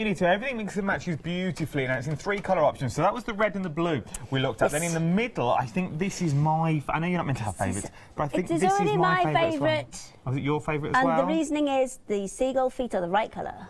You need to. Everything mixes and matches beautifully. Now it's in 3 colour options. So that was the red and the blue we looked at. Then in the middle, I think this is my. I know you're not meant to have favourites, but I think this is my favourite. Oh, is it your favourite as well? And the reasoning is the seagull feet are the right colour.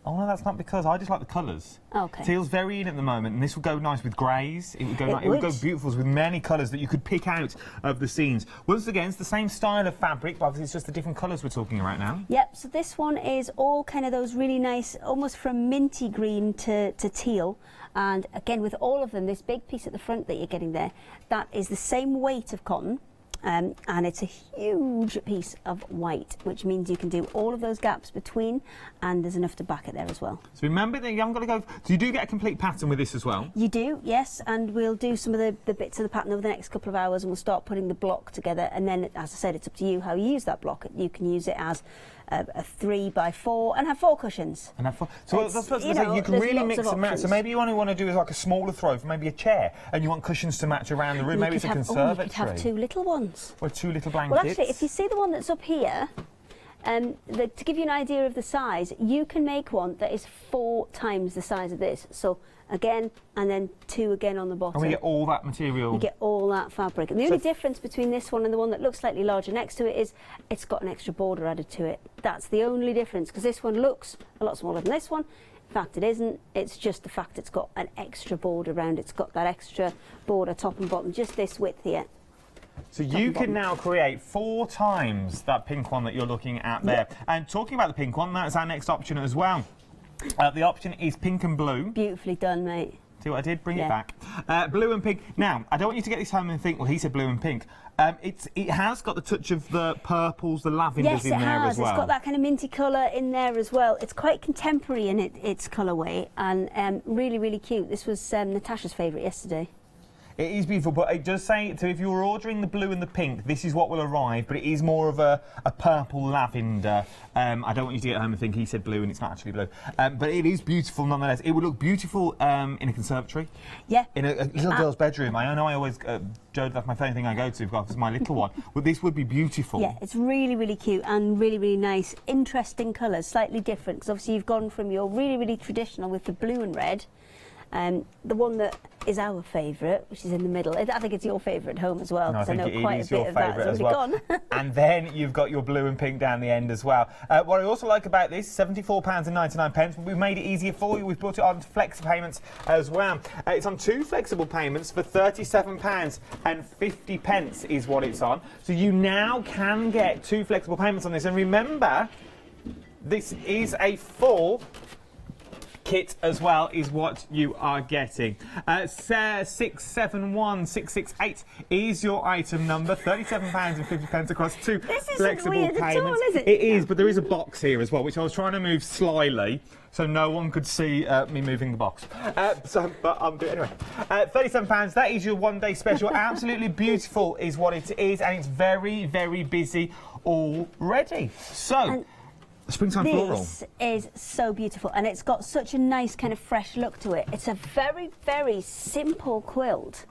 Oh no, that's not because I just like the colours. Okay. Teal's very in at the moment, and this would go nice with greys. It would go beautiful with many colours that you could pick out of the scenes. Once again, it's the same style of fabric, but obviously it's just the different colours we're talking about now. Yep. So this one is all kind of those really nice, almost from minty green to teal. And again, with all of them, this big piece at the front that you're getting there, that is the same weight of cotton. And it's a huge piece of white, which means you can do all of those gaps between, and there's enough to back it there as well. So remember that you haven't got to go. So you do get a complete pattern with this as well. You do, yes, and we'll do some of the bits of the pattern over the next couple of hours, and we'll start putting the block together. And then, as I said, it's up to you how you use that block. You can use it as a 3x4 and have 4 cushions. And have 4. So that's what I was going to say. You can really mix and match. So maybe you only want to do is like a smaller throw for maybe a chair, and you want cushions to match around the room. Maybe it's a conservatory. You could have 2 little ones. Or 2 little blankets. Well, actually, if you see the one that's up here, to give you an idea of the size, you can make one that is 4 times the size of this. So again, and then 2 again on the bottom. And we get all that material. You get all that fabric. And the only difference between this one and the one that looks slightly larger next to it is it's got an extra border added to it. That's the only difference, because this one looks a lot smaller than this one. In fact, it isn't. It's just the fact it's got an extra border around it. It's got that extra border top and bottom, just this width here. So you can now create 4 times that pink one that you're looking at there. Yep. And talking about the pink one, that's our next option as well. The option is pink and blue. Beautifully done, mate. See what I did? Bring it back. Blue and pink. Now, I don't want you to get this home and think, well, he said blue and pink. It has got the touch of the purples, the lavenders in there as well. It's got that kind of minty colour in there as well. It's quite contemporary in its colourway, and really, really cute. This was Natasha's favourite yesterday. It is beautiful, but it does say, so if you were ordering the blue and the pink, this is what will arrive, but it is more of a purple lavender. I don't want you to get home and think he said blue and it's not actually blue. But it is beautiful nonetheless. It would look beautiful in a conservatory. Yeah. In a little girl's bedroom. I know I always, Joe, that's my favourite thing I go to because it's my little one. But this would be beautiful. Yeah, it's really, really cute and really, really nice. Interesting colours, slightly different, because obviously you've gone from your really, really traditional with the blue and red. The one that is our favourite, which is in the middle, I think it's your favourite at home as well, because I know quite a bit of that has already gone. And then you've got your blue and pink down the end as well. What I also like about this, £74.99. We've made it easier for you. We've brought it on to flexi payments as well. It's on 2 flexible payments for £37.50 is what it's on. So you now can get 2 flexible payments on this. And remember, this is a full kit as well is what you are getting. 671668 is your item number. £37.50 across 2 flexible payments. At all, is it? It is, but there is a box here as well, which I was trying to move slyly so no one could see me moving the box. But I'm doing it anyway. £37. That is your one-day special. Absolutely beautiful is what it is, and it's very, very busy already. So. Springtime floral. This is so beautiful, and it's got such a nice kind of fresh look to it. It's a very, very simple quilt,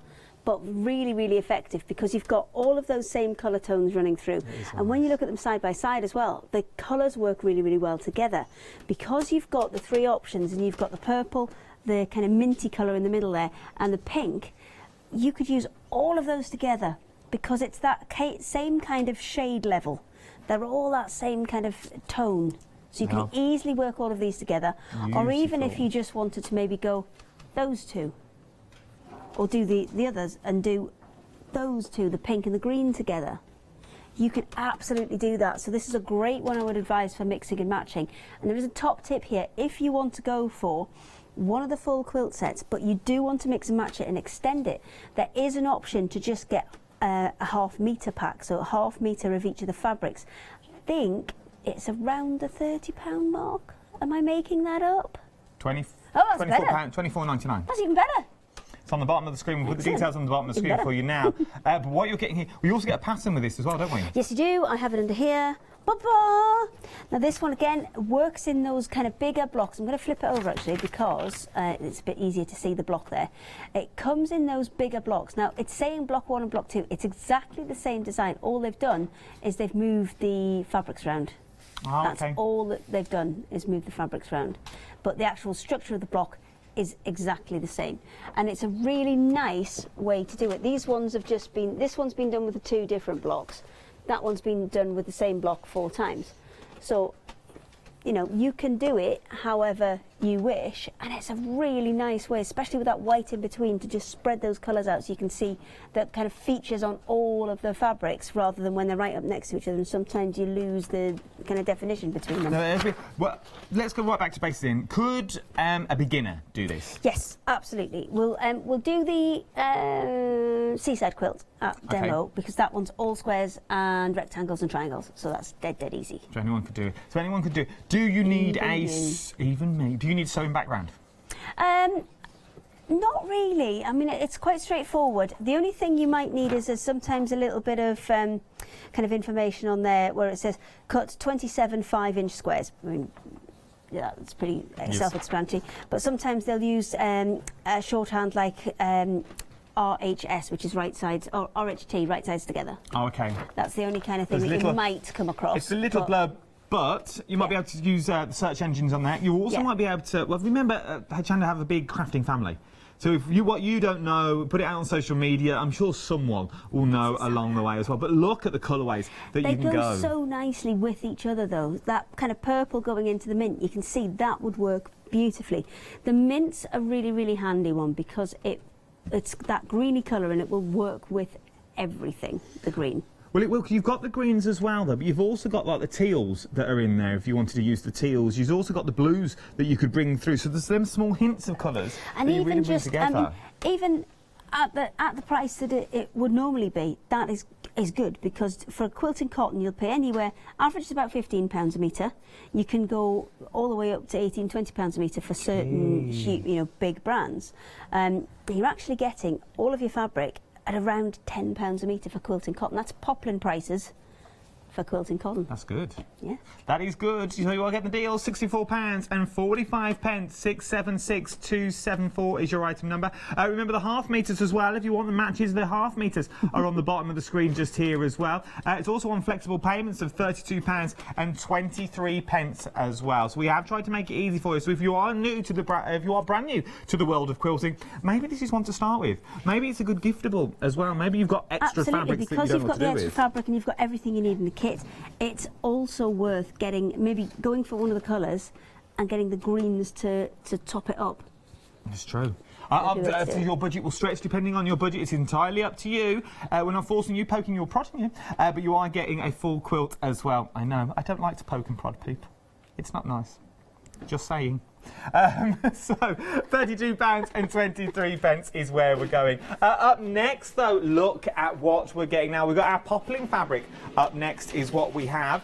but really, really effective, because you've got all of those same colour tones running through. And when you look at them side by side as well, the colours work really, really well together. Because you've got the 3 options, and you've got the purple, the kind of minty colour in the middle there, and the pink, you could use all of those together, because it's that same kind of shade level. They're all that same kind of tone. So you can easily work all of these together. Beautiful. Or even if you just wanted to maybe go those 2, or do the others and do those 2, the pink and the green together. You can absolutely do that. So this is a great one I would advise for mixing and matching. And there is a top tip here. If you want to go for one of the full quilt sets, but you do want to mix and match it and extend it, there is an option to just get a ½ metre pack, so a ½ metre of each of the fabrics. I think it's around the £30 mark. Am I making that up? £24.99. That's even better. It's on the bottom of the screen. We'll put the details on the bottom of the screen for you now. But what you're getting here, we also get a pattern with this as well, don't we? Yes, you do. I have it under here. Ba-ba! Now this one again works in those kind of bigger blocks. I'm going to flip it over actually, because it's a bit easier to see the block there. It comes in those bigger blocks. Now it's saying block 1 and block 2. It's exactly the same design. All they've done is they've moved the fabrics around. Oh, That's okay. all that they've done is move the fabrics around. But the actual structure of the block is exactly the same. And it's a really nice way to do it. These ones have just been, this one's been done with the 2 different blocks. That one's been done with the same block 4 times. So, you know, you can do it however you wish, and it's a really nice way, especially with that white in between, to just spread those colours out so you can see the kind of features on all of the fabrics rather than when they're right up next to each other, and sometimes you lose the kind of definition between them. No, well, let's go right back to basics then. Could a beginner do this? Yes, absolutely. We'll do the seaside quilt at demo, because that one's all squares and rectangles and triangles, so that's dead easy. So anyone could do it. So anyone could do it. Do you need even me? Do you need a sewing background? Not really. I mean, it's quite straightforward. The only thing you might need is sometimes a little bit of kind of information on there where it says cut 27 5-inch squares. I mean, yeah, it's pretty self-explanatory. But sometimes they'll use a shorthand like RHS, which is right sides, or RHT, right sides together. Oh, okay. That's the only kind of thing that you might come across. It's a little blurb. But you might be able to use the search engines on there. You also might be able to. Well, remember, Hochanda have a big crafting family. So if what you don't know, put it out on social media. I'm sure someone will know along the way as well. But look at the colourways that you can go. They go so nicely with each other, though. That kind of purple going into the mint, you can see that would work beautifully. The mint's a really, really handy one because it's that greeny colour and it will work with everything. The green. Well, it will. You've got the greens as well, though, but you've also got like the teals that are in there. If you wanted to use the teals, you've also got the blues that you could bring through. So there's them small hints of colours and that even you really just bring together. even at the price that it would normally be, that is good, because for a quilting cotton you'll pay anywhere. Average is about £15 a metre. You can go all the way up to £18-20 a metre for certain big brands. You're actually getting all of your fabric at around £10 a metre for quilting cotton. That's poplin prices for quilting cotton. That's good. Yeah. That is good. So you are getting the deal. £64 and 45 pence. 676274 is your item number. Remember the half metres as well. If you want the matches, the half metres are on the bottom of the screen just here as well. It's also on flexible payments of £32 and 23 pence as well. So we have tried to make it easy for you. So if you are new to if you are brand new to the world of quilting, maybe this is one to start with. Maybe it's a good giftable as well. Maybe you've got extra fabrics that you don't know what to do with. Because you've got the extra fabric and you've got everything you need in the kit, it's also worth maybe going for one of the colours and getting the greens to top it up. It's true. Your budget will stretch depending on your budget. It's entirely up to you. We're not forcing you, poking you or prodding you, but you are getting a full quilt as well. I know. I don't like to poke and prod people. It's not nice. Just saying. So £32 and 23 pence is where we're going. Up next, though, look at what we're getting now. We've got our poplin fabric. Up next is what we have.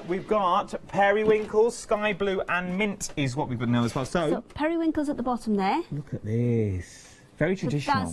We've got periwinkles, sky blue, and mint is what we've got now as well. So periwinkles at the bottom there. Look at this. Very traditional.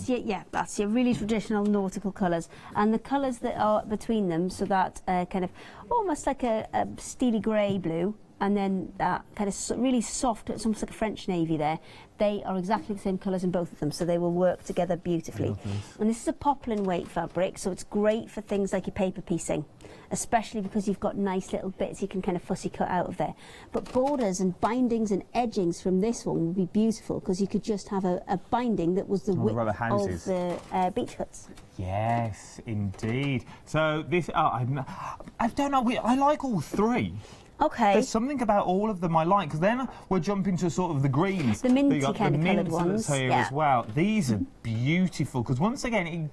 That's your really traditional nautical colours, and the colours that are between them. So that kind of almost like a steely grey blue. And then that kind of really soft, it's almost like a French navy there. They are exactly the same colours in both of them, so they will work together beautifully. And this is a poplin weight fabric, so it's great for things like your paper piecing, especially because you've got nice little bits you can kind of fussy cut out of there. But borders and bindings and edgings from this one would be beautiful, because you could just have a binding that was the width of the beach huts. Yes, indeed. So this, I don't know, I like all three. Okay. There's something about all of them I like, because then we're jumping to sort of the greens. The minty kind of coloured ones. Here as well. These are beautiful, because once again,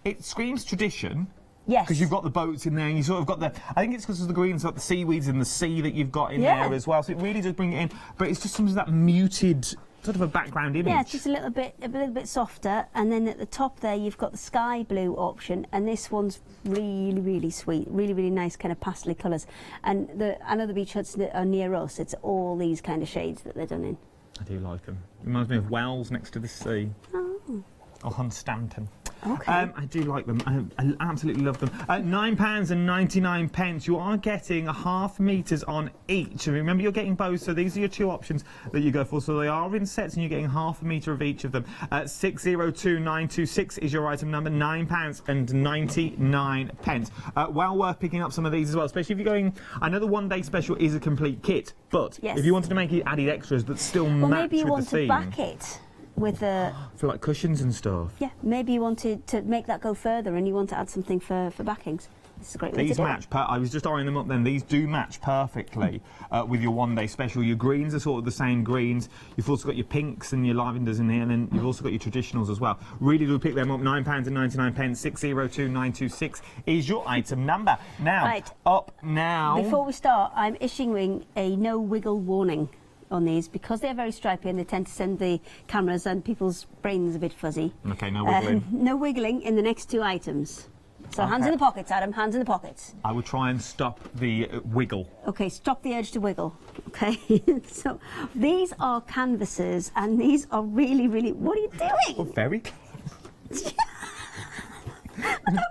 it screams tradition. Yes. Because you've got the boats in there, and you sort of got I think it's because of the greens, like the seaweeds in the sea that you've got in there as well. So it really does bring it in. But it's just something that muted sort of a background image. Yeah, it's just a little bit softer, and then at the top there you've got the sky blue option, and this one's really, really sweet, really, really nice kind of pastel colours. And I know the beach huts that are near us, it's all these kind of shades that they're done in. I do like them. Reminds me of Wells next to the sea. Oh. Or Hunstanton. Okay. I do like them. I absolutely love them. £9.99. You are getting a half metres on each. And remember, you're getting both, so these are your two options that you go for. So they are in sets, and you're getting half a metre of each of them. 602926 is your item number. £9.99. Well worth picking up some of these as well, especially if you're going. I know the one-day special is a complete kit, but if you wanted to make it added extras that still match with the theme. Or maybe you want to back it with a... for like cushions and stuff. Yeah, maybe you wanted to make that go further and you want to add something for backings. This is a great way to do it. These match, I was just eyeing them up then, these do match perfectly with your one-day special. Your greens are sort of the same greens. You've also got your pinks and your lavenders in here, and then you've also got your traditionals as well. Really do pick them up. £9.99. 602926 is your item number. Now, up now. Before we start, I'm issuing a no wiggle warning on these because they're very stripy and they tend to send the cameras and people's brains a bit fuzzy. Okay, no wiggling. No wiggling in the next two items. So hands in the pockets, Adam, hands in the pockets. I will try and stop the wiggle. Okay, stop the urge to wiggle, okay? So these are canvases and these are really, really... What are you doing? Oh, very close.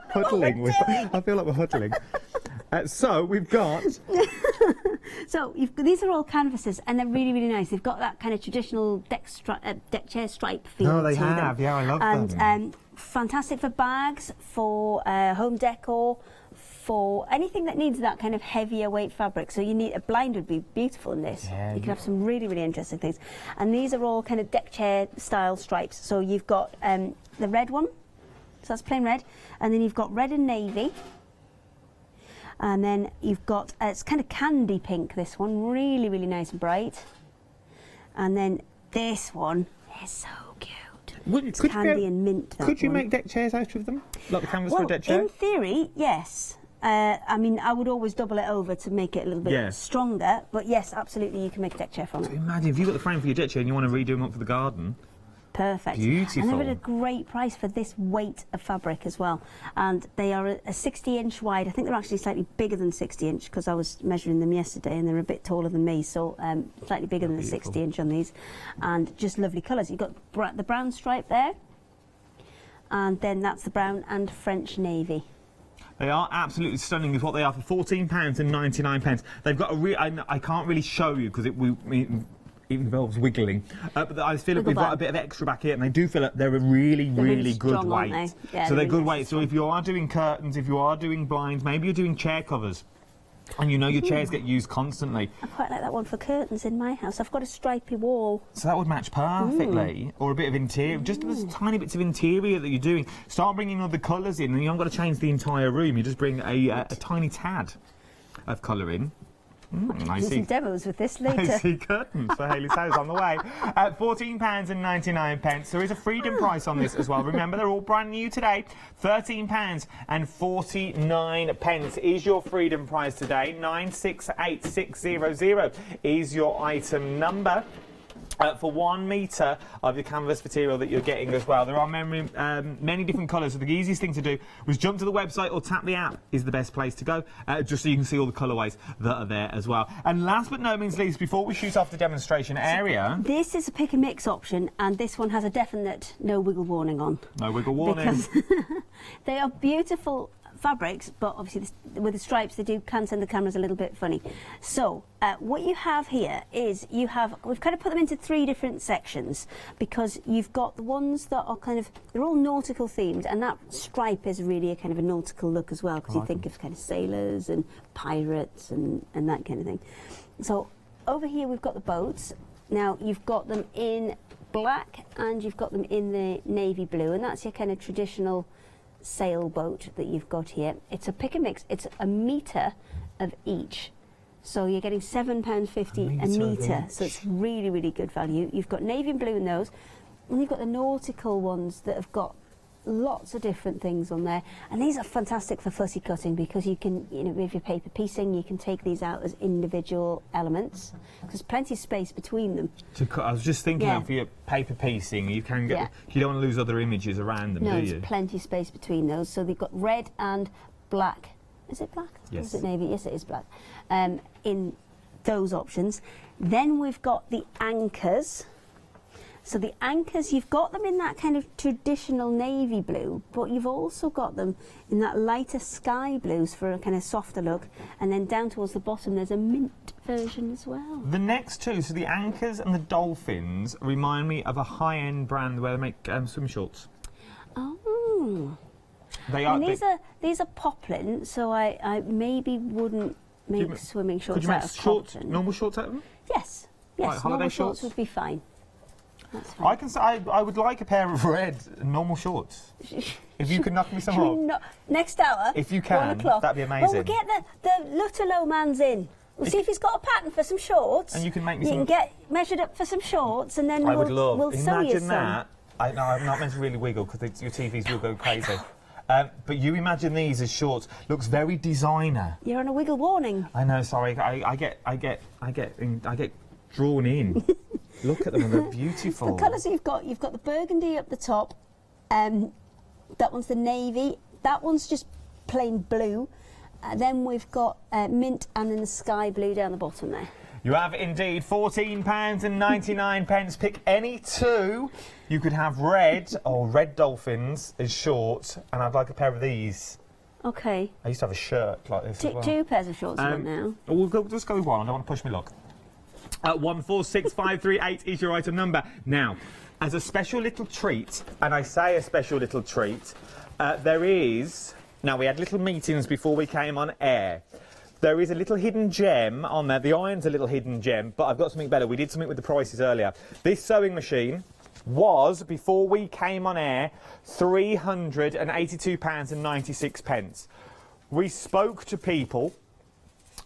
Huddling. I feel like we're huddling. So we've got... So these are all canvases and they're really, really nice. They've got that kind of traditional deck chair stripe feel to them. Oh, they have. Yeah, I love them. And fantastic for bags, for home decor, for anything that needs that kind of heavier weight fabric. So you need a blind would be beautiful in this. Yeah, you can have some really, really interesting things. And these are all kind of deck chair style stripes. So you've got the red one, so that's plain red, and then you've got red and navy. And then you've got, it's kind of candy pink, this one, really, really nice and bright. And then this one is so cute. It's candy and mint. Could you make deck chairs out of them? Like the canvas for a deck chair? In theory, yes. I mean, I would always double it over to make it a little bit stronger. But yes, absolutely, you can make a deck chair from it. So imagine if you've got the frame for your deck chair and you want to redo them up for the garden. Perfect. Beautiful. And they're at a great price for this weight of fabric as well. And they are a 60-inch wide. I think they're actually slightly bigger than 60-inch because I was measuring them yesterday and they're a bit taller than me, so slightly bigger than the 60-inch on these. And just lovely colours. You've got the brown stripe there, and then that's the brown and French navy. They are absolutely stunning with what they are for £14.99. They've got a I can't really show you because it involves wiggling, but I feel like we've got a bit of extra back here, and they do feel like they're a really, really good weight. Yeah, so they're good weight. So if you are doing curtains, if you are doing blinds, maybe you're doing chair covers, and you know your chairs get used constantly. I quite like that one for curtains in my house. I've got a stripy wall. So that would match perfectly. Or a bit of interior, just those tiny bits of interior that you're doing. Start bringing other colours in, and you haven't got to change the entire room. You just bring a tiny tad of colour in. I see some demos with this later. I see curtains for Hayley's house on the way. At £14.99. There is a freedom price on this as well. Remember, they're all brand new today. £13.49 is your freedom price today. 968600 is your item number. For 1 metre of your canvas material that you're getting as well. There are many different colours, so the easiest thing to do was jump to the website or tap the app is the best place to go, just so you can see all the colourways that are there as well. And last but no means least, before we shoot off the demonstration area... This is a pick and mix option, and this one has a definite no wiggle warning on. No wiggle warning. Because they are beautiful fabrics, but obviously with the stripes they can send the cameras a little bit funny. So what you have here is we've kind of put them into 3 different sections, because you've got the ones that are they're all nautical themed, and that stripe is really a kind of a nautical look as well, because you think of kind of sailors and pirates and that kind of thing. So over here we've got the boats. Now you've got them in black and you've got them in the navy blue, and that's your kind of traditional sailboat that you've got here. It's a pick and mix. It's a metre of each, so you're getting £7.50 a metre, so it's really, really good value. You've got navy and blue in those, and you've got the nautical ones that have got lots of different things on there, and these are fantastic for fussy cutting, because you can, with your paper piecing, you can take these out as individual elements. There's plenty of space between them. I was just thinking for your paper piecing, you can get, you don't want to lose other images around them, do you? There's plenty of space between those. So they've got red and black. Is it black? Yes. Or is it navy? Yes, it is black. In those options. Then we've got the anchors. So the anchors, you've got them in that kind of traditional navy blue, but you've also got them in that lighter sky blues for a kind of softer look. And then down towards the bottom, there's a mint version as well. The next two, so the anchors and the dolphins, remind me of a high-end brand where they make swim shorts. Oh. They are. And these are poplin, so I maybe wouldn't make swimming shorts out of cotton. Normal shorts out of them? Yes. Like holiday normal shorts would be fine. That's fine. I can say I would like a pair of red normal shorts. If you could knock me some off. Next hour. If you can, 1 o'clock. that'd be amazing. Well, we'll get the Lutterlow man's in. We'll see if he's got a pattern for some shorts. And you can make me some. some. You can get measured up for some shorts, and then we'll sew you some. Imagine that. I know I'm not meant to really wiggle because your TVs will go crazy. But you imagine these as shorts. Looks very designer. You're on a wiggle warning. I know. Sorry, I get drawn in. Look at them, they're beautiful. The colours you've got the burgundy up the top. That one's the navy. That one's just plain blue. Then we've got mint and then the sky blue down the bottom there. You have indeed £14.99. Pick any two. You could have red or red dolphins as shorts, and I'd like a pair of these. Okay. I used to have a shirt like this as well. Two pairs of shorts right now. Let's go with one. I don't want to push me luck. 146538 is your item number. Now, as a special little treat, and I say a special little treat, there is... Now, we had little meetings before we came on air. There is a little hidden gem on there. The iron's a little hidden gem, but I've got something better. We did something with the prices earlier. This sewing machine was, before we came on air, £382.96. We spoke to people.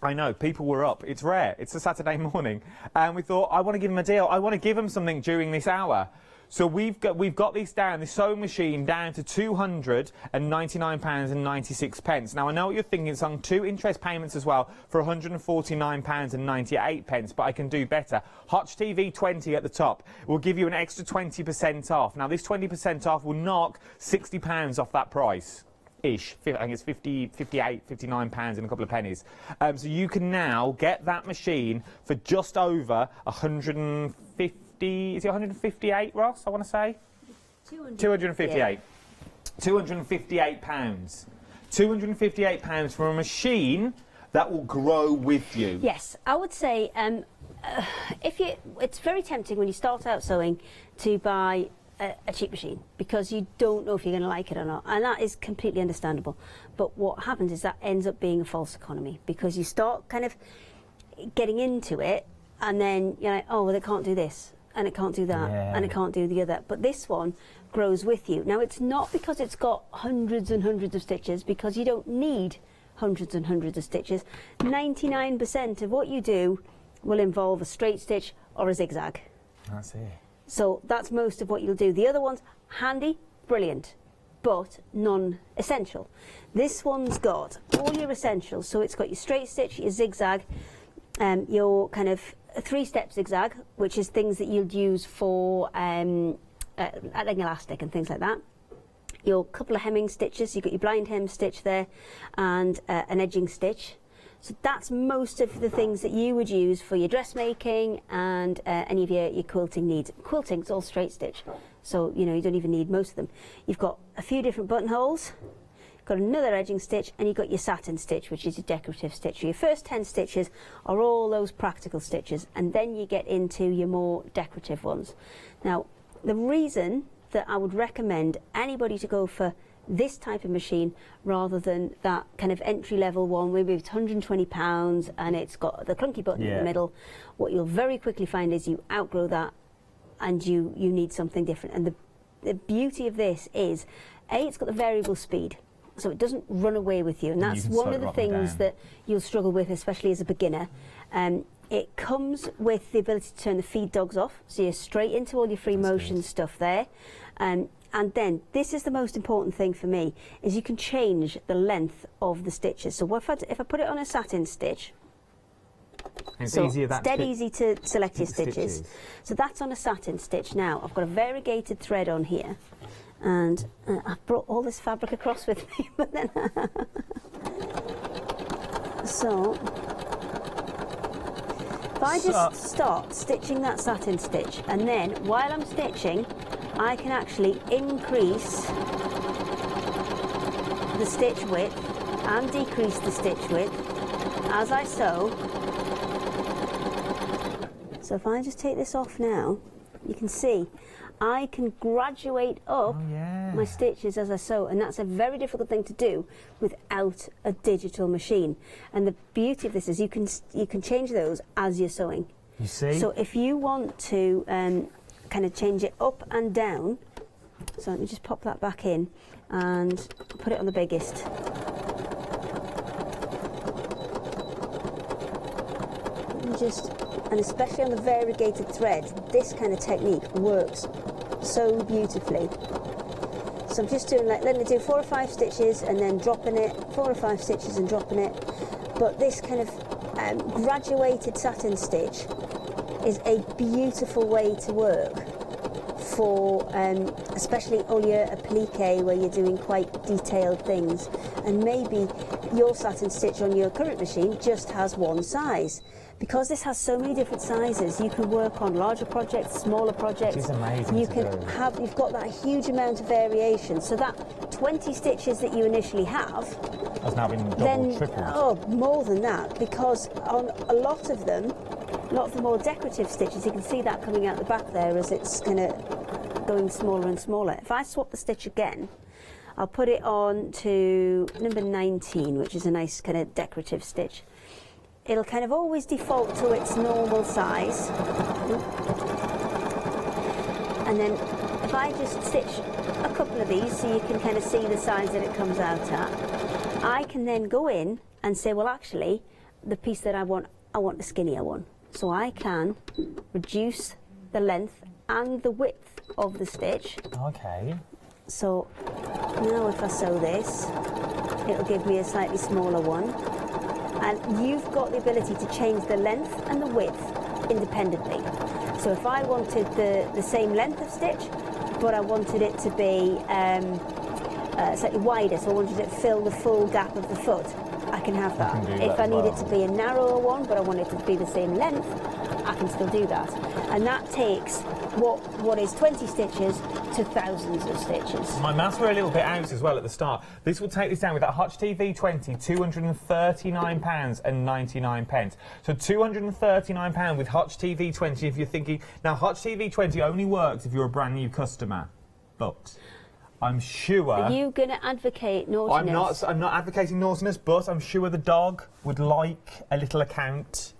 I know, people were up. It's rare. It's a Saturday morning. And we thought, I want to give them a deal. I want to give them something during this hour. So we've got this down, this sewing machine, down to £299.96. Now, I know what you're thinking. It's on 2 interest payments as well for £149.98, but I can do better. Hotch TV 20 at the top will give you an extra 20% off. Now, this 20% off will knock £60 off that price. Ish. I think it's 58, 59 pounds and a couple of pennies. So you can now get that machine for just over 150. Is it 158, Ross? I want to say 258. Yeah. 258 pounds. 258 pounds for a machine that will grow with you. Yes, I would say it's very tempting when you start out sewing to buy a cheap machine because you don't know if you're going to like it or not, and that is completely understandable. But what happens is that ends up being a false economy because you start kind of getting into it, and then you're like, oh, well, it can't do this, and it can't do that, and it can't do the other. But this one grows with you. Now, it's not because it's got hundreds and hundreds of stitches, because you don't need hundreds and hundreds of stitches. 99% of what you do will involve a straight stitch or a zigzag. That's it. So that's most of what you'll do. The other one's handy, brilliant, but non-essential. This one's got all your essentials. So it's got your straight stitch, your zigzag, your kind of 3-step zigzag, which is things that you'd use for adding elastic and things like that. Your couple of hemming stitches, you've got your blind hem stitch there, and an edging stitch. So that's most of the things that you would use for your dressmaking and any of your quilting needs. Quilting's all straight stitch, so you know you don't even need most of them. You've got a few different buttonholes, you've got another edging stitch, and you've got your satin stitch, which is your decorative stitch. Your first 10 stitches are all those practical stitches, and then you get into your more decorative ones. Now, the reason that I would recommend anybody to go for this type of machine rather than that kind of entry-level one, maybe it's £120 and it's got the clunky button in the middle, what you'll very quickly find is you outgrow that and you need something different. And the beauty of this is, A, it's got the variable speed, so it doesn't run away with you, and that's one of the things that you'll struggle with, especially as a beginner. It comes with the ability to turn the feed dogs off, so you're straight into all your free motion stuff there. And then, this is the most important thing for me, is you can change the length of the stitches. So if I put it on a satin stitch, it's dead easy to select your stitches. So that's on a satin stitch. Now, I've got a variegated thread on here, and I've brought all this fabric across with me, but then... so... If I just start stitching that satin stitch, and then while I'm stitching, I can actually increase the stitch width and decrease the stitch width as I sew. So if I just take this off now, you can see I can graduate up my stitches as I sew, and that's a very difficult thing to do without a digital machine. And the beauty of this is you can change those as you're sewing. You see? So if you want to kind of change it up and down, so let me just pop that back in and put it on the biggest. And especially on the variegated thread, this kind of technique works so beautifully. So I'm just doing like, let me do 4 or 5 stitches and then dropping it, 4 or 5 stitches and dropping it. But this kind of graduated satin stitch is a beautiful way to work for especially olia applique, where you're doing quite detailed things, and maybe your satin stitch on your current machine just has one size. Because this has so many different sizes, you can work on larger projects, smaller projects. It's amazing. You've got that huge amount of variation. So that 20 stitches that you initially have has now been doubled, tripled. Oh, more than that, because on a lot of the more decorative stitches, you can see that coming out the back there as it's kind of going smaller and smaller. If I swap the stitch again, I'll put it on to number 19, which is a nice kind of decorative stitch. It'll kind of always default to its normal size. And then if I just stitch a couple of these so you can kind of see the size that it comes out at, I can then go in and say, well, actually, the piece that I want the skinnier one. So I can reduce the length and the width of the stitch. Okay. So now if I sew this, it'll give me a slightly smaller one. And you've got the ability to change the length and the width independently. So if I wanted the same length of stitch, but I wanted it to be slightly wider, so I wanted it to fill the full gap of the foot, I can have that. If I need it to be a narrower one, but I want it to be the same length, I can still do that. And that takes what is 20 stitches to thousands of stitches. My maths were a little bit out as well at the start. This will take this down with that Hutch TV 20, £239.99. So £239 with Hutch TV 20 if you're thinking... Now, Hutch TV 20 only works if you're a brand new customer, but... I'm sure... Are you going to advocate naughtiness? I'm not advocating naughtiness, but I'm sure the dog would like a little account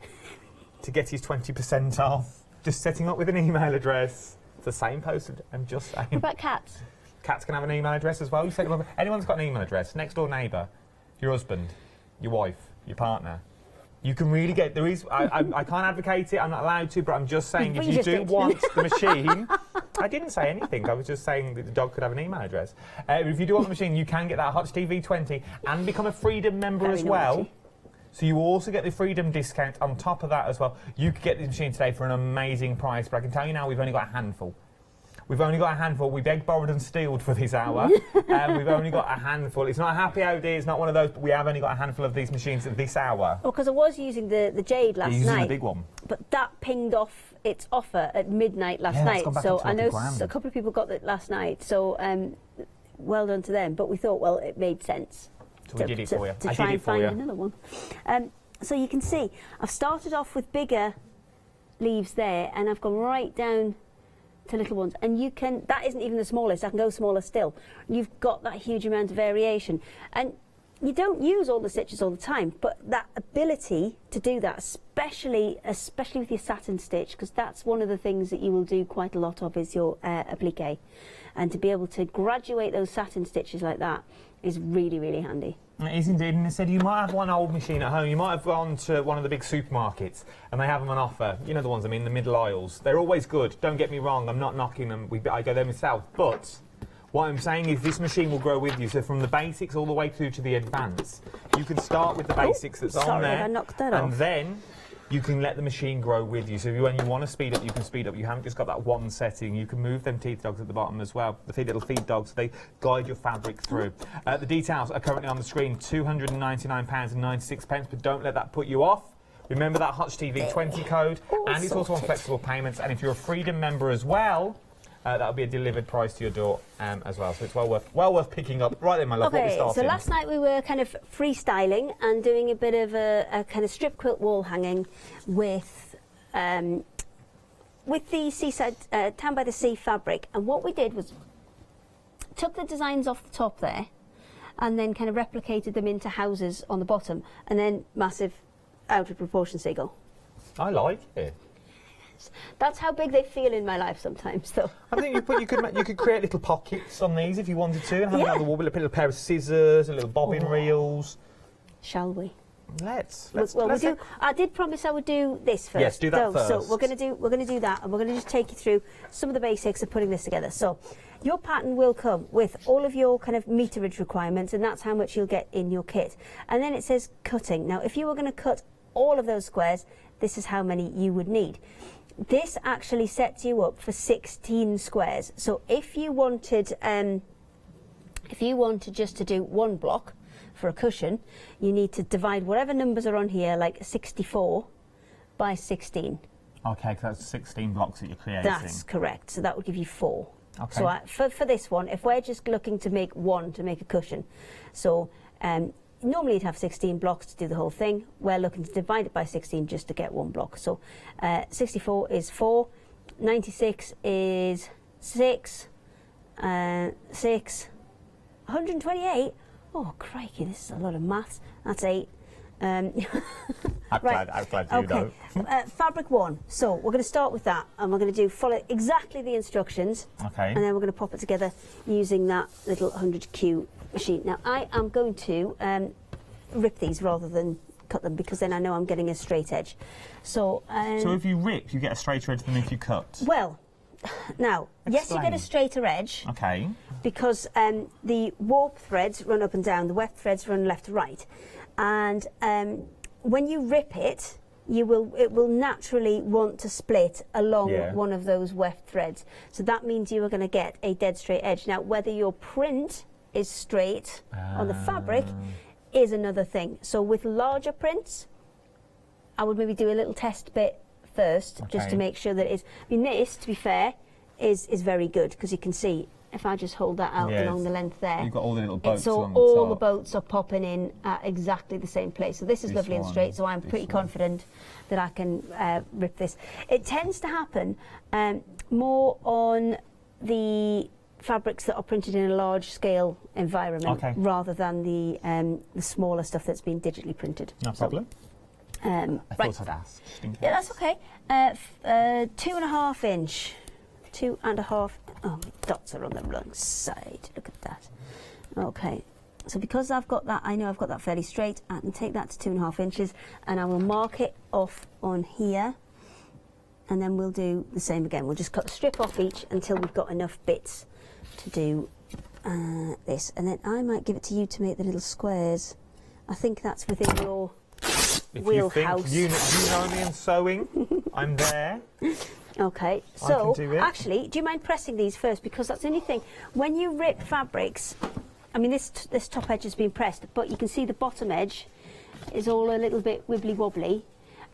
to get his 20% off. Just setting up with an email address. It's the same posted, I'm just saying. What about cats? Cats can have an email address as well. You set them up. Anyone's got an email address, next door neighbour, your husband, your wife, your partner. You can really get... There is... I can't advocate it, I'm not allowed to, but I'm just saying if you do want the machine... I didn't say anything, I was just saying that the dog could have an email address. If you do want the machine, you can get that Hutch TV 20 and become a Freedom member as well. Naughty. So you also get the Freedom discount on top of that as well. You could get this machine today for an amazing price, but I can tell you now we've only got a handful. We've only got a handful. We begged, borrowed and stealed for this hour. We've only got a handful. It's not a happy hour day, it's not one of those, but we have only got a handful of these machines at this hour. Well, because I was using the Jade last night. You're using the big one. But that pinged off its offer at midnight last night. So I know a couple of people got it last night. So well done to them. But we thought, well, it made sense. So we did it for you. To try and find another one. So you can see, I've started off with bigger leaves there, and I've gone right down to little ones. And you can, that isn't even the smallest, I can go smaller still. You've got that huge amount of variation. And you don't use all the stitches all the time, but that ability to do that, especially with your satin stitch, because that's one of the things that you will do quite a lot of is your applique. And to be able to graduate those satin stitches like that is really, really handy. It is indeed, and I said you might have one old machine at home, you might have gone to one of the big supermarkets and they have them on offer. You know the ones, I mean, the middle aisles. They're always good, don't get me wrong, I'm not knocking them, I go there myself, but what I'm saying is this machine will grow with you, so from the basics all the way through to the advanced. You can start with the basics that's on there, I knocked that off. and then you can let the machine grow with you. So when you want to speed up, you can speed up. You haven't just got that one setting. You can move them teeth dogs at the bottom as well. The little feed dogs, they guide your fabric through. The details are currently on the screen, £299.96, but don't let that put you off. Remember that Hutch TV 20 code, and it's also on flexible payments. And if you're a Freedom member as well, that'll be a delivered price to your door as well. So it's well worth picking up. Right then, my love, what we starting? So last night we were kind of freestyling and doing a bit of a kind of strip quilt wall hanging with the seaside Town by the Sea fabric. And what we did was took the designs off the top there and then kind of replicated them into houses on the bottom, and then massive out of proportion seagull. I like it. That's how big they feel in my life sometimes, though. I think you could create little pockets on these if you wanted to, and have another wall with a little pair of scissors, a little bobbin reels. Shall we? Let's do. I did promise I would do this first. Yes, do that first. So we're going to do that, and we're going to just take you through some of the basics of putting this together. So your pattern will come with all of your kind of meterage requirements, and that's how much you'll get in your kit. And then it says cutting. Now, if you were going to cut all of those squares, this is how many you would need. This actually sets you up for 16 squares. So if you wanted just to do one block for a cushion, you need to divide whatever numbers are on here, like 64 by 16. Okay, because that's 16 blocks that you're creating. That's correct. So that would give you 4. Okay. So for this one, if we're just looking to make one to make a cushion, so normally you'd have 16 blocks to do the whole thing. We're looking to divide it by 16 just to get one block. So 64 is 4, 96 is 6, 128. Oh, crikey, this is a lot of maths. That's 8. I'm glad you know. Fabric 1. So we're going to start with that, and we're going to follow exactly the instructions. Okay. And then we're going to pop it together using that little 100Q machine. Now I am going to rip these rather than cut them, because then I know I'm getting a straight edge. So if you rip, you get a straighter edge than if you cut. Well, now yes, you get a straighter edge. Okay. Because the warp threads run up and down, the weft threads run left to right, and when you rip it, it will naturally want to split along one of those weft threads. So that means you are going to get a dead straight edge. Now, whether your print is straight on the fabric is another thing. So with larger prints, I would maybe do a little test bit first, just to make sure that it is. I mean, this, to be fair, is very good, because you can see if I just hold that out along the length there. You've got all the little boats along the all top. The boats are popping in at exactly the same place. So this is lovely and straight, so I'm pretty confident that I can rip this. It tends to happen more on the fabrics that are printed in a large scale environment rather than the smaller stuff that's been digitally printed. No problem. I thought I'd ask. Yeah, that's okay. 2.5 inch. 2.5. Oh, my dots are on the wrong side. Look at that. Okay. So because I've got that, I know I've got that fairly straight. I can take that to 2.5 inches, and I will mark it off on here. And then we'll do the same again. We'll just cut a strip off each until we've got enough bits to do this. And then I might give it to you to make the little squares. I think that's within your wheelhouse. You know me in sewing, I'm there. Okay, so actually, do you mind pressing these first? Because that's the only thing. When you rip fabrics, I mean, this top edge has been pressed, but you can see the bottom edge is all a little bit wibbly wobbly.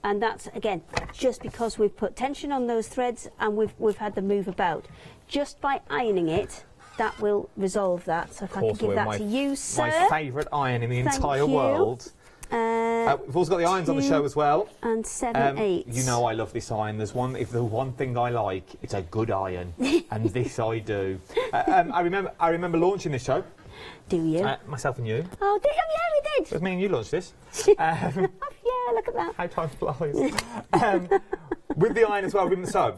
And that's, again, just because we've put tension on those threads and we've had them move about. Just by ironing it, that will resolve that. So if I can give that to you, sir. My favourite iron in the entire world. We've also got the irons on the show as well. And 7/8. You know I love this iron. If the one thing I like, it's a good iron, and this I do. I remember launching this show. Do you? Myself and you. Oh, yeah, we did. It was me and you launched this. Yeah, look at that. How time flies. With the iron as well, so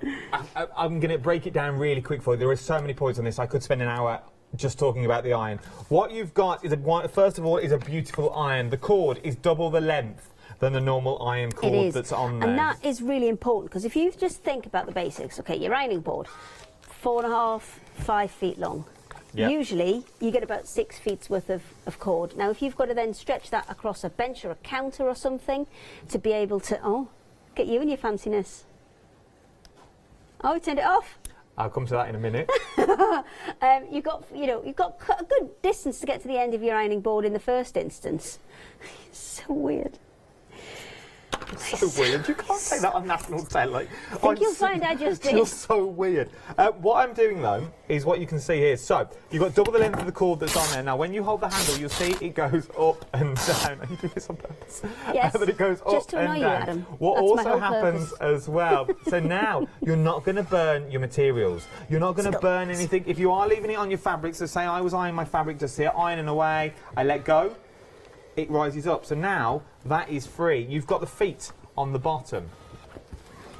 I'm going to break it down really quick for you. There are so many points on this. I could spend an hour just talking about the iron. What you've got is first of all is a beautiful iron. The cord is double the length than the normal iron cord that's on there. And that is really important, because if you just think about the basics, okay, your ironing board, 4.5, 5 feet long. Yep. Usually you get about 6 feet's worth of cord. Now if you've got to then stretch that across a bench or a counter or something to be able to, get you and your fanciness. Oh, we turned it off. I'll come to that in a minute. You've got a good distance to get to the end of your ironing board in the first instance. So weird. So weird. You can't say that on national telly. I think you'll find I just did. You're so weird. What I'm doing though is what you can see here. So you've got double the length of the cord that's on there. Now when you hold the handle, you'll see it goes up and down. And you do this on purpose. Yes. But it goes just up to annoy and you, down. Adam. What That's my also whole happens purpose. as well. So now you're not going to burn your materials. You're not going to burn anything. If you are leaving it on your fabric, so say I was ironing my fabric just here, ironing away, I let go, it rises up. So now that is free. You've got the feet on the bottom.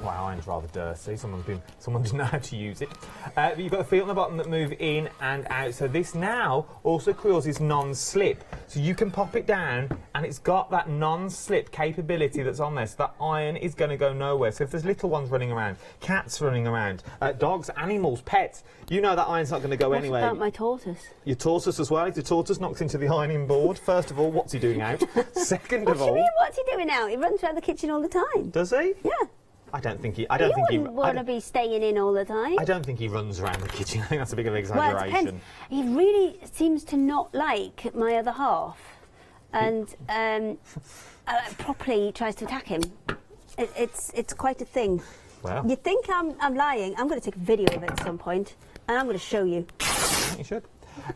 Wow, iron's rather dirty. Someone didn't know how to use it. But you've got the feet on the bottom that move in and out. So this now also causes non-slip. So you can pop it down and it's got that non-slip capability that's on there. So that iron is going to go nowhere. So if there's little ones running around, cats running around, dogs, animals, pets, you know that iron's not going to go anywhere. What about my tortoise? Your tortoise as well. If the tortoise knocks into the ironing board, first of all, what's he doing out? Second What of do you all... mean, what's he doing now? He runs around the kitchen all the time. Does he? Yeah. I don't think he... You wouldn't want to be staying in all the time. I don't think he runs around the kitchen. I think that's a bit of an Well, it exaggeration. depends. He really seems to not like my other half, and properly tries to attack him. It's quite a thing. Well, You think I'm lying? I'm going to take a video of it at some point, and I'm going to show you. you should.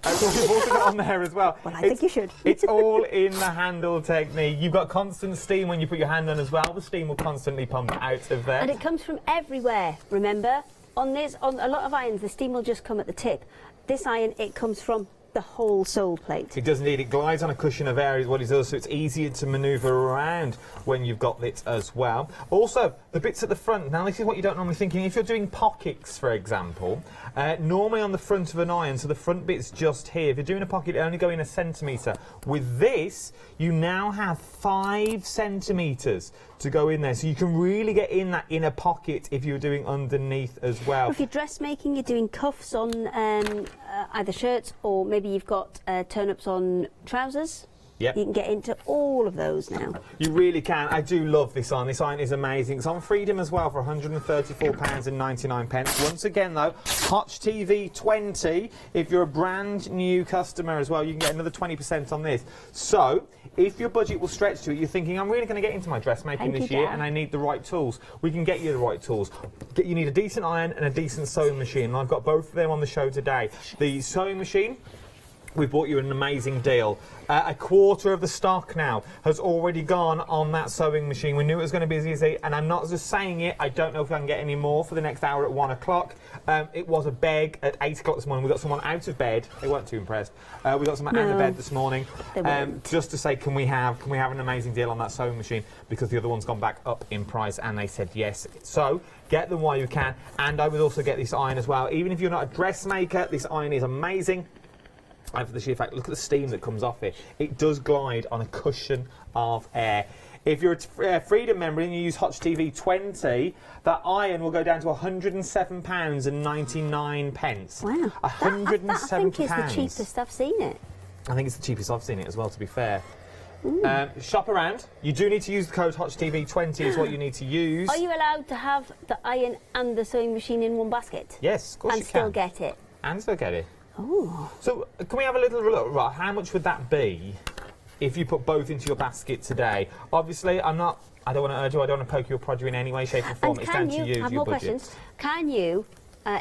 So we've also got on there as well. Well, I think you should. It's all in the handle technique. You've got constant steam when you put your hand on as well. The steam will constantly pump out of there. And it comes from everywhere. Remember, on a lot of irons, the steam will just come at the tip. This iron, it comes from the whole sole plate. It does indeed. It glides on a cushion of air is what it does, so it's easier to manoeuvre around when you've got it as well. Also, the bits at the front, now this is what you don't normally think. If you're doing pockets, for example, normally on the front of an iron, so the front bit's just here. If you're doing a pocket, it only go in 1 centimetre. With this, you now have 5 centimetres to go in there, so you can really get in that inner pocket if you're doing underneath as well. If you're dressmaking, you're doing cuffs on either shirts, or maybe you've got turn-ups on trousers. Yep. You can get into all of those now. You really can. I do love this iron. This iron is amazing. It's on Freedom as well for £134.99. Once again, though, Hotch TV 20. If you're a brand new customer as well, you can get another 20% on this. So, if your budget will stretch to it, you're thinking, I'm really going to get into my dressmaking this year and I need the right tools. We can get you the right tools. You need a decent iron and a decent sewing machine. And I've got both of them on the show today. The sewing machine, we've bought you an amazing deal. A quarter of the stock now has already gone on that sewing machine. We knew it was going to be busy, and I'm not just saying it. I don't know if I can get any more for the next hour at 1 o'clock. It was a beg at 8 o'clock this morning. We got someone out of bed. They weren't too impressed. We got someone out of bed this morning just to say, can we have an amazing deal on that sewing machine, because the other one's gone back up in price, and they said yes. So get them while you can. And I would also get this iron as well. Even if you're not a dressmaker, this iron is amazing. And for the sheer fact, look at the steam that comes off it. It does glide on a cushion of air. If you're a Freedom member and you use Hotch TV 20, that iron will go down to £107.99. Wow. £107. That I think is the cheapest I've seen it. I think it's the cheapest I've seen it as well, to be fair. Shop around. You do need to use the code Hotch TV 20 is what you need to use. Are you allowed to have the iron and the sewing machine in one basket? Yes, of course you can. And still get it? And still get it. Oh. So, can we have a little look? Right, how much would that be if you put both into your basket today? Obviously, I don't want to urge you, I don't want to poke your project in any way, shape or form. And it's down to you, I have your more budget. questions. Can you,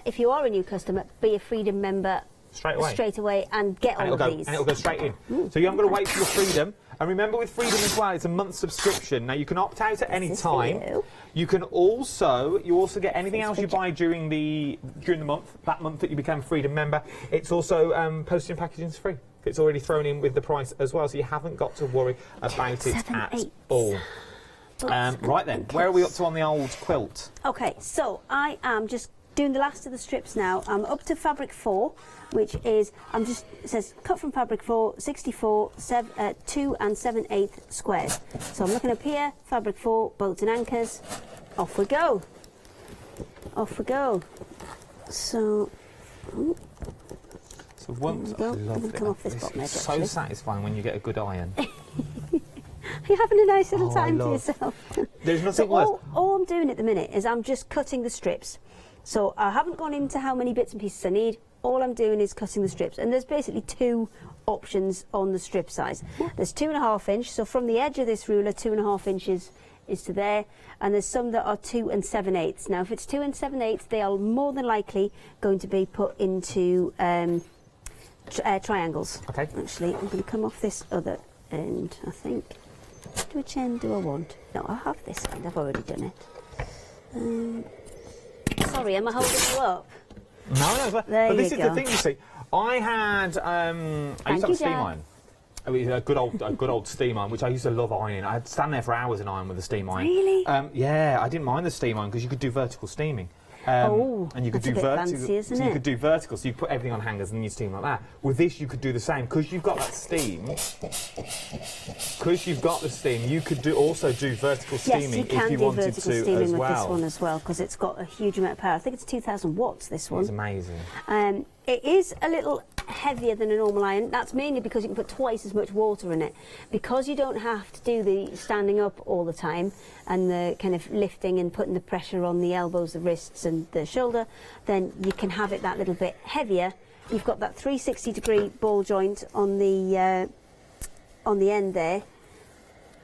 if you are a new customer, be a Freedom member straight away and get all of these? And it'll go straight in. So you haven't got to wait for your Freedom. And remember, with Freedom as well, it's a month subscription. Now, you can opt out at any time. You can also get anything else you buy during the month, that month that you become a Freedom member. It's also postage and packaging is free. It's already thrown in with the price as well, so you haven't got to worry about it at all. Right then, where are we up to on the old quilt? Okay, so I am just doing the last of the strips now. I'm up to fabric 4, which is, it says cut from fabric 4, 64, 2 7/8 squares. So I'm looking up here, fabric 4, bolts and anchors. Off we go. Off we go. So, Once I love it. come off this bottom edge, It's so actually. satisfying when you get a good iron. You're having a nice little I time to love- yourself. There's nothing So worse. all I'm doing at the minute is I'm just cutting the strips. So I haven't gone into how many bits and pieces I need. All I'm doing is cutting the strips. And there's basically 2 options on the strip size. There's 2.5 inch. So from the edge of this ruler, 2.5 inches is to there, and there's some that are 2 7/8. Now, if it's 2 7/8, they are more than likely going to be put into triangles. Okay. Actually, I'm going to come off this other end, I think. Which end do I want? No, I have this end. I've already done it. Sorry, am I holding you up? No, but this is the thing, you see. I had I used to have a steam iron. I mean, a good old steam iron, which I used to love ironing. I'd stand there for hours and iron with a steam iron. Really? Yeah, I didn't mind the steam iron because you could do vertical steaming. And you could do vertical. So you could do vertical, so you put everything on hangers and then you steam like that. With this, you could do the same because you've got that steam. Because you've got the steam, you could also do vertical steaming if you wanted to as well. Yes, you can do vertical steaming with this one as well because it's got a huge amount of power. I think it's 2,000 watts. This one. It's amazing. It is a little heavier than a normal iron. That's mainly because you can put twice as much water in it. Because you don't have to do the standing up all the time and the kind of lifting and putting the pressure on the elbows, the wrists and the shoulder, then you can have it that little bit heavier. You've got that 360-degree ball joint on the end there.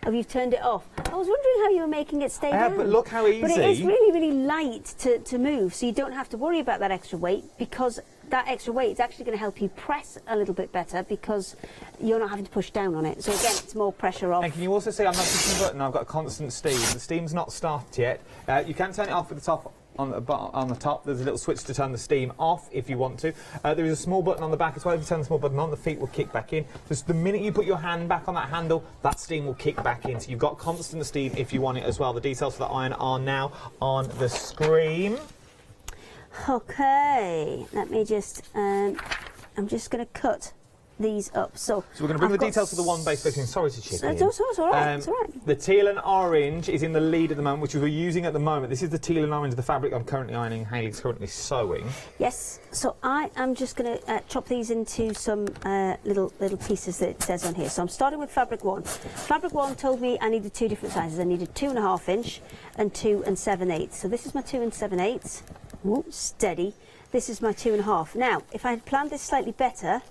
Oh, you've turned it off. I was wondering how you were making it stay down. But look how easy. But it is really, really light to move, so you don't have to worry about that extra weight because that extra weight is actually going to help you press a little bit better because you're not having to push down on it. So again, it's more pressure off. And can you also see I'm not pushing the button, I've got constant steam. The steam's not started yet. You can turn it off at the top. On the top, there's a little switch to turn the steam off if you want to. There is a small button on the back as well. If you turn the small button on, the feet will kick back in. Just the minute you put your hand back on that handle, that steam will kick back in. So you've got constant steam if you want it as well. The details for the iron are now on the screen. Okay, let me just, I'm just going to cut these up. So we're going to bring the details for the one base fitting. Sorry to chip in. It's all right, it's all right. The teal and orange is in the lead at the moment, which we're using at the moment. This is the teal and orange, the fabric I'm currently ironing, Hayley's currently sewing. Yes, so I am just going to chop these into some little pieces that it says on here. So I'm starting with fabric 1. Fabric 1 told me I needed 2 different sizes. I needed 2.5 inch and 2 7/8. So this is my 2 7/8. Ooh, steady. This is my 2.5. Now, if I had planned this slightly better,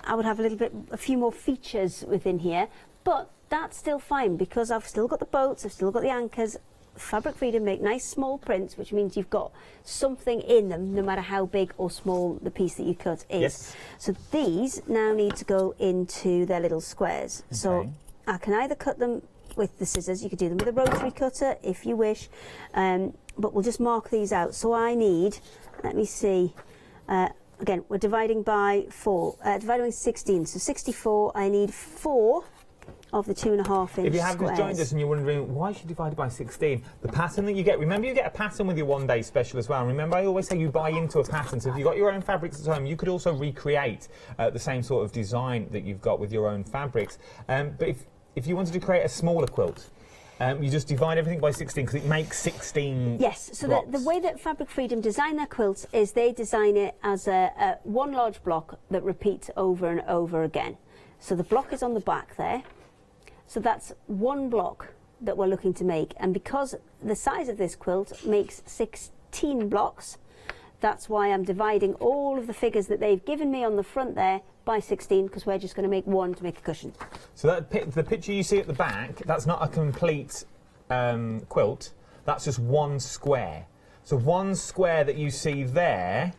I would have a few more features within here, but that's still fine because I've still got the boats, I've still got the anchors. Fabric Freedom make nice small prints, which means you've got something in them, no matter how big or small the piece that you cut is. Yes. So these now need to go into their little squares. Okay. So I can either cut them with the scissors, you could do them with a rotary cutter if you wish, but we'll just mark these out. So I need, let me see, again, we're dividing by 4, dividing by 16, so 64, I need 4 of the 2.5 inch squares. If you have just joined us and you're wondering why should you divide it by 16, the pattern that you get, remember you get a pattern with your one-day special as well. And remember, I always say you buy into a pattern, so if you've got your own fabrics at home, you could also recreate the same sort of design that you've got with your own fabrics. But if you wanted to create a smaller quilt, you just divide everything by 16 because it makes 16 Yes, so the way that Fabric Freedom design their quilts is they design it as a one large block that repeats over and over again. So the block is on the back there. So that's one block that we're looking to make. And because the size of this quilt makes 16 blocks, that's why I'm dividing all of the figures that they've given me on the front there by 16, because we're just going to make one to make a cushion. So the picture you see at the back, that's not a complete quilt, that's just one square. So one square that you see there,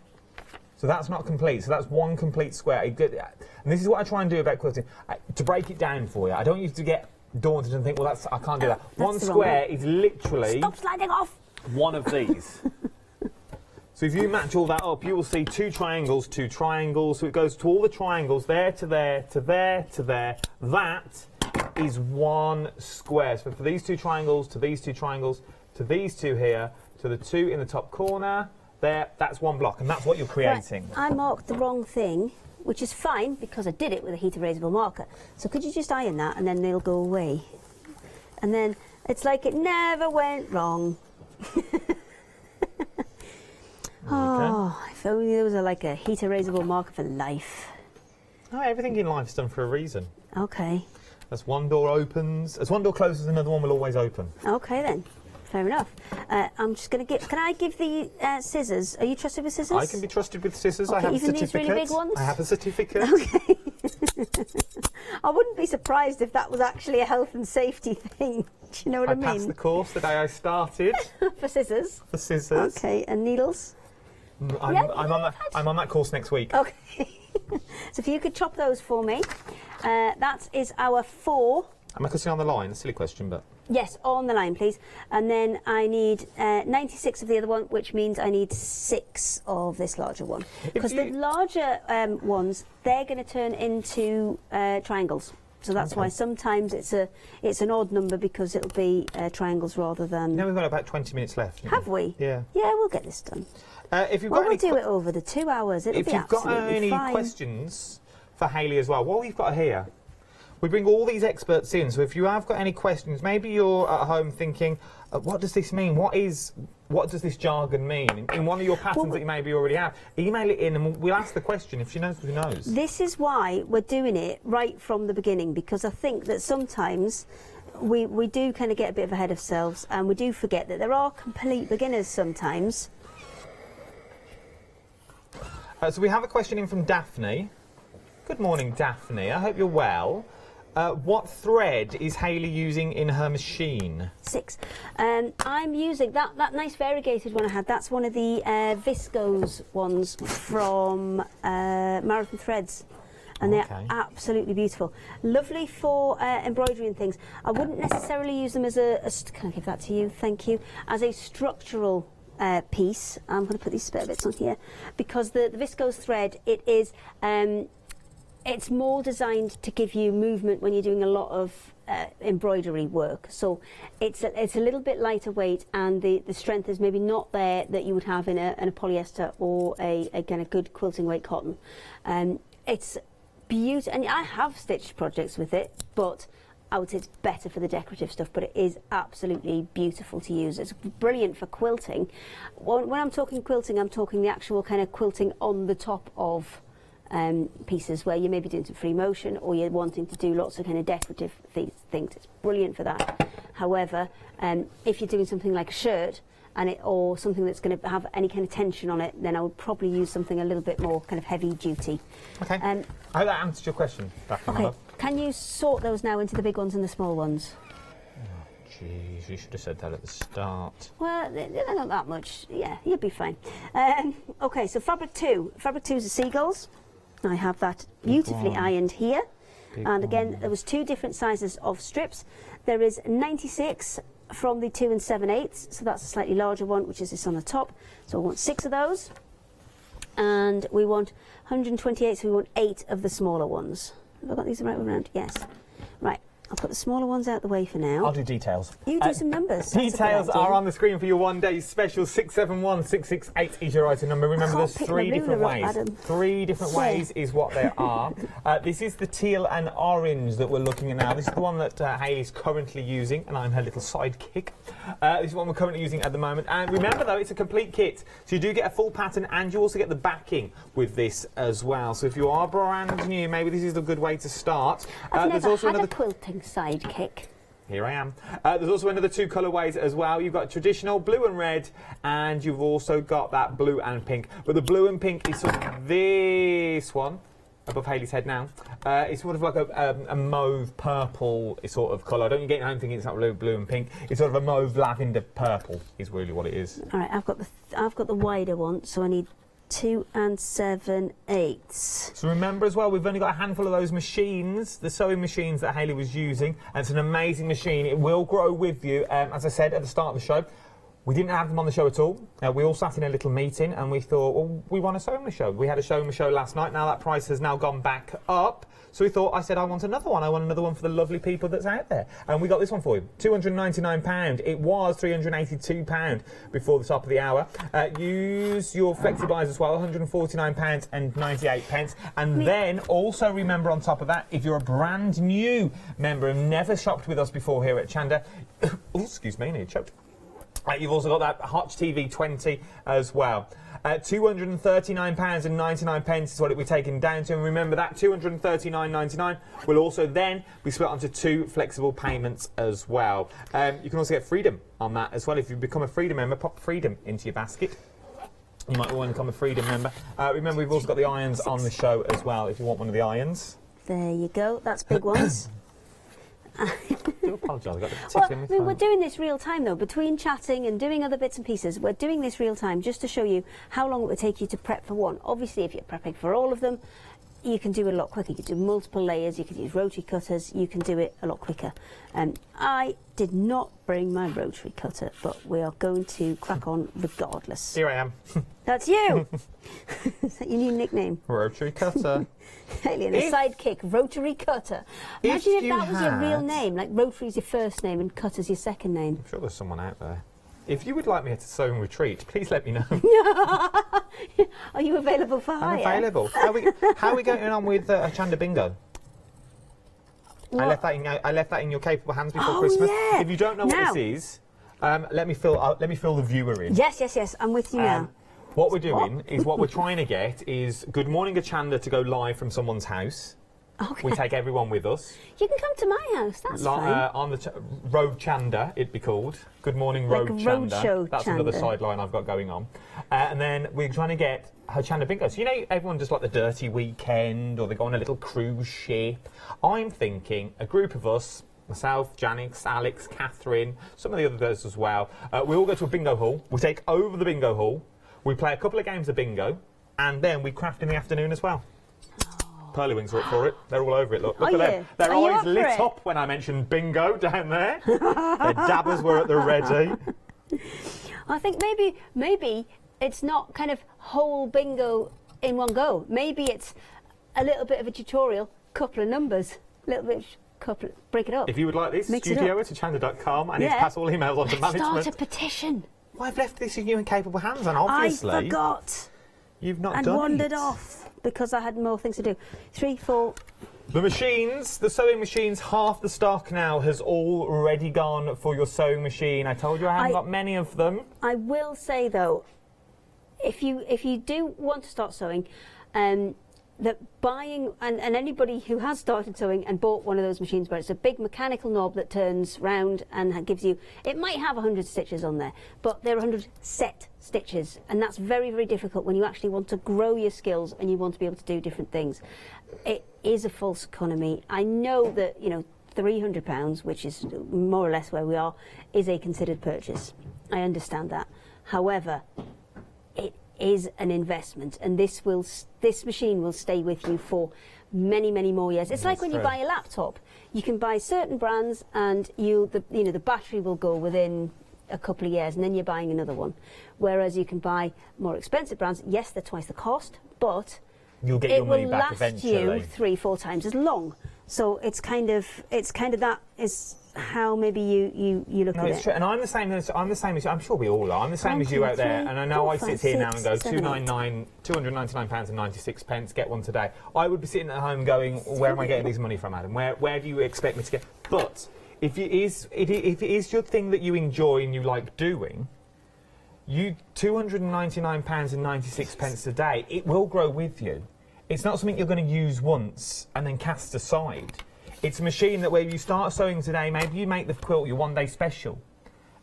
so that's not complete, so that's one complete square. And this is what I try and do about quilting, to break it down for you. I don't want you to get daunted and think, well, I can't do that. One square is literally... Stop sliding off! One of these. So if you match all that up, you will see 2 triangles, 2 triangles. So it goes to all the triangles, there to there, to there, to there. That is one square. So for these 2 triangles, to these 2 triangles, to these 2 here, to the 2 in the top corner, there, that's one block, and that's what you're creating. Right, I marked the wrong thing, which is fine because I did it with a heat erasable marker. So could you just iron that and then they'll go away? And then it's like it never went wrong. Oh, if only there was like a heat erasable marker for life. Oh, everything in life is done for a reason. Okay. As one door opens, as one door closes, another one will always open. Okay then, fair enough. I'm just going to give. Can I give the scissors? Are you trusted with scissors? I can be trusted with scissors. Okay, I have even a certificate. These really big ones? I have a certificate. Okay. I wouldn't be surprised if that was actually a health and safety thing. Do you know what I mean? I passed the course the day I started. For scissors? For scissors. Okay, and needles? I'm on that course next week. Okay. So if you could chop those for me. That is our 4. Am I cutting on the line? A silly question, but... Yes, on the line, please. And then I need 96 of the other one, which means I need 6 of this larger one. Because the larger ones, they're going to turn into triangles. So that's why sometimes it's an odd number, because it'll be triangles rather than... Now we've got about 20 minutes left. Have we? Yeah. Yeah, we'll get this done. If you've got we'll do it over the 2 hours. It'll be absolutely fine. If you've got any questions for Hayley as well, what we've got here, we bring all these experts in. So if you have got any questions, maybe you're at home thinking, what does this mean? What does this jargon mean? In one of your patterns that you maybe already have, email it in and we'll ask the question. If she knows, who knows? This is why we're doing it right from the beginning, because I think that sometimes we do kind of get a bit ahead of ourselves, and we do forget that there are complete beginners sometimes. So we have a question in from Daphne. Good morning, Daphne. I hope you're well. What thread is Hayley using in her machine? 6. I'm using that nice variegated one I had. That's one of the viscose ones from Marathon Threads. And they're absolutely beautiful. Lovely for embroidery and things. I wouldn't necessarily use them as can I give that to you? Thank you. As a structural piece. I'm going to put these spare bits on here, because the viscose thread, it is it's more designed to give you movement when you're doing a lot of embroidery work. So it's a little bit lighter weight, and the strength is maybe not there that you would have in a polyester or a kind of good quilting weight cotton. It's beautiful, and I have stitched projects with it, but I would say it's better for the decorative stuff, but it is absolutely beautiful to use. It's brilliant for quilting. When I'm talking quilting, I'm talking the actual kind of quilting on the top of pieces where you may be doing some free motion, or you're wanting to do lots of kind of decorative things. It's brilliant for that. However, if you're doing something like a shirt, or something that's going to have any kind of tension on it, then I would probably use something a little bit more kind of heavy duty. Okay. I hope that answers your question. Okay. Can you sort those now into the big ones and the small ones? Oh, jeez, you should have said that at the start. Well, they're not that much. Yeah, you'll be fine. Okay, so fabric 2. Fabric 2 is the seagulls. I have that beautifully ironed here. And again, there was 2 different sizes of strips. There is 96 from the 2 7/8, so that's a slightly larger one, which is this on the top. So we want 6 of those, and we want 128, so we want 8 of the smaller ones. Have I got these the right way around? Yes. Right, I'll put the smaller ones out the way for now. I'll do details. You do some numbers. Details are on the screen for your one-day special. 671668 is your item number. Remember, there's 3 different ways. 3 different ways is what there are. This is the teal and orange that we're looking at now. This is the one that Hayley's currently using, and I'm her little sidekick. This is the one we're currently using at the moment. And remember, though, it's a complete kit. So you do get a full pattern, and you also get the backing with this as well. So if you are brand new, maybe this is a good way to start. I've never had a quilting sidekick. Here I am. There's also another 2 colourways as well. You've got traditional blue and red, and you've also got that blue and pink. But the blue and pink is sort of this one above Hayley's head now. It's sort of like a mauve purple sort of colour. Don't you get home thinking it's not blue and pink. It's sort of a mauve lavender purple is really what it is. All right, I've got the wider one, so I need 2 7/8. So remember as well, we've only got a handful of those machines, the sewing machines that Hayley was using, and it's an amazing machine. It will grow with you. As I said at the start of the show, we didn't have them on the show at all. We all sat in a little meeting and we thought, well, we want a sewing show. We had a sewing show last night. Now that price has now gone back up. So we thought, I said, I want another one. I want another one for the lovely people that's out there. And we got this one for you, £299. It was £382 before the top of the hour. Use your flexi buys as well, £149 and 98 pence. And then also remember on top of that, if you're a brand new member and never shopped with us before here at Chanda, oh, excuse me, I nearly choked. You've also got that Hotch TV 20 as well. £239 and 99 pence is what it will be taken down to. And remember that £239.99 will also then be split onto 2 flexible payments as well. You can also get Freedom on that as well. If you become a Freedom member, pop Freedom into your basket. You might want to become a Freedom member. Remember, we've also got the irons on the show as well if you want one of the irons. There you go. That's big ones. I do apologise, I got a bit Well, tickly in my I mean, we're throat. doing this real time though, between chatting and doing other bits and pieces. We're doing this real time just to show you how long it would take you to prep for one. Obviously, if you're prepping for all of them, you can do it a lot quicker. You can do multiple layers, you can use rotary cutters, you can do it a lot quicker. I did not bring my rotary cutter, but we are going to crack on regardless. Here I am. That's you! Is that your new nickname? Rotary cutter. Alien, the sidekick, rotary cutter. Imagine if that was your real name, like rotary's your first name and cutter's your second name. I'm sure there's someone out there. If you would like me to sewing retreat, please let me know. Are you available for hire? I'm available. How are we going on with Hochanda Bingo? I left that in your capable hands before Christmas. Yeah. If you don't know what this is, let me fill the viewer in. Yes, I'm with you now. What we're doing is what we're trying to get is Good Morning Hochanda to go live from someone's house. Okay. We take everyone with us. You can come to my house, that's fine. On the Road Chanda, it'd be called. Good Morning Road Like a Chanda. roadshow That's Chanda. another sideline I've got going on. And then we're trying to get Hochanda Bingo. So, you know, everyone does like the dirty weekend or they go on a little cruise ship. I'm thinking a group of us, myself, Janice, Alex, Catherine, some of the others as well, we all go to a bingo hall. We take over the bingo hall. We play a couple of games of bingo. And then we craft in the afternoon as well. Pearlywings are up for it. They're all over it. Look at them. Their eyes lit up when I mentioned bingo down there. Their dabbers were at the ready. I think maybe it's not kind of whole bingo in one go. Maybe it's a little bit of a tutorial, couple of numbers, break it up. If you would like this, studio@hochanda.com. I need to pass all emails on to management. Start a petition. Well, I've left this in you in capable hands, and obviously I forgot. You've not and done wandered it. off because I had more things to do. 3, 4. The machines, the sewing machines, half the stock now has already gone for your sewing machine. I told you I haven't got many of them. I will say though, if you do want to start sewing, that buying, and anybody who has started sewing and bought one of those machines where it's a big mechanical knob that turns round and gives you, it might have 100 stitches on there, but there are 100 set stitches, and that's very, very difficult when you actually want to grow your skills and you want to be able to do different things. It is a false economy. I know that, you know, £300, which is more or less where we are, is a considered purchase. I understand that. However, it is an investment, and this machine will stay with you for many, many more years. It's like when you buy a laptop. You can buy certain brands, and the battery will go within a couple of years, and then you're buying another one. Whereas you can buy more expensive brands. Yes, they're twice the cost, but you'll get your money back eventually. It will last you 3-4 times as long. So it's kind of that is how maybe you look at it. No, it's true, and I'm the same as I'm sure we all are. I'm the same as you out there, and I know I sit here now and go £299.96. Get one today. I would be sitting at home going, where am I getting this money from, Adam? Where do you expect me to get? But if it is your thing that you enjoy and you like doing, you £299.96 a day, it will grow with you. It's not something you're going to use once and then cast aside. It's a machine that where you start sewing today, maybe you make the quilt your one-day special,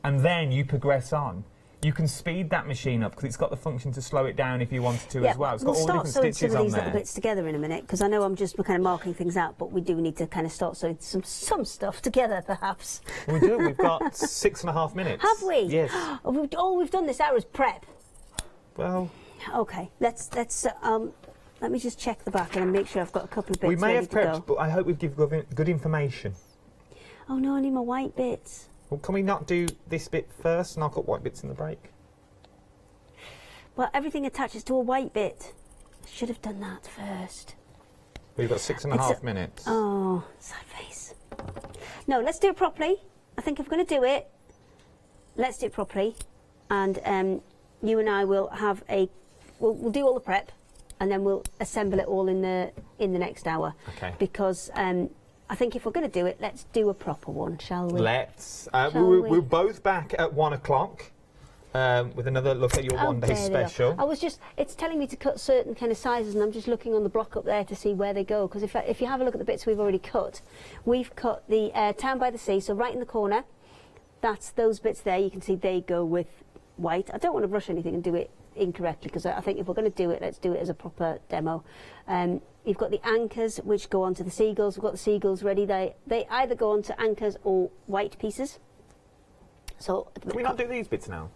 and then you progress on. You can speed that machine up because it's got the function to slow it down if you wanted to as well. It's got all different stitches on there. We'll start sewing some of these little bits together in a minute, because I know I'm just kind of marking things out, but we do need to kind of start sewing some stuff together, perhaps. We do. We've got 6.5 minutes. Have we? Yes. All we've done this hour is prep. Well. Okay. Let me just check the back and make sure I've got a couple of bits. We may have prepped, but I hope we've given good information. Oh no, I need my white bits. Well, can we not do this bit first and I'll cut white bits in the break? Well, everything attaches to a white bit. I should have done that first. We've got 6.5 minutes. Oh, sad face. No, let's do it properly. I think if we're going to do it, let's do it properly. And you and I will have we'll do all the prep, and then we'll assemble it all in the next hour. Okay. Because I think if we're going to do it, let's do a proper one, shall we? Let's. We're both back at 1 o'clock with another look at your one-day special. It's telling me to cut certain kind of sizes, and I'm just looking on the block up there to see where they go. Because if you have a look at the bits we've already cut, we've cut the Town by the Sea, so right in the corner. That's those bits there. You can see they go with white. I don't want to rush anything and do it incorrectly, because I think if we're going to do it, let's do it as a proper demo. You've got the anchors which go onto the seagulls. We've got the seagulls ready. They either go onto anchors or white pieces. So can we not do these bits now?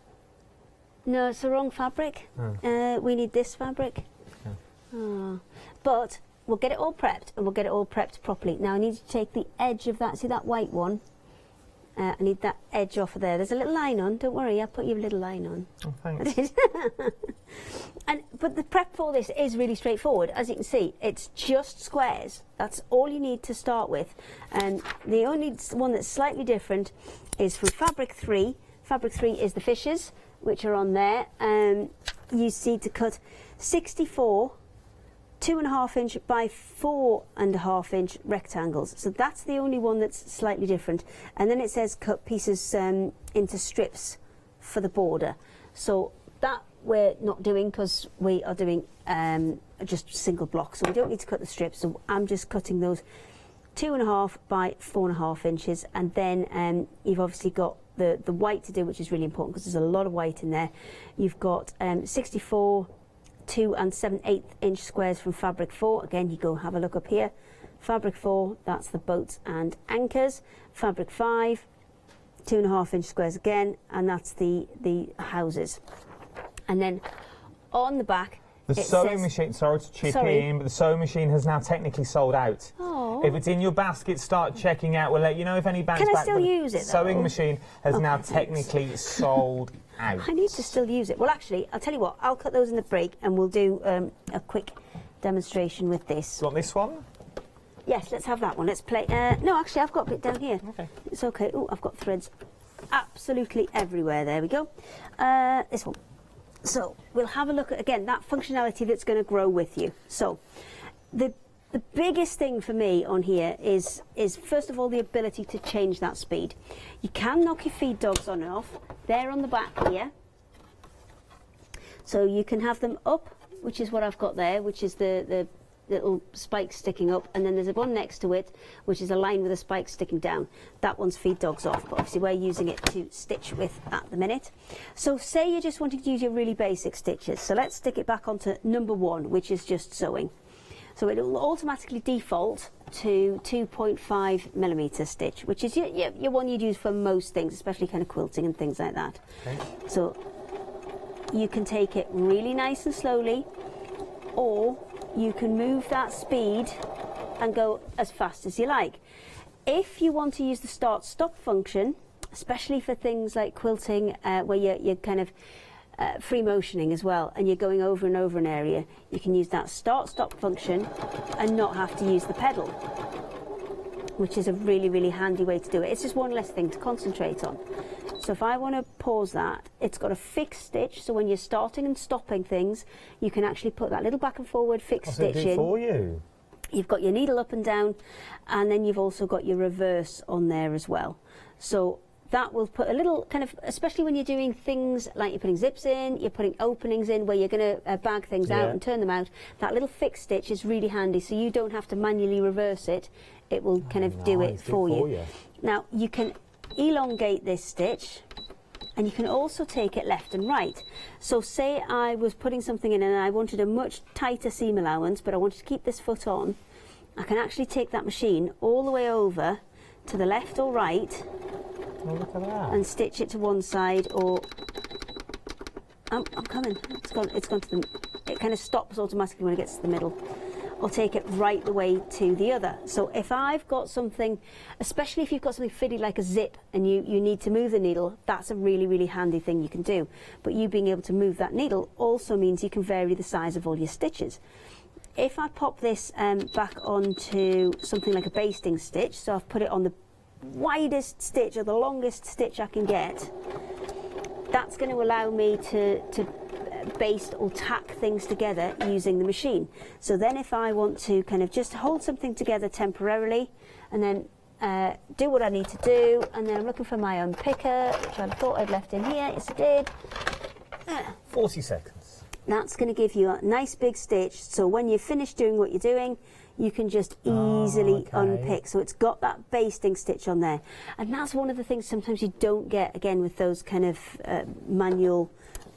No, it's the wrong fabric. We need this fabric. But we'll get it all prepped, and we'll get it all prepped properly. Now I need to take the edge of that. See that white one? I need that edge off of there. There's a little line on. Don't worry, I'll put your little line on. Oh, thanks. But the prep for this is really straightforward. As you can see, it's just squares. That's all you need to start with. And the only one that's slightly different is from Fabric 3. Fabric 3 is the fishes, which are on there. You need to cut 64 2.5 inch by 4.5 inch rectangles. So that's the only one that's slightly different. And then it says cut pieces into strips for the border. So that we're not doing, because we are doing just single blocks. So we don't need to cut the strips. So I'm just cutting those 2.5 by 4.5 inches. And then you've obviously got the white to do, which is really important because there's a lot of white in there. You've got 64 2 7/8 inch squares from Fabric 4. Again, you go have a look up here. Fabric 4, that's the boats and anchors. Fabric 5, 2.5 inch squares again, and that's the houses. And then on the back, the sewing machine, sorry to chip in, but the sewing machine has now technically sold out. Oh. If it's in your basket, start checking out. We'll let you know if any bounce back. Can I still use it, The sewing though? machine has now technically sold out. I need to still use it. Well, actually, I'll tell you what, I'll cut those in the break and we'll do a quick demonstration with this. Do you want this one? Yes, let's have that one. Let's play. No, actually, I've got a bit down here. Okay. It's okay. Oh, I've got threads absolutely everywhere. There we go. This one. So we'll have a look at, again, that functionality that's going to grow with you. So the biggest thing for me on here is first of all the ability to change that speed. You can knock your feed dogs on and off. They're on the back here. So you can have them up, which is what I've got there, which is the little spikes sticking up, and then there's one next to it which is a line with a spike sticking down. That one's feed dogs off, but obviously we're using it to stitch with at the minute. So say you're just wanting to use your really basic stitches, so let's stick it back onto number 1, which is just sewing. So it will automatically default to 2.5mm stitch, which is your one you'd use for most things, especially kind of quilting and things like that. Okay. So you can take it really nice and slowly, or you can move that speed and go as fast as you like. If you want to use the start-stop function, especially for things like quilting where you're kind of free motioning as well, and you're going over and over an area, you can use that start-stop function and not have to use the pedal, which is a really, really handy way to do it. It's just one less thing to concentrate on. So if I want to pause that, it's got a fixed stitch, so when you're starting and stopping things, you can actually put that little back and forward fixed stitch in. For you? You've got your needle up and down, and then you've also got your reverse on there as well. So that will put a little kind of, especially when you're doing things like you're putting zips in, you're putting openings in where you're going to bag things out and turn them out, that little fixed stitch is really handy, so you don't have to manually reverse it. It will kind of do it for you. Now, you can elongate this stitch, and you can also take it left and right. So say I was putting something in and I wanted a much tighter seam allowance, but I wanted to keep this foot on, I can actually take that machine all the way over to the left or right. Oh, look at that. And stitch it to one side, or I'm coming. It's gone to the. It kind of stops automatically when it gets to the middle. Or take it right the way to the other. So if I've got something, especially if you've got something fitted like a zip and you need to move the needle, that's a really, really handy thing you can do. But you being able to move that needle also means you can vary the size of all your stitches. If I pop this back onto something like a basting stitch, so I've put it on the widest stitch or the longest stitch I can get, that's going to allow me to baste or tack things together using the machine. So then if I want to kind of just hold something together temporarily and then do what I need to do, and then I'm looking for my own picker, which I thought I'd left in here. Yes, I did. 40 seconds. That's going to give you a nice big stitch, so when you're finished doing what you're doing, you can just easily unpick. So it's got that basting stitch on there. And that's one of the things sometimes you don't get, again, with those kind of manual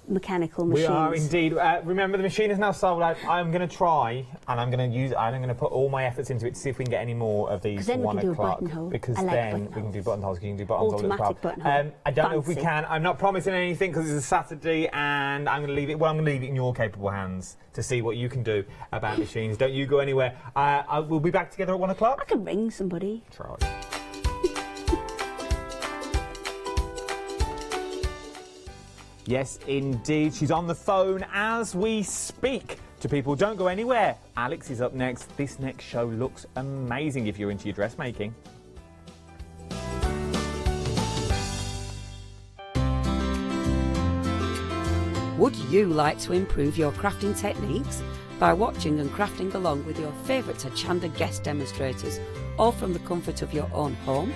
mechanical machines. We are indeed. Remember, the machine is now sold out. I'm going to try, and I'm going to put all my efforts into it to see if we can get any more of these for 1 o'clock. Because then we can do buttonholes. You can do buttonholes as well. Buttonhole. I don't know if we can. I'm not promising anything because it's a Saturday, and I'm going to leave it. Well, I'm going to leave it in your capable hands to see what you can do about machines. Don't you go anywhere. We'll be back together at 1 o'clock. I can ring somebody. Try. Yes, indeed. She's on the phone as we speak to people. Don't go anywhere. Alex is up next. This next show looks amazing if you're into your dressmaking. Would you like to improve your crafting techniques by watching and crafting along with your favourite Hochanda guest demonstrators, all from the comfort of your own home?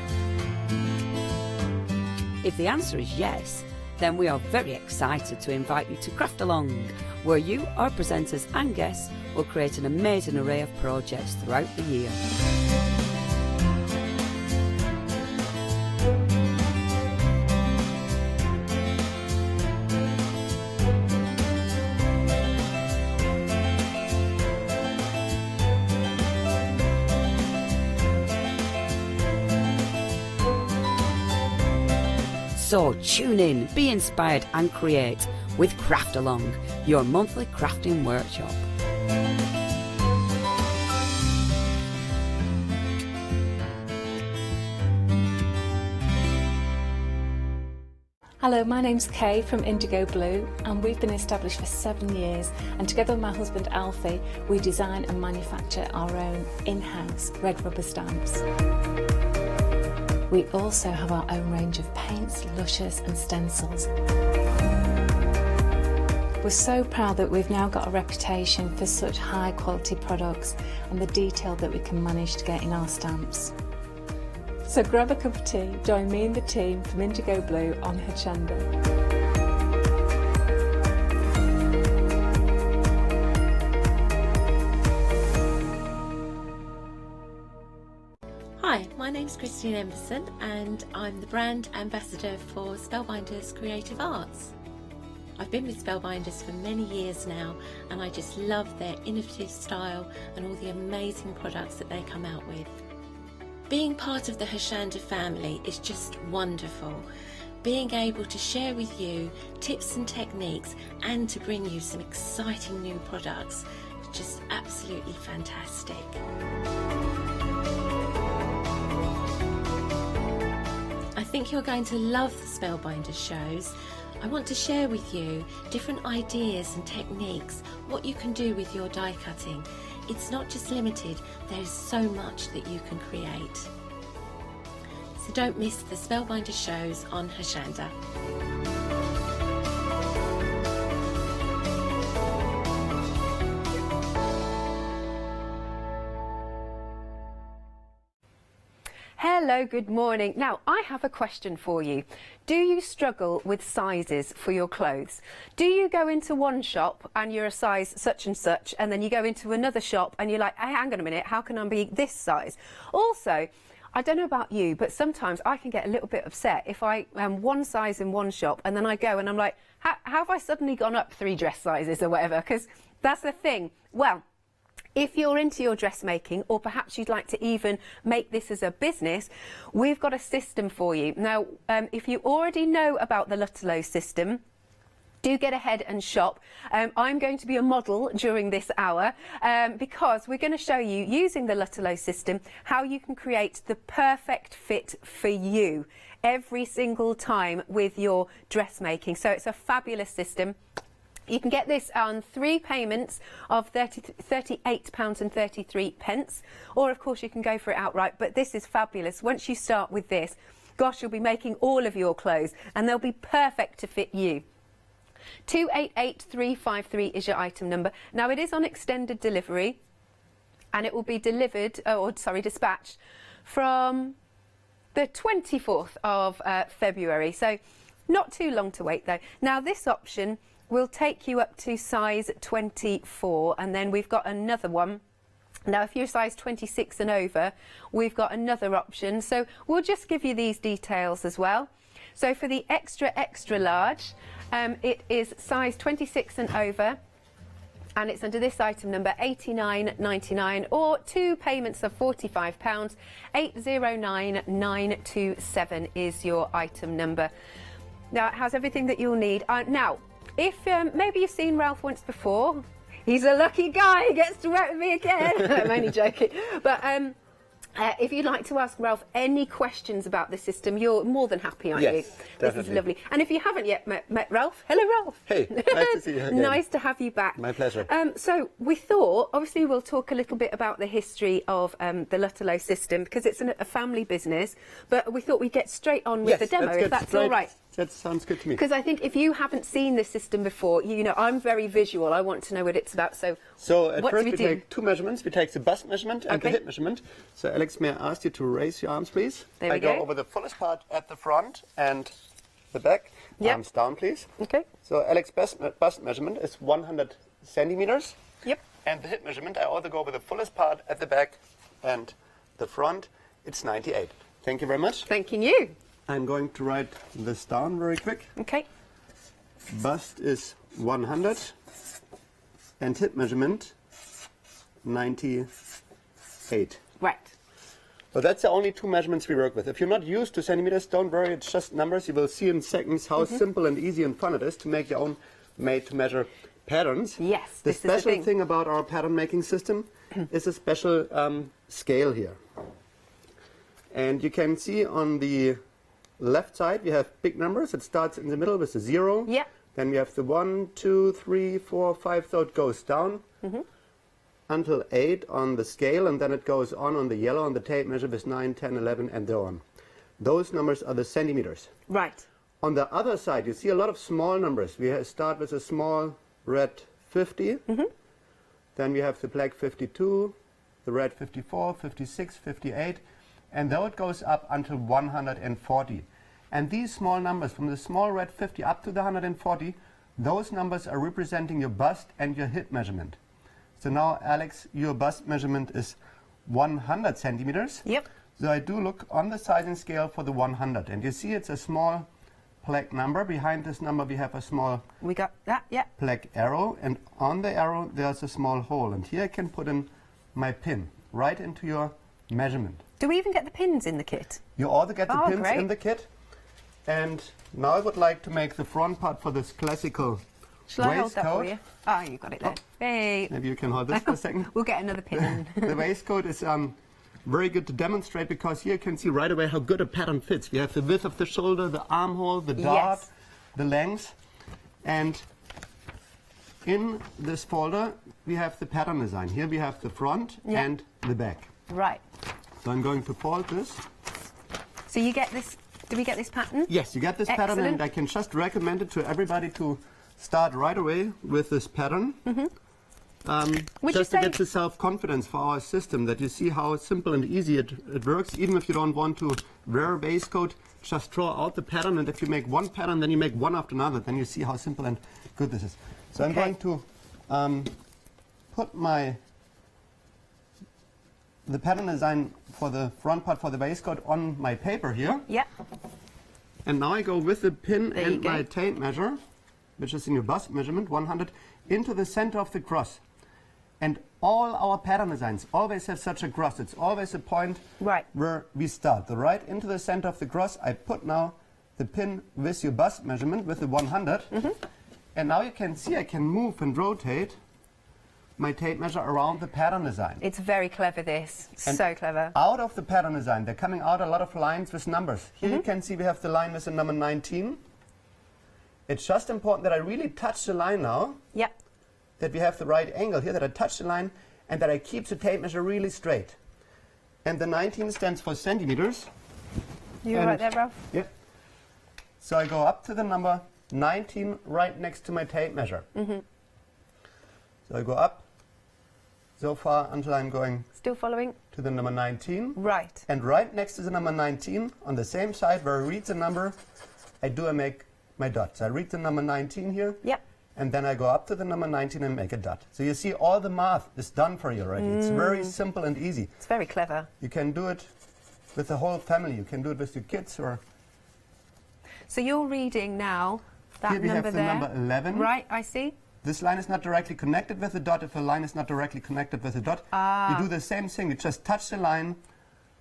If the answer is yes, then we are very excited to invite you to Craft Along, where you, our presenters and guests, will create an amazing array of projects throughout the year. So tune in, be inspired and create with Craft Along, your monthly crafting workshop. Hello, my name's Kay from Indigo Blue, and we've been established for 7 years, and together with my husband Alfie we design and manufacture our own in-house red rubber stamps. We also have our own range of paints, lushes and stencils. We're so proud that we've now got a reputation for such high quality products and the detail that we can manage to get in our stamps. So grab a cup of tea, join me and the team from Indigo Blue on Hochanda. Hi, my name's Christine Emerson and I'm the brand ambassador for Spellbinders Creative Arts. I've been with Spellbinders for many years now and I just love their innovative style and all the amazing products that they come out with. Being part of the Hochanda family is just wonderful. Being able to share with you tips and techniques and to bring you some exciting new products is just absolutely fantastic. I think you're going to love the Spellbinders shows. I want to share with you different ideas and techniques, what you can do with your die cutting. It's not just limited, there's so much that you can create. So don't miss the Spellbinders shows on Hochanda. Hello, good morning. Now, I have a question for you. Do you struggle with sizes for your clothes? Do you go into one shop and you're a size such and such, and then you go into another shop and you're like, hey, hang on a minute, how can I be this size? Also, I don't know about you, but sometimes I can get a little bit upset if I am one size in one shop and then I go and I'm like, how have I suddenly gone up 3 dress sizes or whatever? Because that's the thing. Well, if you're into your dressmaking, or perhaps you'd like to even make this as a business, we've got a system for you. Now, if you already know about the Lutterlow system, do get ahead and shop. I'm going to be a model during this hour because we're going to show you, using the Lutterlow system, how you can create the perfect fit for you every single time with your dressmaking. So it's a fabulous system. You can get this on 3 payments of £38.33, or of course you can go for it outright, but this is fabulous. Once you start with this, gosh, you'll be making all of your clothes and they'll be perfect to fit you. 288353 is your item number. Now, it is on extended delivery and it will be dispatched from the 24th of February, so not too long to wait though. Now, this option will take you up to size 24, and then we've got another one. Now, if you're size 26 and over, we've got another option. So we'll just give you these details as well. So for the extra, extra large, it is size 26 and over. And it's under this item number 89.99, or 2 payments of £45. 809927 is your item number. Now it has everything that you'll need. Now, if maybe you've seen Ralph once before, he's a lucky guy. He gets to work with me again. I'm only joking, but. If you'd like to ask Ralph any questions about the system, you're more than happy, aren't you? Yes, definitely. This is lovely. And if you haven't yet met Ralph, hello Ralph. Hey, nice to see you again. Nice to have you back. My pleasure. So we thought, obviously we'll talk a little bit about the history of the Lutterlow system, because it's a family business, but we thought we'd get straight on with the demo, if that's all right. That sounds good to me. Because I think if you haven't seen this system before, you know, I'm very visual. I want to know what it's about. So at what first do we take 2 measurements. We take the bust measurement and the hip measurement. So Alex, may I ask you to raise your arms, please? There we go. go Over the fullest part at the front and the back. Yep. Arms down, please. Okay. So Alex bust measurement is 100 centimeters. Yep. And the hip measurement, I also go over the fullest part at the back and the front. It's 98. Thank you very much. Thanking you. I'm going to write this down very quick. Okay. Bust is 100 and hip measurement 98. Right. So that's the only 2 measurements we work with. If you're not used to centimeters, don't worry, it's just numbers. You will see in seconds how simple and easy and fun it is to make your own made-to-measure patterns. Yes, The this is the special thing. thing about our pattern making system is a special scale here. And you can see on the left side we have big numbers. It starts in the middle with a 0. Yeah. Then we have the 1, 2, 3, 4, 5, so it goes down until 8 on the scale, and then it goes on the yellow on the tape measure with 9, 10, 11, and so on. Those numbers are the centimeters. Right. On the other side, you see a lot of small numbers. We start with a small red 50. Then we have the black 52, the red 54, 56, 58, and though it goes up until 140. And these small numbers, from the small red 50 up to the 140, those numbers are representing your bust and your hip measurement. So now, Alex, your bust measurement is 100 centimeters. Yep. So I do look on the sizing scale for the 100, and you see it's a small black number. Behind this number we have a small We got that, yeah. black arrow, and on the arrow there's a small hole, and here I can put in my pin right into your measurement. Do we even get the pins in the kit? You also get the Oh, pins great. in the kit. And now I would like to make the front part for this classical Shall I hold that for waistcoat. you? Oh, you got it there. Hey. Maybe you can hold this for a second. We'll get another pin in. The waistcoat is very good to demonstrate, because here you can see right away how good a pattern fits. We have the width of the shoulder, the armhole, the dart, Yes. the length. And in this folder we have the pattern design. Here we have the front and the back. Right. So I'm going to fold this. So you get this, do we get this pattern? Yes, you get this pattern, Excellent. and I can just recommend it to everybody to start right away with this pattern. Would Just you to say- get the self-confidence for our system, that you see how simple and easy it works. Even if you don't want to wear a waistcoat, just draw out the pattern, and if you make one pattern, then you make one after another, then you see how simple and good this is. So I'm going to put the pattern design for the front part for the waistcoat on my paper here. Yeah. And now I go with the pin There you and go. my tape measure, which is in your bust measurement, 100, into the center of the cross. And all our pattern designs always have such a cross. It's always a point Right. where we start. So right into the center of the cross, I put now the pin with your bust measurement, with the 100. And now you can see I can move and rotate my tape measure around the pattern design. It's very clever, this. And So clever. Out of the pattern design, they're coming out a lot of lines with numbers. Here you can see we have the line with the number 19. It's just important that I really touch the line now, Yep. that we have the right angle here, that I touch the line, and that I keep the tape measure really straight. And the 19 stands for centimeters. You And- right there, Ralph? Yeah. So I go up to the number 19 right next to my tape measure. So I go up so far until I'm going Still following? to the number 19. Right. And right next to the number 19, on the same side where I read the number, I make my dot. So I read the number 19 here, Yep. and then I go up to the number 19 and make a dot. So you see all the math is done for you already. It's very simple and easy. It's very clever. You can do it with the whole family. You can do it with your kids, or So you're reading now that Here we number have the there. number 11. Right, I see. This line is not directly connected with the dot. If a line is not directly connected with the dot, you do the same thing. You just touch the line,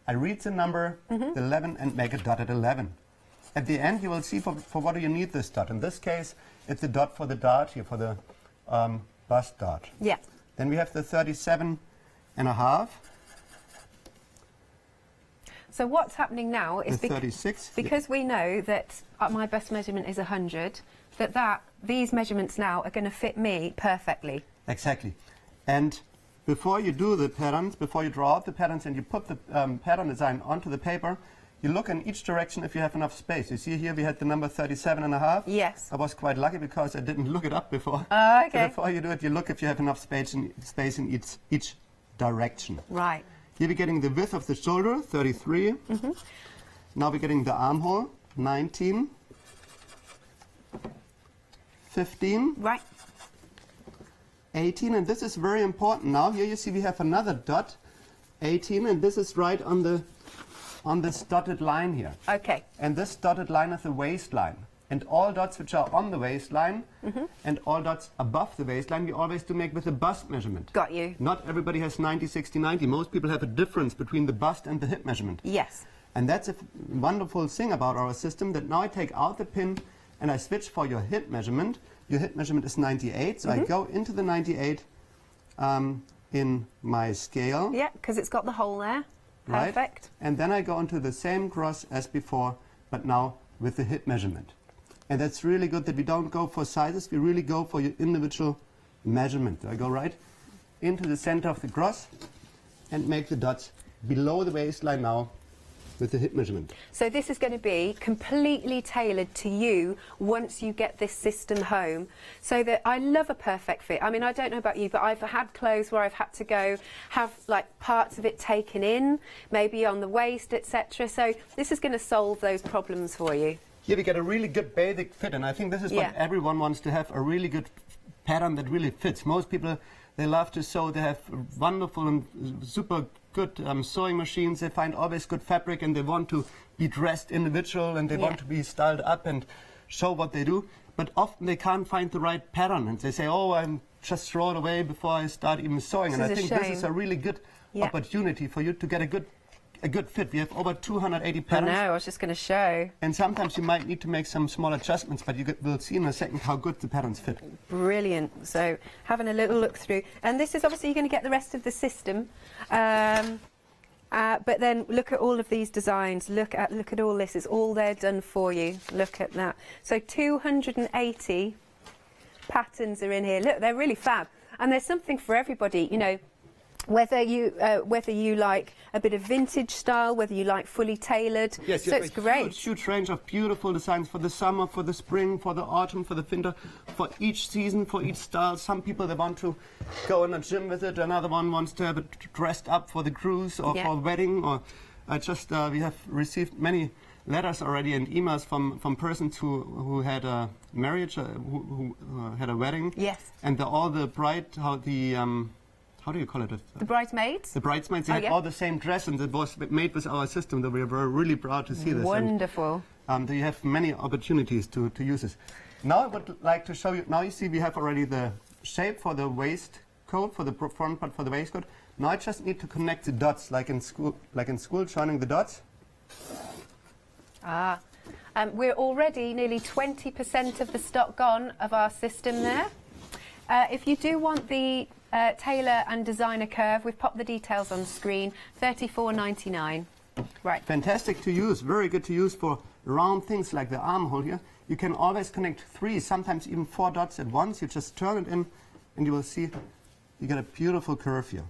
I read the number, the 11, and make a dot at 11. At the end, you will see for what do you need this dot. In this case, it's the dot for the dart here, for the bust dart. Yeah. Then we have the 37.5. So what's happening now is The 36. because we know that my best measurement is 100, these measurements now are going to fit me perfectly. Exactly. And before you do the patterns, before you draw out the patterns and you put the pattern design onto the paper, you look in each direction if you have enough space. You see here we had the number 37.5. Yes. I was quite lucky because I didn't look it up before. Okay. So before you do it, you look if you have enough space in each direction. Right. Here we're getting the width of the shoulder, 33. Now we're getting the armhole, 19. 15. Right. 18, and this is very important. Now here you see we have another dot, 18, and this is right on this dotted line here. Okay. And this dotted line is the waistline. And all dots which are on the waistline and all dots above the waistline, we always do make with a bust measurement. Got you. Not everybody has 90, 60, 90. Most people have a difference between the bust and the hip measurement. Yes. And that's a wonderful thing about our system, that now I take out the pin and I switch for your hip measurement. Your hip measurement is 98, so I go into the 98 in my scale. Yeah, because it's got the hole there. Right? Perfect. And then I go into the same cross as before, but now with the hip measurement. And that's really good that we don't go for sizes, we really go for your individual measurement. I go right into the center of the cross and make the dots below the waistline now with the hip measurement. So this is going to be completely tailored to you once you get this system home. So that I love a perfect fit. I mean, I don't know about you, but I've had clothes where I've had to go have like parts of it taken in, maybe on the waist, etc. So this is going to solve those problems for you. Here we get a really good basic fit, and I think this is what everyone wants to have, a really good pattern that really fits. Most people, they love to sew, they have wonderful and super good sewing machines, they find always good fabric and they want to be dressed individual and they want to be styled up and show what they do, but often they can't find the right pattern and they say, oh, I'm just throw it away before I start even sewing. And I think this is a really good opportunity for you to get a good fit. We have over 280 patterns. I know, I was just going to show. And sometimes you might need to make some small adjustments, but will see in a second how good the patterns fit. Brilliant. So having a little look through. And this is obviously you're going to get the rest of the system. But then look at all of these designs. Look at all this. It's all there done for you. Look at that. So 280 patterns are in here. Look, they're really fab. And there's something for everybody, you know. Whether you like a bit of vintage style, whether you like fully tailored, yes, so it's great. Huge range of beautiful designs for the summer, for the spring, for the autumn, for the winter, for each season, for each style. Some people, they want to go in a gym with it. Another one wants to have it dressed up for the cruise or for a wedding. Or we have received many letters already and emails from persons who had a marriage, who had a wedding. Yes. And all the bride, how do you call it? The bridesmaids? The bridesmaids, they had all the same dress and it was made with our system. That we were really proud to see this. Wonderful. And, you have many opportunities to use this. Now I would like to show you, now you see we have already the shape for the waistcoat, for the front part for the waistcoat. Now I just need to connect the dots like in school joining the dots. We're already nearly 20% of the stock gone of our system there. If you do want the tailor and designer curve, we've popped the details on screen, $34.99. Right. Fantastic to use, very good to use for round things like the armhole here. You can always connect 3, sometimes even 4 dots at once. You just turn it in and you will see you get a beautiful curve here.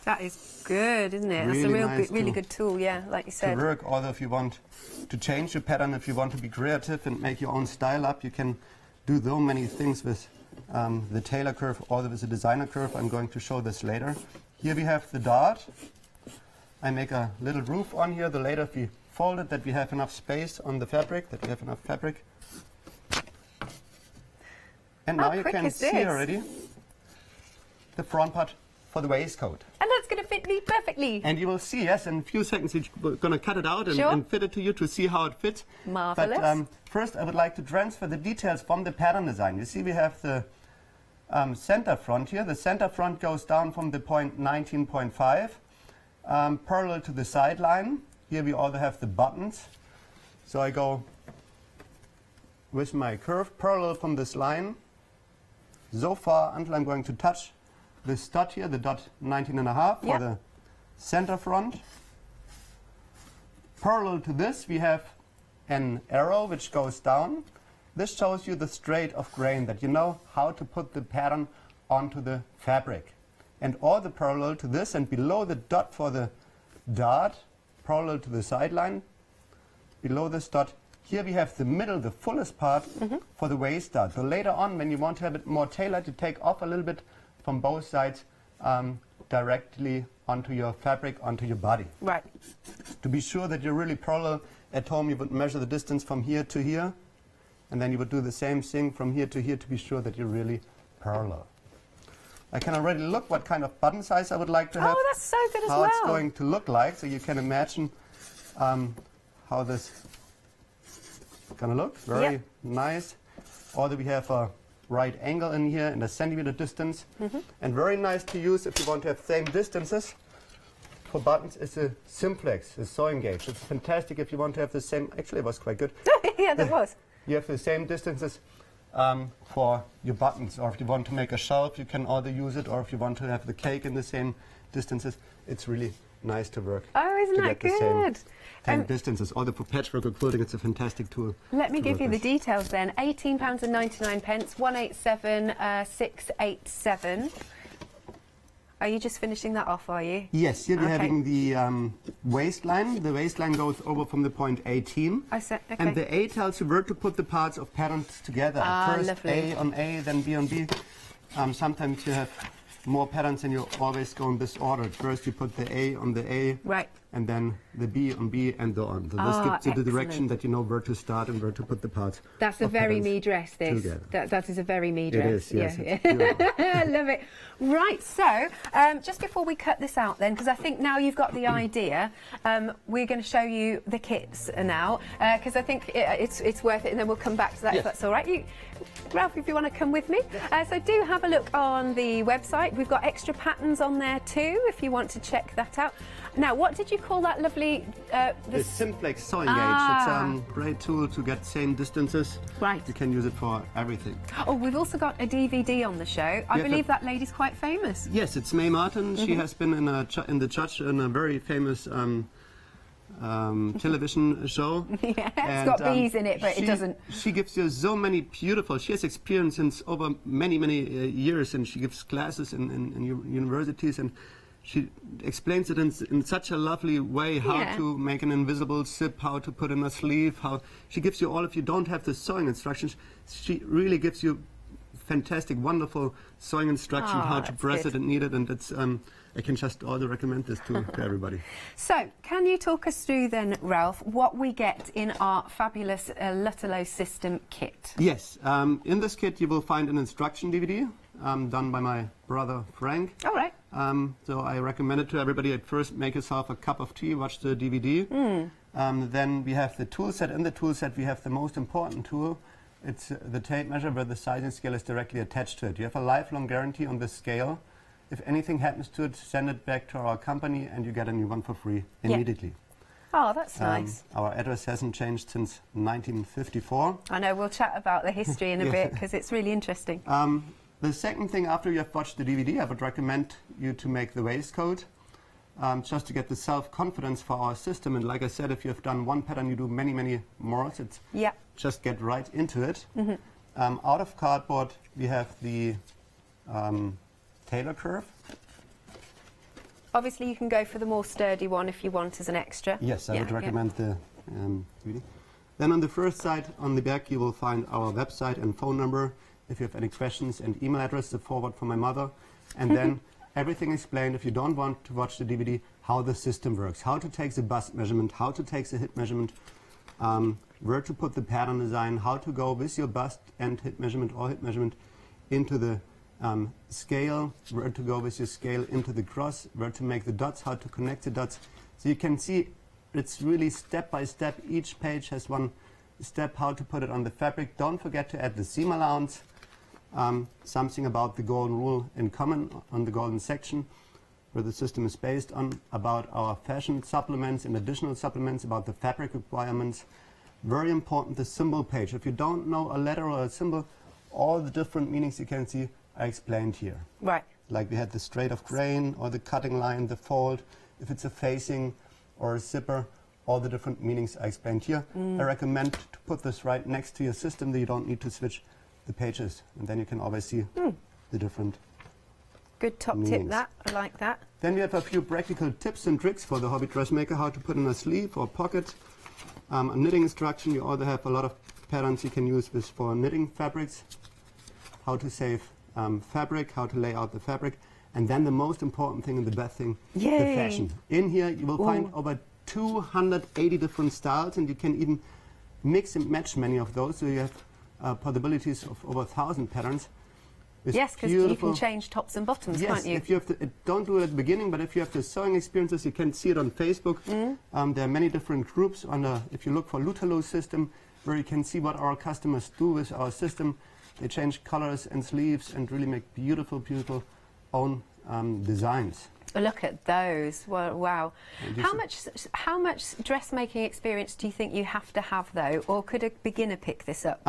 That is good, isn't it? Really That's a really good tool, like you said. To work, or if you want to change your pattern, if you want to be creative and make your own style up, you can do so many things with the tailor curve or with the designer curve. I'm going to show this later. Here we have the dart. I make a little roof on here. The later we fold it, that we have enough space on the fabric, And now you can see already the front part for the waistcoat. And that's going to perfectly. And you will see, yes, in a few seconds we're going to cut it out and, Sure. and fit it to you to see how it fits. Marvellous. But first I would like to transfer the details from the pattern design. You see we have the center front here. The center front goes down from the point 19.5 parallel to the side line. Here we also have the buttons. So I go with my curve parallel from this line so far until I'm going to touch this dot here, the dot 19.5 for the center front. Parallel to this we have an arrow which goes down. This shows you the straight of grain, that you know how to put the pattern onto the fabric. And all the parallel to this, and below the dot for the dart, parallel to the sideline, below this dot, here we have the middle, the fullest part for the waist dart. So later on, when you want to have it more tailored, you take off a little bit from both sides directly onto your fabric, onto your body. Right. To be sure that you're really parallel, at home you would measure the distance from here to here, and then you would do the same thing from here to here to be sure that you're really parallel. I can already look what kind of button size I would like to have. Oh, that's so good as how well. it's going to look like, so you can imagine how this is going to look. Very nice. Although we have a right angle in here and a centimeter distance. And very nice to use if you want to have same distances. For buttons is a simplex, a sewing gauge. It's fantastic if you want to have the same, actually it was quite good. Yeah, that was. You have the same distances for your buttons, or if you want to make a shelf you can either use it, or if you want to have the cake in the same distances, it's really nice to work. Oh, isn't that get the same good? distances. Although for patchwork or quilting it's a fantastic tool. Let me to give work you the with. details then. £18.99, 187,687. Are you just finishing that off, are you? Yes, here we're Okay. having the waistline. The waistline goes over from the point 18. I said, okay. And the A tells you where to put the parts of patterns together. Ah, First lovely. A on A, then B on B. Sometimes you have more patterns and you always go in this order. First you put the A on the A, Right. and then the B on B, and so on. So this gives you the direction excellent. that you know where to start and where to put the parts. That's a of very patterns me dress, this. together. That is a very me It dress. is, yes. Yeah. It's beautiful. I love it. Right, so just before we cut this out then, because I think now you've got the idea, we're going to show you the kits now, because I think it's worth it, and then we'll come back to that if that's all right. Ralph, if you want to come with me. So do have a look on the website. We've got extra patterns on there too, if you want to check that out. Now, what did you call that lovely... The simplex sewing gauge. It's a great tool to get same distances. Right. You can use it for everything. Oh, we've also got a DVD on the show. I have believe that lady's quite famous. Yes, it's May Martin. She has been in the judge in a very famous television show. Yeah, it's And, got bees in it, but she, it doesn't. She gives you so many beautiful... She has experience since over many years, and she gives classes in universities, and she explains it in such a lovely way, how to make an invisible zip, how to put in a sleeve, how... She gives you all, if you don't have the sewing instructions, she really gives you fantastic, wonderful sewing instructions, how to that's press good. it and knead it, and it's... I can just also recommend this to everybody. So, can you talk us through then, Ralph, what we get in our fabulous Lutterlow System kit? Yes, in this kit you will find an instruction DVD done by my brother Frank. All right. So I recommend it to everybody. At first, make yourself a cup of tea, watch the DVD. Then we have the tool set. In the tool set, we have the most important tool. It's the tape measure where the sizing scale is directly attached to it. You have a lifelong guarantee on this scale. If anything happens to it, send it back to our company and you get a new one for free immediately. Oh, that's nice. Our address hasn't changed since 1954. I know, we'll chat about the history in a bit because it's really interesting. The second thing, after you have watched the DVD, I would recommend you to make the waistcoat, just to get the self-confidence for our system. And like I said, if you have done one pattern, you do many more. It's just get right into it. Out of cardboard, we have the tailor curve. Obviously, you can go for the more sturdy one if you want as an extra. Yes, I would recommend the DVD. Then on the first side, on the back, you will find our website and phone number. If you have any questions, and email address, the forward for my mother. And then everything explained, if you don't want to watch the DVD, how the system works, how to take the bust measurement, how to take the hip measurement, where to put the pattern design, how to go with your bust and hip measurement or hip measurement into the scale, where to go with your scale into the cross, where to make the dots, how to connect the dots. So you can see it's really step by step. Each page has one step how to put it on the fabric. Don't forget to add the seam allowance, something about the golden rule in common on the golden section, where the system is based on, about our fashion supplements and additional supplements, about the fabric requirements. Very important, the symbol page. If you don't know a letter or a symbol, all the different meanings you can see are explained here. Right. Like we had the straight of grain, or the cutting line, the fold, if it's a facing or a zipper, all the different meanings are explained here. I recommend to put this right next to your system, that you don't need to switch the pages, and then you can always see the different Good top tip, meanings. that. I like that. Then we have a few practical tips and tricks for the hobby dressmaker, how to put in a sleeve or pocket. A knitting instruction. You also have a lot of patterns you can use with for knitting fabrics, how to save fabric, how to lay out the fabric, and then the most important thing and the best thing, the fashion. In here you will find over 280 different styles, and you can even mix and match many of those, so you have possibilities of over 1,000 patterns. Yes, because you can change tops and bottoms, can't you? If you have to, don't do it at the beginning, but if you have the sewing experiences, you can see it on Facebook. There are many different groups if you look for Lutaloo system, where you can see what our customers do with our system. They change colors and sleeves and really make beautiful, beautiful own designs. Look at those. Well, wow. How much dressmaking experience do you think you have to have, though? Or could a beginner pick this up?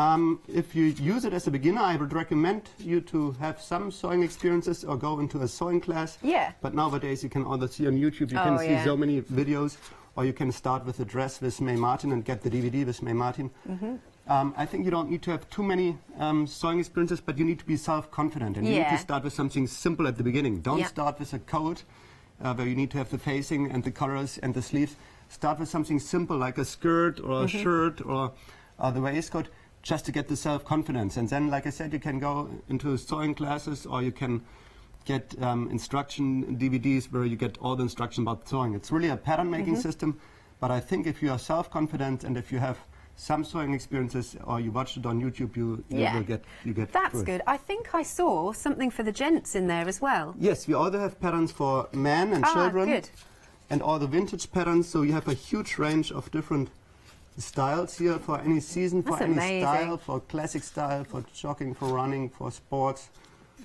If you use it as a beginner, I would recommend you to have some sewing experiences or go into a sewing class. Yeah. But nowadays you can also see on YouTube, you can see so many videos, or you can start with a dress with May Martin and get the DVD with May Martin. I think you don't need to have too many sewing experiences, but you need to be self-confident, and you need to start with something simple at the beginning. Don't start with a coat where you need to have the facing and the colors and the sleeves. Start with something simple like a skirt or a shirt or the waistcoat, just to get the self-confidence. And then, like I said, you can go into sewing classes, or you can get instruction DVDs where you get all the instruction about sewing. It's really a pattern-making system, but I think if you are self-confident and if you have some sewing experiences, or you watched it on YouTube, you will get That's good. I think I saw something for the gents in there as well. Yes, we also have patterns for men and children. Good. And all the vintage patterns, so you have a huge range of different styles here for any season, for any style, for classic style, for jogging, for running, for sports,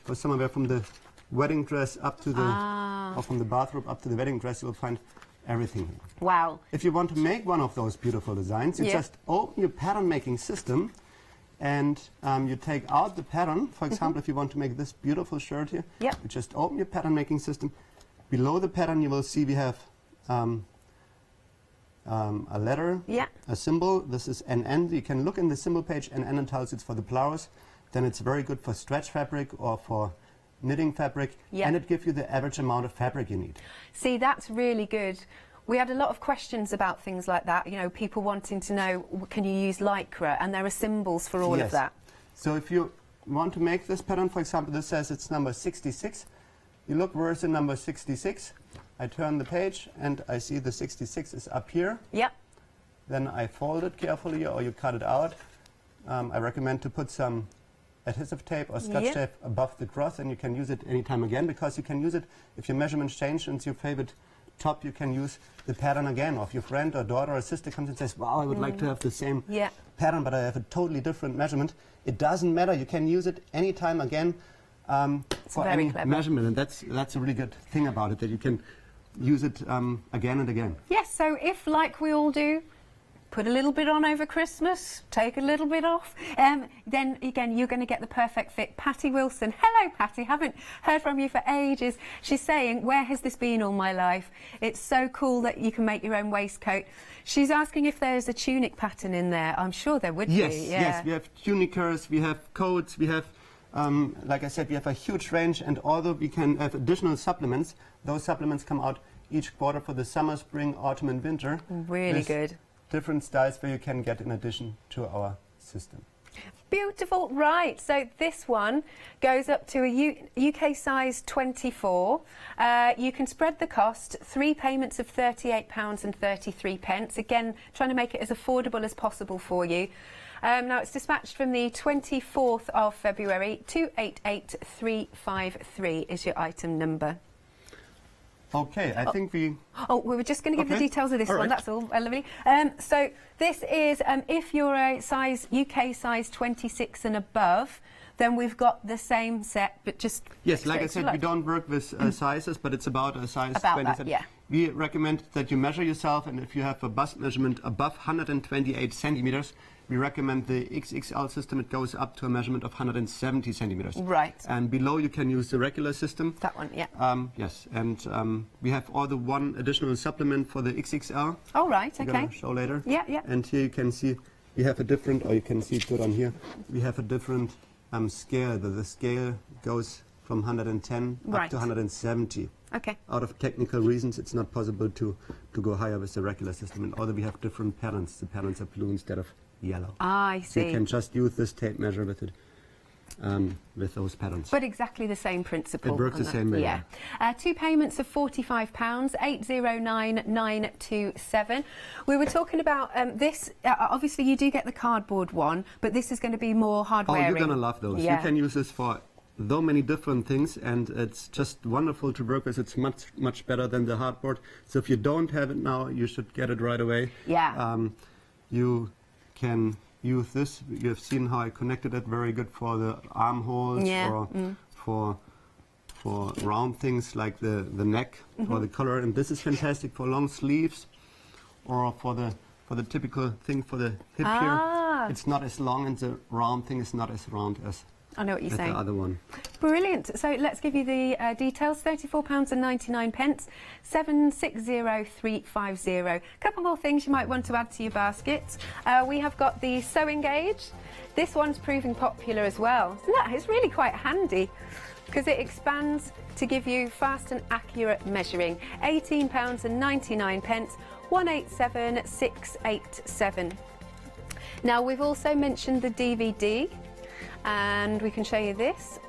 for somewhere from the wedding dress up to the, or from the bathrobe up to the wedding dress, you'll find everything here. Wow. If you want to make one of those beautiful designs, you just open your pattern making system, and you take out the pattern. For example, if you want to make this beautiful shirt here, you just open your pattern making system. Below the pattern you will see we have a letter, a symbol. This is NN. You can look in the symbol page, NN tells it's for the flowers. Then it's very good for stretch fabric or for knitting fabric, and it gives you the average amount of fabric you need. See, that's really good. We had a lot of questions about things like that, you know, people wanting to know, can you use Lycra? And there are symbols for all of that. So if you want to make this pattern, for example, this says it's number 66. You look, where's the number 66? I turn the page and I see the 66 is up here. Then I fold it carefully, or you cut it out. I recommend to put some adhesive tape or scotch tape above the cross, and you can use it anytime again, because you can use it if your measurements change and it's your favorite top, you can use the pattern again. Or if your friend or daughter or sister comes and says, wow, I would like to have the same pattern, but I have a totally different measurement, it doesn't matter, you can use it anytime again for any measurement, and that's a really good thing about it, that you can use it again and again. Yes, so if, like we all do, put a little bit on over Christmas, take a little bit off, then again you're going to get the perfect fit. Patty Wilson, hello Patty, haven't heard from you for ages. She's saying, where has this been all my life? It's so cool that you can make your own waistcoat. She's asking if there's a tunic pattern in there. I'm sure there would be. Yes, we have tunicers, we have coats, we have, like I said, we have a huge range, and although we can have additional supplements, those supplements come out each quarter for the summer, spring, autumn and winter. Really good. Different styles where you can get in addition to our system. Beautiful. Right, so this one goes up to a UK size 24. You can spread the cost, 3 payments of £38.33. Again, trying to make it as affordable as possible for you. Now, it's dispatched from the 24th of February. 288353 is your item number. Okay, I think we... Oh, we were just going to give the details of this one, that's all. Lovely. So this is, if you're a size, UK size 26 and above, then we've got the same set, but just... Yes, like I said, we don't work with sizes, but it's about a size 27. That, yeah. We recommend that you measure yourself, and if you have a bust measurement above 128 centimeters, we recommend the XXL system. It goes up to a measurement of 170 centimeters. Right. And below you can use the regular system. That one, yeah. Yes, and we have all the one additional supplement for the XXL. Oh, right, okay. I'm going to show later. Yeah, yeah. And here you can see we have a different, or you can see it good on here, we have a different scale. The scale goes from 110 up to 170. Okay. Out of technical reasons, it's not possible to go higher with the regular system. And although we have different patterns, the patterns are blue instead of yellow. Ah, I see. So you can just use this tape measure with it, with those patterns. But exactly the same principle. It works the same way. Yeah. 2 payments of £45, 809927. We were talking about this. Obviously, you do get the cardboard one, but this is going to be more hardware. Oh, you're going to love those. Yeah. You can use this for so many different things, and it's just wonderful to work with. It's much better than the hardboard. So if you don't have it now, you should get it right away. Yeah. You can use this. You have seen how I connected it. Very good for the armholes, or for round things like the neck or the collar. And this is fantastic for long sleeves, or for the typical thing for the hip here. It's not as long, and the round thing is not as round as I know what you're saying. The other one. Brilliant. So let's give you the details. £34.99, 760350. A couple more things you might want to add to your basket. We have got the sewing gauge. This one's proving popular as well. So that is really quite handy because it expands to give you fast and accurate measuring. £18.99, 187687. Now, we've also mentioned the DVD. And we can show you this.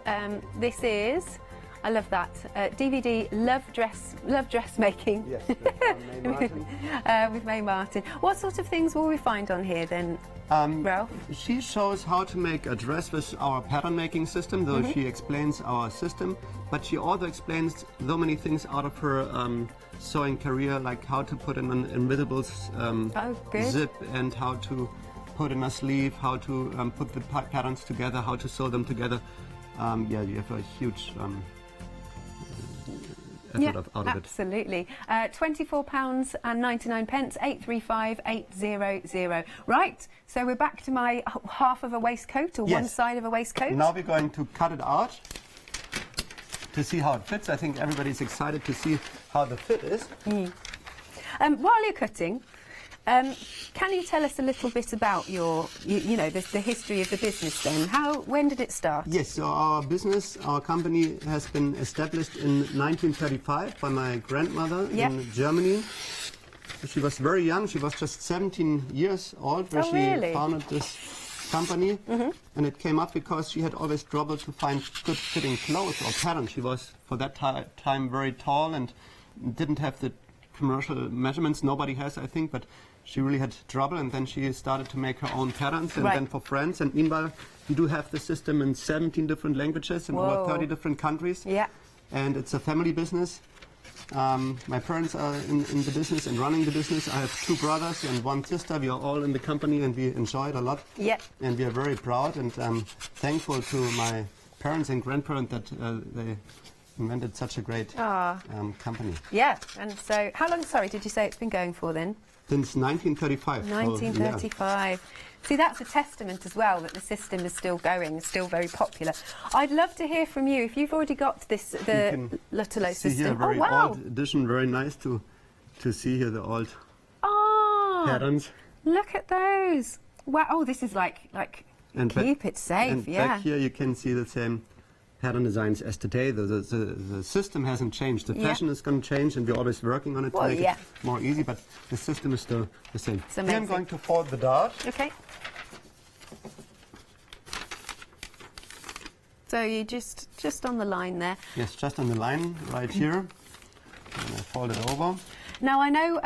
This is, I love that, DVD Love Dressmaking. Yes, with May Martin. What sort of things will we find on here then, Ralph? She shows how to make a dress with our pattern making system, though she explains our system, but she also explains so many things out of her sewing career, like how to put in an invisible zip, and how to put in a sleeve, how to put the patterns together, how to sew them together. Yeah, you have a huge effort out of it. Absolutely. £24.99, 835800. Right, so we're back to my half of a waistcoat, or one side of a waistcoat. Now we're going to cut it out to see how it fits. I think everybody's excited to see how the fit is. While you're cutting, can you tell us a little bit about your, the history of the business then? When did it start? Yes, so our company has been established in 1935 by my grandmother in Germany. She was very young, she was just 17 years old when she founded this company. And it came up because she had always trouble to find good fitting clothes or patterns. She was, for that time, very tall and didn't have the commercial measurements. Nobody has, I think, but she really had trouble, and then she started to make her own patterns, and then for friends. And meanwhile, we do have the system in 17 different languages in over 30 different countries. Yeah. And it's a family business. My parents are in the business and running the business. I have 2 brothers and 1 sister. We are all in the company, and we enjoy it a lot. Yeah. And we are very proud and thankful to my parents and grandparents that they invented such a great company. Yeah, and so how long, did you say it's been going for then? Since 1935. 1935. See, that's a testament as well that the system is still going, still very popular. I'd love to hear from you if you've already got this, the Lutolo system. Here, very old edition, very nice to see here the old patterns. Look at those. Wow, oh, this is like and keep it safe, and back here you can see the same pattern designs as today. The system hasn't changed. The fashion is going to change, and we're always working on it to make it more easy, but the system is still the same. Here I'm going to fold the dart. Okay. So you just on the line there. Yes, just on the line right here. And I fold it over. Now I know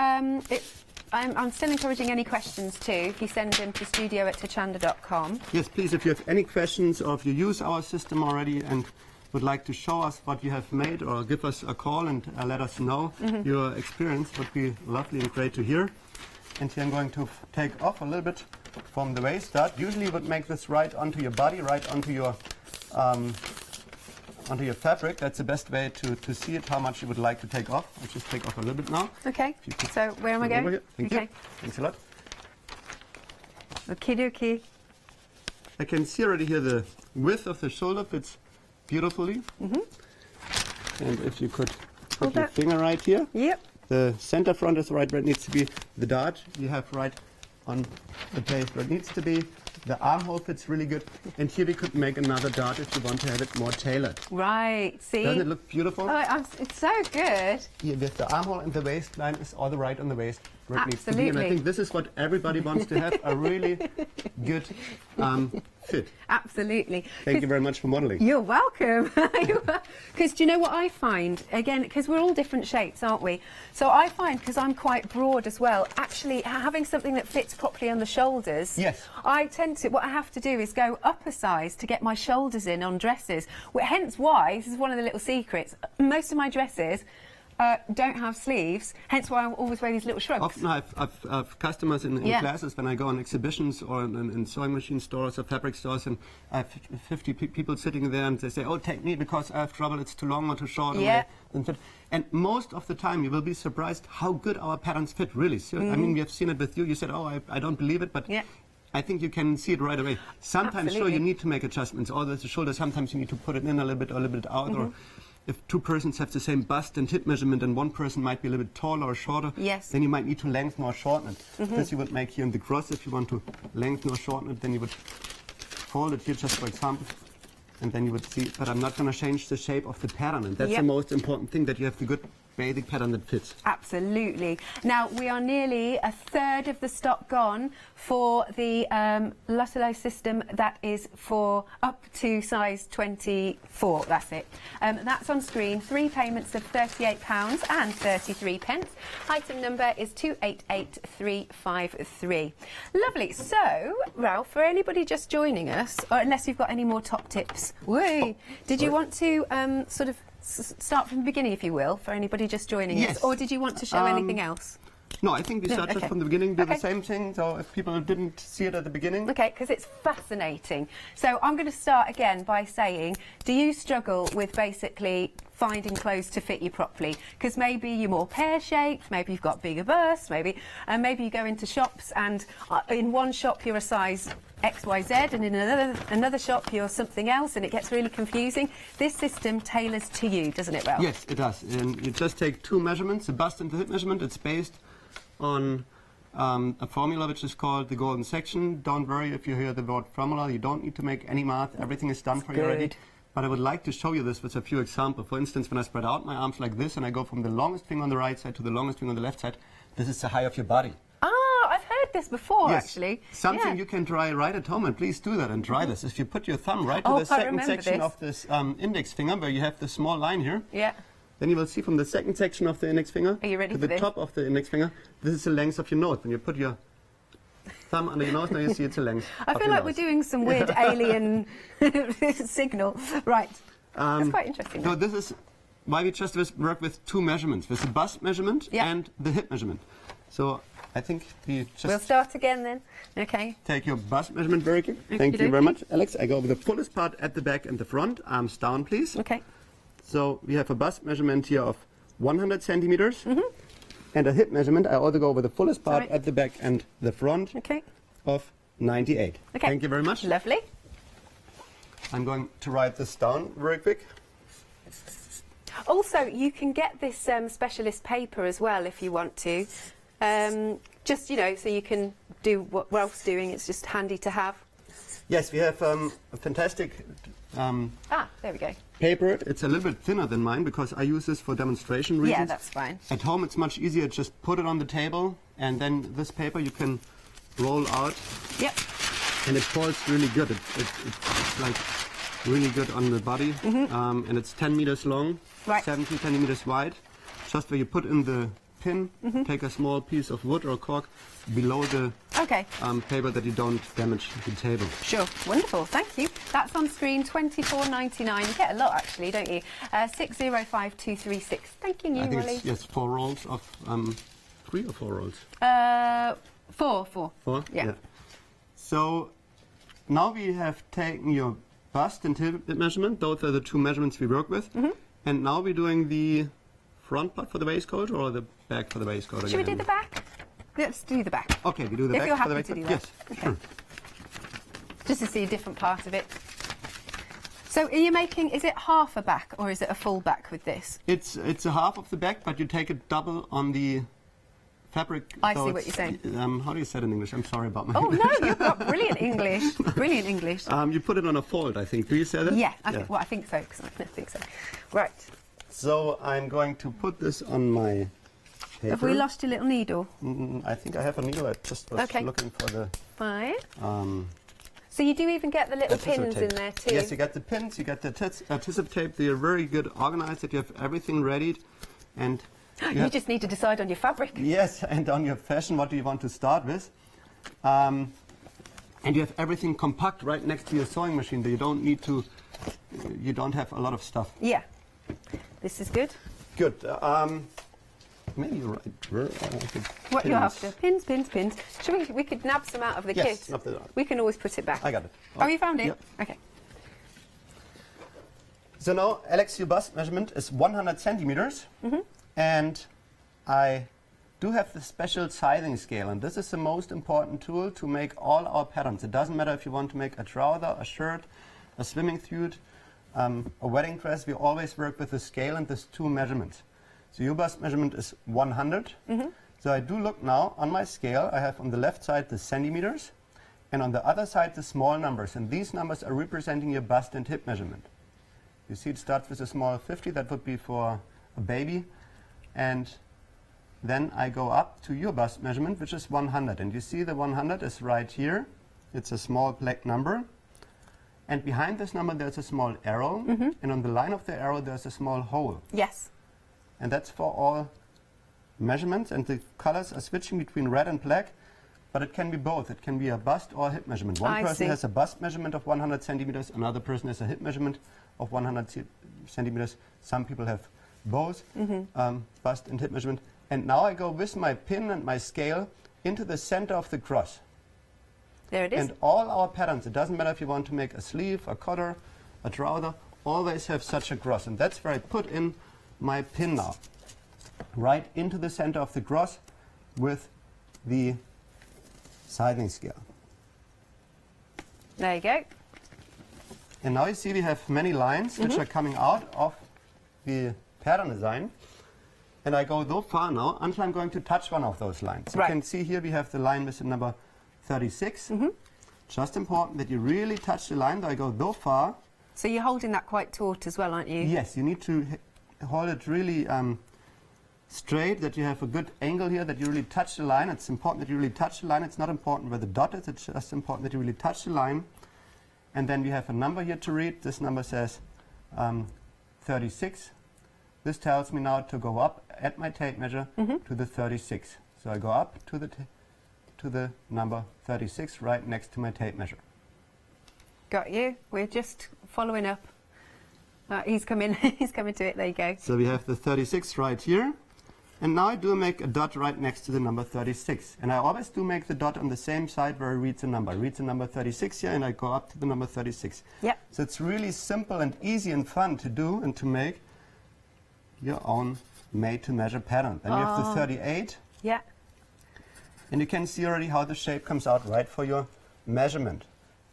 I'm still encouraging any questions too. If you send them to studio@hochanda.com. Yes, please, if you have any questions or if you use our system already and would like to show us what you have made or give us a call and let us know your experience, would be lovely and great to hear. And here I'm going to take off a little bit from the waist stud. Usually you would make this right onto your body, right onto your fabric. That's the best way to see it, how much you would like to take off. I'll just take off a little bit now. Okay, so where am I going? Thank you. Thanks a lot. Okie dokie. I can see already here the width of the shoulder fits beautifully. And if you could put your finger right here. Yep. The center front is right where it needs to be. The dart you have right on the place where it needs to be. The armhole fits really good. And here we could make another dart if you want to have it more tailored. Right, see? Doesn't it look beautiful? Oh, it's so good. Here with the armhole and the waistline is all the right on the waist where it needs to be. And I Absolutely. think this is what everybody wants to have, a really good fit. Absolutely. Thank you very much for modeling. You're welcome. Because do you know what I find? Again, because we're all different shapes, aren't we? So I find, because I'm quite broad as well, actually having something that fits properly on the shoulders. Yes. I tend to, what I have to do is go up a size to get my shoulders in on dresses. Hence why, this is one of the little secrets, most of my dresses don't have sleeves, hence why I always wear these little shrugs. Often I've customers in classes when I go on exhibitions or in sewing machine stores or fabric stores, and I have 50 people sitting there and they say, oh, take me because I have trouble, it's too long or too short. And most of the time you will be surprised how good our patterns fit, really. So, I mean, we have seen it with you. You said, oh, I don't believe it, but I think you can see it right away. Sometimes, sure, you need to make adjustments. Or the shoulder, sometimes you need to put it in a little bit or a little bit out. Or if two persons have the same bust and hip measurement and one person might be a little bit taller or shorter, then you might need to lengthen or shorten it. This you would make here in the cross. If you want to lengthen or shorten it, then you would fold it here, just for example, and then you would see, but I'm not going to change the shape of the pattern, and that's the most important thing, that you have the good basic pattern that fits. Absolutely. Now, we are nearly a third of the stock gone for the Lotto system that is for up to size 24. That's it. That's on screen. 3 payments of £38.33. Item number is 288353. Lovely. So, Ralph, for anybody just joining us, or unless you've got any more top tips, did you want to sort of start from the beginning, if you will, for anybody just joining us, or did you want to show anything else? No, I think we start just from the beginning, do the same thing, so if people didn't see it at the beginning. Okay, because it's fascinating. So I'm going to start again by saying, do you struggle with basically finding clothes to fit you properly? Because maybe you're more pear-shaped, maybe you've got bigger bursts, maybe you go into shops and in one shop you're a size XYZ and in another shop you're something else, and it gets really confusing. This system tailors to you, doesn't it, Ralph? Yes, it does. And you just take 2 measurements, the bust and the hip measurement. It's based on a formula which is called the golden section. Don't worry if you hear the word formula, you don't need to make any math, everything is done for you already. But I would like to show you this with a few examples. For instance, when I spread out my arms like this and I go from the longest finger on the right side to the longest finger on the left side, this is the height of your body. Ah, I've heard this before, actually. Something you can try right at home, and please do that and try this. If you put your thumb right to the second section of this index finger, where you have the small line here, then you will see from the second section of the index finger to the top of the index finger, this is the length of your nose. When you put your thumb under your nose, now you see it's the length. I feel like we're doing some weird alien signal. Right. That's quite interesting. No, this is why we just work with 2 measurements, with the bust measurement and the hip measurement. So I think we just... We'll start again then. Okay. Take your bust measurement very quick. Thank you very much, Alex. I go over the fullest part at the back and the front. Arms down, please. Okay. So we have a bust measurement here of 100 centimeters. And a hip measurement, I also go over the fullest part at the back and the front of 98. Okay. Thank you very much. Lovely. I'm going to write this down very quick. Also, you can get this specialist paper as well if you want to. Just, you know, so you can do what Ralph's doing. It's just handy to have. Yes, we have a fantastic there we go. paper. It's a little bit thinner than mine because I use this for demonstration reasons. Yeah, that's fine. At home it's much easier. Just put it on the table, and then this paper you can roll out. Yep. And it folds really good. It's like really good on the body. And it's 10 meters long, 17 centimeters wide. Just where you put in the pin, take a small piece of wood or cork below the paper that you don't damage the table. Sure, wonderful, thank you. That's on screen, $24.99. You get a lot actually, don't you? 605236. Thank you, I think Molly. it's, yes, 4 rolls of 3 or 4 rolls. 4. 4? Yeah. So now we have taken your bust and hip measurement. Those are the 2 measurements we work with. And now we're doing the front part for the waistcoat or the back for the waistcoat? Should we do the back? Let's do the back. Okay, we do the if back you're for the happy to waistcoat. do that. Yes, okay. sure. Just to see a different part of it. So are you making, is it half a back or is it a full back with this? It's a half of the back, but you take it double on the fabric. I see what you're saying. How do you say it in English? I'm sorry about my Oh English. no, you've got brilliant English. Brilliant English. You put it on a fold, I think. Do you say that? Yeah, I think so. I think so. Right. So I'm going to put this on my paper. Have we lost your little needle? I think I have a needle. I just was looking for the... Fine. So you do even get the little pins in there too? Yes, you get the pins, you get the adhesive tape. They're very good organized, that you have everything ready. And you just need to decide on your fabric. Yes, and on your fashion, what do you want to start with. And you have everything compact right next to your sewing machine. That you don't need to, you don't have a lot of stuff. Yeah. This is good. Good. Maybe you're right. What you're after? Pins, pins, pins. Should we could nab some out of the kit. Nab it out. We can always put it back. I got it. Oh, you found it? Yep. Okay. So now, Alex, your bust measurement is 100 centimeters. And I do have the special sizing scale. And this is the most important tool to make all our patterns. It doesn't matter if you want to make a trouser, a shirt, a swimming suit, a wedding dress. We always work with the scale and these 2 measurements. So your bust measurement is 100. So I do look now on my scale. I have on the left side the centimeters and on the other side the small numbers. And these numbers are representing your bust and hip measurement. You see it starts with a small 50. That would be for a baby. And then I go up to your bust measurement, which is 100. And you see the 100 is right here. It's a small black number. And behind this number there's a small arrow. And on the line of the arrow there's a small hole. Yes. And that's for all measurements, and the colors are switching between red and black, but it can be both. It can be a bust or a hip measurement. One person has a bust measurement of 100 centimeters, another person has a hip measurement of 100 centimeters. Some people have both, bust and hip measurement. And now I go with my pin and my scale into the center of the cross. There it is. And all our patterns, it doesn't matter if you want to make a sleeve, a collar, a trouser, always have such a cross. And that's where I put in my pin now, right into the center of the cross with the sizing scale. There you go. And now you see we have many lines which are coming out of the pattern design. And I go so far now until I'm going to touch one of those lines. You can see here we have the line with the number 36. Just important that you really touch the line. So I go so far. So you're holding that quite taut as well, aren't you? Yes, you need to hold it really straight, that you have a good angle here, that you really touch the line. It's important that you really touch the line. It's not important where the dot is, it's just important that you really touch the line. And then we have a number here to read. This number says 36. This tells me now to go up at my tape measure to the 36. So I go up to the number 36 right next to my tape measure. Got you. We're just following up. He's coming. He's coming to it. There you go. So we have the 36 right here. And now I do make a dot right next to the number 36. And I always do make the dot on the same side where I read the number. I read the number 36 here and I go up to the number 36. Yep. So it's really simple and easy and fun to do and to make your own made-to-measure pattern. Then you have the 38. Yeah. And you can see already how the shape comes out right for your measurement.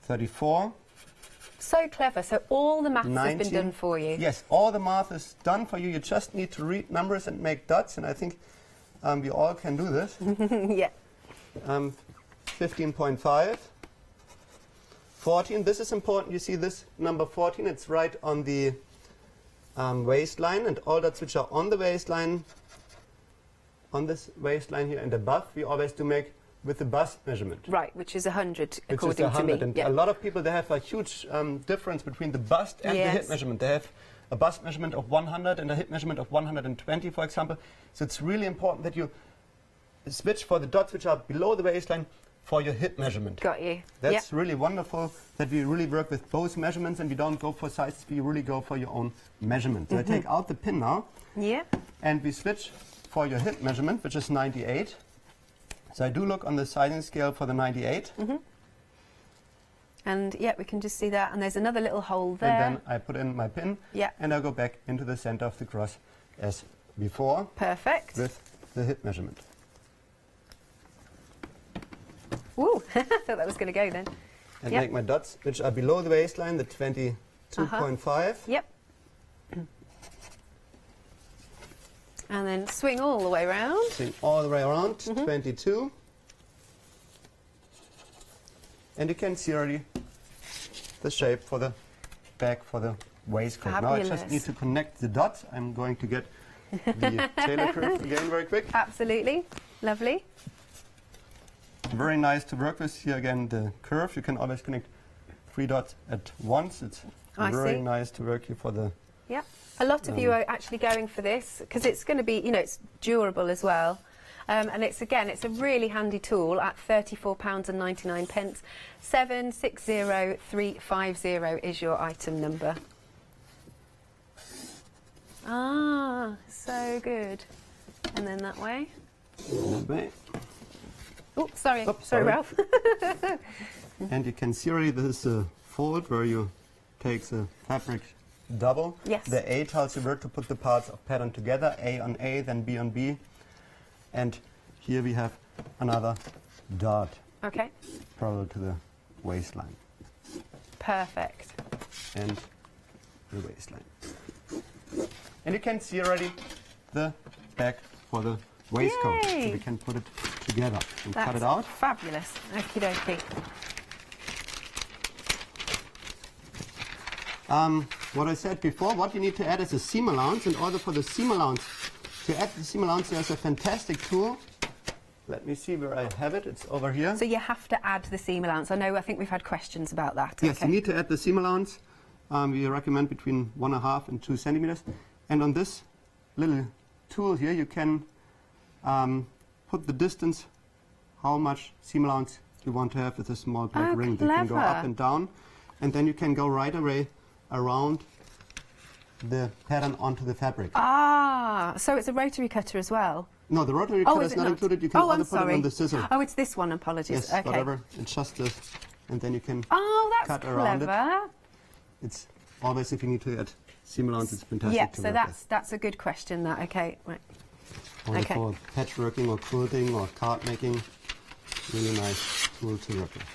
34. So clever. So all the maths 19. has been done for you. Yes, all the math is done for you. You just need to read numbers and make dots, and I think we all can do this. Yeah. 15.5. 14. This is important. You see this number 14. It's right on the waistline, and all dots which are on the waistline, on this waistline here and above, we always do make with the bust measurement. Right, which is 100 Which according is 100. to me. And a lot of people, they have a huge difference between the bust and the hip measurement. They have a bust measurement of 100 and a hip measurement of 120, for example. So it's really important that you switch for the dots which are below the waistline for your hip measurement. Got you. That's really wonderful that we really work with both measurements and we don't go for sizes, we really go for your own measurement. So I take out the pin now. Yeah. And we switch for your hip measurement, which is 98. So I do look on the sizing scale for the 98. And yeah, we can just see that. And there's another little hole there. And then I put in my pin. Yeah. And I go back into the center of the cross as before. Perfect. With the hip measurement. Ooh, I thought that was going to go then. And make my dots, which are below the waistline, the 22.5. Yep. And then swing all the way around. Swing all the way around, 22. And you can see already the shape for the back for the waistcoat. Fabulous. Now I just need to connect the dots. I'm going to get the tailor curve again very quick. Absolutely. Lovely. Very nice to work with. Here again the curve. You can always connect 3 dots at once. It's very nice to work here for the... Yeah. A lot of you are actually going for this because it's going to be, you know, it's durable as well. And it's a really handy tool at £34.99. 760350 is your item number. Ah, so good. And then that way. Oh, sorry. Sorry, Ralph. And you can see already this is a fold where you take the fabric double. Yes. The A tells you where to put the parts of pattern together, A on A, then B on B. And here we have another dot. Okay. Parallel to the waistline. Perfect. And the waistline. And you can see already the back for the waistcoat. Yay. So we can put it together and That's cut it out. Fabulous. Okie dokie. What I said before, what you need to add is a seam allowance. In order for the seam allowance, to add the seam allowance, there's a fantastic tool. Let me see where I have it. It's over here. So you have to add the seam allowance. I think we've had questions about that. Yes, Okay. you need to add the seam allowance. We recommend between 1.5 and 2 centimeters. And on this little tool here, you can put the distance, how much seam allowance you want to have with a small black ring. You can go up and down, and then you can go right away around the pattern onto the fabric. Ah, so it's a rotary cutter as well? No, the rotary cutter is not included. You can also put it on the scissor. Oh, it's this one, apologies. Yes, okay. whatever. It's just this. And then you can that's cut clever. around it. It's always, if you need to add seam allowance, it's fantastic Yeah, to so work with. that's a good question, that. Okay, right. Or for patchworking or quilting or card making, really nice tool to work with.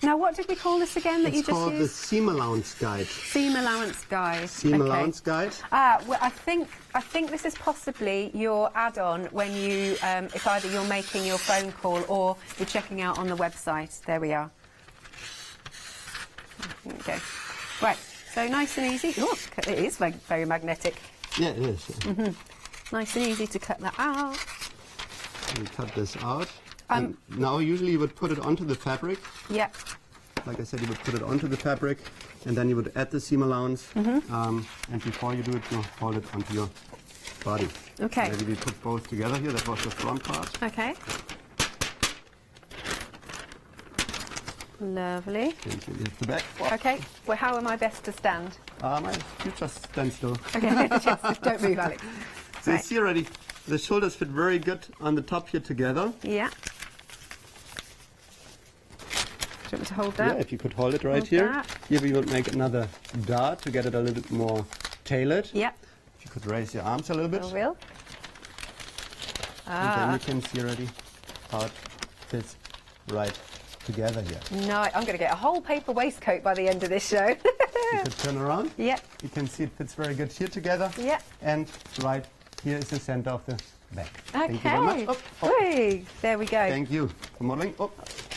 Now, what did we call this again that you just used? It's called the seam allowance guide. Seam allowance guide. Seam allowance guide. Well, I think this is possibly your add-on when you, if either you're making your phone call or you're checking out on the website. There we are. There we go. Right, so nice and easy. Oh, it is very, very magnetic. Yeah, it is. Nice and easy to cut that out. We cut this out. And now, usually you would put it onto the fabric. Yeah. Like I said, you would put it onto the fabric, and then you would add the seam allowance. And before you do it, you fold it onto your body. Okay. Maybe we put both together here. That was the front part. Okay. Lovely. And you have the back. Okay. Well, how am I best to stand? You just stand still. Okay. Just don't move, Alex. So you see already, the shoulders fit very good on the top here together. Yeah. Do you want me to hold that? Yeah, if you could hold it right here. Here we would make another dart to get it a little bit more tailored. Yeah. If you could raise your arms a little bit. I will. And then you can see already how it fits right together here. No, I'm going to get a whole paper waistcoat by the end of this show. You could turn around. Yeah. You can see it fits very good here together. Yeah. And right here is the center of the back. Okay. Thank you very much. Whee! There we go. Thank you for modeling.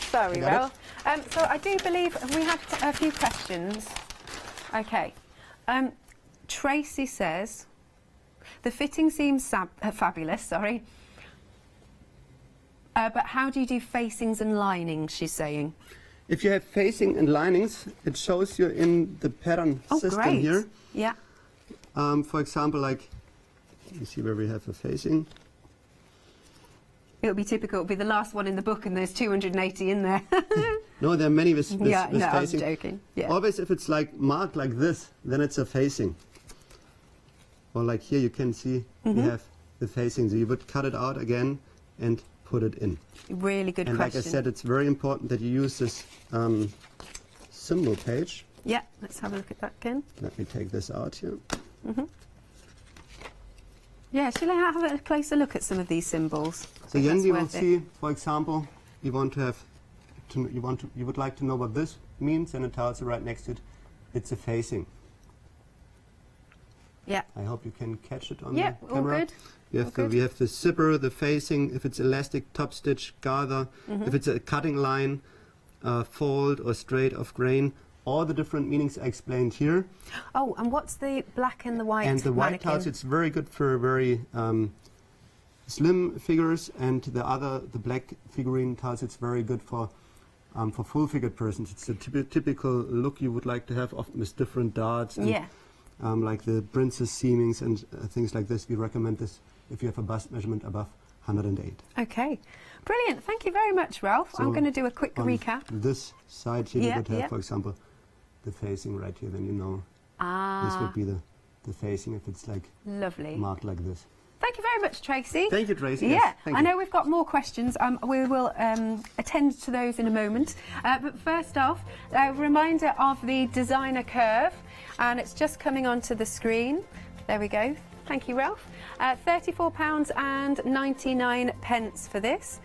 Sorry, got Ralph. So I do believe we have a few questions. Okay. Tracy says, the fitting seems fabulous, sorry. But how do you do facings and linings, she's saying? If you have facing and linings, it shows you in the pattern system great. here. Yeah. For example, like, you see where we have a facing. It'll be typical. It'll be the last one in the book, and there's 280 in there. No, there are many with yeah, no, facing. I'm joking. Yeah. Always, if it's like marked like this, then it's a facing. Or like here, you can see we have the facing. So you would cut it out again and put it in. Really good and question. Like I said, it's very important that you use this symbol page. Yeah, let's have a look at that again. Let me take this out here. Yeah, shall I have a closer look at some of these symbols? So then you will see, for example, you want to have, you would like to know what this means, and it tells you right next to it, it's a facing. Yeah. I hope you can catch it on yeah, the camera. All good. We have the zipper, the facing, if it's elastic, top stitch, gather, if it's a cutting line, fold or straight of grain. All the different meanings are explained here. Oh, and what's the black and the white And the white mannequin? tells it's very good for very slim figures, and the black figurine tells it's very good for full-figured persons. It's a typical look you would like to have, often with different darts. And, like the princess seamings and things like this. We recommend this if you have a bust measurement above 108. Okay, brilliant. Thank you very much, Ralph. So I'm going to do a quick recap. This side here, you would have, for example, the facing right here. Then you know this would be the facing if it's like marked like this. Thank you very much, Tracy. Thank you, Tracy. Yeah, yes, thank I you. know we've got more questions. We will attend to those in a moment. But first off, a reminder of the designer curve, and it's just coming onto the screen. There we go. Thank you, Ralph. £34.99 for this.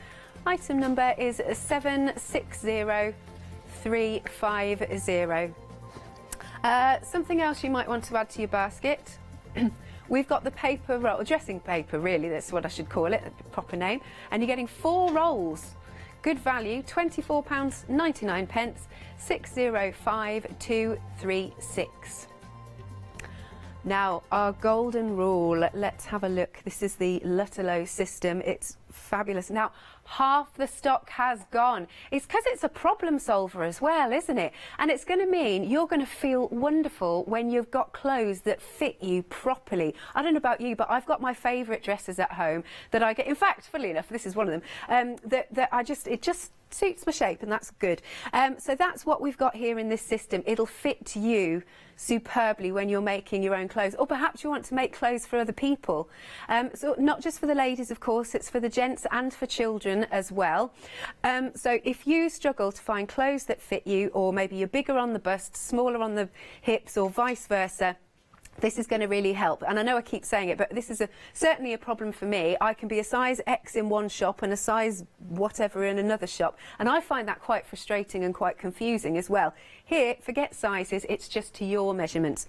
Item number is 760350. Something else you might want to add to your basket. We've got the paper roll, dressing paper really, that's what I should call it, the proper name. And you're getting 4 rolls. Good value, £24.99, 605236. Now, our golden rule, let's have a look. This is the Lutterlow system. It's fabulous. Now, half the stock has gone. It's because it's a problem solver as well, isn't it? And it's going to mean you're going to feel wonderful when you've got clothes that fit you properly. I don't know about you, but I've got my favourite dresses at home that I get. In fact, funnily enough, this is one of them, it just suits my shape, and that's good. So that's what we've got here in this system. It'll fit you superbly when you're making your own clothes, or perhaps you want to make clothes for other people. So not just for the ladies, of course, it's for the gents and for children as well. So if you struggle to find clothes that fit you, or maybe you're bigger on the bust, smaller on the hips, or vice versa, this is going to really help. And I know I keep saying it, but this is certainly a problem for me. I can be a size X in one shop and a size whatever in another shop, and I find that quite frustrating and quite confusing as well. Here, forget sizes, it's just to your measurements.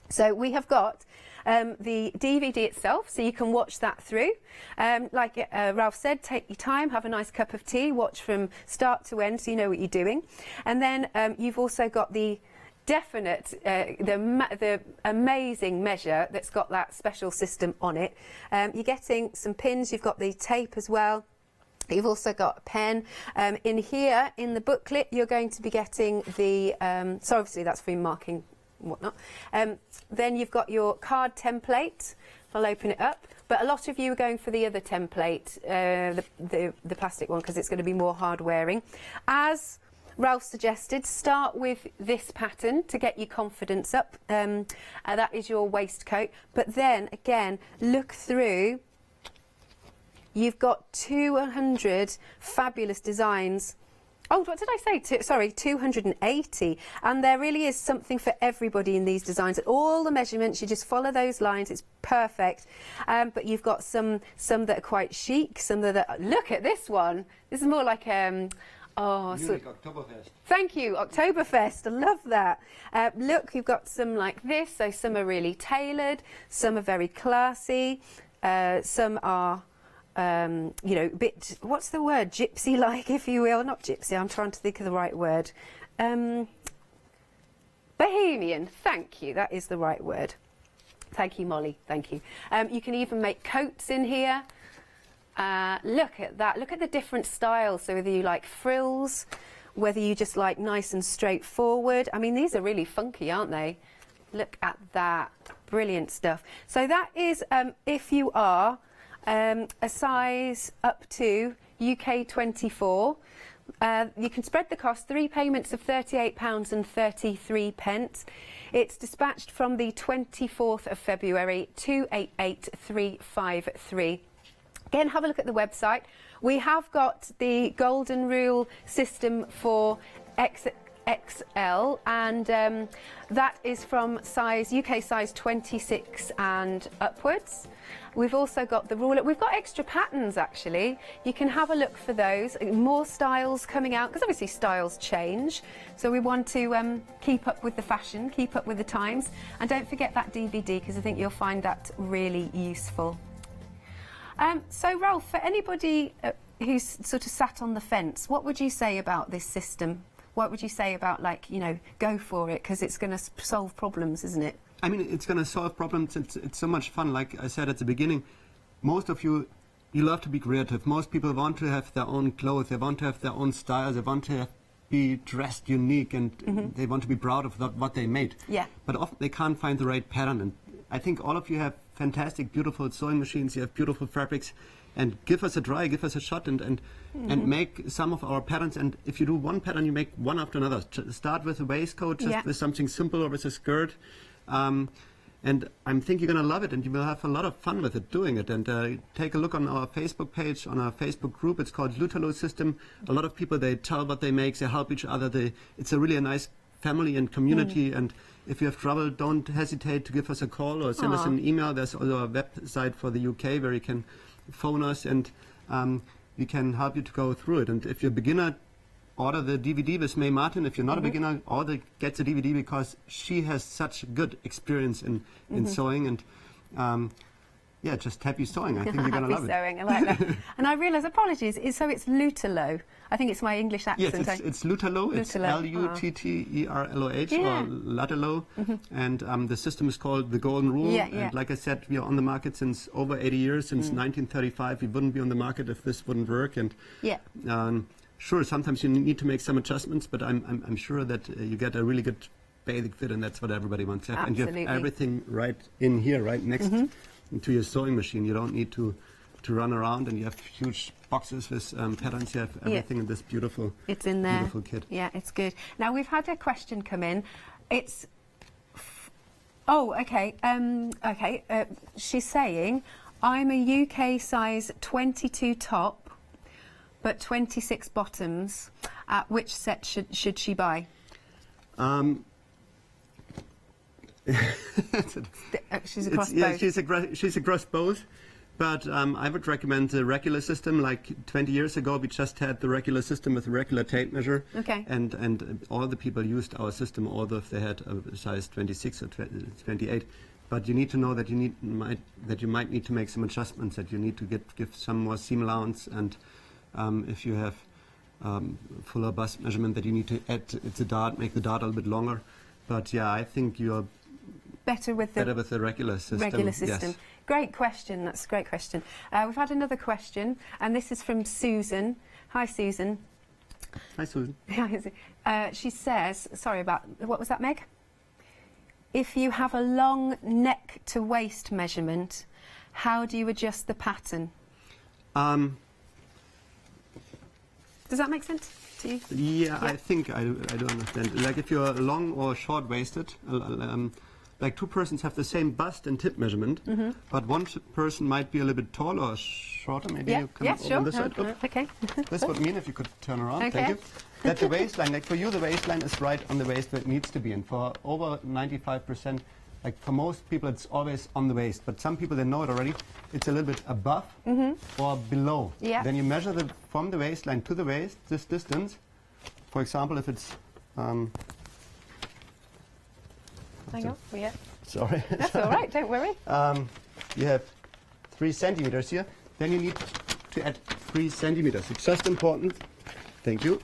So we have got the DVD itself, so you can watch that through. Like Ralph said, take your time, have a nice cup of tea, watch from start to end so you know what you're doing. And then you've also got the the amazing measure that's got that special system on it. You're getting some pins, you've got the tape as well. You've also got a pen. In here, in the booklet, you're going to be getting the, so obviously that's for marking and whatnot. Then you've got your card template. I'll open it up. But a lot of you are going for the other template, the plastic one, because it's going to be more hard wearing. As Ralph suggested, start with this pattern to get your confidence up. That is your waistcoat. But then, again, look through. You've got 200 fabulous designs. Oh, what did I say? Sorry, 280. And there really is something for everybody in these designs. All the measurements, you just follow those lines. It's perfect. But you've got some that are quite chic, some that are... Look at this one. This is more like... Oktoberfest. Thank you, Oktoberfest. I love that. Look, you've got some like this. So some are really tailored. Some are very classy. Some are... you know, bit, what's the word, gypsy-like, if you will. Not gypsy, I'm trying to think of the right word. Bohemian, thank you, that is the right word. Thank you, Molly, thank you. You can even make coats in here. Look at that, look at the different styles. So whether you like frills, whether you just like nice and straightforward. I mean, these are really funky, aren't they? Look at that, brilliant stuff. So that is if you are a size up to UK 24. You can spread the cost, 3 payments of £38.33. It's dispatched from the 24th of February, 288353. Again, have a look at the website. We have got the golden rule system for XL, and that is from UK size 26 and upwards. We've also got the ruler. We've got extra patterns, actually. You can have a look for those. More styles coming out, because obviously styles change. So we want to keep up with the fashion, keep up with the times. And don't forget that DVD, because I think you'll find that really useful. So, Ralph, for anybody who's sort of sat on the fence, what would you say about this system? What would you say about, like, you know, go for it, because it's going to solve problems, isn't it? I mean, it's going to solve problems. It's so much fun. Like I said at the beginning, most of you love to be creative. Most people want to have their own clothes. They want to have their own styles. They want to be dressed unique, and they want to be proud of what they made. Yeah. But often they can't find the right pattern. And I think all of you have fantastic, beautiful sewing machines. You have beautiful fabrics. And give us a try, give us a shot, and make some of our patterns. And if you do one pattern, you make one after another. Start with a waistcoat, just with something simple, or with a skirt. And I think you're going to love it, and you will have a lot of fun with it, doing it. And take a look on our Facebook page, on our Facebook group. It's called Lutalo System. A lot of people, they tell what they make, they help each other. It's a really nice family and community. And if you have trouble, don't hesitate to give us a call or send us an email. There's also a website for the UK where you can phone us, and we can help you to go through it. And if you're a beginner, order the DVD with May Martin. If you're not a beginner, get the DVD, because she has such good experience in sewing, and just happy sewing. I think you're going to love it. Happy sewing, I like that. And I realise, apologies, so it's Lutalo. I think it's my English accent. Yes, it's Lutalo. It's Lutterloh, or Lutterloh. And the system is called the Golden Rule. And like I said, we are on the market since over 80 years, since 1935. We wouldn't be on the market if this wouldn't work. And sure, sometimes you need to make some adjustments, but I'm sure that you get a really good basic fit, and that's what everybody wants to have. Absolutely. And you have everything right in here, right next to your sewing machine. You don't need to run around, and you have huge boxes with patterns. You have everything in this beautiful, it's in there. Beautiful kit. Yeah, it's good. Now, we've had a question come in. It's... she's saying, I'm a UK size 22 top, but 26 bottoms. Which set should she buy? She's across both. Yeah, she's across both. But I would recommend the regular system. Like 20 years ago, we just had the regular system with a regular tape measure. Okay. And all the people used our system, although if they had a size 26 or 28. But you need to know that you might need to make some adjustments. That you need to give some more seam allowance, and if you have fuller bust measurement, that you need to add the dart, make the dart a little bit longer. But yeah, I think you're better with the regular system. Yes. Great question. That's a great question. We've had another question, and this is from Susan. Hi, Susan. Hi, Susan. She says, sorry about, what was that, Meg? If you have a long neck to waist measurement, how do you adjust the pattern? Does that make sense to you? Yeah, I think I do understand. Like if you're long or short-waisted, like two persons have the same bust and tip measurement, but one person might be a little bit taller or shorter. Maybe you can open this side. Okay. This would mean if you could turn around. Okay. Thank you. That the waistline, like for you, the waistline is right on the waist where it needs to be. And for over 95%, like for most people, it's always on the waist. But some people, they know it already. It's a little bit above or below. Yeah. Then you measure from the waistline to the waist, this distance. For example, if it's... Hang on. Yeah. Sorry. That's all right. Don't worry. You have 3 centimeters here. Then you need to add 3 centimeters. It's just important. Thank you.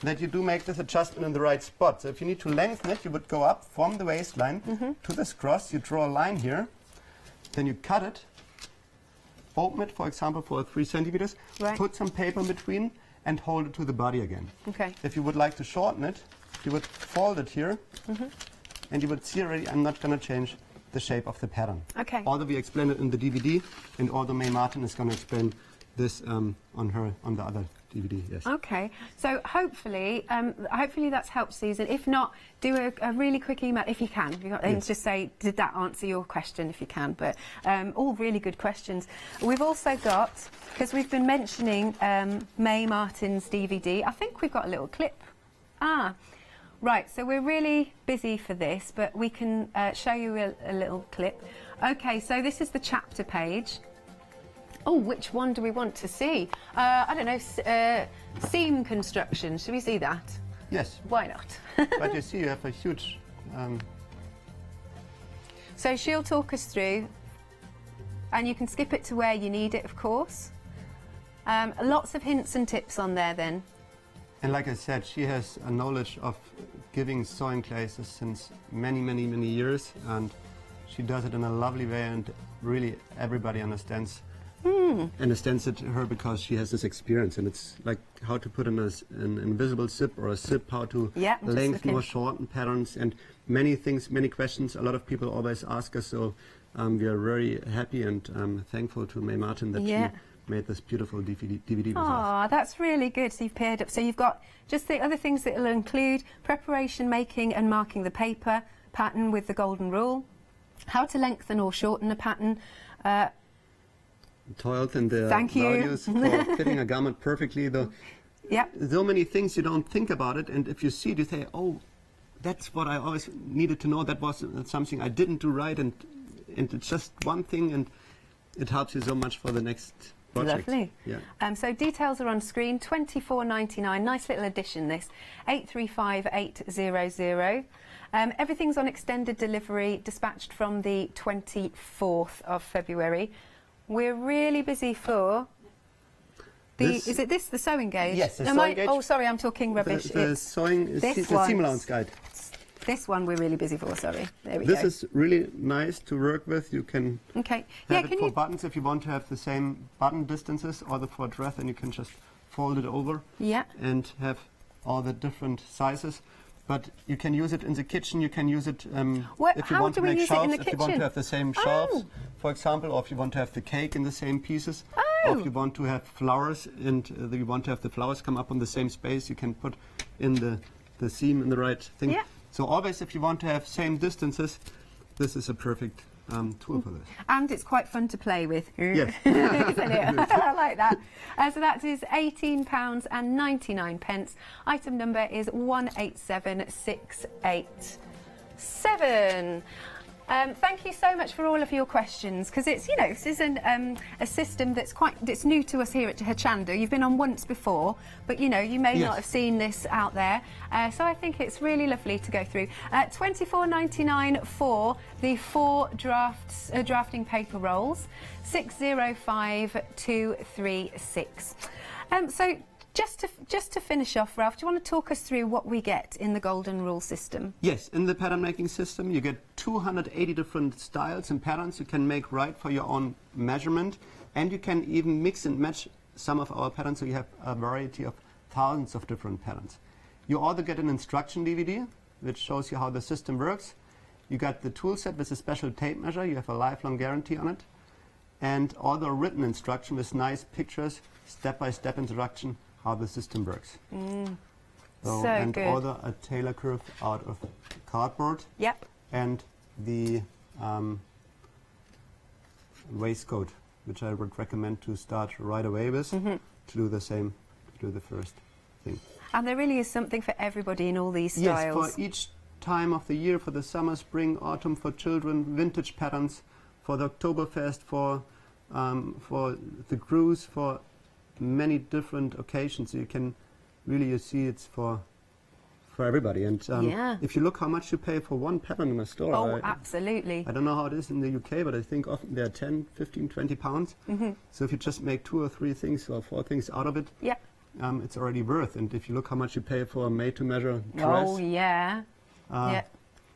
That you do make this adjustment in the right spot. So if you need to lengthen it, you would go up from the waistline to this cross. You draw a line here. Then you cut it. Open it, for example, for 3 centimeters. Right. Put some paper in between and hold it to the body again. Okay. If you would like to shorten it, you would fold it here. And you would see already, I'm not going to change the shape of the pattern. Okay. Although we explain it in the DVD, and although May Martin is going to explain this on the other DVD. Yes. Okay, so hopefully that's helped, Susan. If not, do a really quick email if you can, and just say, did that answer your question if you can? But all really good questions. We've also got, because we've been mentioning May Martin's DVD, I think we've got a little clip. Right, so we're really busy for this, but we can show you a little clip. Okay, so this is the chapter page. Oh, which one do we want to see? I don't know, seam construction. Should we see that? Yes. Why not? But you see, you have a huge... So she'll talk us through, and you can skip it to where you need it, of course. Lots of hints and tips on there then. And like I said, she has a knowledge of giving sewing classes since many, many, many years, and she does it in a lovely way, and really everybody understands it her because she has this experience, and it's like how to put in an invisible zip or a zip, how to lengthen or shorten patterns, and many things, many questions. A lot of people always ask us, so we are very happy and thankful to May Martin that she made this beautiful DVD with us. Oh, that's really good. So you've paired up. So you've got just the other things that it'll include: preparation, making and marking the paper pattern with the golden rule, how to lengthen or shorten a pattern, toiled and the values for fitting a garment perfectly. So many things you don't think about it, and if you see it, you say, oh, that's what I always needed to know. That was something I didn't do right, and it's just one thing, and it helps you so much for the next project. Lovely. Yeah. So details are on screen. £24.99. Nice little addition, this. 835800. Everything's on extended delivery, dispatched from the 24th of February. We're really busy for the... Is it this, the sewing gauge? Yes, the sewing gauge. Oh, sorry, I'm talking rubbish. The sewing is the seam allowance guide. This one we're really busy for, sorry. There we go. This is really nice to work with. You can have it for buttons if you want to have the same button distances, or for dress, and you can just fold it over and have all the different sizes. But you can use it in the kitchen, you can use it if you want to make shelves, if you want to have the same shelves, for example, or if you want to have the cake in the same pieces, or if you want to have flowers and you want to have the flowers come up on the same space, you can put in the seam in the right thing. Yeah. So always, if you want to have same distances, this is a perfect tool for this. And it's quite fun to play with. Yes. Isn't it? I like that. So that is £18.99. Item number is 187687. Thank you so much for all of your questions, because it's, you know, this is a system that's new to us here at Hochanda. You've been on once before, but you know, you may not have seen this out there. So I think it's really lovely to go through. £24.99 for the 4 drafting paper rolls, 605236. So just to finish off, Ralph, do you want to talk us through what we get in the Golden Rule system? Yes, in the pattern making system you get 280 different styles and patterns you can make right for your own measurement, and you can even mix and match some of our patterns, so you have a variety of thousands of different patterns. You also get an instruction DVD which shows you how the system works. You got the tool set with a special tape measure, you have a lifelong guarantee on it, and all the written instruction with nice pictures, step-by-step instruction how the system works. And good. Order a tailor curve out of cardboard. Yep. And the waistcoat, which I would recommend to start right away with, to do the same, to do the first thing. And there really is something for everybody in all these styles. Yes, for each time of the year, for the summer, spring, autumn, for children, vintage patterns, for the Oktoberfest, for the cruise, for many different occasions. You can really, you see, it's for everybody. And if you look how much you pay for one pattern in a store, absolutely. I don't know how it is in the UK, but I think often they're 10, 15, 20 pounds. So if you just make 2 or 3 things or 4 things out of it, it's already worth. And if you look how much you pay for a made-to-measure dress,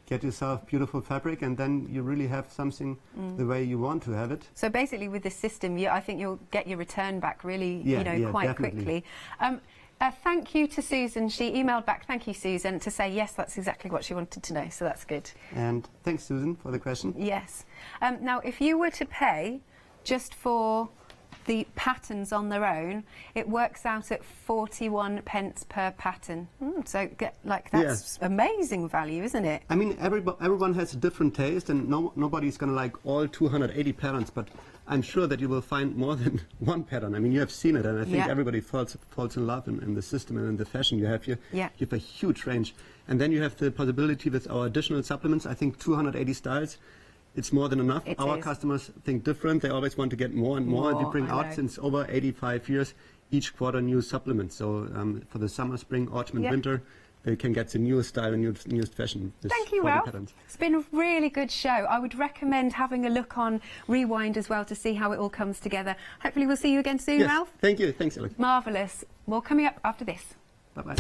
get yourself beautiful fabric, and then you really have something the way you want to have it. So basically with this system, I think you'll get your return back really, quite quickly. Thank you to Susan. She emailed back, thank you, Susan, to say yes, that's exactly what she wanted to know, so that's good. And thanks, Susan, for the question. Yes. Now, if you were to pay just for the patterns on their own, it works out at 41 pence per pattern. So, that's amazing value, isn't it? I mean, everyone has a different taste, and nobody's going to like all 280 patterns, but I'm sure that you will find more than one pattern. I mean, you have seen it, and I think everybody falls in love in the system and in the fashion you have here. Yeah. You have a huge range. And then you have the possibility with our additional supplements, I think 280 styles. It's more than enough. Our customers think different. They always want to get more and more. And we bring out, since over 85 years, each quarter new supplements. So for the summer, spring, autumn and winter, they can get the newest style and newest fashion. Thank you, Ralph. It's been a really good show. I would recommend having a look on Rewind as well to see how it all comes together. Hopefully we'll see you again soon, Ralph. Thank you. Thanks, Alex. Marvellous. More coming up after this. Bye-bye.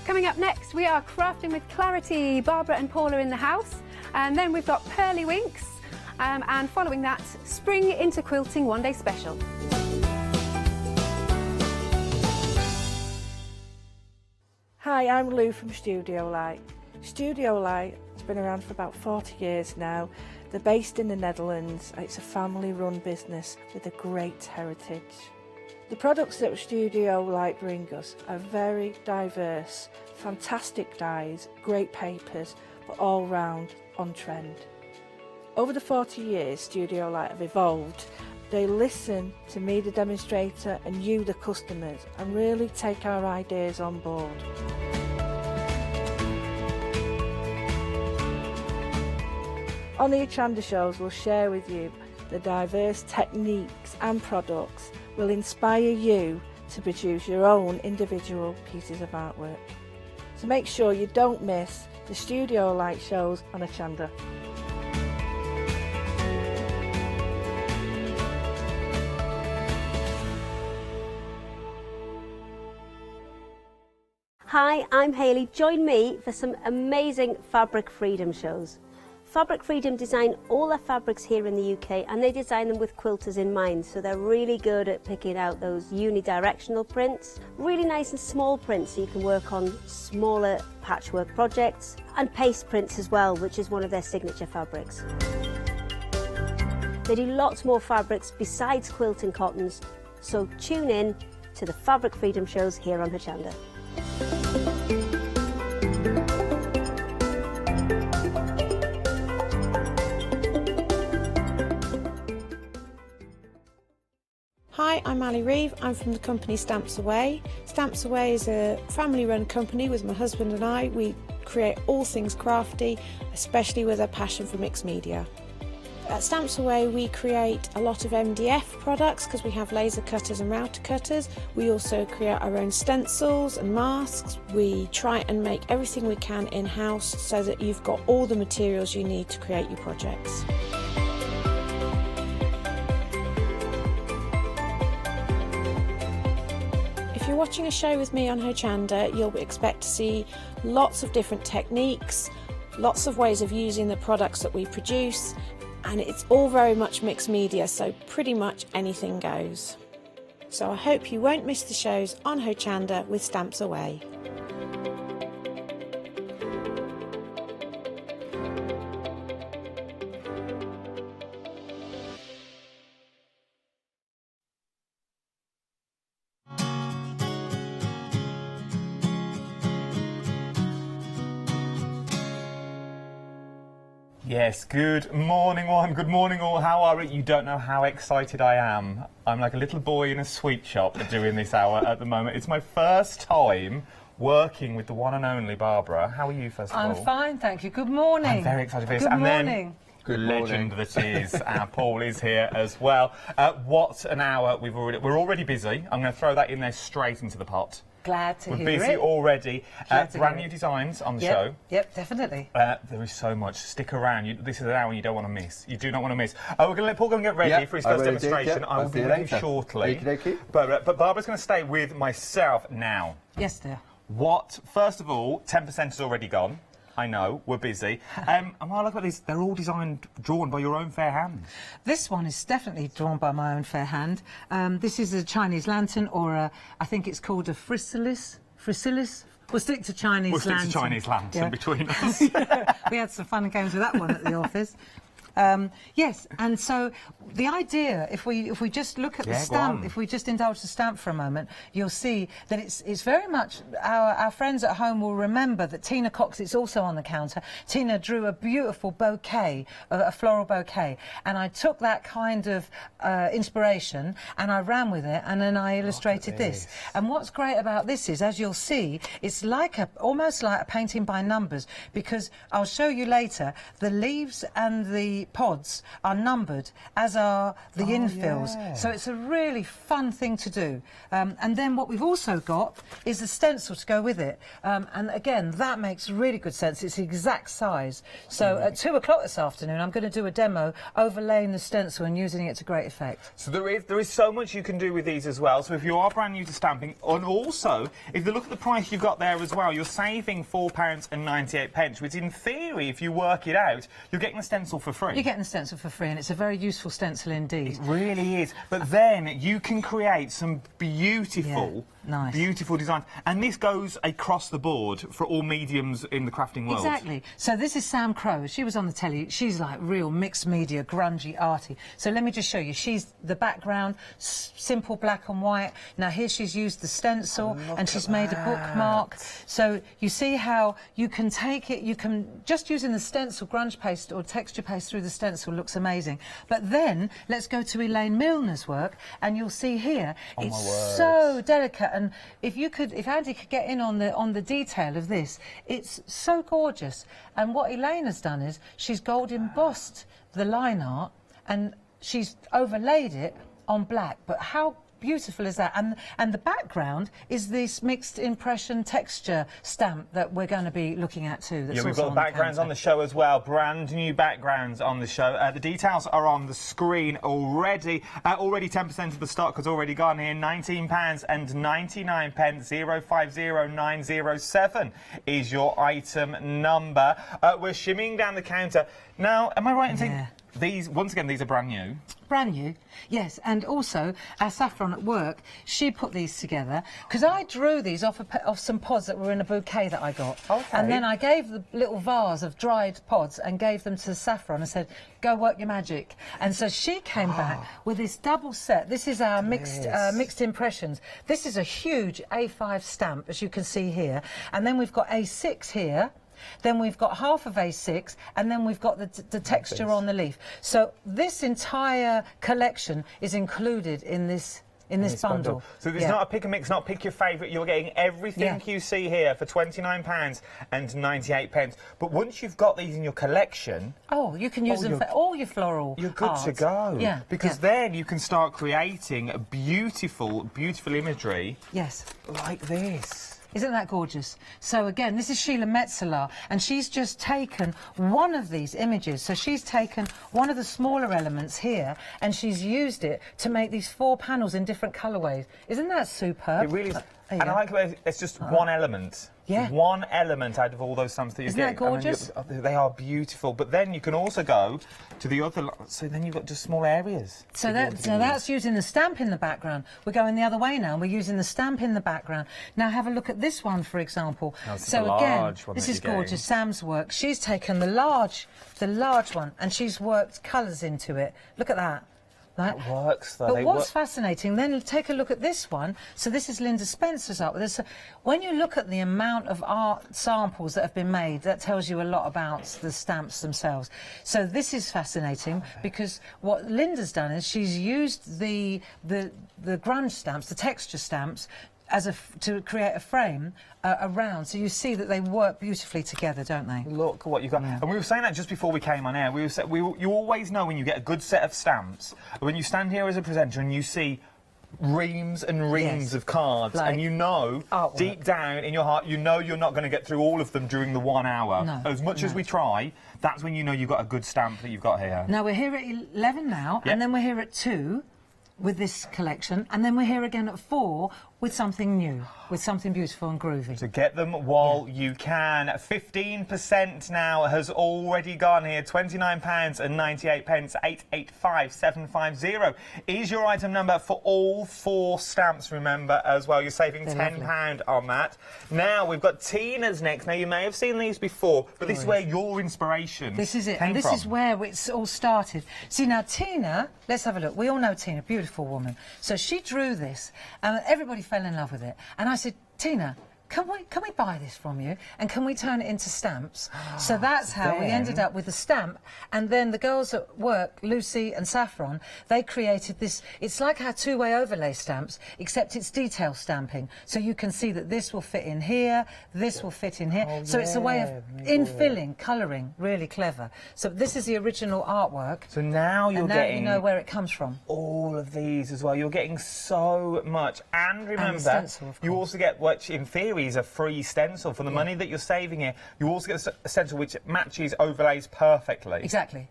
Coming up next, we are crafting with Clarity. Barbara and Paula in the house. And then we've got Pearly Winks. And following that, Spring into Quilting One Day Special. Hi, I'm Lou from Studio Light. Studio Light has been around for about 40 years now. They're based in the Netherlands. It's a family-run business with a great heritage. The products that Studio Light bring us are very diverse, fantastic dyes, great papers, but all round on trend. Over the 40 years Studio Light have evolved. They listen to me, the demonstrator, and you, the customers, and really take our ideas on board. On the Hochanda shows, we'll share with you the diverse techniques and products will inspire you to produce your own individual pieces of artwork. So make sure you don't miss the Studio Light shows on Hochanda. Hi, I'm Hayley. Join me for some amazing Fabric Freedom shows. Fabric Freedom design all their fabrics here in the UK, and they design them with quilters in mind, so they're really good at picking out those unidirectional prints, really nice and small prints so you can work on smaller patchwork projects, and paste prints as well, which is one of their signature fabrics. They do lots more fabrics besides quilt and cottons, so tune in to the Fabric Freedom shows here on Hochanda. Hi, I'm Ali Reeve. I'm from the company Stamps Away. Stamps Away is a family-run company with my husband and I. We create all things crafty, especially with a passion for mixed media. At Stamps Away we create a lot of MDF products because we have laser cutters and router cutters. We also create our own stencils and masks. We try and make everything we can in-house so that you've got all the materials you need to create your projects. If you're watching a show with me on Hochanda, you'll expect to see lots of different techniques, lots of ways of using the products that we produce, and it's all very much mixed media, so pretty much anything goes. So I hope you won't miss the shows on Hochanda with Stamps Away. Yes, good morning one, good morning all, how are you? You don't know how excited I am. I'm like a little boy in a sweet shop doing this hour at the moment. It's my first time working with the one and only Barbara. How are you, first of all? I'm fine, thank you. Good morning. I'm very excited for this. Good and morning. Then, the legend that is, our Paul is here as well. What an hour we're already busy. I'm going to throw that in there straight into the pot. Glad to hear it. We're busy already. Brand new designs on the show. Yep, definitely. There is so much. Stick around. This is an hour you don't want to miss. You do not want to miss. We're going to let Paul go and get ready for his first demonstration. I will be with him shortly. But Barbara's going to stay with myself now. Yes, dear. First of all, 10% has already gone. I know, we're busy. And while I look at these, they're all drawn by your own fair hand. This one is definitely drawn by my own fair hand. This is a Chinese lantern, or I think it's called a chrysalis. We'll stick to Chinese lantern. We'll stick to Chinese lantern between us. We had some fun and games with that one at the office. Yes, and so the idea, if we just look at the stamp, if we just indulge the stamp for a moment, you'll see that it's very much, our friends at home will remember that Tina Cox, it's also on the counter. Tina drew a beautiful bouquet, a floral bouquet, and I took that kind of inspiration and I ran with it, and then I illustrated this. And what's great about this is, as you'll see, it's like almost like a painting by numbers, because I'll show you later, the leaves and the pods are numbered, as are the infills. So it's a really fun thing to do. And then what we've also got is a stencil to go with it. And again, that makes really good sense. It's the exact size. So at 2 o'clock this afternoon, I'm going to do a demo overlaying the stencil and using it to great effect. So there is so much you can do with these as well. So if you are brand new to stamping, and also if you look at the price you've got there as well, you're saving £4.98, which in theory, if you work it out, you're getting the stencil for free. You're getting the stencil for free, and it's a very useful stencil indeed. It really is. But then you can create some beautiful, beautiful designs. And this goes across the board for all mediums in the crafting world. Exactly. So this is Sam Crowe. She was on the telly. She's like real mixed media, grungy, arty. So let me just show you. She's the background, simple black and white. Now here she's used the stencil, and she's made a bookmark. So you see how you can take it, you can, just using the stencil, grunge paste or texture paste through the stencil looks amazing. But then let's go to Elaine Milner's work, and you'll see here it's so delicate. And if Andy could get in on the detail of this, it's so gorgeous. And what Elaine has done is she's gold embossed the line art and she's overlaid it on black. But how beautiful is that? And the background is this mixed impression texture stamp that we're going to be looking at too. That's we've got backgrounds on the show as well, brand new backgrounds on the show. The details are on the screen already. Already 10% of the stock has already gone here. £19.99, 050907 is your item number. We're shimmying down the counter. Now, am I right in saying these, once again, these are brand new? Brand new, yes. And also, our Saffron at work, she put these together, because I drew these off some pods that were in a bouquet that I got. Okay. And then I gave the little vase of dried pods and gave them to Saffron and said, go work your magic. And so she came back with this double set. This is our mixed impressions. This is a huge A5 stamp, as you can see here. And then we've got A6 here. Then we've got half of A6, and then we've got the texture on the leaf. So this entire collection is included in this bundle. So there's not a pick and mix, not pick your favourite. You're getting everything you see here for £29.98. But once you've got these in your collection, you can use them for all your floral. You're good to go. Yeah, because then you can start creating a beautiful, beautiful imagery. Yes, like this. Isn't that gorgeous? So again, this is Sheila Metzeler, and she's just taken one of these images. So she's taken one of the smaller elements here, and she's used it to make these 4 panels in different colourways. Isn't that superb? It really is. And I like the way it's just one element. Yeah. One element out of all those stamps that you're getting. Isn't that gorgeous? I mean, they are beautiful. But then you can also go to the other... So then you've got just small areas. So that's using the stamp in the background. We're going the other way now. We're using the stamp in the background. Now have a look at this one, for example. So again, this is gorgeous. Sam's work. She's taken the large one, and she's worked colours into it. Look at that. That works, though. But what's fascinating, then take a look at this one. So this is Linda Spencer's art. When you look at the amount of art samples that have been made, that tells you a lot about the stamps themselves. So this is fascinating because what Linda's done is she's used the grunge stamps, the texture stamps, to create a frame around, so you see that they work beautifully together, don't they? Look what you've got. Yeah. And we were saying that just before we came on air. You always know when you get a good set of stamps, when you stand here as a presenter and you see reams and reams of cards, and you know, deep down in your heart, you know you're not going to get through all of them during the 1 hour. No, as much as we try, that's when you know you've got a good stamp that you've got here. Now, we're here at 11 now, and then we're here at 2. With this collection, and then we're here again at 4 with something new, with something beautiful and groovy. So get them while you can. 15% now has already gone here. £29.98. 885750 is your item number for all 4 stamps, remember, as well. You're saving £10 on that. Now, we've got Tina's next. Now, you may have seen these before, but this is where your inspiration This is it, came and this from. is where it's all started. See, now, Tina, let's have a look. We all know Tina, beautiful woman. So she drew this, and everybody fell in love with it. And I said, Tina, can we buy this from you, and can we turn it into stamps? So that's how we ended up with the stamp. And then the girls at work, Lucy and Saffron, they created this. It's like our 2-way overlay stamps, except it's detail stamping. So you can see that this will fit in here, this will fit in here. So it's a way of infilling, colouring, really clever. So this is the original artwork. So now you're getting... you know where it comes from. All of these as well. You're getting so much. And remember, stencil, of you course. also get, which in theory is a free stencil. For the money that you're saving here, you also get a stencil which matches overlays perfectly. Exactly.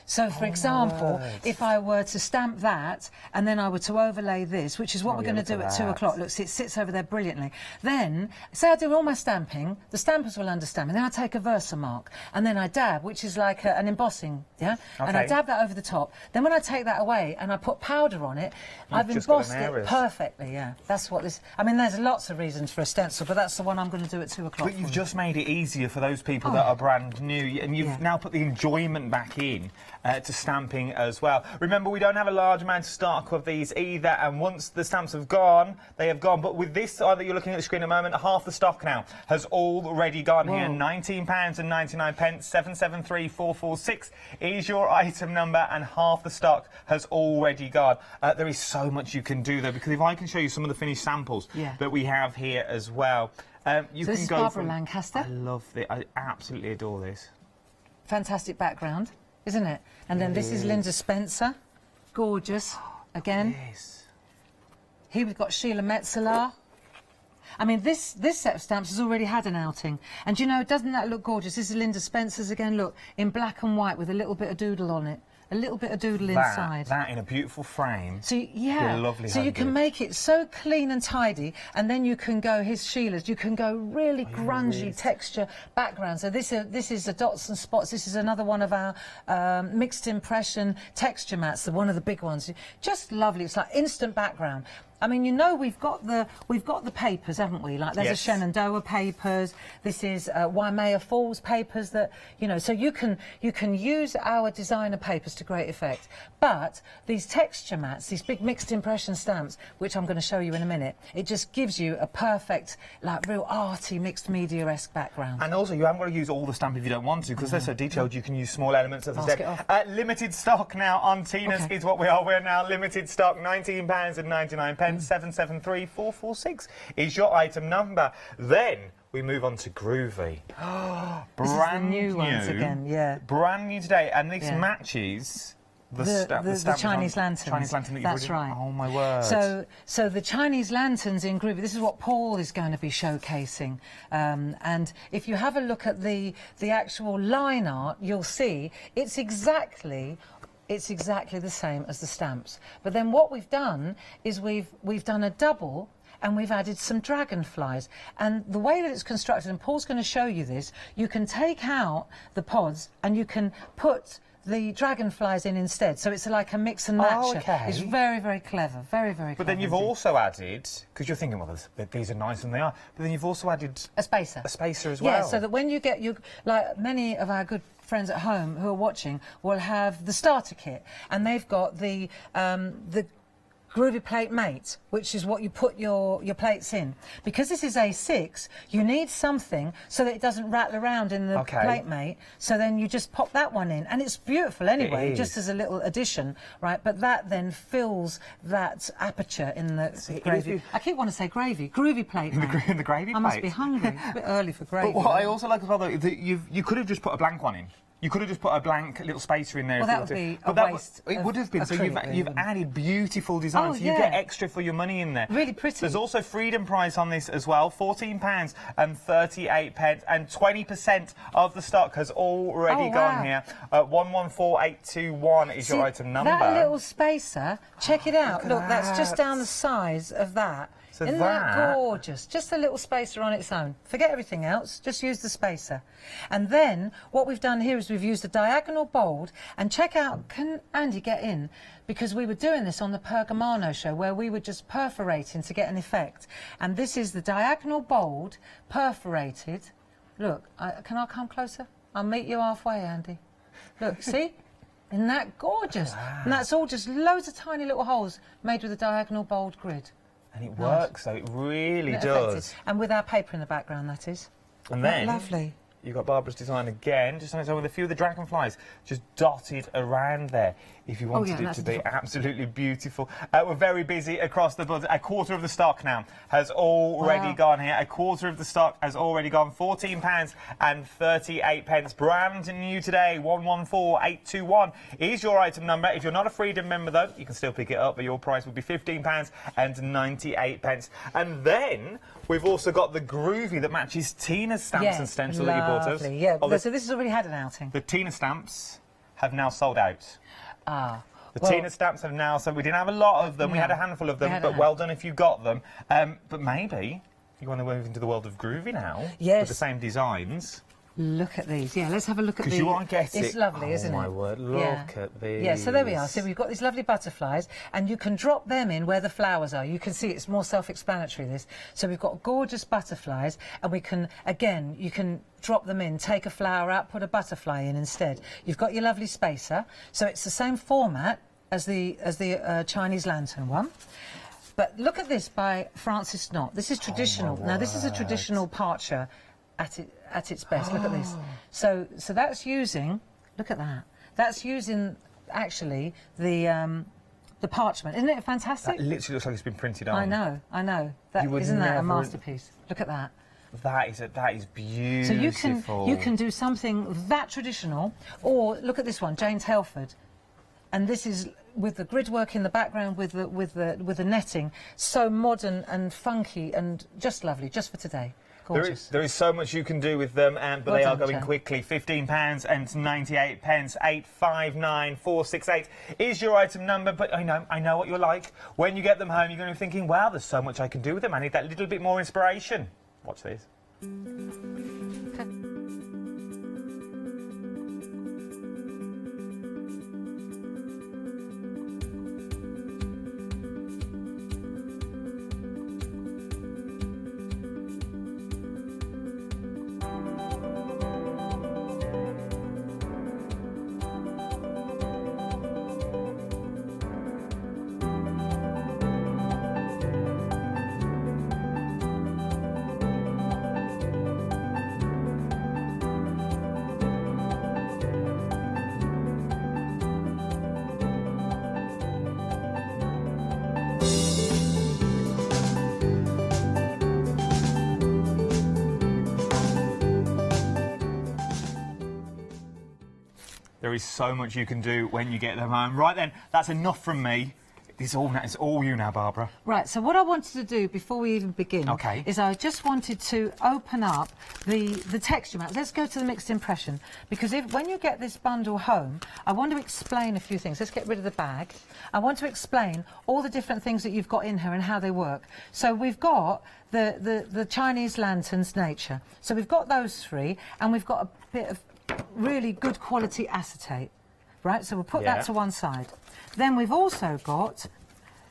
So, for example, if I were to stamp that and then I were to overlay this, which is what we're going to do at 2 o'clock. Look, see, it sits over there brilliantly. Then, say I do all my stamping, the stampers will understand. And then I take a Versamark and then I dab, which is like an embossing, yeah? Okay. And I dab that over the top. Then when I take that away and I put powder on it, I've just got embossed an it Aries. perfectly, yeah. That's what this... I mean, there's lots of reasons for a stencil, but that's the one I'm going to do at 2 o'clock. But you've just made it easier for those people that are brand new, and you've now put the enjoyment back in to stamping as well. Remember, we don't have a large amount of stock of these either, and once the stamps have gone, they have gone. But with this side that you're looking at the screen at the moment, half the stock now has already gone here. £19.99. 773446 is your item number, and half the stock has already gone. There is so much you can do, though, because if I can show you some of the finished samples that we have here as well. You So can this is go Barbara from... Lancaster. I love this. I absolutely adore this. Fantastic background, isn't it? And then this is Linda Spencer. Gorgeous. Again. Yes. Here we've got Sheila Metzeler. I mean, this set of stamps has already had an outing. And you know, doesn't that look gorgeous? This is Linda Spencer's again, look, in black and white with a little bit of doodle on it. A little bit of doodle inside. That in a beautiful frame. So yeah, lovely so you can make it so clean and tidy, and then you can go, here's Sheila's, you can go really grungy texture background. So this is the dots and spots. This is another one of our mixed impression texture mats, one of the big ones. Just lovely. It's like instant background. I mean, you know, we've got the papers, haven't we? Like there's a Shenandoah papers. This is Waimea Falls papers that, you know, so you can use our designer papers to great effect. But these texture mats, these big mixed impression stamps, which I'm going to show you in a minute, it just gives you a perfect, like real arty mixed media-esque background. And also, you haven't got to use all the stamp if you don't want to, because they're so detailed. You can use small elements of the set. Limited stock now on Tina's is what we are. We're now limited stock, £19.99. 773446 is your item number. Then we move on to Groovi. Brand new ones again, yeah. Brand new today, and this matches the Chinese lantern. Chinese lantern that you've That's already... right. Oh my word. So the Chinese lanterns in Groovi, this is what Paul is going to be showcasing. And if you have a look at the actual line art, you'll see it's exactly the same as the stamps. But then what we've done is we've done a double, and we've added some dragonflies. And the way that it's constructed, and Paul's going to show you this, you can take out the pods and you can put the dragonflies in instead. So it's like a mix and match. Oh, okay. It's very, very clever. Very, very clever. But then you've also added, because you're thinking, well, these are nice and they are, but then you've also added... a spacer. A spacer as well. Yeah, so that when you get like many of our good friends at home who are watching will have the starter kit, and they've got the Groovi plate mate, which is what you put your plates in. Because this is A6, you need something so that it doesn't rattle around in the plate mate. So then you just pop that one in, and it's beautiful anyway, just as a little addition, right? But that then fills that aperture in the gravy. I keep wanting to say gravy. Groovi plate mate. In the gravy plate. I must be hungry. It's a bit early for gravy. But what I also like as well, though, is that you could have just put a blank one in. You could have just put a blank little spacer in there. Well, that would be a waste. It would have been. So you've added beautiful designs. Oh, so you get extra for your money in there. Really pretty. There's also freedom price on this as well. £14 and 38 pence, and 20% of the stock has already gone here. 114821 is your item number. That little spacer, check it out. Look, that's just down the size of that. So Isn't that gorgeous? Just a little spacer on its own. Forget everything else, just use the spacer. And then what we've done here is we've used a diagonal bold, and check out, can Andy get in? Because we were doing this on the Pergamano show where we were just perforating to get an effect. And this is the diagonal bold, perforated. Look, can I come closer? I'll meet you halfway, Andy. Look, see? Isn't that gorgeous? Wow. And that's all just loads of tiny little holes made with a diagonal bold grid. And it works, though. It really does. And with our paper in the background, that is. And then lovely. You've got Barbara's design again, just on its own with a few of the dragonflies just dotted around there. If you wanted it to be absolutely beautiful. We're very busy across the board. A quarter of the stock now has already gone here. A quarter of the stock has already gone. £14.38. Brand new today, 114821 is your item number. If you're not a Freedom member, though, you can still pick it up, but your price would be £15.98. And then we've also got the Groovi that matches Tina's stamps and stencil that you bought us. Yeah, so this has already had an outing. The Tina stamps have now sold out. The Tina stamps have now, so we didn't have a lot of them, we had a handful of them, but well done if you got them. But maybe you want to move into the world of Groovi now, with the same designs. Look at these. Yeah, let's have a look at these. Because you want to get it. It's lovely, isn't it? Oh, my word. Look at these. Yeah, so there we are. So we've got these lovely butterflies, and you can drop them in where the flowers are. You can see it's more self-explanatory, this. So we've got gorgeous butterflies, and we can, again, you can drop them in, take a flower out, put a butterfly in instead. You've got your lovely spacer. So it's the same format as the Chinese lantern one. But look at this by Francis Knott. This is traditional. Now, this is a traditional parcher at its best. Look at this. So that's using, look at that. That's using actually the parchment. Isn't it fantastic? That literally looks like it's been printed on. I know. Isn't that a masterpiece? Look at that. That is beautiful. So you can do something that traditional, or look at this one, James Helford. And this is with the grid work in the background, with the netting, so modern and funky and just lovely, just for today. There is so much you can do with them, but they are going quickly. £15.98. 859468 is your item number. But I know what you're like. When you get them home, you're going to be thinking, wow, there's so much I can do with them. I need that little bit more inspiration. Watch this. There is so much you can do when you get them home. Right then, that's enough from me. It's all you now, Barbara. Right, so what I wanted to do before we even begin is I just wanted to open up the texture maps. Let's go to the mixed impression, because when you get this bundle home, I want to explain a few things. Let's get rid of the bag. I want to explain all the different things that you've got in here and how they work. So we've got the Chinese lanterns nature. So we've got those three, and we've got a bit of really good quality acetate, right? So we'll put that to one side. Then we've also got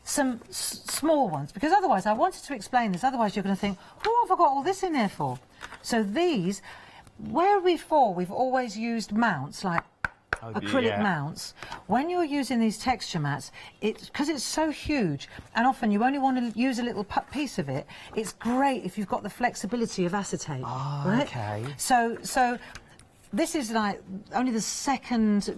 some small ones, because otherwise I wanted to explain this, otherwise you're going to think, what have I got all this in there for? So these, where before we've always used mounts, like acrylic mounts. When you're using these texture mats, because it's so huge, and often you only want to use a little piece of it, it's great if you've got the flexibility of acetate. Oh, right? okay. So this is like only the second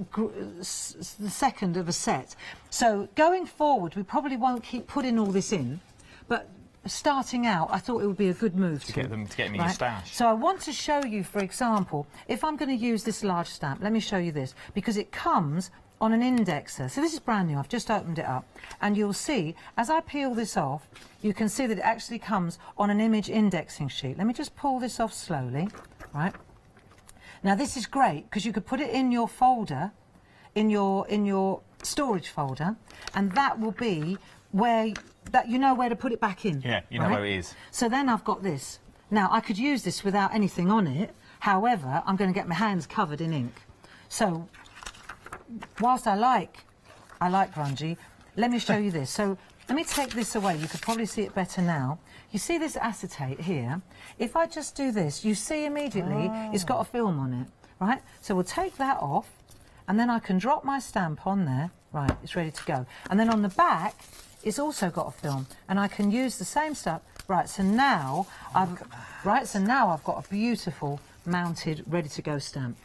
of a set. So going forward, we probably won't keep putting all this in, but starting out, I thought it would be a good move to get them in your stash. So I want to show you, for example, if I'm going to use this large stamp, let me show you this, because it comes on an indexer. So this is brand new, I've just opened it up, and you'll see, as I peel this off, you can see that it actually comes on an image indexing sheet. Let me just pull this off slowly, right? Now this is great because you could put it in your folder, in your storage folder, and that will be where that you know where to put it back in. Yeah, you know where it is. So then I've got this. Now, I could use this without anything on it. However, I'm going to get my hands covered in ink. So, whilst I like grungy, let me show you this. So, let me take this away. You could probably see it better now. You see this acetate here? If I just do this, you see immediately it's got a film on it, right? So we'll take that off, and then I can drop my stamp on there. Right, it's ready to go. And then on the back, it's also got a film, and I can use the same stuff. Right, so now I've got a beautiful mounted, ready-to-go stamp.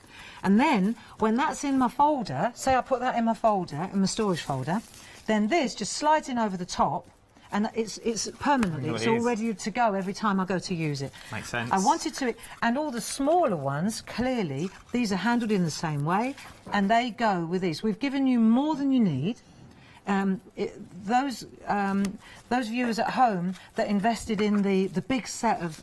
And then when that's in my folder, say I put that in my folder, in my storage folder, then this just slides in over the top, and it's permanently, it's all ready to go every time I go to use it. Makes sense. I wanted to, and all the smaller ones, clearly, these are handled in the same way, and they go with these. We've given you more than you need. Those viewers at home that invested in the big set of...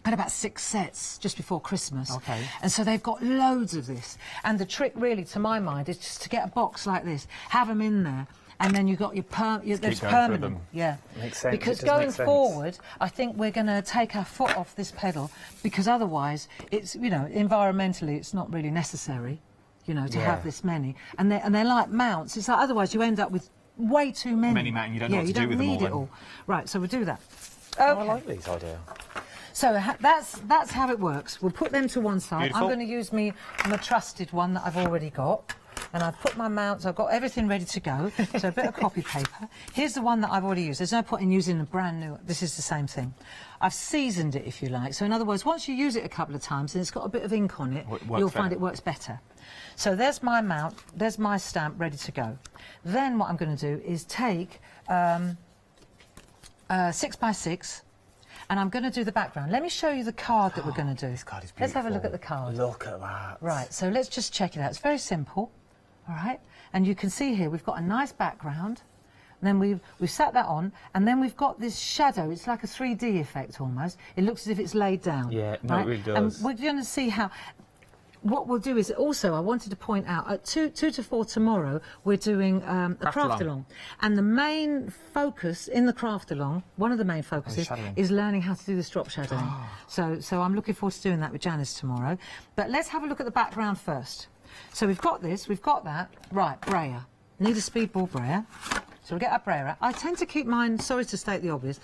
had about 6 sets just before Christmas. Okay. And so they've got loads of this. And the trick, really, to my mind, is just to get a box like this, have them in there, and then you've got your there's permanent. Them. Yeah. Makes sense. Because going forward, I think we're going to take our foot off this pedal, because otherwise, it's, you know, environmentally, it's not really necessary, you know, to have this many. And they're like mounts. It's like, otherwise you end up with way too many. Many mounts, you don't know what to do with them all. You don't need it all. Right, so we'll do that. Okay. Oh, I like these ideas. So that's how it works. We'll put them to one side. Beautiful. I'm going to use my trusted one that I've already got. And I've put my mounts, I've got everything ready to go. So a bit of copy paper. Here's the one that I've already used. There's no point in using a brand new. This is the same thing. I've seasoned it, if you like. So in other words, once you use it a couple of times and it's got a bit of ink on it, you'll find it works better. So there's my mount, there's my stamp ready to go. Then what I'm going to do is take 6x6, and I'm going to do the background. Let me show you the card that we're going to do. This card is beautiful. Let's have a look at the card. Look at that. Right, so let's just check it out. It's very simple, all right? And you can see here we've got a nice background, and then we've sat that on, and then we've got this shadow. It's like a 3D effect almost. It looks as if it's laid down. Yeah, no, right? it really does. And we're going to see how... What we'll do is also, I wanted to point out, at 2 to 4 tomorrow, we're doing a craft-along. And the main focus in the craft-along, one of the main focuses, is learning how to do this drop shadowing. So I'm looking forward to doing that with Janice tomorrow. But let's have a look at the background first. So we've got this, we've got that. Right, brayer. Need a speedball brayer. So we'll get our brayer out. I tend to keep mine, sorry to state the obvious,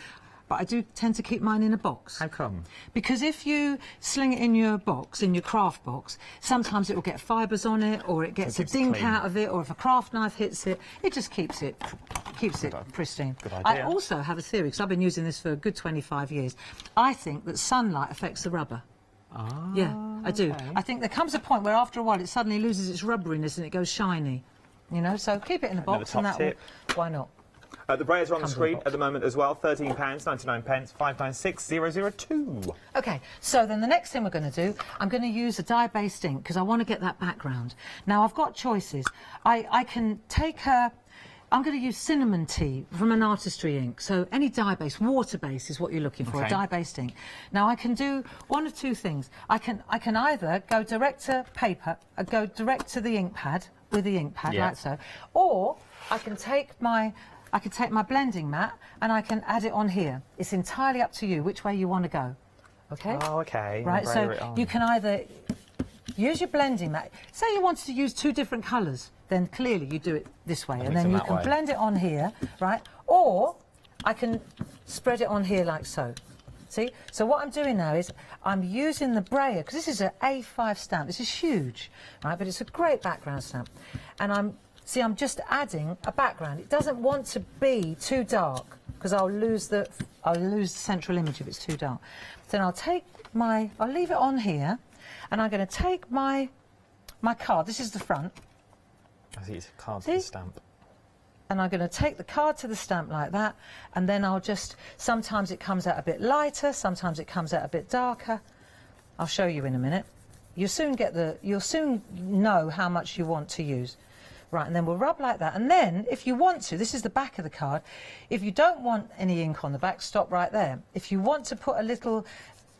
but I do tend to keep mine in a box. How come? Because if you sling it in your box, in your craft box, sometimes it will get fibres on it, or it gets a dink out of it, or if a craft knife hits it, it just keeps it pristine. Good idea. I also have a theory, because I've been using this for a good 25 years. I think that sunlight affects the rubber. Ah, yeah, I do. okay. I think there comes a point where after a while it suddenly loses its rubberiness and it goes shiny. You know, so keep it in a box, and that will, why not? The brayers are on the screen at the moment as well. £13.99, 596 002. OK, so then the next thing we're going to do, I'm going to use a dye-based ink because I want to get that background. Now, I've got choices. I can take I'm going to use cinnamon tea from an artistry ink. So any dye-based, water-based is what you're looking for, a dye-based ink. Now, I can do one of two things. I can either go direct to paper, go direct to the ink pad with the ink pad, like so, or I can take my blending mat and I can add it on here. It's entirely up to you which way you want to go. OK? Oh, OK. Right, so you can either use your blending mat. Say you wanted to use 2 different colours, then clearly you do it this way, and then you can blend it on here, right? Or I can spread it on here like so. See? So what I'm doing now is I'm using the brayer, because this is an A5 stamp. This is huge, right? But it's a great background stamp. And I'm just adding a background. It doesn't want to be too dark, because I'll lose the central image if it's too dark. Then I'll leave it on here, and I'm going to take my card. This is the front. I see it's a card to the stamp. And I'm going to take the card to the stamp like that, and then I'll just, sometimes it comes out a bit lighter, sometimes it comes out a bit darker. I'll show you in a minute. You'll soon know how much you want to use. Right, and then we'll rub like that. And then, if you want to, this is the back of the card. If you don't want any ink on the back, stop right there. If you want to put a little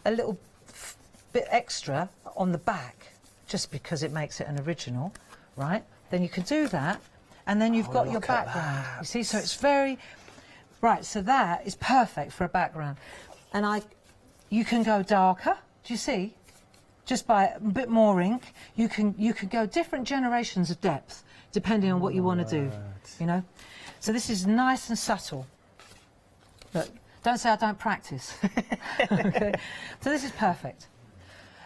bit extra on the back, just because it makes it an original, right, then you can do that. And then you've got your background. You see, so it's very, Right, so that is perfect for a background. And you can go darker, do you see? Just by a bit more ink, you can go different generations of depth, depending on what you want to do, you know? So this is nice and subtle. Look, don't say I don't practice. Okay. So this is perfect.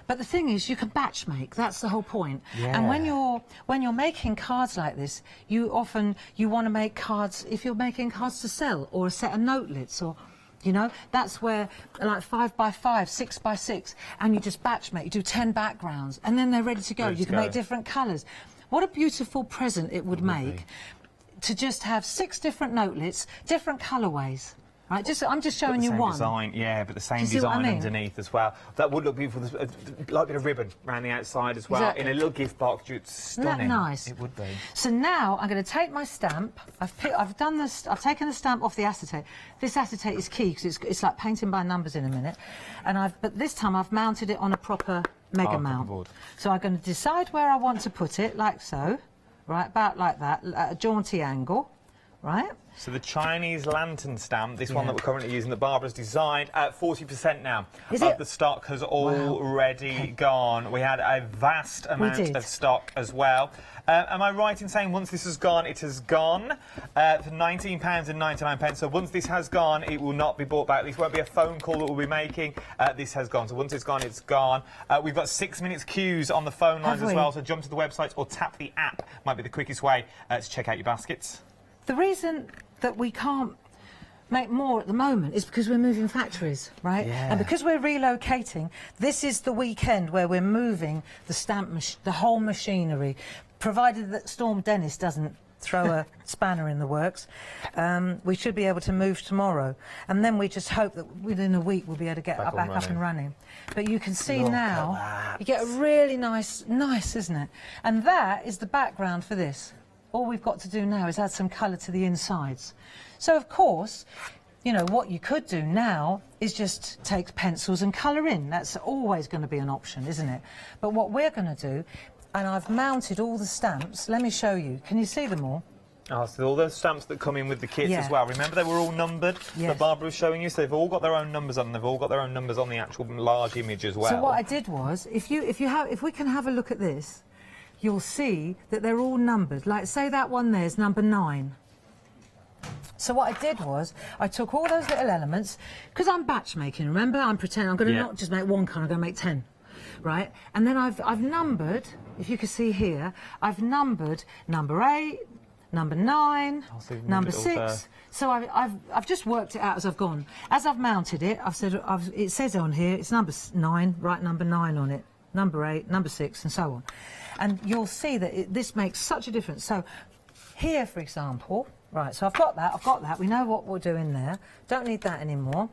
But the thing is, you can batch make. That's the whole point. Yeah. And when you're making cards like this, you want to make cards. If you're making cards to sell, or a set of notelets, or you know, that's where like 5x5, 6x6, and you just batch make. You do 10 backgrounds, and then they're ready to go. You can make different colours. What a beautiful present it would make to just have 6 different notelets, different colourways. Right, I'm just showing you one. Design, yeah, but the same design underneath as well. That would look beautiful. Like a bit of ribbon around the outside as well. Exactly. In a little gift box, it's stunning. Isn't that nice? It would be. So now I'm going to take my stamp. I've taken the stamp off the acetate. This acetate is key because it's like painting by numbers in a minute. But this time I've mounted it on a proper mega mount. Board. So I'm going to decide where I want to put it, like so, right, about like that, at a jaunty angle, right? So the Chinese lantern stamp, this one that we're currently using, that Barbara's designed, at 40% now. Is it? The stock has already gone. We had a vast amount of stock as well. Am I right in saying once this has gone, it has gone for £19.99? So once this has gone, it will not be bought back. This won't be a phone call that we'll be making. This has gone. So once it's gone, it's gone. We've got 6 minutes queues on the phone lines as well. So jump to the website or tap the app. Might be the quickest way to check out your baskets. The reason that we can't make more at the moment is because we're moving factories, right? Yeah. And because we're relocating, this is the weekend where we're moving the whole machinery, provided that Storm Dennis doesn't throw a spanner in the works. We should be able to move tomorrow, and then we just hope that within a week we'll be able to get back up and running. But you can see now, you get a really nice, isn't it? And that is the background for this. All we've got to do now is add some colour to the insides. So, of course, you know, what you could do now is just take pencils and colour in. That's always going to be an option, isn't it? But what we're going to do, and I've mounted all the stamps. Let me show you. Can you see them all? Oh, so all those stamps that come in with the kits as well. Remember, they were all numbered that Barbara was showing you? So they've all got their own numbers on them. They've all got their own numbers on the actual large image as well. So what I did was, if we can have a look at this, you'll see that they're all numbered. Like, say that one there's number 9. So what I did was, I took all those little elements, because I'm batch making, remember? I'm pretending I'm going to not just make one colour, I'm going to make 10, right? And then I've numbered, if you can see here, I've numbered number 8, number 9, number 6. So I've just worked it out as I've gone. As I've mounted it, it says on here, it's number 9, write number 9 on it, number 8, number 6, and so on. And you'll see that this makes such a difference. So here, for example, right, so I've got that. We know what we're doing there. Don't need that anymore.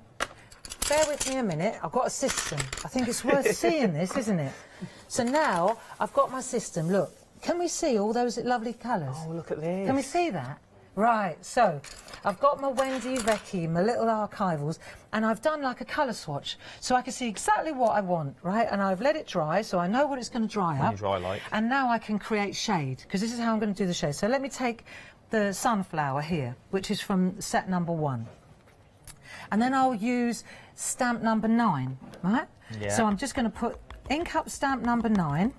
Bear with me a minute. I've got a system. I think it's worth seeing this, isn't it? So now I've got my system. Look, can we see all those lovely colours? Oh, look at this. Can we see that? Right, so I've got my Wendy Vecchi, my little archivals, and I've done like a colour swatch, so I can see exactly what I want, right? And I've let it dry, so I know what it's going to dry up. And now I can create shade, because this is how I'm going to do the shade. So let me take the sunflower here, which is from set number 1. And then I'll use stamp number 9, right? Yeah. So I'm just going to put ink up stamp number 9.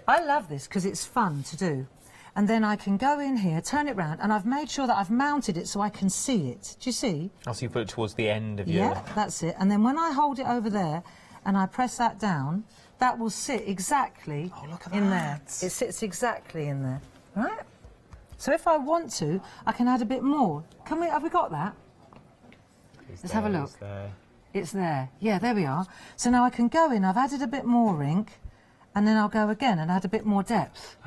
I love this because it's fun to do. And then I can go in here, turn it round, and I've made sure that I've mounted it so I can see it. Do you see? Oh, so you put it towards the end of your... Yeah, that's it. And then when I hold it over there and I press that down, that will sit exactly in there. It sits exactly in there, right? So if I want to, I can add a bit more. Have we got that? Let's have a look. It's there. Yeah, there we are. So now I can go in, I've added a bit more ink, and then I'll go again and add a bit more depth.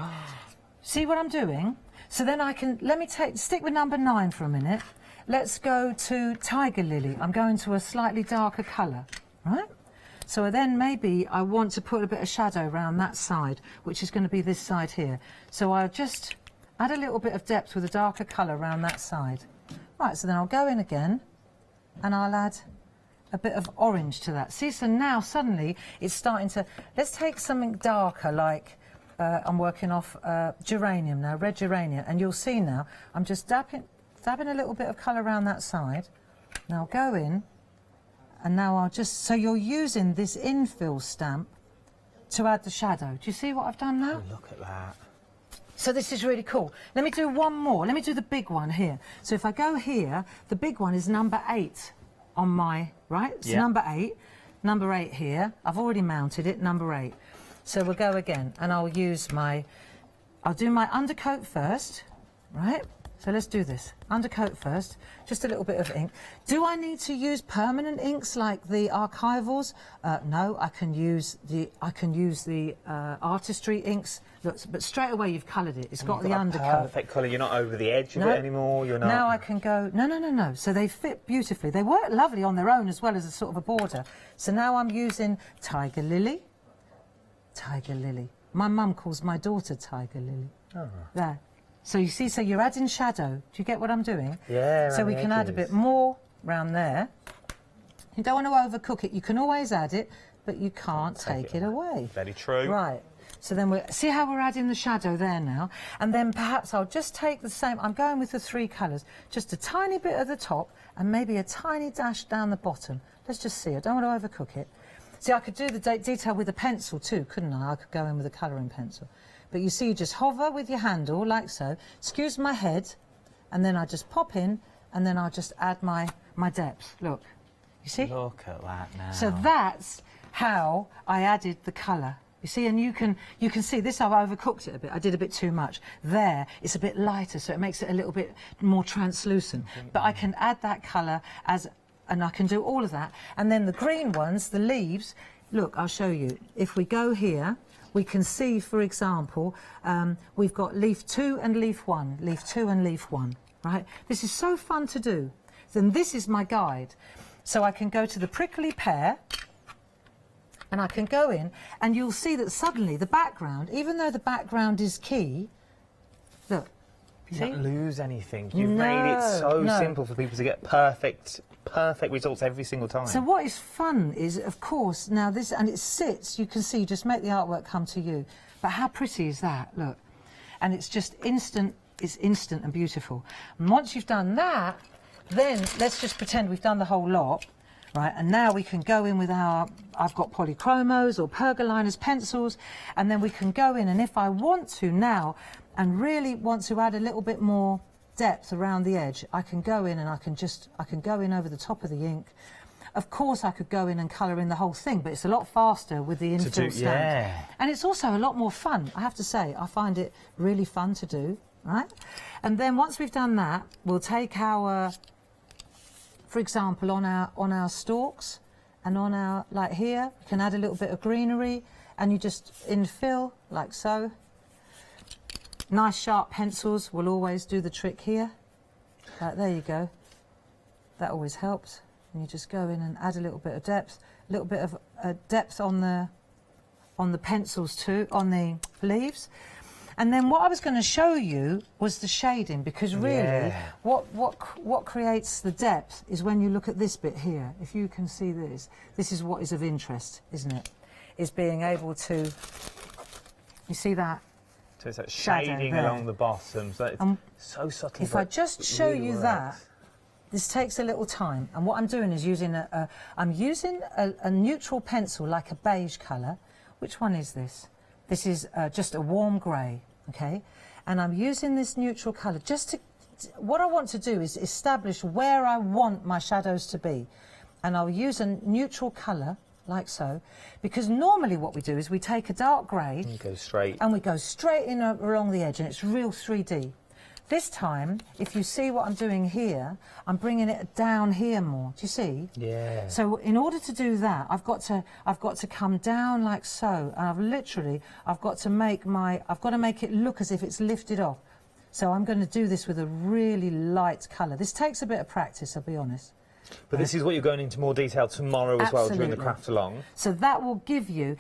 See what I'm doing? So then I can, stick with number 9 for a minute. Let's go to Tiger Lily. I'm going to a slightly darker colour, right? So then maybe I want to put a bit of shadow around that side, which is going to be this side here. So I'll just add a little bit of depth with a darker colour around that side. Right, so then I'll go in again and I'll add a bit of orange to that. See, so now suddenly it's starting to... Let's take something darker like... I'm working off geranium now, red geranium, and you'll see now I'm just dabbing a little bit of colour around that side. Now go in, and now I'll just, so you're using this infill stamp to add the shadow. Do you see what I've done now? Oh, look at that. So this is really cool. Let me do one more. Let me do the big one here. So if I go here, the big one is number 8 on my, right? It's number 8. Number 8 here. I've already mounted it, number 8. So we'll go again, and I'll use my, I'll do my undercoat first, right? So let's do this. Undercoat first, just a little bit of ink. Do I need to use permanent inks like the archivals? No, I can use the artistry inks. Look, but straight away you've coloured it. It's got the undercoat. Perfect colour. You're not over the edge of it anymore. You're not. Now I can go. No. So they fit beautifully. They work lovely on their own as well as a sort of a border. So now I'm using Tiger Lily. Tiger Lily. My mum calls my daughter Tiger Lily. Oh. There. So you see, so you're adding shadow. Do you get what I'm doing? Yeah. So we can add a bit more round there. You don't want to overcook it. You can always add it, but you can't take it away. Very true. Right. So then we see how we're adding the shadow there now. And then perhaps I'll just take the same. I'm going with the 3 colours. Just a tiny bit at the top and maybe a tiny dash down the bottom. Let's just see. I don't want to overcook it. See, I could do the detail with a pencil too, couldn't I? I could go in with a colouring pencil. But you see, you just hover with your handle, like so. Excuse my head, and then I just pop in, and then I'll just add my depth. Look, you see? Look at that now. So that's how I added the colour. You see, and you can see this. I've overcooked it a bit. I did a bit too much. There, it's a bit lighter, so it makes it a little bit more translucent. But I can add that colour and I can do all of that. And then the green ones, the leaves. Look, I'll show you. If we go here. We can see, for example, we've got leaf 2 and leaf 1, leaf 2 and leaf 1, right? This is so fun to do. Then this is my guide. So I can go to the prickly pear, and I can go in, and you'll see that suddenly the background, even though the background is key, look. You don't lose anything. You've made it so simple for people to get perfect results every single time. So what is fun is, of course, now this, and it sits, you can see, just make the artwork come to you. But how pretty is that? Look. And it's just instant, it's instant and beautiful. And once you've done that, then let's just pretend we've done the whole lot, right? And now we can go in with our, I've got polychromos or pergoliners pencils, and then we can go in, and if I want to now, and really want to add a little bit more depth around the edge, I can go in and I can go in over the top of the ink. Of course I could go in and colour in the whole thing, but it's a lot faster with the infill stamp. Yeah. And it's also a lot more fun, I have to say. I find it really fun to do, right? And then once we've done that, we'll take our, for example, on our stalks and on our, like here, we can add a little bit of greenery, and you just infill like so. Nice sharp pencils will always do the trick here. There you go. That always helps. And you just go in and add a little bit of depth, a little bit of depth on the pencils too, on the leaves. And then what I was going to show you was the shading, because really what creates the depth is when you look at this bit here. If you can see this, this is what is of interest, isn't it? Is being able to, you see that? So it's like shading along the bottom, so it's so subtle. If I just show you that, this takes a little time, and what I'm doing is using a neutral pencil, like a beige colour. Which one is this? This is just a warm grey, okay? And I'm using this neutral colour just to, what I want to do is establish where I want my shadows to be. And I'll use a neutral colour, like so, because normally what we do is we take a dark grey and go straight, and we go straight in along the edge, and it's real 3D. This time, if you see what I'm doing here, I'm bringing it down here more. Do you see? Yeah. So in order to do that, I've got to come down like so, and I've got to make it look as if it's lifted off. So I'm going to do this with a really light colour. This takes a bit of practice, I'll be honest. But this is what you're going into more detail tomorrow as well during the craft along. So that will give you,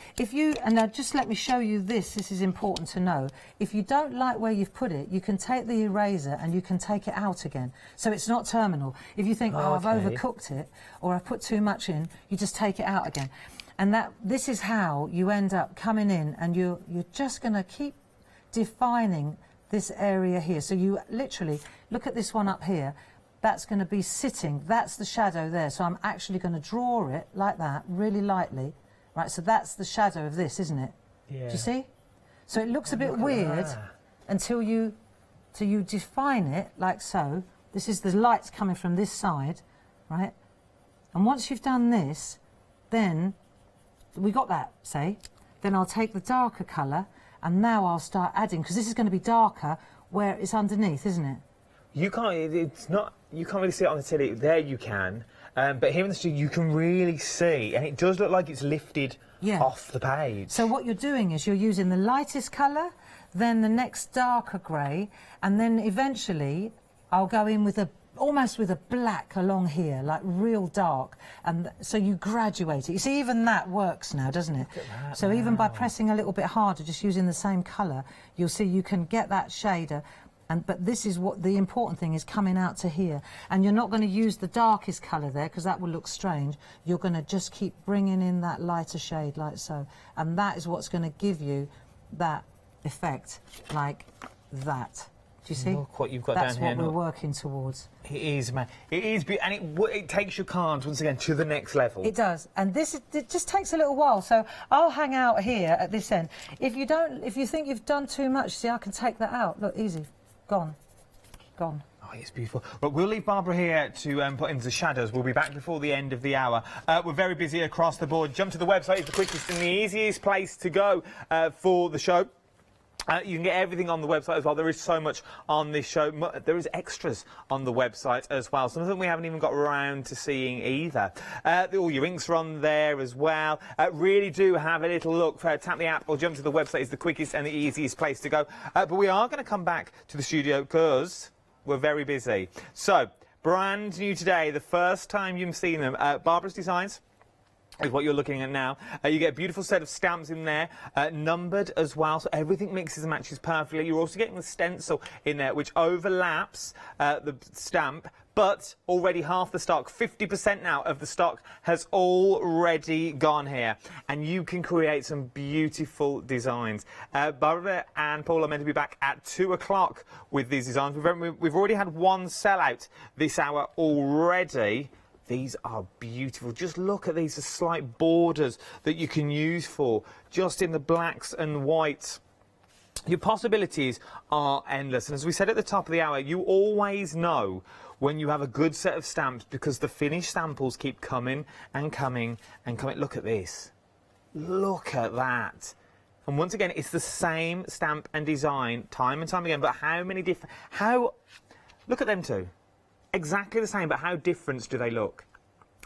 and now just let me show you this is important to know. If you don't like where you've put it, you can take the eraser and you can take it out again. So it's not terminal. If you think, I've overcooked it, or I've put too much in, you just take it out again. And this is how you end up coming in, and you're just going to keep defining this area here. So you literally, look at this one up here. That's going to be sitting, that's the shadow there. So I'm actually going to draw it like that, really lightly. Right, so that's the shadow of this, isn't it? Yeah. Do you see? So it looks a bit weird until you define it like so. This is the lights coming from this side, right? And once you've done this, then we got that, say. Then I'll take the darker colour and now I'll start adding, because this is going to be darker where it's underneath, isn't it? You can't, it's not, you can't really see it on the telly. There you can. But here in the studio, you can really see, and it does look like it's lifted off the page. So what you're doing is you're using the lightest colour, then the next darker grey, and then eventually I'll go in with almost with a black along here, like real dark, and so you graduate it. You see, even that works now, doesn't it? So even by pressing a little bit harder, just using the same colour, you'll see you can get that shader. But this is what the important thing is, coming out to here. And you're not going to use the darkest colour there, because that will look strange. You're going to just keep bringing in that lighter shade like so. And that is what's going to give you that effect like that. Do you see? Look what you've got That's down here. That's what we're working towards. It is, man. It is, and it takes your cards, once again, to the next level. It does. And it just takes a little while. So I'll hang out here at this end. If you think you've done too much, see, I can take that out. Look, easy. Gone. Gone. Oh, it's beautiful. But we'll leave Barbara here to put into the shadows. We'll be back before the end of the hour. We're very busy across the board. Jump to the website. It's the quickest and the easiest place to go for the show. You can get everything on the website as well. There is so much on this show. There is extras on the website as well. Some of them we haven't even got around to seeing either. All your inks are on there as well. Really do have a little look. Tap the app or jump to the website. It's the quickest and the easiest place to go. But we are going to come back to the studio because we're very busy. So, brand new today, the first time you've seen them, Barbara's Designs is what you're looking at now. You get a beautiful set of stamps in there, numbered as well, so everything mixes and matches perfectly. You're also getting the stencil in there, which overlaps the stamp, but already half the stock, 50% now of the stock has already gone here. And you can create some beautiful designs. Barbara and Paul are meant to be back at 2 o'clock with these designs. We've already had one sellout this hour already. These are beautiful. Just look at these, the slight borders that you can use for, just in the blacks and whites. Your possibilities are endless. And as we said at the top of the hour, you always know when you have a good set of stamps because the finished samples keep coming and coming and coming. Look at this. Look at that. And once again, it's the same stamp and design time and time again, but how many different... Look at them two. Exactly the same, but how different do they look?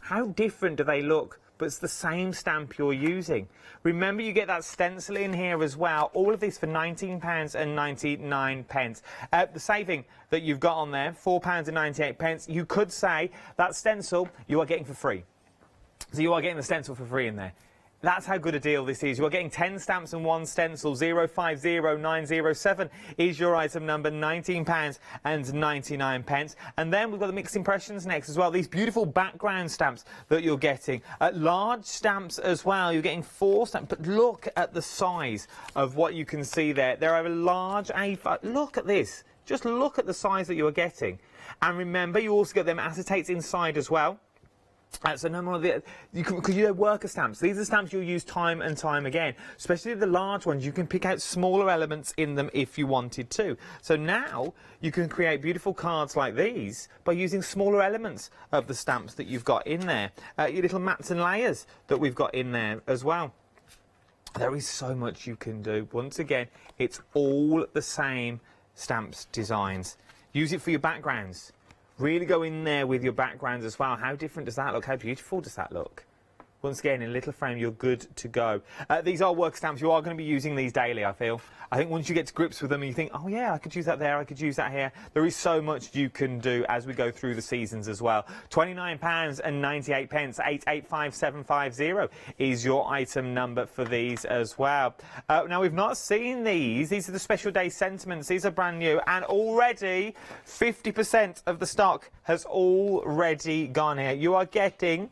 How different do they look? But it's the same stamp you're using. Remember, you get that stencil in here as well. All of these for £19.99. The saving that you've got on there, £4.98. You could say that stencil you are getting for free. So you are getting the stencil for free in there. That's how good a deal this is. You are getting 10 stamps and 1 stencil. 050907 is your item number, £19.99. And then we've got the mixed impressions next as well. These beautiful background stamps that you're getting. Large stamps as well. You're getting 4 stamps. But look at the size of what you can see there. There are a large A5. Look at this. Just look at the size that you are getting. And remember, you also get them acetates inside as well. So no more of the, because you know, worker stamps. These are stamps you'll use time and time again, especially the large ones. You can pick out smaller elements in them if you wanted to. So now you can create beautiful cards like these by using smaller elements of the stamps that you've got in there. Your little mats and layers that we've got in there as well. There is so much you can do. Once again, it's all the same stamps designs. Use it for your backgrounds. Really go in there with your backgrounds as well. How different does that look? How beautiful does that look? Once again, in a little frame, you're good to go. These are work stamps. You are going to be using these daily, I feel. I think once you get to grips with them and you think, oh yeah, I could use that there, I could use that here. There is so much you can do as we go through the seasons as well. £29.98, 885750 is your item number for these as well. Now, we've not seen these. These are the special day sentiments. These are brand new. And already 50% of the stock has already gone here. You are getting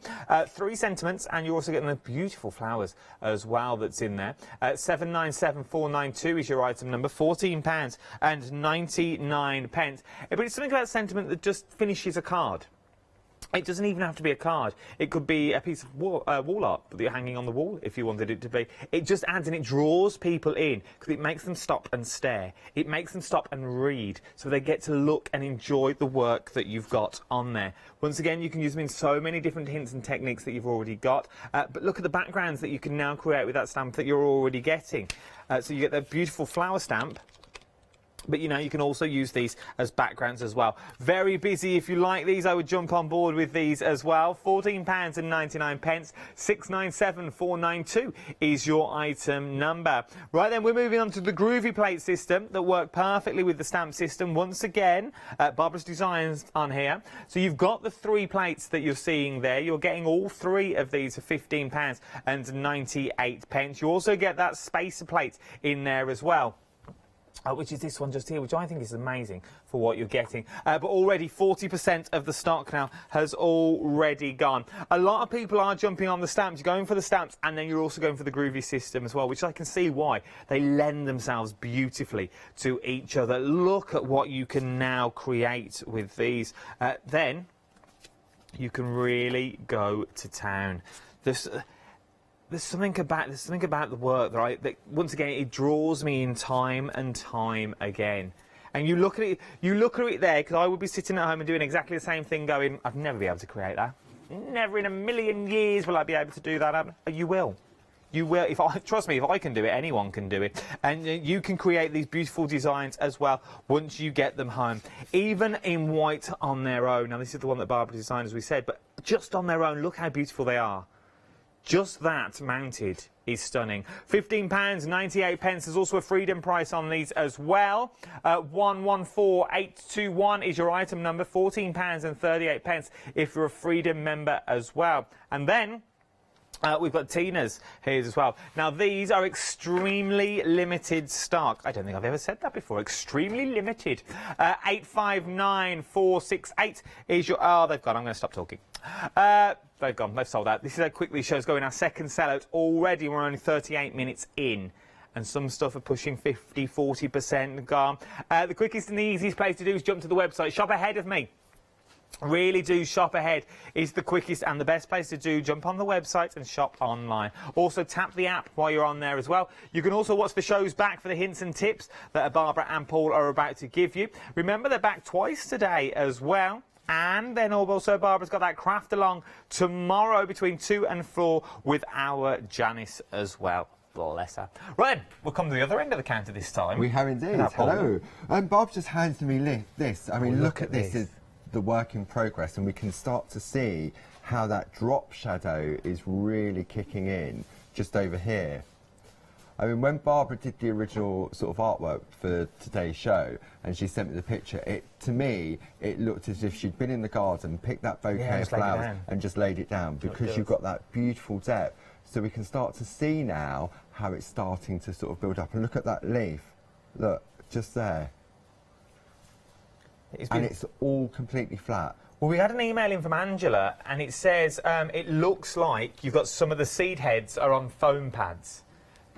3 sentiments and you're also getting the beautiful flowers as well that's in there. 797492 is your item number, £14.99. But it's something about sentiment that just finishes a card. It doesn't even have to be a card. It could be a piece of wall art that you're hanging on the wall, if you wanted it to be. It just adds and it draws people in because it makes them stop and stare. It makes them stop and read, so they get to look and enjoy the work that you've got on there. Once again, you can use them in so many different hints and techniques that you've already got. But look at the backgrounds that you can now create with that stamp that you're already getting. So you get that beautiful flower stamp. But, you know, you can also use these as backgrounds as well. Very busy. If you like these, I would jump on board with these as well. £14.99. 697492 is your item number. Right then, we're moving on to the Groovi plate system that work perfectly with the stamp system. Once again, Barbara's designs on here. So you've got the 3 plates that you're seeing there. You're getting all 3 of these for £15.98. You also get that spacer plate in there as well. Which is this one just here, which I think is amazing for what you're getting. But already 40% of the stock now has already gone. A lot of people are jumping on the stamps. You're going for the stamps, and then you're also going for the Groovi system as well, which I can see why. They lend themselves beautifully to each other. Look at what you can now create with these. Then you can really go to town. There's something about the work that once again it draws me in time and time again. And you look at it there, because I would be sitting at home and doing exactly the same thing, going, I'd never be able to create that. Never in a million years will I be able to do that. You will. You will. Trust me, if I can do it, anyone can do it. And you can create these beautiful designs as well once you get them home. Even in white on their own. Now, this is the one that Barbara designed, as we said, but just on their own, look how beautiful they are. Just that mounted is stunning. £15.98. There's also a freedom price on these as well. 114821 is your item number. £14.38 if you're a freedom member as well. And then we've got Tina's here as well. Now, these are extremely limited stock. I don't think I've ever said that before. Extremely limited. 859468 is your... Oh, they've gone. I'm going to stop talking. They've gone. They've sold out. This is how quickly shows going. Our second sellout already. We're only 38 minutes in. And some stuff are pushing 50, 40% gone. The quickest and the easiest place to do is jump to the website. Shop ahead of me. Really do shop ahead. Is the quickest and the best place to do. Jump on the website and shop online. Also tap the app while you're on there as well. You can also watch the shows back for the hints and tips that Barbara and Paul are about to give you. Remember, they're back twice today as well. And then also Barbara's got that craft along tomorrow between 2 and 4 with our Janice as well. Bless her. Right, we'll come to the other end of the counter this time. We have indeed. Hello. Barbara just handed me this. I mean, look at this. Is the work in progress, and we can start to see how that drop shadow is really kicking in just over here. I mean, when Barbara did the original sort of artwork for today's show, and she sent me the picture, to me, it looked as if she'd been in the garden, picked that bouquet of flowers and just laid it down, because you've got that beautiful depth. So we can start to see now how it's starting to sort of build up. And look at that leaf. Look, just there. And it's all completely flat. Well, we had an email in from Angela, and it says it looks like you've got some of the seed heads are on foam pads.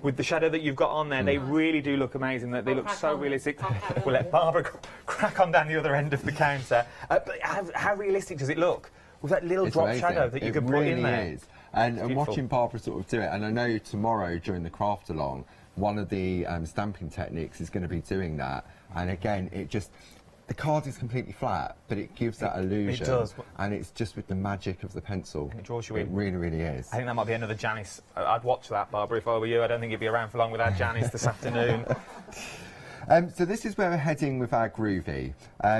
With the shadow that you've got on there, they really do look amazing. They look so realistic. We'll let Barbara crack on down the other end of the counter. But how realistic does it look? With that little drop shadow that you can put in there. It really is. And watching Barbara sort of do it, and I know tomorrow during the craft along, one of the stamping techniques is going to be doing that. And again, the card is completely flat, but it gives that illusion. It does. And it's just with the magic of the pencil. It draws you in. It really, really is. I think that might be another Janice. I'd watch that, Barbara, if I were you. I don't think you'd be around for long without Janice this afternoon. So this is where we're heading with our Groovi.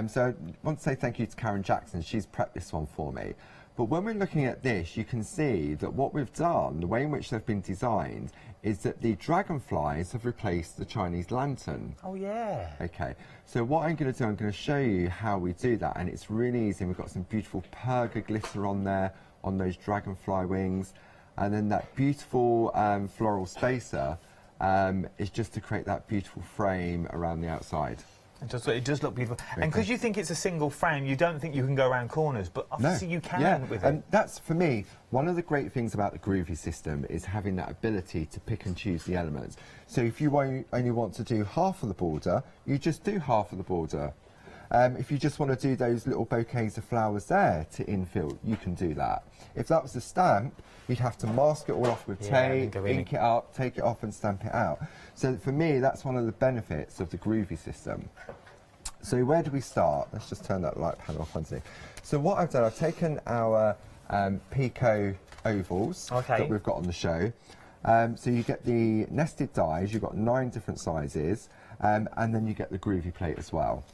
So I want to say thank you to Karen Jackson. She's prepped this one for me. But when we're looking at this, you can see that what we've done, the way in which they've been designed, is that the dragonflies have replaced the Chinese lantern. Oh, yeah. Okay, so what I'm going to do, I'm going to show you how we do that, and it's really easy. We've got some beautiful perga glitter on there, on those dragonfly wings, and then that beautiful floral spacer is just to create that beautiful frame around the outside. It does look beautiful. And because you think it's a single frame, you don't think you can go around corners, but obviously you can with it. And that's, for me, one of the great things about the Groovi system is having that ability to pick and choose the elements. So if you only want to do half of the border, you just do half of the border. If you just want to do those little bouquets of flowers there to infill, you can do that. If that was a stamp, you'd have to mask it all off with tape, ink it up, take it off and stamp it out. So for me, that's one of the benefits of the Groovi system. So where do we start? Let's just turn that light panel off underneath. So what I've done, I've taken our Pico ovals that we've got on the show. So you get the nested dies, you've got 9 different sizes, and then you get the Groovi plate as well.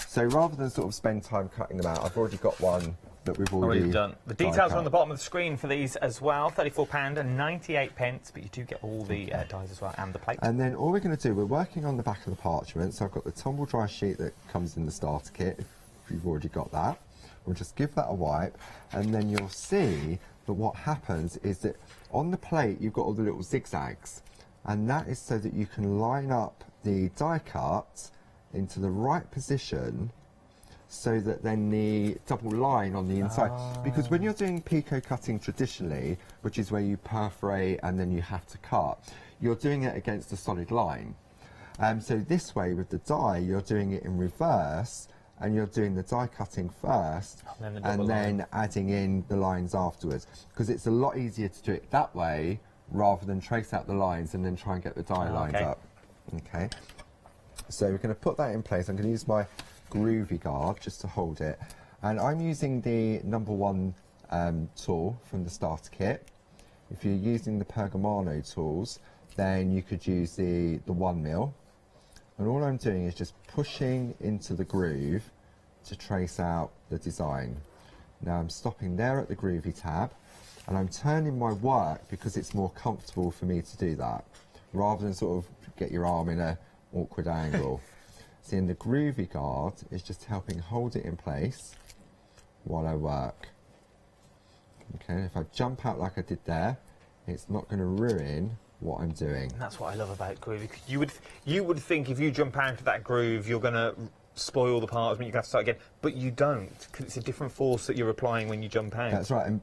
So rather than sort of spend time cutting them out, I've already got one that we've already done. The details are on the bottom of the screen for these as well. £34 and 98 pence, but you do get all the dies as well and the plate. And then all we're going to do, we're working on the back of the parchment. So I've got the tumble dry sheet that comes in the starter kit, if you've already got that. We'll just give that a wipe, and then you'll see that what happens is that on the plate you've got all the little zigzags, and that is so that you can line up the die cut into the right position so that then the double line on the inside, because when you're doing Pico cutting traditionally, which is where you perforate and then you have to cut, you're doing it against a solid line. So this way with the die, you're doing it in reverse, and you're doing the die cutting first and then adding in the lines afterwards, because it's a lot easier to do it that way rather than trace out the lines and then try and get the die lines up. Okay. So we're going to put that in place. I'm going to use my Groovi guard just to hold it, and I'm using the #1 tool from the starter kit. If you're using the Pergamano tools, then you could use the 1mm, and all I'm doing is just pushing into the groove to trace out the design. Now I'm stopping there at the Groovi tab, and I'm turning my work because it's more comfortable for me to do that, rather than sort of get your arm in a awkward angle. See, and the Groovi guard is just helping hold it in place while I work. Okay, if I jump out like I did there, it's not going to ruin what I'm doing. And that's what I love about Groovi. You would think if you jump out of that groove, you're going to spoil the parts, but you have to start again. But you don't, because it's a different force that you're applying when you jump out. That's right, and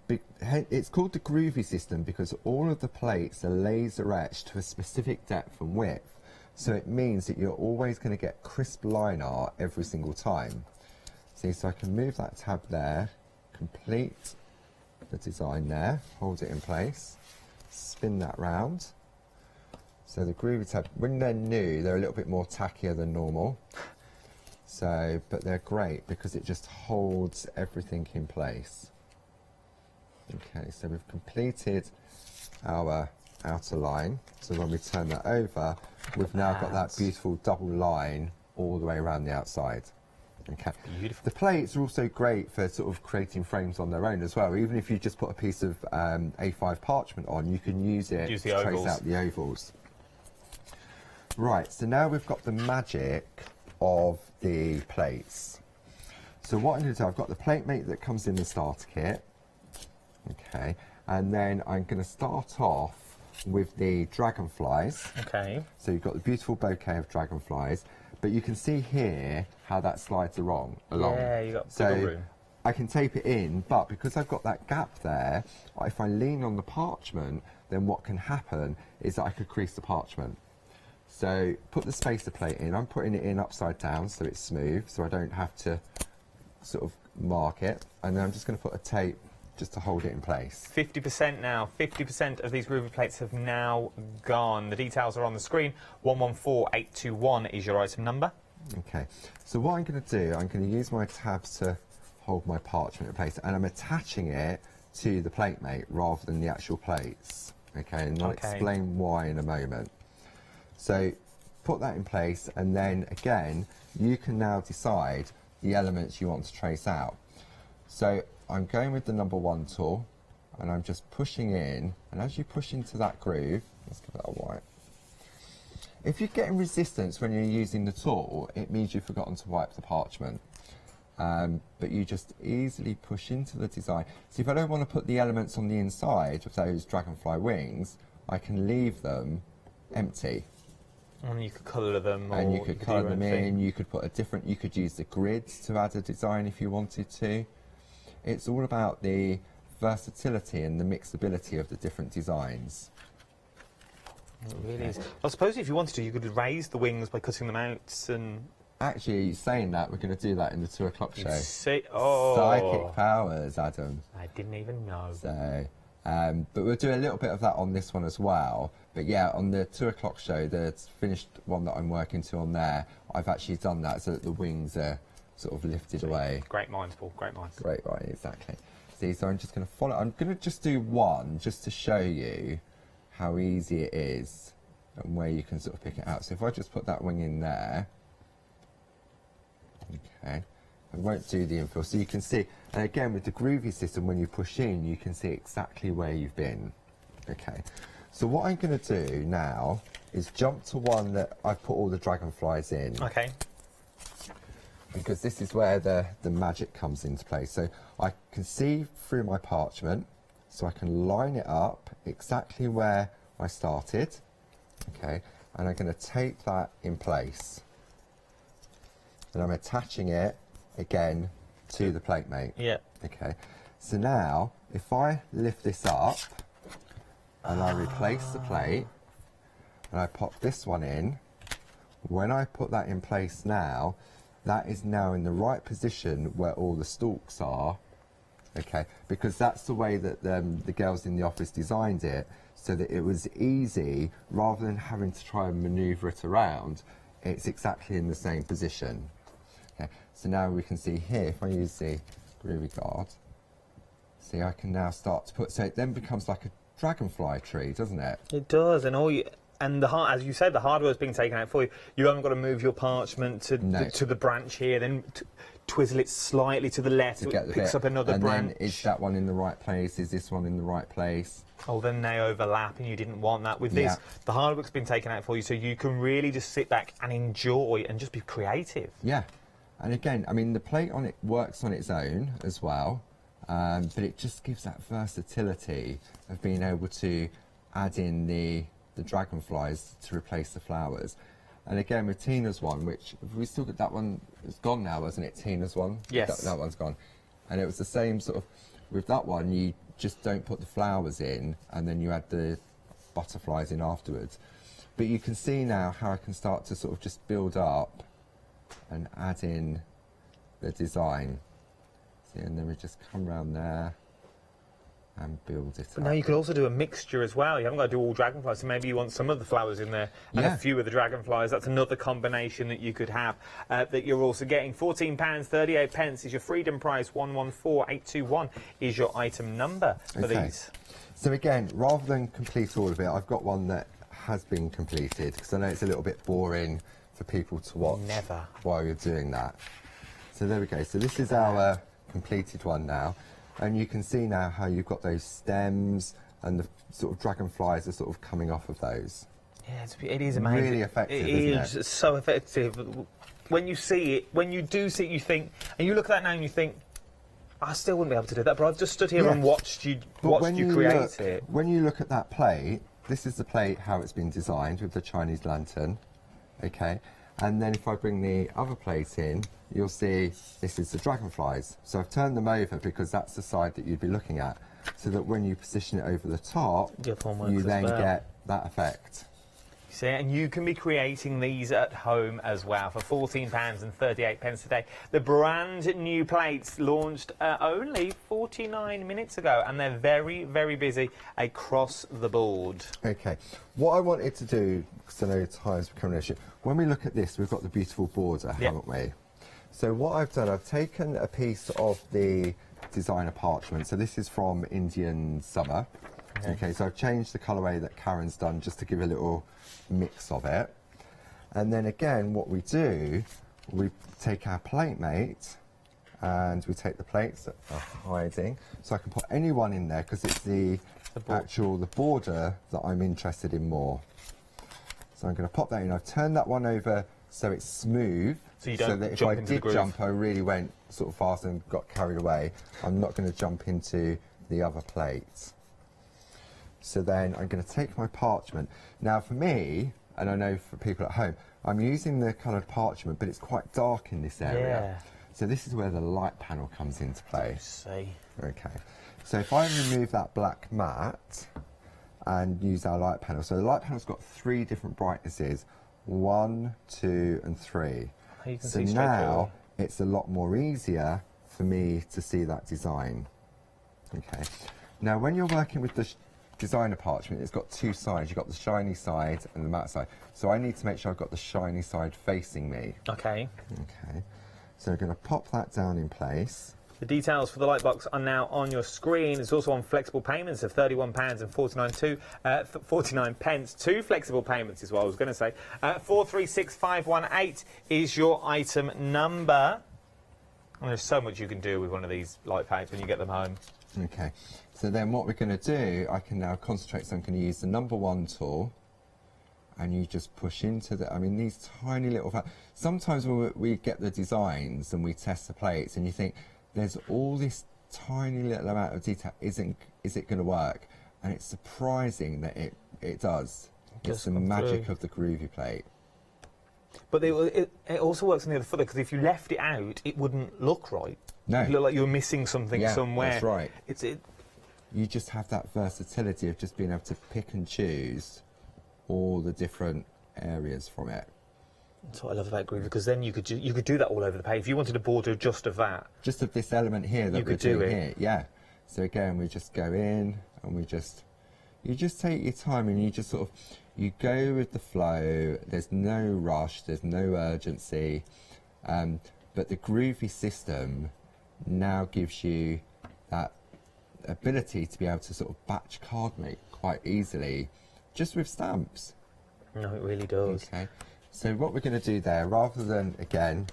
it's called the Groovi system because all of the plates are laser etched to a specific depth and width. So it means that you're always going to get crisp line art every single time. See, so I can move that tab there, complete the design there, hold it in place, spin that round. So the Groovi tab, when they're new, they're a little bit more tackier than normal. So, but they're great because it just holds everything in place. Okay, so we've completed our outer line. So when we turn that over, we've now got that beautiful double line all the way around the outside. Okay. Beautiful. The plates are also great for sort of creating frames on their own as well. Even if you just put a piece of A5 parchment on, you can use it to trace out the ovals. Right, so now we've got the magic of the plates. So what I'm going to do, I've got the plate mate that comes in the starter kit. Okay, and then I'm going to start off with the dragonflies. Okay. So you've got the beautiful bouquet of dragonflies, but you can see here how that slides along. Yeah, you got bigger room. I can tape it in, but because I've got that gap there, if I lean on the parchment, then what can happen is that I could crease the parchment. So put the spacer plate in. I'm putting it in upside down so it's smooth, so I don't have to sort of mark it. And then I'm just going to put a tape just to hold it in place. 50% now. 50% of these Groovi plates have now gone. The details are on the screen. 114821 is your item number. Okay, so what I'm going to do, I'm going to use my tabs to hold my parchment in place, and I'm attaching it to the plate mate rather than the actual plates. Okay, and I'll explain why in a moment. So put that in place, and then again, you can now decide the elements you want to trace out. So I'm going with the #1 tool, and I'm just pushing in, and as you push into that groove, let's give that a wipe. If you're getting resistance when you're using the tool, it means you've forgotten to wipe the parchment. But you just easily push into the design. So if I don't want to put the elements on the inside of those dragonfly wings, I can leave them empty. And you could colour them, and or you could colour them in. You could put a different. You could use the grids to add a design if you wanted to. It's all about the versatility and the mixability of the different designs. It really is. I suppose if you wanted to, you could raise the wings by cutting them out and... Actually, saying that, we're going to do that in the 2 o'clock show. Oh! Psychic powers, Adam. I didn't even know. So, but we'll do a little bit of that on this one as well. But yeah, on the 2 o'clock show, the finished one that I'm working to on there, I've actually done that so that the wings are sort of lifted away. Great minds, Paul, great minds. Great, right, exactly. See, so I'm just going to follow. I'm going to just do one just to show you how easy it is and where you can sort of pick it out. So if I just put that wing in there, okay, I won't do the infill. So you can see, and again with the Groovi system, when you push in, you can see exactly where you've been. Okay, so what I'm going to do now is jump to one that I've put all the dragonflies in. Okay. Because this is where the magic comes into play. So I can see through my parchment, so I can line it up exactly where I started, okay, and I'm going to tape that in place. And I'm attaching it again to the plate mate. Yeah. Okay, so now if I lift this up and I replace the plate and I pop this one in, when I put that in place now, that is now in the right position where all the stalks are, okay, because that's the way that the girls in the office designed it, so that it was easy, rather than having to try and manoeuvre it around, it's exactly in the same position. Okay, so now we can see here, if I use the Groovi guard, see I can now start to put, so it then becomes like a dragonfly tree, doesn't it? It does, and all you... And as you said, the hardware's being taken out for you. You haven't got to move your parchment to the branch here, then twizzle it slightly to the left, so it picks up another branch. And then is that one in the right place? Is this one in the right place? Oh, then they overlap, and you didn't want that. With this, the hard work's been taken out for you, so you can really just sit back and enjoy and just be creative. Yeah, and again, I mean, the plate on it works on its own as well, but it just gives that versatility of being able to add in the dragonflies to replace the flowers. And again with Tina's one, which we still got, that one is gone now, isn't it? Tina's one? Yes. That one's gone. And it was the same sort of, with that one you just don't put the flowers in and then you add the butterflies in afterwards. But you can see now how I can start to sort of just build up and add in the design. See, and then we just come around there and build it up. Now you could also do a mixture as well. You haven't got to do all dragonflies, so maybe you want some of the flowers in there and a few of the dragonflies. That's another combination that you could have that you're also getting. £14.38 is your freedom price. 114821 is your item number for these. So again, rather than complete all of it, I've got one that has been completed, because I know it's a little bit boring for people to watch while you're doing that. So there we go. So this is our completed one now. And you can see now how you've got those stems and the sort of dragonflies are sort of coming off of those. Yeah, it is amazing. Really effective, isn't it? So effective. When you see it, when you do see it, you think, and you look at that now and you think, I still wouldn't be able to do that, but I've just stood here and watched you create it. When you look at that plate, this is the plate, how it's been designed with the Chinese lantern, okay? And then if I bring the other plate in, you'll see this is the dragonflies. So I've turned them over because that's the side that you'd be looking at, so that when you position it over the top, you then get that effect. See, and you can be creating these at home as well for £14.38 today. The brand new plates launched only 49 minutes ago, and they're very, very busy across the board. Okay, what I wanted to do, because I know time's becoming an issue, when we look at this, we've got the beautiful border, haven't we? So what I've done, I've taken a piece of the designer parchment. So this is from Indian Summer. Okay, so I've changed the colourway that Karen's done just to give a little mix of it. And then again, what we do, we take our plate mate and we take the plates that are hiding. So I can put any one in there because it's the border that I'm interested in more. So I'm going to pop that in. I've turned that one over so it's smooth, so that if I did jump, I really went sort of fast and got carried away. I'm not going to jump into the other plate. So then I'm going to take my parchment. Now for me, and I know for people at home, I'm using the coloured parchment, but it's quite dark in this area. So this is where the light panel comes into play. Okay. So if I remove that black mat and use our light panel, so the light panel's got 3 different brightnesses, 1, 2 and 3. So now it's a lot more easier for me to see that design. Okay. Now when you're working with the designer parchment, it's got 2 sides. You've got the shiny side and the matte side. So I need to make sure I've got the shiny side facing me. Okay. Okay. So we're going to pop that down in place. The details for the light box are now on your screen. It's also on flexible payments of £31.49 pence. 2 flexible payments is what I was going to say. 436518 is your item number. And there's so much you can do with one of these light pads when you get them home. Okay. So then what we're going to do, I can now concentrate. So I'm going to use the number 1 tool. And you just push into the, I mean, these tiny little, sometimes when we get the designs and we test the plates and you think, there's all this tiny little amount of detail, is it going to work? And it's surprising that it does. It's the magic of the Groovi plate. But it also works on the other foot, because if you left it out, it wouldn't look right. No. It'd look like you were missing something somewhere. That's right. You just have that versatility of just being able to pick and choose all the different areas from it. That's what I love about Groovi, because then you could do that all over the page. If you wanted a border just of that, just of this element here that we're doing here, yeah. So again, we just go in and you just take your time and you just sort of go with the flow. There's no rush, there's no urgency, but the Groovi system now gives you that ability to be able to sort of batch card make quite easily, just with stamps. No, it really does. Okay. So what we're going to do there, rather than, again,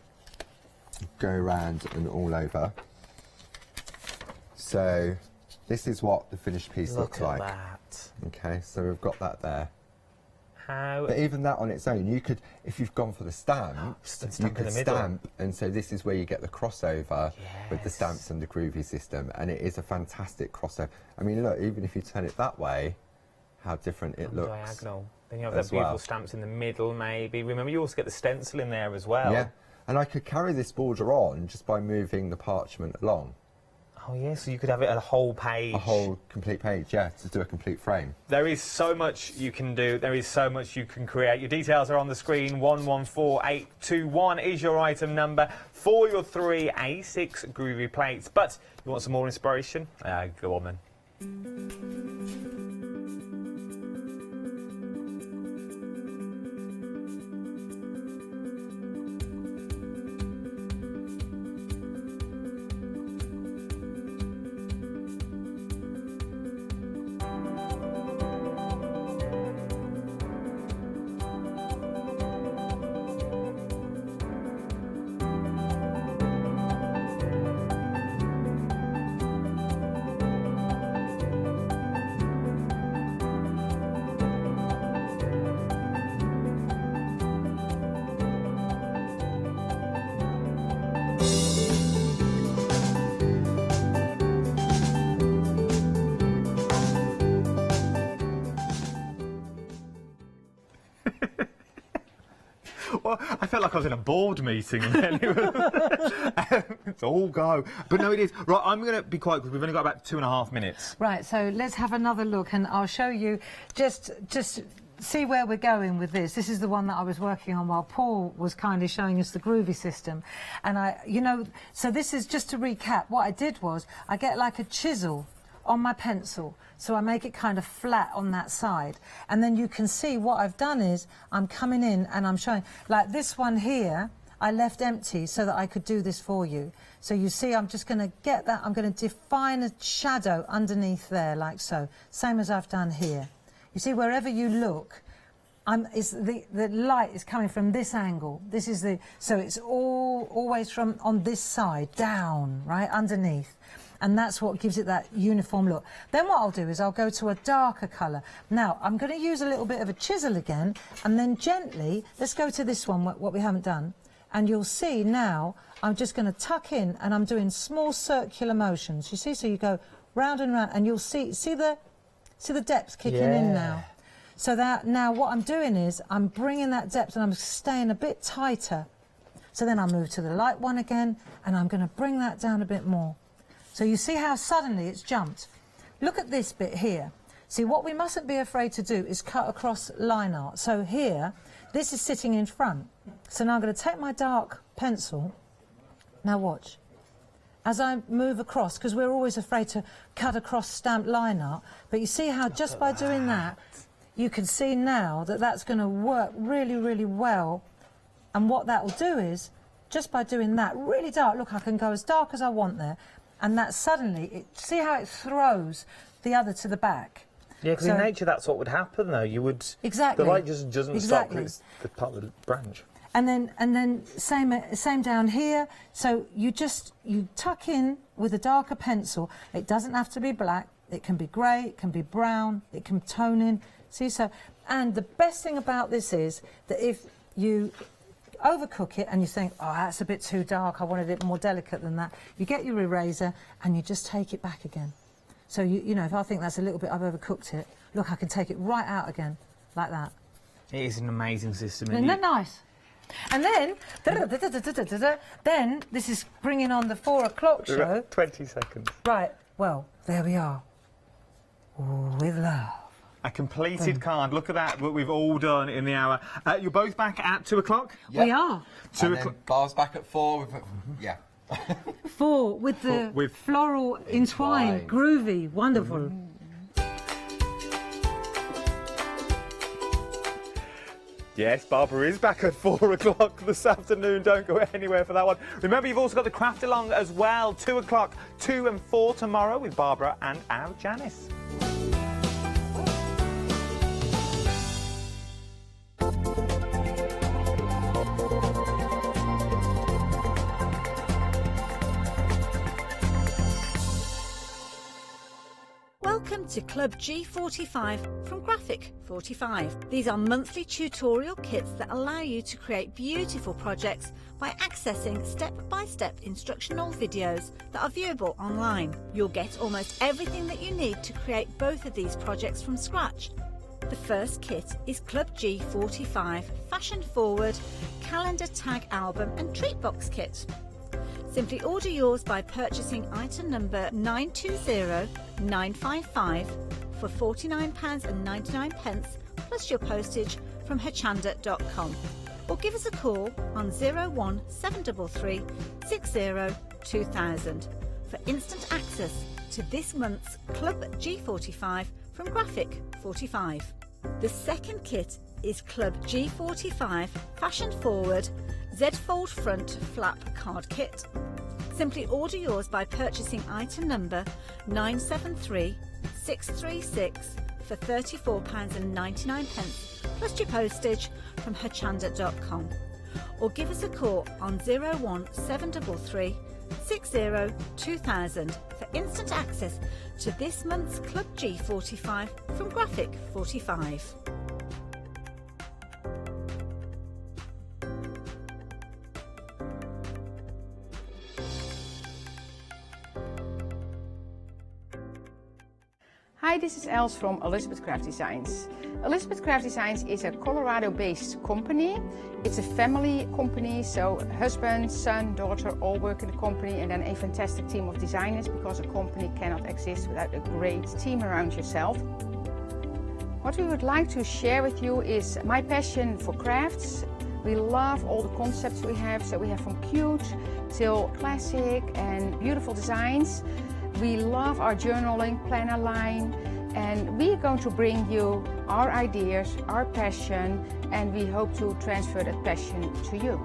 go around and all over, so this is what the finished piece looks like. Look at that. Okay, so we've got that there. How? But even that on its own, you could, if you've gone for the stamps, you could stamp, and so this is where you get the crossover with the stamps and the Groovi system, and it is a fantastic crossover. I mean, look, even if you turn it that way, how different it looks. Diagonal. Then you have that beautiful stamps in the middle, maybe. Remember, you also get the stencil in there as well. Yeah, and I could carry this border on just by moving the parchment along. Oh, yeah, so you could have it a whole page. A whole complete page, yeah, to do a complete frame. There is so much you can do. There is so much you can create. Your details are on the screen. 114821 is your item number for your 3 A6 Groovi plates. But you want some more inspiration? Go on, then. Well, I felt like I was in a board meeting and then it's all go. But no, it is. Right, I'm going to be quiet because we've only got about 2.5 minutes. Right, so let's have another look and I'll show you just see where we're going with this. This is the one that I was working on while Paul was kindly showing us the Groovi system. And so this is just to recap. What I did was I get like a chisel on my pencil, so I make it kind of flat on that side, and then you can see what I've done is I'm coming in and I'm showing, like this one here I left empty so that I could do this for you. So you see I'm just going to get that, I'm going to define a shadow underneath there like so, same as I've done here. You see, wherever you look, the light is coming from this angle. This is so it's always from on this side down, right underneath. And that's what gives it that uniform look. Then what I'll do is I'll go to a darker colour. Now, I'm going to use a little bit of a chisel again, and then gently, let's go to this one, what we haven't done. And you'll see now, I'm just going to tuck in, and I'm doing small circular motions. You see, so you go round and round, and you'll see the depth kicking in now. So that now what I'm doing is I'm bringing that depth and I'm staying a bit tighter. So then I move to the light one again and I'm going to bring that down a bit more. So you see how suddenly it's jumped. Look at this bit here. See, what we mustn't be afraid to do is cut across line art. So here, this is sitting in front. So now I'm going to take my dark pencil. Now watch. As I move across, because we're always afraid to cut across stamped line art, but you see how just by doing that, you can see now that that's going to work really, really well. And what that will do is, just by doing that really dark, look, I can go as dark as I want there, and that suddenly, see how it throws the other to the back. Yeah, because in nature that's what would happen, though. You would the light just doesn't stop. It's the part of the branch. And then same down here. So you tuck in with a darker pencil. It doesn't have to be black. It can be grey. It can be brown. It can tone in. See, so and the best thing about this is that if you overcook it and you think, oh, that's a bit too dark, I wanted it more delicate than that, you get your eraser and you just take it back again. So you know, if I think that's a little bit, I've overcooked it, look, I can take it right out again, like that. It is an amazing system. Isn't that nice? And then, then this is bringing on the 4 o'clock show. 20 seconds. Right, well, there we are. With love. A completed card. Look at that, what we've all done in the hour. You're both back at 2 o'clock? Yep. We are. 2 o'clock. Bar's back at 4. Yeah. 4 with the floral entwined. Groovy. Wonderful. Yes, Barbara is back at 4 o'clock this afternoon. Don't go anywhere for that one. Remember, you've also got the craft along as well. 2 o'clock, 2 and 4 tomorrow with Barbara and our Janice. Welcome to Club G45 from Graphic 45. These are monthly tutorial kits that allow you to create beautiful projects by accessing step-by-step instructional videos that are viewable online. You'll get almost everything that you need to create both of these projects from scratch. The first kit is Club G45 Fashion Forward Calendar Tag Album and Treat Box Kit. Simply order yours by purchasing item number 920955 for £49.99 plus your postage from hochanda.com, or give us a call on 01733 60 2000 for instant access to this month's Club G45 from Graphic 45. The second kit is Club G45 Fashion Forward Z-Fold Front Flap Card Kit. Simply order yours by purchasing item number 973636 for £34.99 plus your postage from hochanda.com, or give us a call on 01733 60 2000 for instant access to this month's Club G45 from Graphic 45. Hi, this is Els from Elizabeth Craft Designs. Elizabeth Craft Designs is a Colorado-based company. It's a family company, so husband, son, daughter all work in the company, and then a fantastic team of designers, because a company cannot exist without a great team around yourself. What we would like to share with you is my passion for crafts. We love all the concepts we have, so we have from cute till classic and beautiful designs. We love our journaling planner line, and we are going to bring you our ideas, our passion, and we hope to transfer that passion to you.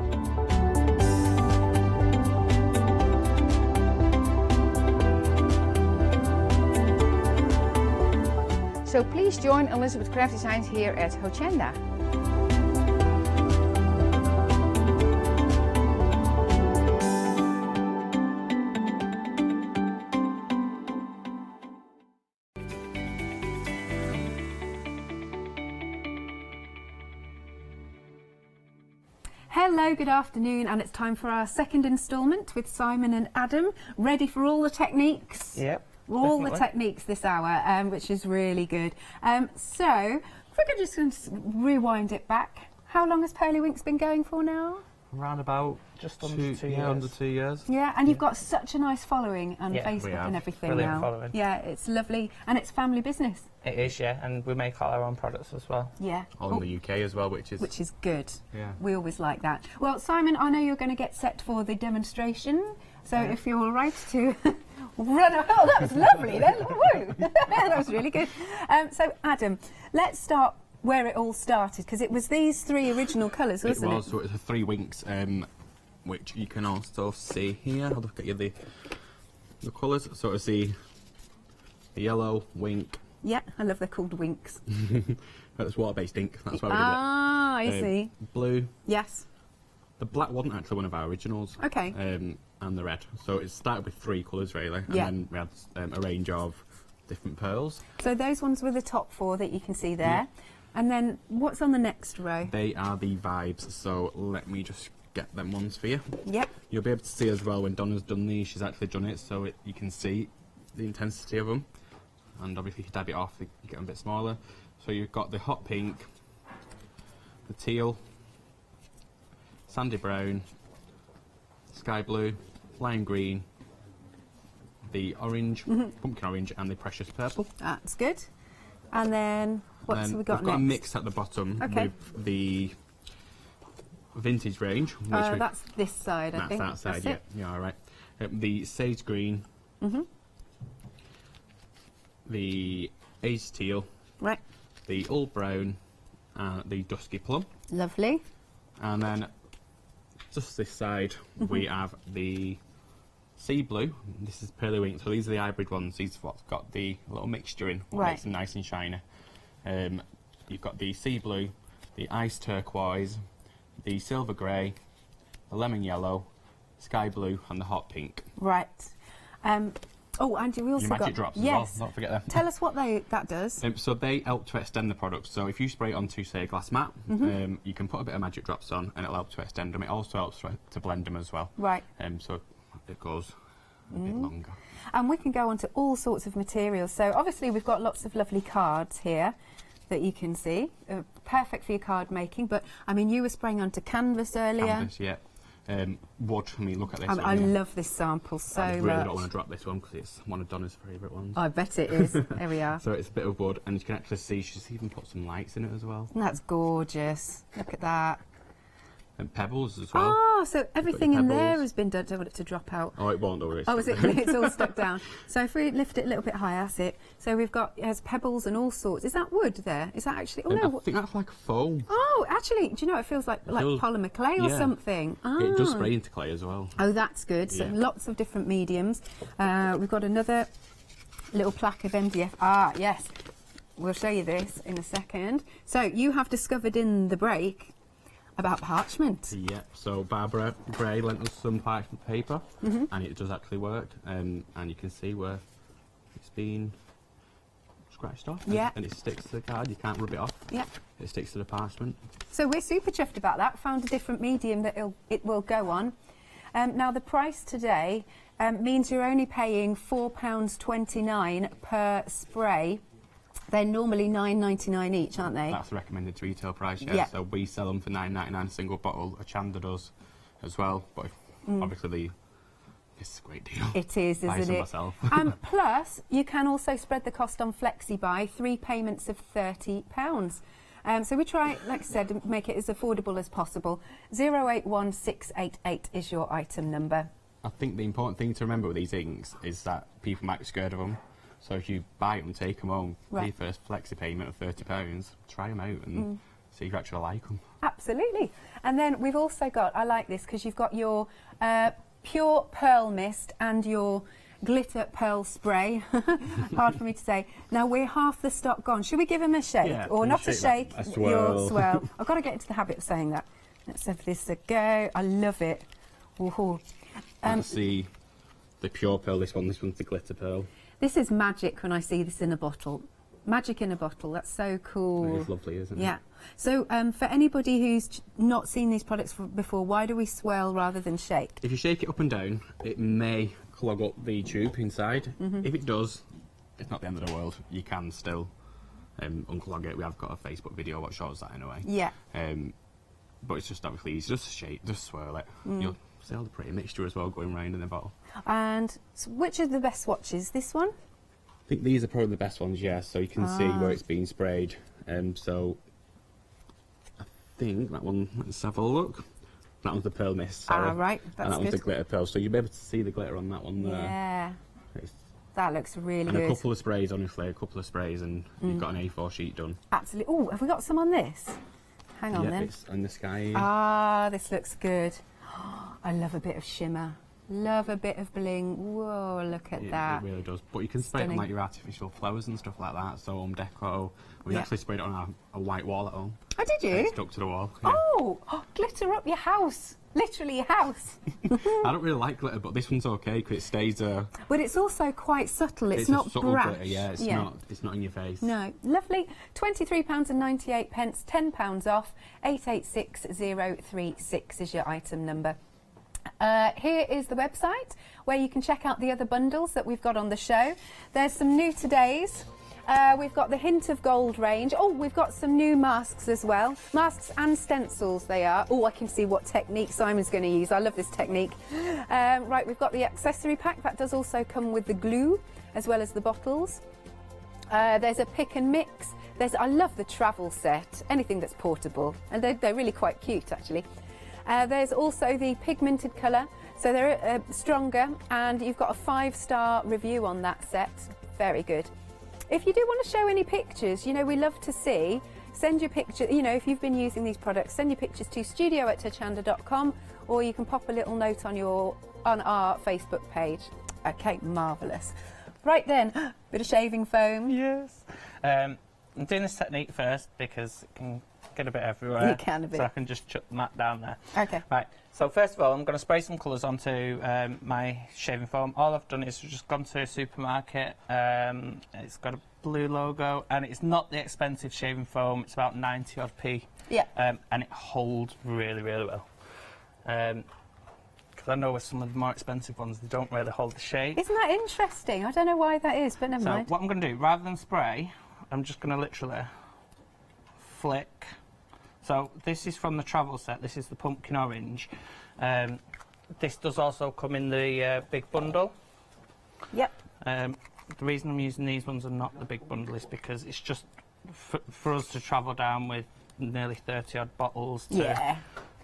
So please join Elizabeth Craft Designs here at Hochanda. Hello, good afternoon, and it's time for our second instalment with Simon and Adam. Ready for all the techniques? Yep. All the techniques this hour, which is really good. So, If we could just rewind it back, how long has Pearly Winks been going for now? Around about just under 2 years. Yeah, under 2 years. Yeah, and you've got such a nice following on Yeah, Facebook and everything brilliant now. following. Yeah, it's lovely, and it's family business. It is, yeah, and we make all our own products as well. Yeah. All in the UK as well, which is good. Yeah. We always like that. Well, Simon, I know you're going to get set for the demonstration, so if you're all right to run. Oh, that was lovely then. Woo. That was really good. So, Adam, let's start where it all started, because it was these 3 original colours, wasn't it? So it was the 3 winks, which you can also see here. I'll look at you the colours. So it's the yellow wink. Yeah, I love they're called winks. That's water-based ink. That's why we did it. Ah, I see. Blue. Yes. The black wasn't actually one of our originals. Okay. And the red. So it started with 3 colours really, and Yeah. then we had a range of different pearls. So those ones were the top 4 that you can see there. And then what's on the next row? They are the vibes. So let me just get them ones for you. Yep. You'll be able to see as well when Donna's done these. She's actually done it, so you can see the intensity of them. And obviously, if you dab it off, you get them a bit smaller. So you've got the hot pink, the teal, sandy brown, sky blue, lime green, the orange, pumpkin orange, and the precious purple. That's good. And then what's we got we've got a next? mix at the bottom Okay. with the vintage range. Which That's this side, I think. That's that side, That's yeah. Yeah, all right. The sage green, the ace teal, Right. the old brown, the dusky plum. Lovely. And then just this side, we have the sea blue. This is Pearly Wink. So these are the hybrid ones. These are what's got the little mixture in, what Right. makes them nice and shiny. You've got the sea blue, the ice turquoise, the silver grey, the lemon yellow, sky blue, and the hot pink. Right. Oh, Andy, we also Your magic got drops yes. as well. Don't forget them. Tell us what that does. So they help to extend the product. So if you spray it onto, say, a glass mat, you can put a bit of magic drops on, and it'll help to extend them. It also helps to blend them as well. Right. So it goes a bit longer. And we can go on to all sorts of materials. So obviously we've got lots of lovely cards here that you can see. Perfect for your card making. But I mean, you were spraying onto canvas earlier. Canvas, yeah. Wood. I mean, look at this. I love this sample so I really much. don't want to drop this one because it's one of Donna's favourite ones. I bet it is. There we are. So it's a bit of wood, and you can actually see she's even put some lights in it as well. That's gorgeous. Look at that. And pebbles as well. Oh, so everything in there pebbles. has been done. Don't want it to drop out. Oh, it won't, don't worry. Oh, is it? It's all stuck down. So if we lift it a little bit higher, that's it. So we've got it has pebbles and all sorts. Is that wood there? Is that actually? Oh no. I think that's like foam. Oh, actually, do you know? It feels like polymer clay or yeah. something. Ah. It does spray into clay as well. Oh, that's good. So Yeah. lots of different mediums. We've got another little plaque of MDF. Ah, yes. We'll show you this in a second. So you have discovered in the break about parchment. Yeah, so Barbara Gray lent us some parchment paper, and it does actually work. And you can see where it's been scratched off. Yeah. And it sticks to the card. You can't rub it off. Yeah. It sticks to the parchment. So we're super chuffed about that. Found a different medium that it will go on. Now the price today means you're only paying £4.29 per spray. They're normally $9.99 each, aren't they? That's the recommended retail price, yeah. Yeah. So we sell them for $9.99 a single bottle. Hochanda does as well, but obviously it's a great deal. It is, Buy isn't some it? myself. Plus, you can also spread the cost on FlexiBuy, 3 payments of £30. So we try, like I said, to make it as affordable as possible. 081688 is your item number. I think the important thing to remember with these inks is that people might be scared of them. So if you buy them, take them home, pay first flexi payment of £30, try them out and see if you actually like them. Absolutely. And then we've also got, I like this because you've got your pure pearl mist and your glitter pearl spray. Hard for me to say. Now we're half the stock gone. Should we give them a shake? Yeah, Or not a shake shake? that. A swirl. Your swirl. I've got to get into the habit of saying that. Let's have this a go. I love it. Woohoo. See the pure pearl, this one's the glitter pearl. This is magic when I see this in a bottle. Magic in a bottle, that's so cool. It is lovely, isn't it? Yeah. So for anybody who's not seen these products before, why do we swirl rather than shake? If you shake it up and down, it may clog up the tube inside. If it does, it's not the end of the world. You can still unclog it. We have got a Facebook video what shows that anyway. Yeah. But it's just obviously easy, just shake, just swirl it. You'll see all the pretty mixture as well going round in the bottle. And so which are the best swatches? This one? I think these are probably the best ones, yeah. So you can see where it's been sprayed. So I think that one, let's have a look. That one's the pearl mist, sorry. Right, that's and that one's good. the glitter pearl. So you'll be able to see the glitter on that one there. Yeah. That looks really and good. a couple of sprays, honestly, and you've got an A4 sheet done. Absolutely. Oh, have we got some on this? Hang on then. Yeah, it's in the sky. Ah, this looks good. I love a bit of shimmer. Love a bit of bling. Whoa, look at that. It really does. But you can spray it on like your artificial flowers and stuff like that. So home deco. We actually sprayed it on a white wall at home. Oh, did you? It stuck to the wall. Yeah. Oh, glitter up your house. Literally your house. I don't really like glitter, but this one's okay because it stays. But it's also quite subtle. It's not a subtle brash. glitter, yeah. It's not in your face. No, lovely. £23.98, £10 off. 886036 is your item number. Here is the website where you can check out the other bundles that we've got on the show. There's some new todays. We've got the Hint of Gold range. Oh, we've got some new masks as well. Masks and stencils they are. Oh, I can see what technique Simon's going to use. I love this technique. Right, we've got the accessory pack. That does also come with the glue as well as the bottles. There's a pick and mix. I love the travel set, anything that's portable. And they're really quite cute, actually. There's also the pigmented colour. So they're stronger, and you've got a 5-star review on that set. Very good. If you do want to show any pictures, we love to see. Send your picture, if you've been using these products, send your pictures to studio@hochanda.com, or you can pop a little note on our Facebook page. Okay, marvellous. Right then, bit of shaving foam. Yes. I'm doing this technique first because it can get a bit everywhere. You can a bit. So I can just chuck the mat down there. Okay. Right. So first of all, I'm going to spray some colours onto my shaving foam. All I've done is just gone to a supermarket. It's got a blue logo, and it's not the expensive shaving foam. It's about 90 odd p. Yeah. And it holds really, really well. Because I know with some of the more expensive ones, they don't really hold the shade. Isn't that interesting? I don't know why that is, but never mind. So what I'm going to do, rather than spray, I'm just going to literally flick. So this is from the travel set. This is the pumpkin orange. This does also come in the big bundle. Yep. The reason I'm using these ones and not the big bundle is because it's just for us to travel down with nearly 30 odd bottles. Yeah.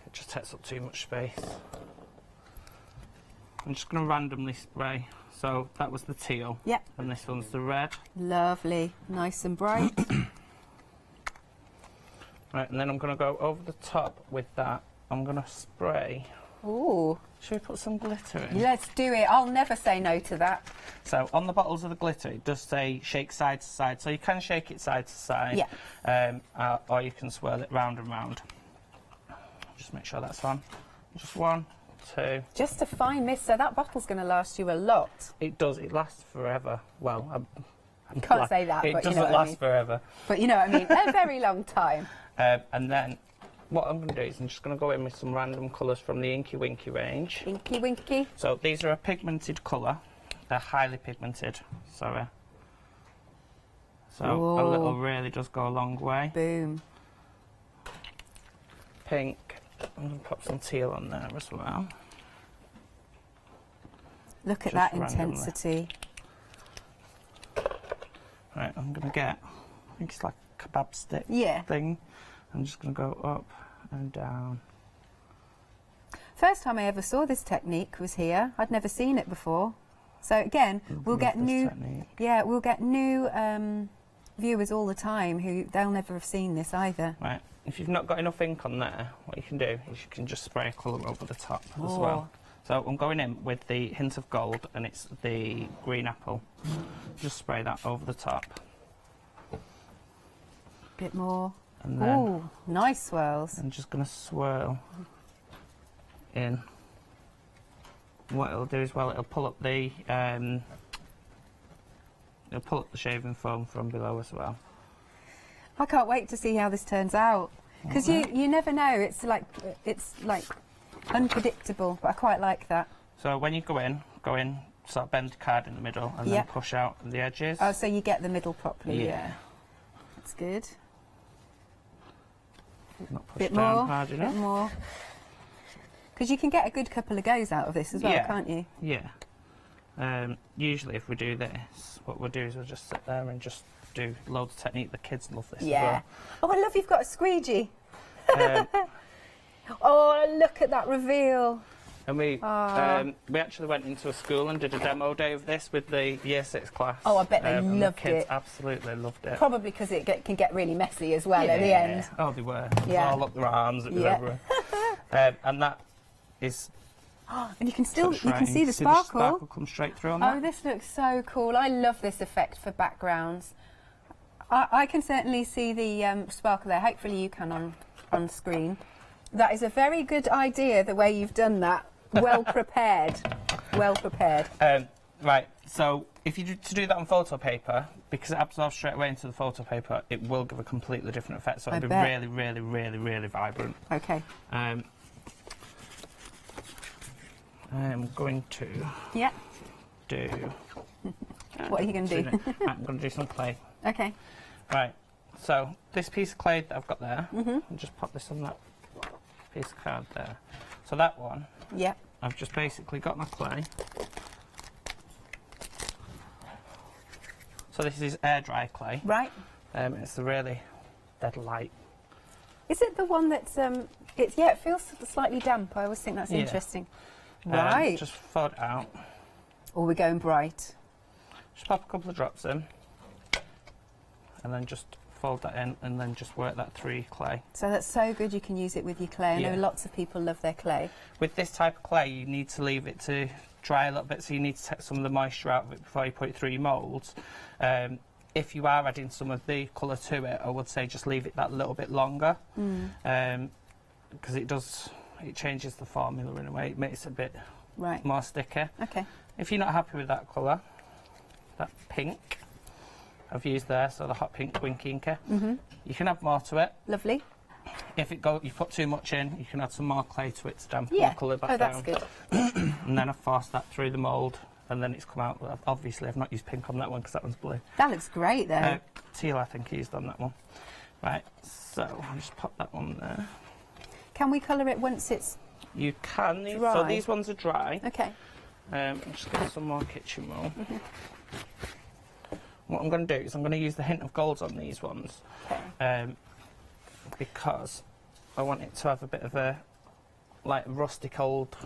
It just takes up too much space. I'm just going to randomly spray. So that was the teal. Yep. And this one's the red. Lovely. Nice and bright. Right, and then I'm going to go over the top with that. I'm going to spray. Ooh. Should we put some glitter in? Let's do it. I'll never say no to that. So on the bottles of the glitter, it does say shake side to side. So you can shake it side to side. Yeah. Or you can swirl it round and round. Just make sure that's on. Just 1, 2. Just a fine mist, so that bottle's going to last you a lot. It does. It lasts forever. Well, you can't say that, it but doesn't you know what I mean. last forever. But you know what I mean. A very long time. And then what I'm going to do is I'm just going to go in with some random colours from the Inky Winky range. Inky Winky. So these are a pigmented colour. They're highly pigmented. Sorry. So a little really does go a long way. Boom. Pink. I'm going to pop some teal on there as well. Look at Just that randomly. intensity. Right, I'm going to get, I think it's like a kebab stick thing. I'm just going to go up and down. First time I ever saw this technique was here. I'd never seen it before. So again, we'll get new viewers all the time who they'll never have seen this either. Right, if you've not got enough ink on there, what you can do is you can just spray a colour over the top as well. So I'm going in with the Hint of Gold, and it's the green apple. Just spray that over the top. Bit more. And then ooh, nice swirls. I'm just going to swirl in. What it'll do is, well, it'll pull up the shaving foam from below as well. I can't wait to see how this turns out, because you never know. It's like unpredictable, but I quite like that. So when you go in, sort of bend the card in the middle and then push out the edges. Oh, so you get the middle properly. Yeah. That's good. Not push Bit down more, hard enough. bit more. Because you can get a good couple of goes out of this as well, Yeah. can't you? Yeah. Usually if we do this, what we'll do is we'll just sit there and just do loads of technique. The kids love this Yeah. as Oh, I love you've got a squeegee. well. Oh, look at that reveal. And we actually went into a school and did a demo day of this with the Year 6 class. Oh, I bet they and loved the kids it. absolutely loved it. Probably because it can get really messy as well at the end. Oh, they were. Yeah. All up their arms, it was Yeah. everywhere. And that is... And you can still touch right, see you the can sparkle. sparkle come straight through on that. Oh, this looks so cool. I love this effect for backgrounds. I can certainly see the sparkle there. Hopefully you can on screen. That is a very good idea, the way you've done that. Well prepared. Well prepared. Right, so if you do that on photo paper, because it absorbs straight away into the photo paper, it will give a completely different effect. So it'll be really, really, really, really vibrant. Okay. I'm going to do... What are you going to do? I'm going to do some clay. Okay. Right, so this piece of clay that I've got there, I'll just pop this on that piece of card there. So that one, yeah, I've just basically got my clay. So this is air dry clay. Right. It's the really dead light. Is it the one that's it feels slightly damp. I always think that's interesting. Right. Just fold it out. Or we're going bright. Just pop a couple of drops in, and then just fold that in, and then just work that through your clay. So that's so good. You can use it with your clay. I know lots of people love their clay. With this type of clay, you need to leave it to dry a little bit, so you need to take some of the moisture out of it before you put it through your moulds. If you are adding some of the colour to it, I would say just leave it that little bit longer, because it changes the formula in a way. It makes it a bit more sticky. Okay. If you're not happy with that colour, that pink I've used there, so the hot pink winky inker, you can add more to it. Lovely. If you put too much in, you can add some more clay to it to dampen the colour back down. Oh, that's good. And then I've forced that through the mould, and then it's come out. Obviously, I've not used pink on that one because that one's blue. That looks great, though. Teal, I think, I used on that one. Right, so I'll just pop that one there. Can we colour it once it's You can. dry? So these ones are dry. Okay. I'm just getting some more kitchen roll. What I'm going to do is I'm going to use the hint of gold on these ones, because I want it to have a bit of a rustic old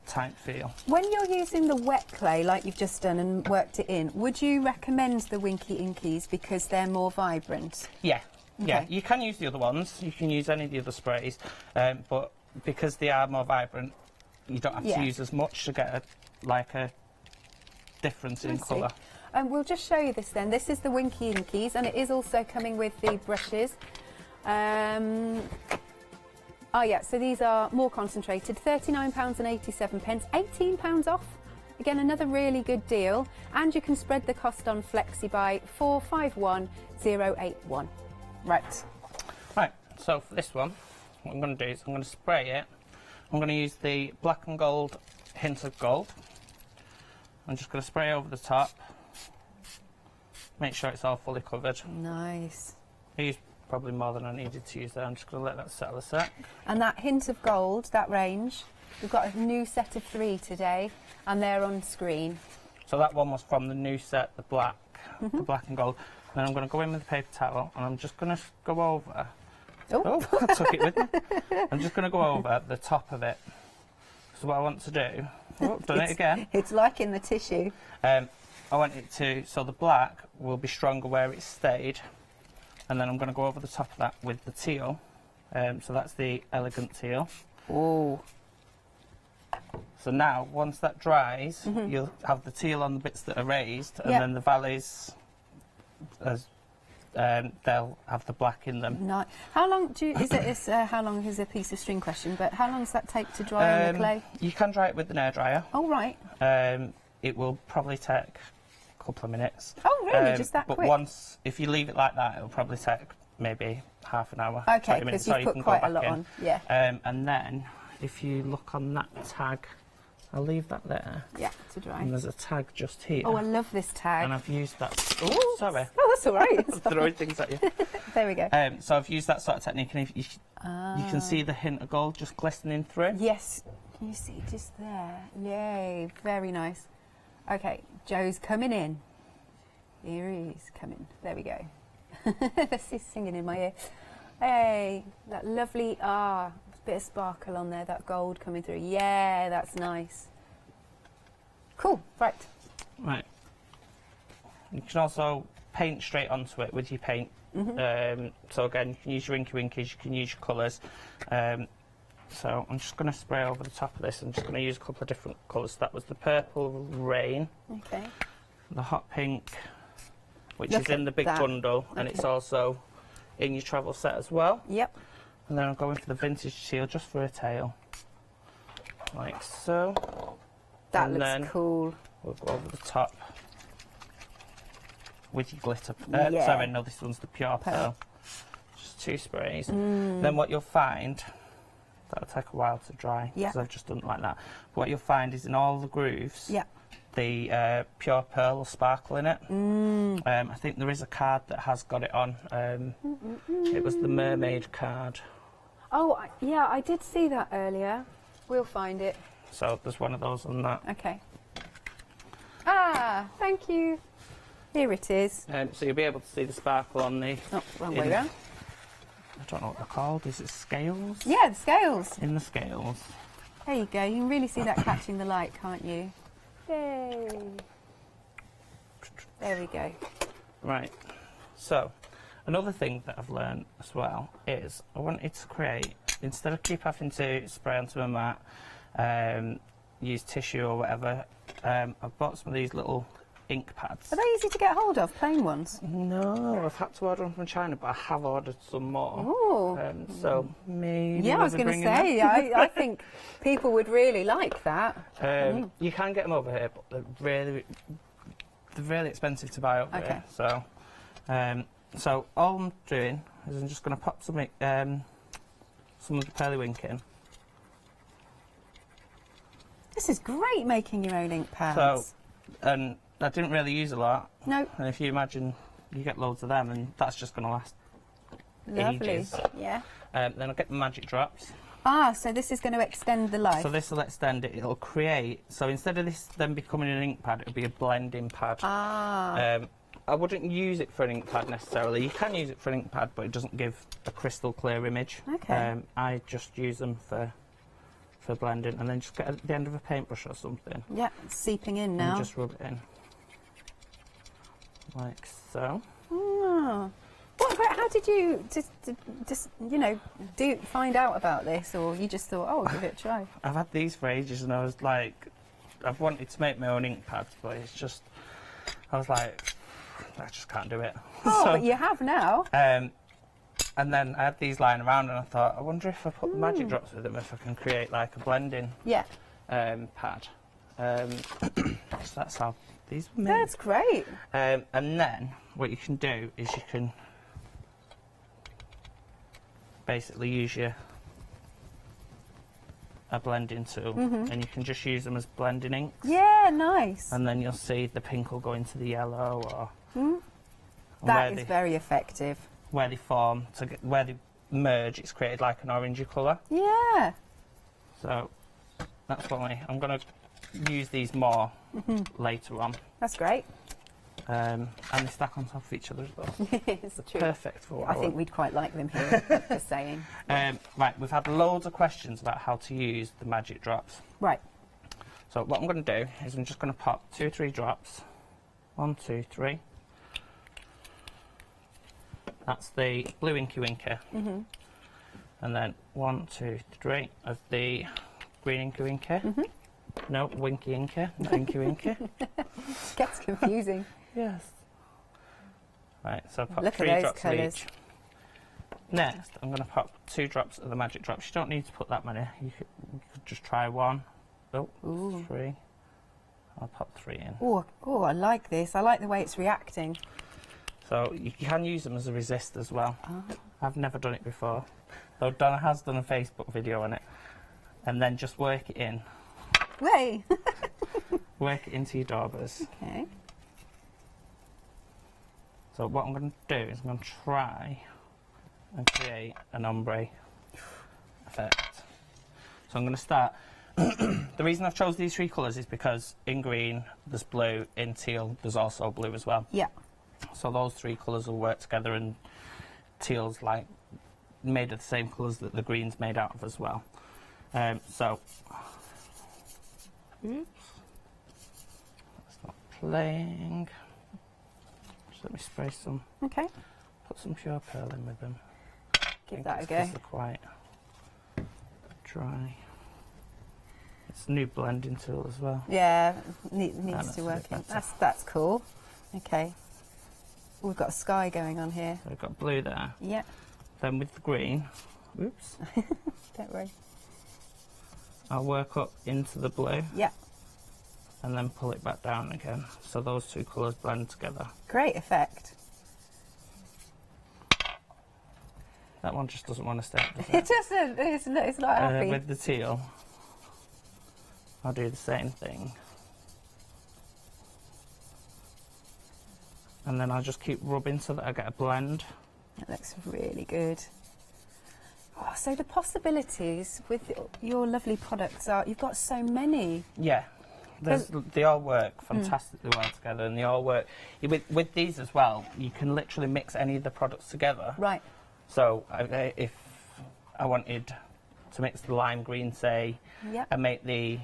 type feel. When you're using the wet clay like you've just done and worked it in, would you recommend the Winky Inkies because they're more vibrant? Yeah. Okay. Yeah, you can use the other ones, you can use any of the other sprays, but because they are more vibrant, you don't have to use as much to get a difference in colour. We'll just show you this then. This is the Winky Inkies, and it is also coming with the brushes. Oh yeah, so these are more concentrated, £39.87, £18 off. Again, another really good deal, and you can spread the cost on Flexi by 451081. Right. Right, so for this one, what I'm going to do is I'm going to spray it. I'm going to use the black and gold hint of gold. I'm just going to spray over the top. Make sure it's all fully covered. Nice. I used probably more than I needed to use there. I'm just going to let that settle a sec. And that hint of gold, that range, we've got a new set of 3 today, and they're on screen. So that one was from the new set, the black and gold. And then I'm going to go in with the paper towel, and I'm just going to go over. Oh, I took it with me. I'm just going to go over the top of it. So what I want to do, done it again. It's like in the tissue. I want it to, so the black will be stronger where it's stayed, and then I'm going to go over the top of that with the teal. So that's the elegant teal. Oh. So now, once that dries, you'll have the teal on the bits that are raised, and then the valleys, they'll have the black in them. Nice. How long how long is a piece of string question, but how long does that take to dry on the clay? You can dry it with an air dryer. Oh, right. It will probably take a couple of minutes. Oh, really? Just that but quick? Once, if you leave it like that, it'll probably take maybe half an hour. Okay, because you've put quite a lot on. Yeah. And then, if you look on that tag I'll leave that there. Yeah, to dry. And there's a tag just here. Oh, I love this tag. And I've used that. Oh, sorry. Oh, that's all right. I'm throwing things at you. There we go. So I've used that sort of technique, and you can see the hint of gold just glistening through. Yes. Can you see just there? Yay, very nice. Okay, Joe's coming in. Here he is coming. There we go. This is singing in my ear. Hey, that lovely, bit of sparkle on there, that gold coming through. Yeah, that's nice. Cool, right. Right. You can also paint straight onto it with your paint. So again, you can use your Inky Winkies, you can use your colours. So I'm just going to spray over the top of this. I'm just going to use a couple of different colours. That was the purple rain. Okay. The hot pink, which is in the big bundle, and it's also in your travel set as well. Yep. And then I'm going for the vintage teal just for a tail, like so. That looks cool. We'll go over the top with your glitter. Yeah. Sorry, no, this one's the pure pearl. Just 2 sprays. Then what you'll find, that'll take a while to dry because I've just done it like that. But what you'll find is in all the grooves, the pure pearl will sparkle in it. I think there is a card that has got it on. It was the mermaid card. Oh, yeah, I did see that earlier. We'll find it. So there's one of those on that. Okay. Ah, thank you. Here it is. So you'll be able to see the sparkle on the... Oh, wrong way round. I don't know what they're called. Is it scales? Yeah, the scales. In the scales. There you go. You can really see that catching the light, can't you? Yay. There we go. Right. So, another thing that I've learned as well is I wanted to create, instead of keep having to spray onto a mat, use tissue or whatever, I've bought some of these little ink pads. Are they easy to get hold of, plain ones? No, I've had to order them from China, but I have ordered some more. Oh. So maybe. Yeah, I was going to say, I think people would really like that. You can get them over here, but they're really expensive to buy over here. So, so all I'm doing is I'm just going to pop some of the pearlywink in. This is great, making your own ink pads. So, and I didn't really use a lot. No. And if you imagine, you get loads of them, and that's just going to last ages. Yeah. Then I'll get the magic drops. Ah, so this is going to extend the life. So this will extend it. It'll create. So instead of this then becoming an ink pad, it'll be a blending pad. Ah. I wouldn't use it for an ink pad necessarily. You can use it for an ink pad, but it doesn't give a crystal clear image. Okay. I just use them for blending, and then just get at the end of a paintbrush or something. Yeah, it's seeping in now. And just rub it in. Like so. Oh. How did you just find out about this, or you just thought, oh, I'll give it a try? I've had these for ages, and I was like, I've wanted to make my own ink pads, but it's just, I was like, I just can't do it. Oh, but you have now. And then I had these lying around, and I thought, I wonder if I put the magic drops with them, if I can create like a blending pad. So that's how these were made. That's great. And then what you can do is you can basically use a blending tool, and you can just use them as blending inks. Yeah, nice. And then you'll see the pink will go into the yellow, or that is very effective. Where they form, where they merge, it's created like an orangey colour. Yeah. So that's why I'm going to use these more later on. That's great. And they stack on top of each other as well. It's true. Perfect for what I think we'd quite like them here, just saying. Right, we've had loads of questions about how to use the magic drops. Right. So what I'm going to do is I'm just going to pop 2 or 3 drops. 1, 2, 3. That's the blue Inky Winker. And then 1, 2, 3 of the green Inky Winker. No, Winky Inker, not Inky Winker. Gets confusing. Yes. Right, so I've pop Look 3 at those drops colours. of each. Next, I'm going to pop 2 drops of the magic drops. You don't need to put that many. You could just try 1. Oh, 3. I'll pop 3 in. Oh, I like this. I like the way it's reacting. So you can use them as a resist as well. I've never done it before, though Donna has done a Facebook video on it. And then just work it in Way. Work it into your daubers. Okay. So what I'm going to do is I'm going to try and create an ombre effect. So I'm going to start. The reason I've chose these three colours is because in green there's blue, in teal there's also blue as well. Yeah. So those three colours will work together, and teal's like made of the same colours that the green's made out of as well. So, oops, that's not playing. Just let me spray some. Okay. Put some pure pearl in with them. Give that a go. They're quite dry. It's a new blending tool as well. Yeah, needs to work in. That's cool. Okay. We've got a sky going on here. So we've got blue there. Yeah. Then with the green, oops. Don't worry. I'll work up into the blue. Yeah. And then pull it back down again. So those two colours blend together. Great effect. That one just doesn't want to stay up, does it? It doesn't. It's not happy. With the teal, I'll do the same thing. And then I'll just keep rubbing so that I get a blend. That looks really good. Oh, so the possibilities with your lovely products are, you've got so many. Yeah. They all work fantastically well together, and they all work. With these as well, you can literally mix any of the products together. Right. So if I wanted to mix the lime green, say, and make the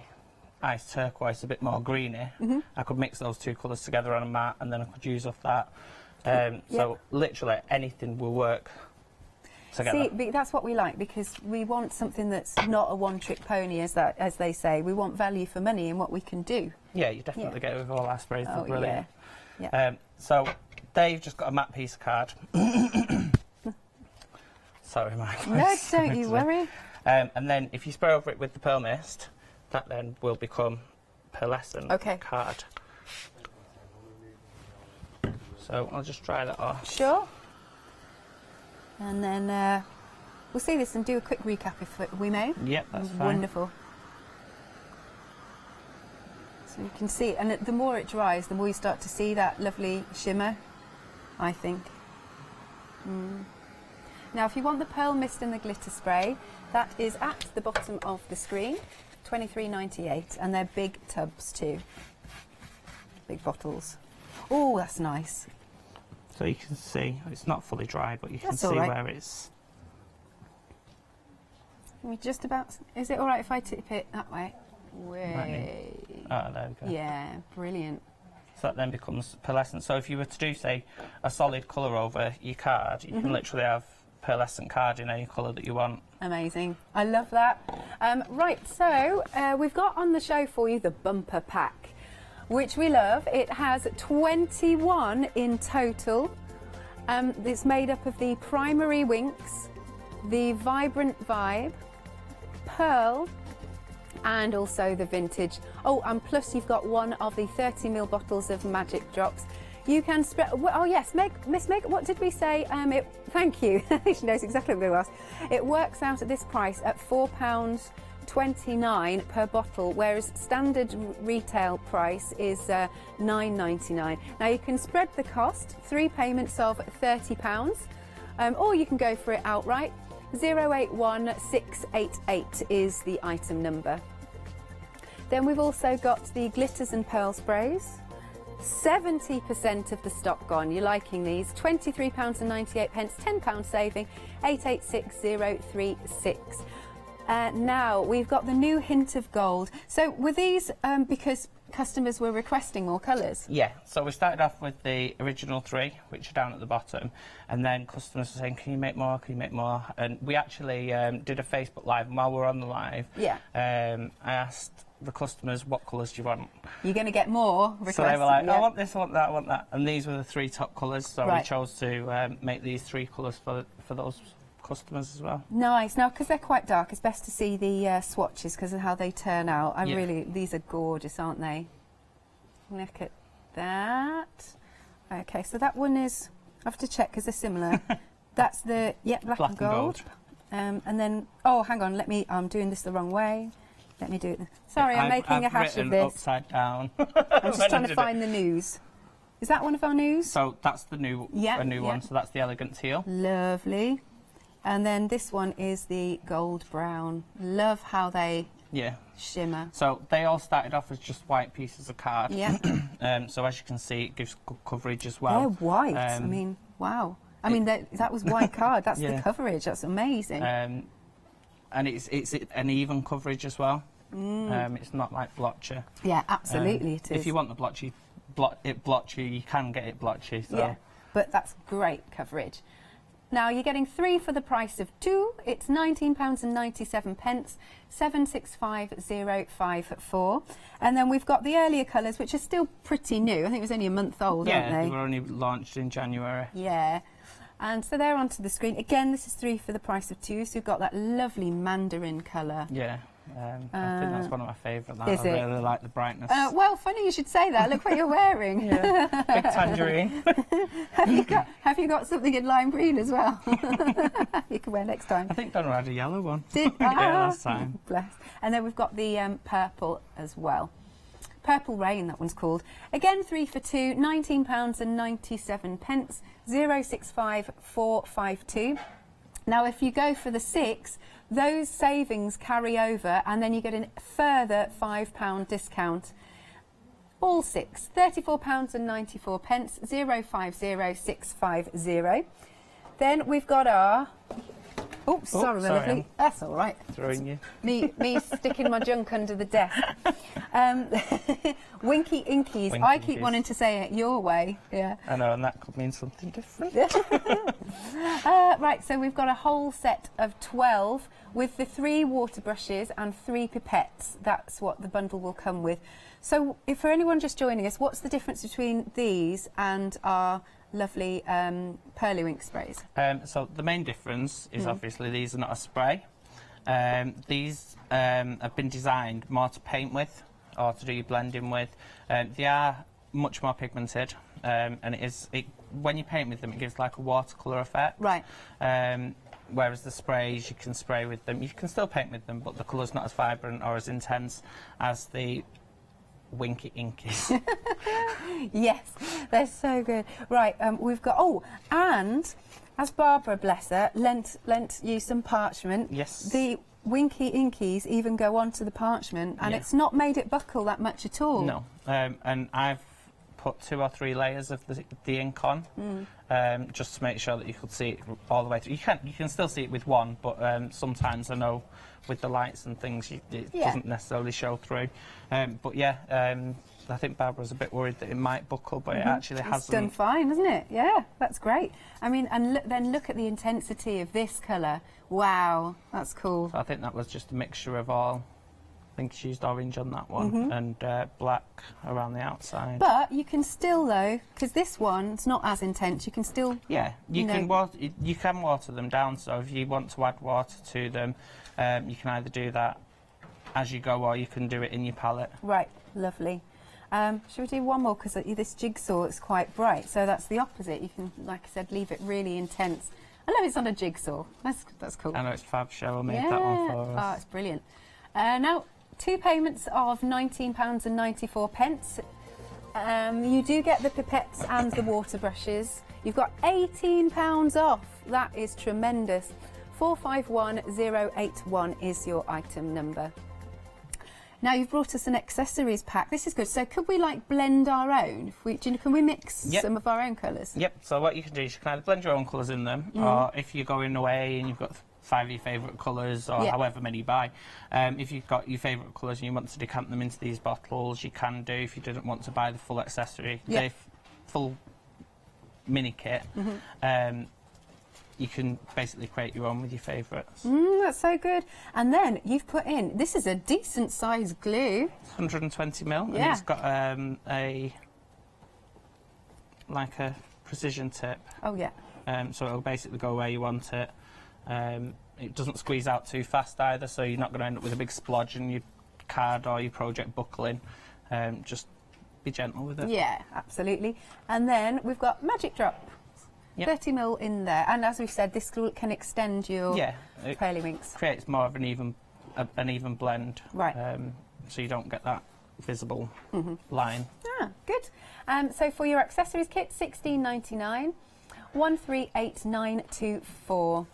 ice turquoise a bit more greeny, I could mix those two colours together on a mat, and then I could use off that. So literally anything will work together. See, that's what we like, because we want something that's not a one-trick pony, as they say. We want value for money in what we can do. Yeah, you definitely get it with all our sprays. They're brilliant. Yeah. So Dave just got a matte piece of card. Sorry, my voice. No, don't you worry. And then if you spray over it with the pearl mist, that then will become pearlescent card. So I'll just dry that off. Sure. And then we'll see this and do a quick recap if we may. Yep, that's fine. Wonderful. So you can see, and the more it dries, the more you start to see that lovely shimmer, I think. Now, if you want the pearl mist and the glitter spray, that is at the bottom of the screen, $23.98, and they're big tubs too, big bottles. Oh, that's nice. So you can see, it's not fully dry, but you can see where it's... We just about, is it all right if I tip it that way? Way. Oh, there we go. Yeah, brilliant. So that then becomes pearlescent. So if you were to do, say, a solid colour over your card, you can literally have pearlescent card in any colour that you want. Amazing. I love that. Right, so we've got on the show for you the bumper pack, which we love. It has 21 in total. It's made up of the Primary Winks, the Vibrant Vibe, Pearl, and also the Vintage. Oh, and plus you've got one of the 30ml bottles of Magic Drops. You can spread. Oh yes, Miss Meg. What did we say? Thank you. She knows exactly what we asked. It works out at this price at £4.29 per bottle, whereas standard retail price is £9.99. Now you can spread the cost, 3 payments of £30, or you can go for it outright. 081688 is the item number. Then we've also got the glitters and pearl sprays. 70% of the stock gone. You're liking these. £23.98, £10 saving, 886036. Now we've got the new hint of gold. So were these because customers were requesting more colours? Yeah, so we started off with the original 3, which are down at the bottom, and then customers were saying, can you make more, can you make more? And we actually did a Facebook Live, and while we were on the live, I asked the customers, what colours do you want? You're going to get more requests. So they were like, I want this, I want that, I want that. And these were the 3 top colours, so we chose to make these 3 colours for those customers as well. Nice. Now, because they're quite dark, it's best to see the swatches because of how they turn out. These are gorgeous, aren't they? Look at that. Okay, so that one is, I have to check because they're similar. That's the, black and gold. And then, oh, hang on, I'm doing this the wrong way. Let me do it. Sorry, I'm making a hash of this. Upside down. I'm just trying to find the news. Is that one of our news? So that's the new, a new one. So that's the elegant teal. Lovely. And then this one is the gold brown. Love how they shimmer. So they all started off as just white pieces of card. Yeah. So as you can see, it gives good coverage as well. They're white. I mean, wow. I mean, that was white card. That's the coverage. That's amazing. And it's an even coverage as well. It's not like blotchy. Yeah, absolutely it is. If you want the blotchy, you can get it blotchy. So. Yeah, but that's great coverage. Now you're getting 3 for the price of 2. It's £19.97, 765054. And then we've got the earlier colours, which are still pretty new. I think it was only a month old, aren't they? Yeah, they were only launched in January. Yeah. And so they're onto the screen. Again, this is 3 for the price of 2. So we've got that lovely mandarin colour. Yeah. I think that's one of my favourite. I Is it? really like the brightness. Well, funny you should say that. Look what you're wearing. Big tangerine. Have you got something in lime green as well? You can wear next time. I think Donna had a yellow one. Yeah, last time. Bless. And then we've got the purple as well. Purple Rain, that one's called. Again, 3 for 2, £19.97, 065452. Now, if you go for the 6, those savings carry over, and then you get a further £5 discount. All 6, £34.94, 050650. Then we've got our... Oh, sorry, my lovely. That's all right. Throwing you. Me sticking my junk under the desk. Winky Inkies. Winky I keep Inkies. wanting to say it your way. Yeah. I know, and that could mean something different. Right, so we've got a whole set of 12 with the 3 water brushes and 3 pipettes. That's what the bundle will come with. So if for anyone just joining us, what's the difference between these and our lovely Perlywink sprays? So the main difference is obviously these are not a spray. These have been designed more to paint with or to do your blending with. They are much more pigmented, and when you paint with them, it gives like a watercolour effect. Right. Whereas the sprays, you can spray with them. You can still paint with them, but the colour's not as vibrant or as intense as the Winky Inkies. Yes, they're so good. Right, we've got... Oh, and as Barbara, bless her, lent you some parchment. Yes. The Winky Inkies even go onto the parchment, and it's not made it buckle that much at all. No, and I've put 2 or 3 layers of the ink on, just to make sure that you could see it all the way through. You can still see it with one, but sometimes I know with the lights and things it doesn't necessarily show through. But yeah, I think Barbara's a bit worried that it might buckle, but it actually hasn't. It's done fine, isn't it? Yeah, that's great. I mean, and then look at the intensity of this colour. Wow, that's cool. So I think that was just a mixture of all. I think she used orange on that one and black around the outside. But you can still, though, because this one's not as intense, you can still... Yeah, you can water them down, so if you want to add water to them, you can either do that as you go or you can do it in your palette. Right, lovely. Should we do one more? Because this jigsaw is quite bright, so that's the opposite. You can, like I said, leave it really intense. I love it's on a jigsaw. That's cool. I know, it's fab. Cheryl made that one for us. Oh, it's brilliant. Now, 2 payments of £19.94. You do get the pipettes and the water brushes. You've got £18 off. That is tremendous. 451081 is your item number. Now you've brought us an accessories pack. This is good. So could we blend our own? Can we mix some of our own colours? Yep. So what you can do is you can either blend your own colours in them, or if you're going away and you've got 5 of your favourite colours, or however many you buy, if you've got your favourite colours and you want to decant them into these bottles, you can do. If you didn't want to buy the full accessory, the full mini kit, you can basically create your own with your favourites. That's so good. And then you've put in, this is a decent size glue. It's 120ml, and it's got a precision tip. Oh yeah. So it'll basically go where you want it. It doesn't squeeze out too fast either, so you're not going to end up with a big splodge in your card or your project buckling. Just be gentle with it. Yeah, absolutely. And then we've got Magic Drop. 30ml in there, and as we've said, this can extend your Perlywinks. Creates more of an even an even blend. Right. So you don't get that visible line. Ah, good. So for your accessories kit, £16.99, 138924.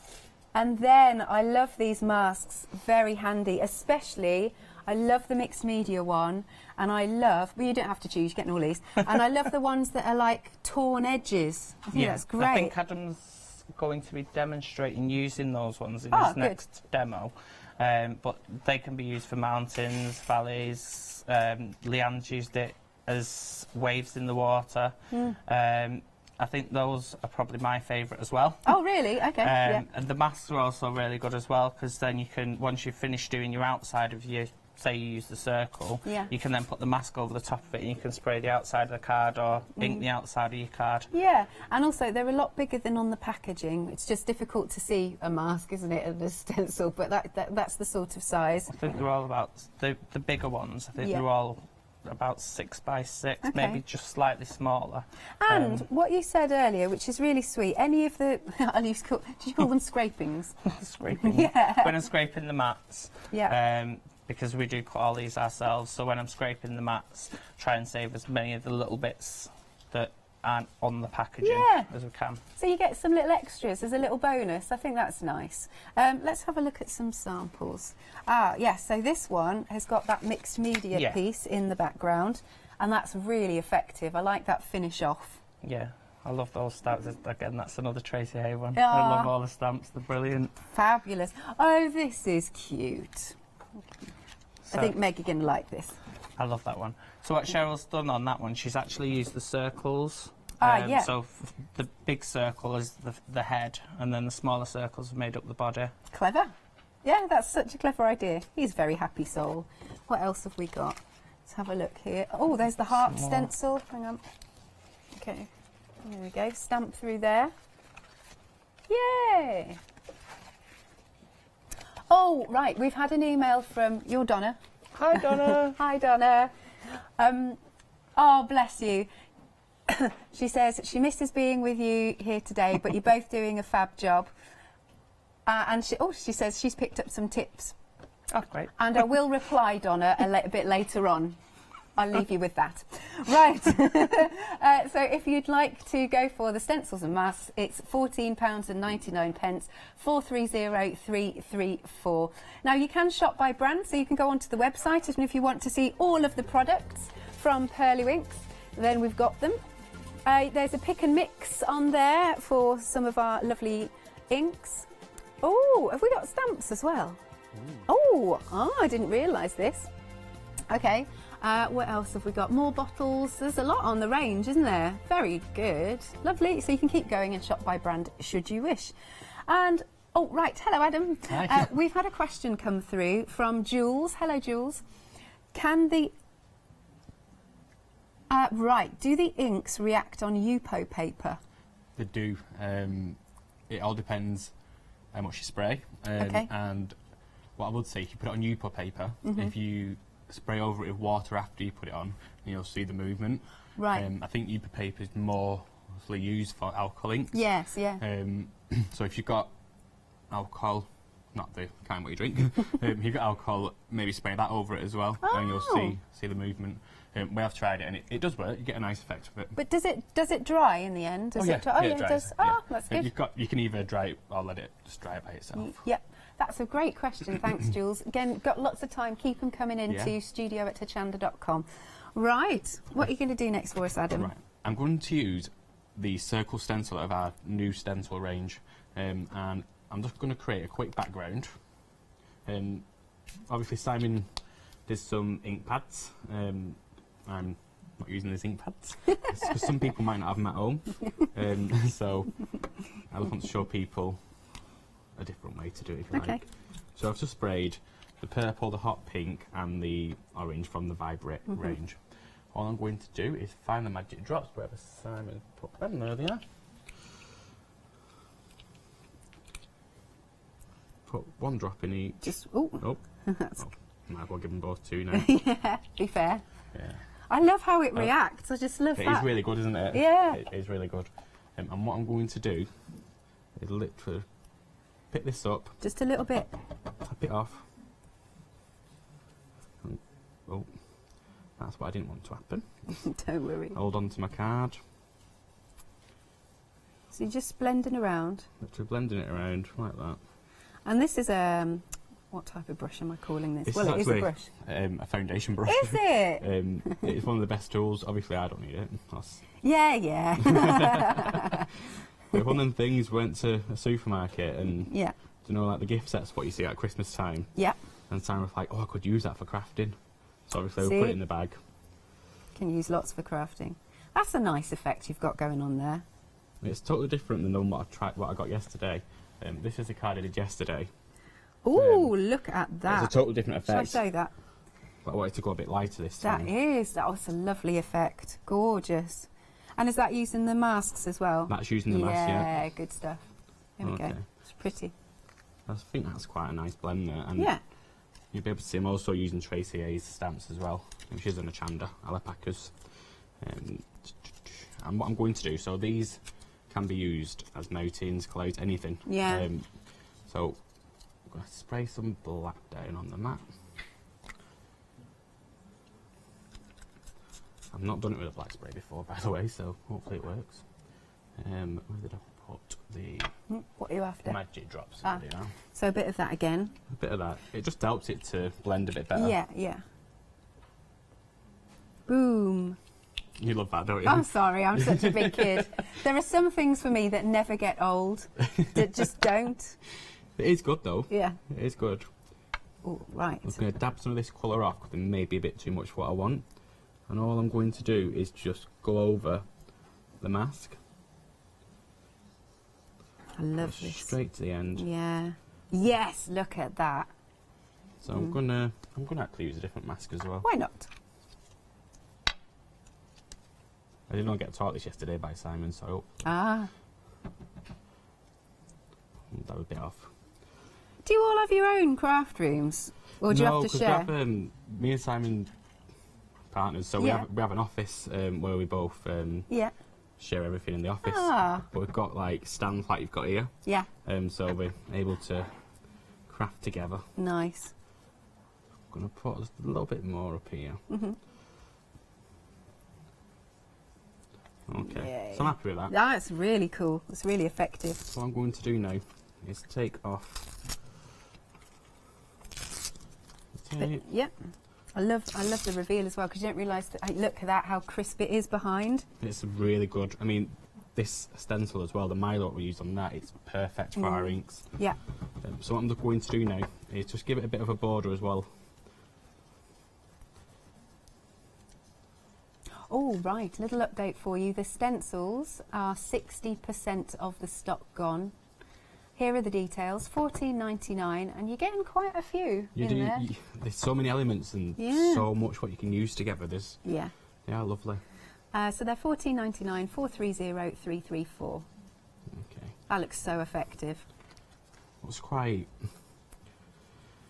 And then I love these masks, very handy, especially I love the mixed media one, and I love, well, you don't have to choose, you're getting all these, and I love the ones that are like torn edges. I think that's great. I think Adam's going to be demonstrating using those ones in his next demo. But they can be used for mountains, valleys. Leanne's used it as waves in the water. I think those are probably my favourite as well. Oh, really? Okay. Yeah. And the masks are also really good as well, because then you can, once you've finished doing your outside of your, say you use the circle, you can then put the mask over the top of it and you can spray the outside of the card or ink the outside of your card. Yeah, and also they're a lot bigger than on the packaging. It's just difficult to see a mask, isn't it, and a stencil, but that's the sort of size. I think they're all about, the bigger ones, I think they're all about 6 by 6, maybe just slightly smaller. And what you said earlier, which is really sweet, any of the, did you call them scrapings? Scraping. Yeah. When I'm scraping the mats. Yeah. Because we do cut all these ourselves, so when I'm scraping the mats, try and save as many of the little bits that aren't on the packaging as we can. So you get some little extras as a little bonus. I think that's nice. Let's have a look at some samples. So this one has got that mixed media piece in the background, and that's really effective. I like that finish off. Yeah. I love those stamps. Again, that's another Tracy Hay one. I love all the stamps. They're brilliant. Fabulous. Oh, this is cute. So, I think Meg, you're going to like this. I love that one. So what Cheryl's done on that one, she's actually used the circles. So the big circle is the head, and then the smaller circles have made up the body. Clever. Yeah, that's such a clever idea. He's a very happy soul. What else have we got? Let's have a look here. Oh, there's the heart stencil. Hang on. Okay. There we go. Stamp through there. Yay! Oh, right. We've had an email from your Donna. Hi, Donna. Hi, Donna. Oh, bless you. She says she misses being with you here today, but you're both doing a fab job. And she says she's picked up some tips. Oh, great. And I will reply, Donna, a bit later on. I'll leave you with that. Right. So if you'd like to go for the stencils and masks, it's £14.99, 430334. Now, you can shop by brand, so you can go onto the website, and if you want to see all of the products from Pearlywinks, then we've got them. There's a pick and mix on there for some of our lovely inks. Oh, have we got stamps as well? Oh, I didn't realise this. Okay. What else have we got? More bottles. There's a lot on the range, isn't there? Very good. Lovely. So you can keep going and shop by brand should you wish. And, oh, right. Hello, Adam. Hi. We've had a question come through from Jules. Hello, Jules. Can the... do the inks react on Yupo paper? They do. It all depends how much you spray. And what I would say, if you put it on Yupo paper, if you spray over it with water after you put it on, you'll see the movement. Right. I think Yupo paper is more used for alcohol inks. Yes, yeah. So if you've got alcohol, not the kind what you drink, if you've got alcohol, maybe spray that over it as well, and you'll see the movement. We have tried it, and it does work. You get a nice effect with it. But does it dry in the end? Does it dry? It dries. Does. Oh, that's good. You can either dry it or let it just dry by itself. Yep. That's a great question. Thanks, Jules. Again, got lots of time. Keep them coming into studio@hochanda.com. Right. What are you going to do next for us, Adam? Right. I'm going to use the circle stencil of our new stencil range, and I'm just going to create a quick background. Obviously, Simon did some ink pads. I'm not using these ink pads because some people might not have them at home. So I just want to show people a different way to do it, if you like. So I've just sprayed the purple, the hot pink, and the orange from the Vibrate range. All I'm going to do is find the magic drops wherever Simon put them. There they are. Put one drop in each. Just might as well give them both two now. Yeah, be fair. Yeah. I love how it reacts. I just love that. It is really good, isn't it? Yeah. It is really good. And what I'm going to do is literally pick this up. Just a little bit. Tap it off. That's what I didn't want to happen. Don't worry. Hold on to my card. So you're just blending around. Literally blending it around like that. And this is what type of brush am I calling this? This Well, it is a brush. A foundation brush. Is it? It's one of the best tools. Obviously, I don't need it. Yeah. But one of the things, went to a supermarket and yeah. you know, like the gift sets, what you see at Christmas time. Yeah. And Simon was like, oh, I could use that for crafting. So obviously we put it in the bag. Can use lots for crafting. That's a nice effect you've got going on there. It's totally different than the one what I got yesterday. This is the card I did yesterday. Ooh, look at that. It's a totally different effect. Shall I show that? But I wanted to go a bit lighter this time. That's a lovely effect. Gorgeous. And is that using the masks as well? That's using the mask, yeah. Yeah, good stuff. There we go. It's pretty. I think that's quite a nice blend there. And yeah. You'll be able to see I'm also using Tracy A's stamps as well, which is an Hochanda alpacas. And what I'm going to do, so these can be used as notings, clothes, anything. Yeah. So I'm going to spray some black down on the mat. I've not done it with a black spray before, by the way, so hopefully it works. Where did I put the... What are you after? Magic drops. So a bit of that again. A bit of that. It just helps it to blend a bit better. Yeah. Boom. You love that, don't you? I'm sorry, I'm such a big kid. There are some things for me that never get old, that just don't. It is good, though. Yeah. It is good. Oh, right. I'm going to dab some of this colour off, because it may be a bit too much for what I want. And all I'm going to do is just go over the mask. I love this. Straight to the end. Yeah. Yes, look at that. So I'm gonna actually use a different mask as well. Why not? I did not get taught this yesterday by Simon, so that would be off. Do you all have your own craft rooms, or do you have to share? We have, me and Simon partners, so we have an office where we both share everything in the office. But we've got like stands like you've got here. Yeah. So we're able to craft together. Nice. I'm going to put a little bit more up here. Okay, Yay. so I'm happy with that. That's really cool. It's really effective. So what I'm going to do now is take off. Yep. I love the reveal as well, because you don't realise that. Look at that, how crisp it is behind. It's really good. I mean, this stencil as well, the Milo we used on that, it's perfect for our inks. Yeah. So what I'm going to do now is just give it a bit of a border as well. Oh, right, little update for you. The stencils are 60% of the stock gone. Here are the details, $14.99, and you're getting quite a few there. There's so many elements and so much what you can use together. Yeah, lovely. So they're $14.99, 430334. Okay. That looks so effective. It's quite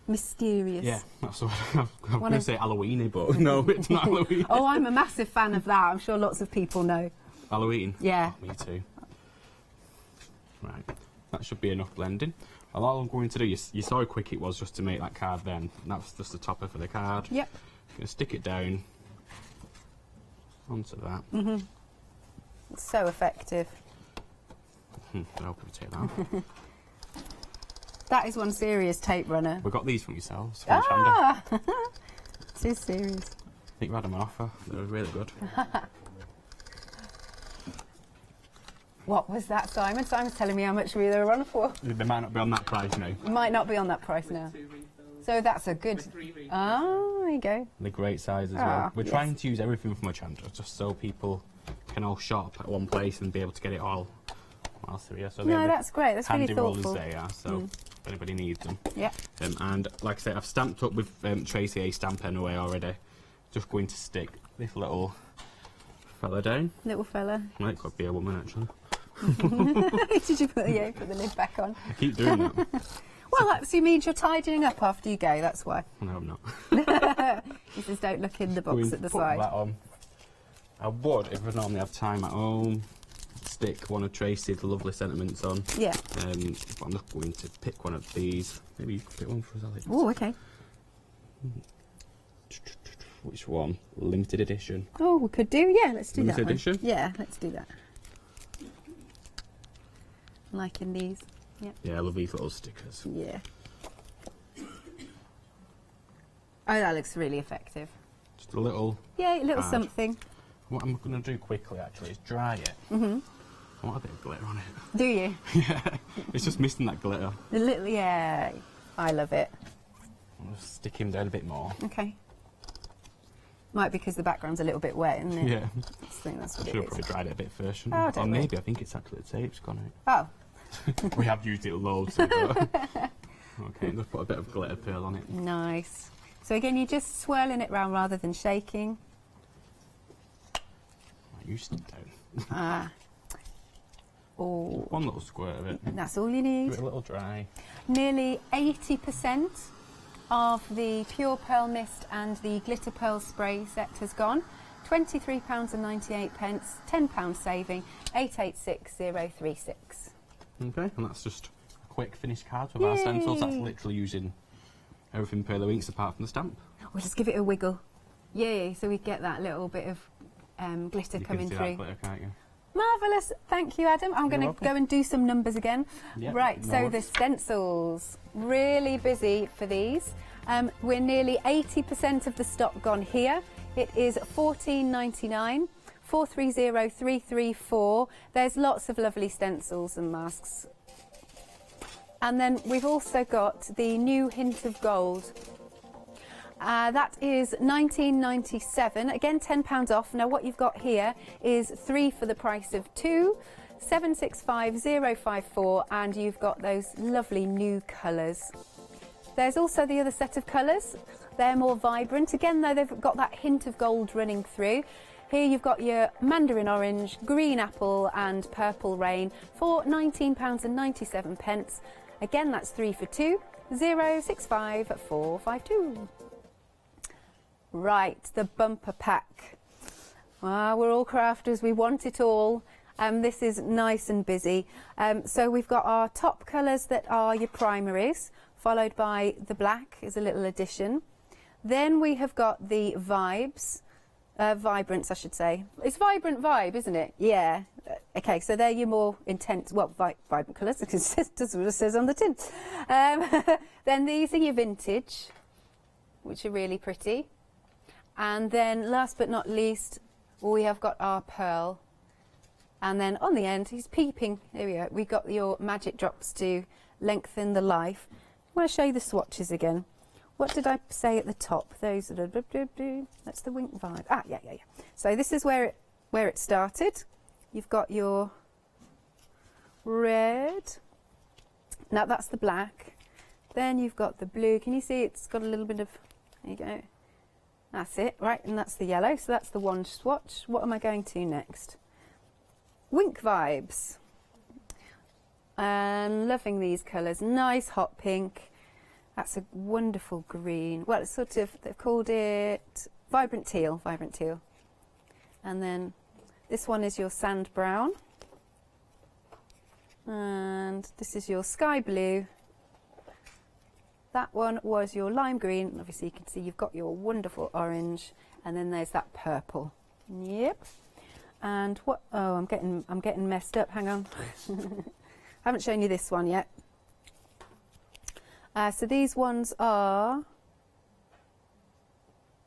mysterious. Yeah, that's what I'm going to say Halloweeny, but no, it's not Halloween. Oh, I'm a massive fan of that. I'm sure lots of people know. Halloween? Yeah. Oh, me too. Right, that should be enough blending. And all I'm going to do, you saw how quick it was just to make that card then. That's just the topper for the card. Yep. I'm going to stick it down onto that. It's so effective. I hope we take that. That is one serious tape runner. We got these from yourselves. It is serious. I think we had them on offer. They were really good. What was that, Simon? Simon's telling me how much they were on for. They might not be on that price now. Might not be on that price now. So that's a good... there you go. They're great size as well. We're trying to use everything from Hochanda, just so people can all shop at one place and be able to get it all whilst they're here. So no, that's great. That's really thoughtful. Handy rollers they are, so if anybody needs them. Yeah. And like I say, I've stamped up with Tracy A stamp pen away already. Just going to stick this little fella down. Little fella. Well, it could be a woman actually. Did you put the lid back on? I keep doing that. Well, that means you're tidying up after you go, that's why. No, I'm not. You just don't look in the box at the side. That on. I would, if I normally have time at home, stick one of Tracy's lovely sentiments on. Yeah. But I'm just going to pick one of these. Maybe you could pick one for us, Alex. Oh, okay. which one? Limited edition. Oh, we could do, yeah, let's do Limited that one. edition? Yeah, let's do that. Liking these. Yep. Yeah, I love these little stickers. Yeah. Oh, that looks really effective. Just a little. Yeah, a little card. something. What I'm going to do quickly, actually, is dry it. I want a bit of glitter on it. Do you? Yeah, it's just missing that glitter. A little, yeah. I love it. I'll just stick him down a bit more. Okay. Might be because the background's a little bit wet, isn't it? Yeah. I think that's I what should it have is. probably dried it a bit first. Oh, Or don't worry. maybe I think it's actually the tape's gone out. Oh. We have used it loads. So okay, just put a bit of glitter pearl on it. Nice. So again, you're just swirling it round rather than shaking. You sit down. Ah. Oh. One little squirt of it. That's all you need. Give it a little dry. Nearly 80% of the Pure Pearl Mist and the Glitter Pearl Spray set has gone. £23.98, £10 saving, 886036. Okay, and that's just a quick finished card with our stencils. That's literally using everything Pearl inks apart from the stamp. We'll just give it a wiggle. Yay, so we get that little bit of glitter You coming can see through. that glitter, can't you? Marvellous, thank you Adam. I'm going to welcome. go and do some numbers again. Yep, Right, no so worries. the stencils, really busy for these. We're nearly 80% of the stock gone here. It is $14.99, 430334. There's lots of lovely stencils and masks. And then we've also got the new Hint of Gold. That is £19.97, again £10 off. Now what you've got here is 3 for the price of 2, 765054, and you've got those lovely new colours. There's also the other set of colours. They're more vibrant. Again though, they've got that hint of gold running through. Here you've got your mandarin orange, green apple and purple rain for £19.97. Again, that's 3 for 2, 065452. Right, the bumper pack. We're all crafters, we want it all. This is nice and busy. So we've got our top colours that are your primaries, followed by the black is a little addition. Then we have got the vibes, vibrants I should say. It's vibrant vibe, isn't it? Yeah. Okay, so they're your more intense, well, vibrant colours, because that's what it says on the tin. Then these are your vintage, which are really pretty. And then last but not least, we have got our pearl. And then on the end, he's peeping. There we go. We've got your magic drops to lengthen the life. I want to show you the swatches again. What did I say at the top? Those are that's the wink vibe. Ah, yeah. So this is where it started. You've got your red. Now that's the black. Then you've got the blue. Can you see it's got a little bit of, there you go. That's it, right, and that's the yellow, so that's the one swatch. What am I going to next? Wink vibes. And loving these colours. Nice hot pink. That's a wonderful green. Well, it's sort of, they've called it vibrant teal, And then this one is your sand brown. And this is your sky blue. That one was your lime green. Obviously you can see you've got your wonderful orange, and then there's that purple. Yep. And what, oh, I'm getting messed up, hang on. Haven't shown you this one yet. So these ones are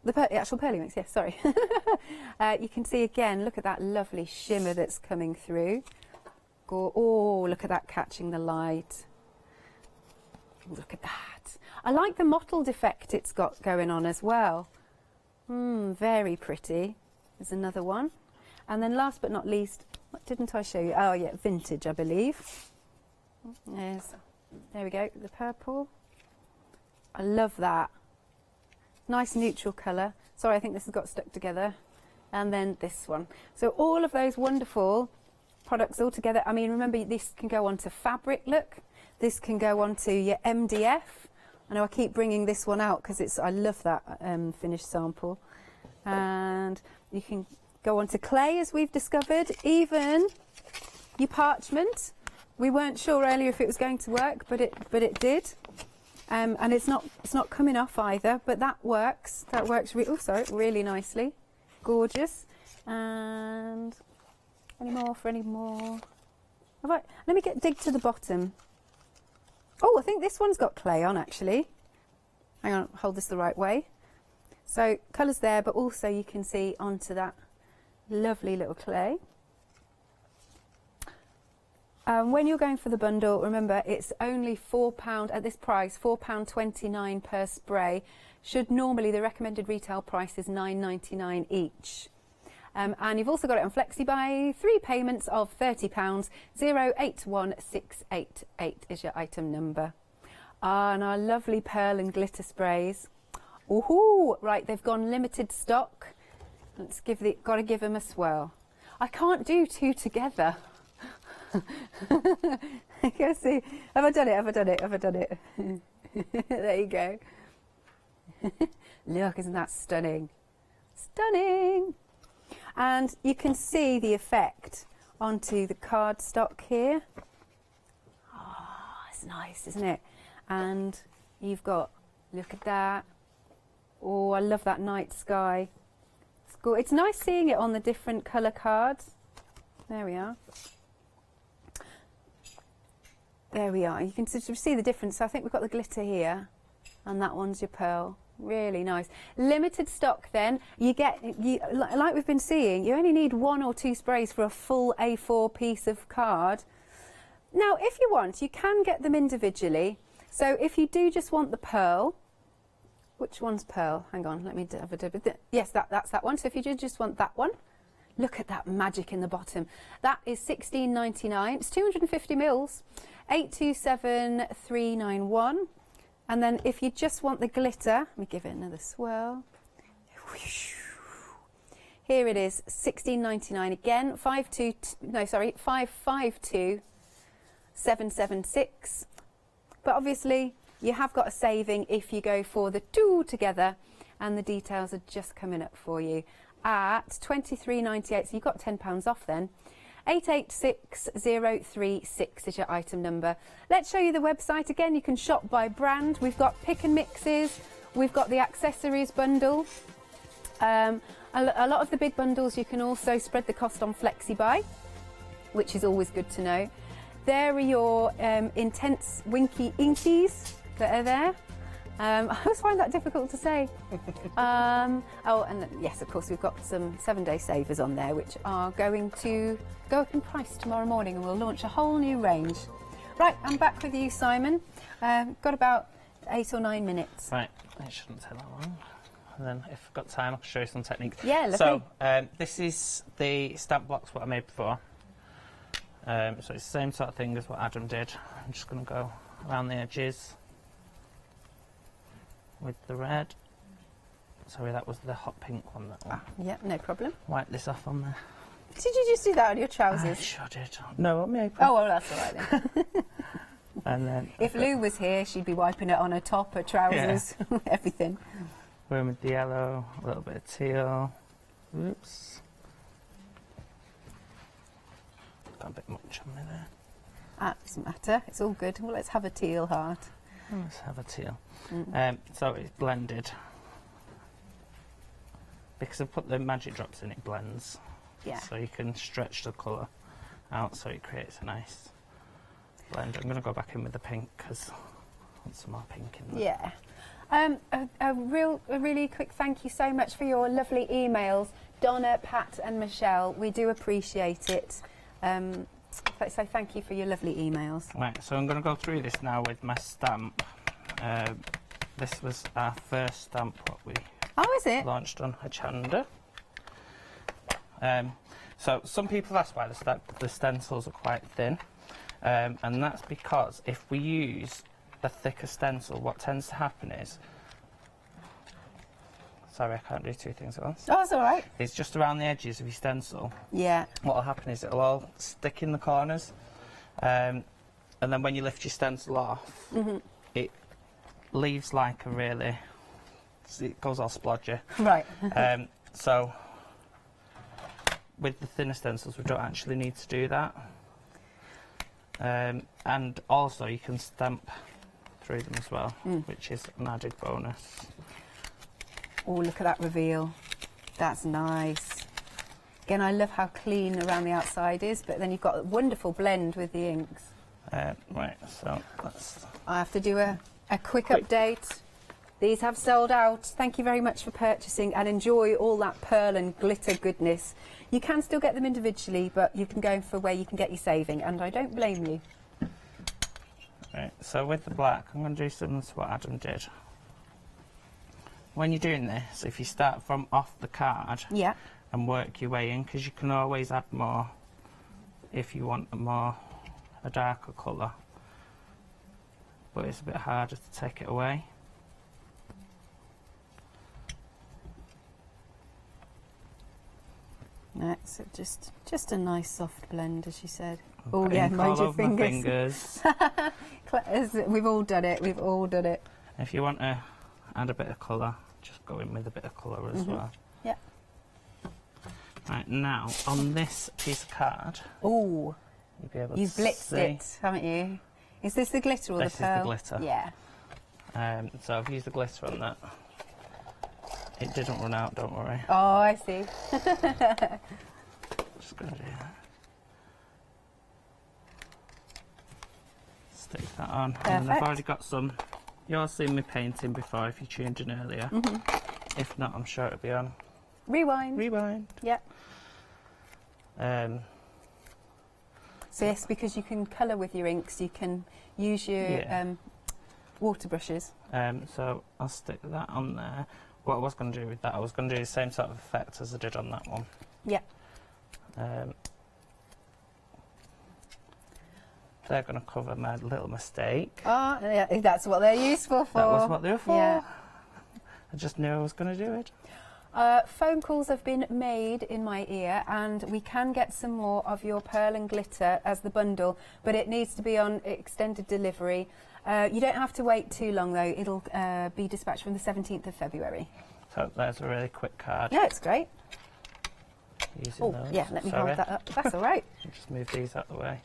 the actual pearly mix, yes, sorry. You can see again, look at that lovely shimmer that's coming through. Oh, look at that catching the light. Look at that. I like the mottled effect it's got going on as well. Very pretty. There's another one. And then last but not least, what didn't I show you? Oh yeah, vintage, I believe. There we go, the purple. I love that. Nice neutral colour. Sorry, I think this has got stuck together. And then this one. So all of those wonderful products all together. I mean, remember, this can go on to fabric look. This can go on to your MDF. I know I keep bringing this one out because I love that finished sample. And you can go on to clay, as we've discovered, even your parchment. We weren't sure earlier if it was going to work, but it did. and it's not coming off either, but that works. That works really nicely. Gorgeous. And any more? Let me dig to the bottom. Oh, I think this one's got clay on actually. Hang on, hold this the right way. So colours there, but also you can see onto that lovely little clay. When you're going for the bundle, remember it's only £4 at this price, £4.29 per spray. Should normally the recommended retail price is £9.99 each. And you've also got it on FlexiBuy, 3 payments of £30, 081688 is your item number. And our lovely pearl and glitter sprays. Ooh, right, they've gone limited stock. Let's got to give them a swirl. I can't do 2 together. Go see. Have I done it? There you go. Look, isn't that stunning? Stunning! And you can see the effect onto the cardstock here. Oh, it's nice, isn't it? And you've got, look at that. Oh, I love that night sky. It's good. It's nice seeing it on the different colour cards. There we are. There we are. You can sort of see the difference. So I think we've got the glitter here, and that one's your pearl. Really nice. Limited stock then. Like we've been seeing, you only need 1 or 2 sprays for a full A4 piece of card. Now, if you want, you can get them individually. So if you do just want the pearl, which one's pearl? Hang on, let me have a dip. Yes, that's that one. So if you do just want that one, look at that magic in the bottom. That is £16.99. It's 250 mils, 827391. And then if you just want the glitter, let me give it another swirl. Here it is, £16.99 again, 552776. But obviously you have got a saving if you go for the 2 together, and the details are just coming up for you at £23.98. So you've got £10 off then. 886036 is your item number. Let's show you the website again. You can shop by brand. We've got pick and mixes. We've got the accessories bundle. A lot of the big bundles you can also spread the cost on FlexiBuy, which is always good to know. There are your intense winky inkies that are there. I always find that difficult to say. Oh, and yes, of course, we've got some 7-day savers on there, which are going to go up in price tomorrow morning, and we'll launch a whole new range. Right, I'm back with you, Simon. Got about 8 or 9 minutes. Right, it shouldn't take that long. And then if I've got time, I can show you some techniques. Yeah, lovely. So, this is the stamp blocks what I made before. So it's the same sort of thing as what Adam did. I'm just going to go around the edges with the red. Sorry, that was the hot pink one. That one. Yeah, no problem. Wipe this off on there. Did you just do that on your trousers? I sure did. No, on my apron. Oh, well, that's all right then. And then if Lou was here, she'd be wiping it on her top, her trousers, yeah. Everything. Going with the yellow, a little bit of teal. Oops. Got a bit much on me there. That doesn't matter. It's all good. Well, let's have a teal heart. Let's have a teal. So it's blended. Because I've put the magic drops in, it blends. Yeah. So you can stretch the colour out so it creates a nice blend. I'm going to go back in with the pink because I want some more pink in there. Yeah. A really quick thank you so much for your lovely emails, Donna, Pat and Michelle. We do appreciate it. So thank you for your lovely emails. Right, so I'm going to go through this now with my stamp. This was our first stamp what we launched on Hochanda. So some people ask why the stencils are quite thin, and that's because if we use the thicker stencil, what tends to happen is, sorry, I can't do 2 things at once. Oh, that's all right. It's just around the edges of your stencil. Yeah. What will happen is it'll all stick in the corners, and then when you lift your stencil off, it leaves like a really, it goes all splodgy. Right. So with the thinner stencils, we don't actually need to do that. And also you can stamp through them as well, which is an added bonus. Oh, look at that reveal. That's nice. Again, I love how clean around the outside is, but then you've got a wonderful blend with the inks. Right, so let's... I have to do a quick update. These have sold out. Thank you very much for purchasing, and enjoy all that pearl and glitter goodness. You can still get them individually, but you can go for where you can get your saving, and I don't blame you. Right, so with the black, I'm going to do similar to what Adam did. When you're doing this, if you start from off the card and work your way in, because you can always add more if you want a darker colour, but it's a bit harder to take it away. So just a nice soft blend, as you said. Oh yeah, mind your fingers. We've all done it. We've all done it. If you want to add a bit of colour, just go in with a bit of colour as well. Yeah. Right, now on this piece of card, oh, you'll be able you've to blitzed see. it, haven't you? Is this the glitter or This the pearl? is the glitter. Yeah. So I've used the glitter on that. It didn't run out, don't worry. Oh, I see. Just going to do that. Stick that on. Perfect. And then I've already got some. You've seen me painting before if you tuned in earlier. If not, I'm sure it'll be on. Rewind. Rewind. Yeah. So yes, because you can colour with your inks, you can use your water brushes. So I'll stick that on there. What I was going to do with that, I was going to do the same sort of effect as I did on that one. Yeah. They're going to cover my little mistake. Oh, yeah, that's what they're useful for. That was what they were for. Yeah. I just knew I was going to do it. Phone calls have been made in my ear, and we can get some more of your pearl and glitter as the bundle, but it needs to be on extended delivery. You don't have to wait too long though. It'll be dispatched from the 17th of February. So there's a really quick card. Yeah, it's great. Using those. Yeah, let me hold that up. That's all right. Just move these out of the way.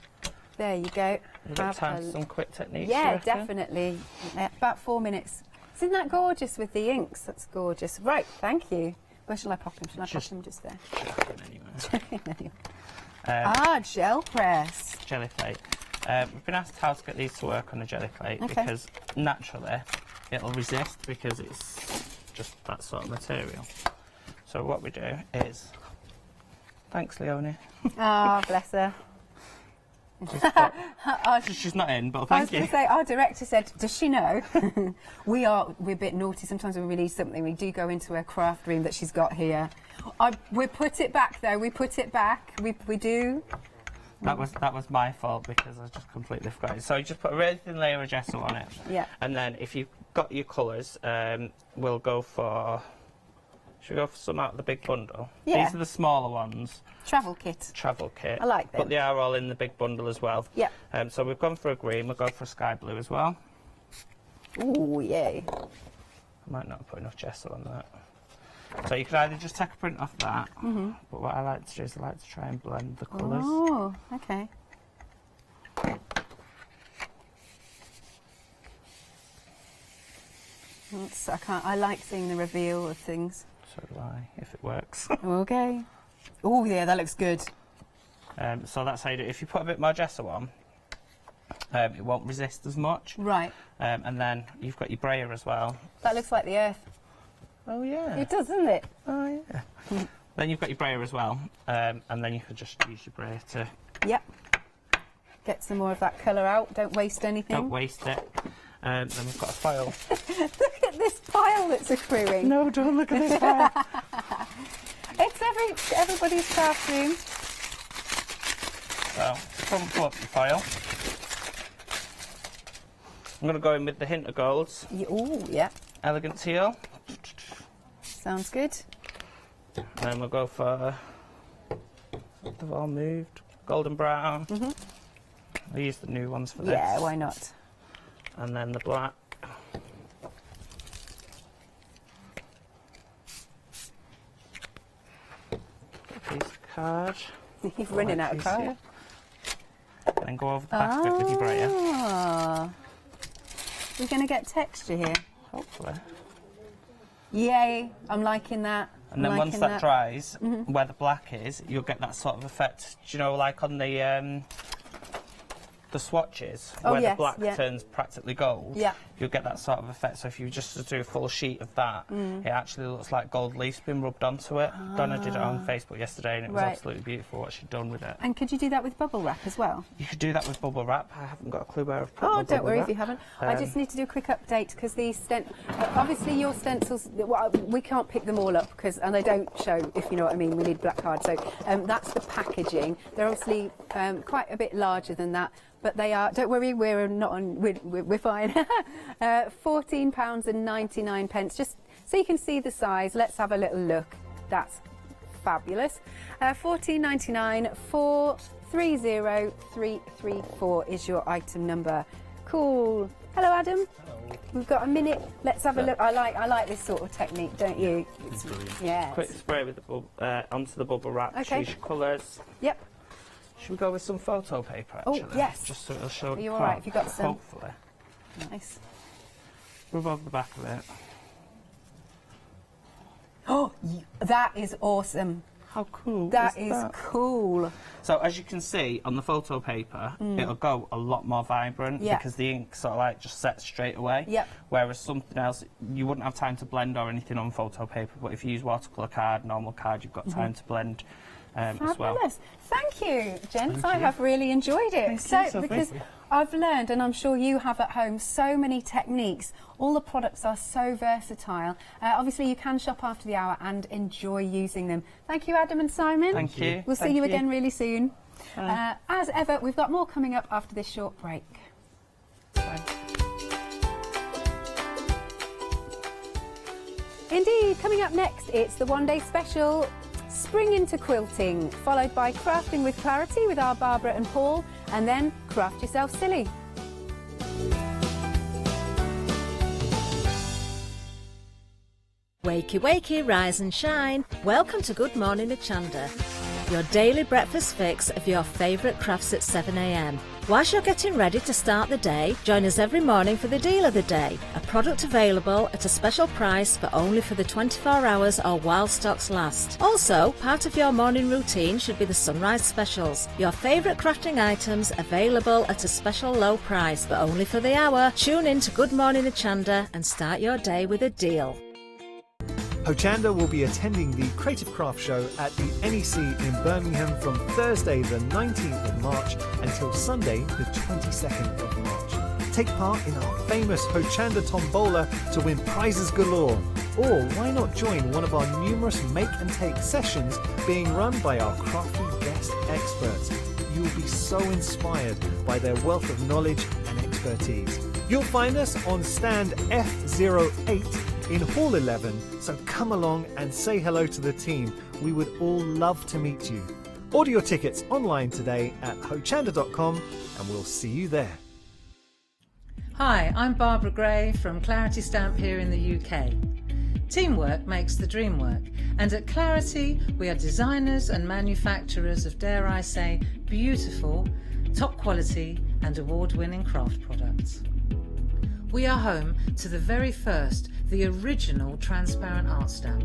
There you go. You've got time for some quick techniques. Yeah, definitely. About 4 minutes. Isn't that gorgeous with the inks? That's gorgeous. Right, thank you. Where shall I pop them? Shall I pop them just there? Gel press. Jelly plate. We've been asked how to get these to work on a jelly plate because naturally it'll resist because it's just that sort of material. So what we do is, thanks Leonie. Ah, bless her. She's not in, but I was thank you. going to say, our director said, does she know? We're a bit naughty. Sometimes when we release something, we do go into a craft room that she's got here. We put it back, though. We put it back. We do. That was my fault because I just completely forgot it. So you just put a really thin layer of gesso on it. Yeah. And then if you've got your colours, we'll go for... Should we go for some out of the big bundle? Yeah. These are the smaller ones. Travel kit. Travel kit. I like them. But they are all in the big bundle as well. Yeah. So we've gone for a green, we'll go for a sky blue as well. Ooh, yay. I might not put enough gesso on that. So you can either just take a print off that, but what I like to do is I like to try and blend the colours. Oh, okay. I like seeing the reveal of things. So do I, if it works. Okay. Oh yeah, that looks good. So that's how you do it. If you put a bit more gesso on, it won't resist as much. Right. And then you've got your brayer as well. That looks like the earth. Oh yeah. It does, doesn't it? Oh yeah. Then you've got your brayer as well, and then you can just use your brayer to... Yep. Get some more of that colour out. Don't waste anything. Don't waste it. Then we've got a foil. Look at this pile that's accruing. No, don't look at this pile. It's everybody's craft room. So, crumple up your foil. I'm going to go in with the hint of golds. Oh, yeah. Elegant teal. Sounds good. And then we'll go for... They've all moved. Golden brown. I use the new ones for this. Yeah, why not? And then the black. Piece of card. You're running out of card. And then go over the back of it with your brayer. We're going to get texture here. Hopefully. Yay, I'm liking that. And then once that dries, where the black is, you'll get that sort of effect. Do you know, like on the swatches, where the black turns practically gold, you'll get that sort of effect. So if you just do a full sheet of that, it actually looks like gold leaf's been rubbed onto it. Donna did it on Facebook yesterday, and it was absolutely beautiful what she'd done with it. And could you do that with bubble wrap as well? You could do that with bubble wrap. I haven't got a clue where I've put my Oh, don't worry wrap. if you haven't. I just need to do a quick update because these obviously your stencils, well, we can't pick them all up and they don't show, if you know what I mean. We need black card. So that's the packaging. They're obviously quite a bit larger than that. But they are, don't worry, we're not on, we're fine. £14.99, just so you can see the size. Let's have a little look. That's fabulous. £14.99, 430334 is your item number. Cool. Hello, Adam. Hello. We've got a minute. Let's have a look. I like this sort of technique, don't you? It's brilliant. Yeah. Quick spray with the onto the bubble wrap. Okay. Choose your colours. Yep. Should we go with some photo paper, actually? Oh, yes. Just so it'll show. Are you all right if you got some? Hopefully. Nice. Rub over the back of it. Oh, that is awesome. How cool That is cool. So as you can see on the photo paper, it'll go a lot more vibrant because the ink sort of like just sets straight away. Yep. Whereas something else, you wouldn't have time to blend or anything on photo paper, but if you use watercolour card, normal card, you've got time to blend as well. Fabulous. Thank you, gents. I have really enjoyed it. Because I've learned, and I'm sure you have at home, so many techniques. All the products are so versatile. Obviously, you can shop after the hour and enjoy using them. Thank you, Adam and Simon. Thank you. We'll see you again really soon. As ever, we've got more coming up after this short break. Bye. Indeed, coming up next, it's the one-day special. Spring into quilting, followed by crafting with clarity with our Barbara and Paul, and then craft yourself silly. Wakey, wakey, rise and shine. Welcome to Good Morning Hochanda, your daily breakfast fix of your favourite crafts at 7 a.m. Whilst you're getting ready to start the day, join us every morning for the deal of the day, a product available at a special price but only for the 24 hours or while stocks last. Also, part of your morning routine should be the sunrise specials, your favourite crafting items available at a special low price but only for the hour. Tune in to Good Morning Hochanda and start your day with a deal. Hochanda will be attending the Creative Craft Show at the NEC in Birmingham from Thursday the 19th of March until Sunday the 22nd of March. Take part in our famous Hochanda Tombola to win prizes galore. Or why not join one of our numerous make and take sessions being run by our crafty guest experts. You will be so inspired by their wealth of knowledge and expertise. You'll find us on stand F08 in Hall 11, so come along and say hello to the team. We would all love to meet you. Order your tickets online today at hochanda.com and we'll see you there. Hi, I'm Barbara Gray from Claritystamp here in the UK. Teamwork makes the dream work, and at Clarity we are designers and manufacturers of, dare I say, beautiful, top quality and award-winning craft products. We are home to the very first, the original transparent art stamp.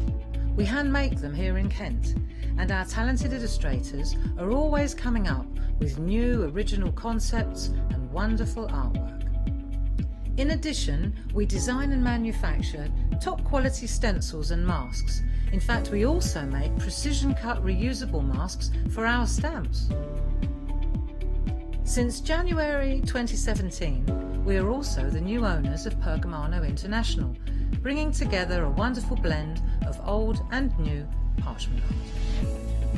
We hand make them here in Kent, and our talented illustrators are always coming up with new original concepts and wonderful artwork. In addition, we design and manufacture top quality stencils and masks. In fact, we also make precision cut reusable masks for our stamps. Since January 2017, we are also the new owners of Pergamano International, bringing together a wonderful blend of old and new parchment art.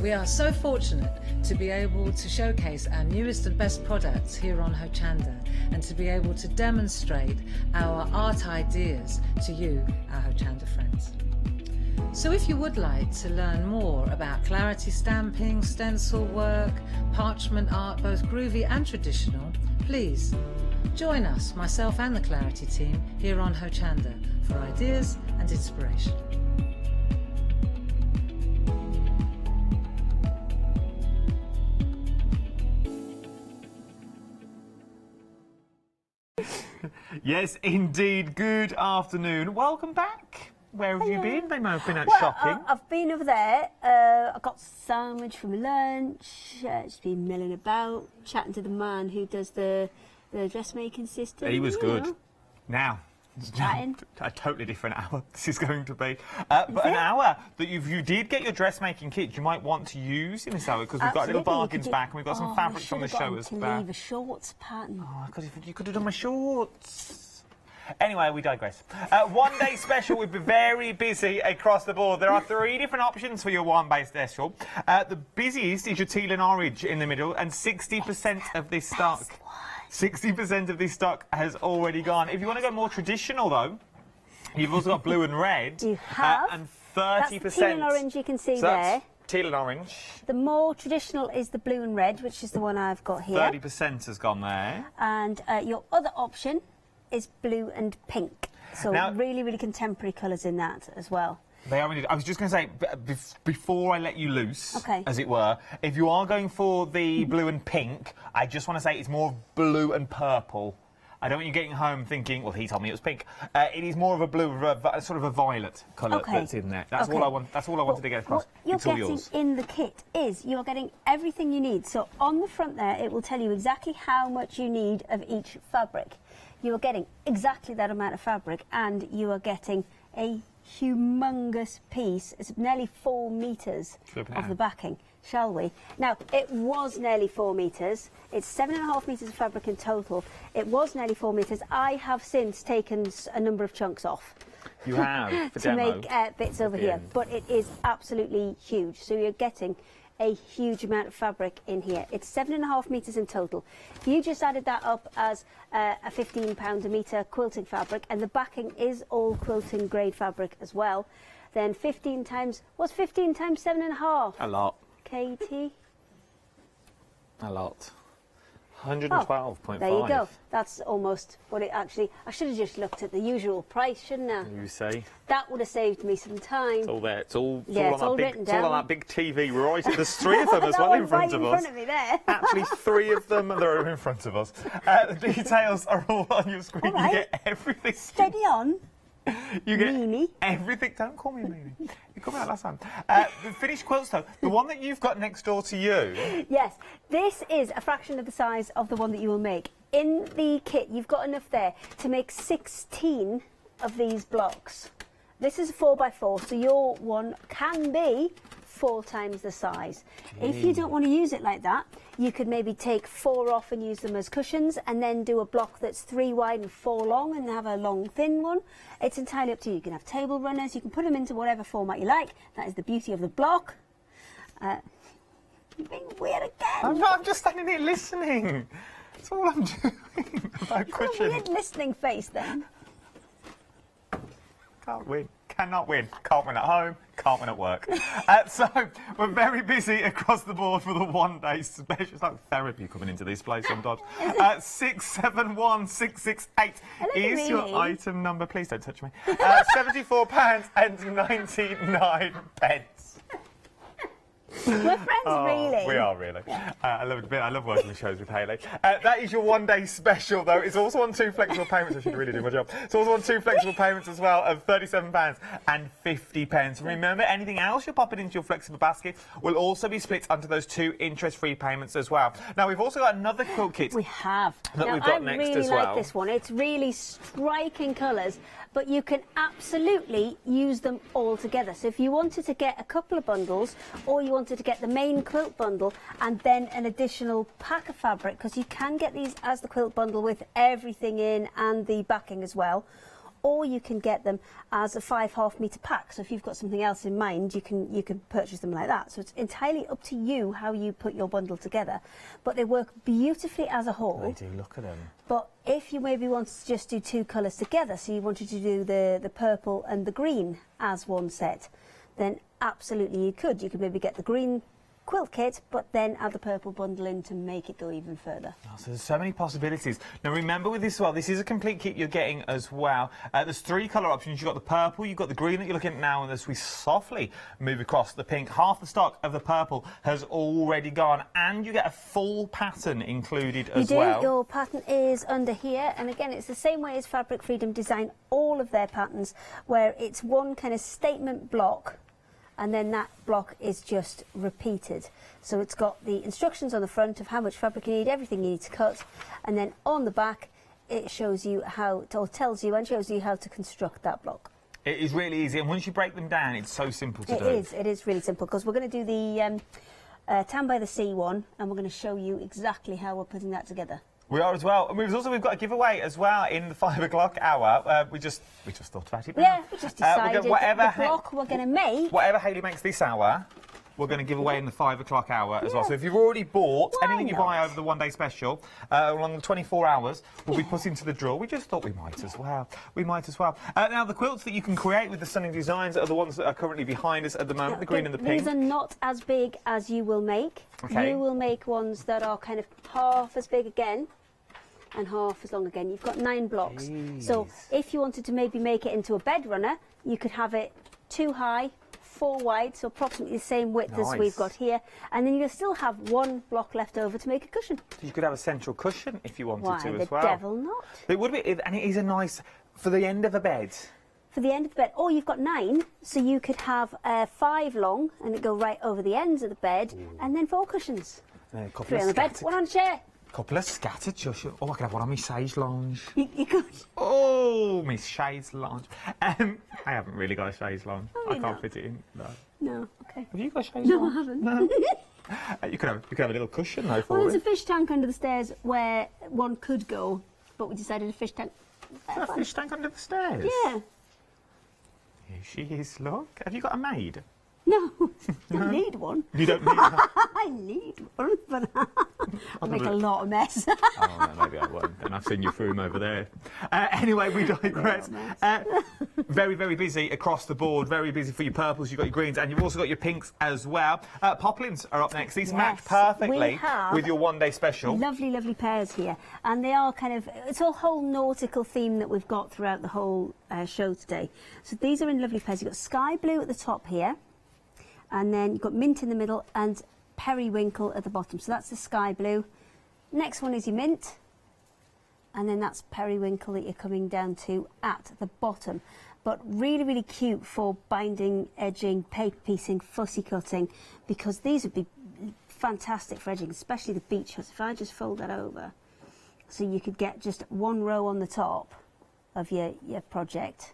We are so fortunate to be able to showcase our newest and best products here on Hochanda and to be able to demonstrate our art ideas to you, our Hochanda friends. So if you would like to learn more about clarity stamping, stencil work, parchment art, both groovy and traditional, please join us, myself and the Clarity team, here on Hochanda for ideas and inspiration. Yes, indeed. Good afternoon. Welcome back. Where have you been? They may have been out shopping. I've been over there. I got sandwich for my lunch. Just been milling about, chatting to the man who does the dressmaking system. He was good. Know. Now, Chatting. a totally different hour this is going to be. But an hour that you did get your dressmaking kit, you might want to use in this hour because we've got little bargains back and we've got some fabrics on the show as well. Leave a shorts pattern. Oh, you could have done my shorts. Anyway, we digress. One day special, we've been very busy across the board. There are 3 different options for your one-day special. The busiest is your teal and orange in the middle, and 60% of this stock. 60% of this stock has already gone. If you want to go more traditional, though, you've also got blue and red. You have. And 30%. That's teal and orange you can see so there. Teal and orange. The more traditional is the blue and red, which is the one I've got here. 30% has gone there. And your other option is blue and pink. So now, really, really contemporary colours in that as well. They are indeed. I was just going to say, before I let you loose, okay, as it were, if you are going for the blue and pink, I just want to say it's more blue and purple. I don't want you getting home thinking, well, he told me it was pink. It is more of a blue, sort of a violet colour that's in there. That's all I want. That's all I wanted to get across. What you're it's all getting yours. in the kit is you are getting everything you need. So on the front there, it will tell you exactly how much you need of each fabric. You are getting exactly that amount of fabric, and you are getting a humongous piece. It's nearly 4 metres of the backing, shall we? Now, it was nearly 4 metres. It's 7.5 metres of fabric in total. It was nearly 4 metres. I have since taken a number of chunks off. You have, for to demo. make bits over here. But it is absolutely huge. So you're getting a huge amount of fabric in here. It's 7.5 metres in total. If you just added that up as a £15 a metre quilting fabric, and the backing is all quilting grade fabric as well, then 15 times, what's 15 times 7.5? A lot. Katie? A lot. 112.5. There you go. That's almost what it actually... I should have just looked at the usual price, shouldn't I? You say. That would have saved me some time. It's all there. It's all written down. on that big TV right. There's 3 of them as well in front of us. In front of me there. Actually, 3 of them are in front of us. The details are all on your screen. Right. You get everything. Steady on. You get Meanie. everything. Don't call me Meanie. You called me out last time. The finished quilts, though, the one that you've got next door to you. Yes, this is a fraction of the size of the one that you will make. In the kit, you've got enough there to make 16 of these blocks. This is a 4x4, so your one can be 4 times the size. If you don't want to use it like that, you could maybe take 4 off and use them as cushions, and then do a block that's 3 wide and 4 long and have a long thin one. It's entirely up to you. You can have table runners, you can put them into whatever format you like. That is the beauty of the block. You're being weird again. I'm just standing here listening. That's all I'm doing. About You've got a weird listening face then. Can't win. Cannot win. Can't win at home. Can't win at work. So we're very busy across the board for the one-day special. It's like therapy coming into this place sometimes. 671668 is your item number. Please don't touch me. £74.99. We're friends, really. We are really. I love working with shows with Hayley. That is your one-day special, though. It's also on 2 flexible payments. I should really do my job. It's also on 2 flexible payments as well of £37.50. Remember, anything else you're popping into your flexible basket will also be split onto those 2 interest-free payments as well. Now, we've also got another quilt kit. We have. That now, we've got next really as well. like this one. It's really striking colours, but you can absolutely use them all together. So if you wanted to get a couple of bundles, or you wanted to get the main quilt bundle and then an additional pack of fabric, because you can get these as the quilt bundle with everything in and the backing as well, or you can get them as a 5.5 metre pack. So if you've got something else in mind, you can purchase them like that. So it's entirely up to you how you put your bundle together, but they work beautifully as a whole. They do, look at them. But if you maybe want to just do 2 colours together, so you wanted to do the purple and the green as one set, then absolutely you could. You could maybe get the green quilt kit, but then add the purple bundle in to make it go even further. Oh, so there's so many possibilities. Now remember with this as well, this is a complete kit you're getting as well. There's 3 colour options. You've got the purple, you've got the green that you're looking at now, and as we softly move across the pink, half the stock of the purple has already gone, and you get a full pattern included as well. Your pattern is under here, and again it's the same way as Fabric Freedom design all of their patterns, where it's one kind of statement block, and then that block is just repeated. So it's got the instructions on the front of how much fabric you need, everything you need to cut, and then on the back it shows you how, or tells you and shows you how to construct that block. It is really easy, and once you break them down, it's so simple to do. It is really simple, because we're going to do the Tan by the Sea one, and we're going to show you exactly how we're putting that together. We are as well, and we've got a giveaway as well in the 5 o'clock hour. We just thought about it. Yeah, we just decided the block we're going to make. Whatever Hayley makes this hour, we're going to give away in the 5 o'clock hour as well. So if you've already bought anything you buy over the one-day special, along the 24 hours, will be put into the draw. We just thought we might as well. Now, the quilts that you can create with the stunning designs are the ones that are currently behind us at the moment, the green and the pink. These are not as big as you will make. Okay. You will make ones that are kind of half as big again and half as long again. You've got 9 blocks. Jeez. So if you wanted to maybe make it into a bed runner, you could have it 2 high, 4 wide, so approximately the same width as we've got here, and then you'll still have 1 block left over to make a cushion. You could have a central cushion if you wanted to as well. Why the devil not? It would be, and it is a nice, for the end of a bed. For the end of the bed, or you've got 9, so you could have 5 long, and it go right over the ends of the bed, and then 4 cushions. 3 on the bed, 1 on a chair. Couple of scattered cushions. Oh, I could have one on my Sage Lounge. You could. Oh, my Shades Lounge. I haven't really got a Shades Lounge. I can't fit it in. No, okay. Have you got a Shades No, Lounge? I haven't. No. You could have a little cushion though for Well, there's it. a fish tank under the stairs where one could go, but we decided a fish tank. A fish tank under the stairs? Yeah. Here she is, look. Have you got a maid? No, I need one. You don't need one? I need one, but I'll make a lot of mess. Oh, no, maybe I won't. And I've seen your room over there. Anyway, we digress. Very, very busy across the board. Very busy for your purples. You've got your greens, and you've also got your pinks as well. Poplins are up next. These match perfectly with your one-day special. Lovely, lovely pairs here. And they are kind of, it's a whole nautical theme that we've got throughout the whole show today. So these are in lovely pairs. You've got sky blue at the top here, and then you've got mint in the middle and periwinkle at the bottom. So that's the sky blue. Next one is your mint, and then that's periwinkle that you're coming down to at the bottom. But really, really cute for binding, edging, paper piecing, fussy cutting, because these would be fantastic for edging, especially the beach huts. If I just fold that over, so you could get just 1 row on the top of your project.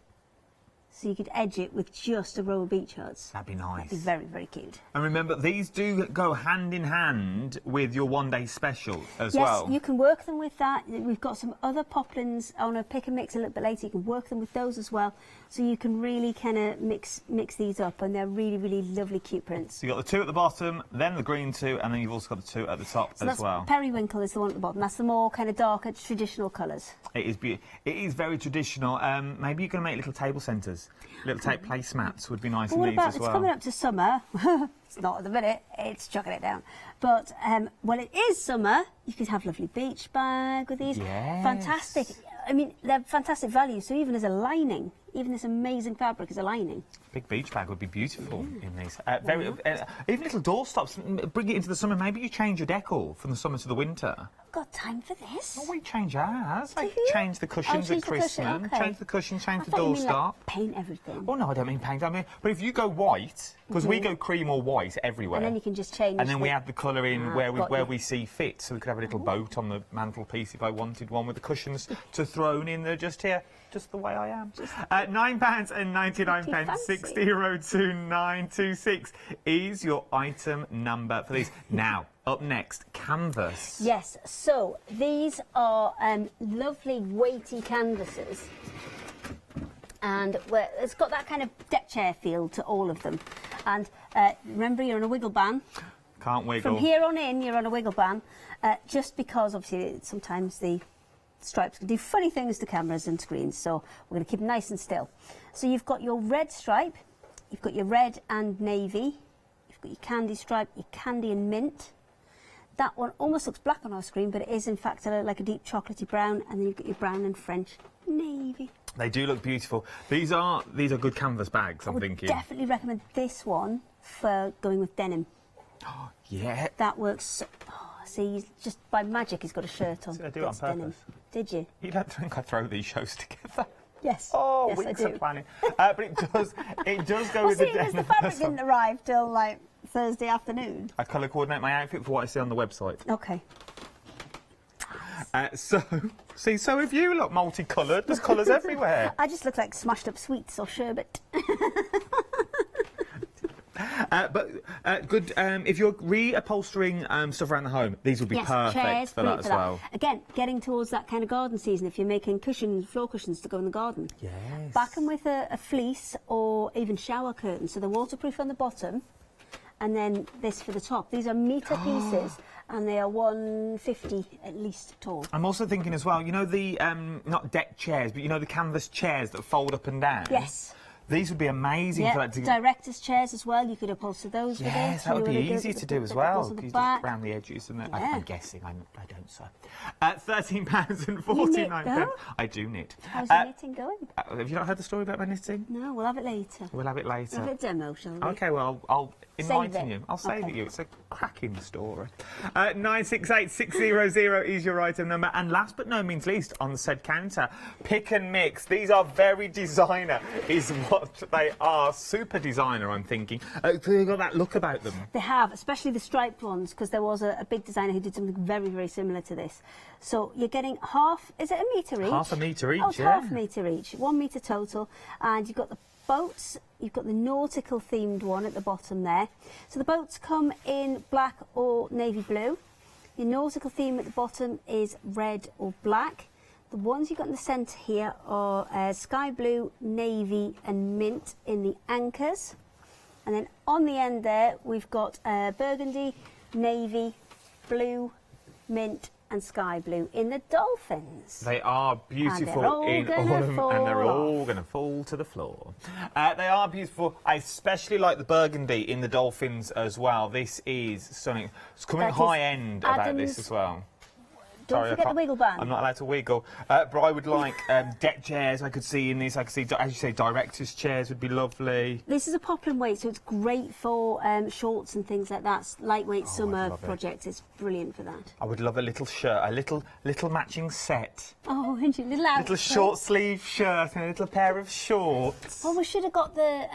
So you could edge it with just a row of beach huts. That'd be nice. That'd be very, very cute. And remember, these do go hand in hand with your one-day special as well. Yes, you can work them with that. We've got some other poplins on a pick and mix a little bit later. You can work them with those as well. So you can really kind of mix these up, and they're really, really lovely, cute prints. So you've got the 2 at the bottom, then the green 2, and then you've also got the 2 at the top as well. Periwinkle is the one at the bottom. That's the more kind of darker, traditional colours. It is beautiful. It is very traditional. Maybe you can make little table centres. Little placemats would be nice in these as well. It's coming up to summer. It's not at the minute. It's chucking it down. But when it is summer, you could have a lovely beach bag with these. Yes. Fantastic. I mean, they're fantastic value. So even as a lining, even this amazing fabric as a lining. Big beach bag would be beautiful in these. Even little doorstops. Bring it into the summer. Maybe you change your decor from the summer to the winter. Got time for this? Oh, we change ours. Like change the cushions at Christmas. Change the cushion, change the doorstop. Paint everything. Oh no, I don't mean paint. I mean, but if you go white, because we go cream or white everywhere, and then you can just change. And then we add the colour in where we see fit. So we could have a little boat on the mantelpiece if I wanted one with the cushions to thrown in there just here. Just the way I am. £9.99, 602926 is your item number for these. Now, up next, canvas. Yes, so these are lovely weighty canvases, and it's got that kind of deck chair feel to all of them. And remember, you're on a wiggle band. Can't wiggle. From here on in, you're on a wiggle band, just because obviously sometimes the stripes can do funny things to cameras and screens, so we're going to keep them nice and still. So you've got your red stripe, you've got your red and navy, you've You've got your candy stripe, your candy and mint. That one almost looks black on our screen, but it is in fact like a deep chocolatey brown, and then you've got your brown and French navy. They do look beautiful. These are good canvas bags, I'm I would thinking. definitely recommend this one for going with denim. Oh, yeah. That works. So, see, just by magic, he's got a shirt on. Did I do it on that's denim. purpose? Did you? You don't think I throw these shows together? Yes. Oh, yes, weeks I of do. planning. But it does go with the denim. The fabric didn't arrive till like Thursday afternoon. I colour coordinate my outfit for what I see on the website. Okay. So have you. Look, multicoloured. There's colours everywhere. I just look like smashed up sweets or sherbet. Good. If you're reupholstering stuff around the home, these would be perfect chairs, for that as well. Again, getting towards that kind of garden season, if you're making cushions, floor cushions to go in the garden. Yes. Back them with a fleece or even shower curtains, so they're waterproof on the bottom, and then this for the top. These are metre pieces, and they are 150 at least tall. I'm also thinking as well, you know the, not deck chairs, but you know the canvas chairs that fold up and down? Yes. These would be amazing for that. Director's chairs as well. You could upholster those with it. Yes, that would be easy to do as well. The You just back. round the edges and Yeah. I'm guessing. I don't, sir. £13.49. I do knit. How's your knitting going? Have you not heard the story about my knitting? No, we'll have it later. We'll have it later. We'll have a demo, shall we? Okay, well, I'll enlighten it. you. I'll save Okay. it you. It's a cracking story. 968600 is your item number. And last but no means least, on the said counter, pick and mix. These are very designer, is what they are. Super designer, I'm thinking. They've got that look about them. They have, especially the striped ones, because there was a big designer who did something very, very similar to this. So you're getting half, is it a metre each? Half a metre each, oh, it's yeah. half a metre each, 1 metre total. And you've got the boats, you've got the nautical themed one at the bottom there. So the boats come in black or navy blue. Your nautical theme at the bottom is red or black. The ones you've got in the centre here are sky blue, navy and mint in the anchors. And then on the end there, we've got burgundy, navy, blue, mint and sky blue in the dolphins. They are beautiful and they're and they're all going to fall to the floor. They are beautiful. I especially like the burgundy in the dolphins as well. This is stunning. It's coming high end about this as well. Don't forget the wiggle band. I'm not allowed to wiggle. But I would like deck chairs I could see in this. I could see, as you say, director's chairs would be lovely. This is a poplin weight, so it's great for shorts and things like that. It's lightweight summer projects. It's brilliant for that. I would love a little shirt, a little matching set. Oh, and your little outfit. Little short sleeve shirt and a little pair of shorts. Well, we should have got the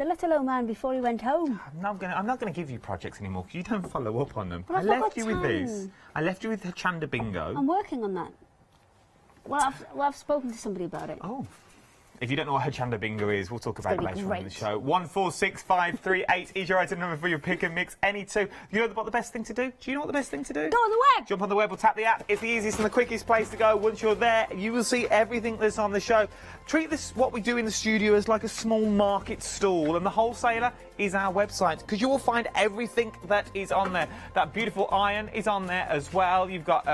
little old man before he went home. I'm not gonna give you projects anymore because you don't follow up on them. Well, I left you with this. I left you with Hochanda Bingo. I'm working on that. Well, I've spoken to somebody about it. Oh. If you don't know what Hochanda Bingo is, we'll talk about it later on in the great. show. 146538 is your item number for your pick and mix. Any two. You know what the best thing to do? Do you know what the best thing to do? Go on the web. Jump on the web or tap the app. It's the easiest and the quickest place to go. Once you're there, you will see everything that's on the show. Treat this, what we do in the studio, as like a small market stall, and the wholesaler is our website, because you will find everything that is on there. That beautiful iron is on there as well. You've got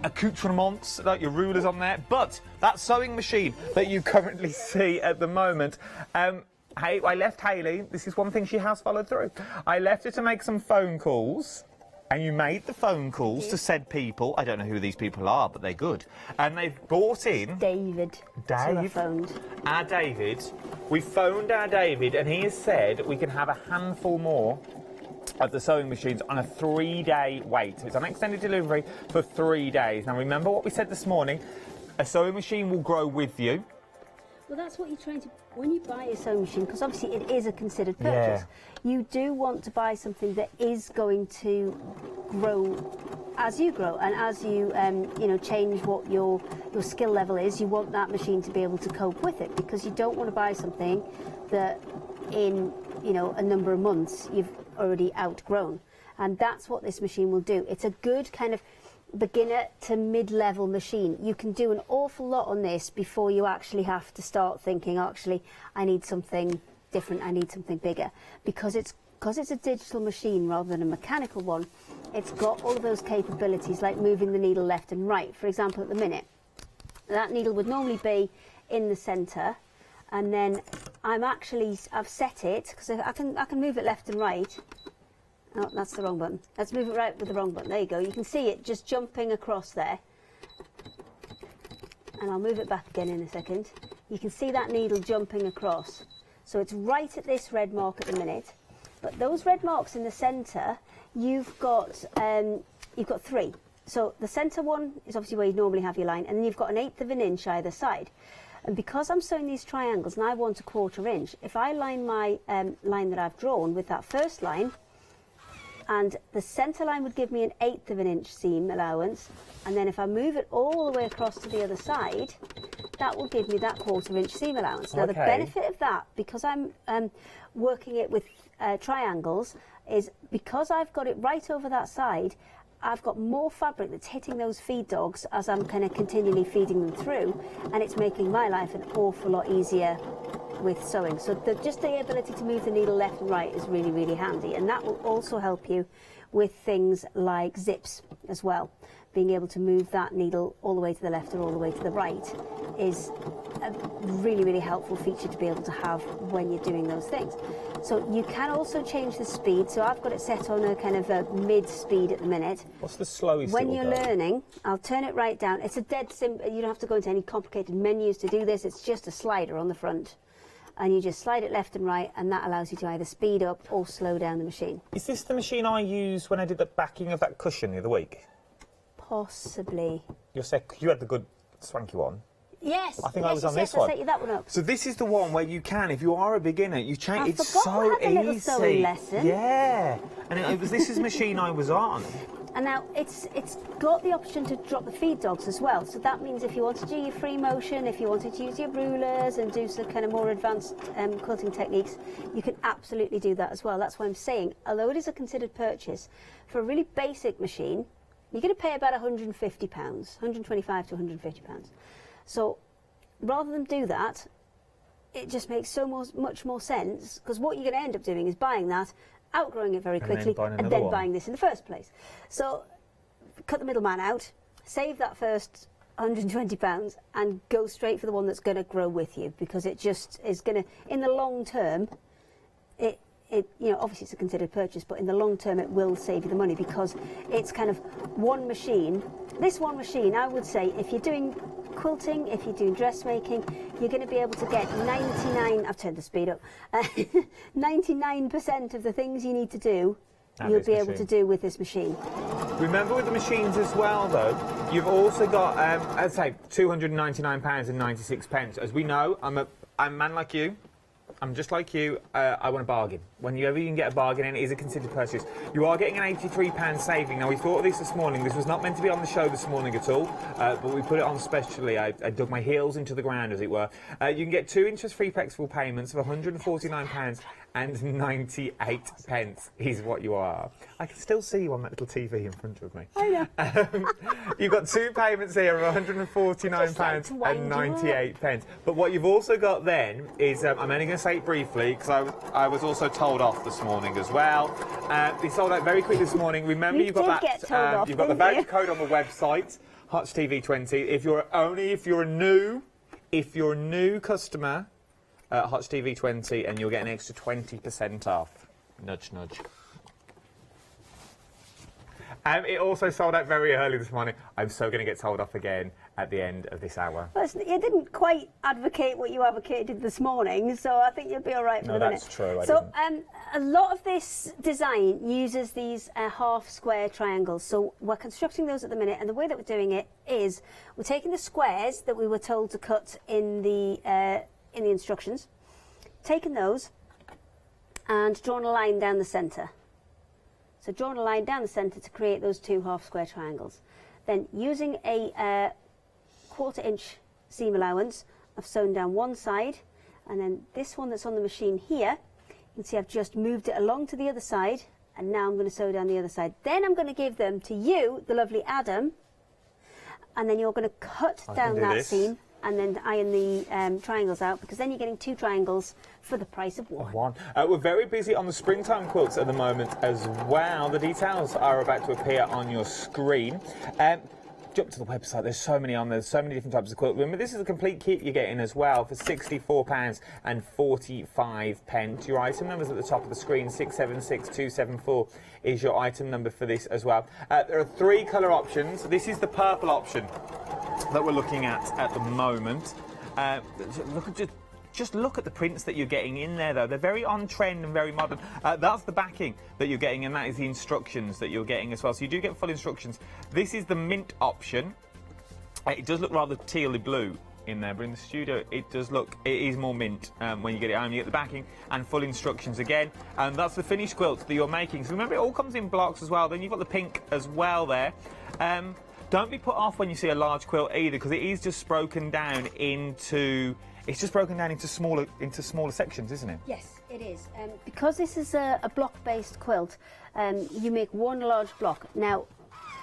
accoutrements, like your rulers on there, but that sewing machine that you currently see at the moment, I left Hayley, this is one thing she has followed through, I left her to make some phone calls, and you made the phone calls to said people. I don't know who these people are, but they're good, and they've brought in Dave. Our David. We phoned our David, and he has said we can have a handful more of the sewing machines on a 3-day wait. So it's an extended delivery for 3 days. Now remember what we said this morning, a sewing machine will grow with you. Well, that's what you're trying to... When you buy a sewing machine, because obviously it is a considered purchase, you do want to buy something that is going to grow as you grow, and as you, change what your skill level is, you want that machine to be able to cope with it, because you don't want to buy something that in, a number of months you've already outgrown. And that's what this machine will do. It's a good kind of beginner to mid-level machine. You can do an awful lot on this before you actually have to start thinking, actually, I need something different, I need something bigger. Because it's a digital machine rather than a mechanical one, it's got all of those capabilities, like moving the needle left and right. For example, at the minute, that needle would normally be in the centre, and then I've set it, because I can move it left and right, Oh, that's the wrong button. Let's move it right with the wrong button. There you go. You can see it just jumping across there. And I'll move it back again in a second. You can see that needle jumping across. So it's right at this red mark at the minute. But those red marks in the centre, you've got 3. So the centre one is obviously where you normally have your line, and then you've got 1/8 of an inch either side. And because I'm sewing these triangles and I want 1/4 inch, if I line my line that I've drawn with that first line, and the centre line would give me 1/8 of an inch seam allowance, and then if I move it all the way across to the other side, that will give me that 1/4 inch seam allowance. Now the benefit of that, because I'm working it with triangles, is because I've got it right over that side, I've got more fabric that's hitting those feed dogs as I'm kind of continually feeding them through, and it's making my life an awful lot easier with sewing. So just the ability to move the needle left and right is really, really handy, and that will also help you with things like zips as well. Being able to move that needle all the way to the left or all the way to the right is a really, really helpful feature to be able to have when you're doing those things. So you can also change the speed. So I've got it set on a kind of a mid-speed at the minute. What's the slowest? When you're learning, I'll turn it right down. It's a dead simple. You don't have to go into any complicated menus to do this. It's just a slider on the front. And you just slide it left and right, and that allows you to either speed up or slow down the machine. Is this the machine I used when I did the backing of that cushion the other week? Possibly. You had the good swanky one. Yes. I think I was on this one. I set you that one up. So this is the one where you can, if you are a beginner, you change. It's so I had a little easy. sewing lesson. Yeah. And this is the machine I was on. And now it's got the option to drop the feed dogs as well. So that means if you want to do your free motion, if you wanted to use your rulers and do some kind of more advanced quilting techniques, you can absolutely do that as well. That's why I'm saying, although it is a considered purchase, for a really basic machine, you're going to pay about £150, 125 to £150. So rather than do that, it just makes much more sense, because what you're going to end up doing is buying that, outgrowing it very quickly, and then buying this in the first place. So cut the middleman out, save that first £120 and go straight for the one that's going to grow with you, because it just is going to, in the long term, obviously it's a considered purchase, but in the long term it will save you the money, because it's kind of one machine. This one machine, I would say, if you're doing quilting, if you're doing dressmaking, you're going to be able to get I've turned the speed up, 99% of the things you need to do, you'll be able to do with this machine. Remember with the machines as well, though, you've also got, I'd say, £299.96. As we know, I'm a man like you. I'm just like you, I want a bargain. Whenever you can get a bargain, and it is a considered purchase, you are getting an £83 saving. Now, we thought of this morning. This was not meant to be on the show this morning at all, but we put it on specially. I dug my heels into the ground, as it were. You can get 2 interest-free flexible payments of £149.98 is what you are. I can still see you on that little TV in front of me. I know. You've got 2 payments here of £149.98. But what you've also got then is, I'm only going to say it briefly, because I was also told off this morning as well. They sold out very quick this morning. Remember, you've got that. You've got the voucher code on the website, HotchTV20. If you're a new customer, HotchTV20, and you'll get an extra 20% off. Nudge, nudge. It also sold out very early this morning. I'm so going to get told off again at the end of this hour. Well, you didn't quite advocate what you advocated this morning, so I think you'll be all right for the minute. That's true. So a lot of this design uses these half square triangles. So we're constructing those at the minute, and the way that we're doing it is we're taking the squares that we were told to cut in the instructions, taking those and drawing a line down the centre. So drawing a line down the centre to create those 2 half square triangles. Then using a 1/4 inch seam allowance, I've sewn down one side, and then this one that's on the machine here, you can see I've just moved it along to the other side, and now I'm going to sew down the other side. Then I'm going to give them to you, the lovely Adam, and then you're going to cut down that seam and then iron the triangles out, because then you're getting 2 triangles for the price of one. We're very busy on the springtime quilts at the moment as well. The details are about to appear on your screen. jump to the website. There's so many on there. There's so many different types of quilt. Remember, this is a complete kit you're getting as well for £64.45. Your item number's at the top of the screen. 676274 is your item number for this as well. There are 3 colour options. This is the purple option that we're looking at the moment. Just look at the prints that you're getting in there, though. They're very on trend and very modern. That's the backing that you're getting, and that is the instructions that you're getting as well. So you do get full instructions. This is the mint option. It does look rather tealy blue in there, but in the studio it is more mint when you get it home. You get the backing and full instructions again, and that's the finished quilt that you're making. So remember, it all comes in blocks as well. Then you've got the pink as well there. Don't be put off when you see a large quilt either, because it is just broken down into... It's just broken down into smaller sections, isn't it? Yes, it is. Because this is a block-based quilt, you make one large block. Now,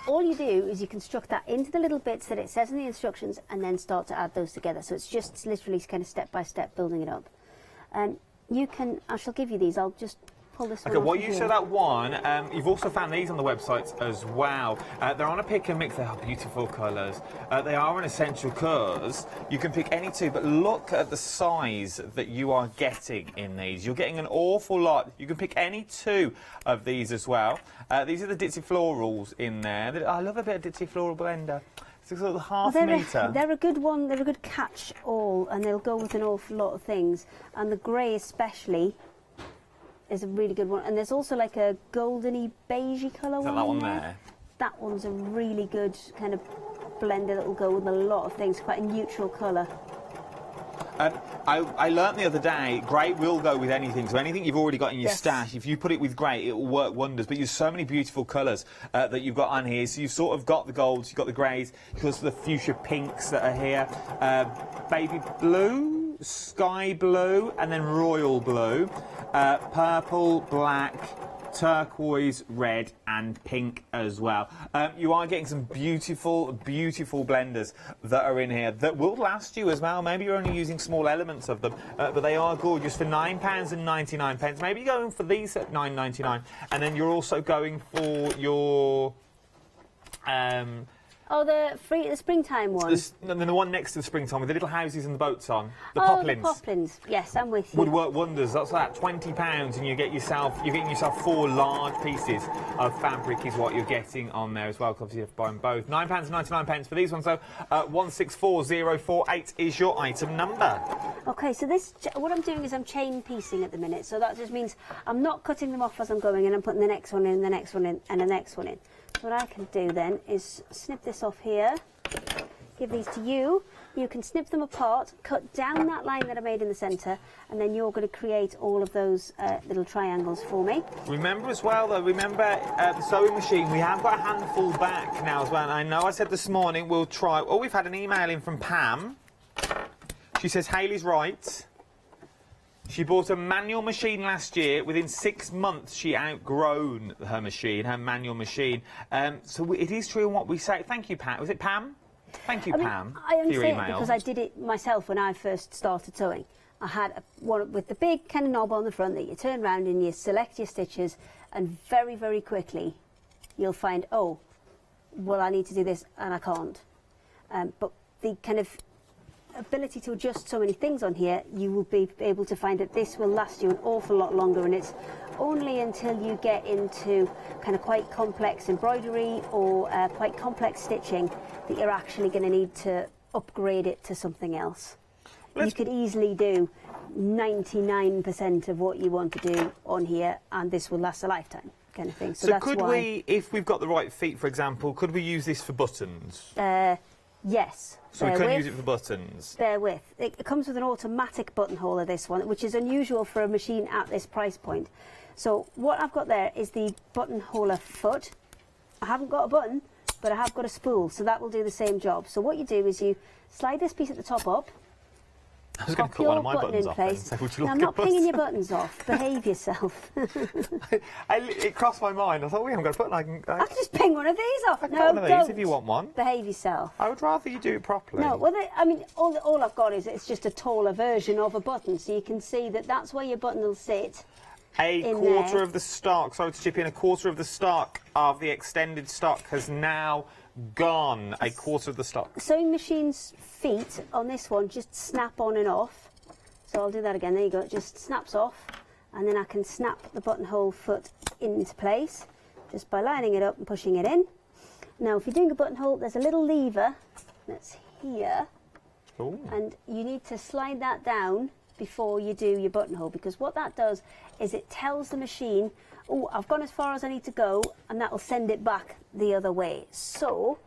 all you do is you construct that into the little bits that it says in the instructions, and then start to add those together. So it's just literally kind of step-by-step building it up. You can... I shall give you these. I'll just pull this one. Okay, while you show that one, you've also found these on the website as well. They're on a pick and mix. They are beautiful colours. They are an essential because you can pick any 2, but look at the size that you are getting in these. You're getting an awful lot. You can pick any 2 of these as well. These are the Ditzy Florals in there. I love a bit of Ditzy Floral blender. It's a sort of half metre. They're a good one. They're a good catch-all, and they'll go with an awful lot of things. And the grey especially is a really good one. And there's also like a goldeny beigey colour one. That one there? That one's a really good kind of blender that will go with a lot of things. Quite a neutral colour. I learnt the other day, grey will go with anything. So anything you've already got in your stash, if you put it with grey, it will work wonders. But there's so many beautiful colours that you've got on here. So you've sort of got the golds, you've got the greys, you've got the fuchsia pinks that are here, baby blue, sky blue, and then royal blue, purple, black, turquoise, red and pink as well. You are getting some beautiful, beautiful blenders that are in here that will last you as well. Maybe you're only using small elements of them, but they are gorgeous for £9.99. Maybe you're going for these at £9.99, and then you're also going for your... Oh, the springtime one. The one next to the springtime with the little houses and the boats on. The poplins. poplins. The poplins. Yes, I'm with you. Would work wonders. That's like £20, and you're getting yourself 4 large pieces of fabric is what you're getting on there as well. Obviously, you have to buy them both. £9.99 for these ones. So 164048 is your item number. Okay, so what I'm doing is I'm chain piecing at the minute. So that just means I'm not cutting them off as I'm going, and I'm putting the next one in, the next one in, and the next one in. What I can do then is snip this off here, give these to you. You can snip them apart, cut down that line that I made in the centre, and then you're going to create all of those little triangles for me. Remember as well, though, the sewing machine, we have got a handful back now as well. And I know I said this morning we'll try... Oh, we've had an email in from Pam. She says, Hayley's right. She bought a manual machine last year. Within 6 months, she outgrown her machine, her manual machine. So it is true in what we say. Thank you, Pam. Was it Pam? Thank you, Pam, I only for your say email. it because I did it myself when I first started sewing. I had one with the big kind of knob on the front that you turn around and you select your stitches, and very, very quickly you'll find, oh, well, I need to do this and I can't. But the kind of ability to adjust so many things on here, you will be able to find that this will last you an awful lot longer, and it's only until you get into kind of quite complex embroidery or quite complex stitching that you're actually going to need to upgrade it to something else. You could easily do 99% of what you want to do on here, and this will last a lifetime, kind of thing. So that's could why we, if we've got the right feet, for example, could we use this for buttons? Yes. So we couldn't use it for buttons? Therewith. It comes with an automatic buttonholer, this one, which is unusual for a machine at this price point. So what I've got there is the buttonholer foot. I haven't got a button, but I have got a spool, so that will do the same job. So what you do is you slide this piece at the top up. I was going to cut one of my buttons off and say, would you like I'm not a button? pinging your buttons off. Behave yourself. It crossed my mind. I thought, we haven't got a button. I can just ping one of these off. I can cut one of these if you want one. Behave yourself. I would rather you do it properly. No, well, I mean, all I've got is it's just a taller version of a button, so you can see that that's where your button will sit. A quarter of the stock, sorry to chip in, a quarter of the stock of the extended stock has now gone. A quarter of the stock. Sewing machine's feet on this one just snap on and off. So I'll do that again. There you go. It just snaps off, and then I can snap the buttonhole foot into place just by lining it up and pushing it in. Now, if you're doing a buttonhole, there's a little lever that's here. Ooh. And you need to slide that down before you do your buttonhole, because what that does is it tells the machine, oh, I've gone as far as I need to go, and that will send it back the other way. So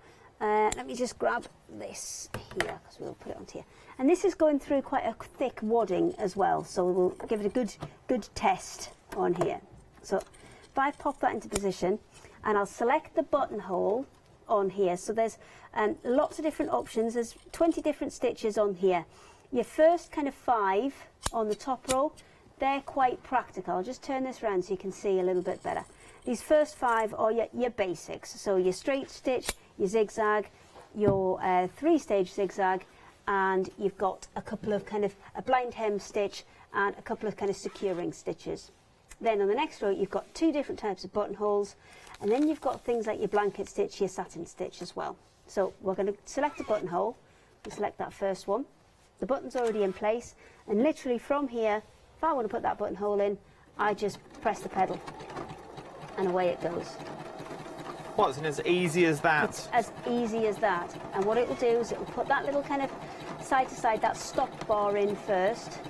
let me just grab this here, because we'll put it onto here. And this is going through quite a thick wadding as well, so we'll give it a good test on here. So if I pop that into position, and I'll select the buttonhole on here. So there's lots of different options. There's 20 different stitches on here. Your first kind of 5 on the top row, they're quite practical. I'll just turn this around so you can see a little bit better. These first 5 are your basics. So your straight stitch, your zigzag, your 3-stage zigzag, and you've got a couple of kind of a blind hem stitch and a couple of kind of securing stitches. Then on the next row, you've got 2 different types of buttonholes, and then you've got things like your blanket stitch, your satin stitch as well. So we're going to select a buttonhole. We select that first one. The button's already in place, and literally from here, if I want to put that buttonhole in, I just press the pedal, and away it goes. What, isn't it as easy as that? It's as easy as that. And what it will do is it will put that little kind of side to side, that stop bar in first,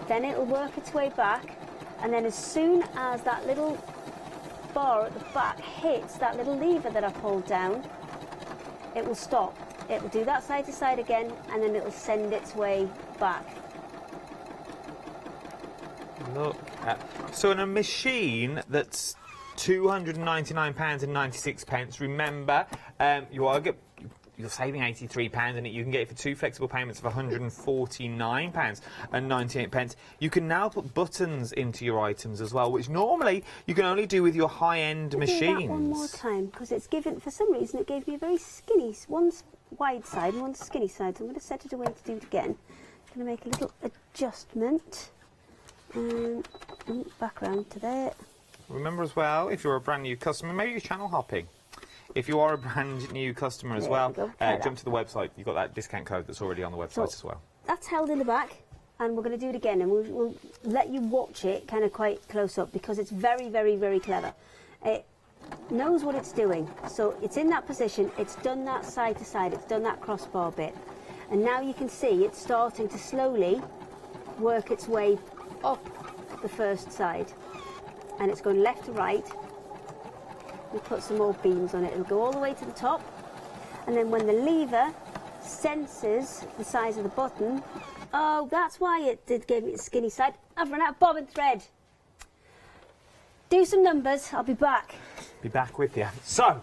then it will work its way back, and then as soon as that little bar at the back hits that little lever that I pulled down, it will stop. It will do that side to side again, and then it will send its way back. Look at... So in a machine that's £299.96, remember, you're saving £83 in it. You can get it for 2 flexible payments of £149.98. You can now put buttons into your items as well, which normally you can only do with your high-end machines. Do that one more time, because it's given, for some reason, it gave me a very skinny, one's wide side and one's skinny side. So I'm going to set it away to do it again. I'm going to make a little adjustment. Back round to there. Remember as well, if you're a brand new customer, maybe you're channel hopping. If you are a brand new customer as well, jump to the website. You've got that discount code that's already on the website as well. That's held in the back, and we're going to do it again, and we'll let you watch it kind of quite close up, because it's very, very, very clever. It knows what it's doing. So it's in that position, it's done that side to side, it's done that crossbar bit. And now you can see it's starting to slowly work its way up the first side. And it's going left to right. We'll put some more beams on it. It'll go all the way to the top. And then when the lever senses the size of the button, oh, that's why it gave me the skinny side. I've run out of bobbin thread. Do some numbers, I'll be back. Be back with you. So,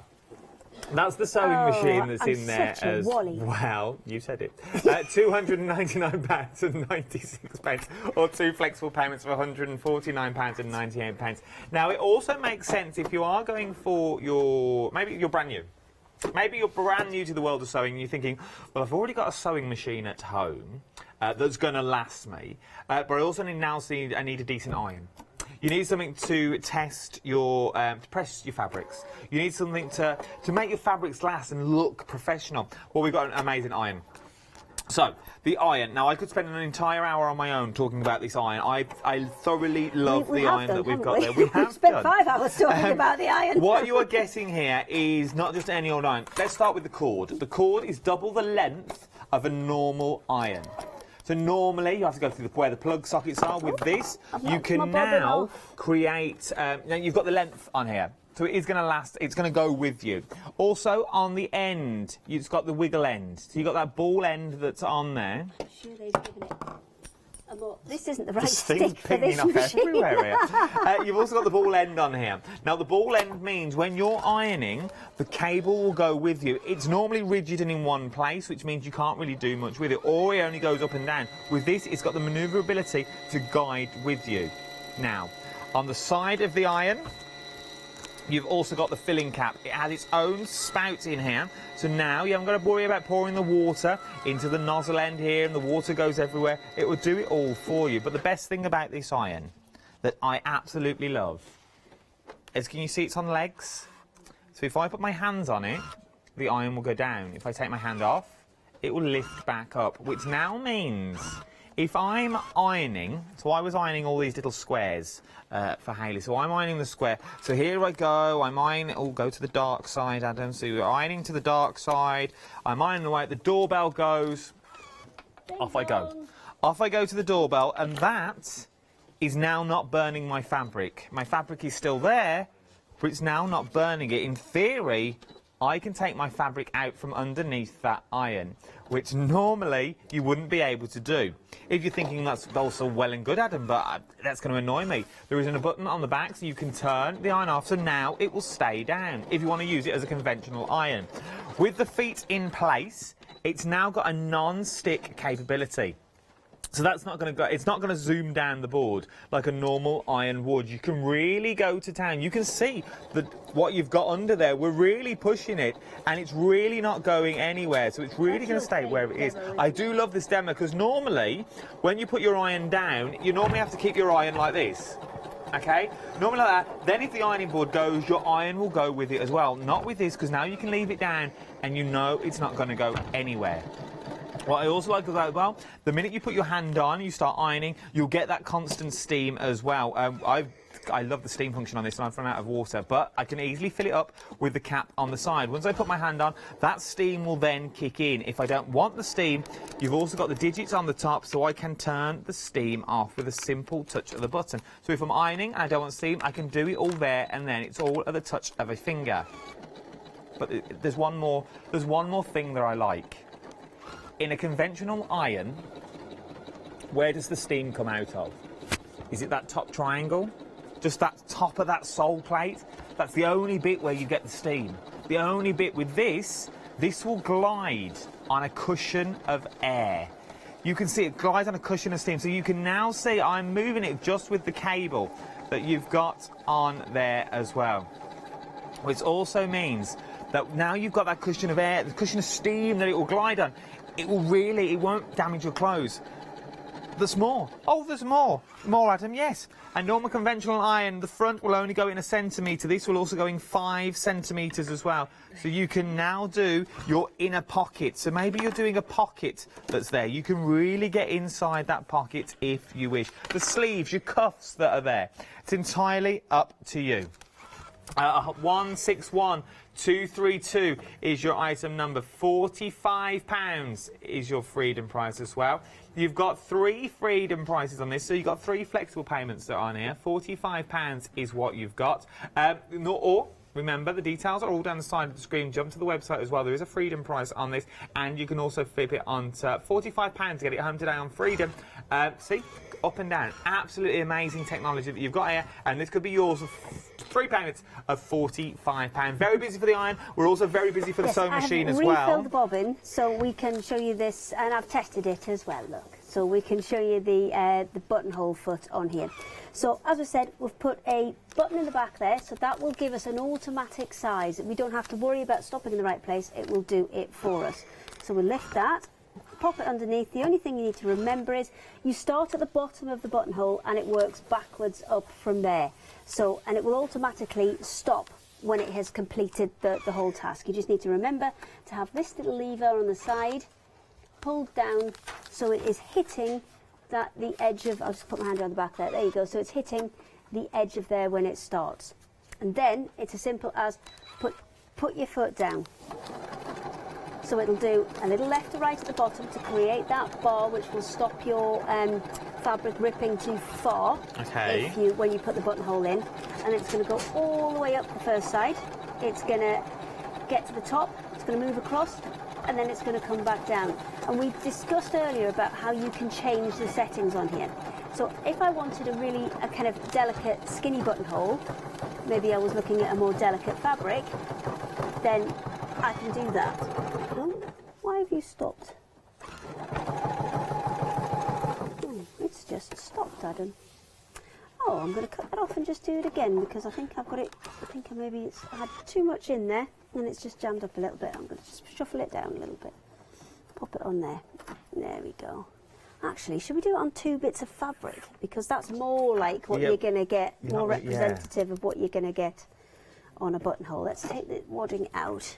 that's the sewing machine that's in there as well. You said it. £299.96, or 2 flexible payments of £149.98. Now, it also makes sense if you are going for maybe you're brand new. Maybe you're brand new to the world of sewing and you're thinking, well, I've already got a sewing machine at home that's going to last me, but I also need a decent iron. You need something to test your, to press your fabrics. You need something to make your fabrics last and look professional. Well, we've got an amazing iron. So, the iron. Now, I could spend an entire hour on my own talking about this iron. I thoroughly love the iron that we've got there. We have spent 5 hours talking about the iron. What you are getting here is not just any old iron. Let's start with the cord. The cord is double the length of a normal iron. So normally you have to go through where the plug sockets are. With this, you can now create. Now you've got the length on here, so it is going to last. It's going to go with you. Also on the end, you've got the wiggle end. So you've got that ball end that's on there. Sure, they've given it. This isn't the right stick thing's for this picking up machine. everywhere here. You've also got the ball end on here. Now, the ball end means when you're ironing, the cable will go with you. It's normally rigid and in one place, which means you can't really do much with it, or it only goes up and down. With this, it's got the manoeuvrability to guide with you. Now, on the side of the iron, you've also got the filling cap. It has its own spout in here, so now you haven't got to worry about pouring the water into the nozzle end here and the water goes everywhere. It will do it all for you. But the best thing about this iron that I absolutely love is, can you see it's on legs? So if I put my hands on it, the iron will go down. If I take my hand off, it will lift back up, which now means if I'm ironing, so I was ironing all these little squares for Hayley, so I'm ironing the square. So here I go, I'm ironing, oh, go to the dark side, Adam, so we're ironing to the dark side, I'm ironing away, the doorbell goes, off I go. Off I go to the doorbell, and that is now not burning my fabric. My fabric is still there, but it's now not burning it. In theory, I can take my fabric out from underneath that iron, which normally you wouldn't be able to do. If you're thinking that's also well and good, Adam, but that's going to annoy me. There isn't a button on the back, so you can turn the iron off, so now it will stay down if you want to use it as a conventional iron. With the feet in place, it's now got a non-stick capability. So that's not going to go, it's not going to zoom down the board like a normal iron would. You can really go to town. You can see that what you've got under there, we're really pushing it, and it's really not going anywhere. So it's really going to stay where it is. I do love this demo because normally when you put your iron down, you normally have to keep your iron like this. Okay, normally like that. Then if the ironing board goes, your iron will go with it as well. Not with this, because now you can leave it down and you know it's not going to go anywhere. What I also like about, well, the minute you put your hand on, you start ironing, you'll get that constant steam as well. I love the steam function on this, and I've run out of water, but I can easily fill it up with the cap on the side. Once I put my hand on, that steam will then kick in. If I don't want the steam, you've also got the digits on the top, so I can turn the steam off with a simple touch of the button. So if I'm ironing and I don't want steam, I can do it all there and then. It's all at the touch of a finger. But there's one more thing that I like. In a conventional iron, where does the steam come out of? Is it that top triangle? Just that top of that sole plate? That's the only bit where you get the steam. The only bit with this will glide on a cushion of air. You can see it glides on a cushion of steam, so you can now see I'm moving it just with the cable that you've got on there as well. Which also means that now you've got that cushion of air, the cushion of steam that it will glide on. It won't damage your clothes. There's more. Oh, there's more. More, Adam, yes. A normal conventional iron, the front will only go in 1 centimetre. This will also go in 5 centimetres as well. So you can now do your inner pocket. So maybe you're doing a pocket that's there. You can really get inside that pocket if you wish. The sleeves, your cuffs that are there. It's entirely up to you. 161232 is your item number. £45 is your freedom price as well. You've got 3 freedom prices on this, so you've got 3 flexible payments that are on here. £45 is what you've got. Or remember, the details are all down the side of the screen. Jump to the website as well. There is a freedom price on this, and you can also flip it onto £45 to get it home today on freedom. See, up and down. Absolutely amazing technology that you've got here, and this could be yours for 3 payments of £45. Very busy for the iron. We're also very busy for the sewing machine as well. I've refilled the bobbin, so we can show you this, and I've tested it as well, look. So we can show you the buttonhole foot on here. So, as I said, we've put a button in the back there, so that will give us an automatic size. We don't have to worry about stopping in the right place. It will do it for us. So we'll lift that, pop it underneath. The only thing you need to remember is you start at the bottom of the buttonhole and it works backwards up from there. So, and it will automatically stop when it has completed the whole task. You just need to remember to have this little lever on the side pulled down so it is hitting the edge of, I'll just put my hand around the back there, there you go, so it's hitting the edge of there when it starts. And then it's as simple as put your foot down. So it'll do a little left to right at the bottom to create that bar which will stop your fabric ripping too far when you put the buttonhole in. And it's going to go all the way up the first side. It's going to get to the top, it's going to move across, and then it's going to come back down. And we discussed earlier about how you can change the settings on here. So if I wanted a kind of delicate skinny buttonhole, maybe I was looking at a more delicate fabric, then I can do that. Oh, why have you stopped? It's just stopped, Adam. Oh, I'm going to cut that off and just do it again because I think I've got it. I think maybe I had too much in there and it's just jammed up a little bit. I'm going to just shuffle it down a little bit. Pop it on there. There we go. Actually, should we do it on 2 bits of fabric? Because that's more like what you're going to get, more representative of what you're going to get on a buttonhole. Let's take the wadding out.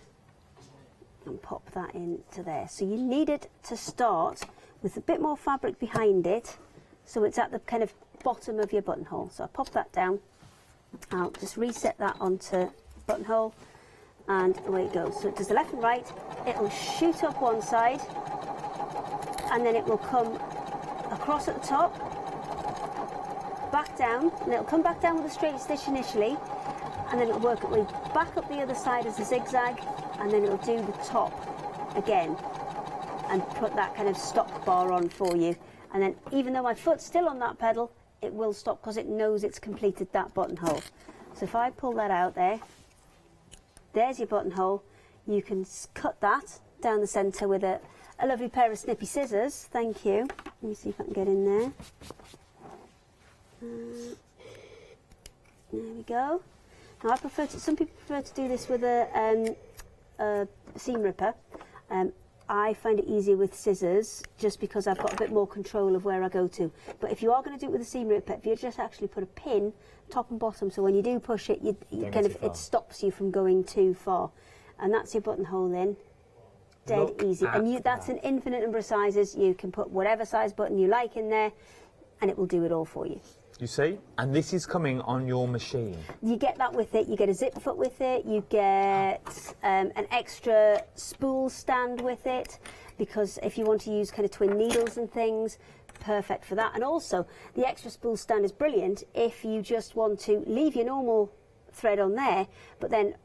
and pop that into there. So you need it to start with a bit more fabric behind it, so it's at the kind of bottom of your buttonhole. So I pop that down. I'll just reset that onto buttonhole, and away it goes. So it does the left and right. It will shoot up one side, and then it will come across at the top, back down, and it'll come back down with a straight stitch initially, and then it'll work its way back up the other side as a zigzag, and then it'll do the top again and put that kind of stop bar on for you. And then even though my foot's still on that pedal, it will stop because it knows it's completed that buttonhole. So if I pull that out there's your buttonhole. You can cut that down the centre with a lovely pair of snippy scissors. Thank you. Let me see if I can get in there. There we go. Now some people prefer to do this with a seam ripper. I find it easier with scissors just because I've got a bit more control of where I go to. But if you are going to do it with a seam ripper, if you just actually put a pin top and bottom, so when you do push it, it stops you from going too far. And that's your buttonhole in. Dead easy. And that's an infinite number of sizes. You can put whatever size button you like in there, and it will do it all for you. You see? And this is coming on your machine. You get that with it. You get a zip foot with it. You get an extra spool stand with it, because if you want to use kind of twin needles and things, perfect for that. And also, the extra spool stand is brilliant if you just want to leave your normal thread on there, but then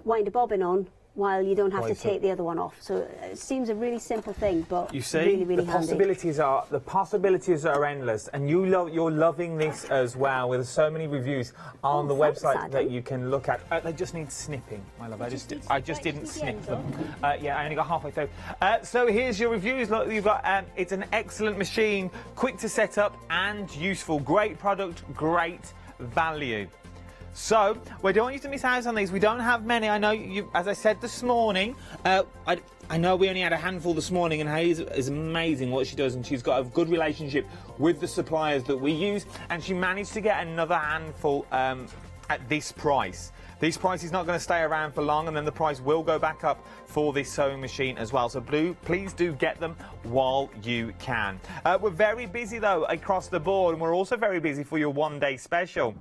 wind a bobbin on while you don't have to take the other one off. So it seems a really simple thing, but you see, really, really the possibilities are endless, and you're loving this as well. With so many reviews on the website that you can look at. They just need snipping, my love. I just didn't snip them. Yeah, I only got halfway through. So here's your reviews. Look, you've got it's an excellent machine, quick to set up and useful. Great product, great value. So, we don't want you to miss out on these. We don't have many. I know, as I said this morning, I know we only had a handful this morning, and Hayes is amazing what she does, and she's got a good relationship with the suppliers that we use, and she managed to get another handful at this price. This price is not going to stay around for long, and then the price will go back up for this sewing machine as well. So please do get them while you can. We're very busy, though, across the board, and we're also very busy for your one-day special.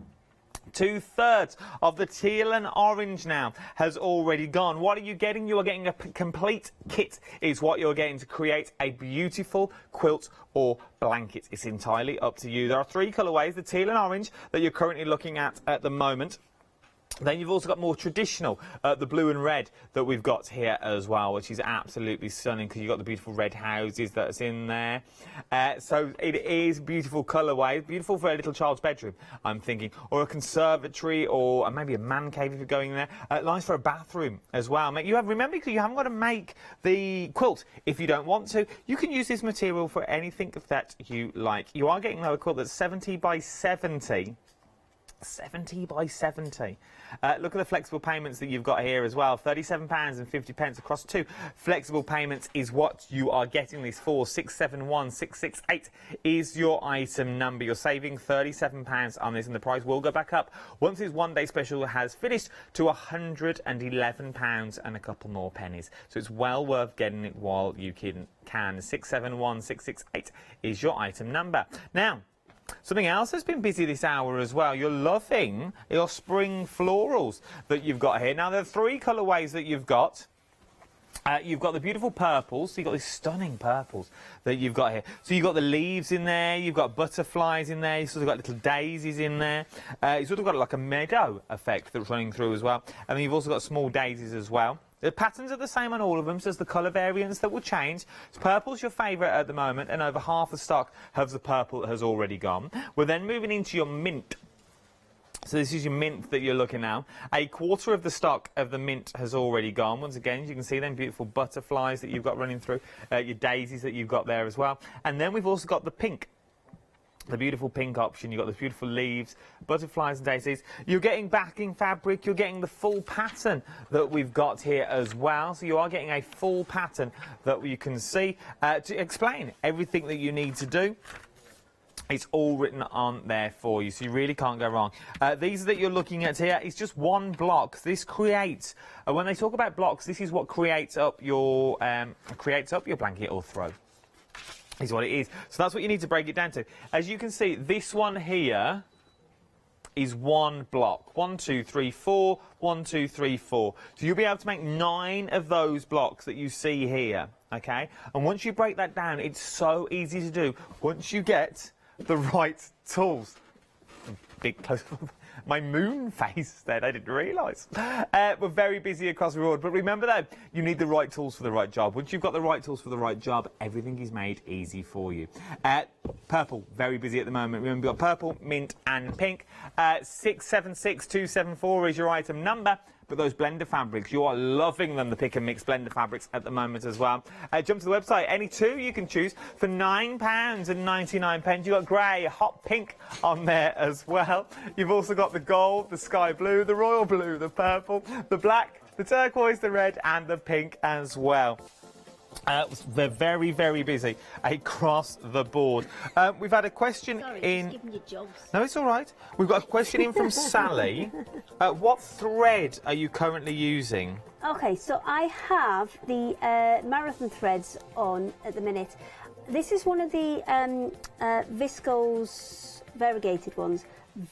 2/3 of the teal and orange now has already gone. What are you getting? You are getting a complete kit is what you're getting to create a beautiful quilt or blanket. It's entirely up to you. There are 3 colourways, the teal and orange that you're currently looking at the moment. Then you've also got more traditional, the blue and red that we've got here as well, which is absolutely stunning because you've got the beautiful red houses that's in there. So it is beautiful colourway, beautiful for a little child's bedroom, I'm thinking, or a conservatory, or maybe a man cave if you're going there. Nice for a bathroom as well. Remember, you haven't got to make the quilt if you don't want to. You can use this material for anything that you like. You are getting, though, a quilt that's 70 by 70. 70 by 70. Look at the flexible payments that you've got here as well. £37.50 across 2 flexible payments is what you are getting this for. 671668 is your item number. You're saving £37 on this, and the price will go back up once this one-day special has finished to £111 and a couple more pennies. So it's well worth getting it while you can. 671668 is your item number. Now, something else that's been busy this hour as well. You're loving your spring florals that you've got here. Now, there are 3 colourways that you've got. You've got the beautiful purples. So you've got these stunning purples that you've got here. So you've got the leaves in there. You've got butterflies in there. You've sort of got little daisies in there. You've sort of got like a meadow effect that's running through as well. And then you've also got small daisies as well. The patterns are the same on all of them, so there's the colour variants that will change. So purple's your favourite at the moment, and over half the stock of the purple has already gone. We're then moving into your mint. So this is your mint that you're looking at now. 1/4 of the stock of the mint has already gone. Once again, you can see them beautiful butterflies that you've got running through, your daisies that you've got there as well. And then we've also got the pink. The beautiful pink option. You've got the beautiful leaves, butterflies and daisies. You're getting backing fabric. You're getting the full pattern that we've got here as well. So you are getting a full pattern that you can see. To explain everything that you need to do, It's all written on there for you, so you really can't go wrong. These that you're looking at here is just one block. This creates, when they talk about blocks, this is what creates up your blanket or throw. Is what it is. So that's what you need to break it down to. As you can see, this one here is one block. 1, 2, 3, 4. 1, 2, 3, 4. So you'll be able to make 9 of those blocks that you see here. Okay? And once you break that down, it's so easy to do. Once you get the right tools. Big close up. My moon face then, I didn't realise. We're very busy across the board, but remember though, you need the right tools for the right job. Once you've got the right tools for the right job, everything is made easy for you. Purple, very busy at the moment. Remember, we've got purple, mint and pink. 676274 is your item number. But those blender fabrics, you are loving them, the pick and mix blender fabrics at the moment as well. Jump to the website, any two you can choose for £9.99. You've got grey, hot pink on there as well. You've also got the gold, the sky blue, the royal blue, the purple, the black, the turquoise, the red and the pink as well. They're very, very busy across the board. We've had a question in... Just giving you jobs. No, it's all right. We've got a question in from Sally. What thread are you currently using? Okay, so I have the marathon threads on at the minute. This is one of the viscose variegated ones.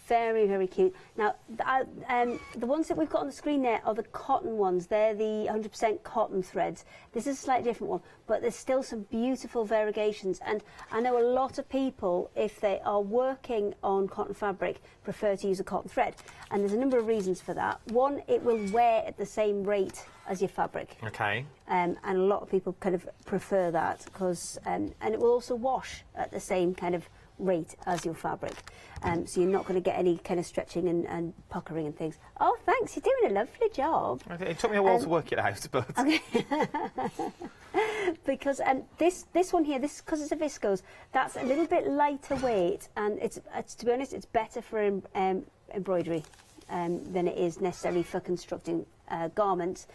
Very, very cute. Now, the ones that we've got on the screen there are the cotton ones. They're the 100% cotton threads. This is a slightly different one, but there's still some beautiful variegations. And I know a lot of people, if they are working on cotton fabric, prefer to use a cotton thread. And there's a number of reasons for that. One, it will wear at the same rate as your fabric. Okay. And a lot of people kind of prefer that because, and it will also wash at the same kind of rate as your fabric, so you're not going to get any kind of stretching and puckering and things. Oh, thanks, you're doing a lovely job. Okay, it took me a while to work it out, but... Okay. Because this one here, this because it's a viscose, that's a little bit lighter weight, and it's to be honest, it's better for embroidery than it is necessarily for constructing garments.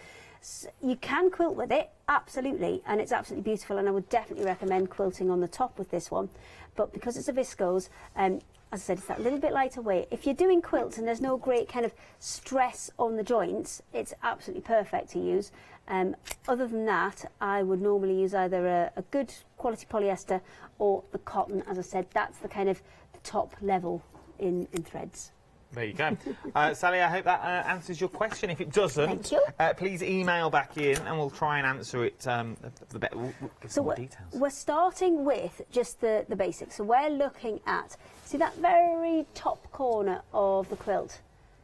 So you can quilt with it, absolutely, and it's absolutely beautiful, and I would definitely recommend quilting on the top with this one. But because it's a viscose, as I said, it's that little bit lighter weight. If you're doing quilts and there's no great kind of stress on the joints, it's absolutely perfect to use. Other than that, I would normally use either a good quality polyester or the cotton. As I said, that's the kind of the top level in threads. There you go. Sally, I hope that answers your question. If it doesn't, thank you. Please email back in and we'll try and answer it the better. We'll give some more details. We're starting with just the basics. So we're looking at, see that very top corner of the quilt?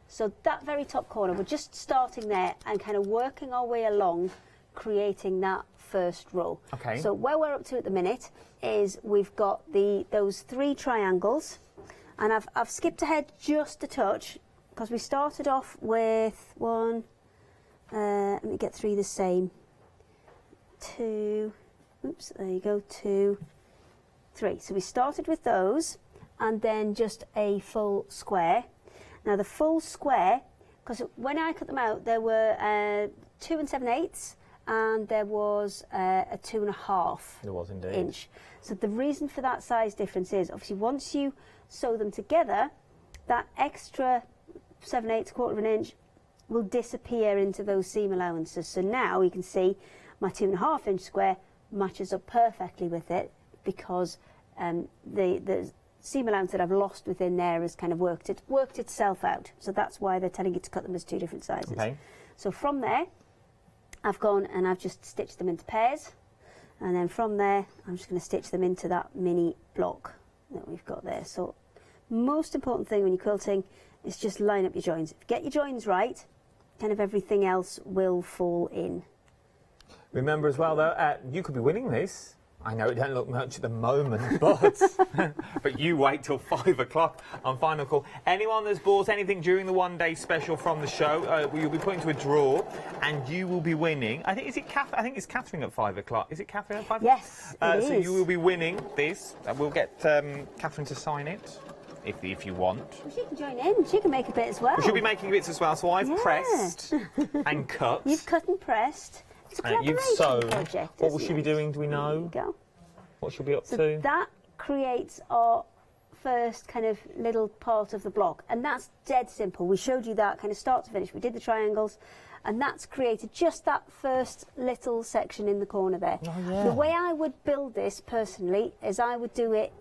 So that very top corner, we're just starting there and kind of working our way along, creating that first row. Okay. So where we're up to at the minute is we've got those 3 triangles. And I've skipped ahead just a touch because we started off with 1, let me get 3 the same, 2, oops, there you go, 2, 3. So we started with those and then just a full square. Now the full square, because when I cut them out there were 2 7/8 and there was a 2.5 there was indeed. inch. So the reason for that size difference is obviously once you sew them together, that extra 7/8, quarter of an inch will disappear into those seam allowances. So now you can see my 2.5 inch square matches up perfectly with it because the seam allowance that I've lost within there has kind of worked itself out. So that's why they're telling you to cut them as 2 different sizes. Okay. So from there, I've gone and I've just stitched them into pairs. And then from there, I'm just going to stitch them into that mini block that we've got there. So most important thing when you're quilting is just line up your joins. If you get your joins right, kind of everything else will fall in. Remember as well though, you could be winning this. I know it don't look much at the moment, but but you wait till 5 o'clock on Final Call. Anyone that's bought anything during the one-day special from the show, you'll be put into a draw, and you will be winning. I think I think it's Catherine at 5 o'clock. Is it Catherine at 5? Yes, it so is. you will be winning this. We'll get Catherine to sign it. If you want. Well, she can join in. She can make a bit as well. She'll be making bits as well. So I've pressed and cut. You've cut and pressed. It's a You've collaboration sewn. project, What will isn't she be it? doing? Do we know? There you go. What she'll be up So to? that creates our first kind of little part of the block, and that's dead simple. We showed you that kind of start to finish. We did the triangles, and that's created just that first little section in the corner there. Oh, yeah. The way I would build this personally is I would do it,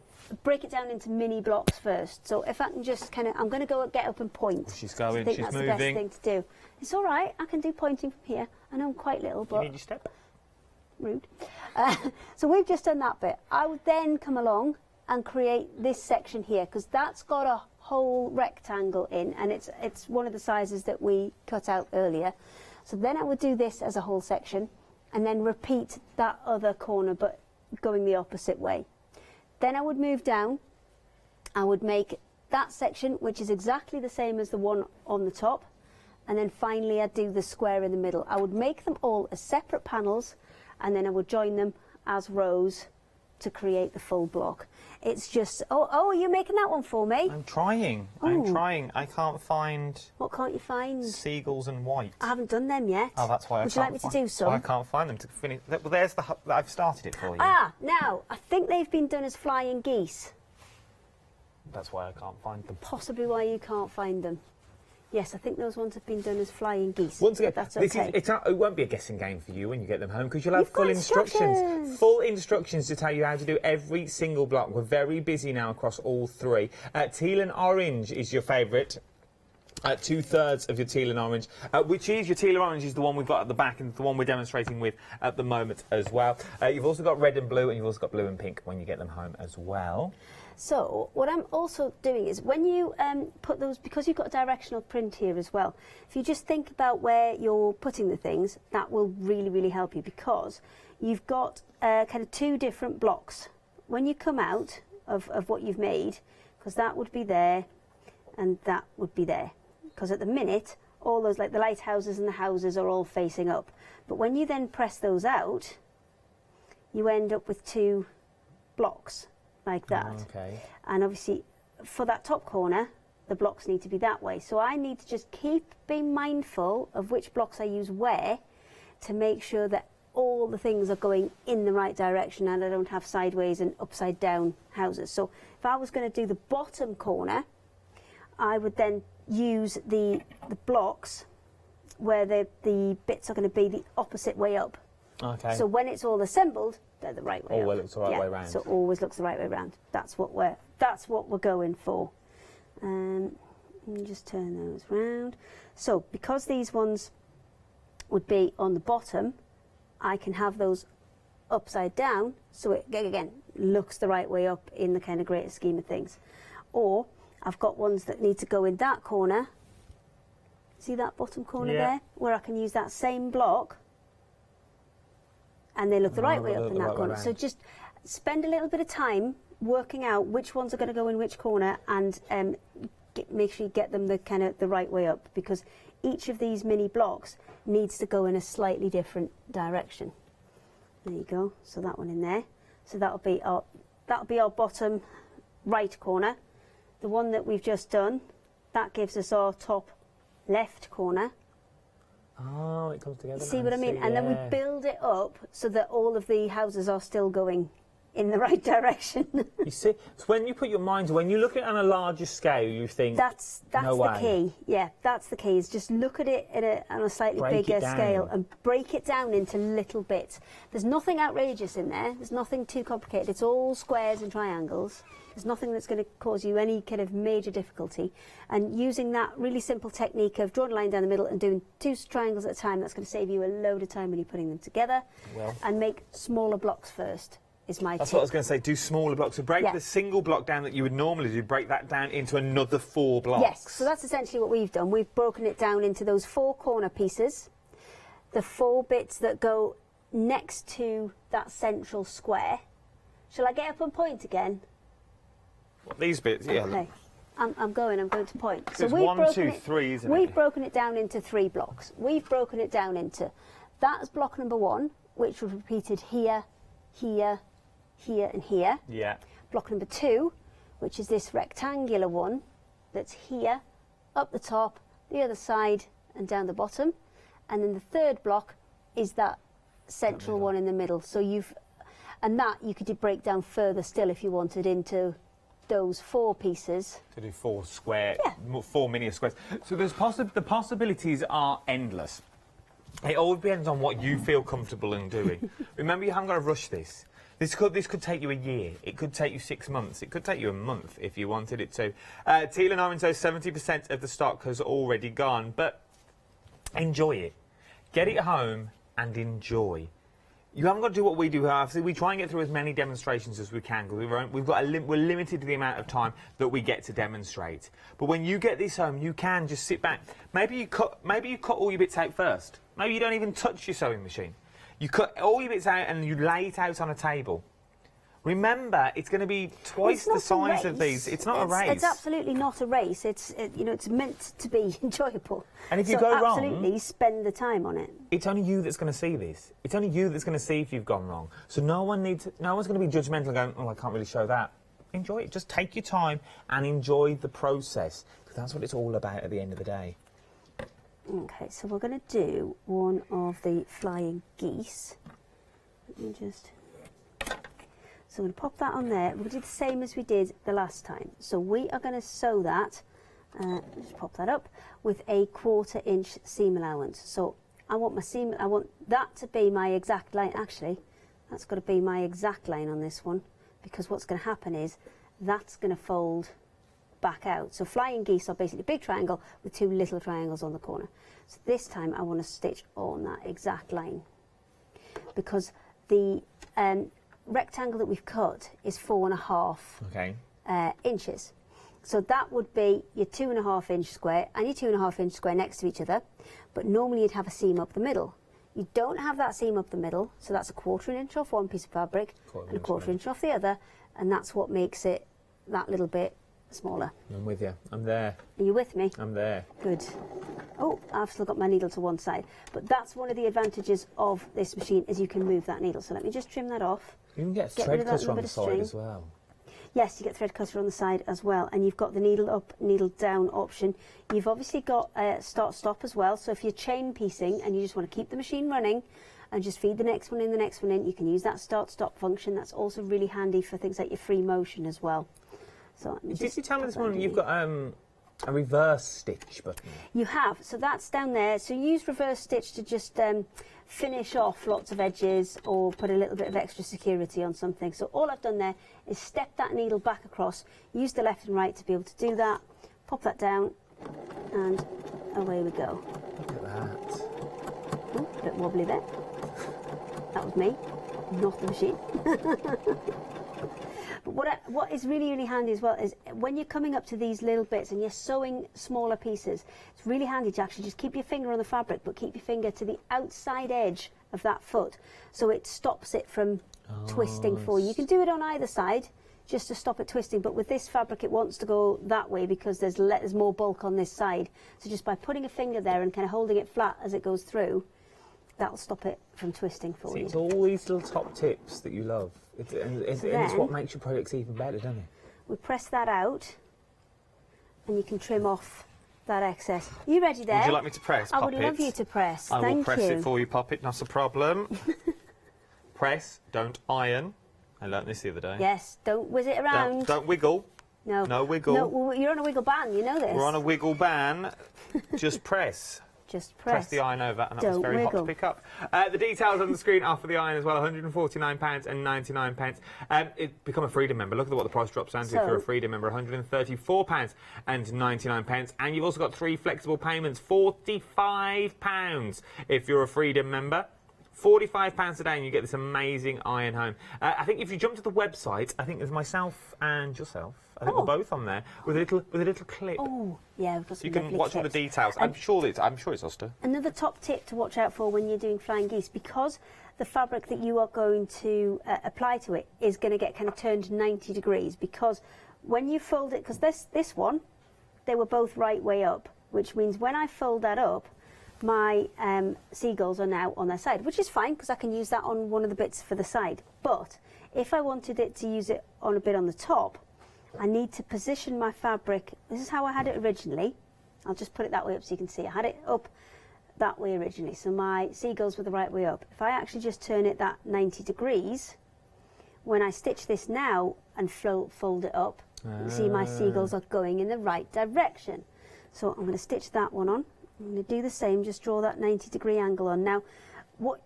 break it down into mini blocks first. So if I can just kind of, I'm going to go get up and point. She's going, I think she's that's moving. the best thing to do. It's all right, I can do pointing from here. I know I'm quite little, but... You need your step? Rude. So we've just done that bit. I would then come along and create this section here, because that's got a whole rectangle in, and it's one of the sizes that we cut out earlier. So then I would do this as a whole section, and then repeat that other corner, but going the opposite way. Then I would move down. I would make that section, which is exactly the same as the one on the top, and then finally I'd do the square in the middle. I would make them all as separate panels, and then I would join them as rows to create the full block. It's just, oh, are you making that one for me? I'm trying. I'm trying. I can't find... What can't you find? Seagulls and white. I haven't done them yet. Oh, that's why I can't. Would you like me to do some? I can't find them to finish. Well, there's the... I've started it for you. Ah, now, I think they've been done as flying geese. That's why I can't find them. Possibly why you can't find them. Yes, I think those ones have been done as flying geese. Once again, that's this okay. it won't be a guessing game for you when you get them home, because you'll have You've got full instructions. instructions. Full instructions to tell you how to do every single block. We're very busy now across all three. Teal and orange is your favourite. 2/3 of your teal and orange, which is your teal and orange is the one we've got at the back and the one we're demonstrating with at the moment as well. You've also got red and blue, and you've also got blue and pink when you get them home as well. So what I'm also doing is when you put those, because you've got a directional print here as well, if you just think about where you're putting the things, that will really, really help you, because you've got kind of two different blocks. When you come out of what you've made, because that would be there and that would be there. Because at the minute, all those, like the lighthouses and the houses, are all facing up. But when you then press those out, you end up with two blocks like that. Okay. And obviously, for that top corner, the blocks need to be that way. So I need to just keep being mindful of which blocks I use where, to make sure that all the things are going in the right direction and I don't have sideways and upside down houses. So if I was going to do the bottom corner, I would then use the blocks where the bits are going to be the opposite way up. Okay. So when it's all assembled, they're the right way up. Always looks the right way round. So it always looks the right way round. That's what we're going for. Let me just turn those round. So because these ones would be on the bottom, I can have those upside down, so it again looks the right way up in the kind of greater scheme of things. Or I've got ones that need to go in that corner. See that bottom corner there? Where I can use that same block and they look the right way up in that corner. So just spend a little bit of time working out which ones are going to go in which corner, and make sure you get them the right way up, because each of these mini blocks needs to go in a slightly different direction. There you go. So that one in there. So that'll be our bottom right corner. The one that we've just done, that gives us our top left corner. Oh, it comes together. See what I mean? And then we build it up so that all of the houses are still going in the right direction. You see, so when you put your mind, when you look at it on a larger scale, you think that's no the way. key. Yeah, that's the key. Is just look at it on a slightly bigger scale and break it down into little bits. There's nothing outrageous in there. There's nothing too complicated. It's all squares and triangles. There's nothing that's going to cause you any kind of major difficulty. And using that really simple technique of drawing a line down the middle and doing two triangles at a time, that's going to save you a load of time when you're putting them together. And make smaller blocks first. That's what I was going to say. Do smaller blocks. So break the single block down that you would normally do. Break that down into another 4 blocks. Yes. So that's essentially what we've done. We've broken it down into those 4 corner pieces, the 4 bits that go next to that central square. Shall I get up and point again? What, these bits, yeah. Okay. I'm going to point. So we've 1, 2, 3, isn't it? We've broken it down into 3 blocks. We've broken it down into, that's block number 1, which was repeated here, here, here and here. Yeah. Block number 2, which is this rectangular one that's here, up the top, the other side and down the bottom. And then the 3rd block is that central one in the middle. So and that you could break down further still if you wanted into those 4 pieces. To do 4 mini squares. So there's the possibilities are endless. It all depends on what you feel comfortable in doing. Remember, you haven't got to rush this. This could take you a year. It could take you 6 months. It could take you a month if you wanted it to. Teal and orange, 70% of the stock has already gone, but enjoy it. Get it home and enjoy. You haven't got to do what we do. Obviously, we try and get through as many demonstrations as we can because we're limited to the amount of time that we get to demonstrate. But when you get this home, you can just sit back. Maybe you cut all your bits out first. Maybe you don't even touch your sewing machine. You cut all your bits out and you lay it out on a table. Remember, it's going to be twice the size of these. It's not a race. It's absolutely not a race. It's meant to be enjoyable. And if you go wrong, absolutely spend the time on it. It's only you that's going to see this. It's only you that's going to see if you've gone wrong. So no one's going to be judgmental and going, oh, I can't really show that. Enjoy it. Just take your time and enjoy the process because that's what it's all about at the end of the day. Okay, so we're going to do one of the flying geese. Let me just... So I'm going to pop that on there. We'll do the same as we did the last time. So we are going to sew that, just pop that up, with a 1/4 inch seam allowance. So I want that to be my exact line. Actually, that's got to be my exact line on this one, because what's going to happen is that's going to fold back out. So flying geese are basically a big triangle with 2 little triangles on the corner. So this time I want to stitch on that exact line, because the rectangle that we've cut is 4.5 inches. So that would be your 2.5 inch square and your 2.5 inch square next to each other, but normally you'd have a seam up the middle. You don't have that seam up the middle, so that's a 1/4 inch off one piece of fabric and a 1/4 inch off the other, and that's what makes it that little bit smaller. I'm with you. I'm there. Are you with me? I'm there. Good. Oh, I've still got my needle to one side, but that's one of the advantages of this machine is you can move that needle. So let me just trim that off. You can get thread cutter on the side as well. Yes, you get thread cutter on the side as well, and you've got the needle up, needle down option. You've obviously got start stop as well, so if you're chain piecing and you just want to keep the machine running and just feed the next one in, you can use that start stop function. That's also really handy for things like your free motion as well. So did you tell me this morning you've got a reverse stitch button? You have, so that's down there. So use reverse stitch to just finish off lots of edges or put a little bit of extra security on something. So all I've done there is step that needle back across, use the left and right to be able to do that, pop that down, and away we go. Look at that. Oh, a bit wobbly there. That was me, not the machine. But what is really, really handy as well is when you're coming up to these little bits and you're sewing smaller pieces, it's really handy to actually just keep your finger on the fabric, but keep your finger to the outside edge of that foot, so it stops it from twisting for you. You can do it on either side just to stop it twisting, but with this fabric it wants to go that way because there's more bulk on this side. So just by putting a finger there and kind of holding it flat as it goes through, that'll stop it from twisting for you. It's all these little top tips that you love. It's what makes your products even better, doesn't it? We press that out, and you can trim off that excess. Are you ready there? Would you like me to press? I would love you to press. I will press you. it for you, Poppet, not a problem. Press, don't iron. I learnt this the other day. Yes, don't whiz it around. Don't wiggle. No. No wiggle. No, well, you're on a wiggle ban, you know this. We're on a wiggle ban. Just press. Just press the iron over, and that was very wiggle. hot to pick up. The details on the screen are for the iron as well, £149.99. It become a Freedom member. Look at what the price drops down to if you're a Freedom member, £134.99. And you've also got 3 flexible payments, £45 if you're a Freedom member. £45 a day and you get this amazing iron home. I think if you jump to the website, I think there's myself and yourself. I think we're both on there with a little clip. Oh, yeah, we've got some you can watch all the details. I'm sure it's us too. Another top tip to watch out for when you're doing flying geese, because the fabric that you are going to apply to it is going to get kind of turned 90 degrees, because when you fold it, because this one, they were both right way up, which means when I fold that up, my seagulls are now on their side, which is fine because I can use that on one of the bits for the side. But if I wanted it to use it on a bit on the top, I need to position my fabric. This is how I had it originally. I'll just put it that way up so you can see. I had it up that way originally, so my seagulls were the right way up. If I actually just turn it that 90 degrees, when I stitch this now and fold it up, You see my seagulls are going in the right direction. So I'm going to stitch that one on. I'm going to do the same, just draw that 90-degree angle on. Now, what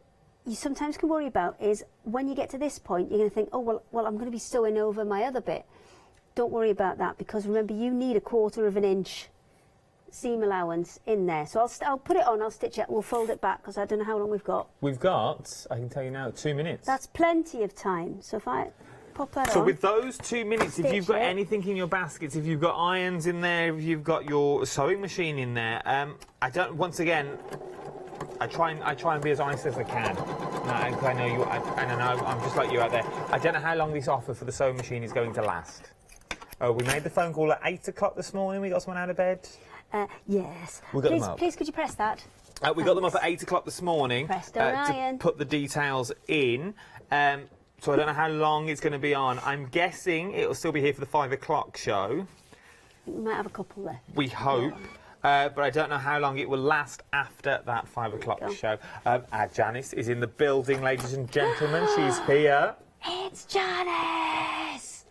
you sometimes can worry about is when you get to this point, you're going to think, oh, well, I'm going to be sewing over my other bit. Don't worry about that, because remember, you need 1/4 of an inch seam allowance in there. So I'll put it on, I'll stitch it, we'll fold it back, because I don't know how long we've got. We've got, I can tell you now, 2 minutes. That's plenty of time. So if I pop that on. So with those 2 minutes, if you've got it. anything in your baskets, if you've got irons in there, if you've got your sewing machine in there, I don't. Once again, I try and be as honest as I can. I know you, and I know I'm just like you out there. I don't know how long this offer for the sewing machine is going to last. We made the phone call at 8 o'clock this morning. We got someone out of bed. Yes. We got them up. Please, could you press that? We got them up at 8 o'clock this morning to put the details in. So I don't know how long it's going to be on. I'm guessing it'll still be here for the 5 o'clock show. We might have a couple left. We hope. But I don't know how long it will last after that 5 o'clock show. Janice is in the building, ladies and gentlemen. She's here. It's Janice!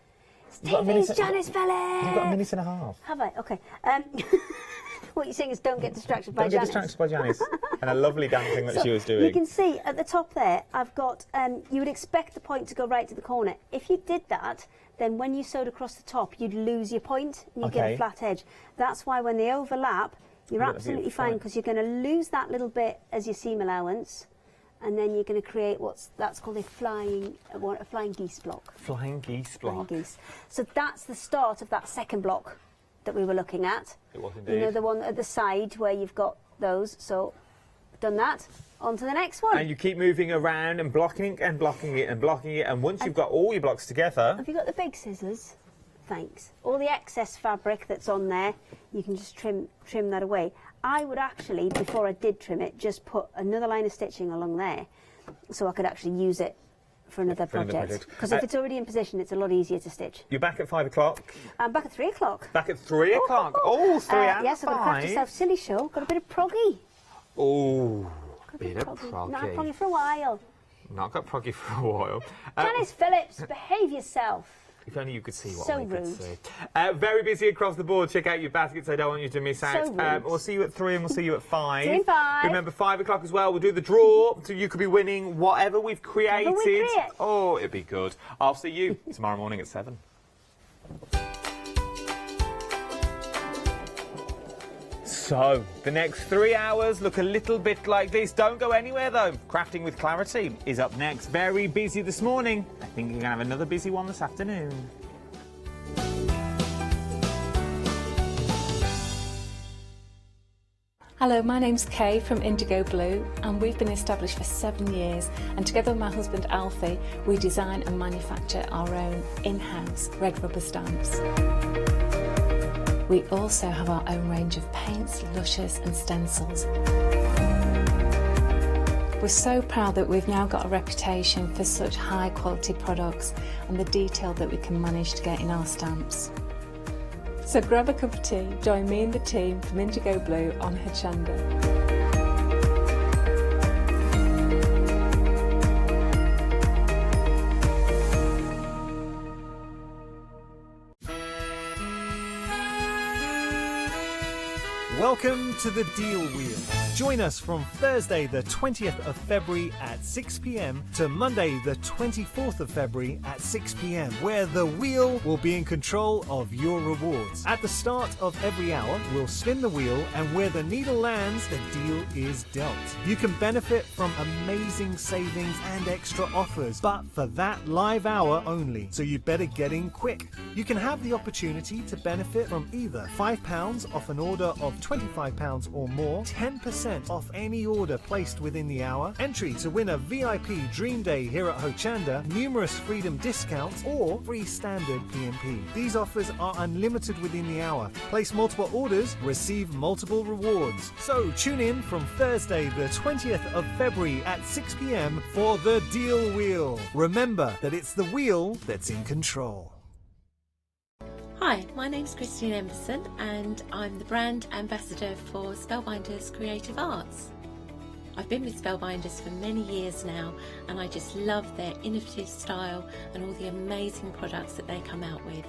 Stevie's Janice Felix! You've got a minute and a half. Have I? OK. What you're saying is don't get distracted by Janice. Janice. Don't get distracted by Janice. And a lovely dancing that she was doing. You can see at the top there, I've got, you would expect the point to go right to the corner. If you did that, then when you sewed across the top, you'd lose your point and you'd get a flat edge. That's why when they overlap, you're absolutely fine, because you're going to lose that little bit as your seam allowance, and then you're going to create that's called a flying geese block. Flying geese block. Flying geese. So that's the start of that second block that we were looking at. It was indeed. You know, the one at the side where you've got those. So done that. On to the next one. And you keep moving around and blocking it and blocking it and blocking it, and once you've got all your blocks together... Have you got the big scissors? Thanks. All the excess fabric that's on there, you can just trim that away. I would actually, before I did trim it, just put another line of stitching along there, so I could actually use it for another project. Because if it's already in position, it's a lot easier to stitch. You're back at 5 o'clock. I'm back at 3 o'clock. Back at 3 o'clock? Oh, 3 and yes, I've got to craft yourself silly show. Got a bit of proggy. Oh, bit of proggy. Not proggy for a while. Not got proggy for a while. Janice Phillips, behave yourself. If only you could see what so we could rude. see. Very busy across the board. Check out your baskets. I don't want you to miss out. We'll see you at 3 and we'll see you at 5. 3 and 5. Remember, 5 o'clock as well. We'll do the draw, so you could be winning whatever we've created. Oh, it'd be good. I'll see you tomorrow morning at 7. So, the next 3 hours look a little bit like this. Don't go anywhere, though. Crafting with Clarity is up next. Very busy this morning. I think we're going to have another busy one this afternoon. Hello, my name's Kay from Indigo Blue, and we've been established for 7 years, and together with my husband Alfie, we design and manufacture our own in-house red rubber stamps. We also have our own range of paints, lushes and stencils. We're so proud that we've now got a reputation for such high quality products and the detail that we can manage to get in our stamps. So grab a cup of tea, join me and the team from Indigo Blue on Hochanda. Welcome to the Deal Wheel. Join us from Thursday the 20th of February at 6 p.m. to Monday the 24th of February at 6 p.m. where the wheel will be in control of your rewards. At the start of every hour, we'll spin the wheel, and where the needle lands, the deal is dealt. You can benefit from amazing savings and extra offers, but for that live hour only, so you'd better get in quick. You can have the opportunity to benefit from either £5 off an order of £25 or more, 10% off any order placed within the hour, entry to win a VIP Dream Day here at Hochanda, numerous freedom discounts, or free standard P&P. These offers are unlimited within the hour. Place multiple orders, receive multiple rewards. So tune in from Thursday the 20th of February at 6 p.m. for the Deal Wheel. Remember that it's the wheel that's in control. Hi, my name's Christine Emerson and I'm the brand ambassador for Spellbinders Creative Arts. I've been with Spellbinders for many years now and I just love their innovative style and all the amazing products that they come out with.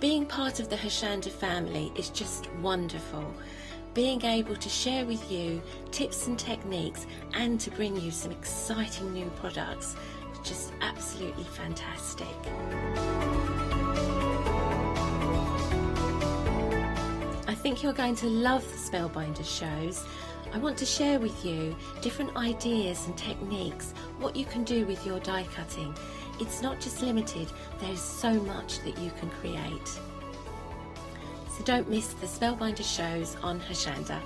Being part of the Hochanda family is just wonderful. Being able to share with you tips and techniques and to bring you some exciting new products is just absolutely fantastic. I think you're going to love the Spellbinders shows. I want to share with you different ideas and techniques, what you can do with your die cutting. It's not just limited, there's so much that you can create. So don't miss the Spellbinders shows on Hochanda.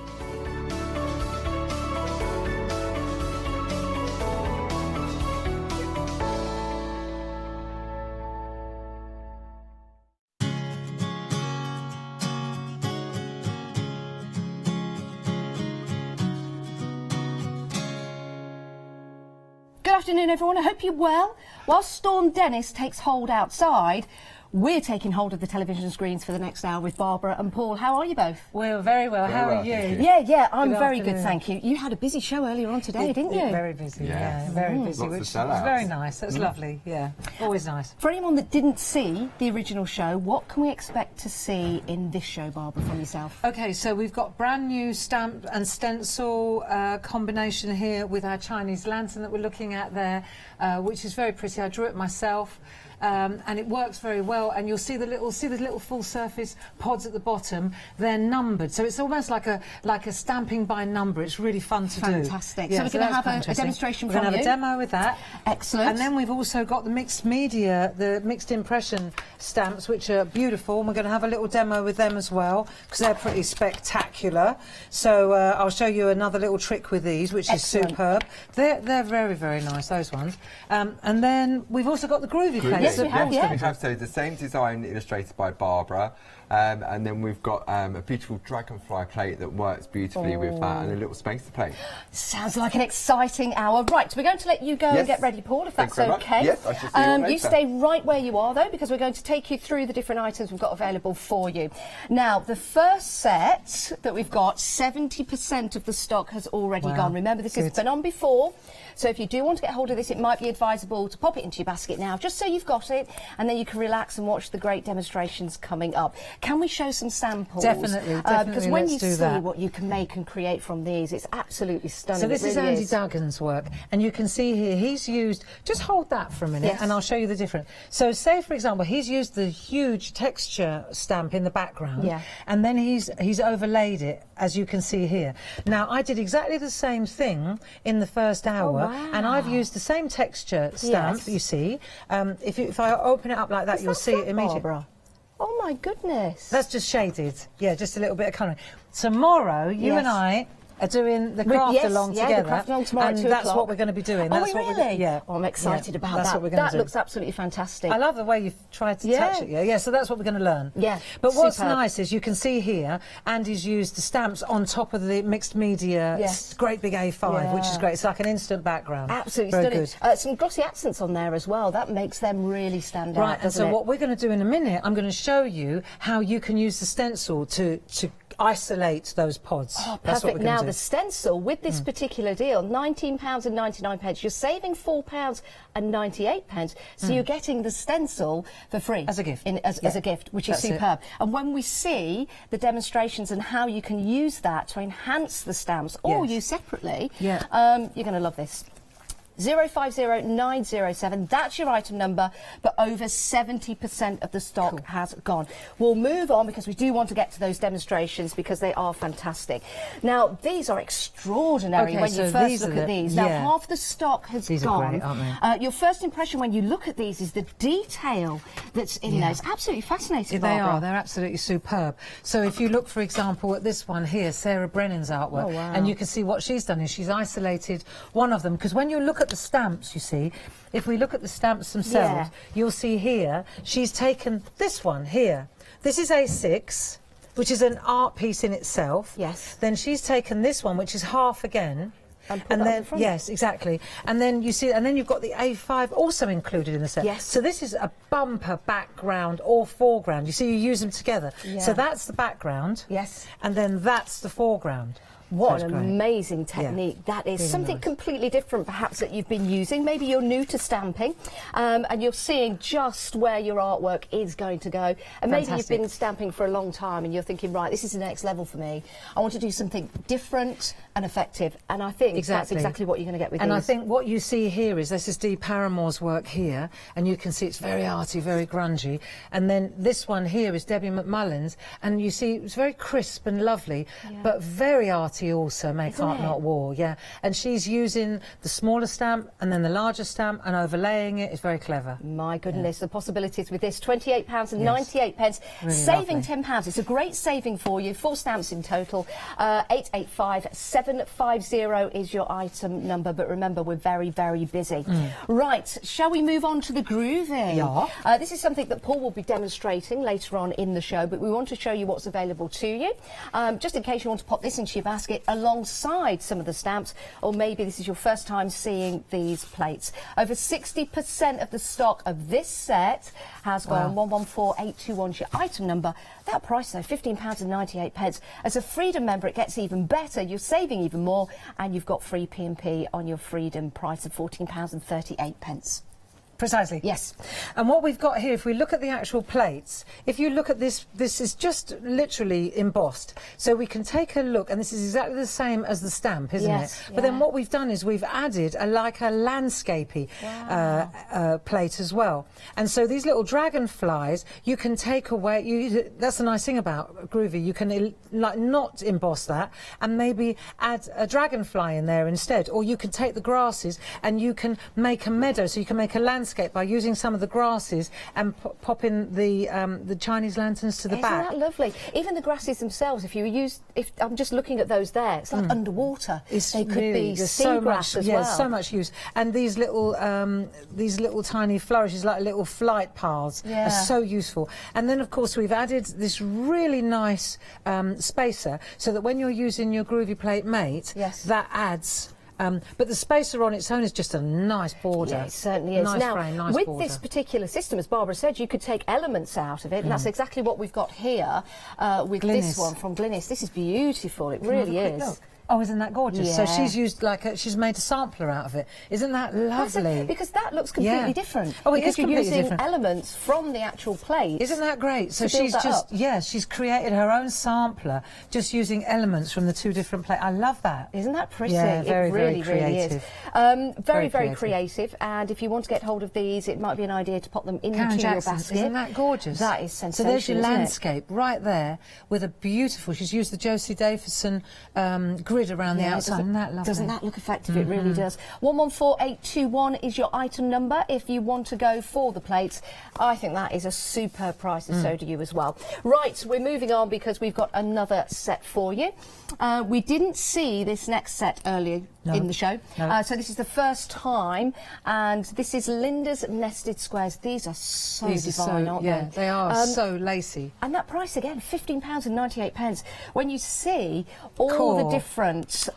Good afternoon, everyone. I hope you're well. While Storm Dennis takes hold outside, we're taking hold of the television screens for the next hour with Barbara and Paul. How are you both? We're very well. How are you? Yeah, I'm very good, thank you. You had a busy show earlier on today, didn't you? Very busy, yeah. Very busy. Lots of Which was sellouts. very nice. That's lovely, yeah. Always nice. For anyone that didn't see the original show, what can we expect to see in this show, Barbara, from yourself? Okay, so we've got brand new stamp and stencil combination here with our Chinese lantern that we're looking at there, which is very pretty. I drew it myself. And it works very well, and you'll see the little full surface pods at the bottom. They're numbered, so it's almost like a stamping by number. It's really fun to do. Fantastic. So we're going to have a demonstration from you. We're going to have a demo with that. Excellent. And then we've also got the mixed media, the mixed impression stamps, which are beautiful, and we're going to have a little demo with them as well, because they're pretty spectacular. So I'll show you another little trick with these, which is superb. They're very, very nice, those ones. And then we've also got the Groovi plates. Yes, we have, yeah. We have, so the same design illustrated by Barbara, and then we've got a beautiful dragonfly plate that works beautifully with that, and a little spacer plate. Sounds like an exciting hour. Right, we're going to let you go and get ready, Paul, if that's okay. Yes, I shall see you later. You stay right where you are, though, because we're going to take you through the different items we've got available for you. Now, the first set that we've got, 70% of the stock has already gone. Remember, this has been on before, so if you do want to get hold of this, it might be advisable to pop it into your basket now, just so you've got it, and then you can relax and watch the great demonstrations coming up. Can we show some samples? Definitely, because when you see what you can make and create from these, it's absolutely stunning. So this is Andy Duggan's work, and you can see here he's used, just hold that for a minute and I'll show you the difference. So say, for example, he's used the huge texture stamp in the background, and then he's overlaid it, as you can see here. Now, I did exactly the same thing in the first hour, and I've used the same texture stamp, you see. If I open it up like that, you'll see it immediately. Barbara? Oh my goodness. That's just shaded. Yeah, just a little bit of colouring. Tomorrow, you and I are doing the craft along together. The craft along tomorrow and at 2 that's o'clock. what we're going to be doing. Oh, That's what really? Yeah. Oh, I'm excited about that's that. What we're going to do. That looks absolutely fantastic. I love the way you've tried to touch it. Yeah, so that's what we're going to learn. Yeah. But what's nice is you can see here, Andy's used the stamps on top of the mixed media, great big A5, which is great. It's like an instant background. Absolutely very stunning. Good. Some glossy accents on there as well. That makes them really stand out. Right, and so what we're going to do in a minute, I'm going to show you how you can use the stencil to isolate those pods. Oh, That's what perfect. we're Now, do. the stencil with this particular deal, £19.99. You're saving £4.98. So you're getting the stencil for free. As a gift. As a gift, which is superb. And when we see the demonstrations and how you can use that to enhance the stamps or use separately, you're going to love this. 050907, that's your item number, but over 70% of the stock has gone. We'll move on because we do want to get to those demonstrations because they are fantastic. Now, these are extraordinary when you first look at these. Now, half the stock has these gone. Are great, aren't they? Your first impression when you look at these is the detail that's in there. It's absolutely fascinating, Barbara. They are. They're absolutely superb. So if you look, for example, at this one here, Sarah Brennan's artwork, and you can see what she's done is she's isolated one of them, because when you look at the stamps, you see, if we look at the stamps themselves, you'll see here, she's taken this one here. This is A6, which is an art piece in itself. Yes. Then she's taken this one, which is half again. And then, yes, exactly. And then you see, and then you've got the A5 also included in the set. Yes. So this is a bumper background or foreground. You see, you use them together. Yeah. So that's the background. Yes. And then that's the foreground. What an amazing technique. Yeah. That is really something completely different perhaps that you've been using. Maybe you're new to stamping and you're seeing just where your artwork is going to go. And maybe you've been stamping for a long time and you're thinking, right, this is the next level for me. I want to do something different and effective. And I think that's exactly what you're going to get with these. And I think what you see here is this is Dee Paramore's work here, and you can see it's very arty, very grungy. And then this one here is Debbie McMullen's, and you see it's very crisp and lovely, but very arty also, Make Art Not War, And she's using the smaller stamp and then the larger stamp and overlaying it. It's very clever. My goodness, the possibilities with this. £28.98, really saving £10. It's a great saving for you. 4 stamps in total. 885750 is your item number, but remember, we're very, very busy. Right, shall we move on to the Groovi? Yeah. This is something that Paul will be demonstrating later on in the show, but we want to show you what's available to you. Just in case you want to pop this into your basket alongside some of the stamps, or maybe this is your first time seeing these plates. Over 60% of the stock of this set has gone. 114821 is your item number. That price though, £15.98. As a Freedom member, it gets even better. You're saving even more, and you've got free P&P on your Freedom price of £14.38. Precisely. Yes. And what we've got here, if we look at the actual plates, if you look at this, this is just literally embossed. So we can take a look, and this is exactly the same as the stamp, isn't it? But then what we've done is we've added like a landscapey plate as well. And so these little dragonflies, you can take away, that's the nice thing about Groovi, you can like not emboss that and maybe add a dragonfly in there instead. Or you can take the grasses and you can make a meadow, so you can make a landscape by using some of the grasses and pop in the Chinese lanterns to the back. Isn't that lovely? Even the grasses themselves, if I'm just looking at those there, it's like underwater. They could be sea grass as well. So much use. And these little tiny flourishes, like little flight paths, are so useful. And then, of course, we've added this really nice spacer, so that when you're using your Groovi Plate Mate, that adds. But the spacer on its own is just a nice border. Yeah, it certainly is. Nice now, frame, nice with border. this particular system, as Barbara said, you could take elements out of it, and that's exactly what we've got here with this one from Glynis. This is beautiful. It really is. Look. Oh, isn't that gorgeous? Yeah. So she's used she's made a sampler out of it. Isn't that lovely? Because that looks completely different. Oh, it is because you're completely using different. elements from the actual plate. Isn't that great? So she's she's created her own sampler just using elements from the 2 different plates. I love that. Isn't that pretty? Yeah, very, it really, very creative. Really is. Very, very creative. And if you want to get hold of these, it might be an idea to pop them into your basket. Isn't that gorgeous? That is sensational. So there's your landscape right there with a beautiful. She's used the Josie Davison grid around the outside. Isn't that lovely? Doesn't that look effective? It really does. 114821 is your item number if you want to go for the plates. I think that is a superb price, and so do you as well. Right, we're moving on because we've got another set for you. We didn't see this next set earlier in the show, so this is the first time, and this is Linda's Nested Squares. These are so divine, aren't they? They are so lacy. And that price again, £15.98. When you see all the different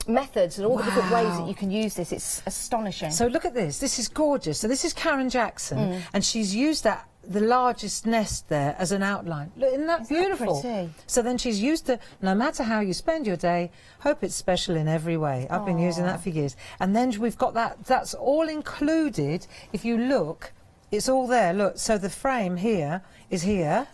methods and all the different ways that you can use this, it's astonishing. So look at this. This is gorgeous. So this is Karen Jackson, and she's used the largest nest there as an outline. Look, isn't that beautiful? Pretty? So then she's used no matter how you spend your day, hope it's special in every way. I've been using that for years. And then we've got that's all included. If you look, it's all there. Look, so the frame here is here.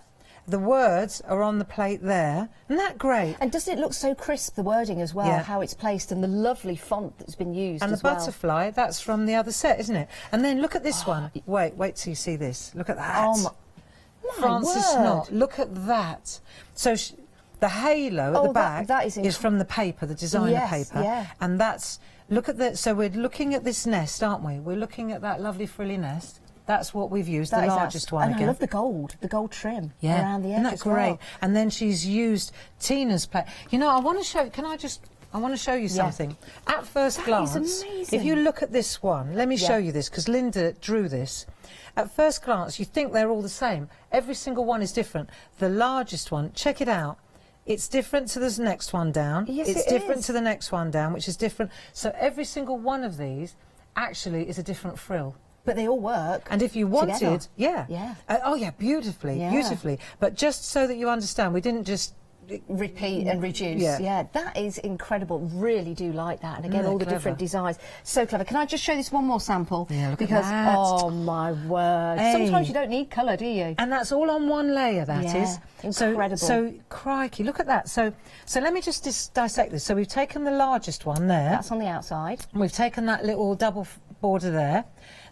The words are on the plate there. Isn't that great? And doesn't it look so crisp, the wording as well, how it's placed, and the lovely font that's been used and as the butterfly, that's from the other set, isn't it? And then look at this one. Wait till you see this. Look at that. Oh, my Francis word. Knott. Look at that. So the halo at the back that is from the paper, the designer paper. And that's, look at that. So we're looking at this nest, aren't we? We're looking at that lovely frilly nest. That's what we've used, the largest one and again. I love the gold trim around the edge. Isn't that great? And then she's used Tina's plate. You know, I want to show, I want to show you something. At first glance, if you look at this one, let me show you this, because Linda drew this. At first glance, you think they're all the same. Every single one is different. The largest one, check it out. It's different to the next one down. Yes, it's different to the next one down, which is different. So every single one of these actually is a different frill. But they all work. And if you wanted, together. beautifully. But just so that you understand, we didn't just repeat and reduce. Yeah, that is incredible. Really do like that. And again, all the different designs. So clever. Can I just show this one more sample? Yeah, look because, at that. oh my word. Hey. Sometimes you don't need colour, do you? And that's all on one layer, that is. Incredible. So, crikey, look at that. So let me just dissect this. So we've taken the largest one there. That's on the outside. We've taken that little double border there.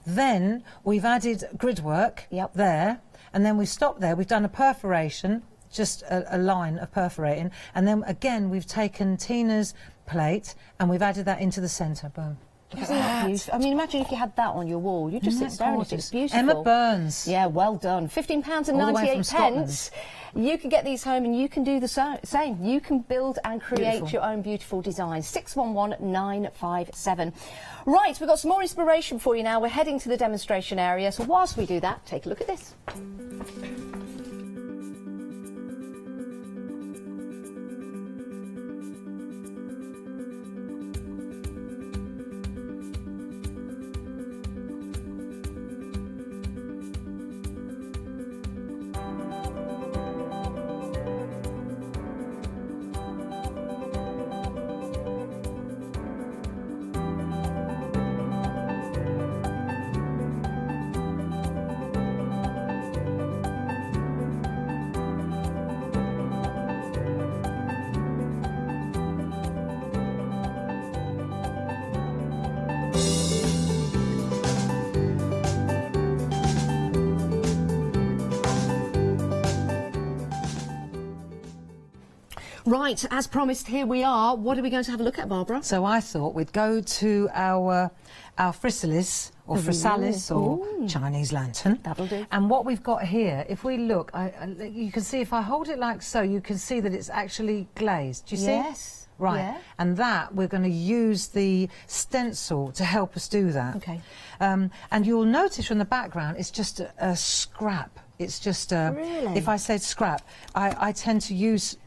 Then we've added grid work there. And then we've stopped there. We've done a perforation, just a line of perforating. And then again, we've taken Tina's plate and we've added that into the centre. Boom. Isn't that beautiful? I mean, imagine if you had that on your wall. You'd just sit staring at it. It's beautiful. Emma Burns. Yeah, well done. £15.98. You can get these home and you can do the same. You can build and create your own beautiful designs. 611957. Right, we've got some more inspiration for you now. We're heading to the demonstration area. So whilst we do that, take a look at this. Right, as promised, here we are. What are we going to have a look at, Barbara? So I thought we'd go to our chrysalis or chrysalis or Chinese lantern. That'll do. And what we've got here, if we look, you can see if I hold it like so, you can see that it's actually glazed. Do you see? Yes. Right. Yeah. And that, we're going to use the stencil to help us do that. Okay. And you'll notice from the background, it's just a scrap. It's just a... Really? If I said scrap, I tend to use...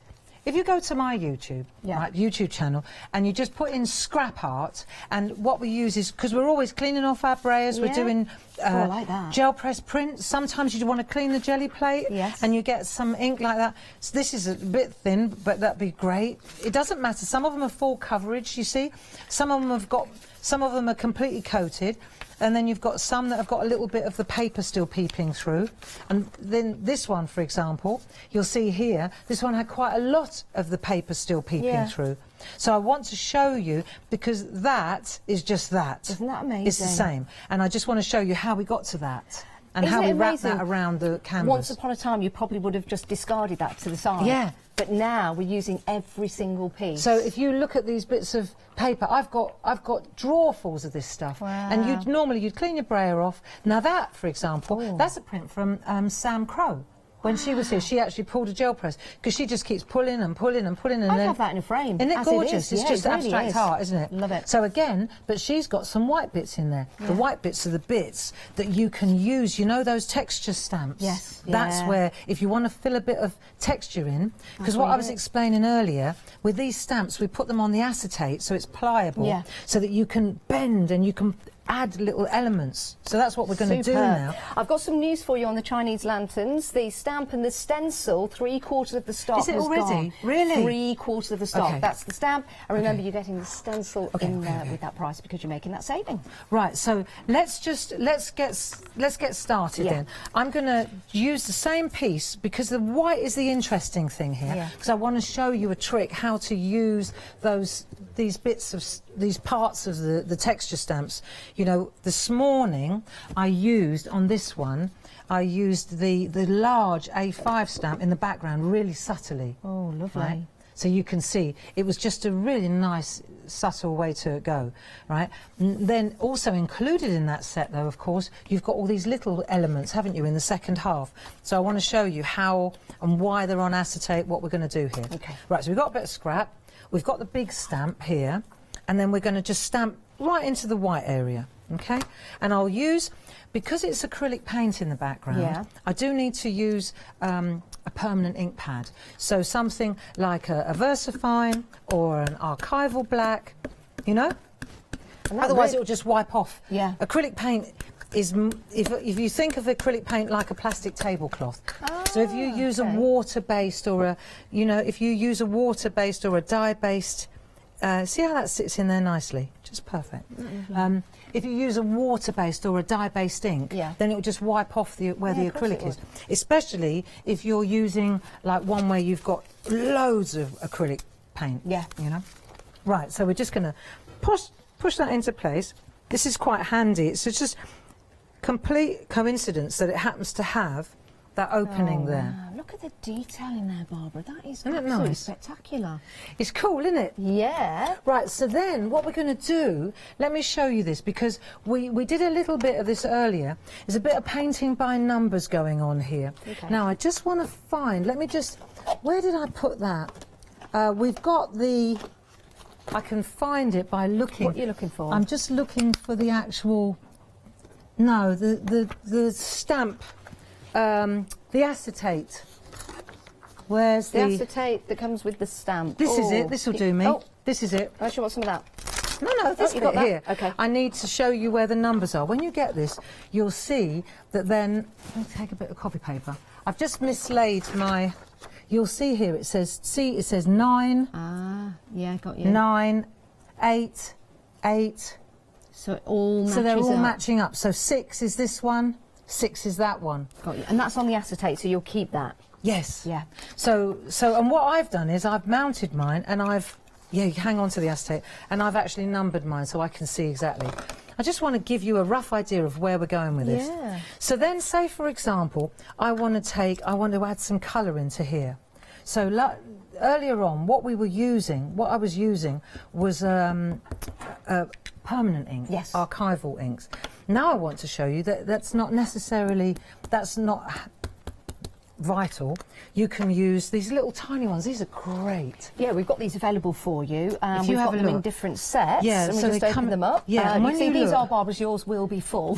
If you go to my YouTube, right, YouTube channel, and you just put in scrap art, and what we use is, because we're always cleaning off our brayers, we're doing I like that. gel press print. Sometimes you want to clean the jelly plate, and you get some ink like that. So this is a bit thin, but that'd be great. It doesn't matter. Some of them are full coverage, you see. Some of them are completely coated. And then you've got some that have got a little bit of the paper still peeping through. And then this one, for example, you'll see here, this one had quite a lot of the paper still peeping through. So I want to show you, because that is just that. Isn't that amazing? It's the same. And I just want to show you how we got to that. And Isn't how it we wrap amazing? that around the canvas. Once upon a time, you probably would have just discarded that to the side. Yeah. But now we're using every single piece. So if you look at these bits of paper, I've got drawerfuls of this stuff. Wow. And you'd clean your brayer off. Now that, for example, that's a print from Sam Crow. When she was here, she actually pulled a gel press, because she just keeps pulling and pulling and pulling. And I then, have that in a frame. Isn't it gorgeous? It's just it really abstract is. art, isn't it? Love it. So again, but she's got some white bits in there. The white bits are the bits that you can use. You know those texture stamps? Yes. That's where, if you want to fill a bit of texture in, because what I was explaining earlier, with these stamps, we put them on the acetate so it's pliable, so that you can bend and you can add little elements. So that's what we're going to do now. I've got some news for you on the Chinese lanterns. The stamp and the stencil, 3/4 of the stock Is it has already? gone. Really? 3/4 of the stock. Okay. That's the stamp. And remember, you're getting the stencil in there with that price, because you're making that saving. Right. So let's get started then. I'm going to use the same piece, because the white is the interesting thing here. Because I want to show you a trick how to use these parts of the texture stamps. You know, this morning I used on this one, I used the large A5 stamp in the background really subtly. Oh, lovely. Right? So you can see it was just a really nice subtle way to go, right? Then also included in that set, though, of course, you've got all these little elements, haven't you, in the second half. So I want to show you how and why they're on acetate, what we're going to do here. Okay. Right, so we've got a bit of scrap, we've got the big stamp here, and then we're going to just stamp right into the white area, okay? And I'll use, because it's acrylic paint in the background, I do need to use a permanent ink pad. So something like a VersaFine or an archival black, you know? Otherwise it'll just wipe off. Yeah. Acrylic paint is, if you think of acrylic paint like a plastic tablecloth. So if you use a water-based or a, you know, if you use a water-based or a dye-based, see how that sits in there nicely? Just perfect. If you use a water-based or a dye-based ink, then it will just wipe off where the acrylic is. Especially if you're using like one where you've got loads of acrylic paint. Yeah. You know. Right. So we're just going to push that into place. This is quite handy. It's just complete coincidence that it happens to have that opening there. Wow. Look at the detail in there, Barbara. That is Isn't it absolutely nice? spectacular. It's cool, isn't it? Yeah. Right, so then what we're going to do, let me show you this, because we did a little bit of this earlier. There's a bit of painting by numbers going on here. Okay. Now, I just want to find, let me just, where did I put that? We've got the, I can find it by looking. What are you looking for? I'm just looking for the actual, no, the stamp. The acetate. Where's the acetate that comes with the stamp? This is it. This will do me. This is it. I actually want some of that. No, this you bit got that? here. Okay. I need to show you where the numbers are. When you get this, you'll see that then... Let me take a bit of copy paper. I've just mislaid my... You'll see here, it says... See, it says 9. Ah, yeah, got you. 9, 8, 8. So it all matches up. So they're all matching up. So 6 is this one. 6 is that one. Got you. And that's on the acetate, so you'll keep that? Yes. Yeah. So and what I've done is I've mounted mine and I've, you hang on to the acetate, and I've actually numbered mine so I can see exactly. I just want to give you a rough idea of where we're going with this. Yeah. So then, say for example, I want to add some colour into here. So earlier on, what I was using was permanent ink, archival inks. Now I want to show you that that's not vital. You can use these little tiny ones. These are great. Yeah, we've got these available for you. If you we've have got a them in look. different sets. Yeah, and we so just they open them up. Yeah, and you when see you these look, are Barbara's, yours will be full.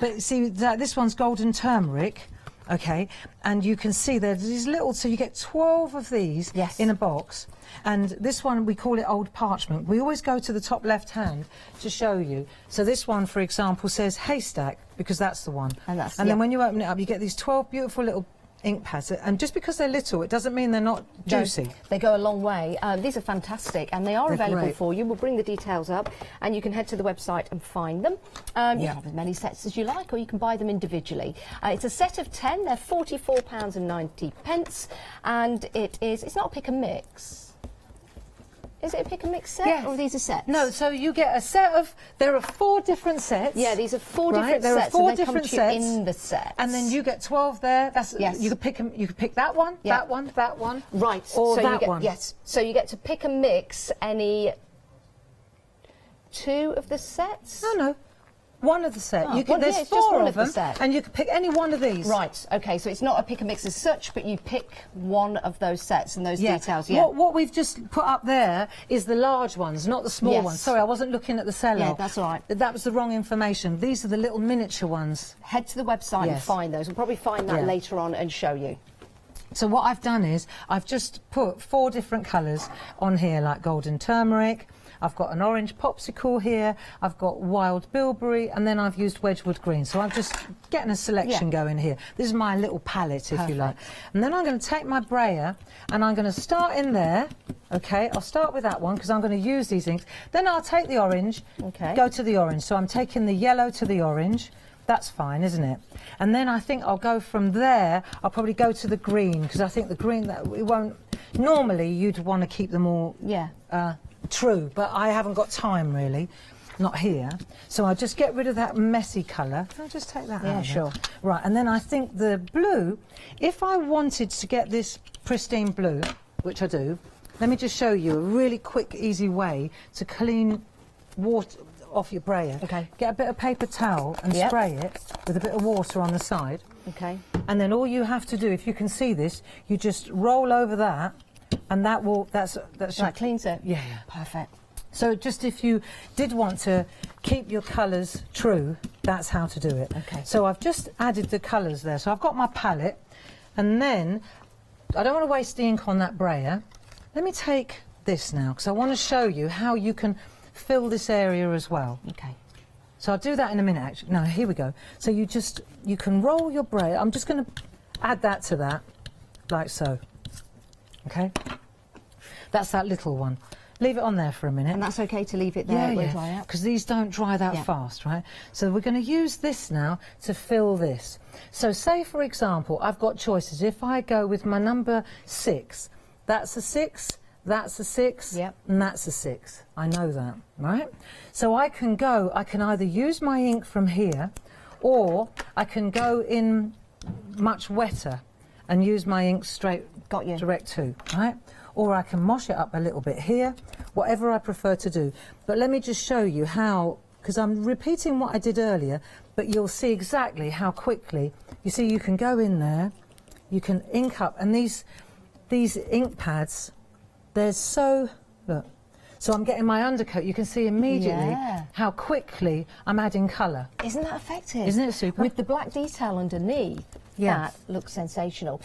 But see, this one's golden turmeric. Okay, and you can see there's these little, so you get 12 of these in a box. And this one, we call it old parchment. We always go to the top left hand to show you. So this one, for example, says haystack, because that's the one. And then when you open it up, you get these 12 beautiful little ink pads. And just because they're little, it doesn't mean they're not juicy. No, they go a long way. These are fantastic, and they are available for you. We'll bring the details up, and you can head to the website and find them. You can have as many sets as you like, or you can buy them individually. It's a set of 10. They're £44.90, and it's not a pick and mix. Is it a pick and mix set, or are these a set? No, so you get a set of, there are 4 different sets. Yeah, these are 4 different there sets. Are 4 and they different come to you sets in the set. And then you get 12 there. That's you could pick them. You could pick that one, that one, that one. Right. Or so that you get, one. Yes. So you get to pick and mix any 2 of the sets. No. One of the set. Oh, There's 4 of them, and you can pick any one of these. Right. Okay. So it's not a pick and mix as such, but you pick one of those sets and those details. Yeah. What we've just put up there is the large ones, not the small ones. Sorry, I wasn't looking at the cello. Yeah, that's all right. That was the wrong information. These are the little miniature ones. Head to the website and find those. We'll probably find that later on and show you. So what I've done is I've just put 4 different colours on here, like golden turmeric. I've got an orange popsicle here, I've got wild bilberry, and then I've used Wedgwood green. So I'm just getting a selection going here. This is my little palette, if you like. And then I'm going to take my brayer, and I'm going to start in there. Okay, I'll start with that one, because I'm going to use these inks. Then I'll take the orange, go to the orange. So I'm taking the yellow to the orange. That's fine, isn't it? And then I think I'll go from there, I'll probably go to the green, because I think the green, it won't... Normally, you'd want to keep them all... true, but I haven't got time really, not here. So I'll just get rid of that messy colour. I'll just take that out. Yeah, sure. Right, and then I think the blue, if I wanted to get this pristine blue, which I do, let me just show you a really quick, easy way to clean water off your brayer. Okay. Get a bit of paper towel and spray it with a bit of water on the side. Okay. And then all you have to do, if you can see this, you just roll over that, and that will, that cleans it? Yeah. Perfect. So just if you did want to keep your colours true, that's how to do it. Okay. So I've just added the colours there. So I've got my palette, and then I don't want to waste the ink on that brayer. Let me take this now, because I want to show you how you can fill this area as well. Okay. So I'll do that in a minute, actually. No, here we go. So you can roll your brayer. I'm just going to add that to that, like so. Okay? That's that little one. Leave it on there for a minute. And that's okay to leave it there? Yeah, because these don't dry that fast, right? So we're going to use this now to fill this. So say, for example, I've got choices. If I go with my number 6, that's a 6, that's a 6, and that's a 6. I know that, right? So I can either use my ink from here, or I can go in much wetter and use my ink direct to, right? Or I can mosh it up a little bit here, whatever I prefer to do. But let me just show you how, because I'm repeating what I did earlier, but you'll see exactly how quickly, you see you can go in there, you can ink up, and these ink pads, they're so, look, so I'm getting my undercoat, you can see immediately how quickly I'm adding colour. Isn't that effective? Isn't it super? With the black detail underneath. That looks sensational.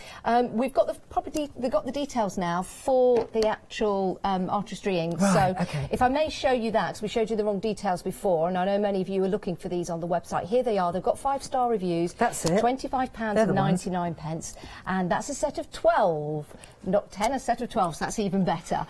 We've got the details now for the actual artistry ink. Right, so if I may show you that, because we showed you the wrong details before, and I know many of you are looking for these on the website. Here they are. They've got 5-star reviews. That's it. £25.99, and that's a set of 12, not 10. A set of 12. So that's even better.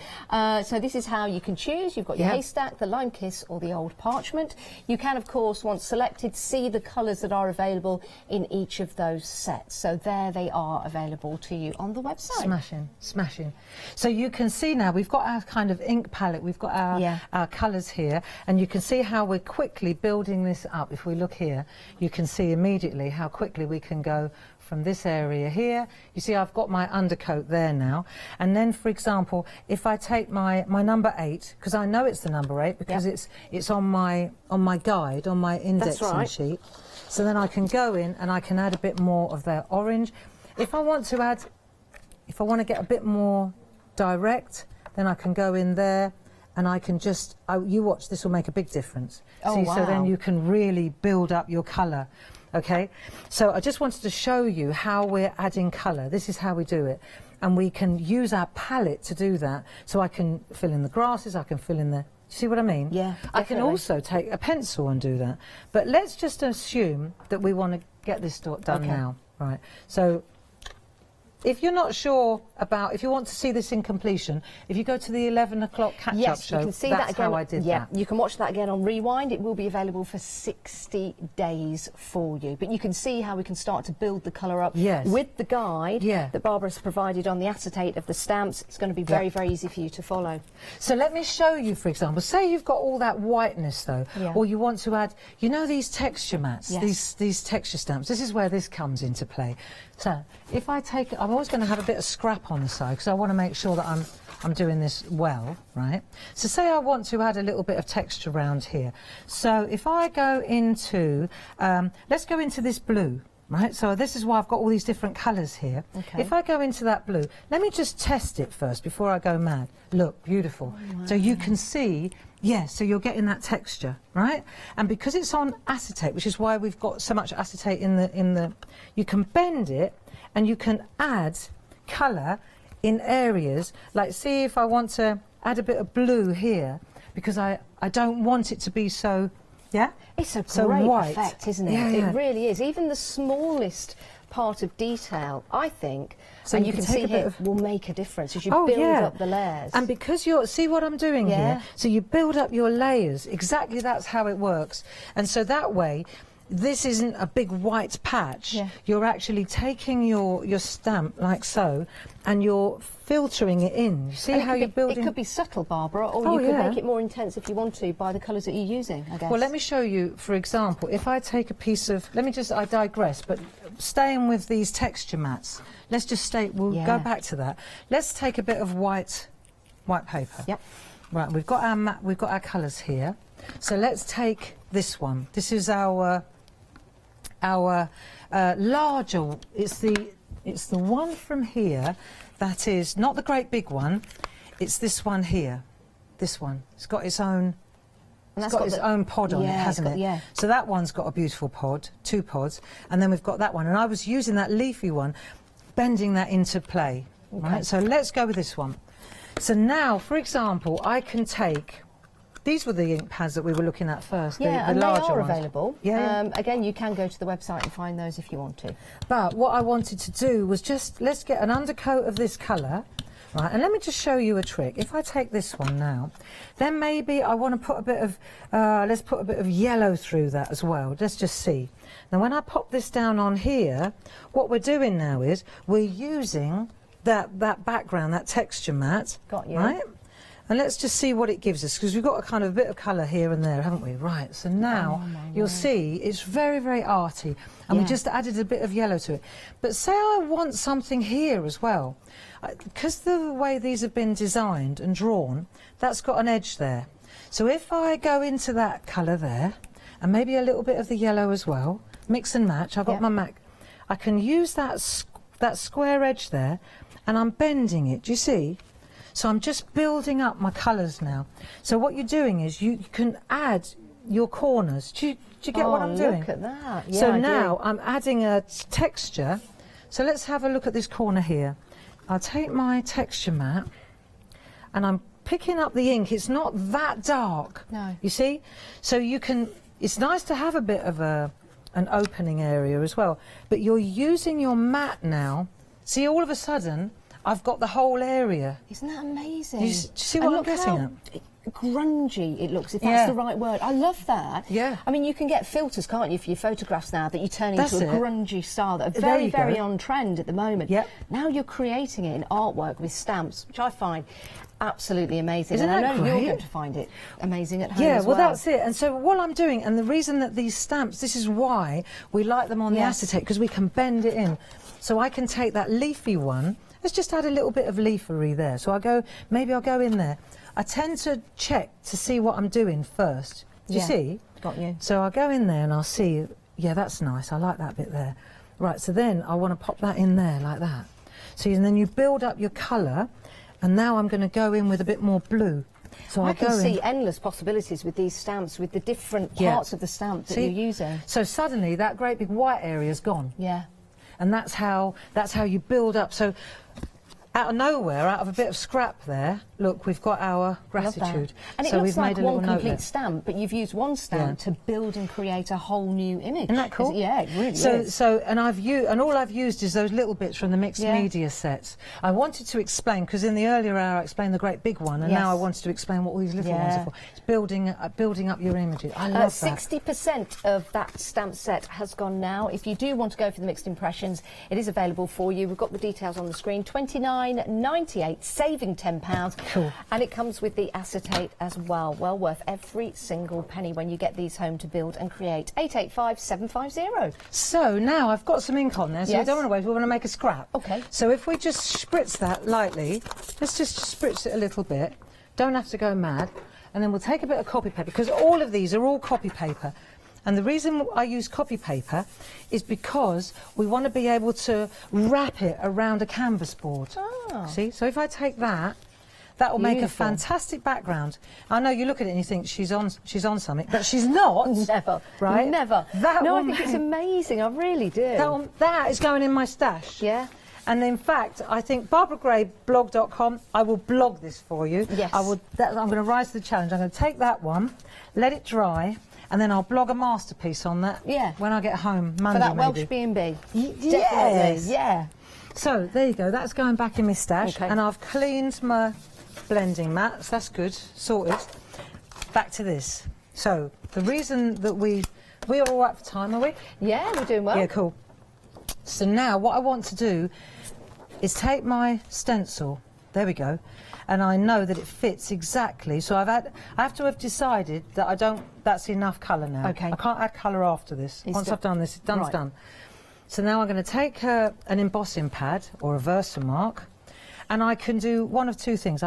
So this is how you can choose. You've got your haystack, the lime kiss, or the old parchment. You can, of course, once selected, see the colours that are available in each of those sets. So there they are available to you on the website. Smashing, smashing. So you can see now we've got our kind of ink palette, we've got our colours here, and you can see how we're quickly building this up. If we look here, you can see immediately how quickly we can go from this area here. You see I've got my undercoat there now, and then, for example, if I take my number 8, because I know it's the number 8 because it's on my guide, on my indexing sheet. So then I can go in and I can add a bit more of their orange. If I want to get a bit more direct, then I can go in there and I can just, you watch, this will make a big difference. Oh, wow. So then you can really build up your colour. Okay, so I just wanted to show you how we're adding colour. This is how we do it. And we can use our palette to do that. So I can fill in the grasses, I can fill in the... See what I mean? Yeah, I can also take a pencil and do that. But let's just assume that we want to get this done now. Right. So if you're not sure about, if you want to see this in completion, if you go to the 11 o'clock catch-up show, you can see that's that again. how I did that. You can watch that again on Rewind. It will be available for 60 days for you. But you can see how we can start to build the colour up with the guide that Barbara's provided on the acetate of the stamps. It's going to be very, very easy for you to follow. So let me show you, for example, say you've got all that whiteness though, or you want to add, you know, these texture mats, these texture stamps. This is where this comes into play. So if I take, I'm always going to have a bit of scrap on the side because I want to make sure that I'm doing this well, right? So say I want to add a little bit of texture around here. So if I go into, let's go into this blue, right? So this is why I've got all these different colours here. Okay. If I go into that blue, let me just test it first before I go mad. Look, beautiful. Oh, wow. So you can see, so you're getting that texture, right? And because it's on acetate, which is why we've got so much acetate in the, you can bend it and you can add colour in areas, like see if I want to add a bit of blue here, because I don't want it to be so, It's a so great white. effect, isn't it? It really is. Even the smallest part of detail, I think, So and you you can can take see a bit here, of- will make a difference as you build up the layers. And because you're, see what I'm doing here? So you build up your layers, exactly that's how it works. And so that way, this isn't a big white patch. You're actually taking your stamp like so, and you're filtering it in. See And how you're building? It could be subtle, Barbara, or you could make it more intense if you want to by the colours that you're using, I guess. Well, let me show you, for example, if I take a piece of, I digress, but staying with these texture mats, let's just we'll go back to that. Let's take a bit of white paper. Yep. Right, we've got our colours here. So let's take this one. This is our larger, it's the one from here that is not the great big one, it's this one here, this one. It's got its own, it's got its own pod on it, hasn't it? So that one's got a beautiful pod, 2 pods, and then we've got that one, and I was using that leafy one, bending that into play, right? So let's go with this one. So now, for example, I can take These were the ink pads that we were looking at first. Yeah, the and they larger are ones. available. Yeah. Again, you can go to the website and find those if you want to. But what I wanted to do was just, let's get an undercoat of this colour. Right, and let me just show you a trick. If I take this one now, then maybe I want to put a bit of, let's put a bit of yellow through that as well. Let's just see. Now, when I pop this down on here, what we're doing now is we're using that background, that texture mat. Got you. Right? And let's just see what it gives us, because we've got a kind of bit of colour here and there, haven't we? Right, so now you'll see it's very, very arty, and we just added a bit of yellow to it. But say I want something here as well. Because the way these have been designed and drawn, that's got an edge there. So if I go into that colour there, and maybe a little bit of the yellow as well, mix and match, I've got my Mac, I can use that square edge there, and I'm bending it, do you see? So I'm just building up my colours now. So what you're doing is you can add your corners. Do you get what I'm doing? Look at that. Yeah, so now I'm adding a texture. So let's have a look at this corner here. I'll take my texture mat and I'm picking up the ink. It's not that dark. No. You see? So you can, it's nice to have a bit of an opening area as well. But you're using your mat now. See, all of a sudden, I've got the whole area. Isn't that amazing? Do you see what I'm getting at? Grungy it looks, if that's the right word. I love that. Yeah. I mean, you can get filters, can't you, for your photographs now that you turn into a grungy style that are very, very on trend at the moment. Yep. Now you're creating it in artwork with stamps, which I find absolutely amazing. Isn't and that I know you're great? going to find it amazing at home Yeah, as well. well, that's it. And so what I'm doing, and the reason that these stamps, this is why we like them on the acetate, because we can bend it in. So I can take that leafy one. Let's just add a little bit of leafery there. So maybe I'll go in there. I tend to check to see what I'm doing first. Do you see? Got you. So I'll go in there and I'll see, yeah, that's nice. I like that bit there. Right, so then I want to pop that in there like that. See, and then you build up your colour, and now I'm going to go in with a bit more blue. So I can see endless possibilities with these stamps, with the different parts of the stamp that you're using. So suddenly that great big white area's gone. Yeah. And that's how you build up. So out of nowhere, out of a bit of scrap there, look, we've got our gratitude. And it so looks we've like made a little one note complete there. stamp, but you've used one stamp to build and create a whole new image. Isn't that cool? Yeah, it really is. So, and all I've used is those little bits from the mixed media sets. I wanted to explain, because in the earlier hour I explained the great big one, and now I wanted to explain what all these little ones are for. It's building up your images. I love that. 60% of that stamp set has gone now. If you do want to go for the mixed impressions, it is available for you. We've got the details on the screen. £29.98, saving £10. Cool. And it comes with the acetate as well. Well worth every single penny when you get these home to build and create. 885750. So now I've got some ink on there, so we don't want to waste, we want to make a scrap. Okay. So if we just spritz that lightly, let's just spritz it a little bit. Don't have to go mad. And then we'll take a bit of copy paper, because all of these are all copy paper. And the reason I use copy paper is because we want to be able to wrap it around a canvas board. Oh. See? So if I take that, that will make a fantastic background. I know you look at it and you think she's on something, but she's not. Never. Right? Never. That no, I will think it's make- amazing. I really do. That is going in my stash. Yeah. And in fact, I think BarbaraGrayBlog.com, I will blog this for you. Yes. I'm going to rise to the challenge. I'm going to take that one, let it dry, and then I'll blog a masterpiece on that when I get home Monday, For that maybe. Welsh B&B. Yes. Yeah. So there you go. That's going back in my stash. And I've cleaned my blending mats. That's good. Sorted. Back to this. So the reason that we are all right for time, are we? Yeah, we're doing well. Yeah, cool. So now what I want to do is take my stencil. There we go. And I know that it fits exactly. So I have to have decided that that's enough colour now. Okay. I can't add colour after this. Once I've done this, it's Right. done. So now I'm going to take an embossing pad or a Versamark, and I can do one of two things.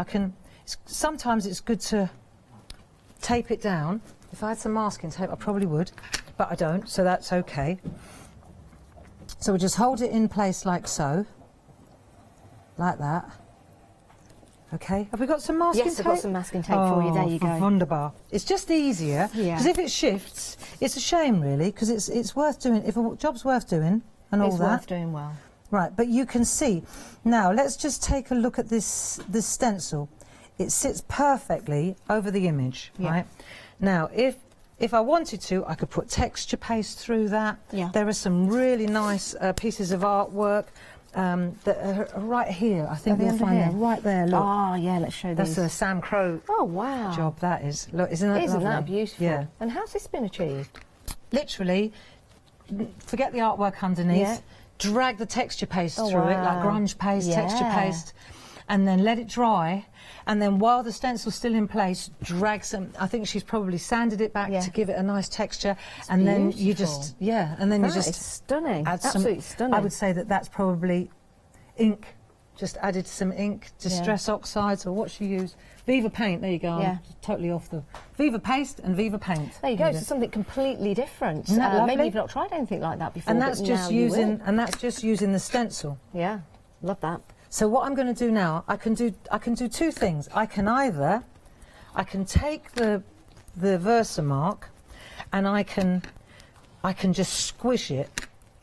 Sometimes it's good to tape it down. If I had some masking tape, I probably would, but I don't, so that's okay. So we just hold it in place like so, like that. Okay, have we got some masking tape? Yes, I've got some masking tape for you. There you go. Wunderbar. It's just easier, because if it shifts, it's a shame really, because it's worth doing. If a job's worth doing and all It's that. worth doing well. Right, but you can see. Now, let's just take a look at this stencil. it sits perfectly over the image, right? Now, if I wanted to, I could put texture paste through that. Yeah. There are some really nice pieces of artwork that are right here. I think we'll find them right there. Look. Oh, yeah, let's show That's these. a Sam Crow job, that is. Look, isn't that lovely? That beautiful? Yeah. And how's this been achieved? Literally, forget the artwork underneath, drag the texture paste through it, like grunge paste, texture paste, and then let it dry. And then while the stencil's still in place, drag some, I think she's probably sanded it back to give it a nice texture. And then you just, and then you just stunning. add Absolutely some, stunning. I would say that that's probably ink, just added some ink, Distress Oxides, or what she used. Viva Paint, there you go. I'm totally off the Viva Paste and Viva Paint. There you go. So something completely different. Isn't that lovely? Maybe you've not tried anything like that before. And that's but just now you using will. and that's just using the stencil. Yeah, love that. So what I'm going to do now, I can do two things. I can take the Versamark, and I can just squish it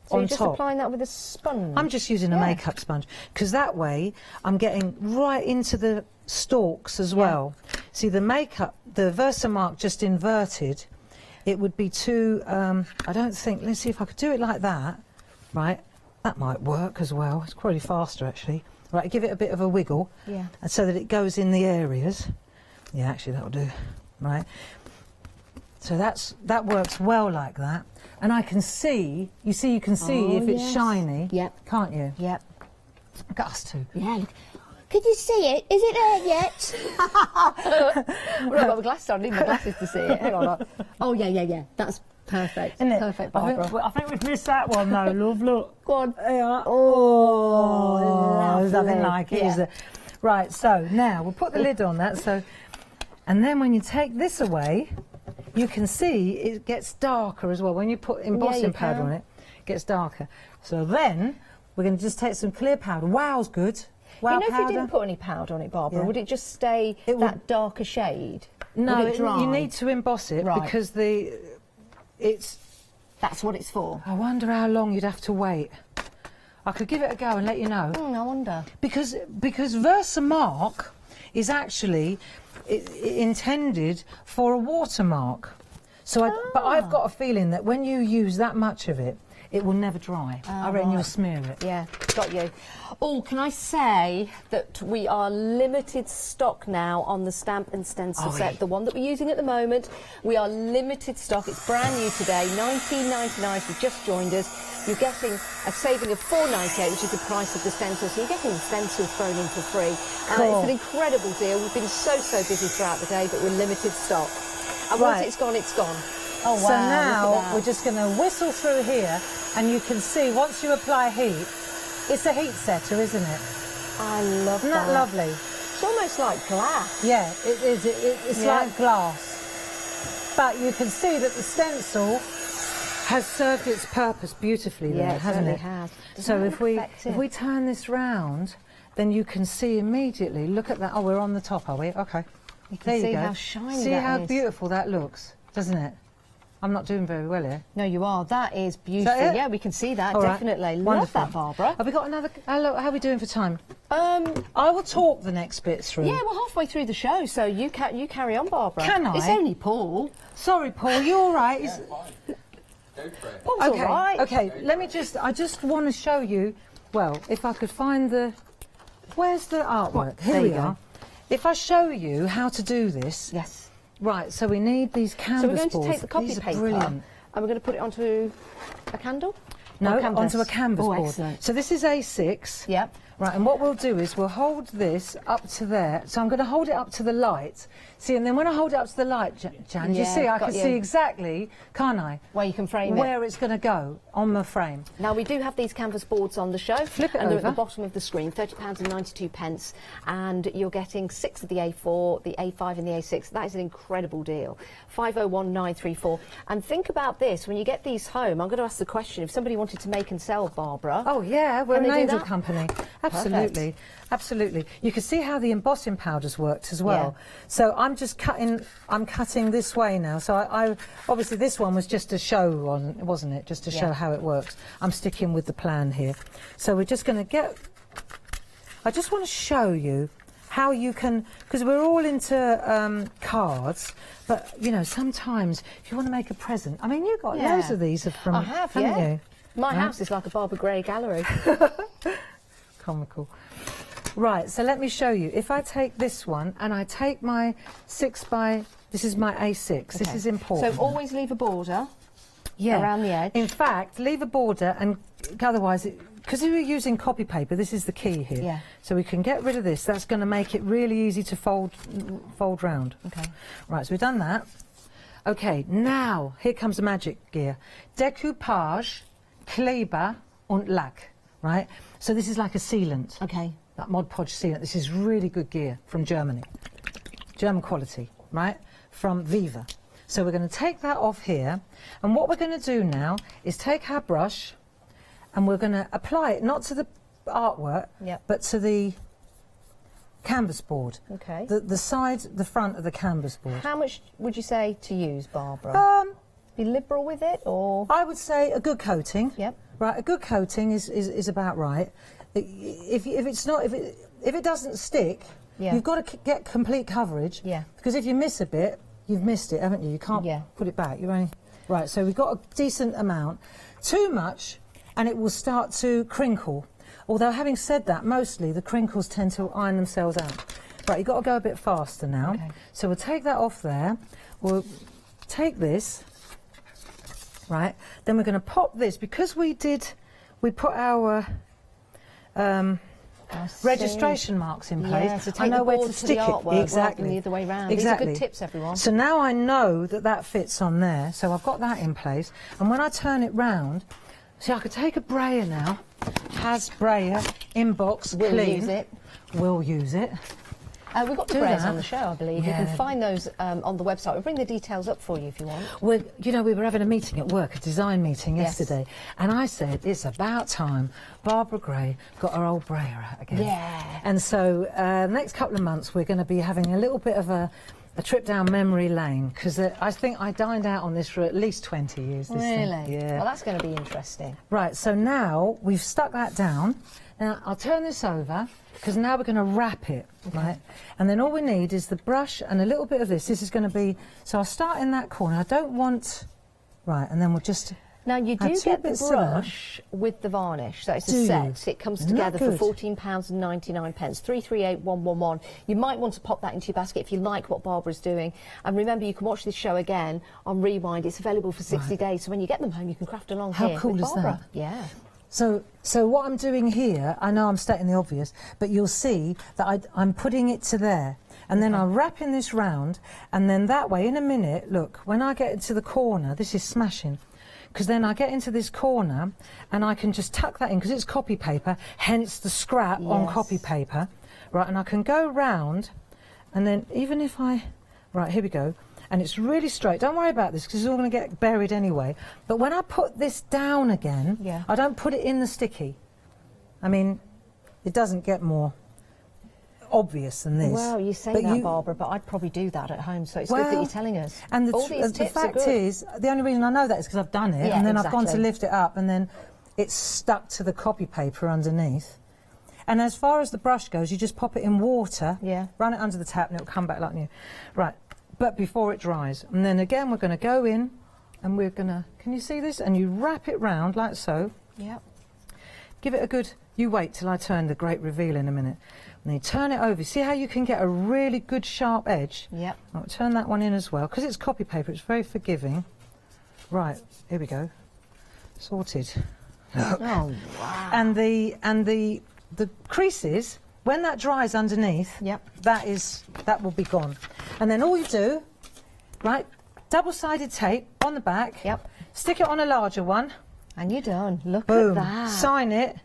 So on you're just top. applying that with a sponge? I'm just using a makeup sponge, because that way I'm getting right into the stalks as well. See, the Versamark just inverted, it would be too, I don't think, let's see if I could do it like that, right? That might work as well. It's probably faster, actually. Right, give it a bit of a wiggle, and so that it goes in the areas. Yeah, actually, that'll do. Right. So that works well like that, and I can see. You can see if it's shiny. Yep. Can't you? Yep. Look at us two. Yeah. Look. Could you see it? Is it there yet? Well, I've got my glasses on. I need my glasses to see it. Hang on. Oh yeah. That's perfect. Isn't it? Perfect, Barbara. I think we've missed that one though, love. Look. Go on. Yeah. Oh, there's nothing like it, is there? Right, so now we'll put the lid on that. So, and then when you take this away, you can see it gets darker as well. When you put embossing powder on it, it gets darker. So then we're going to just take some clear powder. Wow's good. Wow, if powder. you didn't put any powder on it, Barbara, would it just stay that darker shade? No, would it dry? you need to emboss it because that's what it's for. I wonder how long you'd have to wait. I could give it a go and let you know. I wonder. Because Versamark is actually intended for a watermark. So, but I've got a feeling that when you use that much of it, it will never dry. I reckon you'll smear it. Yeah, got you. Oh, can I say that we are limited stock now on the stamp and stencil set, the one that we're using at the moment. We are limited stock. It's brand new today, $19.99 if you've just joined us. You're getting a saving of $4.98, which is the price of the stencil. So you're getting the stencil thrown in for free. Cool. It's an incredible deal. We've been so busy throughout the day, but we're limited stock. And once it's gone, it's gone. Oh, wow. So now we're just going to whistle through here, and you can see once you apply heat, it's a heat setter, isn't it? I love that. Isn't that lovely? It's almost like glass. Yeah, it is. It's like glass. But you can see that the stencil has served its purpose beautifully there, hasn't it? Has. So if we turn this round, then you can see immediately. Look at that. Oh, we're on the top, are we? Okay. You can see how shiny that is. See how beautiful that looks, doesn't it? I'm not doing very well here. No, you are. That is beautiful. Yeah, we can see that, definitely. Love that, Barbara. Have we got another... How are we doing for time? I will talk the next bit through. Yeah, we're halfway through the show, so you carry on, Barbara. Can I? It's only Paul. Sorry, Paul, you all right? Paul's all right. Okay, let me just... I just want to show you... Well, if I could find the... Where's the artwork? Here we are. If I show you how to do this... Yes. Right, so we need these canvas boards. So we're going to take the copy These are paper brilliant. and we're going to put it onto a candle? No, onto a canvas board. Excellent. So this is A6. Yep. Right, and what we'll do is we'll hold this up to there. So I'm going to hold it up to the light. See, and then when I hold it up to the light, Jan, you see, I can see exactly, can't I? Where you can frame it. Where it's going to go on the frame. Now, we do have these canvas boards on the show. Flip it and they're over. at the bottom of the screen, £30.92. And you're getting 6 of the A4, the A5 and the A6. That is an incredible deal. 501934. And think about this, when you get these home, I'm going to ask the question, if somebody wanted to make and sell, Barbara... Oh, yeah, we're an angel company. Absolutely. Perfect. Absolutely. You can see how the embossing powders worked as well. Yeah. So I'm just cutting this way now. So I obviously this one was just a show wasn't it? Just to show how it works. I'm sticking with the plan here. So we're just going to I just want to show you how you can, because we're all into cards, but you know, sometimes if you want to make a present, I mean, you've got loads of these from, I have, haven't you? My house is like a Barbara Gray gallery. Comical. Right, so let me show you. If I take this one and I take my 6 by, this is my A6, this is important. So always leave a border around the edge. In fact, leave a border, and otherwise, because we're using copy paper, this is the key here. Yeah. So we can get rid of this. That's going to make it really easy to fold round. Okay. Right, so we've done that. Okay, now, here comes the magic gear. Decoupage, Kleber und Lack, right? So this is like a sealant. Okay. That Mod Podge sealant. This is really good gear from Germany. German quality, right? From Viva. So we're going to take that off here, and what we're going to do now is take our brush and we're going to apply it not to the artwork, but to the canvas board. Okay. The side, the front of the canvas board. How much would you say to use, Barbara? Be liberal with it, or? I would say a good coating. Yep. Right, a good coating is about right. If it doesn't stick, you've got to get complete coverage. Yeah. Because if you miss a bit, you've missed it, haven't you? You can't put it back. You're only right. So we've got a decent amount. Too much, and it will start to crinkle. Although having said that, mostly the crinkles tend to iron themselves out. Right, you've got to go a bit faster now. Okay. So we'll take that off there. We'll take this. Right. Then we're going to pop this because we put our registration marks in place. Yeah, so take I know the where board to the stick artwork it. Exactly. rather than the other way round. Exactly. These are good tips, everyone. So now I know that fits on there. So I've got that in place. And when I turn it round, see, I could take a brayer now. Has brayer, inbox, We'll clean. use it. We'll use it. We've got the Do brayers that. on the show, I believe. Yeah. You can find those on the website. We'll bring the details up for you if you want. We were having a meeting at work, a design meeting yesterday, and I said it's about time Barbara Gray got her old brayer out again. Yeah. And so the next couple of months we're going to be having a little bit of a trip down memory lane, because I think I dined out on this for at least 20 years. This thing. Really? Yeah. Well, that's going to be interesting. Right, so now we've stuck that down. Now I'll turn this over, because now we're going to wrap it, right? And then all we need is the brush and a little bit of this. This is going to be, so I'll start in that corner. I don't want, right, and then we'll just Now you do get the brush with the varnish, so it's a set. It comes together for £14.99, 338111. You might want to pop that into your basket if you like what Barbara's doing. And remember, you can watch this show again on Rewind. It's available for 60 days, so when you get them home, you can craft along here. How cool with is Barbara. that? Yeah. So what I'm doing here, I know I'm stating the obvious, but you'll see that I'm putting it to there. And then I'm wrapping this round, and then that way, in a minute, look, when I get into the corner, this is smashing, because then I get into this corner, and I can just tuck that in, because it's copy paper, hence the scrap on copy paper, right, and I can go round, and then even if right, here we go. And it's really straight. Don't worry about this, because it's all going to get buried anyway. But when I put this down again, I don't put it in the sticky. I mean, it doesn't get more obvious than this. Well, you say that, Barbara, but I'd probably do that at home, so it's good that you're telling us. And all these the tips fact are good. is, the only reason I know that is because I've done it, and then I've gone to lift it up, and then it's stuck to the copy paper underneath. And as far as the brush goes, you just pop it in water, run it under the tap, and it'll come back like new. Right. But before it dries. And then again, we're going to go in, and we're going to, can you see this? And you wrap it round like so. Yep. Give it a good, you wait till I turn the great reveal in a minute. And then you turn it over. See how you can get a really good sharp edge? Yep. I'll turn that one in as well, because it's copy paper, it's very forgiving. Right, here we go. Sorted. Oh, wow. And the creases, when that dries underneath, that will be gone. And then all you do, right, double-sided tape on the back, stick it on a larger one. And you're done. Look Boom. at that. Sign it.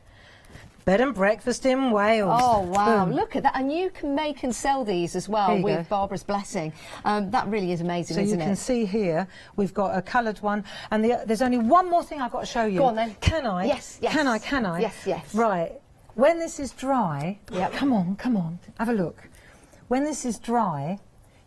Bed and breakfast in Wales. Oh, wow. Boom. Look at that. And you can make and sell these as well with Barbara's blessing. That really is amazing, isn't it? So you can see here, we've got a coloured one. And there's only one more thing I've got to show you. Go on, then. Can I? Yes, yes. Can I? Yes, yes. Right. When this is dry, come on, have a look. When this is dry,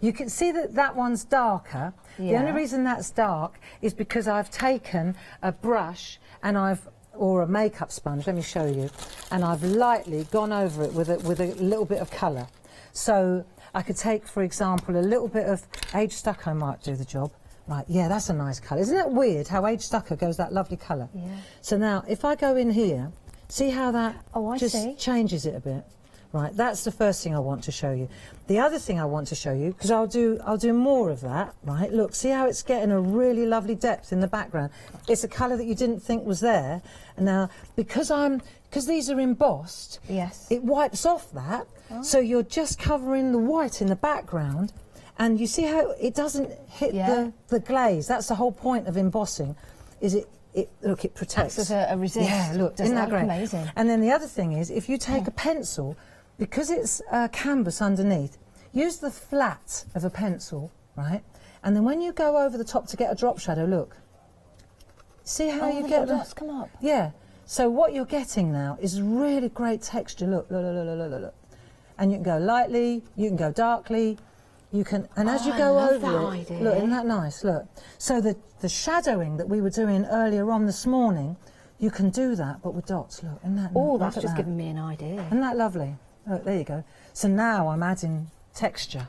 you can see that one's darker. The only reason that's dark is because I've taken a brush and or a makeup sponge, let me show you, and I've lightly gone over it with a little bit of colour. So I could take, for example, a little bit of age stucco might do the job. Right, yeah, that's a nice colour. Isn't that weird how age stucco goes that lovely colour? Yeah. So now, if I go in here, see how that see. changes it a bit? Right, that's the first thing I want to show you. The other thing I want to show you, because I'll do more of that, right? Look, see how it's getting a really lovely depth in the background. It's a colour that you didn't think was there. And now, because these are embossed, yes, it wipes off that, so you're just covering the white in the background, and you see how it doesn't hit the glaze. That's the whole point of embossing, is it protects. Acts as a resist. Yeah, look, Doesn't isn't that great? Amazing. And then the other thing is, if you take a pencil, because it's canvas underneath, use the flat of a pencil, right? And then when you go over the top to get a drop shadow, look. See how you get the dots come up? Yeah. So what you're getting now is really great texture. Look, look, look, look, look, look, look. And you can go lightly, you can go darkly, you can, and as you go over it, look, isn't that nice? Look. So the shadowing that we were doing earlier on this morning, you can do that, but with dots. Look, isn't that? Oh, that's just given me an idea. Isn't that lovely? Look, there you go. So now I'm adding texture.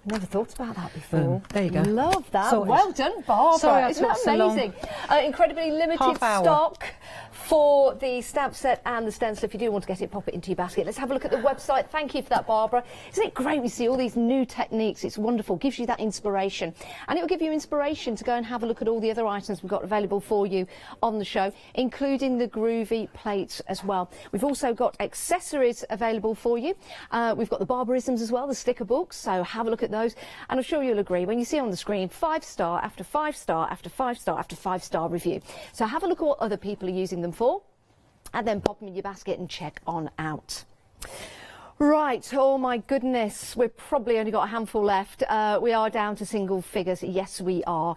I never thought about that before. Boom. There you go. Love that. Sorted. Well done, Barbara. Sorry, Isn't that amazing? Incredibly limited stock for the stamp set and the stencil. If you do want to get it, pop it into your basket. Let's have a look at the website. Thank you for that, Barbara. Isn't it great we see all these new techniques? It's wonderful. Gives you that inspiration. And it will give you inspiration to go and have a look at all the other items we've got available for you on the show, including the Groovi plates as well. We've also got accessories available for you. We've got the Barbarisms as well, the sticker books. So have a look at those. And I'm sure you'll agree when you see on the screen 5-star after 5-star after 5-star after 5-star review. So have a look at what other people are using them for, and then pop them in your basket and check on out. Right, oh my goodness, we've probably only got a handful left. We are down to single figures, yes we are.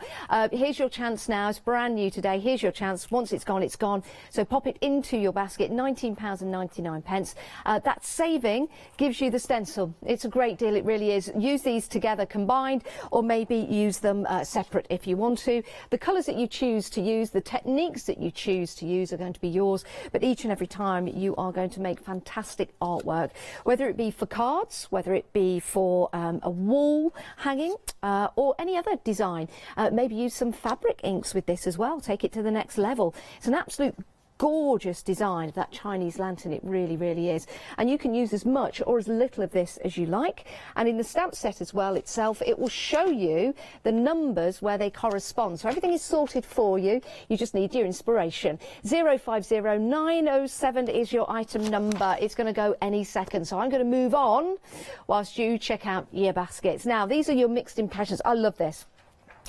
Here's your chance now, it's brand new today, here's your chance. Once it's gone, it's gone. So pop it into your basket, £19.99. That saving gives you the stencil. It's a great deal, it really is. Use these together combined, or maybe use them separate if you want to. The colours that you choose to use, the techniques that you choose to use are going to be yours, but each and every time you are going to make fantastic artwork. Whether it be for cards, whether it be for a wall hanging or any other design. Maybe use some fabric inks with this as well. Take it to the next level. It's an absolute gorgeous design of that Chinese lantern. It really, really is. And you can use as much or as little of this as you like. And in the stamp set as well itself, it will show you the numbers where they correspond. So everything is sorted for you. You just need your inspiration. 050907 is your item number. It's going to go any second. So I'm going to move on whilst you check out your baskets. Now, these are your mixed impressions. I love this.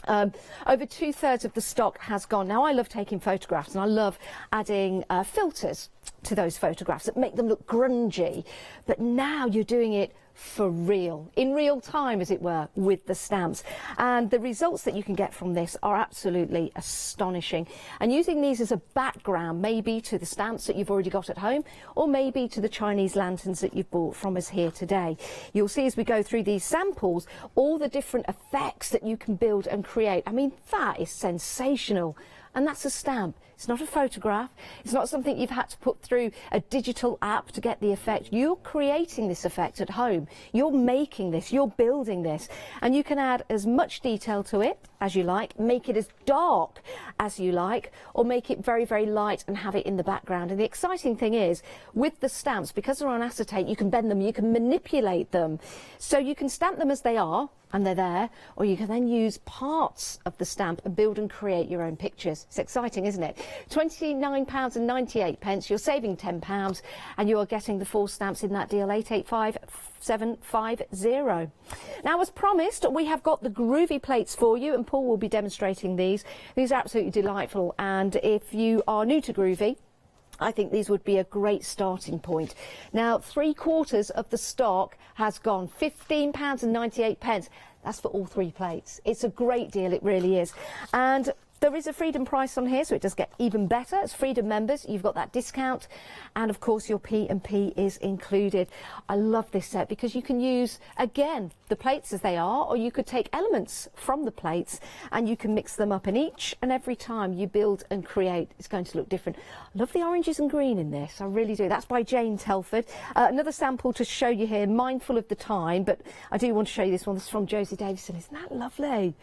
Over 2/3 of the stock has gone. Now, I love taking photographs and I love adding filters to those photographs that make them look grungy. But now you're doing it for real, in real time, as it were, with the stamps. And the results that you can get from this are absolutely astonishing. And using these as a background, maybe to the stamps that you've already got at home, or maybe to the Chinese lanterns that you've bought from us here today. You'll see as we go through these samples, all the different effects that you can build and create. I mean, that is sensational. And that's a stamp. It's not a photograph. It's not something you've had to put through a digital app to get the effect. You're creating this effect at home. You're making this, you're building this. And you can add as much detail to it as you like, make it as dark as you like, or make it very, very light and have it in the background. And the exciting thing is, with the stamps, because they're on acetate, you can bend them, you can manipulate them. So you can stamp them as they are, and they're there, or you can then use parts of the stamp and build and create your own pictures. It's exciting, isn't it? £29.98, you're saving £10, and you are getting the 4 stamps in that deal, 885750. Now, as promised, we have got the Groovi plates for you, and Paul will be demonstrating these. These are absolutely delightful, and if you are new to Groovi, I think these would be a great starting point. Now, 3/4 of the stock has gone, £15.98. That's for all 3 plates. It's a great deal, it really is. And There is a Freedom price on here, so it does get even better. As Freedom members, you've got that discount, and of course your P&P is included. I love this set because you can use, again, the plates as they are, or you could take elements from the plates and you can mix them up, and each and every time you build and create, it's going to look different. I love the oranges and green in this, I really do. That's by Jane Telford. Another sample to show you here, mindful of the time, but I do want to show you this one. This is from Josie Davison. Isn't that lovely?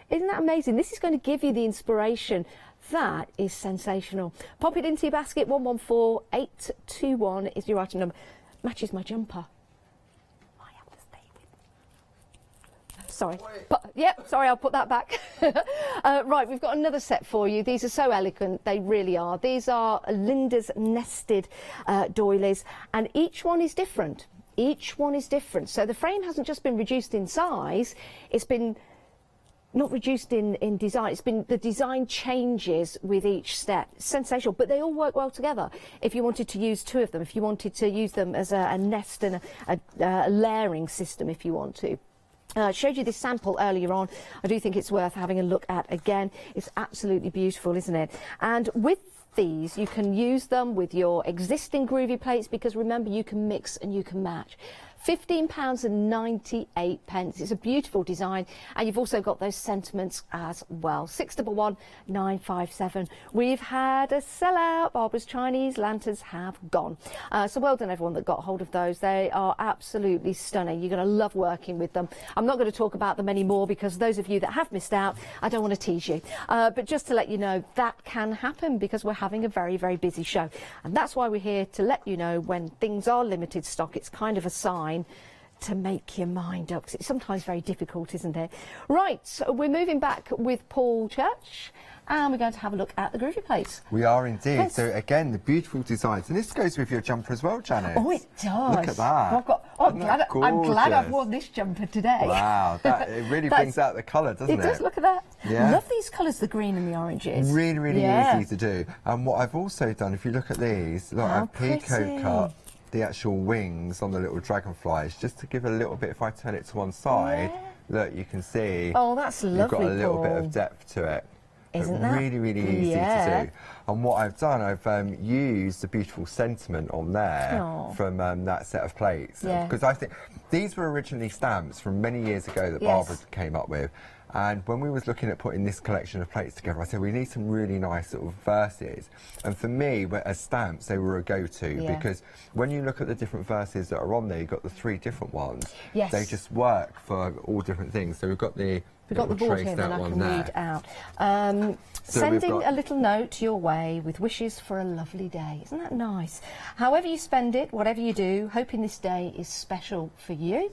Isn't that amazing? This is going to give you the inspiration. That is sensational. Pop it into your basket. 114821 is your item number. Matches my jumper. I have to stay with. Sorry. Yep, sorry, I'll put that back. Right, we've got another set for you. These are so elegant, they really are. These are Linda's nested doilies, and each one is different. Each one is different. So the frame hasn't just been reduced in size, it's been not reduced in design, it's been the design changes with each step. It's sensational, but they all work well together. If you wanted to use two of them, if you wanted to use them as a nest and a layering system, if you want to. I showed you this sample earlier on. I do think it's worth having a look at again. It's absolutely beautiful, isn't it? And with these, you can use them with your existing Groovi plates, because remember, you can mix and you can match. £15.98. It's a beautiful design, and you've also got those sentiments as well. 611957. We've had a sellout. Barbara's Chinese lanterns have gone. So well done everyone that got hold of those. They are absolutely stunning. You're going to love working with them. I'm not going to talk about them anymore, because those of you that have missed out, I don't want to tease you. But just to let you know, that can happen because we're having a very, very busy show. And that's why we're here to let you know when things are limited stock. It's kind of a sign to make your mind up, because it's sometimes very difficult, isn't it? Right, so we're moving back with Paul Church, and we're going to have a look at the Groovi plates. We are indeed. Yes. So again, the beautiful designs, and this goes with your jumper as well, Janet. Oh, it does. Look at that. I'm glad I've worn this jumper today. Wow, it really brings out the colour, doesn't it? It does, look at that. Yeah. Love these colours, the green and the oranges. Really, really easy to do. And what I've also done, if you look at these, look, I've pico cut the actual wings on the little dragonflies, just to give a little bit. If I turn it to one side, look, you can see. Oh, that's lovely. You've got a little bit of depth to it. Isn't that really, really easy to do. And what I've done, I've used the beautiful sentiment on there from that set of plates. Because I think these were originally stamps from many years ago that Barbara came up with. And when we was looking at putting this collection of plates together, I said we need some really nice sort of verses. And for me, as stamps, they were a go-to because when you look at the different verses that are on there, you've got the 3 different ones. They just work for all different things. So we've got the board here that I can read out. Sending a little note your way with wishes for a lovely day. Isn't that nice? However you spend it, whatever you do, hoping this day is special for you.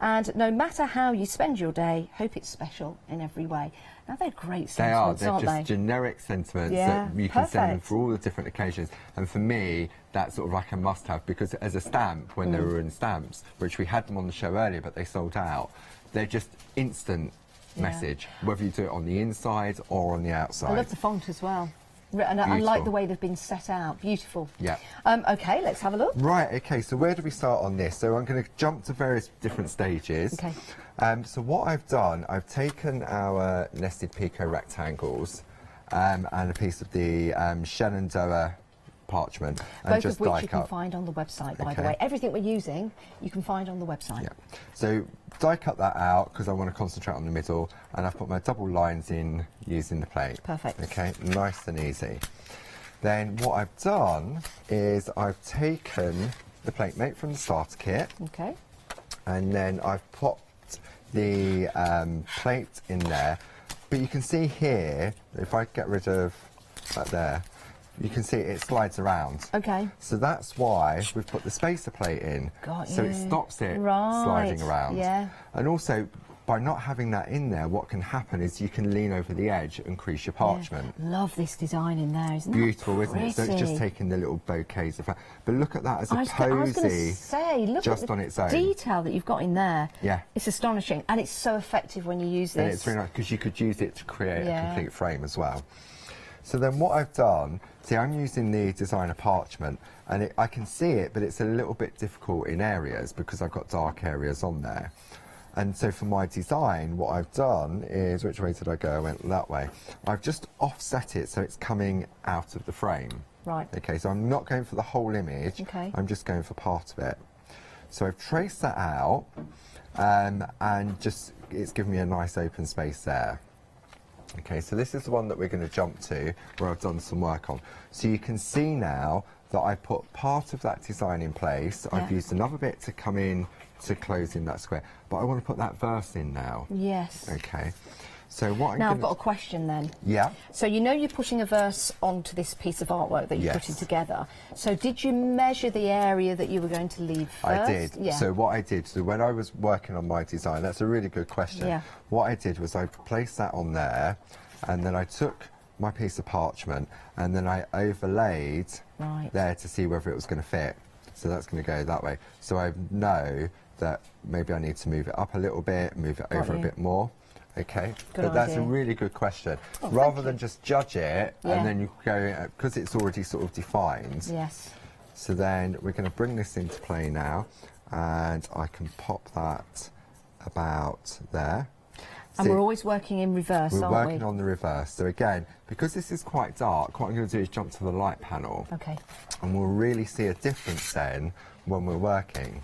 And no matter how you spend your day, hope it's special in every way. Now, they're great sentiments, aren't they? They're just generic sentiments that you can send them for all the different occasions. And for me, that's sort of like a must-have, because as a stamp, when they were in stamps, which we had them on the show earlier, but they sold out, they're just instant message, whether you do it on the inside or on the outside. I love the font as well. And I like the way they've been set out. Beautiful. Yeah. OK, let's have a look. Right, OK, so where do we start on this? So I'm going to jump to various different stages. OK. So what I've done, I've taken our nested Pico rectangles and a piece of the Shenandoah parchment and both just of which die you cut. can find on the website, by the way. Everything we're using, you can find on the website. Yeah. So die cut that out because I want to concentrate on the middle, and I've put my double lines in using the plate. Perfect. Okay, nice and easy. Then what I've done is I've taken the plate mate from the starter kit. Okay. And then I've popped the plate in there. But you can see here, if I get rid of that there, you can see it slides around. Okay. So that's why we've put the spacer plate in. So it stops it sliding around. Yeah. And also, by not having that in there, what can happen is you can lean over the edge and crease your parchment. Love this design in there, isn't it? Beautiful, isn't it? So it's just taking the little bouquets of that. But look at that as a I was going to posy, say, look just at the on its own. detail that you've got in there. Yeah. It's astonishing, and it's so effective when you use this. And it's very nice because you could use it to create a complete frame as well. So then what I've done, see, I'm using the designer parchment, and I can see it, but it's a little bit difficult in areas because I've got dark areas on there. And so for my design, what I've done is, which way did I go? I went that way. I've just offset it so it's coming out of the frame. Right. Okay, so I'm not going for the whole image. Okay. I'm just going for part of it. So I've traced that out, and just it's given me a nice open space there. Okay, so this is the one that we're going to jump to, where I've done some work on. So you can see now that I put part of that design in place. Yeah. I've used another bit to come in to close in that square, but I want to put that verse in now. Yes. Okay. So what Now I've got a question then. Yeah. So you know you're putting a verse onto this piece of artwork that you're Yes. putting together. So did you measure the area that you were going to leave first? I did. Yeah. So what I did, so when I was working on my design, that's a really good question. Yeah. What I did was I placed that on there, and then I took my piece of parchment and then I overlaid there to see whether it was going to fit. So that's going to go that way. So I know that maybe I need to move it up a little bit, move it over a bit more. Okay, but that's a really good question. Rather than just judge it and then you go, because it's already sort of defined. Yes. So then we're going to bring this into play now, and I can pop that about there. And we're always working in reverse, aren't we? We're working on the reverse. So again, because this is quite dark, what I'm going to do is jump to the light panel. Okay. And we'll really see a difference then when we're working.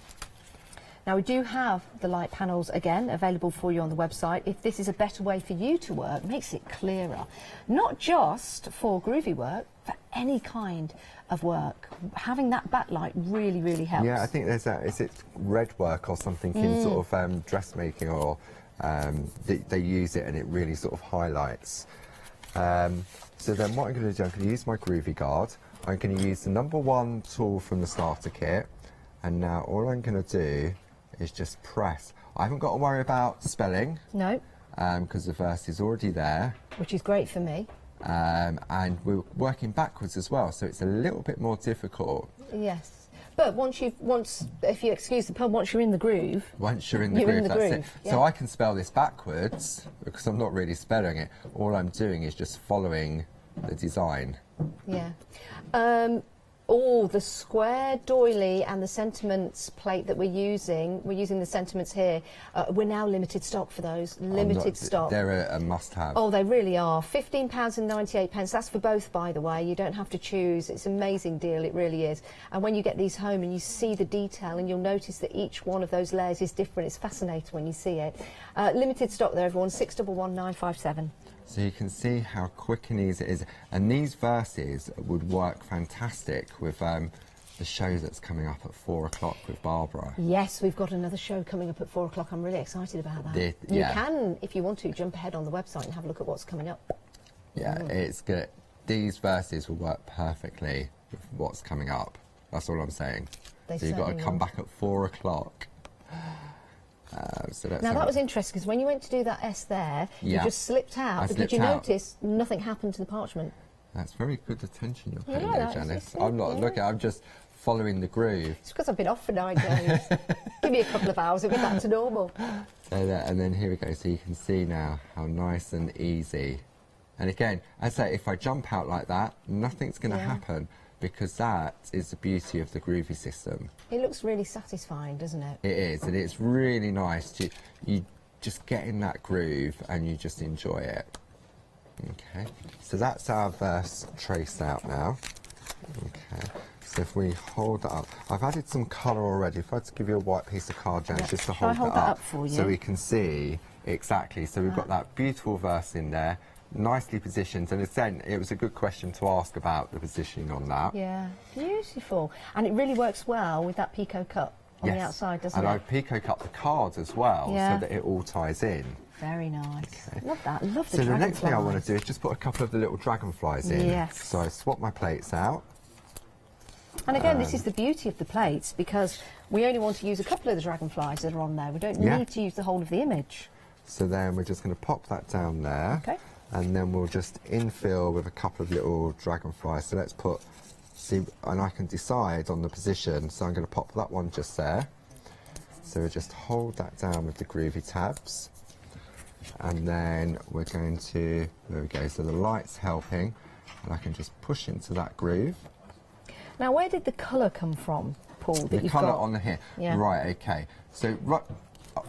Now we do have the light panels again available for you on the website. If this is a better way for you to work, makes it clearer. Not just for groovy work, for any kind of work. Having that backlight really, really helps. Yeah, I think there's is it red work or something in sort of dressmaking, or they use it and it really sort of highlights. So then what I'm going to do, I'm going to use my Groovi guard. I'm going to use the #1 tool from the starter kit, and now all I'm going to do is just press. I haven't got to worry about spelling. No. Because the verse is already there. Which is great for me. And we're working backwards as well, so it's a little bit more difficult. Yes. But if you excuse the pun, once you're in the groove. Once you're in the groove, that's it. Yeah. So I can spell this backwards because I'm not really spelling it. All I'm doing is just following the design. Yeah. The square doily and the sentiments plate that we're using the sentiments here. We're now limited stock for those. Limited stock. They're a must-have. Oh, they really are. £15.98. That's for both, by the way. You don't have to choose. It's an amazing deal. It really is. And when you get these home and you see the detail, and you'll notice that each one of those layers is different. It's fascinating when you see it. Limited stock there, everyone. 611957. So you can see how quick and easy it is. And these verses would work fantastic with the show that's coming up at 4 o'clock with Barbara. Yes, we've got another show coming up at 4 o'clock. I'm really excited about that. You can, if you want to, jump ahead on the website and have a look at what's coming up. Yeah, it's good. These verses will work perfectly with what's coming up. That's all I'm saying. So you've got to come back at 4 o'clock. Now that was interesting, because when you went to do that S there, you just slipped out. But did you notice nothing happened to the parchment? That's very good attention you're paying there, Janice. I'm not looking, I'm just following the groove. It's because I've been off for 9 days. Give me a couple of hours, it'll be back to normal. So that, and then here we go, so you can see now how nice and easy. And again, as I say, if I jump out like that, nothing's going to happen, because that is the beauty of the Groovi system. It looks really satisfying, doesn't it? It is, and it's really nice to you just get in that groove and you just enjoy it. Okay, so that's our verse traced out now. Okay, so if we hold that up, I've added some colour already. If I had to give you a white piece of card, Jan, just to hold that up for you, so we can see exactly. So we've got that beautiful verse in there, nicely positioned, and then it was a good question to ask about the positioning on that. Yeah, beautiful, and it really works well with that picot cut on the outside, doesn't it? And I've picot cut the cards as well, so that it all ties in. Very nice. Okay. Love that. Love the So the next thing I want to do is just put a couple of the little dragonflies in. Yes. So I swap my plates out. And again, this is the beauty of the plates, because we only want to use a couple of the dragonflies that are on there. We don't need to use the whole of the image. So then we're just going to pop that down there. Okay. And then we'll just infill with a couple of little dragonflies. So let's put, and I can decide on the position. So I'm going to pop that one just there. So we just hold that down with the Groovi tabs. And then we're going to, there we go, so the light's helping, and I can just push into that groove. Now, where did the colour come from, Paul, that the you've colour got? on here. Yeah. Right, okay. So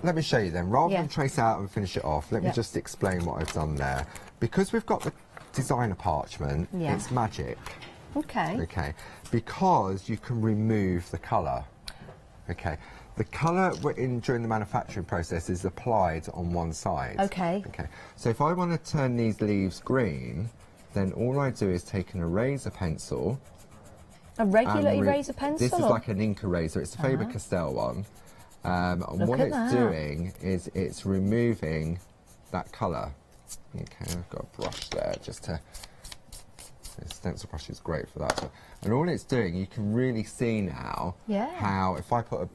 let me show you then. Rather Yeah. than trace out and finish it off, let me Yep. just explain what I've done there. Because we've got the designer parchment, Yeah. it's magic. Okay. Okay, because you can remove the colour. Okay, the colour during the manufacturing process is applied on one side. Okay. Okay, so if I want to turn these leaves green, then all I do is take an eraser pencil. A regular and eraser pencil? This is or- like an ink eraser. It's a Faber-Castell one. And Look what at it's that. doing is it's removing that colour. Okay, I've got a brush there just to... The stencil brush is great for that. And all it's doing, you can really see now Yeah. how if I put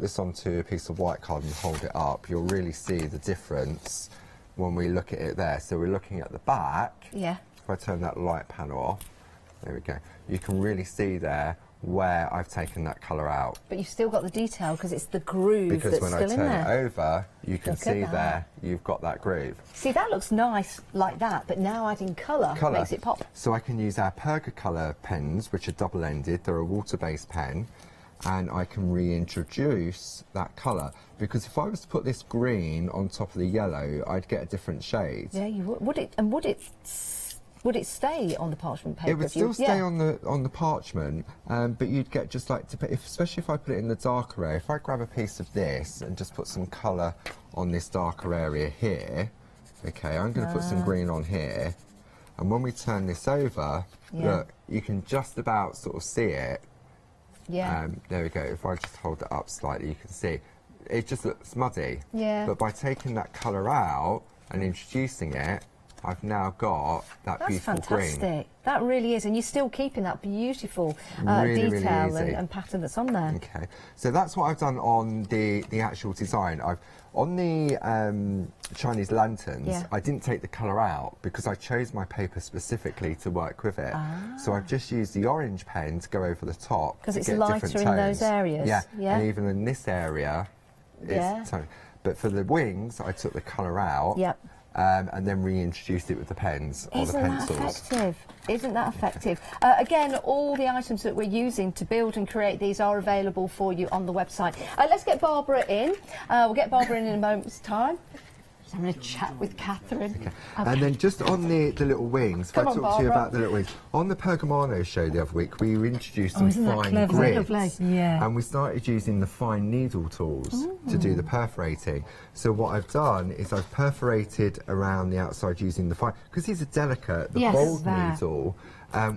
this onto a piece of white card and hold it up, you'll really see the difference when we look at it there. So we're looking at the back. Yeah. If I turn that light panel off, there we go. You can really see there where I've taken that colour out. But you've still got the detail because it's the groove Because that's when still I in turn there. it over, you can Look at see that. there, you've got that groove. See, that looks nice like that, but now adding colour makes it pop. So I can use our Pergacolour pens, which are double-ended. They're a water-based pen, and I can reintroduce that colour. Because if I was to put this green on top of the yellow, I'd get a different shade. Yeah, you would. Would it stay on the parchment paper? It would if you- still stay yeah. on the parchment, but you'd get just like, especially if I put it in the darker area. If I grab a piece of this and just put some colour on this darker area here, okay, I'm going to put some green on here, and when we turn this over, look, you can just about sort of see it. Yeah. There we go. If I just hold it up slightly, you can see it just looks muddy. Yeah. But by taking that colour out and introducing it, I've now got that That's beautiful fantastic. green. That really is, and you're still keeping that beautiful Really, really detail easy. and pattern that's on there. Okay, so that's what I've done on the actual design. On the Chinese lanterns, Yeah. I didn't take the colour out because I chose my paper specifically to work with it. So I've just used the orange pen to go over the top. 'Cause to it's get lighter different in those tones. areas. Yeah. Yeah. And even in this area, Yeah. it's tone. But for the wings, I took the colour out. Yep. And then reintroduced it with the pens or the Isn't that pencils. effective? Isn't that effective? Again, all the items that we're using to build and create these are available for you on the website. Let's get Barbara in. We'll get Barbara in a moment's time. I'm going to chat with Catherine. Okay. And then just on the little wings, if I Come on, talk to you Barbara. about the little wings, on the Pergamano show the other week, we introduced some isn't that fine clever? grids. Lovely. Yeah. And we started using the fine needle tools to do the perforating. So what I've done is I've perforated around the outside using the fine, because these are delicate, the Yes. bold That. needle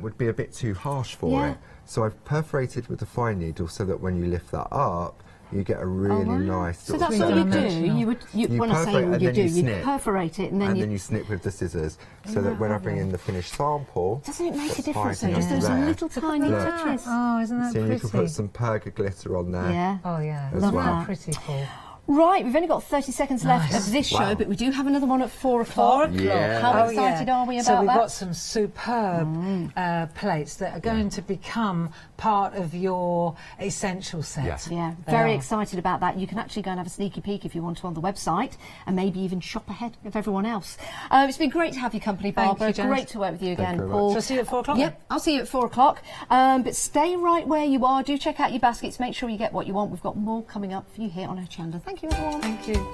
would be a bit too harsh for Yeah. it. So I've perforated with the fine needle so that when you lift that up, you get a really nice So sort of that's all you do. delicate- You when I say perforate all and you then do, you you snip. perforate it and then and you. then you snip with the scissors, so that when I bring in the finished sample, Doesn't it make a that's difference? tidy Just under those there. little tiny Look. touches. Oh, isn't that So you pretty? can put some perga glitter on there. Yeah. Oh, yeah. as Love well. that. Pretty cool. Right, we've only got 30 seconds left Nice. of this show, Wow. but we do have another one at 4 o'clock. Yeah. How Oh, excited are we about So we've that? got some superb plates that are going to become part of your essential set. Yes. Yeah, They very are. excited about that. You can actually go and have a sneaky peek if you want to on the website and maybe even shop ahead of everyone else. It's been great to have your company, Thank Barbara. you, Janet. Great to work with you Thank you again, very much. Paul. Shall I see you at 4 o'clock? Yep, I'll see you at 4 o'clock. But stay right where you are. Do check out your baskets. Make sure you get what you want. We've got more coming up for you here on Hochanda. Thank you, everyone. Thank you.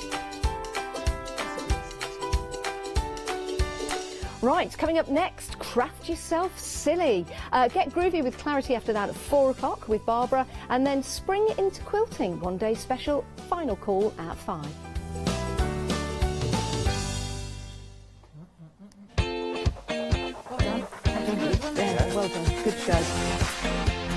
Right, coming up next, craft yourself silly. Get groovy with Clarity after that at 4 o'clock with Barbara, and then spring into quilting. One day special, final call at 5. Well done. Yeah, well done. Good show.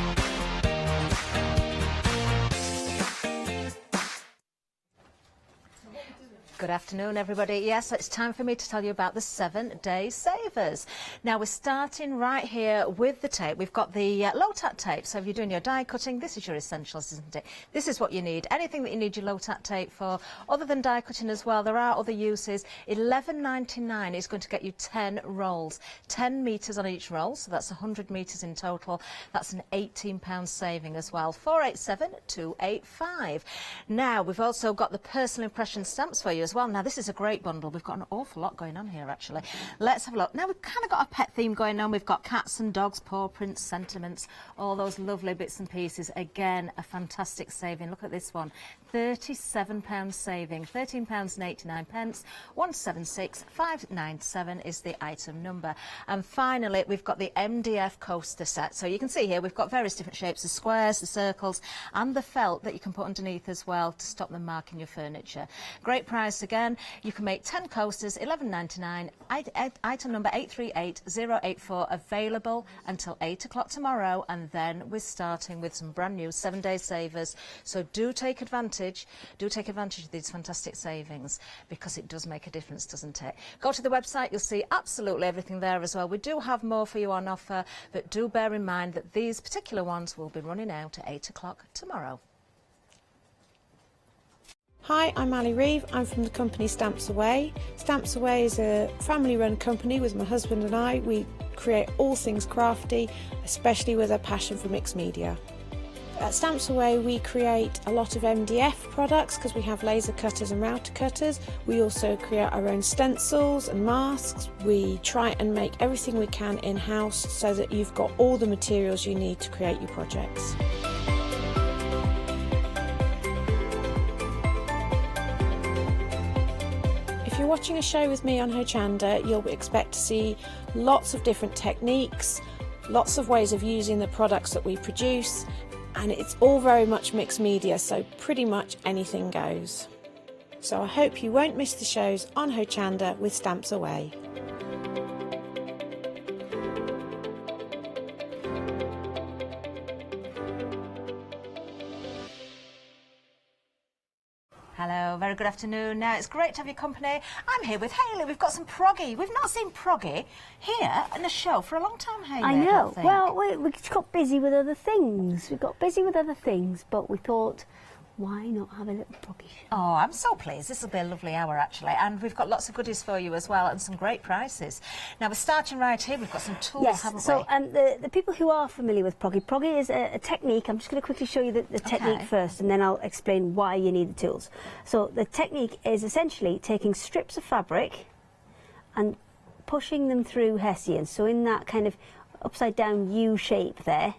Good afternoon, everybody. Yes, it's time for me to tell you about the 7-day savers. Now, we're starting right here with the tape. We've got the low-tat tape. So if you're doing your die cutting, this is your essentials, isn't it? This is what you need. Anything that you need your low-tat tape for, other than die cutting as well, there are other uses. $11.99 is going to get you 10 rolls. 10 metres on each roll, so that's 100 metres in total. That's an £18 saving as well. 487-285. Now, we've also got the personal impression stamps for you as well. Now, this is a great bundle. We've got an awful lot going on here, actually. Let's have a look. Now, we've kind of got a pet theme going on. We've got cats and dogs, paw prints, sentiments, all those lovely bits and pieces. Again, a fantastic saving. Look at this one. £37 saving, £13.89. 176597 is the item number. And finally, we've got the MDF coaster set. So you can see here we've got various different shapes, the squares, the circles, and the felt that you can put underneath as well to stop them marking your furniture. Great price again. You can make 10 coasters, £11.99. Item number 838084, available until 8 o'clock tomorrow, and then we're starting with some brand new 7-day savers. So do take advantage of these fantastic savings, because it does make a difference, doesn't it? Go to the website, you'll see absolutely everything there as well. We do have more for you on offer, but do bear in mind that these particular ones will be running out at 8 o'clock tomorrow. Hi, I'm Ali Reeve. I'm from the company Stamps Away. Stamps Away is a family-run company with my husband and I. We create all things crafty, especially with a passion for mixed media. At Stamps Away we create a lot of MDF products because we have laser cutters and router cutters. We also create our own stencils and masks. We try and make everything we can in-house so that you've got all the materials you need to create your projects. If you're watching a show with me on Hochanda, you'll expect to see lots of different techniques, lots of ways of using the products that we produce, and it's all very much mixed media, so pretty much anything goes. So I hope you won't miss the shows on Hochanda with Stamps Away. Hello, very good afternoon. Now, it's great to have your company. I'm here with Hayley. We've got some proggy. We've not seen proggy here in a show for a long time, Hayley. I know. Well, we got busy with other things. But we thought, why not have a little proggy show? Oh, I'm so pleased. This will be a lovely hour, actually. And we've got lots of goodies for you as well, and some great prices. Now, we're starting right here. We've got some tools, haven't we? So the people who are familiar with proggy is a technique. I'm just going to quickly show you the technique first, and then I'll explain why you need the tools. So the technique is essentially taking strips of fabric and pushing them through hessian. So in that kind of upside down U shape there,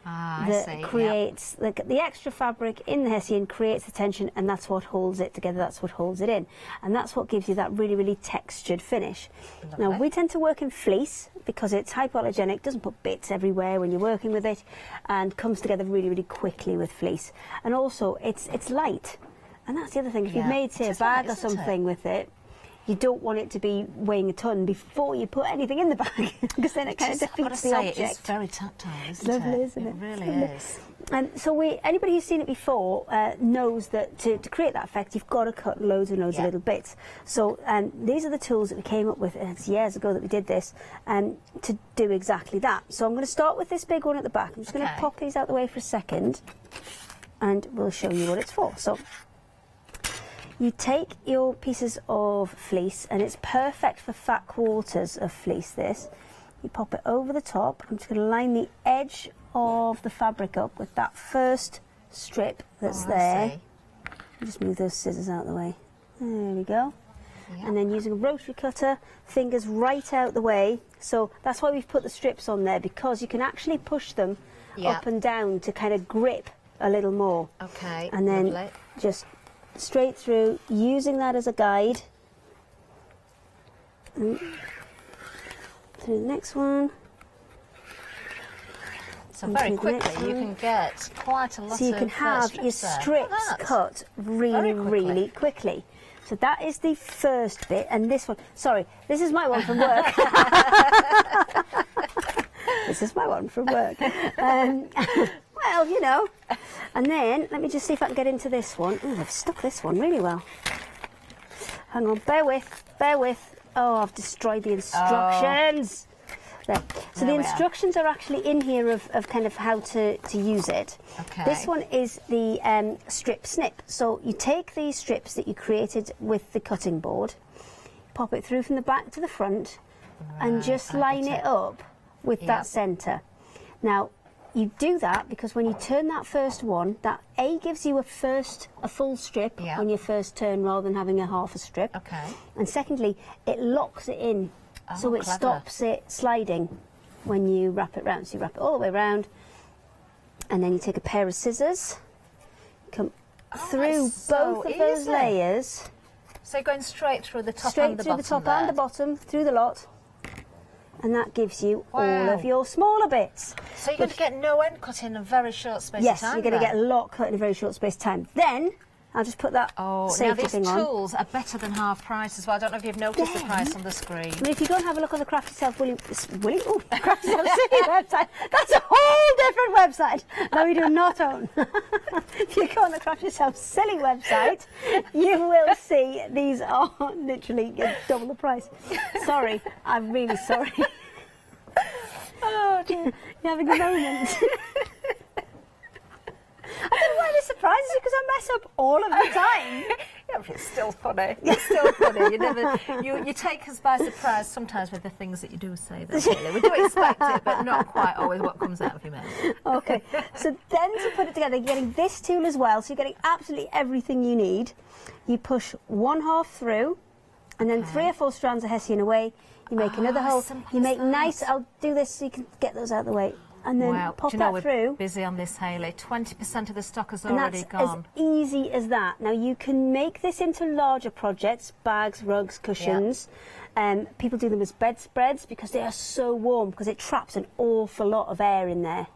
that creates the extra fabric in the hessian creates the tension, and that's what holds it together, that's what holds it in, and that's what gives you that really, really textured finish. Lovely. Now, we tend to work in fleece because it's hypoallergenic, doesn't put bits everywhere when you're working with it, and comes together really, really quickly with fleece. And also it's light, and that's the other thing. If you've made, say, a bag or something with it, you don't want it to be weighing a ton before you put anything in the bag, because then it kind of defeats the object. It's very tactile, isn't it? Lovely, isn't it? It really is. And so anybody who's seen it before knows that to create that effect, you've got to cut loads and loads of little bits. So these are the tools that we came up with, and it's years ago that we did this, to do exactly that. So I'm going to start with this big one at the back. I'm just going to pop these out the way for a second, and we'll show you what it's for. So you take your pieces of fleece, and it's perfect for fat quarters of fleece, this. You pop it over the top. I'm just going to line the edge of the fabric up with that first strip that's there. Just move those scissors out of the way. There we go. And then using a rotary cutter, fingers right out the way. So that's why we've put the strips on there, because you can actually push them up and down to kind of grip a little more. Okay, and then lovely. Just straight through, using that as a guide. And through the next one. So very quickly you can get quite a lot of So you can have your strips cut really quickly. So that is the first bit, and this one, sorry, this is my one from work. This is my one from work. Well, you know. And then, let me just see if I can get into this one. Ooh, I've stuck this one really well. Hang on, bear with. Oh, I've destroyed the instructions. There. So the instructions are actually in here of kind of how to use it. Okay. This one is the strip snip. So you take these strips that you created with the cutting board, pop it through from the back to the front, and just line it up with that centre. Now, you do that because when you turn that first one, that A gives you a full strip on your first turn rather than having a half a strip. Okay. And secondly, it locks it in, so it clever. stops it sliding when you wrap it round. So you wrap it all the way round, and then you take a pair of scissors, come through both of those layers. So you're going straight through the top straight and the through bottom the top there. and the bottom, through the lot. And that gives you all Wow. of your smaller bits. So you're going to get no end cut in a very short space Yes, of time. you're going to then? get a lot cut in a very short space of time. Then, I'll just put that now safety these thing on. tools are better than half price as well. I don't know if you've noticed the price on the screen. I mean, if you go and have a look on the Craft Yourself Craft Yourself Silly website, that's a whole different website that we do not own. If you go on the Craft Yourself Silly website, you will see these are literally double the price. Sorry, I'm really sorry. Oh dear. You're having a moment. I don't know why this surprises you, because I mess up all of the time. Yeah, but it's still funny. It's still funny. You never, you take us by surprise sometimes with the things that you do say. Though, really. We do expect it, but not quite always what comes out of your mouth. Okay, so then to put it together, you're getting this tool as well, so you're getting absolutely everything you need. You push one half through, and then 3 or 4 strands of hessian away. You make another hole. You make nice. I'll do this so you can get those out of the way, and then Wow. pop Do you know that we're through. busy on this, Hayley. 20% of the stock has And already that's gone. as easy as that. Now you can make this into larger projects, bags, rugs, cushions. People do them as bedspreads because they are so warm, because it traps an awful lot of air in there.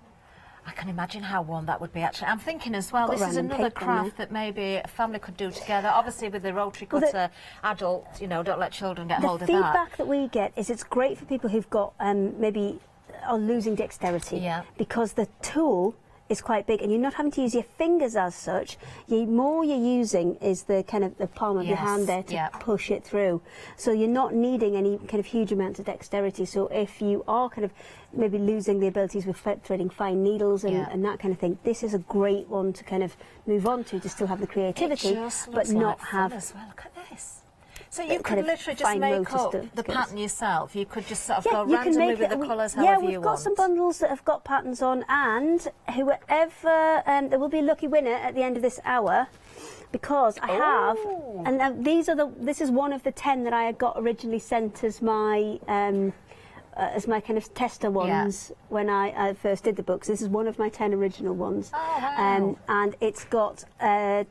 I can imagine how warm that would be, actually. I'm thinking as well, Got this is random another paper in there. craft that maybe a family could do together. Obviously, with the rotary Well, cutter, adult, you know, don't let children get hold The of that. feedback that we get is it's great for people who've got maybe are losing dexterity, because the tool is quite big and you're not having to use your fingers as such. More you're using is the kind of the palm of your hand there to push it through. So you're not needing any kind of huge amounts of dexterity. So if you are kind of maybe losing the abilities with threading fine needles and that kind of thing, this is a great one to kind of move on to still have the creativity, It just but looks not like fun have. as well. Look at this. So you kind could of literally just fine make motor up stuff, the skills. pattern yourself. You could just sort of go you can randomly make with it, the colours yeah, however you we've got want. some bundles that have got patterns on, and whoever there will be a lucky winner at the end of this hour, because I have, and this is one of the 10 that I had got originally sent as my kind of tester ones when I first did the books. This is one of my 10 original ones. Oh, wow. And it's got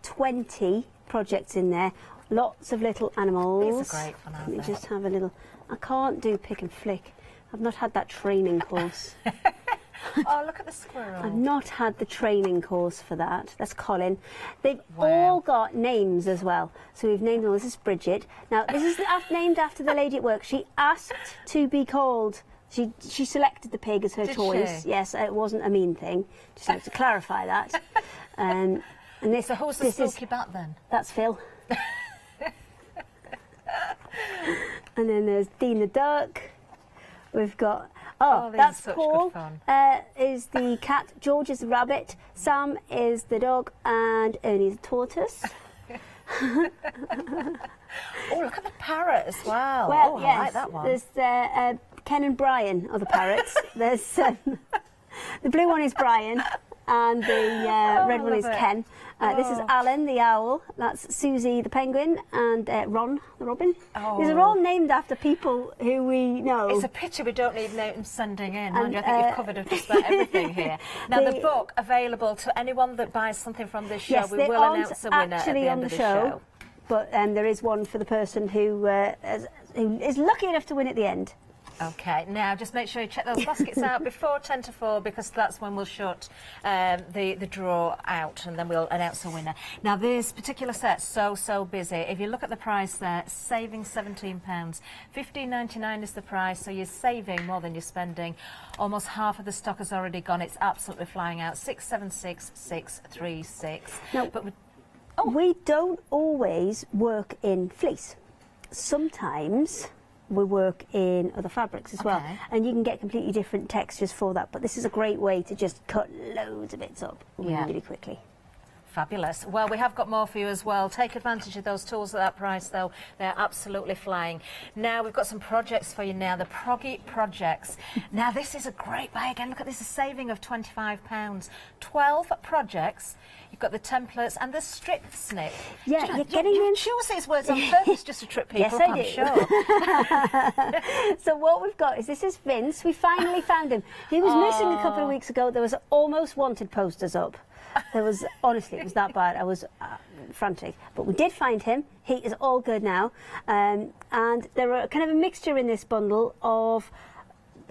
20 projects in there. Lots of little animals. These are great fun, aren't Let me they? just have a little. I can't do pick and flick. I've not had that training course. Oh, look at the squirrel. I've not had the training course for that. That's Colin. They've all got names as well. So we've named them. This is Bridget. Now, this is named after the lady at work. She asked to be called. She selected the pig as her Did choice. she? Yes, it wasn't a mean thing. Just like to clarify that. And this. So who's the spooky bat then? That's Phil. And then there's Dean the duck. We've got Oh, these that's are such Paul. good fun. Is the cat. George is the rabbit. Sam is the dog, and Ernie's the tortoise. Oh, look at the parrot as well. Well, oh, yes, I like that one. There's Ken and Brian are the parrots. There's the blue one is Brian, and the red one is love it. Ken. This is Alan the owl. That's Susie the penguin, and Ron the robin. These are all named after people who we know. It's a picture we don't need names sending in. And, Mind you, I think you've covered just about everything here. Now, the book available to anyone that buys something from this show. Yes, we they will aren't announce a winner at actually the on end the of the show, but there is one for the person who is lucky enough to win at the end. Okay, now just make sure you check those baskets out before 10 to 4, because that's when we'll shut the draw out, and then we'll announce a winner. Now, this particular set's so busy. If you look at the price there, saving £17. $15.99 is the price, so you're saving more than you're spending. Almost half of the stock has already gone. It's absolutely flying out. 676636. Now, we don't always work in fleece. Sometimes we work in other fabrics as well, and you can get completely different textures for that, but this is a great way to just cut loads of bits up really quickly. Fabulous. Well, we have got more for you as well. Take advantage of those tools at that price, though. They're absolutely flying. Now, we've got some projects for you now, the Proggy Projects. Now, this is a great buy again. Look at this, a saving of £25. 12 projects. You've got the templates and the strip snip. Yeah, you're getting in. You choose these words on purpose just to trip people Yes, up, I do. sure. So what we've got is, this is Vince. We finally found him. He was missing a couple of weeks ago. There was almost wanted posters up. There was, honestly, it was that bad. I was frantic. But we did find him. He is all good now. And there are kind of a mixture in this bundle of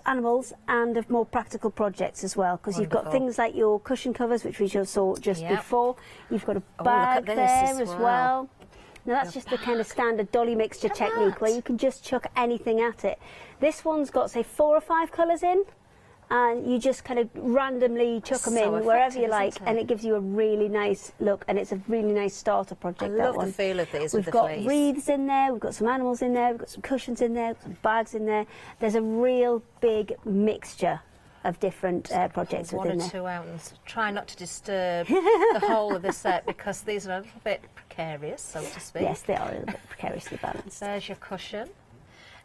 animals and of more practical projects as well, because you've got things like your cushion covers, which we just saw just before. You've got a bag there as well. Now that's just the kind of standard dolly mixture technique where you can just chuck anything at it. This one's got, say, 4 or 5 colours in, and you just kind of randomly chuck them in wherever you like, and it gives you a really nice look, and it's a really nice starter project. I love the feel of these. We've got wreaths in there, we've got some animals in there, we've got some cushions in there, some bags in there. There's a real big mixture of different projects within there. 1 or 2 ounce. Try not to disturb the whole of the set, because these are a little bit precarious, so to speak. Yes, they are a little bit precariously balanced. There's your cushion.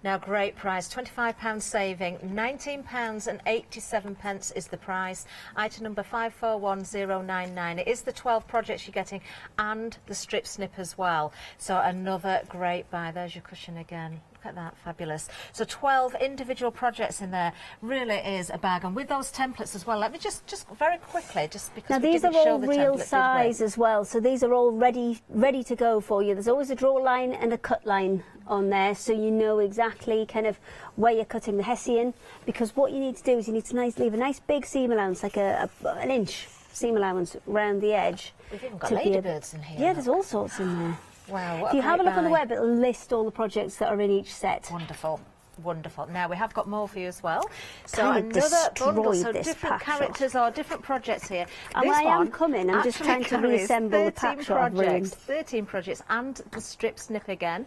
Now, great price, £25 saving, £19.87 is the price. Item number 541099. It is the 12 projects you're getting and the strip snip as well. So another great buy. There's your cushion again. Look at that, fabulous. So 12 individual projects in there. Really is a bag. And with those templates as well, let me just very quickly, just because now we these are didn't show all the real template, size as well, so these are all ready to go for you. There's always a draw line and a cut line on there, so you know exactly kind of where you're cutting the hessian, because what you need to do is you need to leave a nice big seam allowance, like an inch seam allowance around the edge. We've even got ladybirds in here. Yeah, there's all sorts in there. Wow, what if you a have a great look on the buy. web, it'll list all the projects that are in each set. Wonderful. Wonderful. Now we have got more for you as well. So Kind of another bundle, destroyed so this different pack characters or different projects here. And This I am one coming, I'm just actually trying to carries reassemble the 13 pack shot I've ruined. 13 projects and the strip snip again.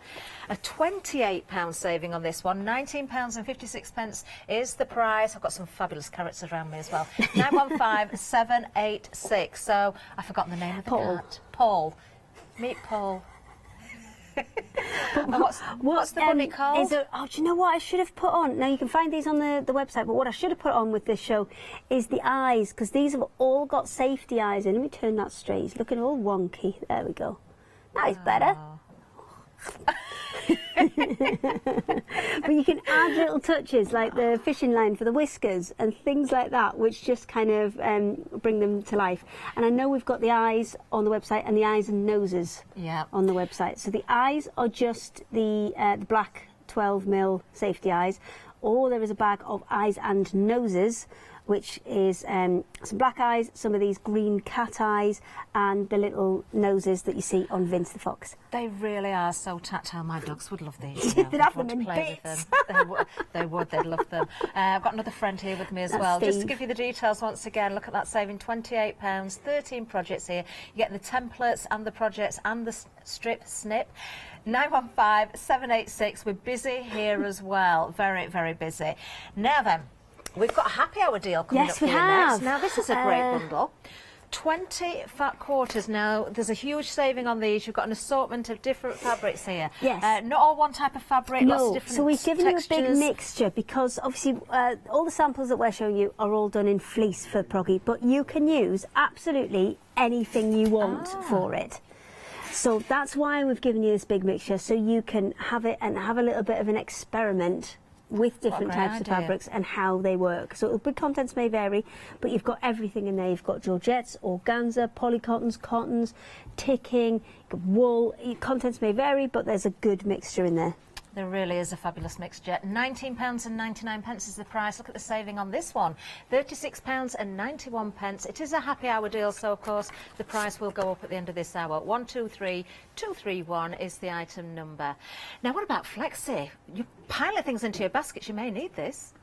A £28 saving on this one. £19.56 is the price. I've got some fabulous carrots around me as well. 915786. So I've forgotten the name of the cat. Paul. Meet Paul. What's the bunny called? Do you know what I should have put on? Now, you can find these on the website, but what I should have put on with this show is the eyes, because these have all got safety eyes in. Let me turn that straight. He's looking all wonky. There we go. Now he's better. But you can add little touches like the fishing line for the whiskers and things like that, which just kind of bring them to life. And I know we've got the eyes on the website and the eyes and noses on the website. So the eyes are just the black 12mm safety eyes, or there is a bag of eyes and noses, which is some black eyes, some of these green cat eyes, and the little noses that you see on Vince the Fox. They really are so tactile. My dogs would love these. They'd have them in bits. They would. They'd love them. I've got another friend here with me as well. Steve. Just to give you the details once again, look at that saving, £28, 13 projects here. You get the templates and the projects and the strip snip. 915786. We're busy here as well. Very, very busy. Now then, we've got a happy hour deal coming up for you next. Now, this is a great bundle. 20 fat quarters. Now, there's a huge saving on these. You've got an assortment of different fabrics here. Yes. Not all one type of fabric, lots of different so we've given textures. you a big mixture, because obviously all the samples that we're showing you are all done in fleece for Proggy, but you can use absolutely anything you want for it. So that's why we've given you this big mixture, so you can have it and have a little bit of an experiment with different types of fabrics and how they work. So the contents may vary, but you've got everything in there. You've got georgettes, organza, polycottons, cottons, ticking, wool. Contents may vary, but there's a good mixture in there. There really is a fabulous mixture. £19.99 is the price. Look at the saving on this one. £36.91. It is a happy hour deal, so of course the price will go up at the end of this hour. 123231 is the item number. Now, what about Flexi? You pilot things into your baskets. You may need this.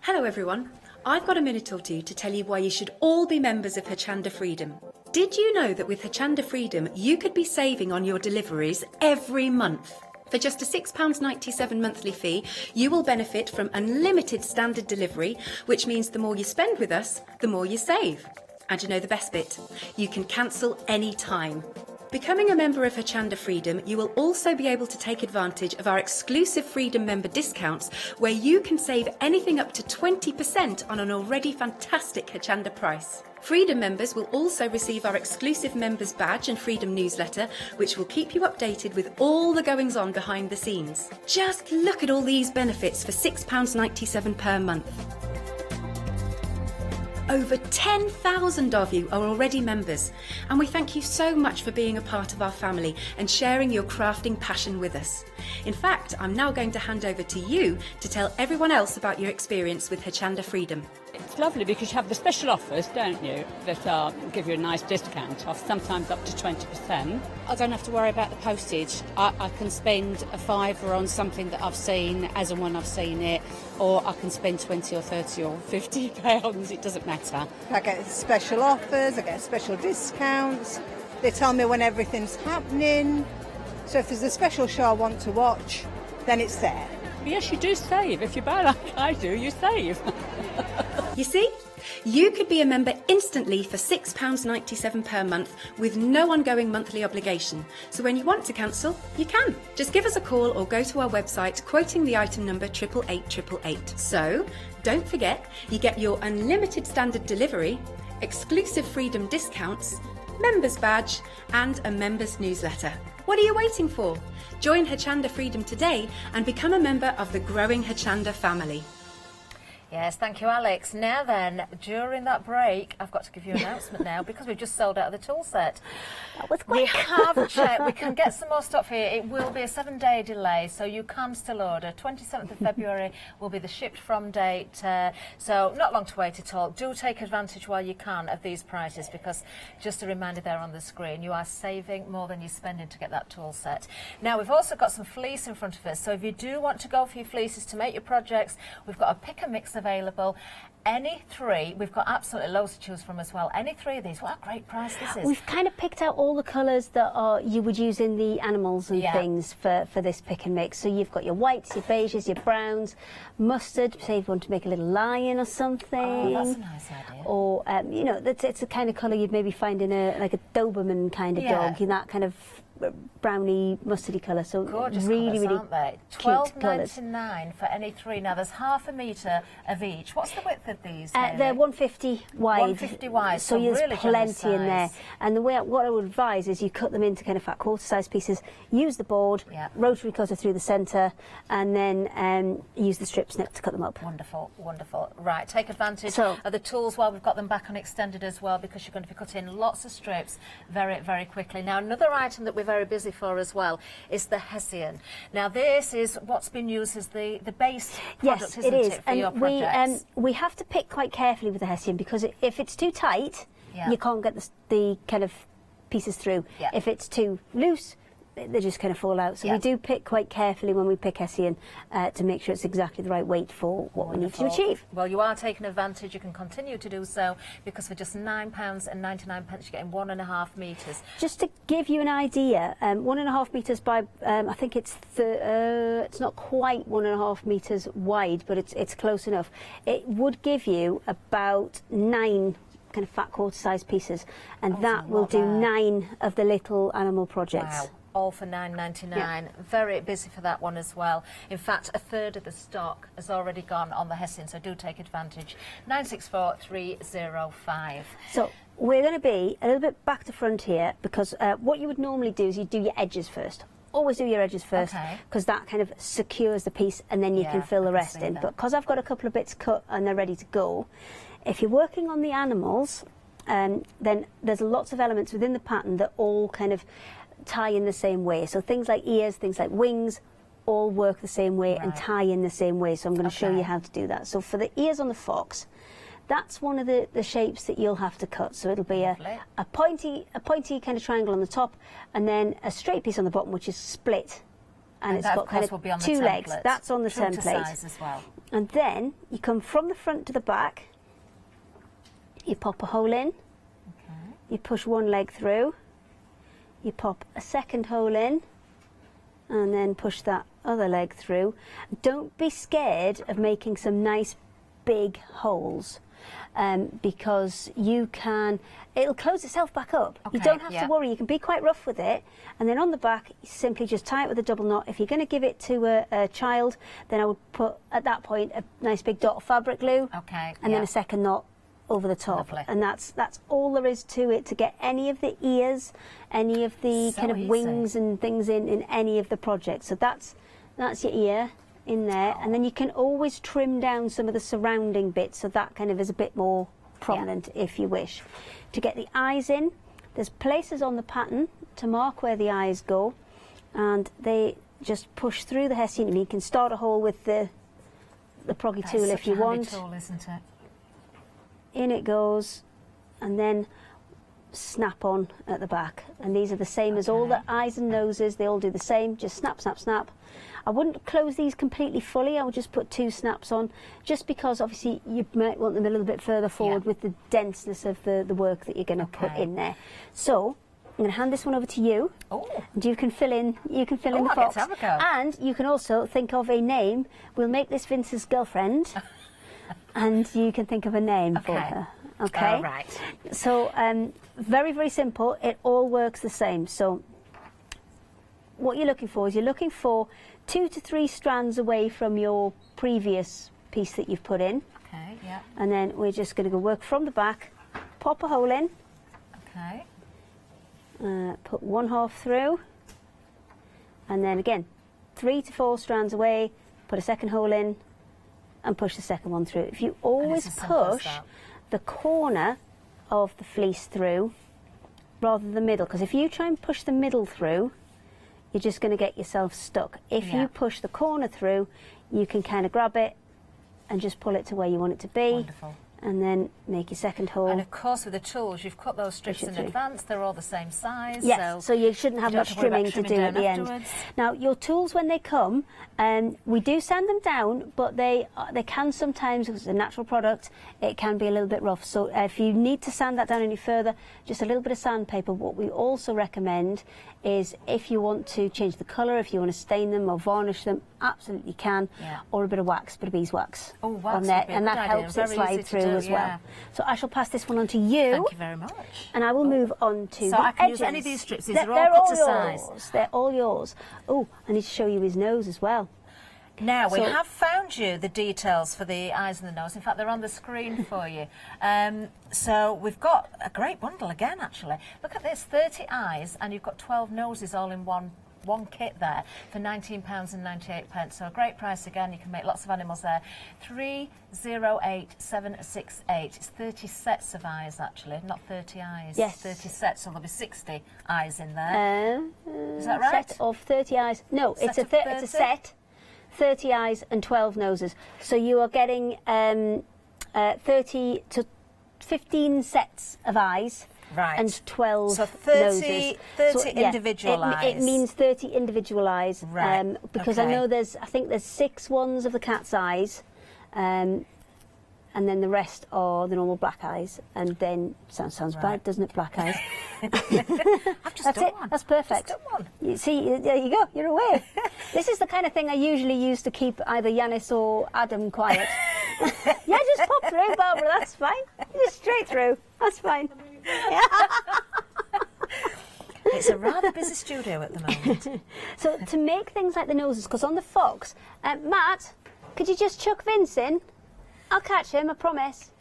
Hello everyone. I've got a minute or two to tell you why you should all be members of Hochanda Freedom. Did you know that with Hochanda Freedom you could be saving on your deliveries every month? For just a £6.97 monthly fee, you will benefit from unlimited standard delivery, which means the more you spend with us, the more you save. And you know the best bit? You can cancel any time. Becoming a member of Hochanda Freedom, you will also be able to take advantage of our exclusive Freedom member discounts, where you can save anything up to 20% on an already fantastic Hochanda price. Freedom members will also receive our exclusive members badge and Freedom newsletter, which will keep you updated with all the goings on behind the scenes. Just look at all these benefits for £6.97 per month. Over 10,000 of you are already members, and we thank you so much for being a part of our family and sharing your crafting passion with us. In fact, I'm now going to hand over to you to tell everyone else about your experience with Hochanda Freedom. It's lovely because you have the special offers, don't you, that give you a nice discount off, sometimes up to 20%. I don't have to worry about the postage. I can spend a £5 on something that I've seen as and when I've seen it, or I can spend 20 or 30 or 50 pounds, it doesn't matter. I get special offers, I get special discounts, they tell me when everything's happening, so if there's a special show I want to watch, then it's there. Yes, you do save. If you buy like I do, you save. You see? You could be a member instantly for £6.97 per month with no ongoing monthly obligation. So when you want to cancel, you can. Just give us a call or go to our website quoting the item number 88888. So don't forget, you get your unlimited standard delivery, exclusive Freedom discounts, members badge and a members newsletter. What are you waiting for? Join Hochanda Freedom today and become a member of the growing Hochanda family. Yes, thank you, Alex. Now then, during that break, I've got to give you an announcement now because we've just sold out of the tool set. That was quick. We have checked. We can get some more stuff here. It will be a 7-day delay, so you can still order. 27th of February will be the shipped from date, so not long to wait at all. Do take advantage while you can of these prices because, just a reminder there on the screen, you are saving more than you're spending to get that tool set. Now, we've also got some fleece in front of us, so if you do want to go for your fleeces to make your projects, we've got a pick and mix available. Any three, we've got absolutely loads to choose from as well. Any three of these, what a great price this is. We've kind of picked out all the colours that you would use in the animals and things for this pick and mix. So you've got your whites, your beiges, your browns, mustard, say if you want to make a little lion or something. Oh, that's a nice idea. Or, you know, it's the kind of colour you'd maybe find in a Doberman kind of dog, in that kind of browny, mustardy colour. So gorgeous really, colours, really aren't they? £12.99 for any three. Now there's half a metre of each. What's the width of these? They're 150 wide. 150 wide. So there's really plenty in there. And the way what I would advise is you cut them into kind of fat quarter-sized pieces. Use the board, rotary cutter through the centre, and then use the strip snip to cut them up. Wonderful, wonderful. Right, take advantage of the tools while we've got them back on extended as well, because you're going to be cutting lots of strips very, very quickly. Now another item that we're very busy for as well is the hessian. Now this is what's been used as the base product, isn't it, for your projects? We have to pick quite carefully with the hessian because if it's too tight, you can't get the kind of pieces through. If it's too loose, they just kind of fall out. So we do pick quite carefully when we pick hessian to make sure it's exactly the right weight for what we need to achieve. Well, you are taking advantage. You can continue to do so because for just £9.99 you're getting 1.5 metres. Just to give you an idea, 1.5 metres by I think it's not quite 1.5 metres wide, but it's close enough. It would give you about 9 kind of fat quarter-sized pieces, and that will do 9 of the little animal projects. Wow. All for £9.99. Very busy for that one as well. In fact, a third of the stock has already gone on the hessian, so do take advantage. 964305. So we're going to be a little bit back to front here because what you would normally do is you do your edges first. Always do your edges first because that kind of secures the piece and then you can fill the rest in. But because I've got a couple of bits cut and they're ready to go, if you're working on the animals, then there's lots of elements within the pattern that all kind of tie in the same way. So things like ears, things like wings, all work the same way and tie in the same way. So I'm going to show you how to do that. So for the ears on the fox, that's one of the shapes that you'll have to cut. So it'll be a pointy kind of triangle on the top and then a straight piece on the bottom, which is split. And it's got kind of 2 legs. That's on the template. Size as well. And then you come from the front to the back, you pop a hole in, you push one leg through, you pop a second hole in and then push that other leg through. Don't be scared of making some nice big holes because it'll close itself back up. Okay, you don't have to worry. You can be quite rough with it, and then on the back, you simply just tie it with a double knot. If you're going to give it to a child, then I would put at that point a nice big dot of fabric glue, and then a second knot over the top. Lovely. And that's all there is to it, to get any of the ears, any of the kind of wings and things in any of the projects. So that's your ear in there, and then you can always trim down some of the surrounding bits so that kind of is a bit more prominent if you wish. To get the eyes in, there's places on the pattern to mark where the eyes go, and they just push through the hair seam. You can start a hole with the proggy tool if you want. That's such a handy tool, isn't it? In it goes, and then snap on at the back. And these are the same as all the eyes and noses. They all do the same, just snap, snap, snap. I wouldn't close these completely fully. I would just put 2 snaps on, just because obviously you might want them a little bit further forward with the denseness of the work that you're going to put in there. So I'm going to hand this one over to you. And you can fill in. You can fill in the fox. And you can also think of a name. We'll make this Vince's girlfriend, and you can think of a name for her. Okay. All right. So very, very simple. It all works the same. So what you're looking for is 2 to 3 strands away from your previous piece that you've put in. Okay, yeah. And then we're just going to go work from the back, pop a hole in. Okay. Put 1/2 through. And then again, 3 to 4 strands away, put a second hole in and push the second one through. If you always push the corner of the fleece through rather than the middle, because if you try and push the middle through, you're just going to get yourself stuck. If you push the corner through, you can kind of grab it and just pull it to where you want it to be. Wonderful. And then make your second hole. And of course, with the tools, you've cut those strips in advance. They're all the same size. Yes, so you shouldn't have much trimming to do at the end. Now, your tools, when they come, we do sand them down, but they can sometimes, because it's a natural product, it can be a little bit rough. So if you need to sand that down any further, just a little bit of sandpaper. What we also recommend is if you want to change the colour, if you want to stain them or varnish them, absolutely can, or a bit of wax, bit of beeswax on there, and that helps it slide through as well. So I shall pass this one on to you. Thank you very much. And I will move on to so the I can edges. use any of these strips. These are all cut to size. They're all yours. Oh, I need to show you his nose as well. Now, we have found you the details for the eyes and the nose. In fact, they're on the screen for you. So we've got a great bundle again, actually. Look at this, 30 eyes, and you've got 12 noses all in one kit there for £19.98. So a great price again. You can make lots of animals there. 308768. It's 30 sets of eyes, actually, not 30 eyes. Yes. 30 sets, so there'll be 60 eyes in there. Is that right? Set of 30 eyes. No, it's a set. 30 eyes and 12 noses. So you are getting 30 to 15 sets of eyes. Right. And 12 so 30, noses. 30 individual eyes. It means 30 individual eyes. Right. Because I know I think there's 6 ones of the cat's eyes, and then the rest are the normal black eyes. And then, sounds bad, doesn't it, black eyes? I've just done one. That's perfect. Just done one. You see, there you go, you're away. This is the kind of thing I usually use to keep either Yanis or Adam quiet. Yeah, just pop through, Barbara, that's fine. Just straight through, that's fine. Yeah. It's a rather busy studio at the moment. So to make things like the noses, because on the fox, Matt, could you just chuck Vince in? I'll catch him, I promise.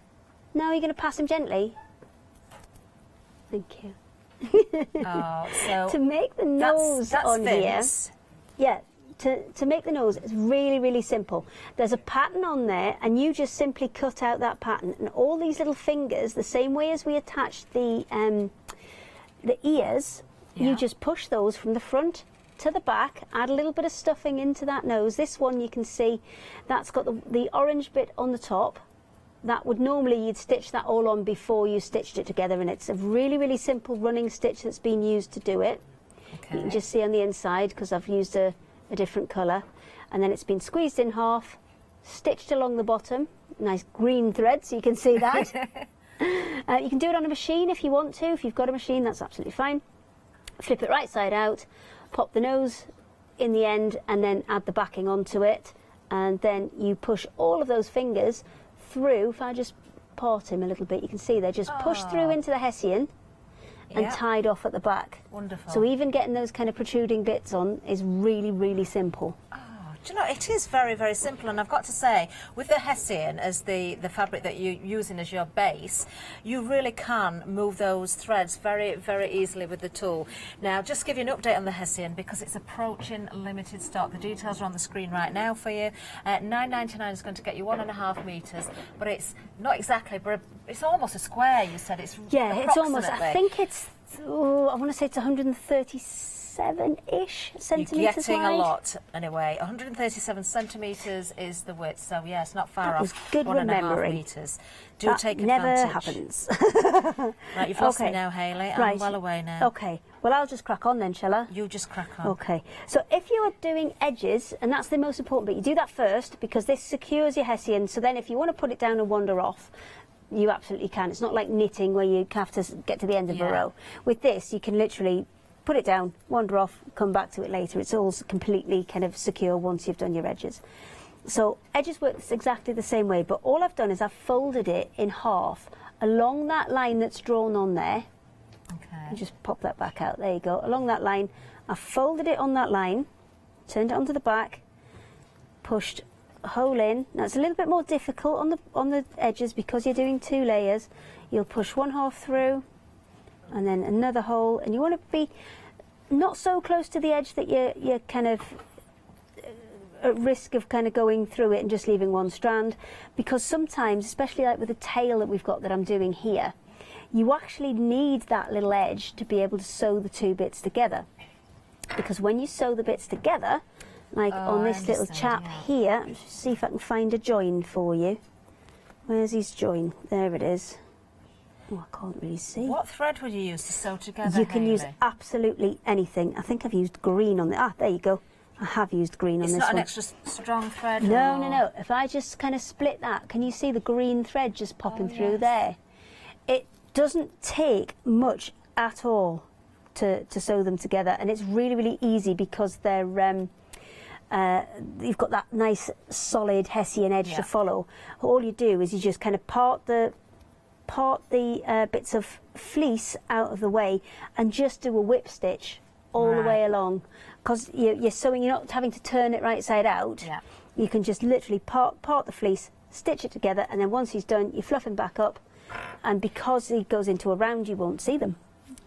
No, you're going to pass him gently? Thank you. So to make the nose that's on Vince. here, to make the nose, it's really, really simple. There's a pattern on there, and you just simply cut out that pattern, and all these little fingers, the same way as we attached the ears, you just push those from the front to the back, add a little bit of stuffing into that nose. This one you can see that's got the orange bit on the top. That would normally, you'd stitch that all on before you stitched it together, and it's a really, really simple running stitch that's been used to do it. Okay. You can just see on the inside, because I've used a different colour, and then it's been squeezed in half, stitched along the bottom, nice green thread so you can see that. You can do it on a machine if you want to. If you've got a machine, that's absolutely fine. Flip it right side out, pop the nose in the end, and then add the backing onto it, and then you push all of those fingers through. If I just apart him a little bit, you can see they're just pushed through into the hessian and tied off at the back. Wonderful. So even getting those kind of protruding bits on is really, really simple. Do you know, it is very, very simple, and I've got to say, with the hessian as the fabric that you're using as your base, you really can move those threads very, very easily with the tool. Now, just to give you an update on the hessian, because it's approaching limited stock. The details are on the screen right now for you. $9.99 is going to get you 1.5 metres, but it's not exactly, but it's almost a square, you said. It's it's almost, I think it's, I want to say it's 137-ish centimetres You're getting wide. a lot, anyway. 137 centimetres is the width, so yeah, it's not far That off. was good 1.5 memory. metres. Do That take never advantage. happens. Right, you've lost me now, Hayley. I'm well away now. Okay, well, I'll just crack on then, shall I? You just crack on. Okay, so if you are doing edges, and that's the most important bit, you do that first because this secures your hessian, so then if you want to put it down and wander off, you absolutely can. It's not like knitting where you have to get to the end of a row. With this, you can literally put it down, wander off, come back to it later. It's all completely kind of secure once you've done your edges. So edges work exactly the same way, but all I've done is I've folded it in half along that line that's drawn on there. Okay. You just pop that back out. There you go. Along that line, I've folded it on that line, turned it onto the back, pushed a hole in. Now it's a little bit more difficult on the edges because you're doing 2 layers. You'll push one half through and then another hole, and you want to be not so close to the edge that you're kind of at risk of kind of going through it and just leaving one strand, because sometimes, especially like with the tail that we've got that I'm doing here, you actually need that little edge to be able to sew the 2 bits together, because when you sew the bits together, like on this little chap here, let's see if I can find a join for you. Where's his join? There it is. Oh, I can't really see. What thread would you use to sew together, You can use Hayley? absolutely anything. I think I've used green on the... Ah, there you go. I have used green on It's this not one. an extra strong thread? No, or... no, no. If I just kind of split that, can you see the green thread just popping through there? It doesn't take much at all to sew them together, and it's really, really easy because they're... you've got that nice solid hessian edge to follow. All you do is you just kind of part the bits of fleece out of the way and just do a whip stitch all the way along, because you're sewing, you're not having to turn it right side out. You can just literally part the fleece, stitch it together, and then once he's done, you fluff him back up, and because he goes into a round, you won't see them.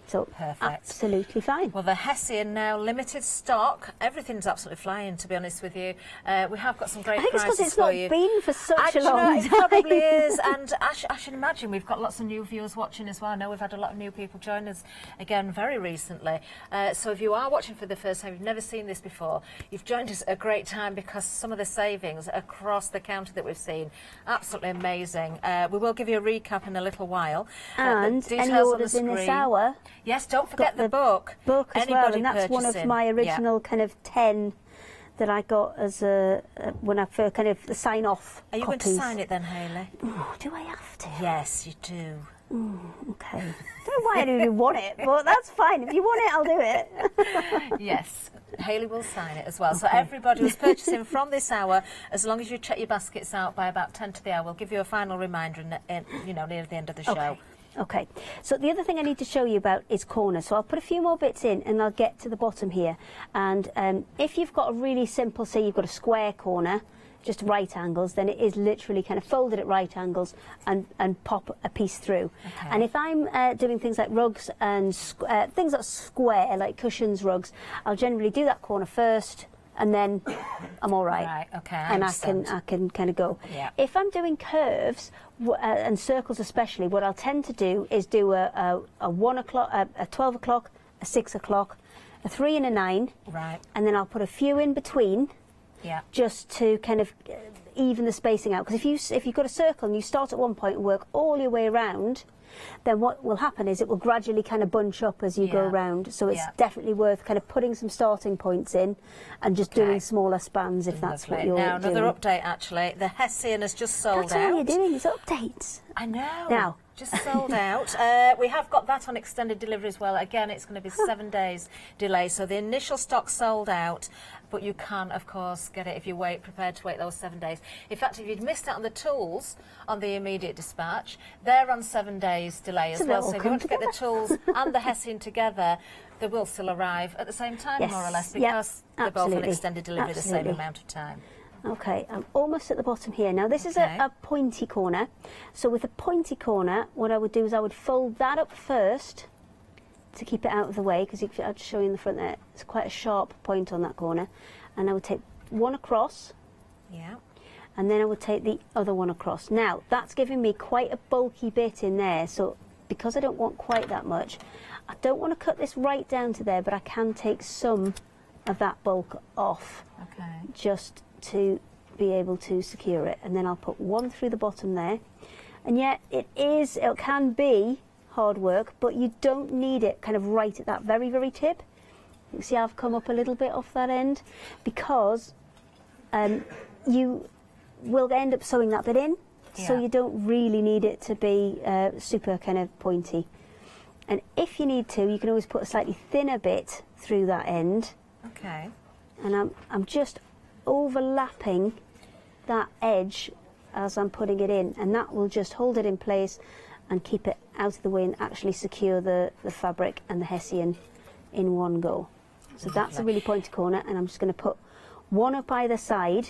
So absolutely fine. Well, the hessian now, limited stock. Everything's absolutely flying, to be honest with you. We have got some great prices for you. I think it's because it's not been for such a long time. It probably is, and I should imagine we've got lots of new viewers watching as well. I know we've had a lot of new people join us again very recently. So if you are watching for the first time, you've never seen this before, you've joined us at a great time, because some of the savings across the counter that we've seen, absolutely amazing. We will give you a recap in a little while. And any orders in this hour... Yes, don't forget the book. Book as well, and that's one of purchasing. my original kind of 10 that I got as when I first kind of the sign-off. Are you going to sign it then, Hayley? Oh, do I have to? Yes, you do. Okay. I don't know why I don't even want it, but that's fine. If you want it, I'll do it. Yes, Hayley will sign it as well. So everybody who's purchasing from this hour, as long as you check your baskets out by about 10 to the hour, we'll give you a final reminder, near the end of the show. Okay, so the other thing I need to show you about is corners. So I'll put a few more bits in and I'll get to the bottom here. And if you've got a really simple, say you've got a square corner, just right angles, then it is literally kind of folded at right angles and pop a piece through. Okay. And if I'm doing things like rugs and things that are square, like cushions, rugs, I'll generally do that corner first, and then I'm all right. Right, okay, and I can kind of go. Yeah. If I'm doing curves and circles especially, what I'll tend to do is do a 1 o'clock, a 12 o'clock, a 6 o'clock, a 3 and a 9. Right. And then I'll put a few in between. Yeah. Just to kind of even the spacing out. Because if you've got a circle and you start at one point and work all your way around, then what will happen is it will gradually kind of bunch up as you go around. So it's definitely worth kind of putting some starting points in and just doing smaller spans if that's what you're now, doing. another update actually. The hessian has just sold out. That's all you're doing is updates. I know. Now, just sold out. We have got that on extended delivery as well. Again, it's going to be 7 days delay. So the initial stock sold out, but you can, of course, get it if you prepared to wait those 7 days. In fact, if you'd missed out on the tools on the immediate dispatch, they're on 7 days delay as well. So if you want to get the tools and the Hessian together, they will still arrive at the same time, more or less, because they're both on extended delivery the same amount of time. Okay, I'm almost at the bottom here. Now, this is a pointy corner. So with a pointy corner, what I would do is I would fold that up first to keep it out of the way, because I'll just show you in the front there. It's quite a sharp point on that corner. And I would take one across. Yeah. And then I would take the other one across. Now, that's giving me quite a bulky bit in there. So because I don't want quite that much, I don't want to cut this right down to there, but I can take some of that bulk off. Okay. Just to be able to secure it. And then I'll put one through the bottom there. And yet it can be hard work, but you don't need it kind of right at that very, very tip. You can see I've come up a little bit off that end, because you will end up sewing that bit in, so you don't really need it to be super kind of pointy. And if you need to, you can always put a slightly thinner bit through that end. Okay. And I'm just overlapping that edge as I'm putting it in, and that will just hold it in place and keep it out of the way and actually secure the fabric and the Hessian in one go. So that's a really pointy corner, and I'm just going to put one up either side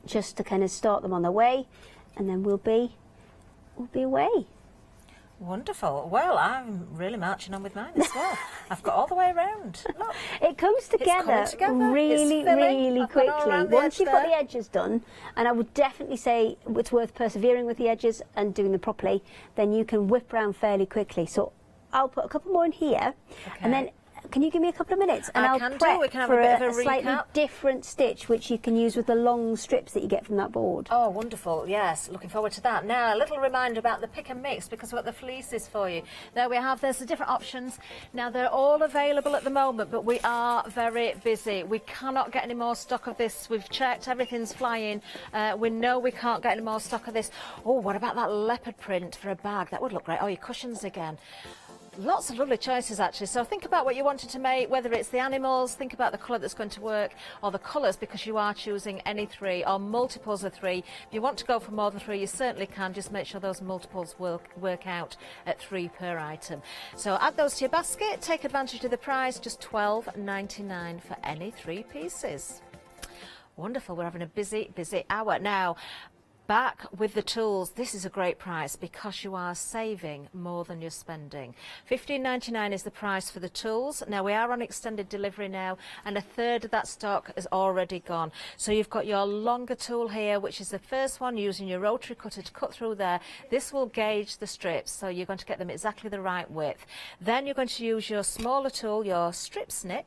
just to kind of start them on their way, and then we'll be away. Wonderful. Well, I'm really marching on with mine as well. I've got all the way around. Look, it comes together really, really quickly. Once you've got the edges done, and I would definitely say it's worth persevering with the edges and doing them properly, then you can whip around fairly quickly. So I'll put a couple more in here, and then can you give me a couple of minutes? And I'll prep for a slightly different stitch, which you can use with the long strips that you get from that board. Oh, wonderful. Yes, looking forward to that. Now, a little reminder about the pick and mix, because we've got the fleeces for you. There we have, there's the different options. Now, they're all available at the moment, but we are very busy. We cannot get any more stock of this. We've checked, everything's flying. We know we can't get any more stock of this. Oh, what about that leopard print for a bag? That would look great. Oh, your cushions again. Lots of lovely choices, actually. So think about what you wanted to make, whether it's the animals, think about the colour that's going to work, or the colours, because you are choosing any three, or multiples of three. If you want to go for more than three, you certainly can. Just make sure those multiples will work out at 3 per item. So add those to your basket, take advantage of the price, just $12.99 for any 3 pieces. Wonderful. We're having a busy, busy hour. Now, back with the tools. This is a great price because you are saving more than you're spending. $15.99 is the price for the tools. Now, we are on extended delivery now, and a third of that stock is already gone. So you've got your longer tool here, which is the first one, using your rotary cutter to cut through there. This will gauge the strips, so you're going to get them exactly the right width. Then you're going to use your smaller tool, your strip snip,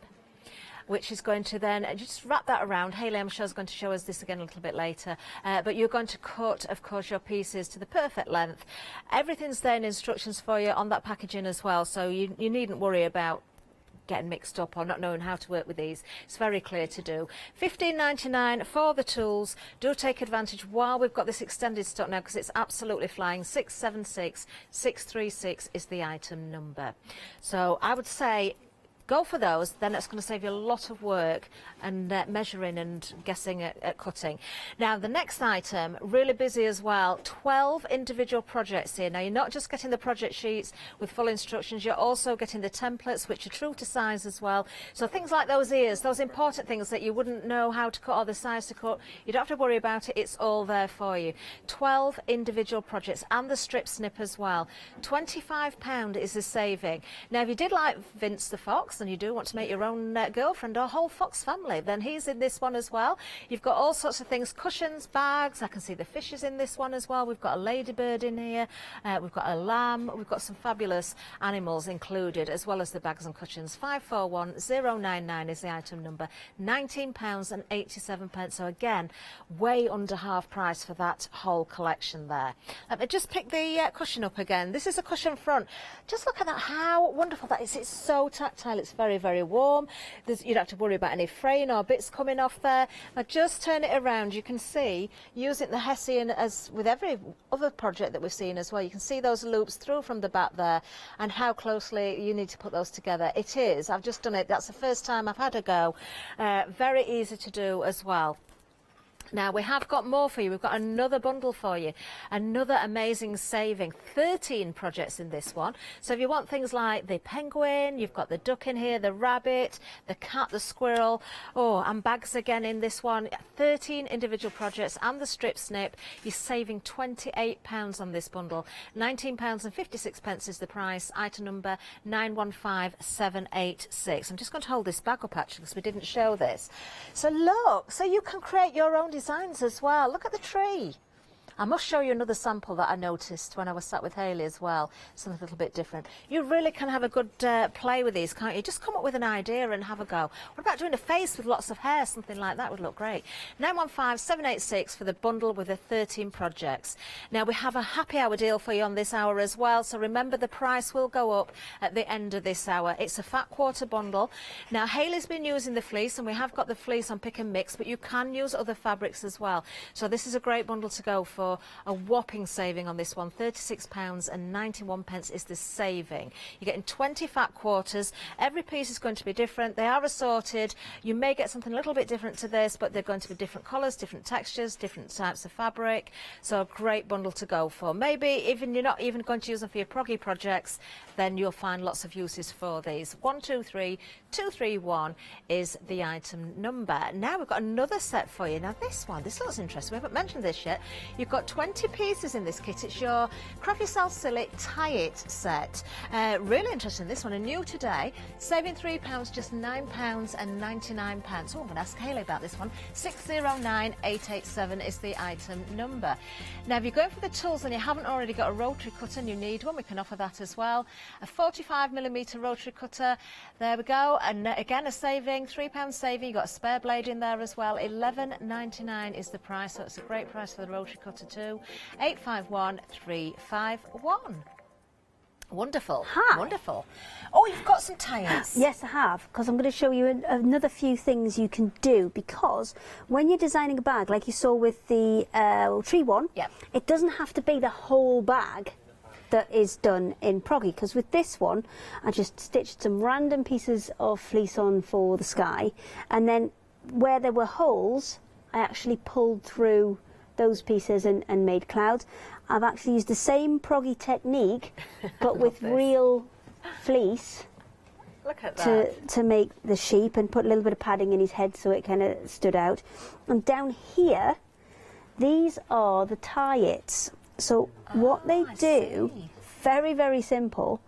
which is going to then just wrap that around. Hayley, I'm sure, is going to show us this again a little bit later. But you're going to cut, of course, your pieces to the perfect length. Everything's there in instructions for you on that packaging as well, so you needn't worry about getting mixed up or not knowing how to work with these. It's very clear to do. $15.99 for the tools. Do take advantage while we've got this extended stock now, because it's absolutely flying. 676636 is the item number. So I would say go for those, then it's going to save you a lot of work and measuring and guessing at cutting. Now, the next item, really busy as well, 12 individual projects here. Now, you're not just getting the project sheets with full instructions, you're also getting the templates, which are true to size as well. So things like those ears, those important things that you wouldn't know how to cut or the size to cut, you don't have to worry about it, it's all there for you. 12 individual projects and the strip snip as well. £25 is the saving. Now, if you did like Vince the Fox, and you do want to make your own girlfriend or whole fox family, then he's in this one as well. You've got all sorts of things, cushions, bags. I can see the fishes in this one as well. We've got a ladybird in here. We've got a lamb. We've got some fabulous animals included, as well as the bags and cushions. 541099 is the item number. £19.87. So again, way under half price for that whole collection there. Let me just pick the cushion up again. This is a cushion front. Just look at that, how wonderful that is. It's so tactile. It's it's very, very warm. You don't have to worry about any fraying or bits coming off there. Now just turn it around. You can see, using the Hessian as with every other project that we've seen as well, you can see those loops through from the back there and how closely you need to put those together. It is. I've just done it. That's the first time I've had a go. Very easy to do as well. Now we have got more for you. We've got another bundle for you, another amazing saving. 13 projects in this one. So if you want things like the penguin, you've got the duck in here, the rabbit, the cat, the squirrel, and bags again in this one. 13 individual projects and the strip snip. You're saving £28 on this bundle. £19.56 is the price. Item number 915786. I'm just going to hold this bag up actually because we didn't show this. So look, so you can create your own designs as well. Look at the tree. I must show you another sample that I noticed when I was sat with Hayley as well, something a little bit different. You really can have a good play with these, can't you? Just come up with an idea and have a go. What about doing a face with lots of hair? Something like that would look great. 915786 for the bundle with the 13 projects. Now we have a happy hour deal for you on this hour as well, so remember the price will go up at the end of this hour. It's a fat quarter bundle. Now Hayley's been using the fleece and we have got the fleece on pick and mix, but you can use other fabrics as well. So this is a great bundle to go for. A whopping saving on this one. £36.91 is the saving. You're getting 20 fat quarters. Every piece is going to be different. They are assorted. You may get something a little bit different to this, but they're going to be different colours, different textures, different types of fabric. So a great bundle to go for. Maybe even you're not even going to use them for your proggy projects, then you'll find lots of uses for these. 123231 is the item number. Now we've got another set for you. Now this looks interesting. We haven't mentioned this yet. You've got 20 pieces in this kit. It's your Craft Yourself Silly Tie It set. Really interesting, this one, and new today. Saving £3, just £9.99. Oh, I'm going to ask Hayley about this one. 609887 is the item number. Now, if you're going for the tools and you haven't already got a rotary cutter and you need one, we can offer that as well. A 45mm rotary cutter. There we go. And again, a saving, £3 saving. You've got a spare blade in there as well. £11.99 is the price, so it's a great price for the rotary cutter too. 851351. Wonderful. Hi. Wonderful. Oh, you've got some tie-ins. Yes, I have, because I'm going to show you another few things you can do, because when you're designing a bag, like you saw with the tree one, it doesn't have to be the whole bag that is done in proggy, because with this one, I just stitched some random pieces of fleece on for the sky, and then where there were holes, I actually pulled through those pieces and made clouds. I've actually used the same proggy technique, but with real fleece. Look at that. To make the sheep, and put a little bit of padding in his head so it kind of stood out. And down here, these are the tie-its. So what they do, very, very simple,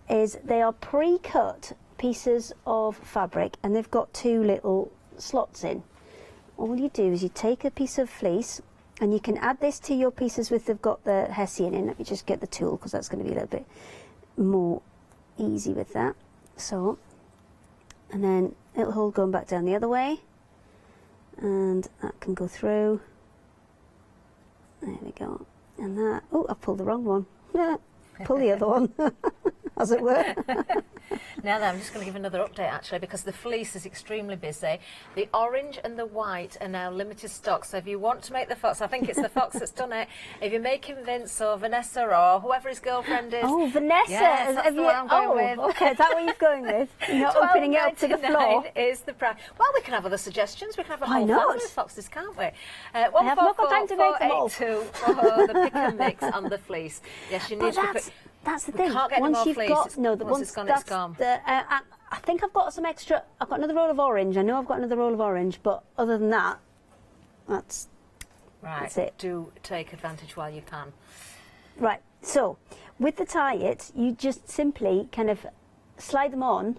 is they are pre-cut pieces of fabric, and they've got two little slots in. All you do is you take a piece of fleece, and you can add this to your pieces with they've got the Hessian in. Let me just get the tool, because that's going to be a little bit more easy with that. So, and then little hole going back down the other way, and that can go through. There we go. And that, oh, I pulled the wrong one. Pull the other one, as it were. Now then, I'm just going to give another update actually, because the fleece is extremely busy. The orange and the white are now limited stock, so if you want to make the fox, I think it's the fox that's done it. If you're making Vince or Vanessa or whoever his girlfriend is. Oh, Vanessa! Yes, that's the one I'm going with. Okay, is that what you're going with? You're not opening it up to the floor? Is the price. Well, we can have other suggestions. We can have a whole Why not? family of foxes, can't we? I have not got time to make them all. 14482 for the pick and mix on the fleece. Yes, you need to That's the thing. Can't get once any more you've fleece. got Once it's gone, it's gone. I think I've got some extra. I've got another roll of orange. I know I've got another roll of orange, but other than that, that's it. Do take advantage while you can. Right. So with the tie-it, you just simply kind of slide them on,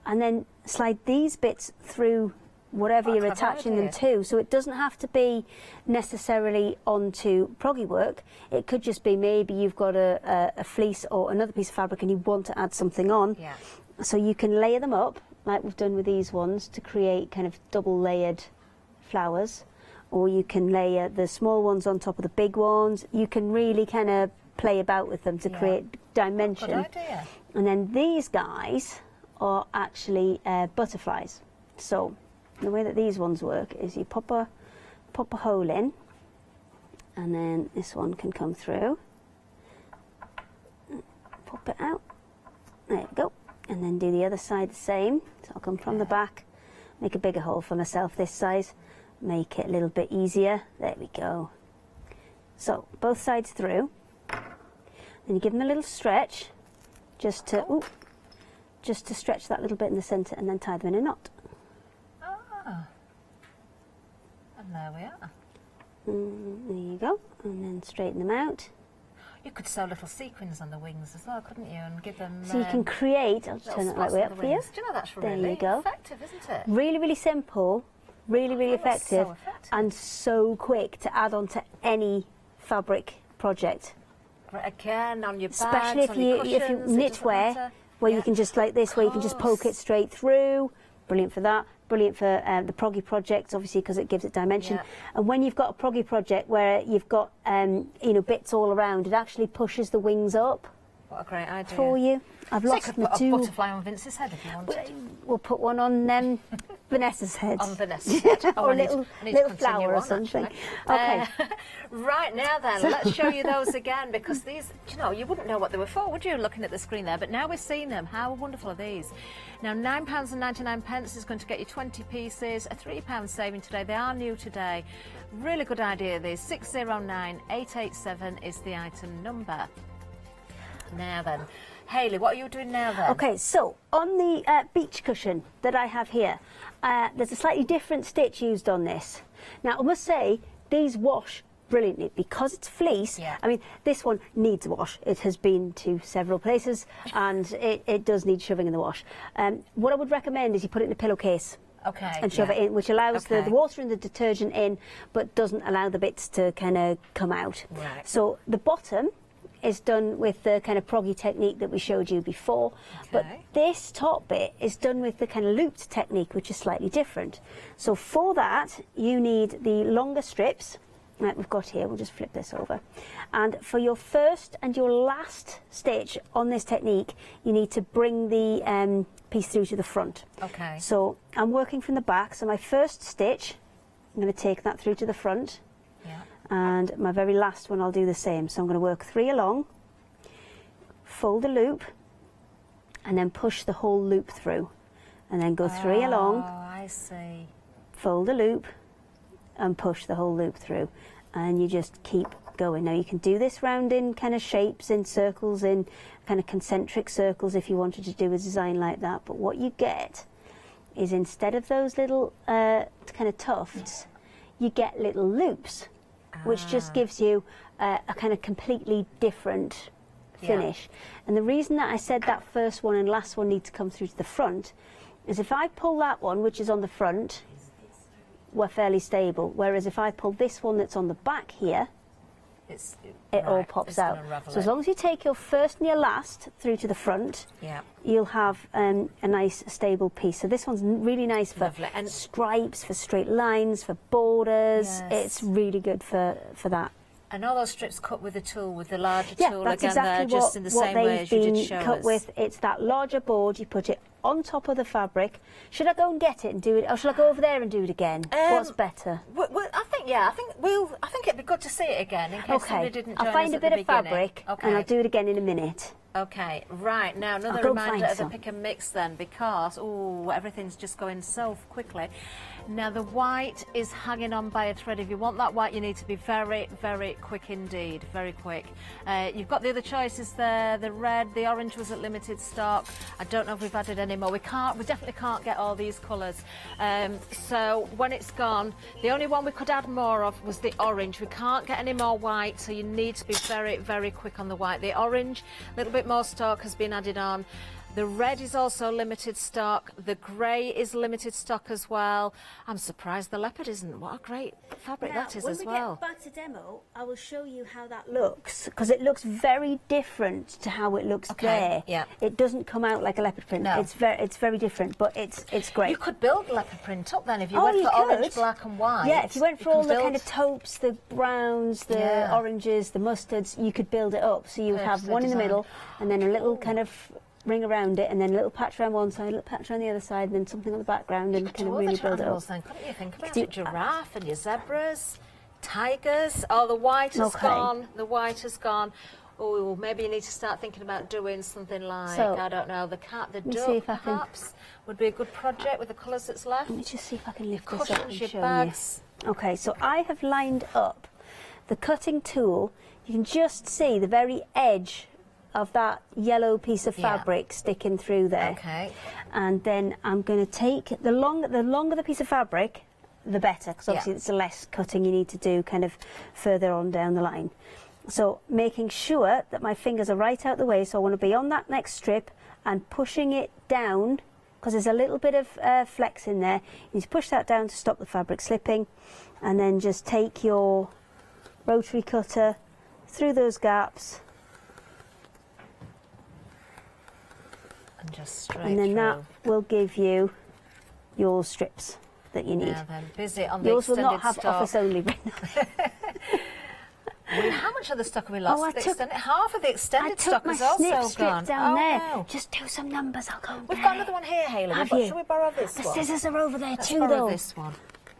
and then slide these bits through whatever you're attaching them to. So it doesn't have to be necessarily onto proggy work. It could just be maybe you've got a fleece or another piece of fabric and you want to add something on. Yeah. So you can layer them up like we've done with these ones to create kind of double layered flowers, or you can layer the small ones on top of the big ones. You can really kind of play about with them to create dimension. Good idea. And then these guys are actually butterflies. So the way that these ones work is you pop a hole in, and then this one can come through. Pop it out. There we go. And then do the other side the same. So I'll come from the back, make a bigger hole for myself this size, make it a little bit easier. There we go. So both sides through. Then you give them a little stretch, just to stretch that little bit in the centre, and then tie them in a knot. Ah. And there we are. There you go. And then straighten them out. You could sew little sequins on the wings as well, couldn't you? And give them. So you can create. I'll just turn it right way up for you. Do you know that's There really you go. effective, isn't it? Really, really simple. Really, really effective, so effective. and so quick to add on to any fabric project. Again, on your bags, Especially on your if you cushions, it knit doesn't wear, matter. where you can just like this, where you can just poke it straight through. Brilliant for that. Brilliant for the proggy projects, obviously, because it gives it dimension. Yeah. And when you've got a proggy project where you've got bits all around, it actually pushes the wings up. What a great idea. For you. I've So lost you could my put a two. butterfly on Vince's head if you wanted. We'll put one on Vanessa's head. On Vanessa's head. Or a little flower or on, something. actually. Okay. Right now then, let's show you those again, because these, you wouldn't know what they were for, would you, looking at the screen there? But now we're seeing them. How wonderful are these? Now, £9.99 is going to get you 20 pieces, a £3 saving today. They are new today. Really good idea, these. 609887 is the item number. Now then, Hayley, what are you doing now then? Okay, so on the beach cushion that I have here, there's a slightly different stitch used on this. Now, I must say, these wash brilliantly because it's fleece. Yeah. I mean, this one needs a wash. It has been to several places, and it does need shoving in the wash. What I would recommend is you put it in a pillowcase. Okay. And shove it in, which allows the water and the detergent in, but doesn't allow the bits to kind of come out. Right. So the bottom is done with the kind of proggy technique that we showed you before, but this top bit is done with the kind of looped technique, which is slightly different. So for that, you need the longer strips that we've got here. We'll just flip this over. And for your first and your last stitch on this technique, you need to bring the piece through to the front. Okay. So I'm working from the back, so my first stitch, I'm going to take that through to the front. Yeah. And my very last one I'll do the same. So I'm going to work 3 along, fold a loop, and then push the whole loop through. And then go 3 along. Oh, I see. Fold a loop, and push the whole loop through. And you just keep going. Now you can do this round in kind of shapes, in circles, in kind of concentric circles if you wanted to do a design like that. But what you get is, instead of those little kind of tufts, you get little loops, which just gives you a kind of completely different finish. And the reason that I said that first one and last one need to come through to the front is, if I pull that one, which is on the front, we're fairly stable. Whereas if I pull this one that's on the back here, it all pops out. So as long as you take your first and your last through to the front, you'll have a nice stable piece. So this one's really nice for stripes, for straight lines, for borders. Yes. It's really good for that. And all those strips cut with the tool, with the larger Yeah, tool that's again exactly there, just in the what same way they've as you been did show cut us. with. It's that larger board. You put it on top of the fabric. Should I go and get it and do it, or should I go over there and do it again? What's better? Well, I think it'd be good to see it again in case somebody didn't join I'll find us a at bit the of beginning. fabric Okay. and I'll do it again in a minute. Okay, right, now another I'll go reminder find of the some. pick and mix then, because, everything's just going so quickly. Now the white is hanging on by a thread. If you want that white, you need to be very, very quick indeed, very quick. You've got the other choices there, the red, the orange was at limited stock. I don't know if we've added any more. We definitely can't get all these colours. So when it's gone, the only one we could add more of was the orange. We can't get any more white, so you need to be very, very quick on the white. The orange, a little bit more stock has been added on. The red is also limited stock. The grey is limited stock as well. I'm surprised the leopard isn't. What a great fabric that is as well. When we get back to demo, I will show you how that looks, because it looks very different to how it looks there. Yeah. It doesn't come out like a leopard print. No. It's very different, but it's great. You could build leopard print up then if you went for orange, black and white. Yeah, if you went for all the build- kind of taupes, the browns, the oranges, the mustards, you could build it up. So you would have Perfectly one in the designed. middle and then a little kind of ring around it, and then a little patch around one side, a little patch around the other side, and then something on the background, and kind of really build it up. Then, couldn't you think about it? Giraffe and your zebras, tigers. Oh, the white has gone. The white has gone. Oh, maybe you need to start thinking about doing something like, I don't know, the cat, the duck, perhaps, would be a good project with the colours that's left. Let me just see if I can lift your this up cushions, and your show bags. you. Okay, so I have lined up the cutting tool. You can just see the very edge of that yellow piece of fabric sticking through there. Okay. And then I'm going to take, the longer the piece of fabric, the better, because obviously it's less cutting you need to do kind of further on down the line. So making sure that my fingers are right out the way, so I want to be on that next strip and pushing it down, because there's a little bit of flex in there. You need to push that down to stop the fabric slipping, and then just take your rotary cutter through those gaps. And just straight And then through. that will give you your strips that you need. Now then, busy on the Yours will extended not have stock. office only written on it. How much of the stock have we lost? Oh, Half of the extended stock my is also snip strip gone. down there. No. Just do some numbers, I'll go We've got another one here, Hayley. Have you? Shall we borrow this The one? scissors are over there Let's too, borrow though. this one.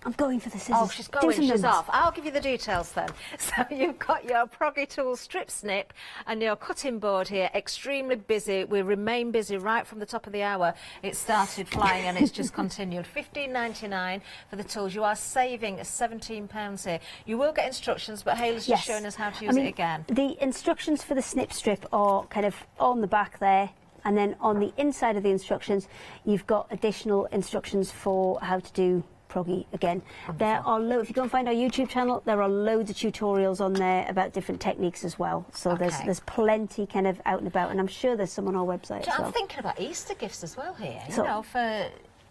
I'm going for the scissors. Oh, she's Do going, some she's numbers. off. I'll give you the details then. So you've got your Proggy Tool strip snip and your cutting board here, extremely busy. We remain busy right from the top of the hour. It started flying and it's just continued. $15.99 for the tools. You are saving £17 here. You will get instructions, but Hayley's just showing us how to use it again. The instructions for the snip strip are kind of on the back there. And then on the inside of the instructions, you've got additional instructions for how to do proggy again. There are if you go and find our YouTube channel, there are loads of tutorials on there about different techniques as well. So there's plenty kind of out and about, and I'm sure there's some on our website as well. I'm thinking about Easter gifts as well here. So- You know,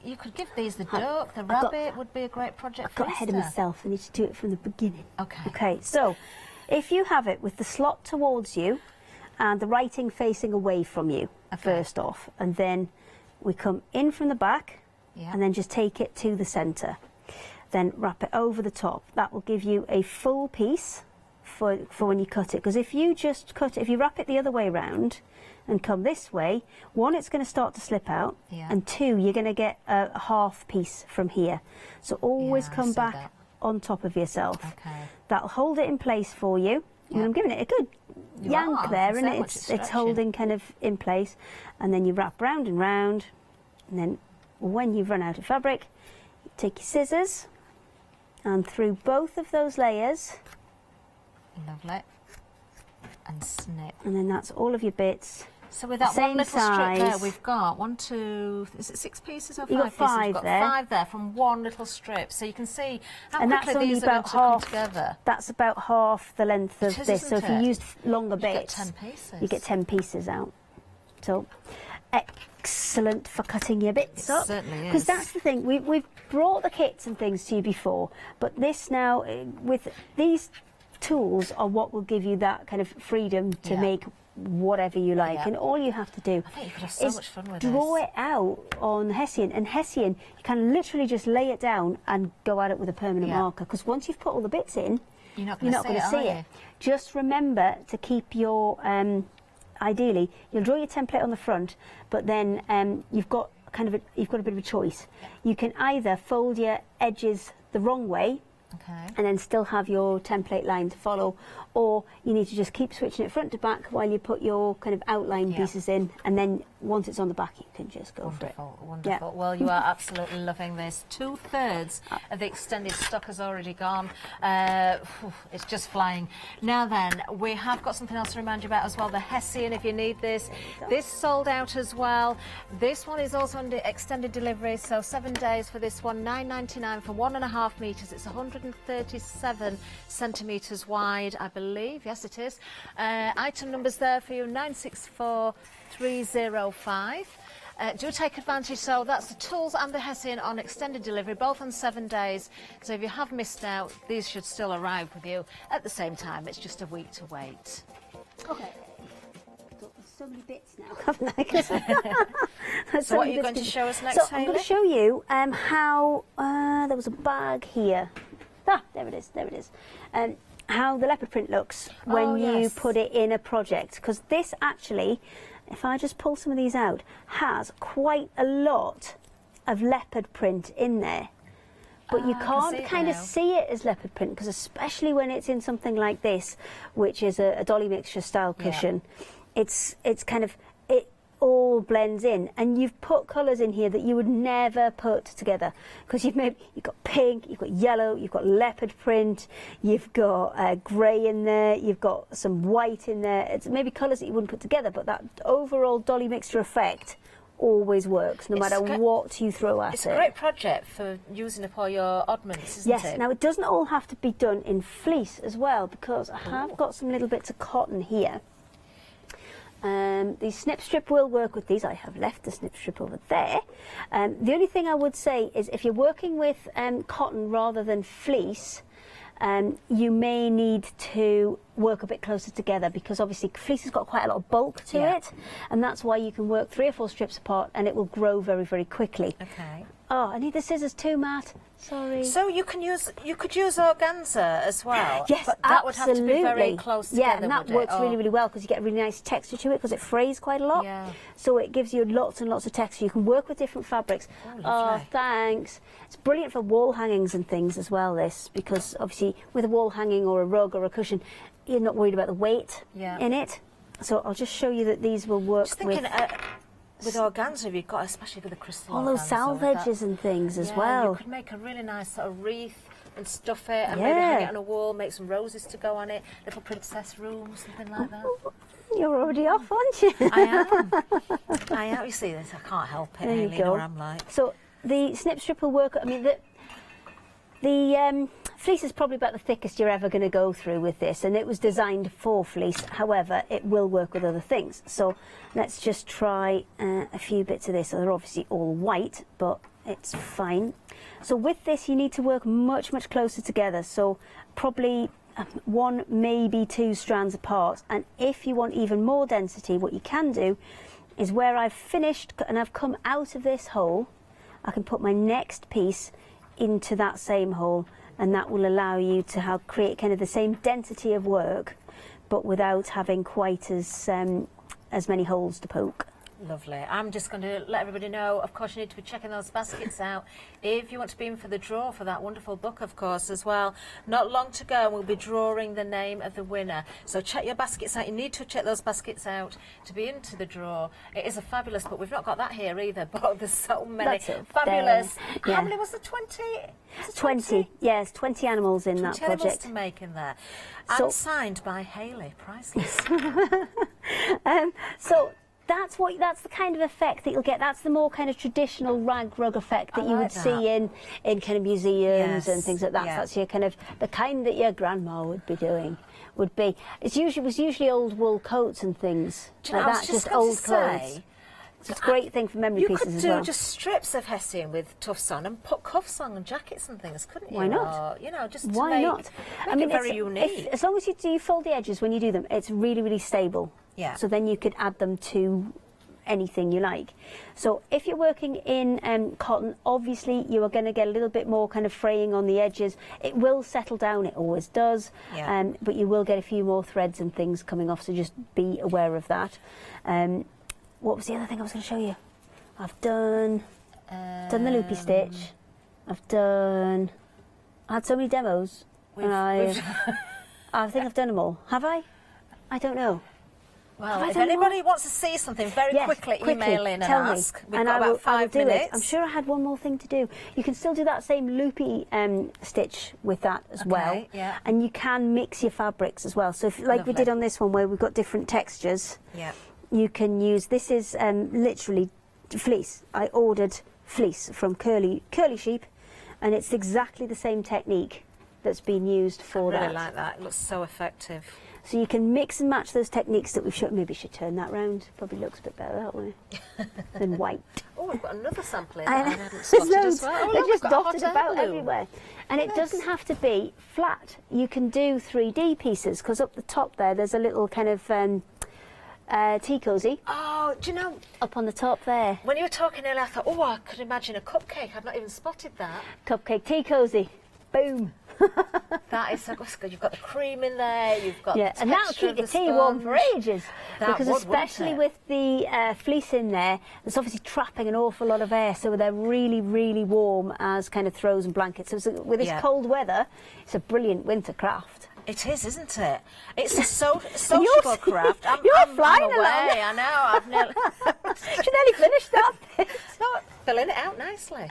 you could give these the duck, the rabbit would be a great project I've for got ahead of Easter. myself. I need to do it from the beginning. Okay. Okay, so if you have it with the slot towards you and the writing facing away from you, first off, and then we come in from the back, and then just take it to the centre. Then wrap it over the top. That will give you a full piece for when you cut it. Because if you just cut it, if you wrap it the other way round and come this way, one, it's going to start to slip out, and two, you're going to get a half piece from here. So always come back on top of yourself. Okay. That'll hold it in place for you. And I'm giving it a good yank there, and it's holding kind of in place. And then you wrap round and round, and then when you've run out of fabric, you take your scissors and through both of those layers. Lovely. And snip. And then that's all of your bits. So with that same one little strip there, size. we've got is it 6 pieces or 5 You've got pieces? 5 We've got there. 5 there from one little strip. So you can see how And that's quickly only these are going about to come half. together. That's about half the length of It is, this. So isn't if you it? used longer You get bits, 10 pieces. you get 10 pieces out. So excellent for cutting your bits up. Certainly Because is. that's the thing. We've brought the kits and things to you before, but this now, with these tools, are what will give you that kind of freedom to make whatever you like. And all you have to do I think you could have so is much fun with draw this. it out on Hessian. And Hessian, you can literally just lay it down and go at it with a permanent marker. Because once you've put all the bits in, You're not you're going not going to to see are it. Just remember to keep your, ideally, you'll draw your template on the front, but then you've got a bit of a choice. You can either fold your edges the wrong way, and then still have your template line to follow, or you need to just keep switching it front to back while you put your kind of outline pieces in, and then once it's on the back you can just go for it. Wonderful. Yeah. Well, you are absolutely loving this. 2/3 of the extended stock has already gone. It's just flying. Now then, we have got something else to remind you about as well. The Hessian, if you need this. This sold out as well. This one is also under extended delivery, so 7 days for this one. $9.99 for 1.5 metres. It's 137 centimetres wide, I believe. Yes, it is. Item numbers there for you, 964305. Do take advantage. So that's the tools and the Hessian on extended delivery, both on 7 days. So if you have missed out, these should still arrive with you at the same time. It's just a week to wait. Okay. So many bits now, haven't I? So what are you going to show us next, So I'm going Hayley? to show you how there was a bag here. There it is. There it is. How the leopard print looks when you put it in a project, because this actually if I just pull some of these out, has quite a lot of leopard print in there. But you can't kind of see it as leopard print, because especially when it's in something like this, which is a dolly mixture style cushion, it's kind of, it all blends in, and you've put colours in here that you would never put together, because you've got pink, you've got yellow, you've got leopard print, you've got grey in there, you've got some white in there. It's maybe colours that you wouldn't put together, but that overall dolly mixture effect always works, no matter what you throw at it. It's a great project for using up all your oddments, isn't it? Yes, now it doesn't all have to be done in fleece as well, because I have got some little bits of cotton here. The snip strip will work with these. I have left the snip strip over there. The only thing I would say is if you're working with cotton rather than fleece, you may need to work a bit closer together, because obviously fleece has got quite a lot of bulk to it, and that's why you can work 3 or 4 strips apart and it will grow very, very quickly. Okay. Oh, I need the scissors too, Matt. Sorry. So you could use organza as well. Yes, but that would have to be very close together. Yeah, and that works really, really well, because you get a really nice texture to it, because it frays quite a lot. Yeah. So it gives you lots and lots of texture. You can work with different fabrics. Oh, thanks. It's brilliant for wall hangings and things as well, this, because obviously with a wall hanging or a rug or a cushion, you're not worried about the weight in it. So I'll just show you that these will work with organza, you've got, especially with the crystal all those salvages and things as well. You could make a really nice sort of wreath and stuff it, and maybe hang it on a wall, make some roses to go on it, little princess room, something like that. You're already off, aren't you? I am. You see this? I can't help it. There you Aileen, go. or I'm like. So the snip strip will work. I mean, the fleece is probably about the thickest you're ever going to go through with this, and it was designed for fleece. However, it will work with other things. So let's just try a few bits of this. So they're obviously all white, but it's fine. So with this, you need to work much, much closer together. So probably 1, maybe 2 strands apart. And if you want even more density, what you can do is, where I've finished and I've come out of this hole, I can put my next piece into that same hole, and that will allow you to create kind of the same density of work, but without having quite as many holes to poke. Lovely. I'm just going to let everybody know, of course, you need to be checking those baskets out if you want to be in for the draw for that wonderful book, of course, as well. Not long to go, and we'll be drawing the name of the winner. So check your baskets out. You need to check those baskets out to be into the draw. It is a fabulous book. We've not got that here either, but there's so many fabulous. Yeah. How many was there? 20? 20, yes, 20 animals in that 20 animals project. to make in there. So, and signed by Hayley, priceless. So that's the kind of effect that you'll get. That's the more kind of traditional rag rug effect that you would see in kind of museums and things like that. Yeah. That's your kind of the kind that your grandma would be doing. Was usually old wool coats and things like that, just old clothes. It's a great thing for memory pieces as well. You could do just strips of hessian with tufts on and put cuffs on and jackets and things, couldn't you? Why not? Or, just Why to make, not? Make it very unique. As long as you fold the edges when you do them, it's really, really stable. Yeah. So then you could add them to anything you like. So if you're working in cotton, obviously you are going to get a little bit more kind of fraying on the edges. It will settle down, it always does, but you will get a few more threads and things coming off, so just be aware of that. What was the other thing I was going to show you? I've done the loopy stitch. I had so many demos, and I think I've done them all. Have I? I don't know. Well, if anybody wants to see something very quickly, email in and ask. We've got about 5 minutes. I'm sure I had one more thing to do. You can still do that same loopy stitch with that as well. Yeah. And you can mix your fabrics as well. So if, like we did on this one where we've got different textures, you can use, this is literally fleece. I ordered fleece from Curly Sheep, and it's exactly the same technique that's been used for that. I really like that. It looks so effective. So you can mix and match those techniques that we've shown. Maybe we should turn that round. Probably looks a bit better that way than white. Oh, we've got another sample in I there. I know. hadn't spotted as well. Oh, They're look, just we've got a dotted hot air about balloon. everywhere. And it doesn't have to be flat. You can do 3D pieces, because up the top there's a little kind of tea cosy. Oh, do you know? Up on the top there. When you were talking earlier, I thought, I could imagine a cupcake. I've not even spotted that. Cupcake tea cosy. Boom. That is so good. You've got the cream in there, you've got yeah, the and that'll texture keep of your the tea warm for sponge. ages. That Because would, especially wouldn't with the fleece in there, it's obviously trapping an awful lot of air, so they're really, really warm as kind of throws and blankets. So with this cold weather, it's a brilliant winter craft. It is, isn't it? It's a sociable craft. You're flying away. along. I know. I've nearly. She nearly finished that. Not filling it out nicely.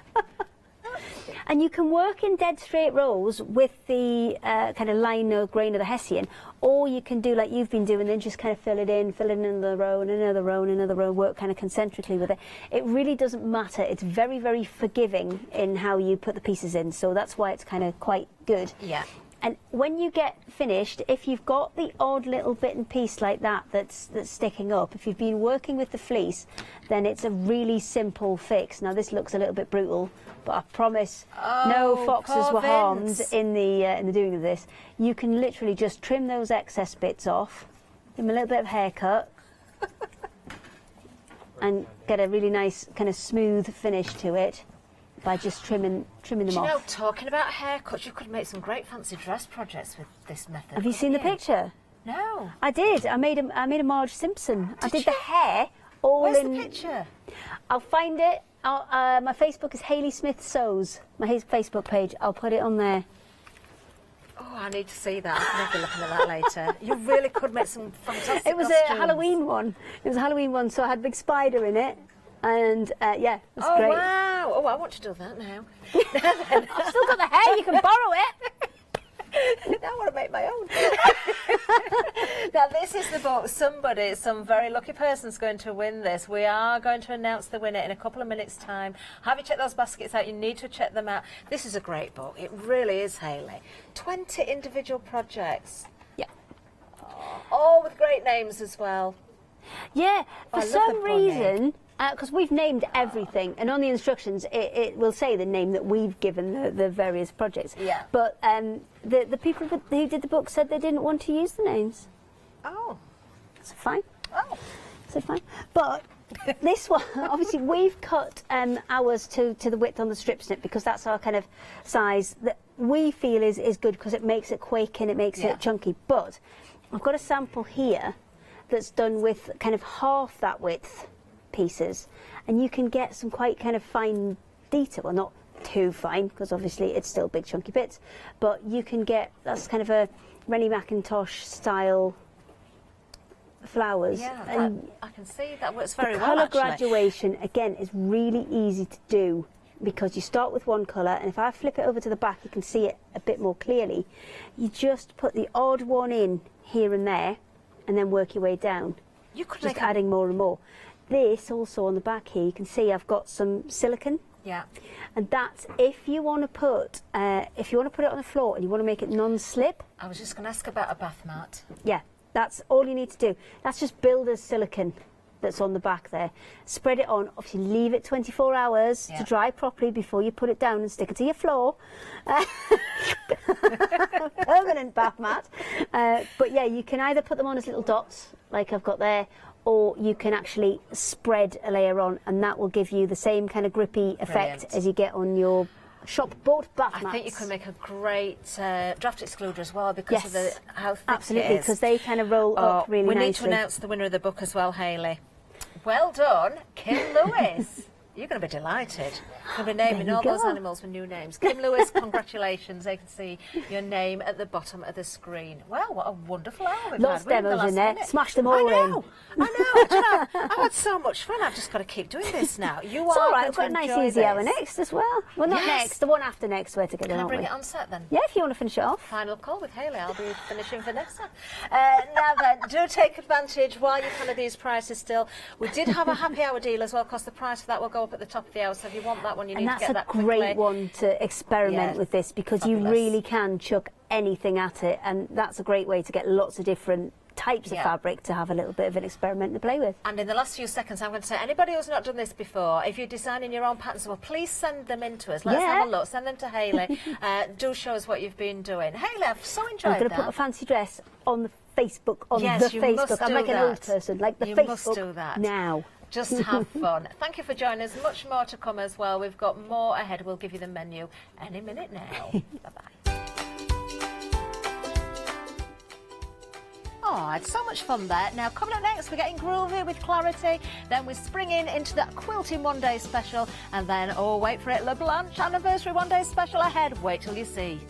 And you can work in dead straight rows with the kind of line or grain of the Hessian, or you can do like you've been doing and just kind of fill it in another row and another row and another row, work kind of concentrically with it. It really doesn't matter. It's very, very forgiving in how you put the pieces in, so that's why it's kind of quite good. Yeah. And when you get finished, if you've got the odd little bit and piece like that that's sticking up, if you've been working with the fleece, then it's a really simple fix. Now this looks a little bit brutal, but I promise no foxes were harmed in the doing of this. You can literally just trim those excess bits off, give them a little bit of haircut, and get a really nice kind of smooth finish to it by just trimming them off. You know, talking about haircuts, you could make some great fancy dress projects with this method. Have you seen the picture? No. I did. I made a Marge Simpson. I did the hair all Where's in. the picture? I'll find it. My Facebook is Hayley Smith Sews. My Facebook page. I'll put it on there. Oh, I need to see that. I'm going to be looking at that later. You really could make some fantastic It was costumes. a Halloween one. It was a Halloween one, so I had a big spider in it. And yeah, it was oh, great. Wow. Oh, I want to do that now. I've still got the hair. You can borrow it. Now I want to make my own. Now this is the book. Some very lucky person's going to win this. We are going to announce the winner in a couple of minutes' time. Have you checked those baskets out? You need to check them out. This is a great book. It really is, Hayley. 20 individual projects. Yeah. Oh, all with great names as well. Yeah, for I love some the bunny. reason, because we've named everything, and on the instructions it will say the name that we've given the various projects. Yeah. But the people who did the book said they didn't want to use the names. Oh. So fine. Oh. So fine. But this one, obviously, we've cut ours to the width on the strip snip because that's our kind of size that we feel is good because it makes it quick and it makes it chunky. But I've got a sample here that's done with kind of half that width pieces, and you can get some quite kind of fine detail. Well, not too fine because obviously it's still big chunky bits, but you can get that's kind of a Rennie McIntosh style flowers. Yeah, and I can see that works very the well. colour Actually. graduation again is really easy to do because you start with one colour, and if I flip it over to the back you can see it a bit more clearly. You just put the odd one in here and there and then work your way down, You could just make adding more and more. This also on the back here, you can see I've got some silicone, Yeah. and that's if you want to put it on the floor and you want to make it non-slip. I was just going to ask about a bath mat. Yeah, that's all you need to do. That's just builder's silicone that's on the back there. Spread it on, obviously leave it 24 hours to dry properly before you put it down and stick it to your floor. Permanent bath mat. But yeah, you can either put them on as little dots, like I've got there, or you can actually spread a layer on, and that will give you the same kind of grippy effect as you get on your shop bought bath mats. I think you could make a great draft excluder as well because of the how thick absolutely, it is. because they kind of roll up really we nicely. We need to announce the winner of the book as well, Hayley. Well done, Kim Lewis. You're going to be delighted. You're going to be naming all those animals with new names. Kim Lewis, congratulations. They can see your name at the bottom of the screen. Well, what a wonderful hour we've Lots had. of demos in there. Smash them all I know. in. I know. Do you know, I've had so much fun. I've just got to keep doing this now. You It's are all right. going We've got a to nice enjoy easy hour this. next as well. Well, not Yes. next. The one after next we're together, Can I aren't bring we? it on set then? Yeah, if you want to finish it off. Final call with Hayley. I'll be finishing for next time. Now then, do take advantage while you can of these prices still. We did have a happy hour deal as well, because the price of that will go up at the top of the hour. So if you want that one, you And need to that's get a that quickly. great one to experiment with this, because you fabulous. really can chuck anything at it, and that's a great way to get lots of different types of fabric to have a little bit of an experiment to play with. And in the last few seconds, I'm going to say, anybody who's not done this before, if you're designing your own patterns, well, please send them in to us. Let's have a look. Send them to Hayley. Do show us what you've been doing. Hayley, I've so enjoyed I'm going that. to put a fancy dress on the Facebook, Yes, you must I'm do like an old that. person, like the You Facebook must do that. now. Just have fun. Thank you for joining us. Much more to come as well. We've got more ahead. We'll give you the menu any minute now. Bye-bye. Oh, I had so much fun there. Now, coming up next, we're getting groovy with Clarity. Then we're springing into the Quilting One Day special. And then, oh, wait for it, Le Blanche Anniversary One Day special ahead. Wait till you see.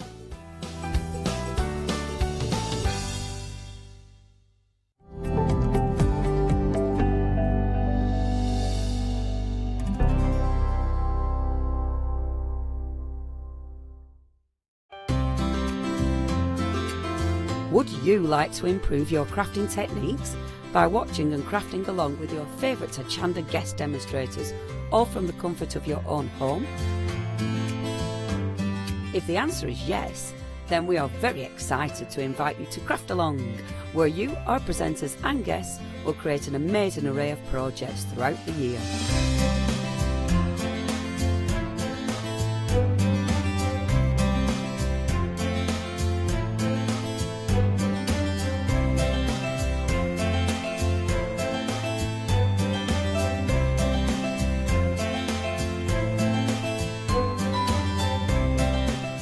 Would you like to improve your crafting techniques by watching and crafting along with your favourite Hochanda guest demonstrators, all from the comfort of your own home? If the answer is yes, then we are very excited to invite you to Craft Along, where you, our presenters and guests, will create an amazing array of projects throughout the year.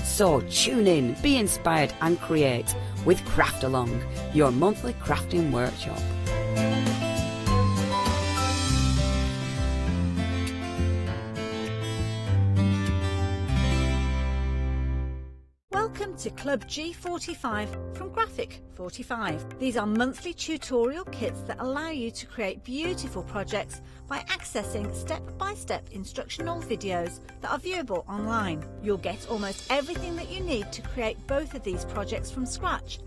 So tune in, be inspired and create with Craft Along, your monthly crafting workshop. Welcome to Club G45 from Graphic 45. These are monthly tutorial kits that allow you to create beautiful projects by accessing step-by-step instructional videos that are viewable online. You'll get almost everything that you need to create both of these projects from scratch.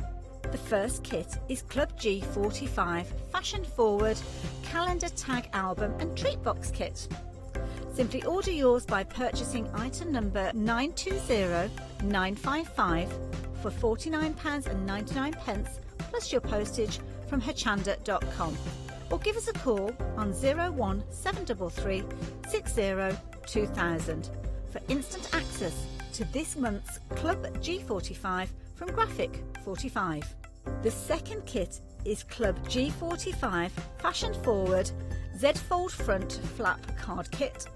The first kit is Club G45 Fashion Forward Calendar Tag Album and Treat Box Kit. Simply order yours by purchasing item number 920955 for £49.99 plus your postage from hochanda.com, or give us a call on 01733 60 2000 for instant access to this month's Club G45 from Graphic 45. The second kit is Club G45 Fashion Forward Z-Fold Front Flap Card Kit.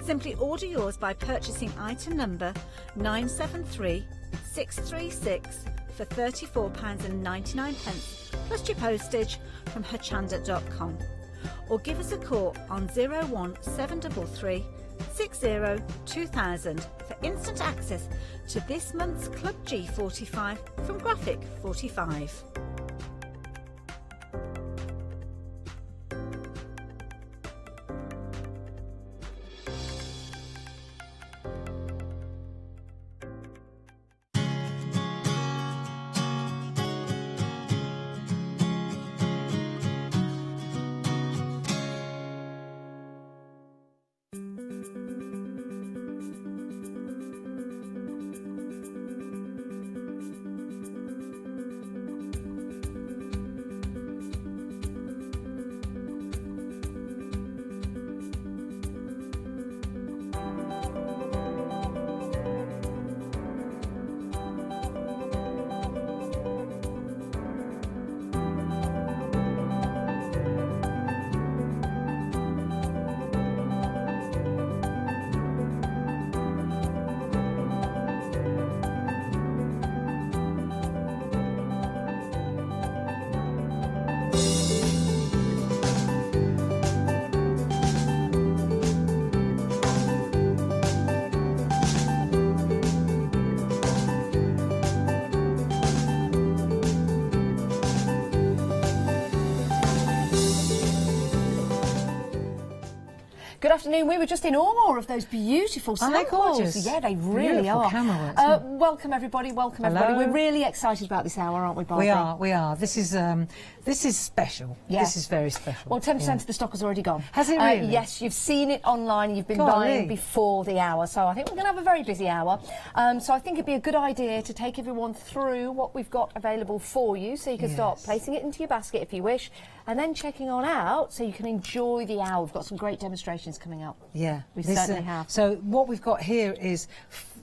Simply order yours by purchasing item number 973636 for £34.99 plus your postage from hochanda.com, or give us a call on 01733 60 2000 for instant access to this month's Club G45 from Graphic 45. Good afternoon. We were just in awe of those beautiful samples. Aren't they gorgeous? Yeah, they really Beautiful are. camera work, welcome everybody. Welcome Hello. everybody. We're really excited about this hour, aren't we, Barbara? We are. This is special. Yeah. This is very special. Well, 10% of the stock has already gone. Has it really? Yes, you've seen it online. You've been Golly. buying before the hour, so I think we're going to have a very busy hour. So I think it'd be a good idea to take everyone through what we've got available for you, so you can start placing it into your basket if you wish, and then checking on out so you can enjoy the hour. We've got some great demonstrations coming up. Yeah, we certainly have. So what we've got here is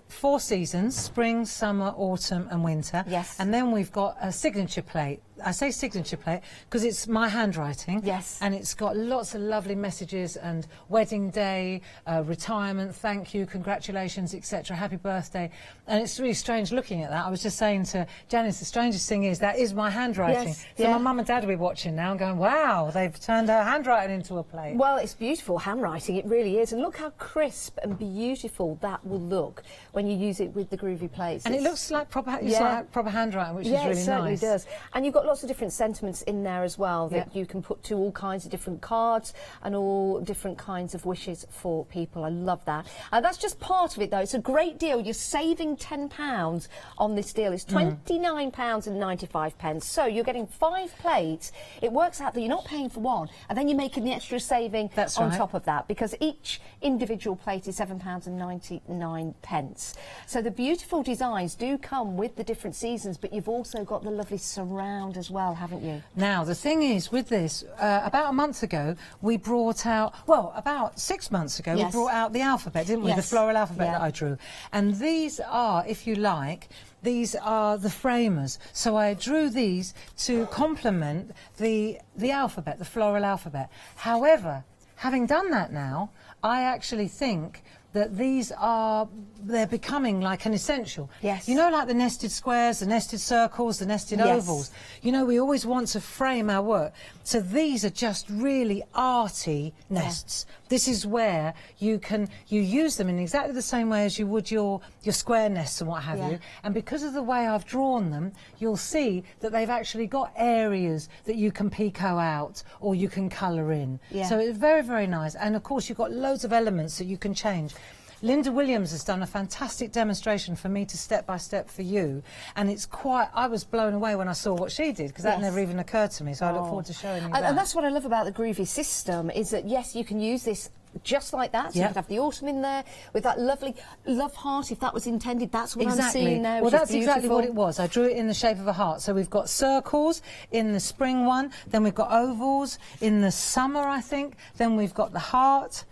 4 seasons: spring, summer, autumn and winter. Yes. And then we've got a signature plate, I say signature plate because it's my handwriting. Yes. And it's got lots of lovely messages and wedding day, retirement, thank you, congratulations, etc., happy birthday. And it's really strange looking at that. I was just saying to Janice, the strangest thing is that is my handwriting. Yes, so my mum and dad will be watching now and going, wow, they've turned her handwriting into a plate. Well, it's beautiful handwriting, it really is. And look how crisp and beautiful that will look when you use it with the Groovi plates. And it looks like proper, like proper handwriting, which is really nice. Yeah, it certainly does. And you've got lots of different sentiments in there as well that you can put to all kinds of different cards and all different kinds of wishes for people. I love that. That's just part of it, though. It's a great deal. You're saving £10 on this deal. It's £29.95. So you're getting 5 plates. It works out that you're not paying for one, and then you're making the extra saving on top of that, because each individual plate is £7.99. So the beautiful designs do come with the different seasons, but you've also got the lovely surround as well, haven't you? Now, the thing is with this, about a month ago, we brought out, well, about 6 months ago, we brought out the alphabet, didn't we? The floral alphabet that I drew. And these are, if you like, these are the framers. So I drew these to complement the alphabet, the floral alphabet. However, having done that now, I actually think that they're becoming like an essential. Yes. You know, like the nested squares, the nested circles, the nested ovals. You know, we always want to frame our work. So these are just really arty nests. This is where you use them in exactly the same way as you would your square nests and what have you. And because of the way I've drawn them, you'll see that they've actually got areas that you can pico out or you can colour in. So it's very, very nice. And of course, you've got loads of elements that you can change. Linda Williams has done a fantastic demonstration for me to step by step for you, and it's quite, I was blown away when I saw what she did, because that never even occurred to me, so I look forward to showing you that. And that's what I love about the Groovi system, is that yes, you can use this just like that, so you could have the autumn in there with that lovely love heart, if that was intended. That's what I'm seeing now. Well, that's exactly what it was. I drew it in the shape of a heart. So we've got circles in the spring one, then we've got ovals in the summer, I think, then we've got the heart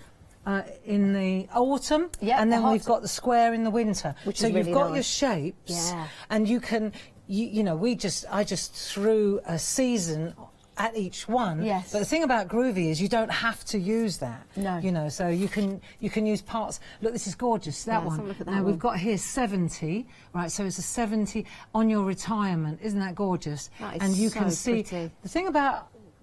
in the autumn, and then we've got the square in the winter. So you've got your shapes, and you can, you know, I just threw a season at each one. But the thing about Groovi is you don't have to use that. No. You know, so you can use parts. Look, this is gorgeous. That one. Look at that now we've got here 70. Right, so it's a 70 on your retirement. Isn't that gorgeous? That is and you so can see pretty.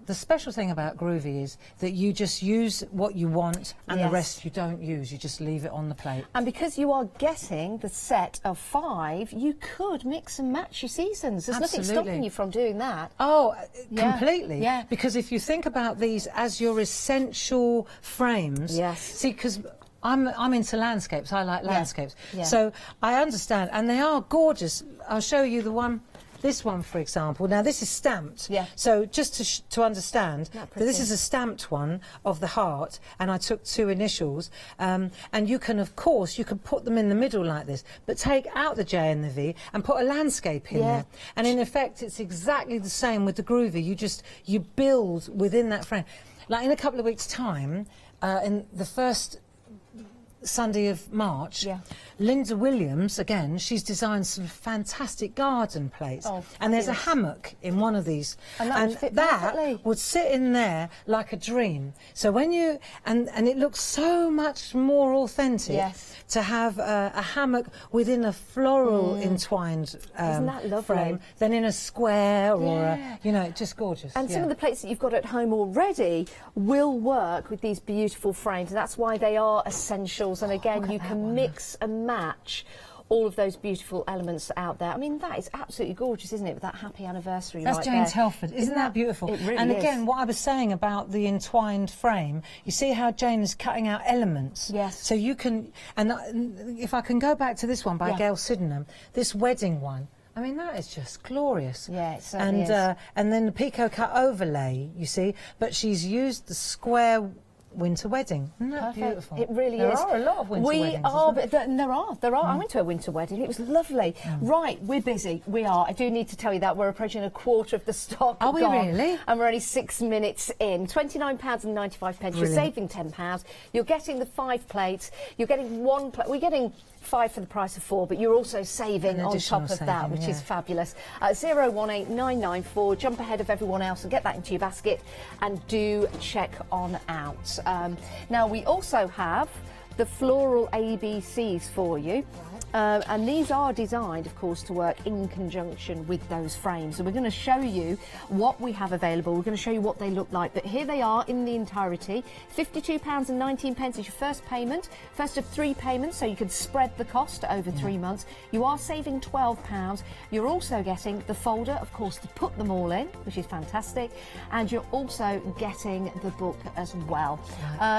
the special thing about Groovi is that you just use what you want, and the rest you don't use. You just leave it on the plate. And because you are getting the set of 5, you could mix and match your seasons. There's nothing stopping you from doing that. Oh, completely. Yeah. Because if you think about these as your essential frames, see, because I'm into landscapes. I like landscapes. So I understand, and they are gorgeous. I'll show you the one. This one, for example, now this is stamped. So just to understand, that this is a stamped one of the heart, and I took 2 initials. And you can, of course, you can put them in the middle like this, but take out the J and the V and put a landscape in there. And in effect, it's exactly the same with the Groovi. You build within that frame. Like in a couple of weeks' time, in the first Sunday of March, Linda Williams, again, she's designed some fantastic garden plates. And there's a hammock in one of these. And that would sit in there like a dream. So when you, and it looks so much more authentic to have a hammock within a floral entwined Isn't that lovely? frame than in a square or a, you know, just gorgeous. And some of the plates that you've got at home already will work with these beautiful frames, and that's why they are essentials. And again, you can mix and match all of those beautiful elements out there. I mean, that is absolutely gorgeous, isn't it, with that happy anniversary That's right Jane there. Telford. Isn't that beautiful? It really and is. again, what I was saying about the entwined frame, you see how Jane is cutting out elements? So you can, and if I can go back to this one by Gail Sydenham, this wedding one, I mean, that is just glorious. Yeah, it certainly is. And then the picot cut overlay, you see, but she's used the square winter wedding. Isn't that Perfect. beautiful? It really there is. There are a lot of winter weddings. There are. I went to a winter wedding. It was lovely. Right, we're busy. We are. I do need to tell you that we're approaching a quarter of the stock. Are we really? And we're only 6 minutes in. £29.95. You're saving £10. You're getting the 5 plates. You're getting 1 plate. We're getting 5 for the price of 4, but you're also saving on top of that, which is fabulous. 018994. Jump ahead of everyone else and get that into your basket, and do check on out. Now we also have the floral ABCs for you. And these are designed, of course, to work in conjunction with those frames. So we're going to show you what we have available. We're going to show you what they look like. But here they are in the entirety. £52.19 is your first payment. First of 3 payments, so you can spread the cost over 3 months. You are saving £12. You're also getting the folder, of course, to put them all in, which is fantastic. And you're also getting the book as well.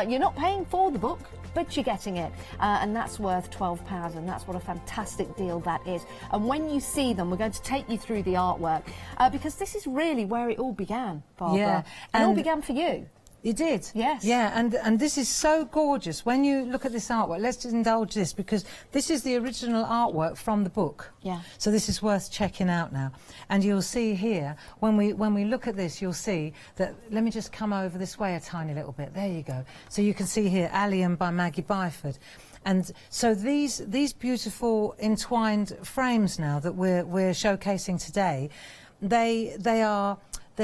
You're not paying for the book, but you're getting it. And that's worth £12, and that's what a fantastic deal that is. And when you see them, we're going to take you through the artwork, because this is really where it all began, Barbara. Yeah, and it all began for you. It did. Yes. Yeah, and this is so gorgeous. When you look at this artwork, let's just indulge this, because this is the original artwork from the book. Yeah. So this is worth checking out now. And you'll see here, when we look at this, you'll see that, let me just come over this way a tiny little bit. There you go. So you can see here, Allium by Maggie Byford. And so these beautiful entwined frames now that we're showcasing today, they're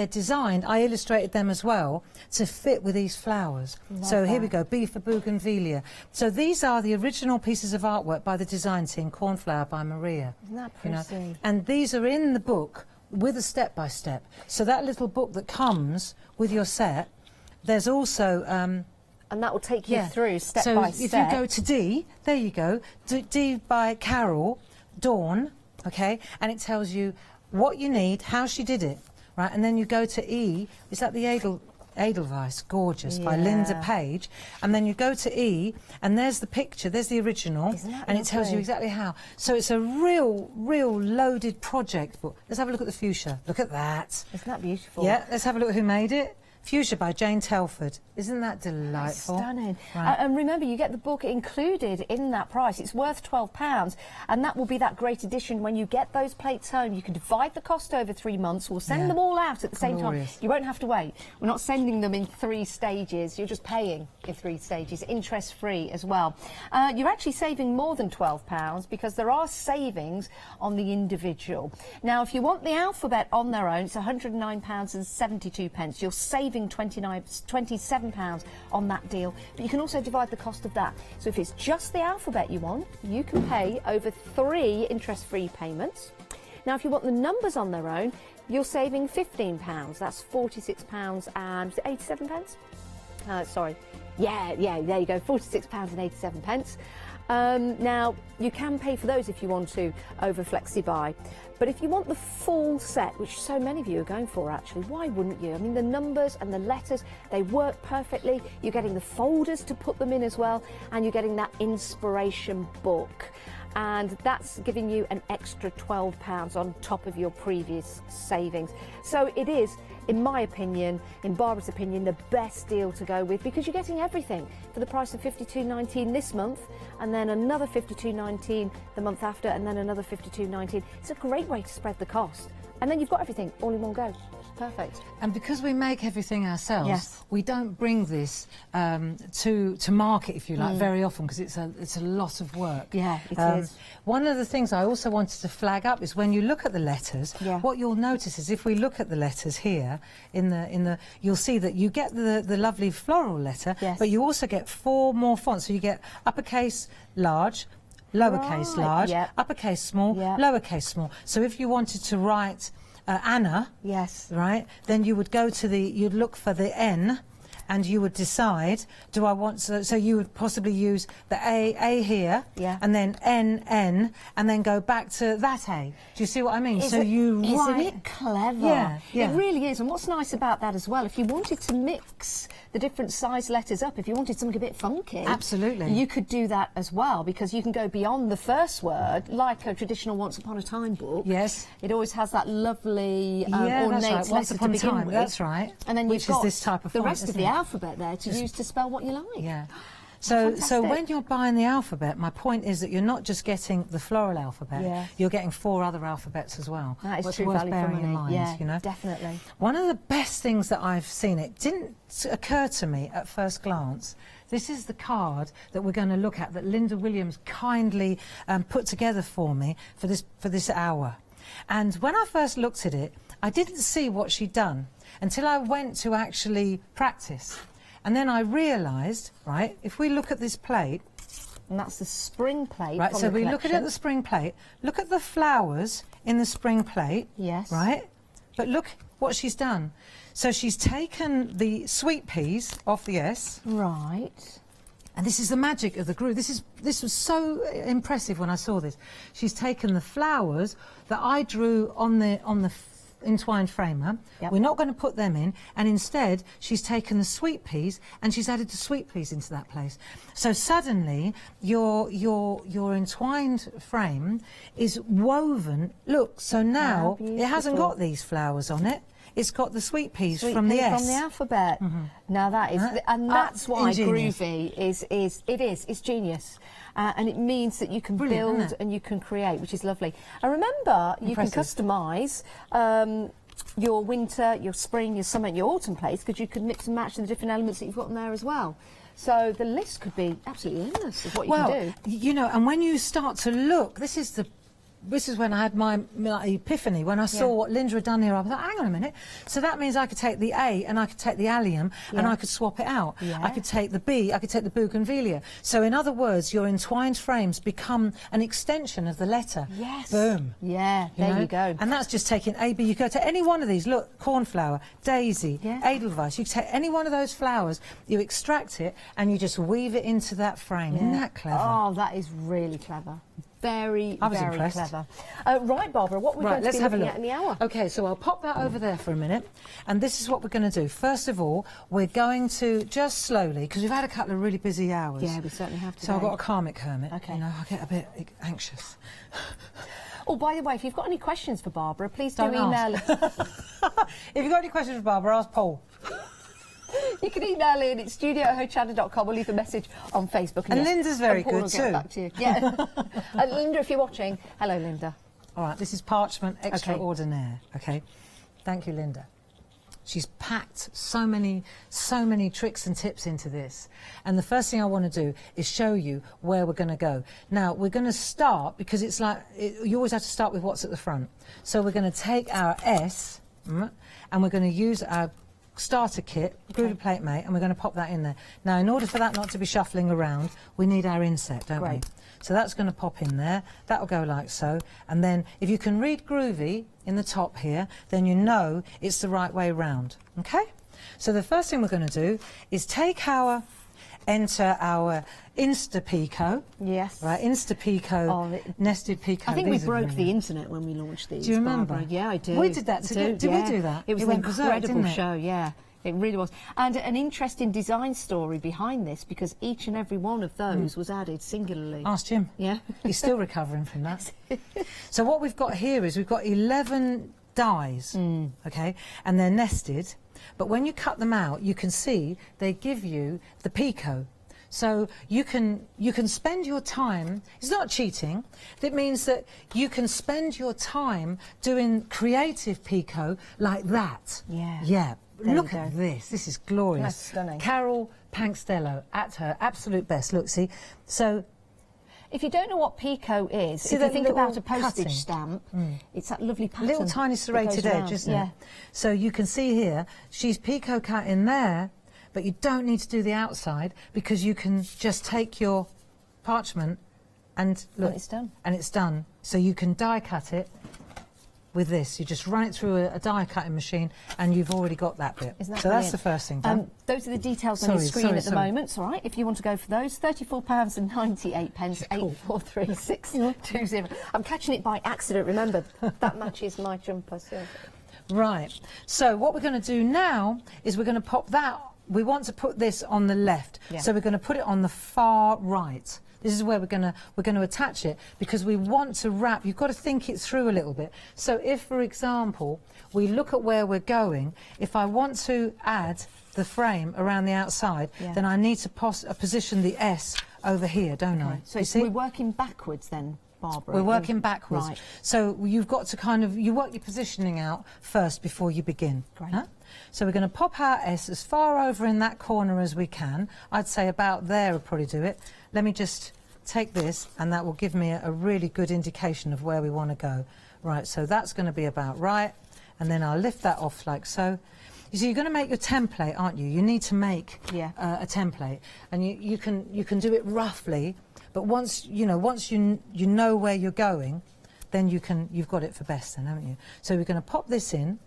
designed, I illustrated them as well, to fit with these flowers. So here we go, B for Bougainvillea. So these are the original pieces of artwork by the design team, Cornflower by Maria. Isn't that pretty? And these are in the book with a step-by-step. So that little book that comes with your set, there's also... and that will take you through step by step. So if you go to D, there you go, D by Carol, Dawn, okay, and it tells you what you need, how she did it, right, and then you go to E, is that the Edelweiss, gorgeous, by Linda Page, and then you go to E, and there's the picture, there's the original, and it tells you exactly how. So it's a real loaded project book. Let's have a look at the fuchsia. Look at that. Isn't that beautiful? Yeah, let's have a look at who made it. Fuchsia by Jane Telford. Isn't that delightful? Stunning. Right. And remember, you get the book included in that price. It's worth £12, and that will be that great addition when you get those plates home. You can divide the cost over 3 months. We'll send them all out at the same time. You won't have to wait. We're not sending them in 3 stages. You're just paying in 3 stages, interest-free as well. You're actually saving more than £12 because there are savings on the individual. Now, if you want the alphabet on their own, it's £109.72. You're saving £27 on that deal, but you can also divide the cost of that. So if it's just the alphabet you want, you can pay over 3 interest-free payments. Now, if you want the numbers on their own, you're saving £15. That's £46.87. Sorry. Yeah, there you go, £46.87. Now, you can pay for those if you want to over FlexiBuy. But if you want the full set, which so many of you are going for actually, why wouldn't you? I mean, the numbers and the letters, they work perfectly. You're getting the folders to put them in as well, and you're getting that inspiration book. And that's giving you an extra £12 on top of your previous savings. So it is, in my opinion, in Barbara's opinion, the best deal to go with, because you're getting everything for the price of £52.19 this month, and then another £52.19 the month after, and then another £52.19. It's a great way to spread the cost. And then you've got everything all in one go. Perfect. And because we make everything ourselves, we don't bring this to market, if you like, very often, because it's a lot of work. Yeah, it is. One of the things I also wanted to flag up is when you look at the letters, what you'll notice is if we look at the letters here in the you'll see that you get the lovely floral letter, but you also get 4 more fonts. So you get uppercase large, lowercase large, uppercase small, lowercase small. So if you wanted to write Anna, right, then you would go to you'd look for the N, and you would decide, do I want to, so you would possibly use the A here, and then N, and then go back to that A. Do you see what I mean? Isn't it clever? Yeah. It really is. And what's nice about that as well, if you wanted to mix the different size letters up, if you wanted something a bit funky, absolutely, you could do that as well, because you can go beyond the first word, like a traditional Once Upon a Time book. Yes. It always has that lovely ornate that's right. Once letter Upon to a begin Time, with. that's right. And then which you've got is this type of the font, rest of isn't the it? alphabet there to use to spell what you like. Yeah. So Fantastic. when you're buying the alphabet, my point is that you're not just getting the floral alphabet, Yes. you're getting 4 other alphabets as well. That is What's true worth value for bearing in money. mind, Yeah, you know? definitely. One of the best things that I've seen, it didn't occur to me at first glance. This is the card that we're going to look at that Linda Williams kindly put together for me for this hour. And when I first looked at it, I didn't see what she'd done until I went to actually practice. And then I realised, right, if we look at this plate... And that's the spring plate. Right, from so the we look at it, the spring plate. Look at the flowers in the spring plate. Yes. Right? But look what she's done. So she's taken the sweet peas off the S. Right. And this is the magic of the Groovi. This was so impressive when I saw this. She's taken the flowers that I drew on the entwined framer. Yep. We're not going to put them in, and instead she's taken the sweet peas and she's added the sweet peas into that place. So suddenly your entwined frame is woven. Look, so now it hasn't got these flowers on it. It's got the sweet peas from the S. From the alphabet. Now that is, and that's why Groovi it's genius. And it means that you can build and you can create, which is lovely. And remember, you can customise your winter, your spring, your summer, your autumn place, because you could mix and match the different elements that you've got in there as well. So the list could be absolutely endless of what you can do. You know, and when you start to look, this is when I had my epiphany, when I saw what Linda had done here. I was like, hang on a minute. So that means I could take the A and I could take the allium and I could swap it out. I could take the B, I could take the bougainvillea. So in other words, your entwined frames become an extension of the letter. Yes. Boom. Yeah, there you go. And that's just taking A, B. You go to any one of these. Look, cornflower, daisy, edelweiss. You take any one of those flowers, you extract it and you just weave it into that frame. Isn't that clever? Oh, that is really clever. Very impressed. clever. Right, Barbara, what we're going to be looking at in the hour? OK, so I'll pop that over there for a minute. And this is what we're going to do. First of all, we're going to just slowly, because we've had a couple of really busy hours. Yeah, we certainly have to. So I've got a karmic hermit. OK. You know, I get a bit anxious. Oh, by the way, if you've got any questions for Barbara, please do Don't email. If you've got any questions for Barbara, ask Paul. You can email in at studio@hochanda.com or leave a message on Facebook. And Linda's very good will too. Get back to you. Yeah. And Linda, if you're watching, hello, Linda. All right, this is Parchment Extraordinaire. OK. Thank you, Linda. She's packed so many tricks and tips into this. And the first thing I want to do is show you where we're going to go. Now, we're going to start, because it's like, you always have to start with what's at the front. So we're going to take our S, and we're going to use our starter kit, Groovi Plate Mate, and we're going to pop that in there. Now, in order for that not to be shuffling around, we need our inset, don't we? So that's going to pop in there. That'll go like so. And then, if you can read Groovi in the top here, then you know it's the right way round. OK? So the first thing we're going to do is enter our Insta Pico. Yes. Right, Insta Pico, nested Pico. I think we broke the internet when we launched these. Do you remember? Barbara. Yeah, I do. We did that together. Did we do that? It was an went berserk, incredible didn't it? show, yeah. It really was. And an interesting design story behind this, because each and every one of those was added singularly. Ask Jim. Yeah. He's still recovering from that. So what we've got here is we've got 11 dies, OK? And they're nested. But when you cut them out, you can see they give you the Pico. So you can spend your time. It's not cheating. It means that you can spend your time doing creative Pico like that. Yeah. Yeah. There Look you at go. this. This is glorious. That's stunning. Carol Pankstello at her absolute best. Look, see. So if you don't know what Pico is, see if you that think little about a postage cutting? stamp, it's that lovely pattern. Little tiny serrated that goes edge, around. isn't it? So you can see here, she's Pico cut in there, but you don't need to do the outside, because you can just take your parchment and look, And it's done. And it's done. So you can die cut it with this. You just run it through a die cutting machine and you've already got that bit. Isn't that so brilliant? that's the first thing done. Those are the details on your screen at the moment, all right? If you want to go for those, £34.98, 843620. I'm catching it by accident, remember, that matches my jumper. So. Right, so what we're going to do now is we're going to pop that, we want to put this on the left, so we're going to put it on the far right. This is where we're going to attach it, because we want to wrap. You've got to think it through a little bit. So if, for example, we look at where we're going, if I want to add the frame around the outside, then I need to position the S over here, don't I? So we're working backwards then, Barbara? We're working backwards. Right. So you've got to kind of, you work your positioning out first before you begin. Great. Huh? So we're going to pop our S as far over in that corner as we can. I'd say about there would probably do it. Let me just take this, and that will give me a really good indication of where we want to go. Right, so that's going to be about right, and then I'll lift that off like so. You see, you're going to make your template, aren't you? You need to make a template, and you can do it roughly, but once you know where you're going, then you've got it for best, then, haven't you? So we're going to pop this in,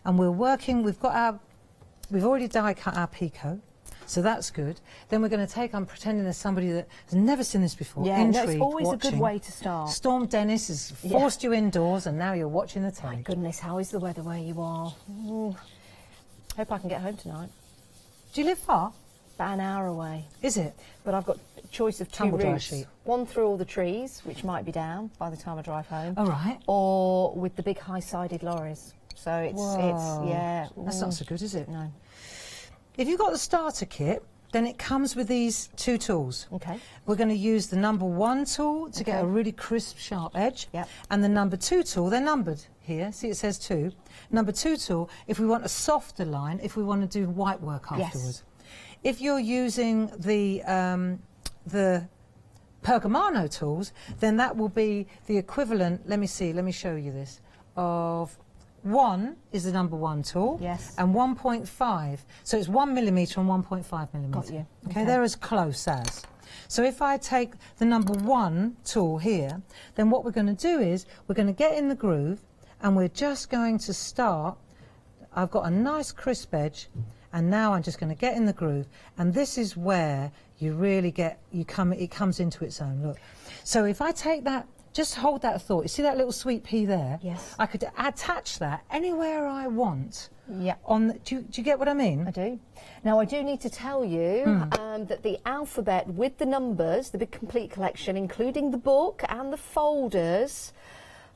and we're working. We've already die cut our picot. So that's good. Then we're going to take, I'm pretending there's somebody that has never seen this before. Yeah, that's Intrigued, always watching. a good way to start. Storm Dennis has forced you indoors, and now you're watching the telly. My goodness, how is the weather where you are? Ooh. Hope I can get home tonight. Do you live far? About an hour away. Is it? But I've got a choice of two Tumble-dry routes. sheet. One through all the trees, which might be down by the time I drive home. All right. Or with the big high-sided lorries. So it's yeah. That's not so good, is it? No. If you've got the starter kit, then it comes with these two tools. Okay. We're going to use the number 1 tool to get a really crisp, sharp edge. Yep. And the number 2 tool, they're numbered here. See, it says 2. Number 2 tool, if we want a softer line, if we want to do white work afterwards. If you're using the Pergamano tools, then that will be the equivalent, let me show you this, of 1 is the number 1 tool. Yes. And 1.5. So it's 1 millimetre and 1.5 millimetre. Got you. Okay, they're as close as. So if I take the number 1 tool here, then what we're going to do is we're going to get in the groove, and we're just going to start. I've got a nice crisp edge, and now I'm just going to get in the groove, and this is where you really it comes into its own. Look. So if I take that, just hold that thought. You see that little sweet pea there? Yes. I could attach that anywhere I want. Yeah. Do you get what I mean? I do. Now, I do need to tell you that the alphabet with the numbers, the big complete collection, including the book and the folders,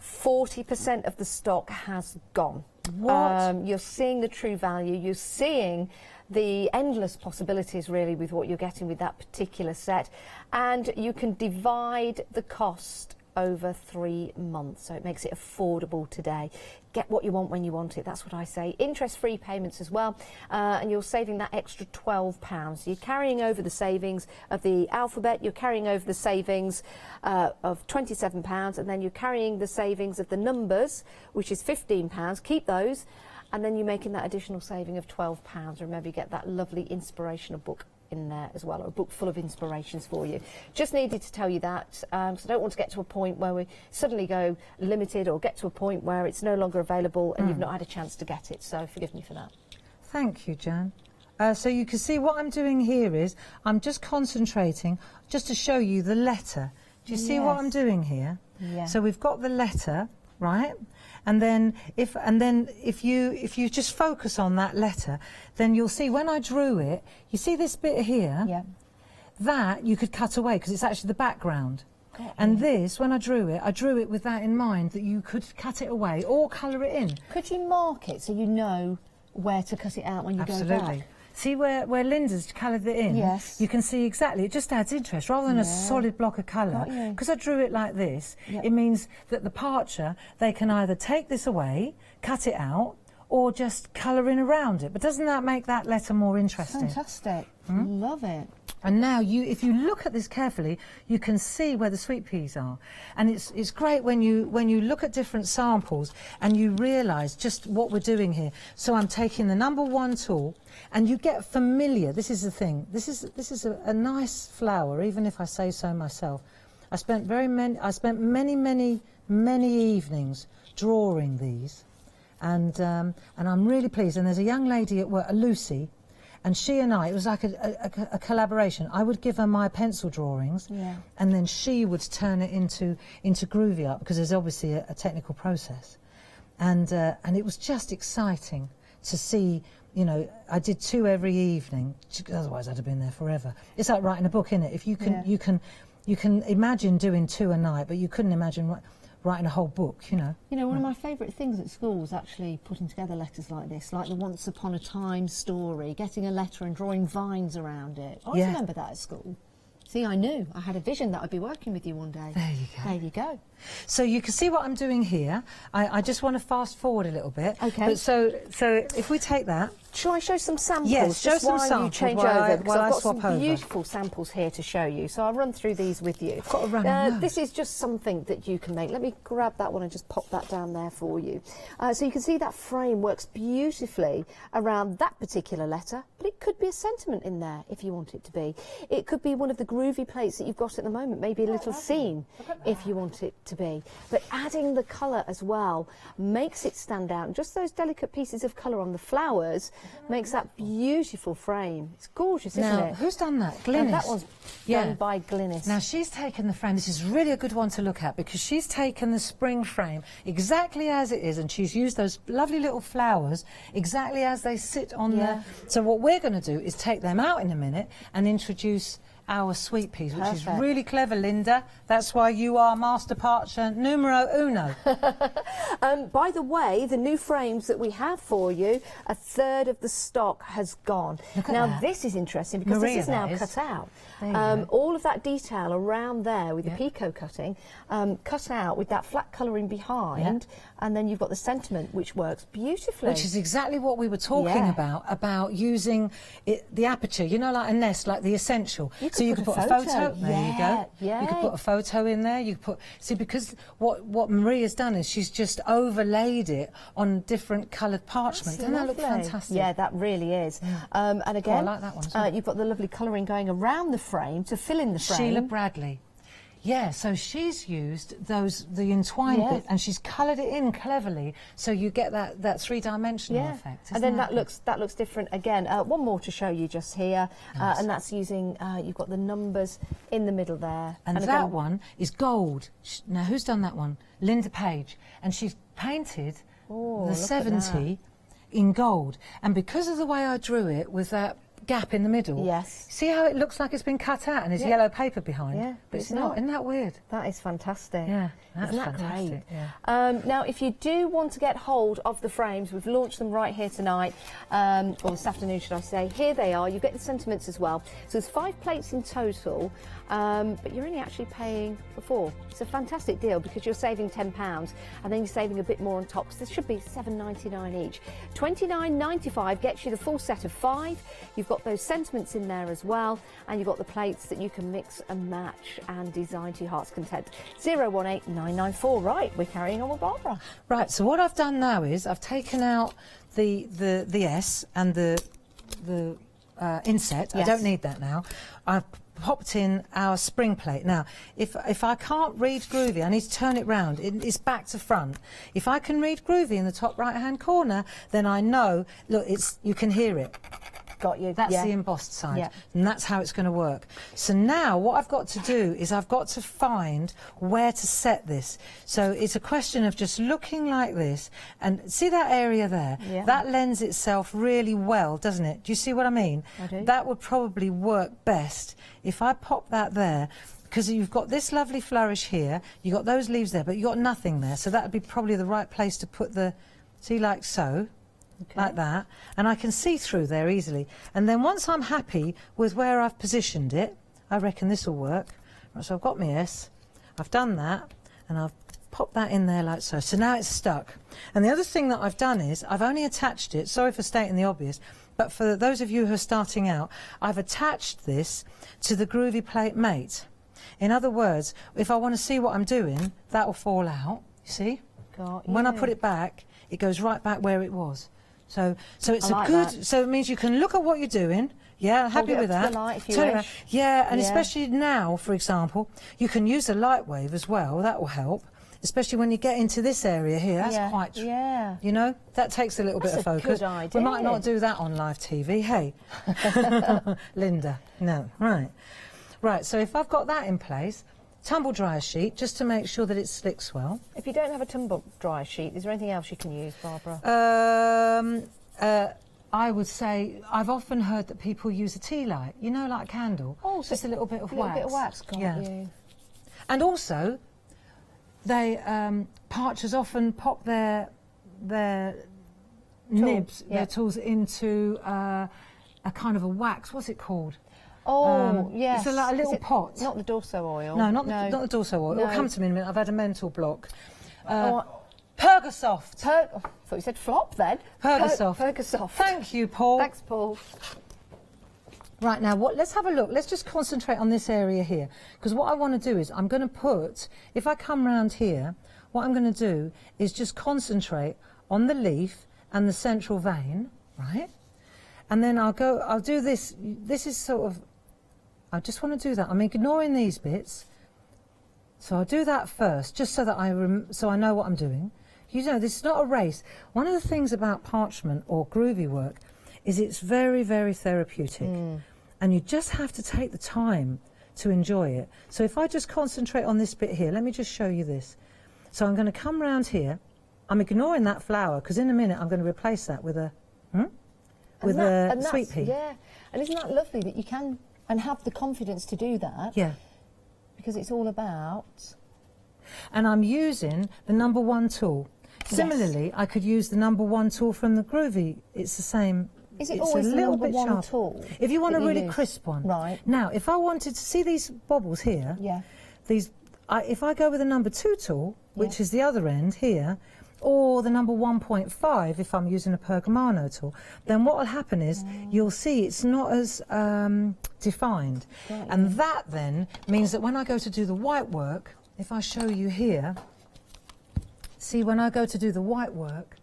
40% of the stock has gone. What? You're seeing the true value. You're seeing the endless possibilities, really, with what you're getting with that particular set. And you can divide the cost over 3 months, so it makes it affordable today. Get what you want when you want it, that's what I say. Interest-free payments as well, and you're saving that extra £12. You're carrying over the savings of the alphabet, you're carrying over the savings of £27, and then you're carrying the savings of the numbers, which is £15. Keep those, and then you're making that additional saving of £12. Remember, you get that lovely inspirational book in there as well, or a book full of inspirations for you. Just needed to tell you that, because I don't want to get to a point where we suddenly go limited, or get to a point where it's no longer available and you've not had a chance to get it, so forgive me for that. Thank you, Jan. So you can see what I'm doing here is I'm just concentrating just to show you the letter. Do you see what I'm doing here? Yeah. So we've got the letter, right? And then if you just focus on that letter, then you'll see when I drew it, you see this bit here? Yeah. That you could cut away because it's actually the background. And this, when I drew it with that in mind, that you could cut it away or colour it in. Could you mark it so you know where to cut it out when you go back? See where Linda's coloured it in? Yes. You can see exactly, it just adds interest rather than a solid block of colour. Because I drew it like this, it means that the parcher, they can either take this away, cut it out, or just colour in around it. But doesn't that make that letter more interesting? Fantastic. Love it. And now, if you look at this carefully, you can see where the sweet peas are. And it's great when you look at different samples and you realise just what we're doing here. So I'm taking the number 1 tool, and you get familiar. This is the thing. This is a nice flower, even if I say so myself. I spent many evenings drawing these, and I'm really pleased. And there's a young lady at work, Lucy. And she and I, it was like a collaboration. I would give her my pencil drawings, and then she would turn it into Groovi art, because there's obviously a technical process. And it was just exciting to see, you know, I did 2 every evening, otherwise I'd have been there forever. It's like writing a book, innit? If you can, you can imagine doing 2 a night, but you couldn't imagine writing a whole book, you know. You know, one of my favourite things at school was actually putting together letters like this, like the Once Upon a Time story, getting a letter and drawing vines around it. I remember that at school. See, I knew. I had a vision that I'd be working with you one day. There you go. There you go. So you can see what I'm doing here. I just want to fast forward a little bit. Okay. But so if we take that. Shall I show some samples? Yes, show some samples you change while over, I because I've got swap some over. beautiful samples here to show you. So I'll run through these with you. I've got to run on This is just something that you can make. Let me grab that one and just pop that down there for you. So you can see that frame works beautifully around that particular letter, but it could be a sentiment in there if you want it to be. It could be one of the Groovi plates that you've got at the moment, maybe a little scene if you want it to be. But adding the colour as well makes it stand out. And just those delicate pieces of colour on the flowers makes that beautiful frame. It's gorgeous, isn't Now, it? who's done that? Glynis. That one's done by Glynis. Now, she's taken the frame. This is really a good one to look at because she's taken the spring frame exactly as it is, and she's used those lovely little flowers exactly as they sit on there. So what we're going to do is take them out in a minute and introduce our sweet peas, which is really clever, Linda. That's why you are master parcher numero uno. By the way, the new frames that we have for you, a third of the stock has gone. Look at now that. This is interesting because Maria, this is now that is. cut out. There you go. All of that detail around there with the picot cutting, cut out with that flat colouring behind, and then you've got the sentiment, which works beautifully. Which is exactly what we were talking about using the aperture, you know, like a nest, like the essential. So you could put a photo. There you go. You could put a photo in there. You could put. See, because what Maria's done is she's just overlaid it on different coloured parchment. Doesn't that look fantastic? Yeah, that really is. And again, I like that one as well. You've got the lovely colouring going around the frame to fill in the frame. Sheila Bradley. Yeah, so she's used the entwined bit and she's coloured it in cleverly, so you get that three-dimensional effect. And then that looks different again. One more to show you just here, and that's using. You've got the numbers in the middle there. And that again, one is gold. Now, who's done that one? Linda Page, and she's painted the 70 in gold. And because of the way I drew it with that gap in the middle. See how it looks like it's been cut out and there's yellow paper behind? But it's not. Isn't that weird? That is fantastic. Yeah, that's Isn't that fantastic. great? Now, if you do want to get hold of the frames, we've launched them right here tonight, or this afternoon, should I say. Here they are. You get the sentiments as well. So there's 5 plates in total, but you're only actually paying for 4. It's a fantastic deal because you're saving £10 and then you're saving a bit more on top. So this should be $7.99 each. $29.95 gets you the full set of 5. You've got those sentiments in there as well, and you've got the plates that you can mix and match and design to your heart's content. 018994. Right, we're carrying on with Barbara. Right, so what I've done now is I've taken out the S and the inset. I don't need that now. I've popped in our spring plate. Now, if I can't read Groovi, I need to turn it round. It's back to front. If I can read Groovi in the top right-hand corner, then I know, look, you can hear it. Got you. That's the embossed side, and that's how it's going to work. So now what I've got to do is I've got to find where to set this. So it's a question of just looking like this, and see that area there? That lends itself really well, doesn't it? Do you see what I mean? I do. That would probably work best if I pop that there, because you've got this lovely flourish here, you've got those leaves there, but you've got nothing there, so that would be probably the right place to put the, see, like so. Like that, and I can see through there easily. And then once I'm happy with where I've positioned it, I reckon this will work. Right, so I've got my S, I've done that, and I've popped that in there like so. So now it's stuck. And the other thing that I've done is I've only attached it, sorry for stating the obvious, but for those of you who are starting out, I've attached this to the Groovi plate mate. In other words, if I want to see what I'm doing, that will fall out, you see? When I put it back, it goes right back where it was. So it's I like a good. that. So it means you can look at what you're doing. Yeah, happy with that. To the light if you Turn it wish. around. Yeah, and Yeah. especially now, for example, you can use a light wave as well. That will help, especially when you get into this area here. That's quite. You know, that takes a little bit of That's a focus. good idea. We might not do that on live TV. Hey, Linda. No, right. So if I've got that in place. Tumble dryer sheet, just to make sure that it slicks well. If you don't have a tumble dryer sheet, is there anything else you can use, Barbara? I would say I've often heard that people use a tea light, you know, like a candle. Oh, so just a little bit of wax. Got you. And also, Parchers often pop their nibs, their tools into a kind of a wax. What's it called? Oh, yes. It's like a little pot. Not the Dorso oil. No, not the Dorso oil. No. It'll come to me in a minute. I've had a mental block. Pergasoft. I thought you said flop then. Pergasoft. Pergasoft. Thank you, Paul. Thanks, Paul. Right, now, let's have a look. Let's just concentrate on this area here. Because what I want to do is I'm going to put, if I come round here, what I'm going to do is just concentrate on the leaf and the central vein, right? And then I'll do this. This is sort of, I just want to do that. I'm ignoring these bits. So I'll do that first, just so that I know what I'm doing. You know, this is not a race. One of the things about parchment or Groovi work is it's very, very therapeutic. And you just have to take the time to enjoy it. So if I just concentrate on this bit here, let me just show you this. So I'm going to come round here. I'm ignoring that flower, because in a minute I'm going to replace that with a sweet pea. Yeah, and isn't that lovely that you can and have the confidence to do that? Yeah. Because it's all about... And I'm using the number 1 tool. Similarly, I could use the number 1 tool from the Groovi. It's the same. Is it it's always a the little number bit 1 sharp. tool? If you want a that you really use? crisp one. Right. Now, if I wanted to see these bobbles here, if I go with the number 2 tool, which is the other end here, or the number 1.5 if I'm using a Pergamano tool, then what will happen is you'll see it's not as defined. Right. And that then means that when I go to do the white work, if I show you here, see when I go to do the white work,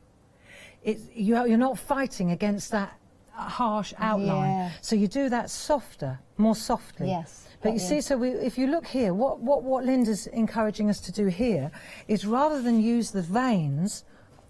you're not fighting against that harsh outline. Yeah. So you do that softer, more softly. Yes. But you see, so if you look here, what Linda's encouraging us to do here is rather than use the veins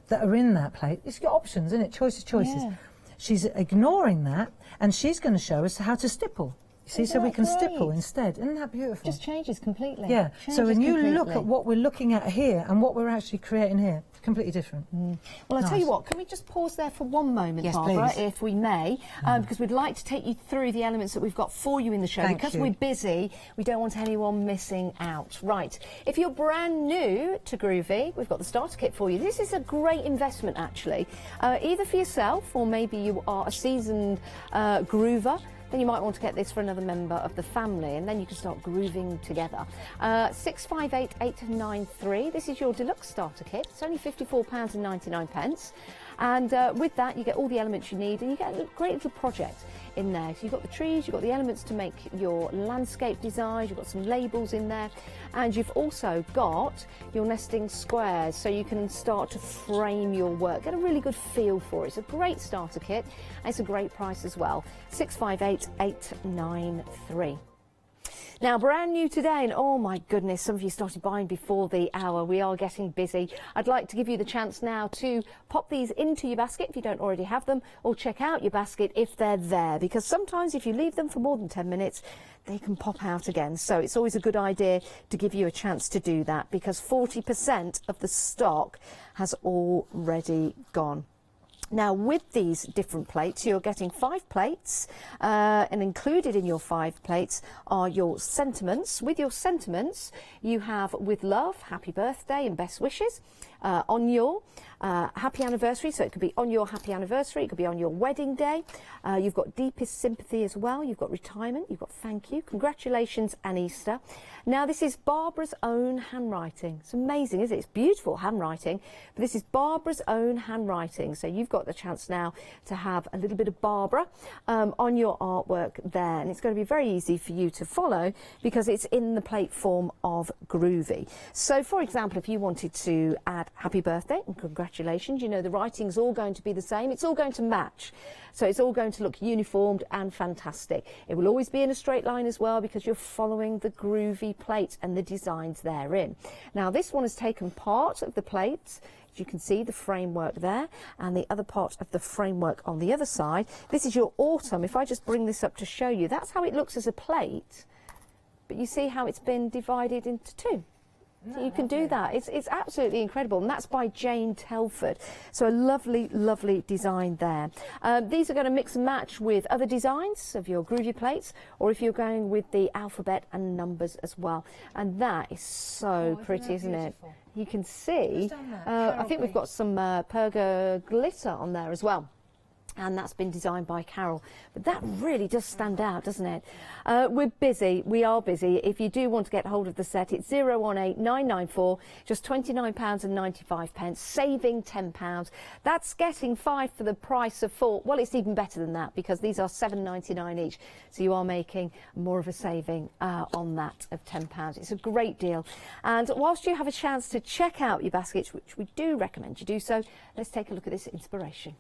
that are in that plate, it's got options, isn't it? Choices. Yeah. She's ignoring that, and she's going to show us how to stipple. You see, so we can stipple instead. Isn't that beautiful? Just changes completely. Yeah. So when you look completely. at what we're looking at here and what we're actually creating here, it's completely different. Well, I'll tell you what, can we just pause there for one moment, Yes, Barbara, please. if we may, because we'd like to take you through the elements that we've got for you in the show. Thank because you. we're busy, we don't want anyone missing out. Right, if you're brand new to Groovi, we've got the starter kit for you. This is a great investment, actually, either for yourself or maybe you are a seasoned groover. Then you might want to get this for another member of the family, and then you can start grooving together. 658893. This is your deluxe starter kit. It's only £54.99. And with that, you get all the elements you need, and you get a great little project in there. So you've got the trees, you've got the elements to make your landscape designs, you've got some labels in there, and you've also got your nesting squares, so you can start to frame your work. Get a really good feel for it. It's a great starter kit, and it's a great price as well. 658893. Now, brand new today, and oh my goodness, some of you started buying before the hour. We are getting busy. I'd like to give you the chance now to pop these into your basket if you don't already have them, or check out your basket if they're there, because sometimes if you leave them for more than 10 minutes, they can pop out again. So it's always a good idea to give you a chance to do that, because 40% of the stock has already gone. Now, with these different plates, you're getting 5 plates, and included in your 5 plates are your sentiments. With your sentiments, you have with love, happy birthday and best wishes, on your happy anniversary, so it could be on your happy anniversary, it could be on your wedding day. You've got deepest sympathy as well, you've got retirement, you've got thank you, congratulations and Easter. Now, this is Barbara's own handwriting. It's amazing, isn't it? It's beautiful handwriting, but this is Barbara's own handwriting, so you've got the chance now to have a little bit of Barbara on your artwork there, and it's going to be very easy for you to follow because it's in the plate form of Groovi. So, for example, if you wanted to add happy birthday and congratulations, you know the writing's all going to be the same, it's all going to match, so it's all going to look uniformed and fantastic. It will always be in a straight line as well because you're following the Groovi plate and the designs therein. Now, this one has taken part of the plate. As you can see, the framework there, and the other part of the framework on the other side. This is your autumn. If I just bring this up to show you, that's how it looks as a plate, but you see how it's been divided into 2. So you can do that. It's absolutely incredible, and that's by Jane Telford. So a lovely, lovely design there. These are going to mix and match with other designs of your Groovi plates, or if you're going with the alphabet and numbers as well. And that is so pretty, isn't it? You can see, I think we've got some Perga glitter on there as well. And that's been designed by Carol. But that really does stand out, doesn't it? We're busy. We are busy. If you do want to get hold of the set, it's 018994, just £29.95, saving £10. That's getting 5 for the price of 4. Well, it's even better than that because these are £7.99 each. So you are making more of a saving on that of £10. It's a great deal. And whilst you have a chance to check out your baskets, which we do recommend you do so, let's take a look at this inspiration.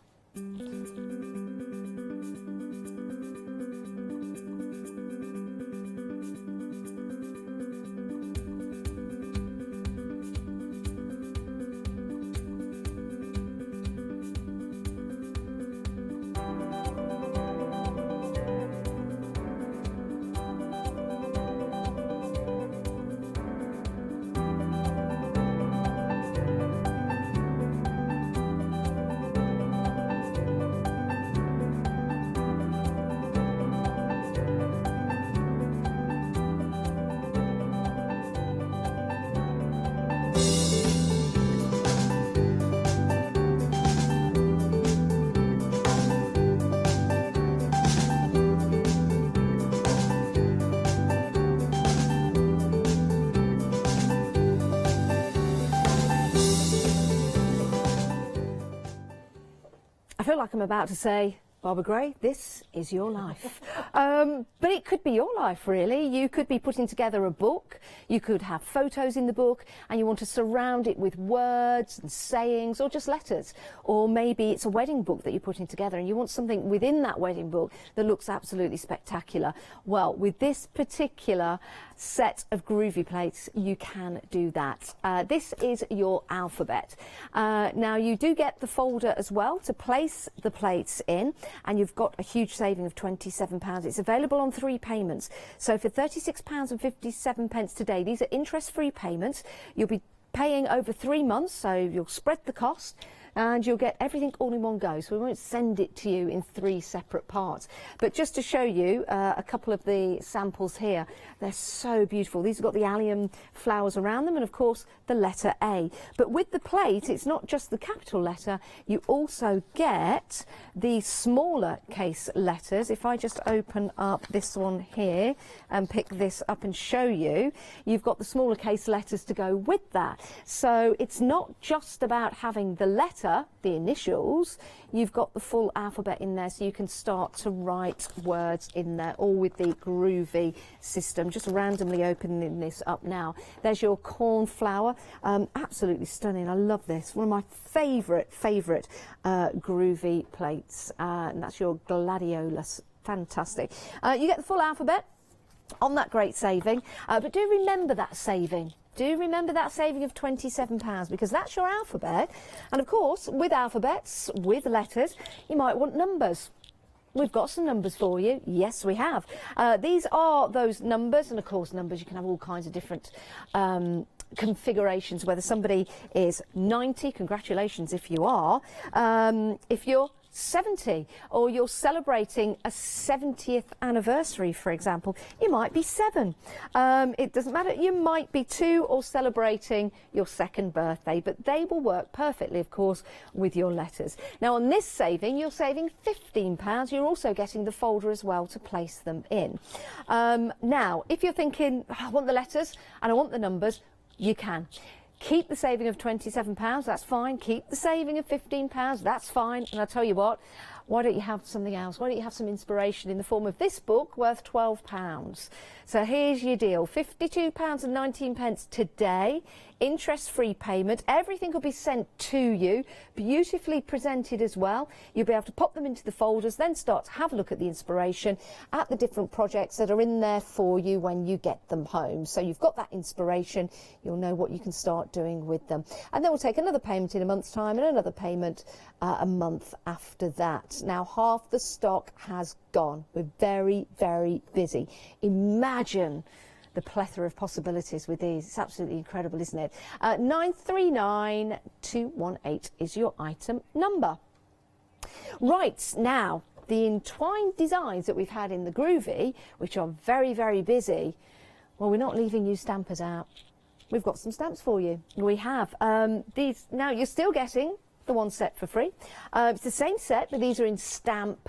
I feel like I'm about to say, Barbara Gray, this is your life. But it could be your life, really. You could be putting together a book. You could have photos in the book and you want to surround it with words and sayings or just letters. Or maybe it's a wedding book that you're putting together and you want something within that wedding book that looks absolutely spectacular. Well, with this particular set of Groovi plates, you can do that. This is your alphabet. Now, you do get the folder as well to place the plates in, and you've got a huge saving of £27. It's available on 3 payments. So for £36.57 today, these are interest-free payments. You'll be paying over 3 months, so you'll spread the cost and you'll get everything all in one go. So we won't send it to you in 3 separate parts. But just to show you a couple of the samples here, they're so beautiful. These have got the allium flowers around them and of course the letter A. But with the plate, it's not just the capital letter, you also get the smaller case letters. If I just open up this one here and pick this up and show you, you've got the smaller case letters to go with that. So it's not just about having the letter, the initials, you've got the full alphabet in there, so you can start to write words in there, all with the Groovi system. Just randomly opening this up now. There's your cornflower, absolutely stunning. I love this. One of my favourite Groovi plates, and that's your gladiolus. Fantastic. You get the full alphabet on that great saving, but do remember that saving. Do remember that saving of £27 because that's your alphabet. And of course, with alphabets, with letters, you might want numbers. We've got some numbers for you. Yes, we have. These are those numbers, and of course, numbers, you can have all kinds of different configurations, whether somebody is 90, congratulations if you are. If you're 70 or you're celebrating a 70th anniversary, for example, you might be 7. It doesn't matter, you might be 2 or celebrating your 2nd birthday, but they will work perfectly, of course, with your letters. Now on this saving, you're saving £15. You're also getting the folder as well to place them in. Now, if you're thinking, oh, I want the letters and I want the numbers, you can. Keep the saving of £27, that's fine. Keep the saving of £15, that's fine. And I'll tell you what, why don't you have something else? Why don't you have some inspiration in the form of this book worth £12? So here's your deal, £52.19 today, interest-free payment. Everything will be sent to you, beautifully presented as well. You'll be able to pop them into the folders, then start to have a look at the inspiration, at the different projects that are in there for you when you get them home. So you've got that inspiration, you'll know what you can start doing with them. And then we'll take another payment in a month's time and another payment a month after that. Now, half the stock has gone. We're very, very busy. Imagine the plethora of possibilities with these. It's absolutely incredible, isn't it? 939218 is your item number. Right, now, the entwined designs that we've had in the Groovi, which are very, very busy, well, we're not leaving you stampers out. We've got some stamps for you. We have these. Now, you're still getting the one set for free. It's the same set, but these are in stamp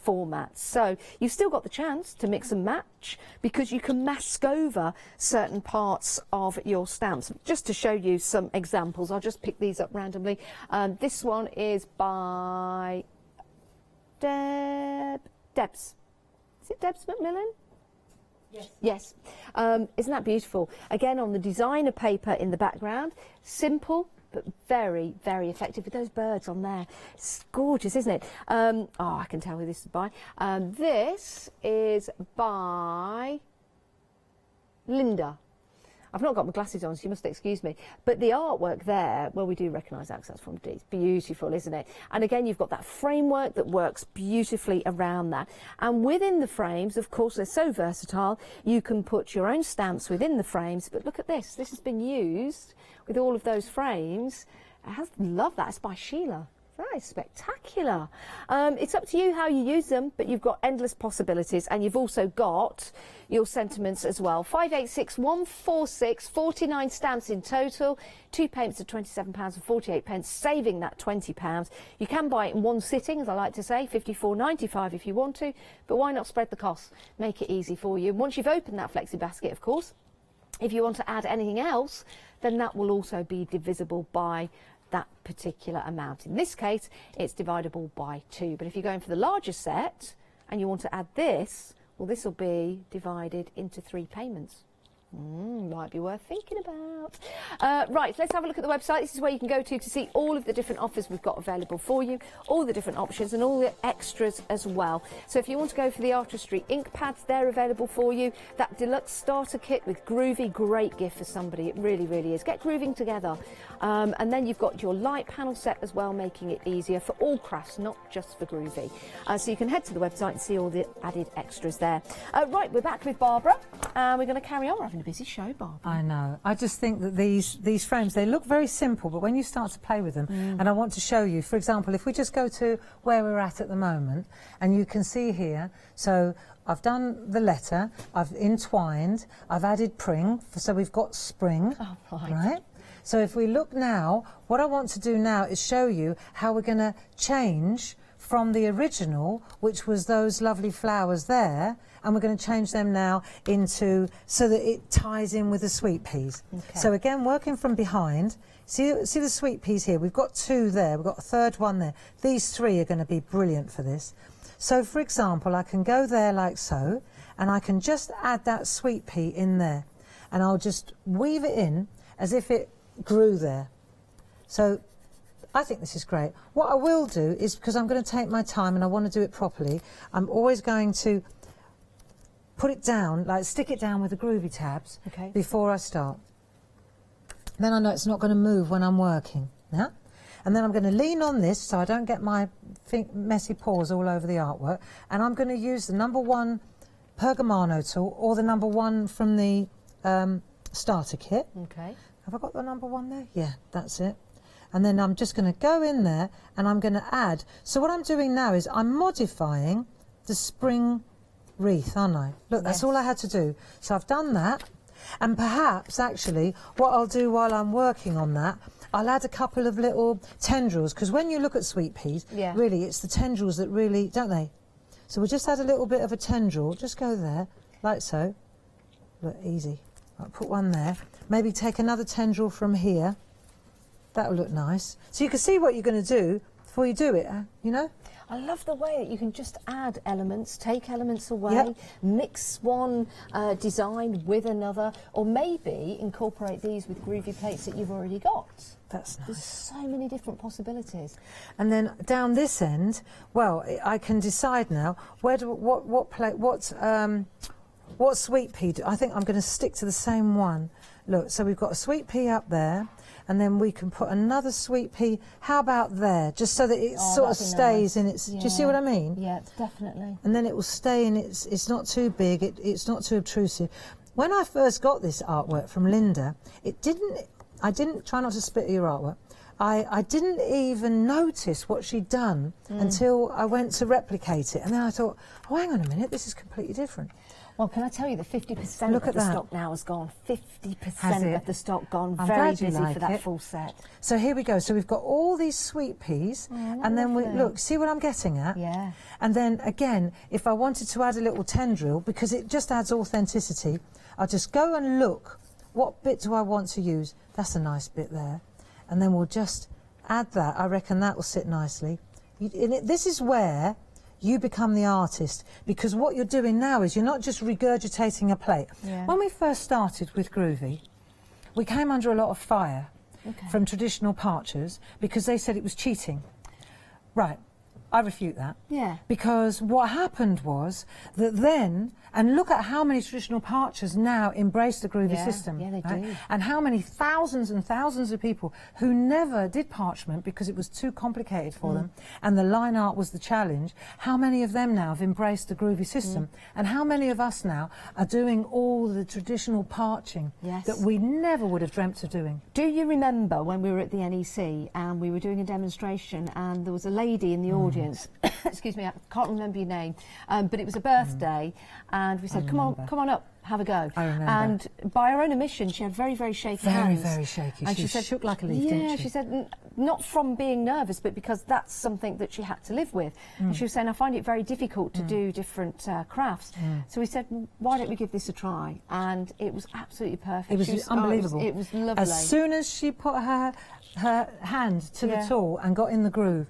formats. So you've still got the chance to mix and match because you can mask over certain parts of your stamps. Just to show you some examples, I'll just pick these up randomly. This one is by Debs. Is it Debs McMillan? Yes. Yes. Isn't that beautiful? Again, on the designer paper in the background, simple but very, very effective with those birds on there. It's gorgeous, isn't it? Oh, I can tell who this is by. This is by Linda. I've not got my glasses on, so you must excuse me. But the artwork there, well, we do recognise that because that's from D. It's beautiful, isn't it? And again, you've got that framework that works beautifully around that. And within the frames, of course, they're so versatile, you can put your own stamps within the frames. But look at this. This has been used with all of those frames. I love that. It's by Sheila. That is spectacular. It's up to you how you use them, but you've got endless possibilities, and you've also got your sentiments as well. 586146, 49 stamps in total, 2 payments of £27.48, saving that £20. You can buy it in one sitting, as I like to say, £54.95 if you want to, but why not spread the costs? Make it easy for you. Once you've opened that flexi basket, of course, if you want to add anything else, then that will also be divisible by that particular amount. In this case, it's dividable by 2. But if you're going for the larger set and you want to add this, well, this will be divided into 3 payments. Might be worth thinking about. Right, let's have a look at the website. This is where you can go to see all of the different offers we've got available for you, all the different options and all the extras as well. So if you want to go for the artistry ink pads, they're available for you. That deluxe starter kit with Groovi, great gift for somebody. It really, really is. Get grooving together. And then you've got your light panel set as well, making it easier for all crafts, not just for Groovi. So you can head to the website and see all the added extras there. Right, we're back with Barbara, and we're going to carry on. We're having a busy show, Barbara. I know. I just think that these frames, they look very simple, but when you start to play with them, and I want to show you, for example, if we just go to where we're at the moment, and you can see here, so I've done the letter, I've entwined, I've added pring, so we've got spring, right? So if we look now, what I want to do now is show you how we're going to change from the original, which was those lovely flowers there, and we're going to change them now into, so that it ties in with the sweet peas. Okay. So again, working from behind, see the sweet peas here, we've got 2 there, we've got a 3rd one there. These 3 are going to be brilliant for this. So for example, I can go there like so, and I can just add that sweet pea in there, and I'll just weave it in as if it grew there. So I think this is great. What I will do is, because I'm going to take my time and I want to do it properly, I'm always going to put it down, like stick it down with the Groovi tabs before I start. Then I know it's not going to move when I'm working. Yeah? And then I'm going to lean on this so I don't get my messy paws all over the artwork. And I'm going to use the #1 Pergamano tool or the #1 from the starter kit. Okay. Have I got the #1 there? Yeah, that's it. And then I'm just going to go in there and I'm going to add. So what I'm doing now is I'm modifying the spring wreath, aren't I? Look, that's all I had to do. So I've done that. And perhaps, actually, what I'll do while I'm working on that, I'll add a couple of little tendrils, because when you look at sweet peas, really, it's the tendrils that really, don't they? So we'll just add a little bit of a tendril. Just go there, like so. Look, easy. I'll put one there. Maybe take another tendril from here. That'll look nice. So you can see what you're going to do before you do it, you know? I love the way that you can just add elements, take elements away, mix one design with another, or maybe incorporate these with Groovi plates that you've already got. That's nice. There's so many different possibilities. And then down this end, well, I can decide now what sweet pea. I think I'm going to stick to the same one. Look, so we've got a sweet pea up there, and then we can put another sweet pea. How about there? Just so that it sort of stays in its... Do you see what I mean? Yeah, definitely. And then it will stay in its... It's not too big, it's not too obtrusive. when I first got this artwork from Linda, I didn't try not to spit at your artwork. I didn't even notice what she'd done until I went to replicate it. And then I thought, oh, hang on a minute, this is completely different. Well, can I tell you that 50% of the stock now has gone. 50% of the stock gone. I'm Very glad you busy like for that it. full set. So here we go. So we've got all these sweet peas, and then look, see what I'm getting at? Yeah. And then again, if I wanted to add a little tendril, because it just adds authenticity, I'll just go and look, what bit do I want to use? That's a nice bit there. And then we'll just add that. I reckon that will sit nicely. This is where you become the artist, because what you're doing now is you're not just regurgitating a plate. Yeah. When we first started with Groovi, we came under a lot of fire from traditional parchers because they said it was cheating. Right, I refute that. Yeah. Because what happened was that then, and look at how many traditional parchers now embrace the Groovi system. Yeah, they do. And how many thousands and thousands of people who never did parchment because it was too complicated for them, and the line art was the challenge, how many of them now have embraced the Groovi system? And how many of us now are doing all the traditional parching that we never would have dreamt of doing? Do you remember when we were at the NEC and we were doing a demonstration and there was a lady in the audience, excuse me, I can't remember your name, but it was a birthday, and we said, come on up, have a go. I remember. And by her own admission, she had very, very shaky hands. Very shaky. And She said, shook like a leaf, didn't she? She said, not from being nervous, but because that's something that she had to live with. And she was saying, I find it very difficult to do different crafts. So we said, why don't we give this a try? And it was absolutely perfect. It was unbelievable. It was lovely. As soon as she put her hand to the tool and got in the groove,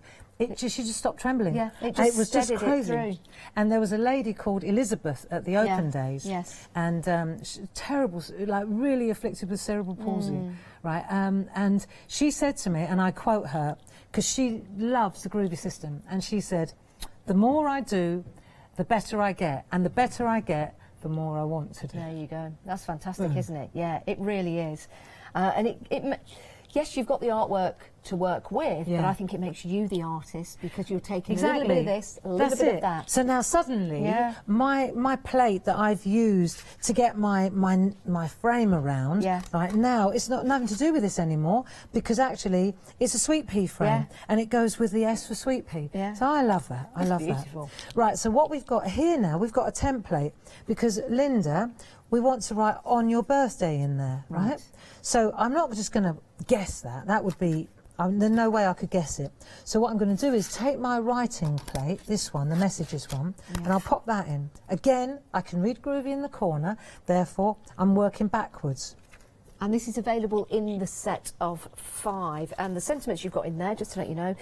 she just stopped trembling. Yeah, it was just steadied it crazy. through. And there was a lady called Elizabeth at the open days. Yes. And terrible, like really afflicted with cerebral palsy, right? And she said to me, and I quote her, because she loves the Groovi system, and she said, the more I do, the better I get, and the better I get, the more I want to do. There you go. That's fantastic, isn't it? Yeah, it really is. And yes, you've got the artwork to work with, but I think it makes you the artist because you're taking a little bit of this, a little bit of that. So now suddenly, my plate that I've used to get my frame around, right now it's nothing to do with this anymore, because actually it's a sweet pea frame, and it goes with the S for sweet pea. So I love that. I love beautiful. that. Right. So what we've got here now, we've got a template, because Linda, we want to write on your birthday in there, right? So I'm not just going to guess that. That would be, there's no way I could guess it. So what I'm going to do is take my writing plate, this one, the messages one, and I'll pop that in. Again, I can read Groovi in the corner, therefore I'm working backwards. And this is available in the set of 5. And the sentiments you've got in there, just to let you know,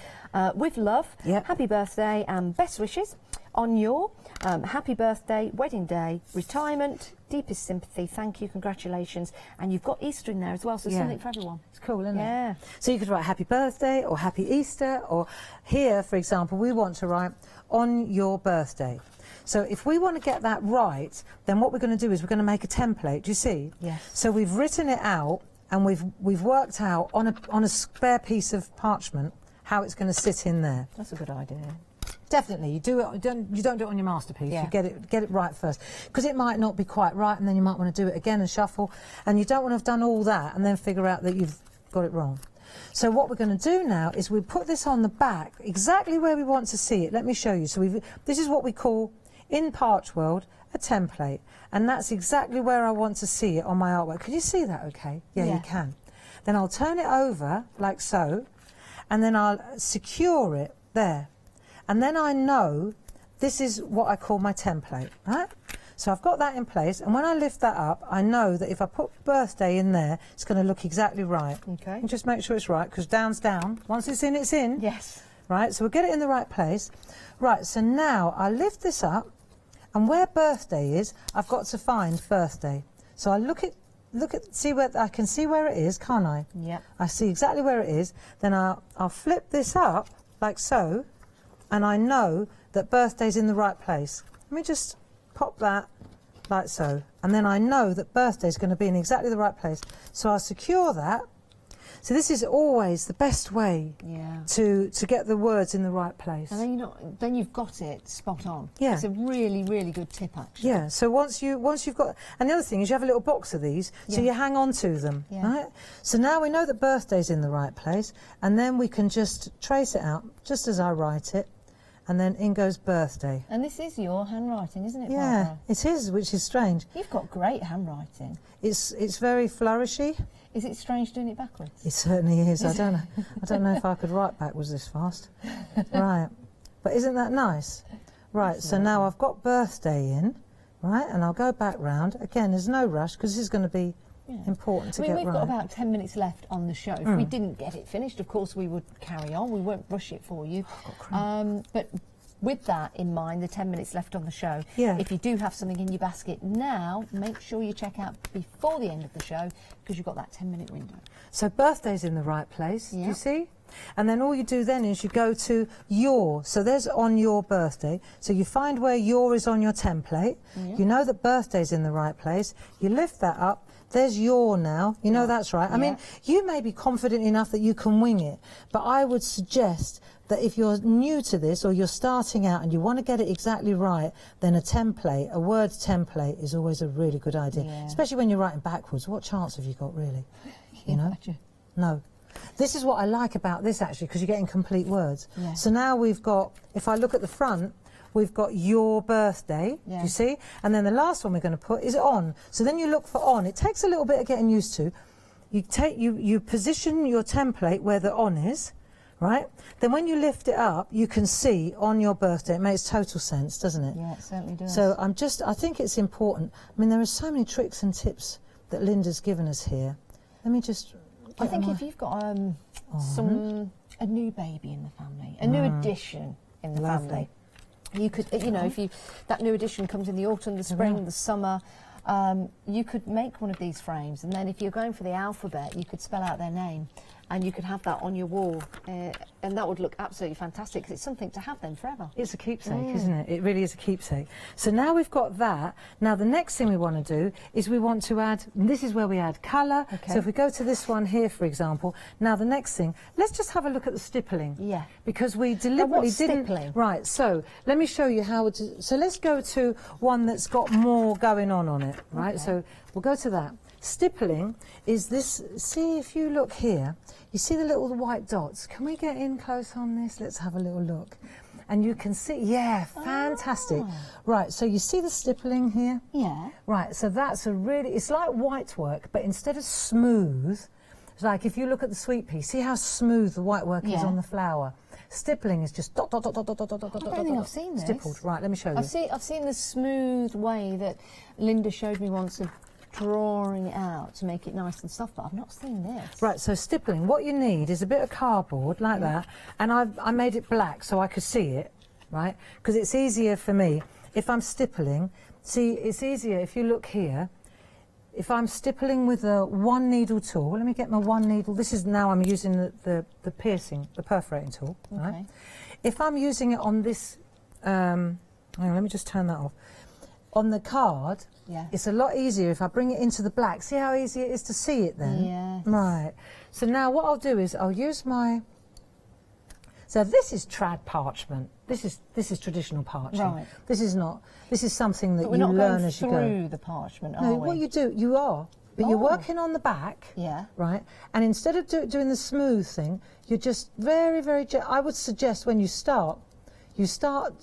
with love, happy birthday and best wishes. On your happy birthday, wedding day, retirement, deepest sympathy, thank you, congratulations. And you've got Easter in there as well, so something for everyone. It's cool, isn't it? Yeah. So you could write happy birthday or happy Easter, or here, for example, we want to write on your birthday. So if we want to get that right, then what we're going to do is we're going to make a template. Do you see? Yes. So we've written it out, and we've worked out on a spare piece of parchment how it's going to sit in there. That's a good idea. Definitely, you don't do it on your masterpiece. You get it right first, because it might not be quite right, and then you might want to do it again and shuffle, and you don't want to have done all that and then figure out that you've got it wrong. So what we're going to do now is we put this on the back exactly where we want to see it. Let me show you. So this is what we call in Parch World a template, and that's exactly where I want to see it on my artwork. Can you see that? Okay. Yeah, you can. Then I'll turn it over like so, and then I'll secure it there. And then I know this is what I call my template, right? So I've got that in place, and when I lift that up, I know that if I put birthday in there, it's going to look exactly right. Okay. And just make sure it's right, because down's down. Once it's in, it's in. Yes. Right, so we'll get it in the right place. Right, so now I lift this up, and where birthday is, I've got to find birthday. So I see where I can see where it is, can't I? Yeah. I see exactly where it is. Then I'll flip this up like so, and I know that birthday's in the right place. Let me just pop that like so, and then I know that birthday's going to be in exactly the right place. So I'll secure that. So this is always the best way to get the words in the right place. And then you've got it spot on. Yeah. It's a really, really good tip, actually. Yeah, so once you've got, and the other thing is you have a little box of these, so you hang on to them, right? So now we know that birthday's in the right place, and then we can just trace it out, just as I write it, and then in goes birthday. And this is your handwriting, isn't it, Yeah, Barbara? it is, which is strange. You've got great handwriting. It's very flourishy. Is it strange doing it backwards? It certainly is. I don't know if I could write backwards this fast. Right, but isn't that nice? Right, so now I've got birthday in, right, and I'll go back round. Again, there's no rush because this is going to be important to get right. We've got about 10 minutes left on the show. If we didn't get it finished, of course, we would carry on. We won't rush it for you. But with that in mind, the 10 minutes left on the show, if you do have something in your basket now, make sure you check out before the end of the show because you've got that 10-minute window. So birthday's in the right place, do you see? And then all you do then is you go to your, so there's on your birthday, so you find where your is on your template, you know that birthday's in the right place, you lift that up, there's your now, you know that's right. I mean, you may be confident enough that you can wing it, but I would suggest that if you're new to this or you're starting out and you want to get it exactly right, then a template, a word template is always a really good idea, especially when you're writing backwards. What chance have you got, really? You know? No. This is what I like about this, actually, because you're getting complete words. So now we've got, if I look at the front, we've got your birthday, do you see? And then the last one we're going to put is on. So then you look for on. It takes a little bit of getting used to. You position your template where the on is, right? Then when you lift it up, you can see on your birthday. It makes total sense, doesn't it? Yeah, it certainly does. So I think it's important. I mean, there are so many tricks and tips that Linda's given us here. Let me just... I think if you've got a new baby in the family, a new addition in the family, you could, if that new addition comes in the autumn, the spring, the summer, you could make one of these frames, and then if you're going for the alphabet, you could spell out their name, and you could have that on your wall, and that would look absolutely fantastic because it's something to have then forever. It's a keepsake, isn't it? It really is a keepsake. So now we've got that. Now the next thing we want to do is we want to add, this is where we add colour. So if we go to this one here, for example, now the next thing, let's just have a look at the stippling. Yeah. Because we deliberately didn't... Stippling? Right, so let me show you how to... So let's go to one that's got more going on it, right? So we'll go to that. Stippling is this, see if you look here, you see the little white dots. Can we get in close on this? Let's have a little look. And you can see, fantastic. Right, so you see the stippling here? Yeah. Right, so that's a really, it's like white work, but instead of smooth, it's like if you look at the sweet pea, see how smooth the white work is on the flower? Stippling is just dot, dot, dot, dot, dot, dot, dot, dot, dot, I don't think I've seen this. Stippled. Right, let me show you. I've seen the smooth way that Linda showed me once of drawing it out to make it nice and soft, but I've not seen this. Right, so stippling, what you need is a bit of cardboard like that, and I made it black so I could see it, right? Because it's easier for me. If I'm stippling, see, it's easier if you look here. If I'm stippling with a one needle tool, let me get my one needle. This is now I'm using the piercing, the perforating tool, right? If I'm using it on this, hang on, let me just turn that off. On the card, it's a lot easier if I bring it into the black. See how easy it is to see it then? Yes. Right. So now what I'll do is I'll use my... So this is trad parchment. This is traditional parchment. Right. This is not. This is something that But you we're not learn going as you go. through the parchment, are No, we? what you do, you are. But you're working on the back, right? And instead of doing the smooth thing, you're just very, very... I would suggest when you start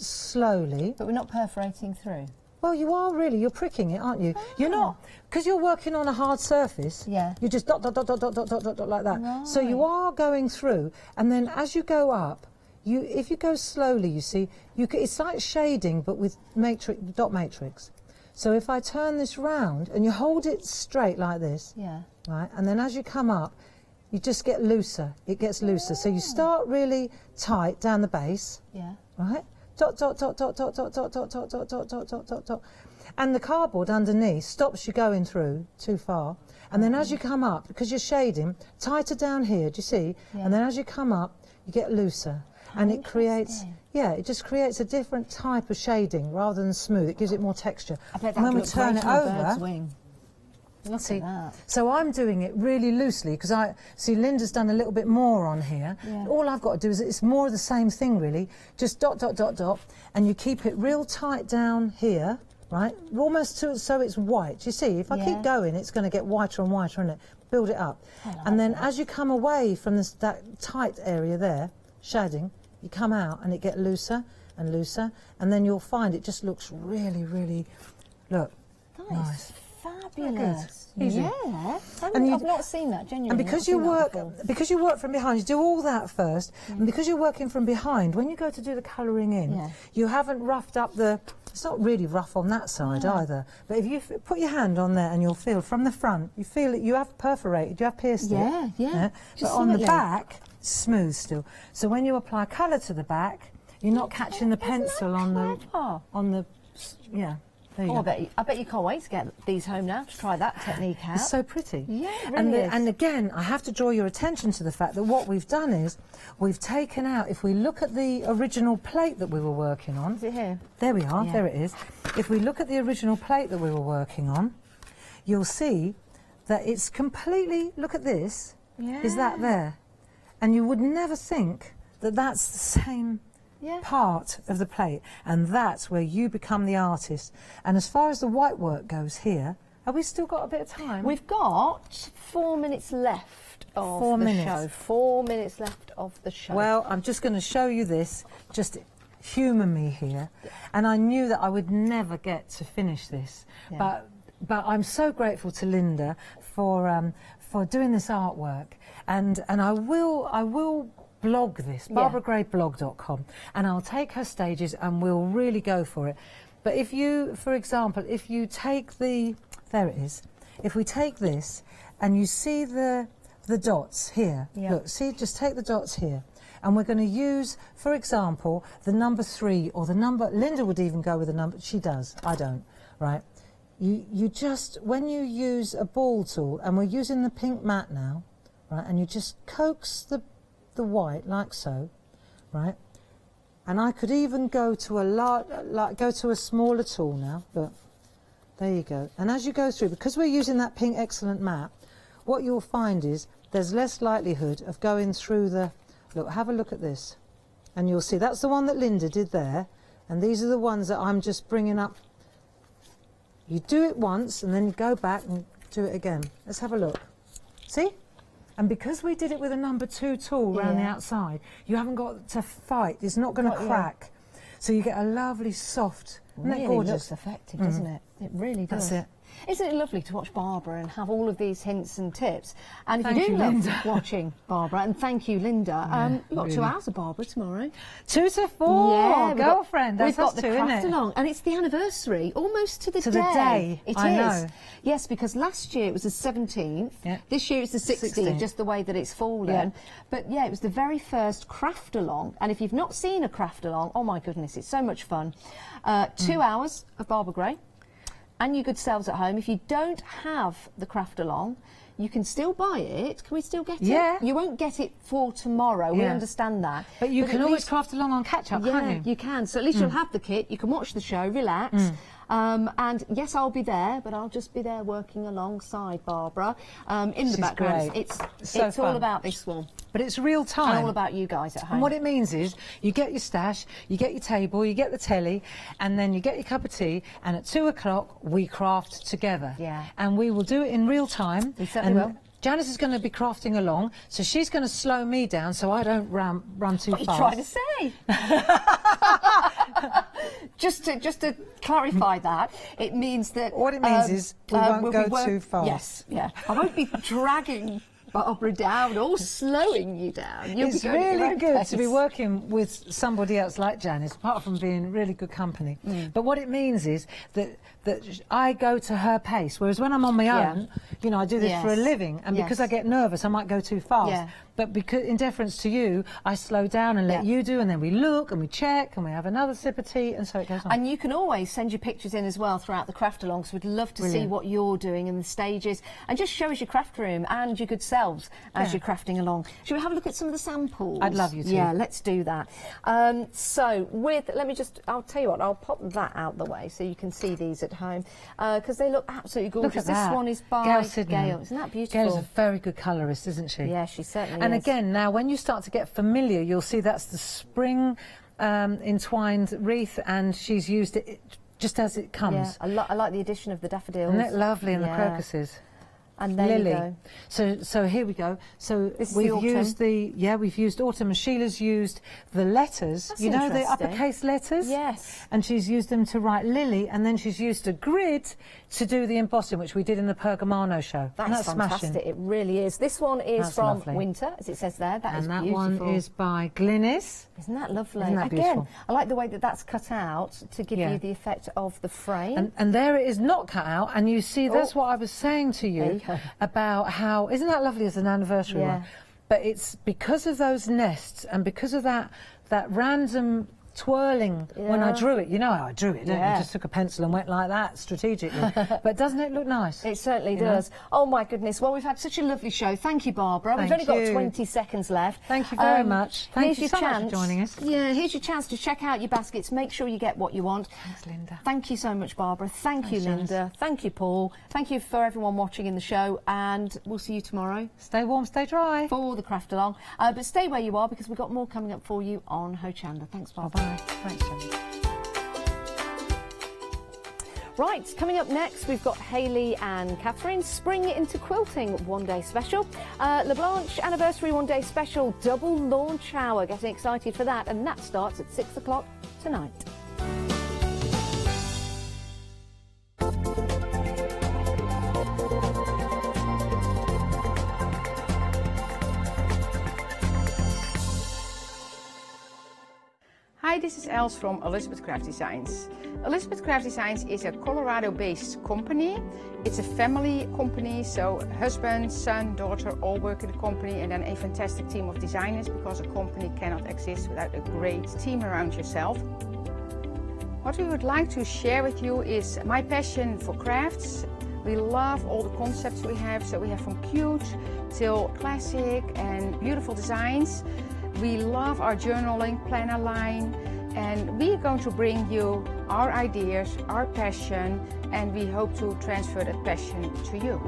slowly. But we're not perforating through. Well, you are really. You're pricking it, aren't you? You're not, because you're working on a hard surface. Yeah. You just dot, dot, dot, dot, dot, dot, dot, dot, dot like that. Right. So you are going through, and then as you go up, if you go slowly, you see, it's like shading, but with dot matrix. So if I turn this round, and you hold it straight like this, right, and then as you come up, you just get looser. It gets looser. So you start really tight down the base, right? Dot, dot, dot, dot, dot, dot, dot, dot, dot, dot, dot, dot, dot, dot, dot. And the cardboard underneath stops you going through too far. And then as you come up, because you're shading, tighter down here, do you see? And then as you come up, you get looser. And it creates, it just creates a different type of shading rather than smooth. It gives it more texture. I bet that and when we looks turn great it on a over, bird's wing. Look at that. So I'm doing it really loosely because I see Linda's done a little bit more on here. Yeah. All I've got to do is it's more of the same thing really. Just dot, dot, dot, dot, and you keep it real tight down here, right? Almost so it's white. You see, if I keep going, it's going to get whiter and whiter, isn't it? Build it up. And then as you come away from that tight area there, shading, you come out and it gets looser and looser, and then you'll find it just looks really, really, look, nice. Fabulous. Easy. Yeah. I've not seen that, genuinely. And because you work from behind, you do all that first, and because you're working from behind, when you go to do the colouring in, you haven't roughed up it's not really rough on that side either, but if you put your hand on there and you'll feel from the front, you feel it, you have perforated, you have pierced it. Yeah. But on the back, smooth still. So when you apply colour to the back, you're not catching the pencil on the, There you go. I bet you can't wait to get these home now to try that technique out. It's so pretty. Yeah, it really is. And again, I have to draw your attention to the fact that what we've done is we've taken out, if we look at the original plate that we were working on. Is it here? There we are, there it is. If we look at the original plate that we were working on, you'll see that it's completely, look at this, is that there? And you would never think that that's the same part of the plate, and that's where you become the artist. And as far as the white work goes here, have we still got a bit of time? We've got 4 minutes left of the show. 4 minutes left of the show. Well, I'm just going to show you this, just humour me here. And I knew that I would never get to finish this, but I'm so grateful to Linda for doing this artwork, and I will blog this, barbaragrayblog.com, and I'll take her stages and we'll really go for it. But if you, for example, if you take there it is, if we take this and you see the dots here, look, see, just take the dots here, and we're going to use, for example, the number 3 or the number, Linda would even go with the number, she does, I don't, right? You just, when you use a ball tool, and we're using the pink mat now, right, and you just coax the white like so, right? And I could even go to a smaller tool now, but there you go. And as you go through, because we're using that pink excellent mat, what you'll find is there's less likelihood of going through the, look, have a look at this, and you'll see that's the one that Linda did there, and these are the ones that I'm just bringing up. You do it once and then you go back and do it again. Let's have a look. See? And because we did it with a number 2 tool around the outside, you haven't got to fight. It's not going to crack. So you get a lovely soft, isn't that gorgeous? Looks effective, doesn't it? It really does. That's it. Isn't it lovely to watch Barbara and have all of these hints and tips? And if Thank you do you, love Linda. watching Barbara, and thank you, Linda, we've got 2 hours of Barbara tomorrow. 2 to 4, Yeah, girlfriend. We've got the two, craft isn't it? along, and it's the anniversary, almost to the To day. the day, It I is. know. Yes, because last year it was the 17th. This year it's the 16th, just the way that it's fallen. Yeah. But yeah, it was the very first craft along, and if you've not seen a craft along, oh my goodness, it's so much fun. 2 hours of Barbara Gray. And you good selves at home. If you don't have the craft along, you can still buy it. Can we still get it? Yeah. You won't get it for tomorrow. We Yeah. understand that. But you at can always least- craft along on catch-up, can't you? you can. So at least you'll have the kit. You can watch the show, relax. And yes, I'll be there, but I'll just be there working alongside Barbara in the She's background. great. It's So all fun. about this one. But it's real time. And all about you guys at home. And what it means is you get your stash, you get your table, you get the telly, and then you get your cup of tea, and at 2 o'clock we craft together. Yeah. And we will do it in real time. We certainly will. Janice is going to be crafting along, so she's going to slow me down so I don't run too What fast. are you trying to say? just to clarify that, it means that... What it means is we won't we'll go be too fast. Yes, yeah. I won't be dragging Barbara down or slowing you down. You'll It's be going at your really own good to be pace. working with somebody else like Janice, apart from being really good company. But what it means is that I go to her pace, whereas when I'm on my own, you know, I do this for a living, and because I get nervous, I might go too fast. Yeah. But because, in deference to you, I slow down and let you do, and then we look and we check and we have another sip of tea, and so it goes on. And you can always send your pictures in as well throughout the craft along, so we'd love to see Brilliant. what you're doing in the stages, and just show us your craft room and your good self. yourselves as you're crafting along. Should we have a look at some of the samples? I'd love you to. Yeah, let's do that. I'll tell you what, I'll pop that out the way so you can see these at home, because they look absolutely gorgeous. Look at that. This one is by Gail. Isn't that beautiful? Gail's a very good colourist, isn't she? Yeah, she certainly and is. again, now when you start to get familiar, you'll see that's the spring entwined wreath, and she's used it just as it comes. Yeah, I like the addition of the daffodils. Isn't it lovely? And the crocuses. And there Lily. you go. So here we go. So This is we've the used we've used autumn, and Sheila's used the letters. That's you know, the interesting. uppercase letters? Yes. And she's used them to write Lily, and then she's used a grid to do the embossing, which we did in the Pergamano show. That's fantastic. Smashing. It really is. This one is That's from lovely. Winter, as it says there. That is and that beautiful. one is by Glynis. Isn't that lovely? Isn't that Again, beautiful? I like the way that that's cut out to give you the effect of the frame. And there it is, not cut out, and you see that's what I was saying to There you you go. about how, isn't that lovely as an anniversary one? But it's because of those nests and because of that random twirling when I drew it. You know how I drew it, don't you? I just took a pencil and went like that strategically. But doesn't it look nice? It certainly does. Oh my goodness. Well, we've had such a lovely show. Thank you, Barbara. We've only got 20 seconds left. Thank you very much. Thank you so much for joining us. Yeah, here's your chance to check out your baskets. Make sure you get what you want. Thanks, Linda. Thank you so much, Barbara. Thank you, Thanks, Linda. Thank you, Paul. Thank you for everyone watching in the show, and we'll see you tomorrow. Stay warm, stay dry. For the craft along. But stay where you are, because we've got more coming up for you on Hochanda. Thanks, Barbara. Bye. Thanks, Jenny. Right, coming up next, we've got Hayley and Catherine Spring into Quilting one-day special. LeBlanche Anniversary one-day special, double launch hour. Getting excited for that, and that starts at 6 o'clock tonight. Hi, this is Els from Elizabeth Craft Designs. Elizabeth Craft Designs is a Colorado-based company. It's a family company, so husband, son, daughter all work in the company, and then a fantastic team of designers, because a company cannot exist without a great team around yourself. What we would like to share with you is my passion for crafts. We love all the concepts we have, so we have from cute till classic and beautiful designs. We love our journaling planner line, and we are going to bring you our ideas, our passion, and we hope to transfer that passion to you.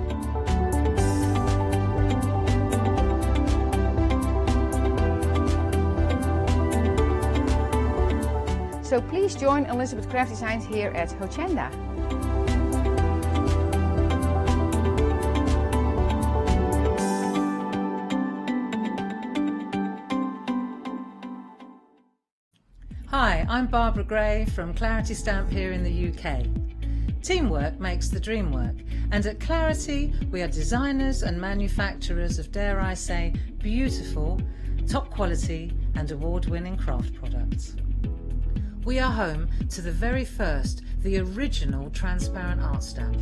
So please join Elizabeth Craft Designs here at Hochanda. Hi, I'm Barbara Gray from Claritystamp here in the UK. Teamwork makes the dream work, and at Clarity we are designers and manufacturers of, dare I say, beautiful, top quality and award-winning craft products. We are home to the very first, the original transparent art stamp.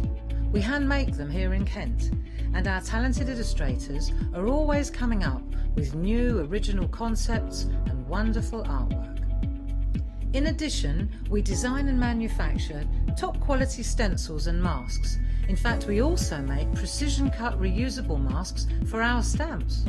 We hand make them here in Kent, and our talented illustrators are always coming up with new original concepts and wonderful artwork. In addition, we design and manufacture top quality stencils and masks. In fact, we also make precision cut reusable masks for our stamps.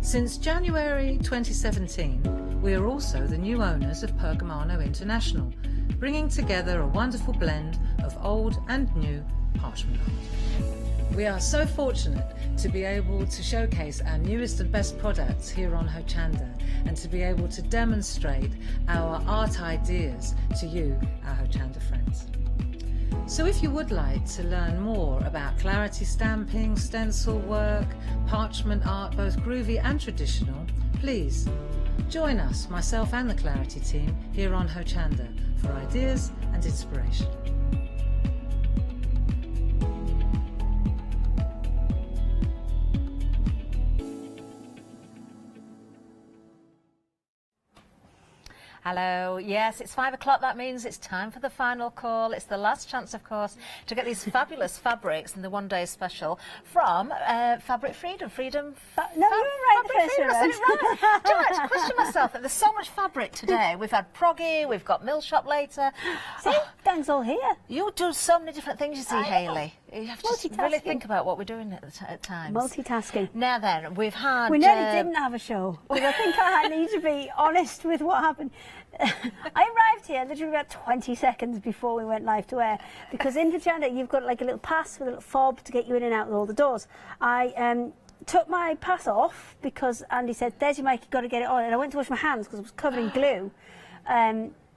Since January 2017, we are also the new owners of Pergamano International, bringing together a wonderful blend of old and new parchment art. We are so fortunate to be able to showcase our newest and best products here on Hochanda, and to be able to demonstrate our art ideas to you, our Hochanda friends. So if you would like to learn more about clarity stamping, stencil work, parchment art, both groovy and traditional, please join us, myself and the Clarity team, here on Hochanda for ideas and inspiration. Hello, yes, it's 5 o'clock. That means it's time for the final call. It's the last chance, of course, to get these fabulous fabrics in the one-day special from Fabric Freedom. No, you're right the first Freedom, I said round. it right. Do you know, I had to question myself. There's so much fabric today. We've had proggy, we've got mill shop later. See, gang's all here. You do so many different things, you see, Hayley. You have to really think about what we're doing at times. Multitasking. Now then, we've had... We nearly didn't have a show, because I think I need to be honest with what happened. I arrived here literally about 20 seconds before we went live to air, because in Hochanda you've got like a little pass with a little fob to get you in and out of all the doors. I took my pass off because Andy said, there's your mic, you've got to get it on, and I went to wash my hands because it was covered in glue.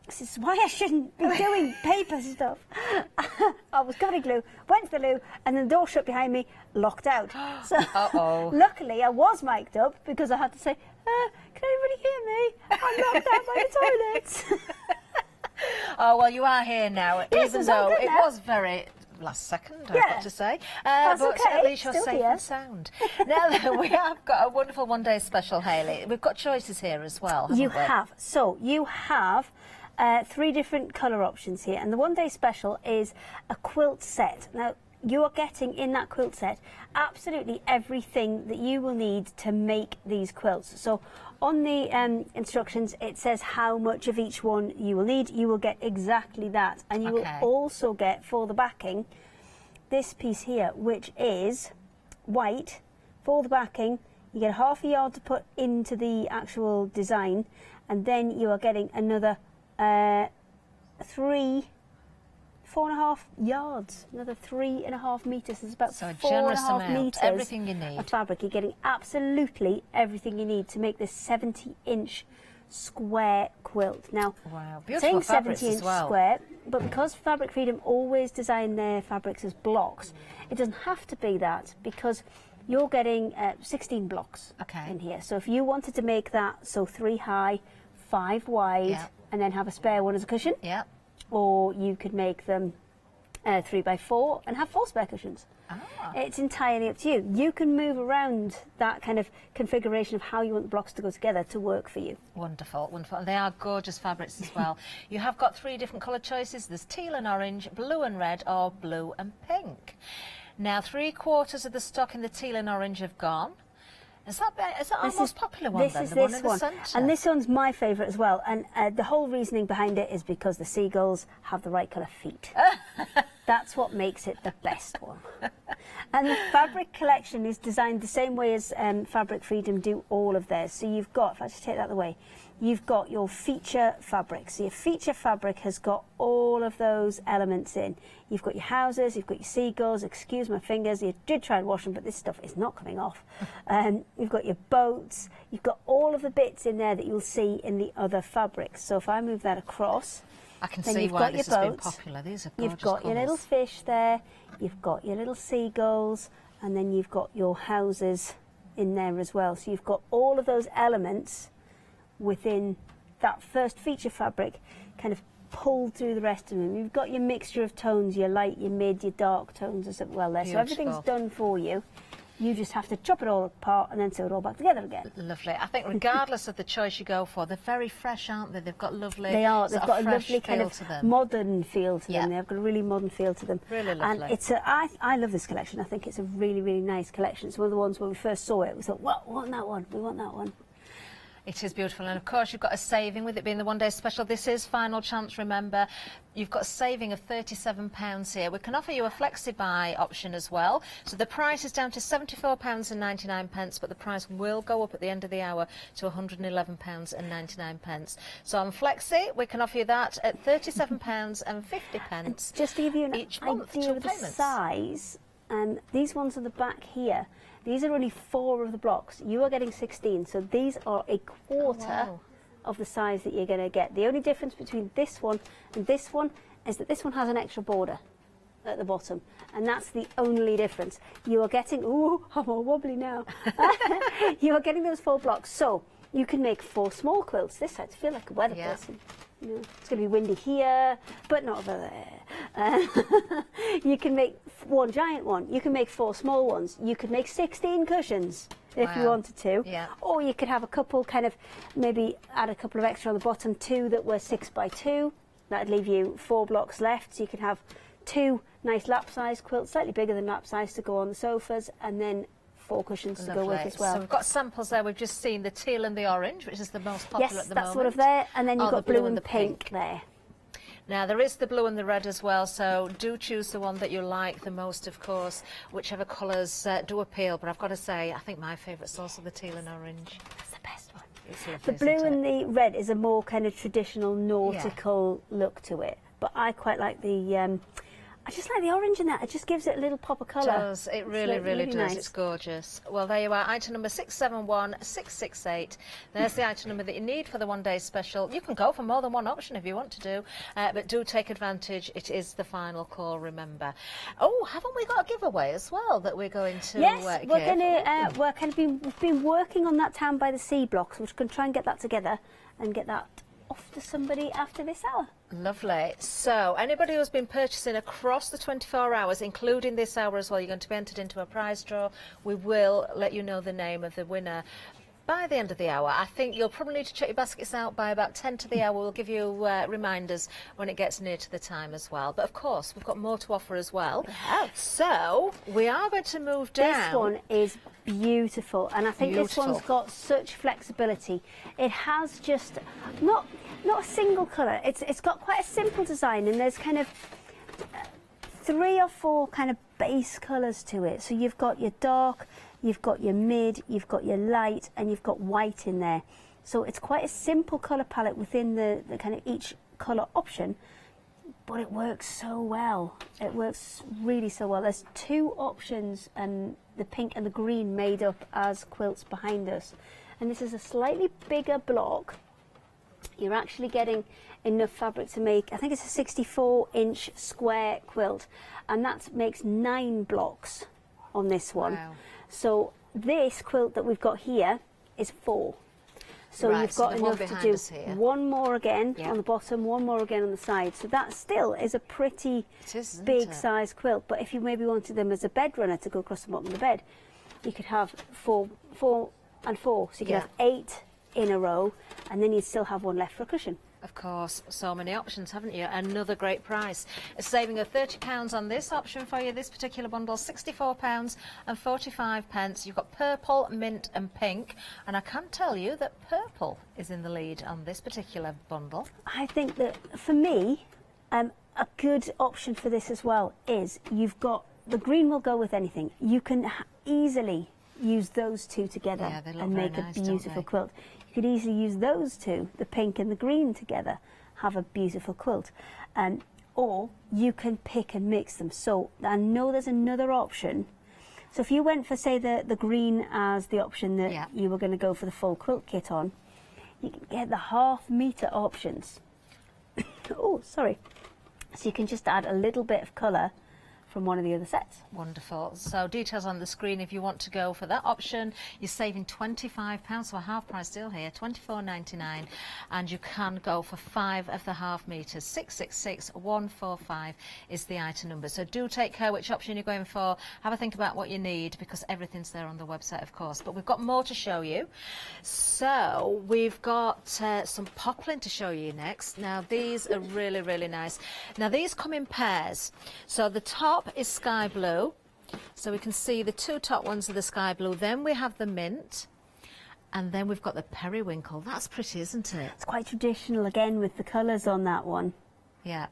This is why I shouldn't be doing paper stuff. I was covered in glue, went to the loo, and then the door shut behind me, locked out. So luckily I was mic'd up because I had to say, can anybody hear me? I'm locked out by the toilets. Oh, well, you are here now, even though it was very... last second, I've got to say. But okay. at least you're Still safe here. and sound. Now then, we have got a wonderful one-day special, Hayley. We've got choices here as well, haven't we? You have. So you have 3 different colour options here, and the one-day special is a quilt set. Now, you are getting in that quilt set absolutely everything that you will need to make these quilts. So on the instructions, it says how much of each one you will need. You will get exactly that. And you will also get, for the backing, this piece here, which is white. For the backing, you get half a yard to put into the actual design, and then you are getting another 4.5 yards, another 3.5 metres. It's about so 4.5 metres. Everything you need. Of fabric. You're getting absolutely everything you need to make this 70-inch square quilt. Now, beautiful saying fabrics 70-inch as well. square, but because Fabric Freedom always design their fabrics as blocks, it doesn't have to be that, because you're getting 16 blocks in here. So if you wanted to make that, so 3 high, 5 wide, and then have a spare one as a cushion, or you could make them 3x4 and have 4 spare cushions. It's entirely up to you. You can move around that kind of configuration of how you want the blocks to go together to work for you. Wonderful, wonderful. And they are gorgeous fabrics as well. You have got 3 different colour choices. There's teal and orange, blue and red, or blue and pink. Now, 3/4 of the stock in the teal and orange have gone. Is that our most popular one then? The one in the centre? And this one's my favourite as well. And the whole reasoning behind it is because the seagulls have the right colour feet. That's what makes it the best one. And the fabric collection is designed the same way as Fabric Freedom do all of theirs. So you've got, if I just take that away, you've got your feature fabric. So your feature fabric has got all of those elements in. You've got your houses, you've got your seagulls, excuse my fingers, you did try and wash them, but this stuff is not coming off. You've got your boats, you've got all of the bits in there that you'll see in the other fabrics. So if I move that across, I can then see you've why got this your has been boats, popular. These are gorgeous you've got your little fish there, you've got your little seagulls, and then you've got your houses in there as well. So you've got all of those elements within that first feature fabric kind of pulled through the rest of them. You've got your mixture of tones, your light, your mid, your dark tones as well there. So everything's done for you. You just have to chop it all apart and then sew it all back together again. Lovely. I think regardless of the choice you go for, they're very fresh, aren't they? They've got lovely... They are. They've got a lovely kind of to them. modern feel to them. They've got a really modern feel to them. Really lovely. And it's I love this collection. I think it's a really, really nice collection. It's one of the ones when we first saw it, we thought, well, we want that one. We want that one. It is beautiful, and of course you've got a saving with it being the one-day special. This is final chance, remember. You've got a saving of £37 here. We can offer you a flexi-buy option as well. So the price is down to £74.99, but the price will go up at the end of the hour to £111.99. So on flexi, we can offer you that at £37.50 just to give you an each month, idea of the size, these ones on the back here, these are only 4 of the blocks. You are getting 16, so these are a quarter of the size that you're going to get. The only difference between this one and this one is that this one has an extra border at the bottom, and that's the only difference. You are getting, ooh, I'm all wobbly now. You are getting those 4 blocks, so you can make 4 small quilts this side to feel like a weather person. You know, it's going to be windy here, but not over there. You can make 1 giant one. You can make 4 small ones. You could make 16 cushions if you wanted to. Or you could have a couple, kind of, maybe add a couple of extra on the bottom, 2 that were 6x2. That'd leave you 4 blocks left. So you could have 2 nice lap-size quilts, slightly bigger than lap-size, to go on the sofas, and then 4 cushions to go with as well. So we've got samples there. We've just seen the teal and the orange, which is the most popular at the moment. Yes, that's sort of there. And then you've got blue and pink there. Now there is the blue and the red as well, so do choose the one that you like the most, of course. Whichever colours do appeal, but I've got to say, I think my favourite's also the teal and orange. That's the best one. It's lovely, The blue isn't and it? the red is a more kind of traditional nautical look to it, but I quite like the. I just like the orange in that. It just gives it a little pop of colour. It does. It really, really does. Nice. It's gorgeous. Well, there you are. Item number 671668. There's the item number that you need for the one-day special. You can go for more than one option if you want to do, but do take advantage. It is the final call, remember. Oh, haven't we got a giveaway as well that we're going to Yes, we're give? going to. We've been working on that Town by the Sea block, so we're going to try and get that together and get that off to somebody after this hour. Lovely. So anybody who's been purchasing across the 24 hours, including this hour as well, you're going to be entered into a prize draw. We will let you know the name of the winner by the end of the hour. I think you'll probably need to check your baskets out by about 10 to the hour. We'll give you reminders when it gets near to the time as well. But of course, we've got more to offer as well. So we are going to move down. This one is beautiful, and I think this one's got such flexibility. It has just not a single colour. It's got quite a simple design, and there's kind of 3 or 4 kind of base colours to it. So you've got your dark, you've got your mid, you've got your light, and you've got white in there. So it's quite a simple colour palette within the kind of each colour option, but it works so well. It works really so well. There's 2 options, and the pink and the green made up as quilts behind us. And this is a slightly bigger block. You're actually getting enough fabric to make, I think it's a 64-inch square quilt, and that makes 9 blocks on this one. Wow. So this quilt that we've got here is 4. So Right, you've so got the one enough to behind do us here. 1 more again on the bottom, 1 more again on the side. So that still is a pretty big size quilt. But if you maybe wanted them as a bed runner to go across the bottom of the bed, you could have 4 and 4. So you could have 8 in a row, and then you'd still have 1 left for a cushion. Of course, so many options, haven't you? Another great price. A saving of £30 on this option for you, this particular bundle, £64.45. You've got purple, mint and pink, and I can tell you that purple is in the lead on this particular bundle. I think that, for me, a good option for this as well is you've got, the green will go with anything. You can easily use those 2 together and make a beautiful quilt. You could easily use those 2, the pink and the green together, have a beautiful quilt. Or you can pick and mix them. So I know there's another option. So if you went for, say, the green as the option that you were going to go for the full quilt kit on, you can get the half-metre options. Oh, sorry. So you can just add a little bit of colour from one of the other sets. Wonderful. So details on the screen if you want to go for that option. You're saving £25, so a half price deal here, £24.99, and you can go for 5 of the half metres. 666145 is the item number. So do take care which option you're going for. Have a think about what you need, because everything's there on the website, of course. But we've got more to show you. So we've got some poplin to show you next. Now these are really, really nice. Now these come in pairs. So the top is sky blue, so we can see the 2 top ones are the sky blue. Then we have the mint, and then we've got the periwinkle. That's pretty, isn't it? It's quite traditional again with the colours on that one. Yeah,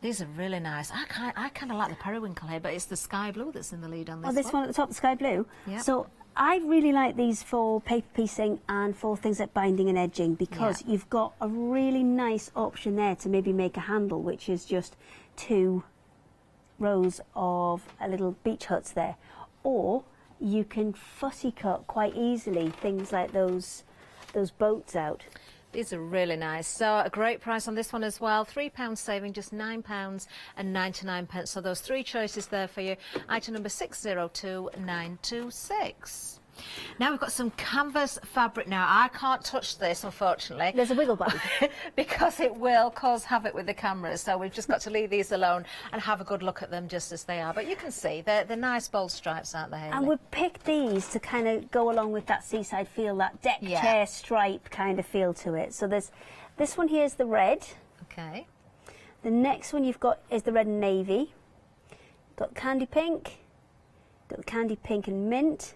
these are really nice. I kind of like the periwinkle here, but it's the sky blue that's in the lead on this. Oh, this one at the top, the sky blue. Yeah. So I really like these for paper piecing and for things like binding and edging, because you've got a really nice option there to maybe make a handle, which is just 2 rows of little beach huts there, or you can fussy cut quite easily things like those boats out. These are really nice. So a great price on this one as well. £3 saving, just £9.99. So those 3 choices there for you. Item number 602926. Now we've got some canvas fabric. Now I can't touch this, unfortunately. There's a wiggle button. Because it will cause havoc with the cameras. So we've just got to leave these alone and have a good look at them just as they are. But you can see they're nice bold stripes, aren't they, Hayley? And we've picked these to kind of go along with that seaside feel, that deck chair stripe kind of feel to it. So there's this one here is the red. Okay. The next one you've got is the red and navy. Got candy pink. Got the candy pink and mint.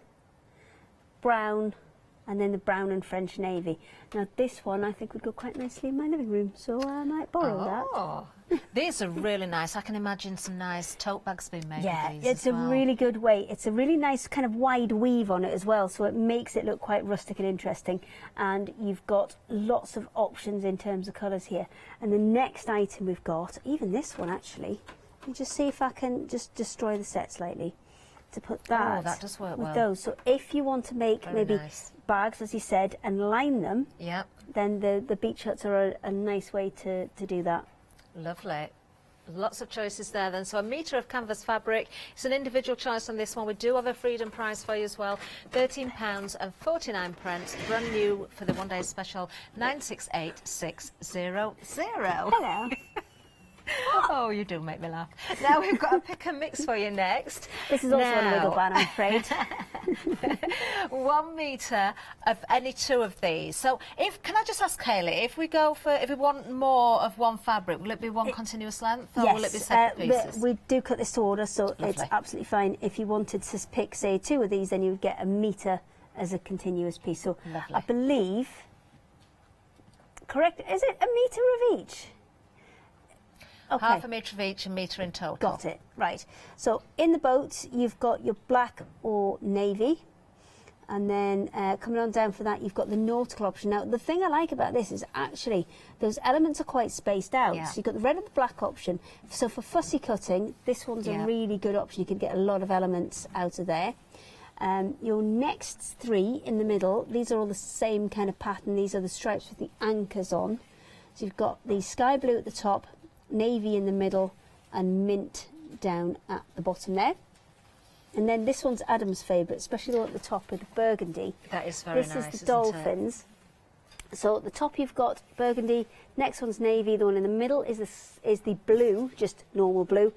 Brown and then the brown and French navy. Now this one I think would go quite nicely in my living room, so I might borrow that. These are really nice. I can imagine some nice tote bags being made Yeah, with these it's as a well. really good weight. It's a really nice kind of wide weave on it as well, so it makes it look quite rustic and interesting. And you've got lots of options in terms of colours here. And the next item we've got, even this one actually, let me just see if I can just destroy the set slightly to put that, that does work with well. those. So if you want to make Very maybe nice. bags, as you said, and line them, Yep. then the beach huts are a nice way to do that. Lovely. Lots of choices there then. So a metre of canvas fabric. It's an individual choice on this one. We do have a freedom price for you as well. £13.49. Brand new for the one-day special. 968600. Hello. Oh, you do make me laugh. Now we've got a pick and mix for you next. This is also on a wiggle ban, I'm afraid. 1 metre of any two of these. So, can I just ask Hayley, if we want more of one fabric, will it be one continuous length, or yes, will it be separate pieces? we do cut this to order, so Lovely. it's absolutely fine. If you wanted to pick, say, 2 of these, then you would get a metre as a continuous piece. So Lovely. I believe, correct, is it a metre of each? Okay. Half a metre of each, a metre in total. Got it, right. So in the boat, you've got your black or navy, and then coming on down for that, you've got the nautical option. Now, the thing I like about this is actually those elements are quite spaced out. Yeah. So you've got the red and the black option. So for fussy cutting, this one's a really good option. You can get a lot of elements out of there. Your next 3 in the middle, these are all the same kind of pattern. These are the stripes with the anchors on. So you've got the sky blue at the top, navy in the middle, and mint down at the bottom there. And then this one's Adam's favourite, especially the one at the top with the burgundy. That is very nice. nice, This is isn't the dolphins. So at the top you've got burgundy, next one's navy, the one in the middle is the blue, just normal blue,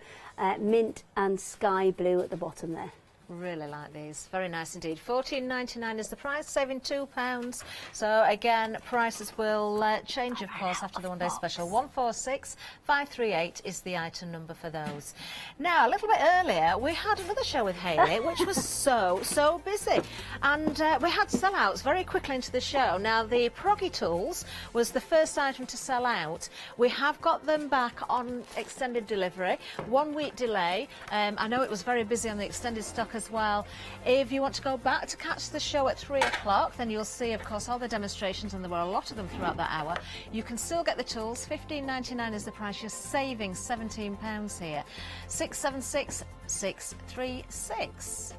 mint and sky blue at the bottom there. Really like these. Very nice indeed. £14.99 is the price, saving £2. So again, prices will change, of course, after the one-day special. 146538 is the item number for those. Now, a little bit earlier, we had another show with Hayley, which was so busy. And we had sellouts very quickly into the show. Now, the proggy tools was the first item to sell out. We have got them back on extended delivery. 1 week delay. I know it was very busy on the extended stock as well. If you want to go back to catch the show at 3 o'clock, then you'll see, of course, all the demonstrations, and there were a lot of them throughout that hour. You can still get the tools. £15.99 is the price. You're saving £17 here. 676636.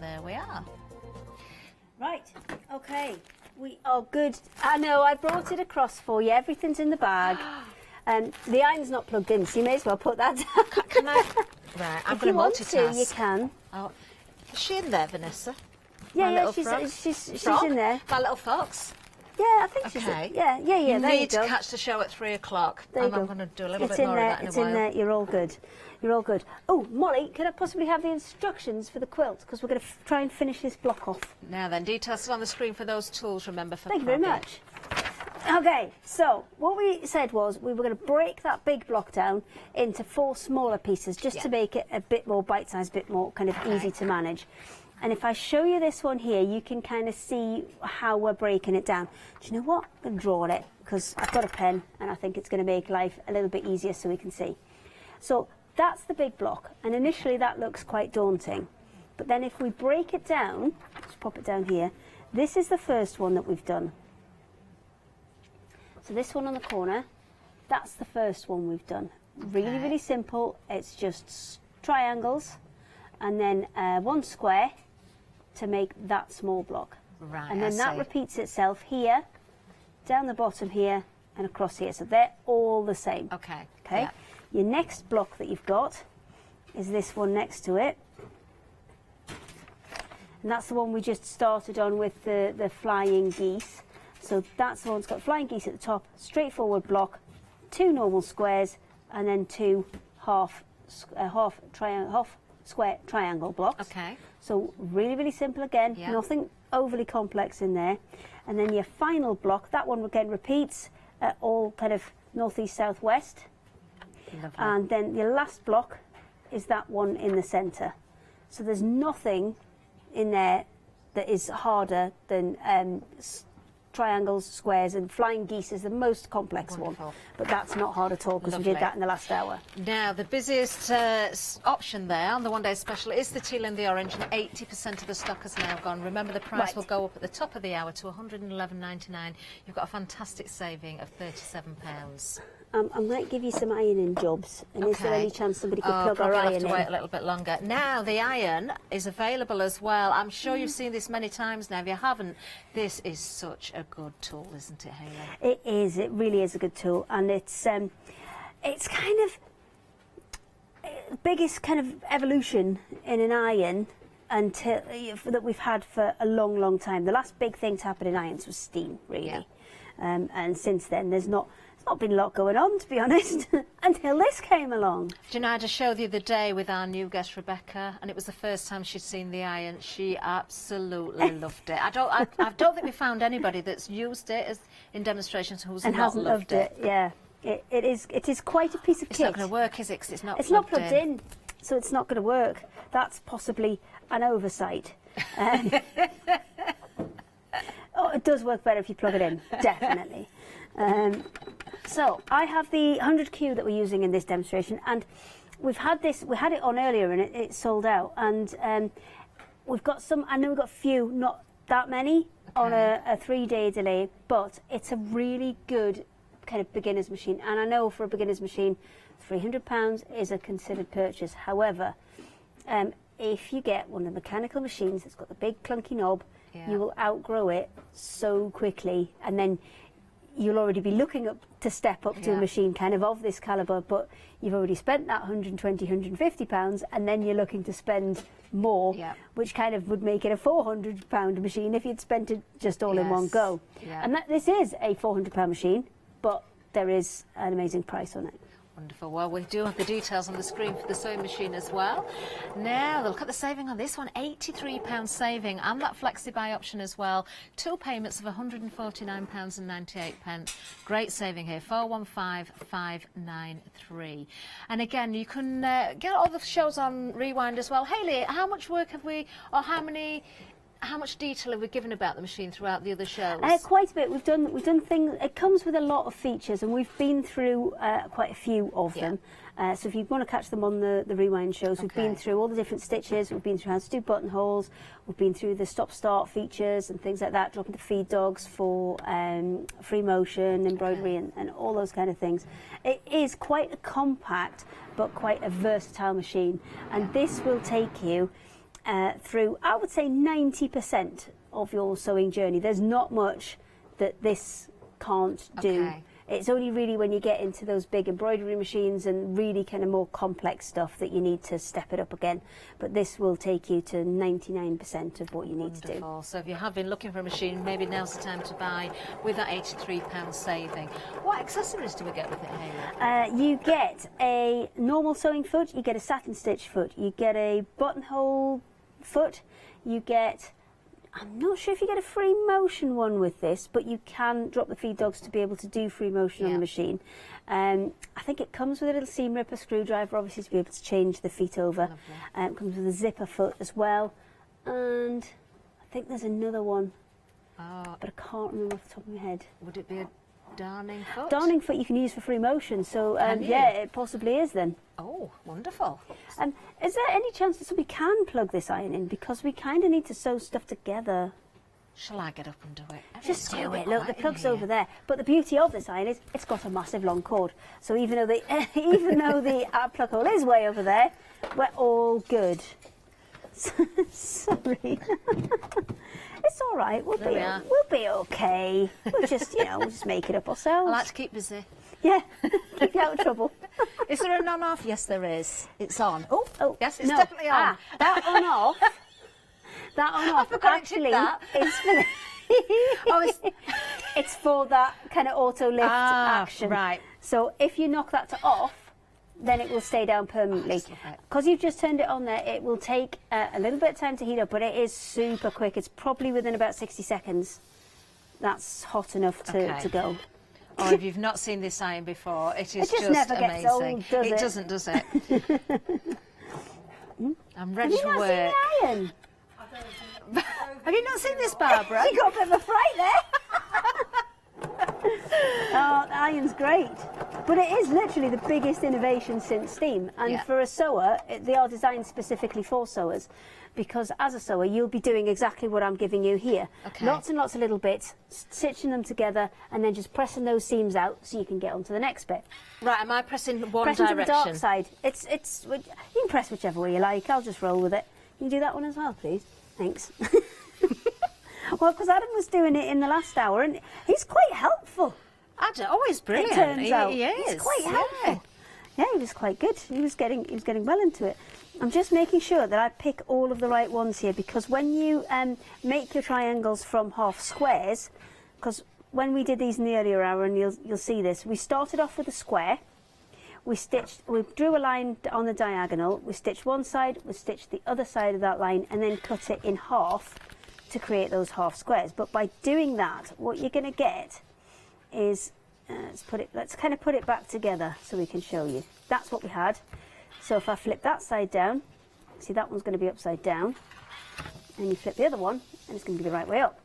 There we are. Right, okay, we are good. I know, I brought it across for you. Everything's in the bag. The iron's not plugged in, so you may as well put that down. Can I? Right, I'm going to multitask. You can. Oh, is she in there, Vanessa? Yeah, she's in there. My little fox. Yeah, I think she's Okay. Yeah, You there you need go. to catch the show at 3 o'clock. There you I'm go. going to do a little It's bit in more there, of that in it's a in while. there, you're all good. You're all good. Oh, Molly, could I possibly have the instructions for the quilt? Because we're going to try and finish this block off. Now then, details are on the screen for those tools, remember, for Thank you very proggy. much. Okay, so what we said was we were going to break that big block down into 4 smaller pieces just to make it a bit more bite-sized, a bit more kind of easy to manage. And if I show you this one here, you can kind of see how we're breaking it down. Do you know what? I'm going to draw on it because I've got a pen and I think it's going to make life a little bit easier so we can see. So that's the big block, and initially that looks quite daunting. But then if we break it down, let's pop it down here, this is the first one that we've done. So this one on the corner, that's the first one we've done. Really, really simple. It's just triangles and then 1 square to make that small block. Right, and then I that see. repeats itself here, down the bottom here, and across here. So they're all the same. Okay. Okay. Yeah. Your next block that you've got is this one next to it. And that's the one we just started on with the flying geese. So that's the one that's got flying geese at the top, straightforward block, 2 normal squares, and then 2 half square triangle blocks. Okay. So really, really simple again, nothing overly complex in there. And then your final block, that one again repeats, all kind of northeast, southwest. Lovely. And then your last block is that one in the centre. So there's nothing in there that is harder than triangles, squares, and flying geese is the most complex one. But that's not hard at all because we did that in the last hour. Now, the busiest option there on the one-day special is the teal and the orange, and 80% of the stock has now gone. Remember, the price will go up at the top of the hour to £111.99. You've got a fantastic saving of £37. I might give you some ironing jobs, and is there any chance somebody could plug our I'll iron have to in? wait a little bit longer. Now, the iron is available as well. I'm sure you've seen this many times now. If you haven't, this is such a good tool, isn't it, Hayley? It is. It really is a good tool, and it's kind of biggest kind of evolution in an iron until that we've had for a long, long time. The last big thing to happen in irons was steam, really, and since then there's not been a lot going on, to be honest, until this came along. Do you know, I had a show the other day with our new guest Rebecca, and it was the first time she'd seen the iron. She absolutely loved it. I don't think we found anybody that's used it in demonstrations who's and not hasn't loved it. Yeah, it is quite a piece of kit. It's not going to work, is it? 'Cause it's not plugged in, so it's not going to work. That's possibly an oversight. Oh, it does work better if you plug it in, definitely. So I have the 100Q that we're using in this demonstration, and we had it on earlier and it sold out, and we've got some, I know we've got a few, not that many, on a 3-day delay, but it's a really good kind of beginner's machine, and I know for a beginner's machine £300 is a considered purchase. However, if you get one of the mechanical machines that's got the big clunky knob, you will outgrow it so quickly, and then you'll already be looking to step up to a machine kind of this calibre, but you've already spent that £120, £150, and then you're looking to spend more, which kind of would make it a £400 machine if you'd spent it just all in one go. And this is a £400 machine, but there is an amazing price on it. Wonderful. Well, we do have the details on the screen for the sewing machine as well. Now, look at the saving on this one, £83 saving, and that flexi-buy option as well. 2 payments of £149.98. Great saving here, 415593. And again, you can get all the shows on Rewind as well. Hayley, how much work have we, or how much detail have we given about the machine throughout the other shows? Quite a bit. We've done things. It comes with a lot of features, and we've been through quite a few of them. So if you want to catch them on the Rewind shows, we've been through all the different stitches. We've been through how to do buttonholes. We've been through the stop-start features and things like that, dropping to feed dogs for free motion, embroidery, and all those kind of things. It is quite a compact, but quite a versatile machine, and this will take you through, I would say, 90% of your sewing journey. There's not much that this can't do. It's only really when you get into those big embroidery machines and really kind of more complex stuff that you need to step it up again. But this will take you to 99% of what you need to do. So if you have been looking for a machine, maybe now's the time to buy with that £83 saving. What accessories do we get with it, Hayley? You get a normal sewing foot, you get a satin stitch foot, you get a buttonhole foot, you get, I'm not sure if you get a free motion one with this, but you can drop the feed dogs to be able to do free motion on the machine. I think it comes with a little seam ripper screwdriver, obviously, to be able to change the feet over. It comes with a zipper foot as well, and I think there's another one, but I can't remember off the top of my head. Would it be a darning foot? Darning foot you can use for free motion, so yeah, it possibly is then. Oh, wonderful. Is there any chance that somebody can plug this iron in? Because we kind of need to sew stuff together. Shall I get up and do it? Just do it. Look, the plug's over there. But the beauty of this iron is it's got a massive long cord. So even though the plug hole is way over there, we're all good. Sorry. It's all right. We'll be okay. We'll just make it up ourselves. I like to keep busy. Yeah, keep you out of trouble. Is there an on-off? Yes, there is. It's on. Oh, yes, it's no. definitely on. That on-off. That on-off. Actually, it's for the it's for that kind of auto lift action. Right. So if you knock that to off, then it will stay down permanently. Because you've just turned it on there, it will take a little bit of time to heat up, but it is super quick. It's probably within about 60 seconds. That's hot enough to go. Oh, if you've not seen this iron before, it is just never amazing. Gets old, does it? It doesn't, does it? I'm ready for work. Have you not seen the iron? Have you not seen this, Barbara? She got a bit of a fright there. Oh, the iron's great. But it is literally the biggest innovation since steam. And for a sewer, they are designed specifically for sewers. Because as a sewer, you'll be doing exactly what I'm giving you here. Okay. Lots and lots of little bits, stitching them together, and then just pressing those seams out so you can get onto the next bit. Right, am I pressing one Pressing direction? to the dark side. You can press whichever way you like. I'll just roll with it. Can you do that one as well, please? Thanks. Well, because Adam was doing it in the last hour, and he's quite helpful. Adam, he's brilliant. It turns out. He is. He's quite helpful. Yeah, he was quite good. He was getting well into it. I'm just making sure that I pick all of the right ones here, because when you make your triangles from half squares, because when we did these in the earlier hour, and you'll see this, we started off with a square. We drew a line on the diagonal. We stitched one side. We stitched the other side of that line, and then cut it in half to create those half squares. But by doing that, what you're going to get is let's kind of put it back together so we can show you. That's what we had. So if I flip that side down, see that one's going to be upside down, and you flip the other one, and it's going to be the right way up.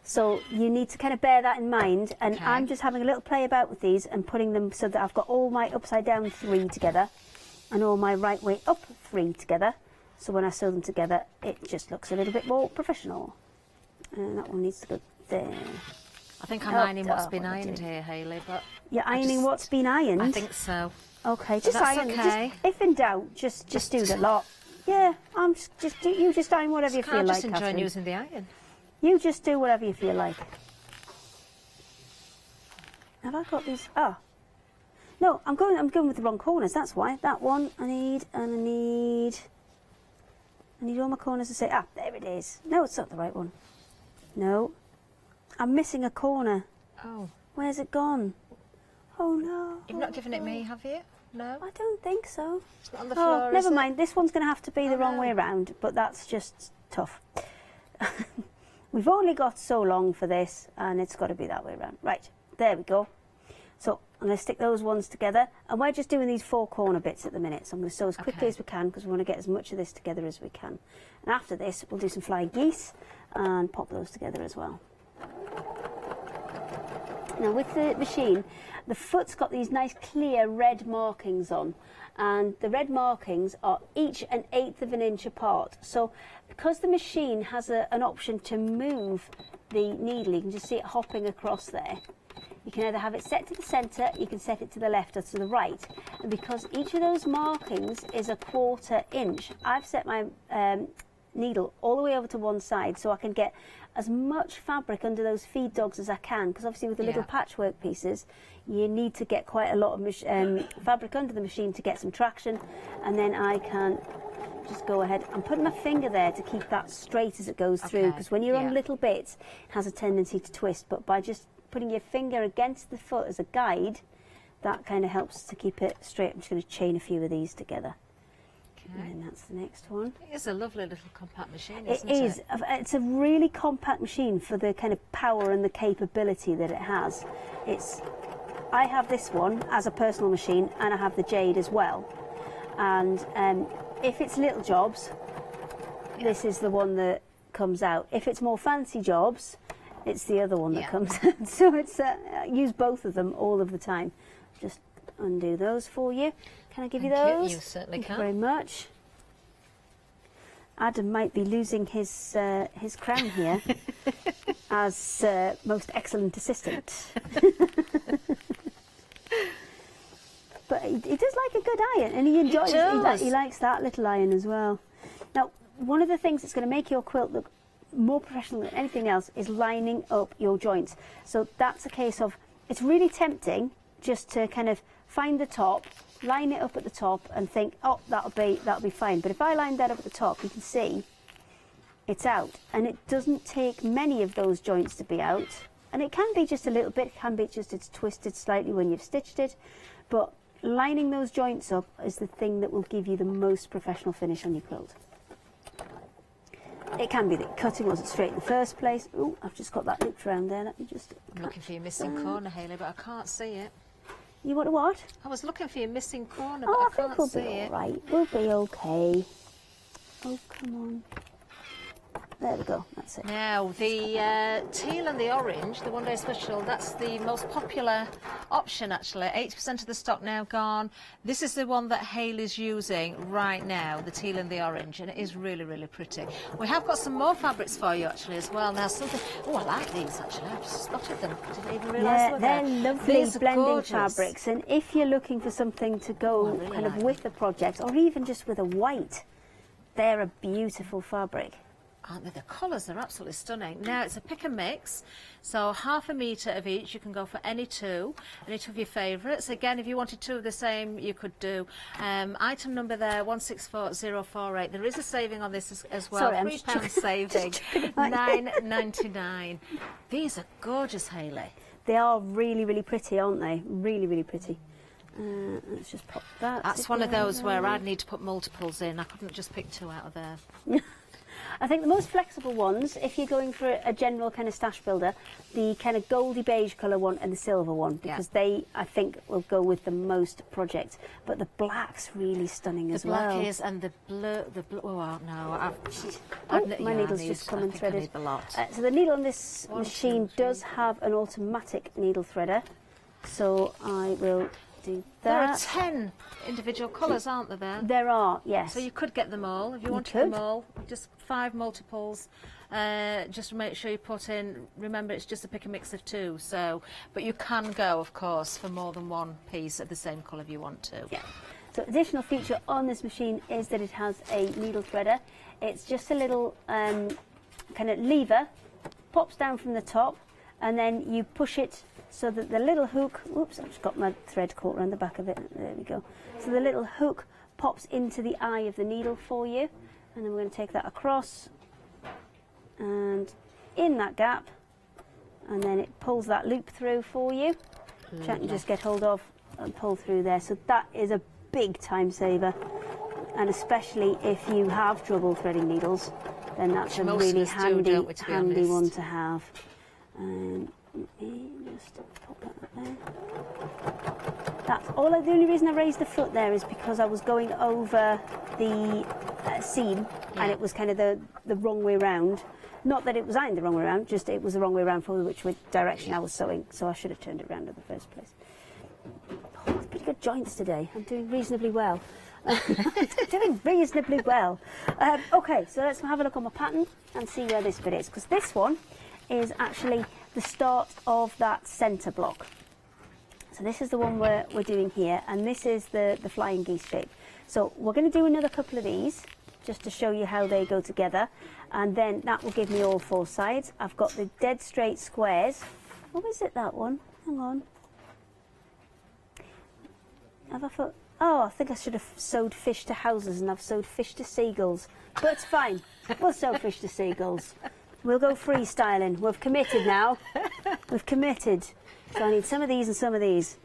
So you need to kind of bear that in mind, and I'm just having a little play about with these and putting them so that I've got all my upside down 3 together and all my right way up 3 together. So when I sew them together, it just looks a little bit more professional. And that one needs to go there. I think I'm ironing what's been ironed here, Hayley, but... You're ironing what's been ironed? I think so. Okay, just That's iron. okay. Just, if in doubt, just do the lot. Yeah, you just iron whatever you feel like, I'm just enjoying Catherine. using the iron. You just do whatever you feel like. Have I got these? Oh. No, I'm going with the wrong corners, that's why. That one I need all my corners to say, there it is. No, it's not the right one. No. I'm missing a corner. Oh. Where's it gone? Oh no. You've not given it me, have you? No? I don't think so. It's not on the floor, never is mind. This one's going to have to be the wrong no. way around, but that's just tough. We've only got so long for this, and it's got to be that way around. Right, there we go. So I'm going to stick those ones together, and we're just doing these 4 corner bits at the minute, so I'm going to sew as quickly as we can, because we want to get as much of this together as we can. And after this, we'll do some flying geese and pop those together as well. Now with the machine, the foot's got these nice clear red markings on, and the red markings are each 1/8 of an inch apart. So because the machine has an option to move the needle, you can just see it hopping across there. You can either have it set to the centre, you can set it to the left or to the right. And because each of those markings is 1/4 inch, I've set my needle all the way over to one side so I can get as much fabric under those feed dogs as I can, because obviously with the little patchwork pieces you need to get quite a lot of fabric under the machine to get some traction, and then I can just go ahead. I'm putting my finger there to keep that straight as it goes through, because when you're on little bits it has a tendency to twist, but by just putting your finger against the foot as a guide, that kind of helps to keep it straight. I'm just going to chain a few of these together. And that's the next one. It is a lovely little compact machine, It isn't is. it? It's a really compact machine for the kind of power and the capability that it has. I have this one as a personal machine, and I have the Jade as well. And if it's little jobs, this is the one that comes out. If it's more fancy jobs, it's the other one that comes out. So it's I use both of them all of the time. Just undo those for you. Can I give you those? You certainly Thank can. you very much. Adam might be losing his crown here as most excellent assistant. But he does like a good iron, and he enjoys it. He likes that little iron as well. Now, one of the things that's going to make your quilt look more professional than anything else is lining up your joints. So that's a case of, it's really tempting just to kind of find the top, line it up at the top and think, oh, that'll be fine. But if I line that up at the top, you can see it's out, and it doesn't take many of those joints to be out. And it can be just a little bit, it can be just it's twisted slightly when you've stitched it, but lining those joints up is the thing that will give you the most professional finish on your quilt. It can be that cutting wasn't straight in the first place. Oh, I've just got that looped around there. Let me just... I'm looking for your missing corner, Hayley, but I can't see it. You want to what? I was looking for your missing corner, but I I think can't we'll see be it. all right. We'll be okay. Oh, come on. There we go, that's it. Now, the teal and the orange, the one-day special, that's the most popular option, actually. 80% of the stock now gone. This is the one that Hayley's using right now, the teal and the orange, and it is really, really pretty. We have got some more fabrics for you, actually, as well. Now, something... Oh, I like these, actually. I've just spotted them. I didn't even realise they were there. They're lovely These are blending gorgeous. fabrics, and if you're looking for something to go kind of with the project, or even just with a white, they're a beautiful fabric. Aren't they? The colours are absolutely stunning. Now, it's a pick and mix, so 1/2 metre of each. You can go for any two of your favourites. Again, if you wanted two of the same, you could do. Item number there, 164048. There is a saving on this as well. Sorry, £3 saving, £9.99. These are gorgeous, Hayley. They are really, really pretty, aren't they? Really, really pretty. Let's just pop that. That's one of those where I'd need to put multiples in. I couldn't just pick two out of there. I think the most flexible ones, if you're going for a general kind of stash builder, the kind of goldy beige colour one and the silver one, because they, I think, will go with the most projects. But the black's really stunning as well. The black is, and the blue, oh no, my needle's just come unthreaded. So the needle on this machine does have an automatic needle threader, so I will do that. There are 10 individual colours, aren't there? There are, yes. So you could get them all if you wanted them all. Just 5 multiples. Just to make sure you put in. Remember, it's just a pick and mix of 2. So, but you can go, of course, for more than one piece of the same colour if you want to. Yeah. So, additional feature on this machine is that it has a needle threader. It's just a little kind of lever, pops down from the top, and then you push it so that the little hook, oops, I've just got my thread caught around the back of it, there we go. So the little hook pops into the eye of the needle for you, and then we're going to take that across and in that gap, and then it pulls that loop through for you, which I can just get hold of and pull through there. So that is a big time saver, and especially if you have trouble threading needles, then that's a really handy one to have. Let me just pop that there. That's all. The only reason I raised the foot there is because I was going over the seam, and it was kind of the wrong way round. Not that it was ironed the wrong way round, just it was the wrong way round for which direction I was sewing, so I should have turned it round in the first place. Oh, pretty good joints today. I'm doing reasonably well. Doing reasonably well. Okay, so let's have a look on my pattern and see where this bit is, because this one is actually the start of that centre block. So this is the one we're doing here, and this is the flying geese shape. So we're going to do another couple of these just to show you how they go together, and then that will give me all 4 sides. I've got the dead straight squares. What is it, that one? Hang on. Have I thought? Oh, I think I should have sewed fish to houses, and I've sewed fish to seagulls. But it's fine. We'll sew fish to seagulls. We'll go freestyling. We've committed now. We've committed. So I need some of these and some of these.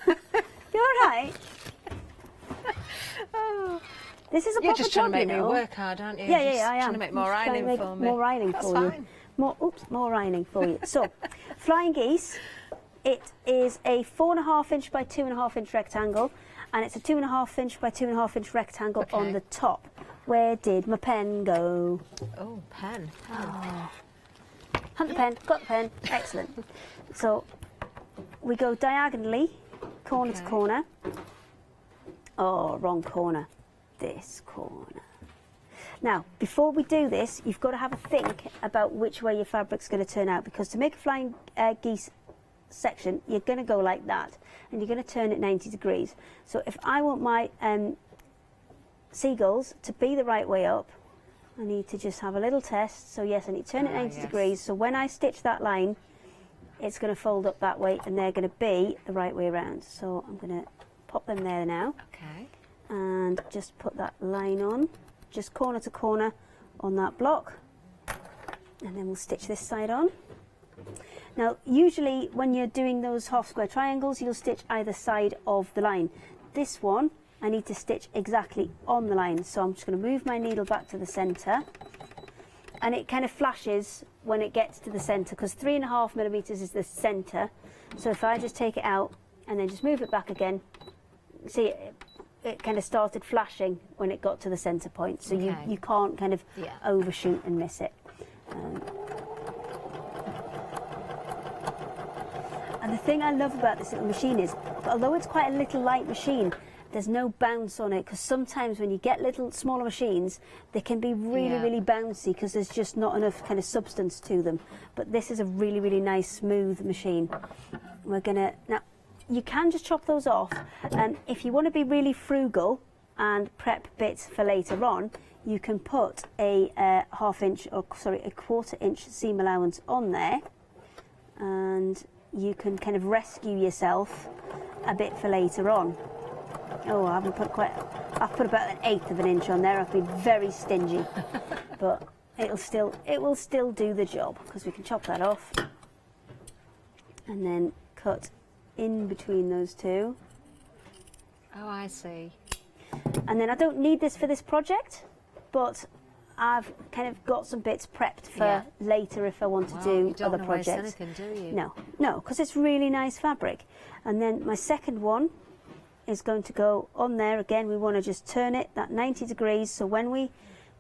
You all right? This is a You're proper just trying job, to make you me know. work hard, aren't you? Yeah, Just I am. Trying to make more Just trying to ironing make for me. more ironing That's for fine. you. More ironing for you. So, flying geese. It is a 4.5 inch by 2.5 inch rectangle, and it's a 2.5 inch by 2.5 inch rectangle on the top. Where did my pen go? Oh, pen. Hunt the pen, got the pen, excellent. So we go diagonally, corner to corner. Oh, wrong corner. This corner. Now, before we do this, you've got to have a think about which way your fabric's going to turn out, because to make a flying geese section, you're going to go like that, and you're going to turn it 90 degrees. So if I want my seagulls to be the right way up, I need to just have a little test. So yes, I need to turn it 90 degrees. So when I stitch that line, it's going to fold up that way, and they're going to be the right way around. So I'm going to pop them there now. Okay. And just put that line on, just corner to corner on that block. And then we'll stitch this side on. Now, usually when you're doing those half square triangles, you'll stitch either side of the line. This one, I need to stitch exactly on the line. So I'm just going to move my needle back to the centre, and it kind of flashes when it gets to the centre, because 3.5 millimetres is the centre. So if I just take it out and then just move it back again, see it kind of started flashing when it got to the centre point. So you can't kind of overshoot and miss it. And the thing I love about this little machine is, although it's quite a little light machine, there's no bounce on it, because sometimes when you get little smaller machines, they can be really, really bouncy because there's just not enough kind of substance to them. But this is a really, really nice, smooth machine. We're gonna, now, you can just chop those off, and if you want to be really frugal and prep bits for later on, you can put a a 1/4 inch seam allowance on there, and you can kind of rescue yourself a bit for later on. Oh, I haven't put quite, I've put about 1/8 of an inch on there. I've been very stingy, but it will still do the job, because we can chop that off and then cut in between those two. Oh, I see. And then I don't need this for this project, but I've kind of got some bits prepped for later if I want to do other projects. You don't waste anything, do you? No, because it's really nice fabric. And then my second one is going to go on there. Again, we want to just turn it that 90 degrees, so when we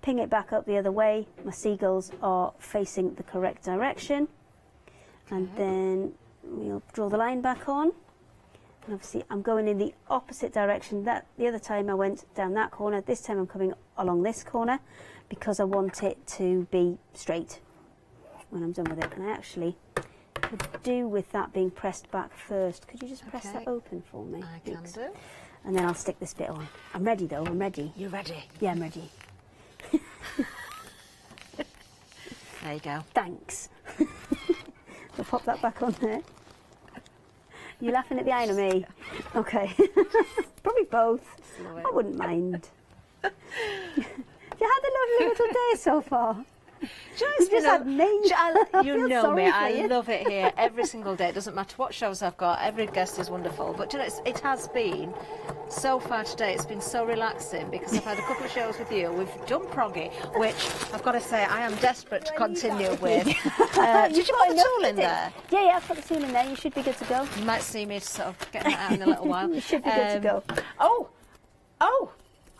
ping it back up the other way, my seagulls are facing the correct direction. And then we'll draw the line back on. And obviously I'm going in the opposite direction. That the other time I went down that corner, this time I'm coming along this corner, because I want it to be straight when I'm done with it. And I actually could do with that being pressed back first. Could you just press that open for me? I can do. And then I'll stick this bit on. I'm ready though, I'm ready. You're ready? Yeah, I'm ready. There you go. Thanks. We'll pop that back on there. You laughing at the iron or me? Okay. Probably both. I wouldn't mind. You had a lovely little day so far. Just had me. You know me, I you. love it here every single day. It doesn't matter what shows I've got, every guest is wonderful. But you know, it has been, so far today, it's been so relaxing, because I've had a couple of shows with you. We've done proggy, which I've got to say I am desperate to continue with. Did you put the tool in there? Yeah, I've put the tool in there. You should be good to go. You might see me sort of getting that out in a little while. You should be good to go. Oh,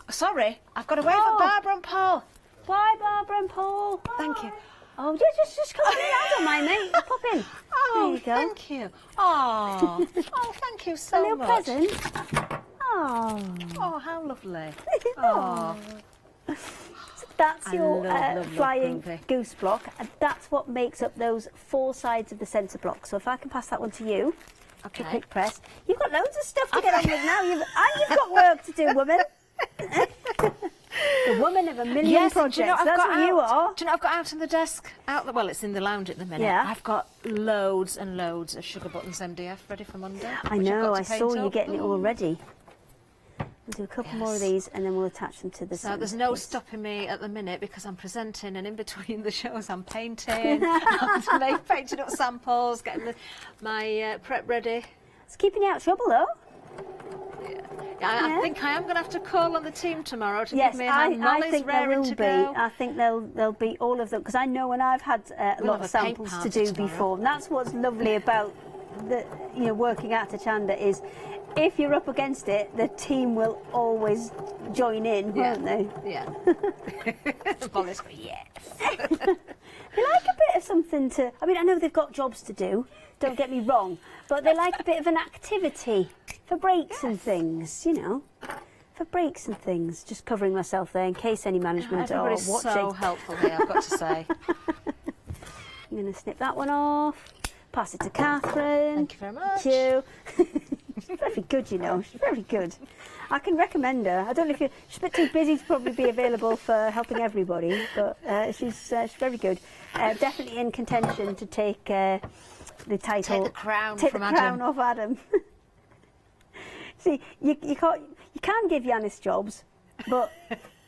sorry, I've got to wave at Barbara and Paul. Bye, Barbara and Paul. Thank you. Oh, yeah, just come in. I don't mind, mate. Pop in. Oh, there you go. Thank you. Oh, thank you so a little much. present. Oh, how lovely. Oh. So that's your flying goose block, and that's what makes up those 4 sides of the centre block. So if I can pass that one to you, to quick press. You've got loads of stuff to get on with now. You've got work to do, woman. The woman of a million projects. Do you know, that's what you are. Do you know, I've got out on the desk, well, it's in the lounge at the minute. Yeah. I've got loads and loads of Sugar Buttons MDF ready for Monday. I know, I saw you getting it all ready. We'll do a couple more of these, and then we'll attach them to the So there's no stopping me at the minute, because I'm presenting, and in between the shows I'm painting, I'm painting up samples, getting my prep ready. It's keeping you out of trouble, though. I think I am going to have to call on the team tomorrow to give me a hand. I think there will be. I think there'll be all of them, because I know when I've had a lot of samples to do before, and that's what's lovely about working at Hochanda is, if you're up against it, the team will always join in, won't they? Yeah. Molly's going, yes. They like a bit of something to... I mean, I know they've got jobs to do, don't get me wrong, but they like a bit of an activity for breaks and things, you know. For breaks and things. Just covering myself there in case any management are watching. Everybody's so helpful here, I've got to say. I'm going to snip that one off. Pass it to Catherine. Thank you very much. Thank you. She's very good, you know. She's very good. I can recommend her. I don't know if she's a bit too busy to probably be available for helping everybody, but she's very good. Definitely in contention to take the title. Take the crown take from the Adam. crown off Adam. See, you can give Yanis jobs, but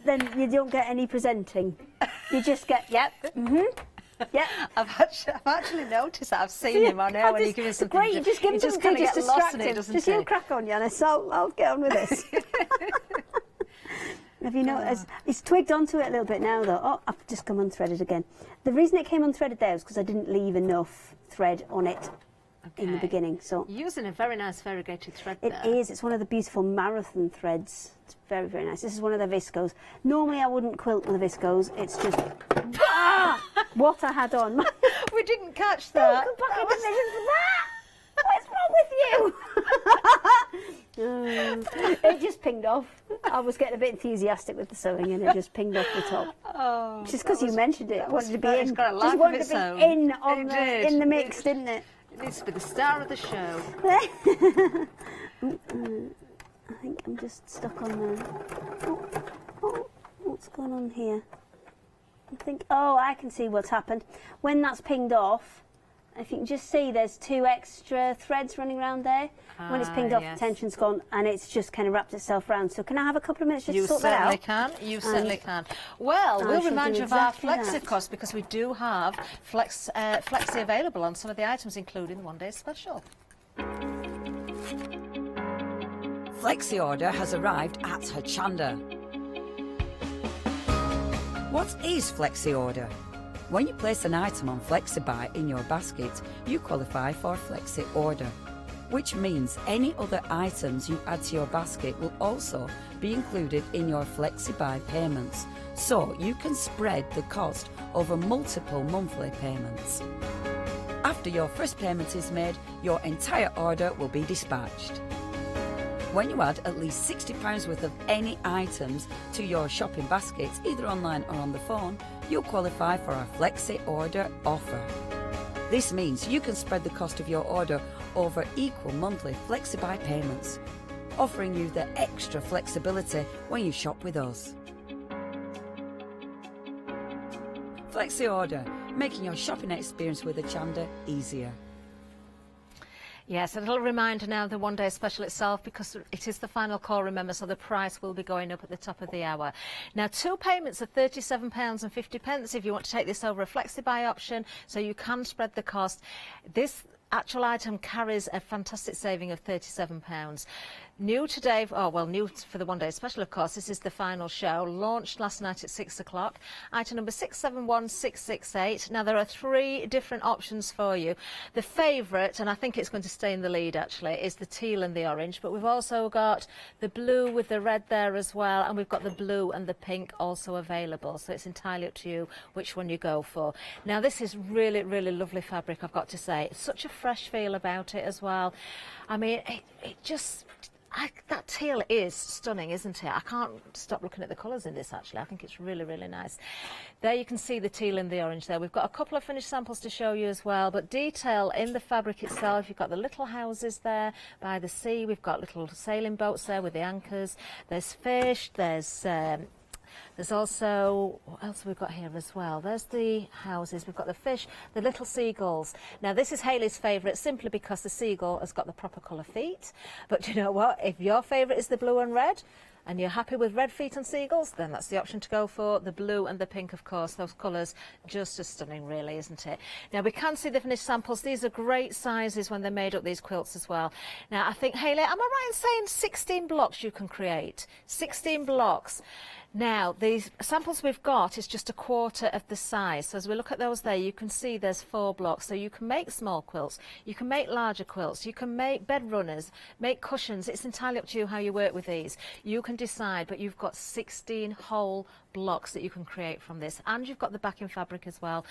then you don't get any presenting. You just get yeah. I've actually noticed that. I've seen him on air when he gives us something. Great, you just give him something, just distract him. Just you crack on, Yanis. I'll get on with this. Have you noticed? He's twigged onto it a little bit now, though. Oh, I've just come unthreaded again. The reason it came unthreaded there was because I didn't leave enough thread on it in the beginning. So you're using a very nice variegated thread there. It is. It's one of the beautiful marathon threads. It's very, very nice. This is one of the viscose. Normally I wouldn't quilt with the viscose. It's just... what I had on. We didn't catch that. Don't come back in the vision for that. What's wrong with you? It just pinged off. I was getting a bit enthusiastic with the sewing and it just pinged off the top. Oh, just because you mentioned it, I wanted to be in. Got a Just life wanted of to its be own. in on in the mix, It didn't it? It needs to be the star of the show. I think I'm just stuck on there. Oh, what's going on here? I can see what's happened. When that's pinged off, if you can just see there's 2 extra threads running around there. When it's pinged off, yes. the tension's gone and it's just kind of wrapped itself round. So can I have a couple of minutes just to sort that out? You certainly can. Well, we'll shall remind do you of our exactly Flexi that. cost because we do have Flexi available on some of the items, including the one-day special. Flexi order has arrived at Hochanda. What is Flexi order? When you place an item on FlexiBuy in your basket, you qualify for Flexi order, which means any other items you add to your basket will also be included in your FlexiBuy payments, so you can spread the cost over multiple monthly payments. After your first payment is made, your entire order will be dispatched. When you add at least £60 worth of any items to your shopping baskets, either online or on the phone, you'll qualify for our Flexi order offer. This means you can spread the cost of your order over equal monthly FlexiBuy payments, offering you the extra flexibility when you shop with us. Flexi order, making your shopping experience with Hochanda easier. Yes, a little reminder now of the one-day special itself because it is the final call, remember, so the price will be going up at the top of the hour. Now, 2 payments of £37.50 if you want to take this over a FlexiBuy option, so you can spread the cost. This actual item carries a fantastic saving of £37. New today, new for the one-day special, of course, this is the final show, launched last night at 6 o'clock. Item number 671668. Now, there are 3 different options for you. The favourite, and I think it's going to stay in the lead, actually, is the teal and the orange, but we've also got the blue with the red there as well, and we've got the blue and the pink also available, so it's entirely up to you which one you go for. Now, this is really, really lovely fabric, I've got to say. It's such a fresh feel about it as well. I mean, it just... that teal is stunning, isn't it? I can't stop looking at the colours in this, actually. I think it's really, really nice. There you can see the teal and the orange there. We've got a couple of finished samples to show you as well, but detail in the fabric itself. You've got the little houses there by the sea. We've got little sailing boats there with the anchors. There's fish. There's also, what else have we got here as well? There's the houses, we've got the fish, the little seagulls. Now, this is Hayley's favourite simply because the seagull has got the proper colour feet. But you know what? If your favourite is the blue and red, and you're happy with red feet and seagulls, then that's the option to go for. The blue and the pink, of course, those colours, just as stunning, really, isn't it? Now, we can see the finished samples. These are great sizes when they made up these quilts as well. Now, I think, Hayley, am I right in saying 16 blocks you can create? 16 blocks. Now, these samples we've got is just a quarter of the size. So as we look at those there, you can see there's 4 blocks. So you can make small quilts, you can make larger quilts, you can make bed runners, make cushions. It's entirely up to you how you work with these. You can decide, but you've got 16 whole blocks that you can create from this, and you've got the backing fabric as well.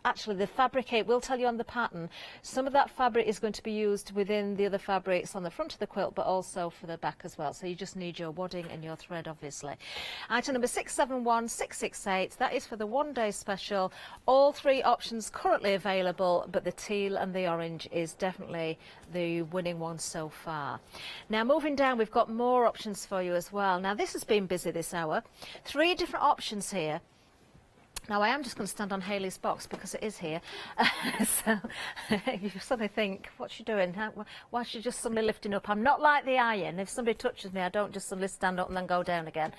Actually, the fabric, it will tell you on the pattern, some of that fabric is going to be used within the other fabrics on the front of the quilt, but also for the back as well. So you just need your wadding and your thread, obviously. Item number 671668, that is for the one-day special. All 3 options currently available, but the teal and the orange is definitely the winning one so far. Now, moving down, we've got more options for you as well. Now, this has been busy this hour. 3 different options here. Now, I am just going to stand on Hayley's box because it is here. So you suddenly think, what's she doing? Why is she just suddenly lifting up? I'm not like the iron. If somebody touches me, I don't just suddenly stand up and then go down again.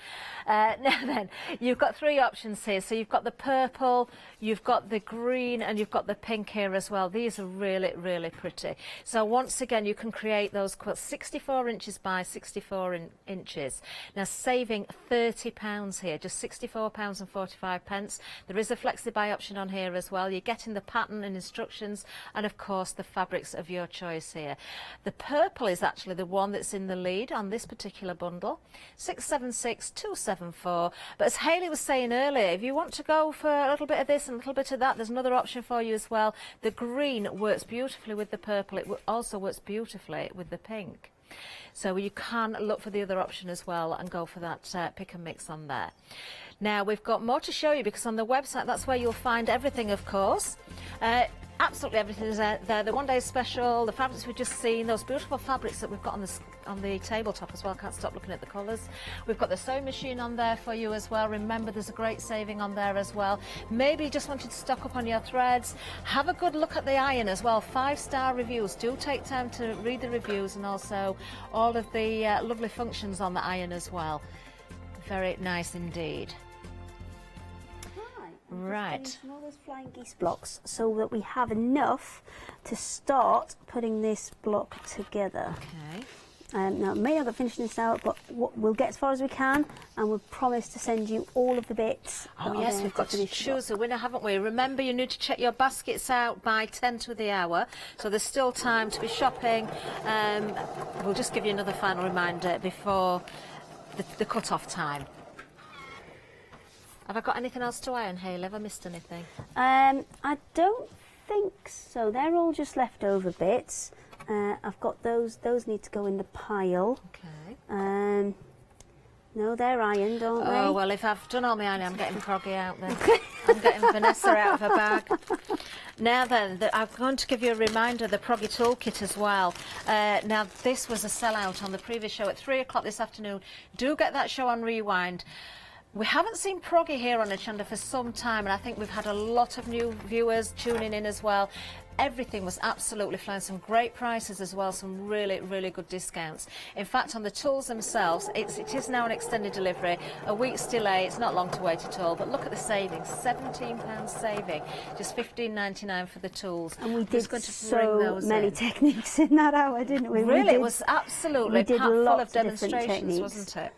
Now then, you've got 3 options here. So you've got the purple, you've got the green, and you've got the pink here as well. These are really, really pretty. So once again, you can create those quilts 64 inches by 64 inches. Now, saving £30 here, just £64.45. There is a flexi-buy option on here as well. You're getting the pattern and instructions, and of course the fabrics of your choice here. The purple is actually the one that's in the lead on this particular bundle, 676,274. But as Hayley was saying earlier, if you want to go for a little bit of this and a little bit of that, there's another option for you as well. The green works beautifully with the purple. It also works beautifully with the pink. So you can look for the other option as well and go for that pick and mix on there. Now we've got more to show you, because on the website that's where you'll find everything, of course. Absolutely everything is there. The one day special, the fabrics we've just seen, those beautiful fabrics that we've got on the tabletop as well. Can't stop looking at the colours. We've got the sewing machine on there for you as well. Remember, there's a great saving on there as well. Maybe you just wanted to stock up on your threads. Have a good look at the iron as well. 5-star reviews. Do take time to read the reviews, and also all of the lovely functions on the iron as well. Very nice indeed. Right. All those flying geese blocks so that we have enough to start putting this block together. Okay. Now, I may not get finished this out, but we'll get as far as we can, and we'll promise to send you all of the bits. Oh yes, we've got to choose a winner, haven't we? Remember, you need to check your baskets out by 10 to the hour, so there's still time to be shopping. We'll just give you another final reminder before the cut-off time. Have I got anything else to iron, Hayley? Have I missed anything? I don't think so. They're all just leftover bits. I've got those. Those need to go in the pile. Okay. No, they're ironed, aren't they? Oh, well, if I've done all my ironing, I'm getting Proggy out then. I'm getting Vanessa out of her bag. Now then, I'm going to give you a reminder, the Proggy Toolkit as well. Now, this was a sellout on the previous show at 3 o'clock this afternoon. Do get that show on Rewind. We haven't seen Proggy here on Hochanda for some time, and I think we've had a lot of new viewers tuning in as well. Everything was absolutely flying, some great prices as well, some really, really good discounts. In fact, on the tools themselves, it is now an extended delivery, a week's delay, it's not long to wait at all, but look at the savings, £17 saving, just $15.99 for the tools. And we did so many techniques in that hour, didn't we? Really, it was absolutely packed full of demonstrations, wasn't it?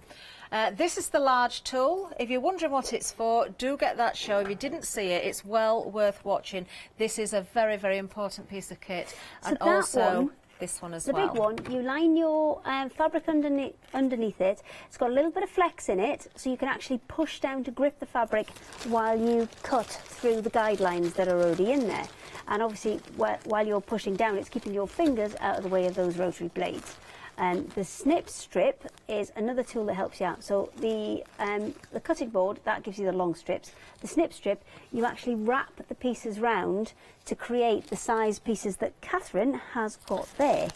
This is the large tool. If you're wondering what it's for, do get that show. If you didn't see it, it's well worth watching. This is a very, very important piece of kit. So and that also one, this one as the well. big one, you line your fabric underneath it. It's got a little bit of flex in it, so you can actually push down to grip the fabric while you cut through the guidelines that are already in there. And obviously, while you're pushing down, it's keeping your fingers out of the way of those rotary blades. The snip strip is another tool that helps you out. So the cutting board, that gives you the long strips. The snip strip, you actually wrap the pieces round to create the size pieces that Catherine has got there.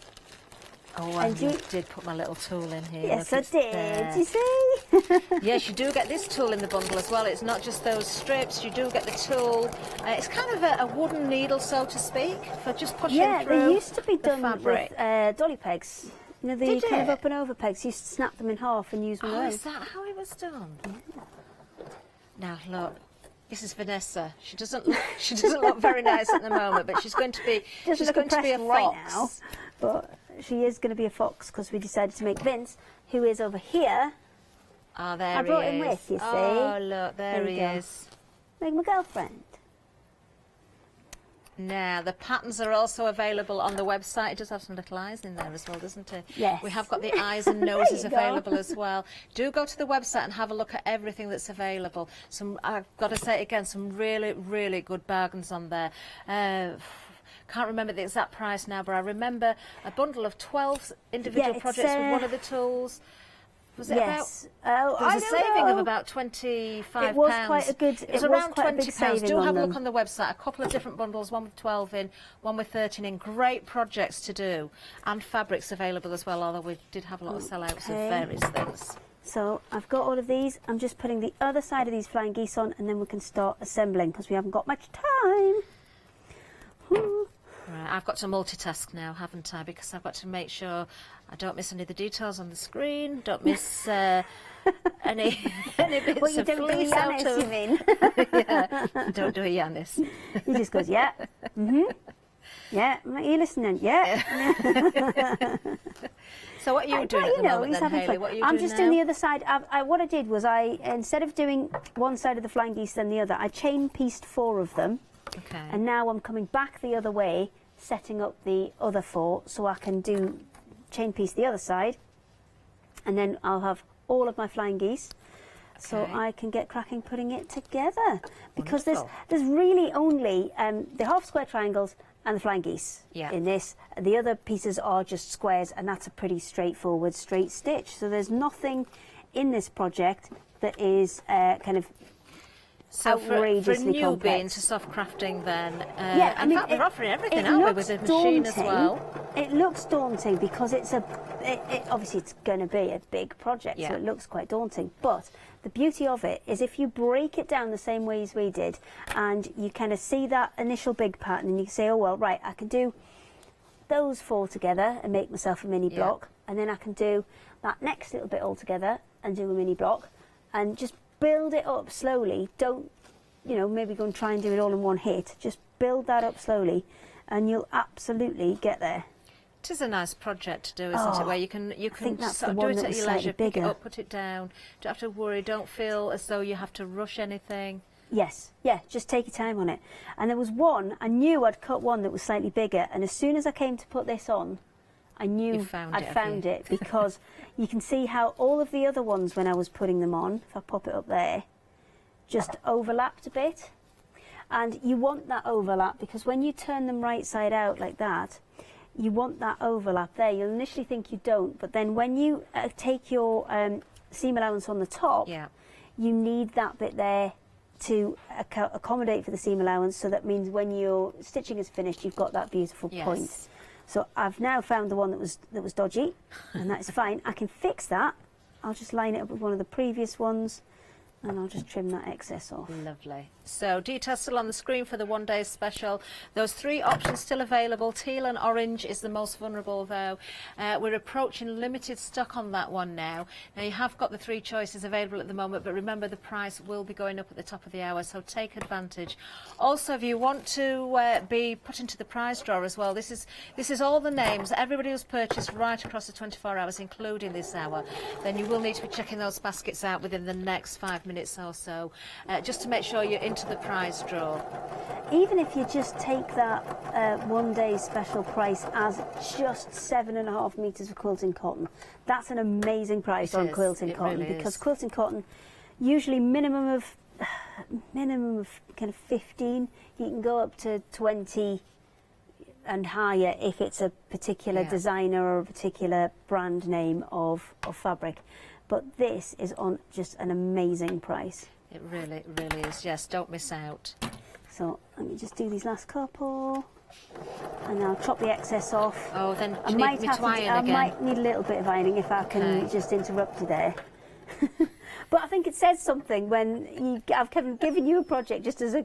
Oh, and you did put my little tool in here. Yes, Look, I did. there. You see? Yes, you do get this tool in the bundle as well. It's not just those strips. You do get the tool. It's kind of a wooden needle, so to speak, for just pushing through. Yeah, they used to be the done fabric. with dolly pegs. You know, the Did kind of it? up and over pegs. You used to snap them in half and use one of Oh, those. is that how it was done? Now look, this is Vanessa. She doesn't look very nice at the moment, but she's going to be a fox right now. But she is going to be a fox because we decided to make Vince, who is over here. Oh, there I brought him with, you see. Oh, look, there he is. Like my girlfriend. Now, the patterns are also available on the website. It does have some little eyes in there as well, doesn't it? Yes. We have got the eyes and noses available as well. Do go to the website and have a look at everything that's available. I've got to say it again, some really, really good bargains on there. Can't remember the exact price now, but I remember a bundle of 12 individual projects with one of the tools. Was it yes. about? There was a saving of about £25. It was quite a good. It was around £20. Do have a look on the website. A couple of different bundles, one with 12 in, one with 13 in. Great projects to do, and fabrics available as well. Although we did have a lot of sellouts of various things. So I've got all of these. I'm just putting the other side of these flying geese on, and then we can start assembling because we haven't got much time. Right, I've got to multitask now, haven't I? Because I've got to make sure I don't miss any of the details on the screen, don't miss any bits Well, you of don't do fleece out Yanis, of... you mean? Yeah, don't do a Yanis. He just goes, yeah. Mm-hmm. Yeah, are you listening? Yeah. So what are you doing at the moment then, Hayley? What are you I'm doing just now? doing the other side. What I did was instead of doing one side of the flying geese then the other, I chain pieced 4 of them. Okay. And now I'm coming back the other way, setting up the other 4 so I can do chain piece the other side. And then I'll have all of my flying geese. So I can get cracking putting it together. Because there's really only the half square triangles and the flying geese in this. The other pieces are just squares, and that's a pretty straightforward straight stitch. So there's nothing in this project that is kind of outrageously for a newbie complex. into soft crafting then, Yeah, I mean, in fact, we're offering everything, it aren't we, looks with a machine as daunting. well? It looks daunting because it's obviously it's going to be a big project, so Yeah. it looks quite daunting. But the beauty of it is if you break it down the same way as we did, and you kind of see that initial big pattern, and you say, oh well, right, I can do those 4 together and make myself a mini block, and then I can do that next little bit all together and do a mini block, and just build it up slowly. Don't, maybe go and try and do it all in one hit. Just build that up slowly, and you'll absolutely get there. It is a nice project to do, isn't it? Where you can think that's sort the of one do it that at was your slightly leisure, pick it bigger. up, put it down. Don't have to worry. Don't feel as though you have to rush anything. Yes, yeah, just take your time on it. And there was one, I knew I'd cut one that was slightly bigger, and as soon as I came to put this on, I knew I'd found it, because you can see how all of the other ones, when I was putting them on, if I pop it up there, just overlapped a bit. And you want that overlap, because when you turn them right side out like that, you want that overlap there. You'll initially think you don't, but then when you take your seam allowance on the top, you need that bit there to accommodate for the seam allowance, so that means when your stitching is finished, you've got that beautiful point. So I've now found the one that was dodgy, and that's fine. I can fix that. I'll just line it up with one of the previous ones, and I'll just trim that excess off. Lovely. So details still on the screen for the one-day special. Those 3 options still available. Teal and orange is the most vulnerable, though. We're approaching limited stock on that one now. Now, you have got the 3 choices available at the moment, but remember the price will be going up at the top of the hour, so take advantage. Also, if you want to be put into the prize draw as well, this is all the names. Everybody who's purchased right across the 24 hours, including this hour, then you will need to be checking those baskets out within the next 5 minutes or so, just to make sure you're into the prize draw. Even if you just take that one-day special price as just 7.5 metres of quilting cotton, that's an amazing price on quilting cotton, really because is. quilting cotton, usually minimum of kind of 15. You can go up to 20 and higher if it's a particular designer or a particular brand name of fabric. But this is on just an amazing price. It really is. Yes, don't miss out. So let me just do these last couple, and I'll chop the excess off. Oh, then I you might need me to iron again. I might need a little bit of ironing if I can just interrupt you there. But I think it says something when I've given you a project just as a,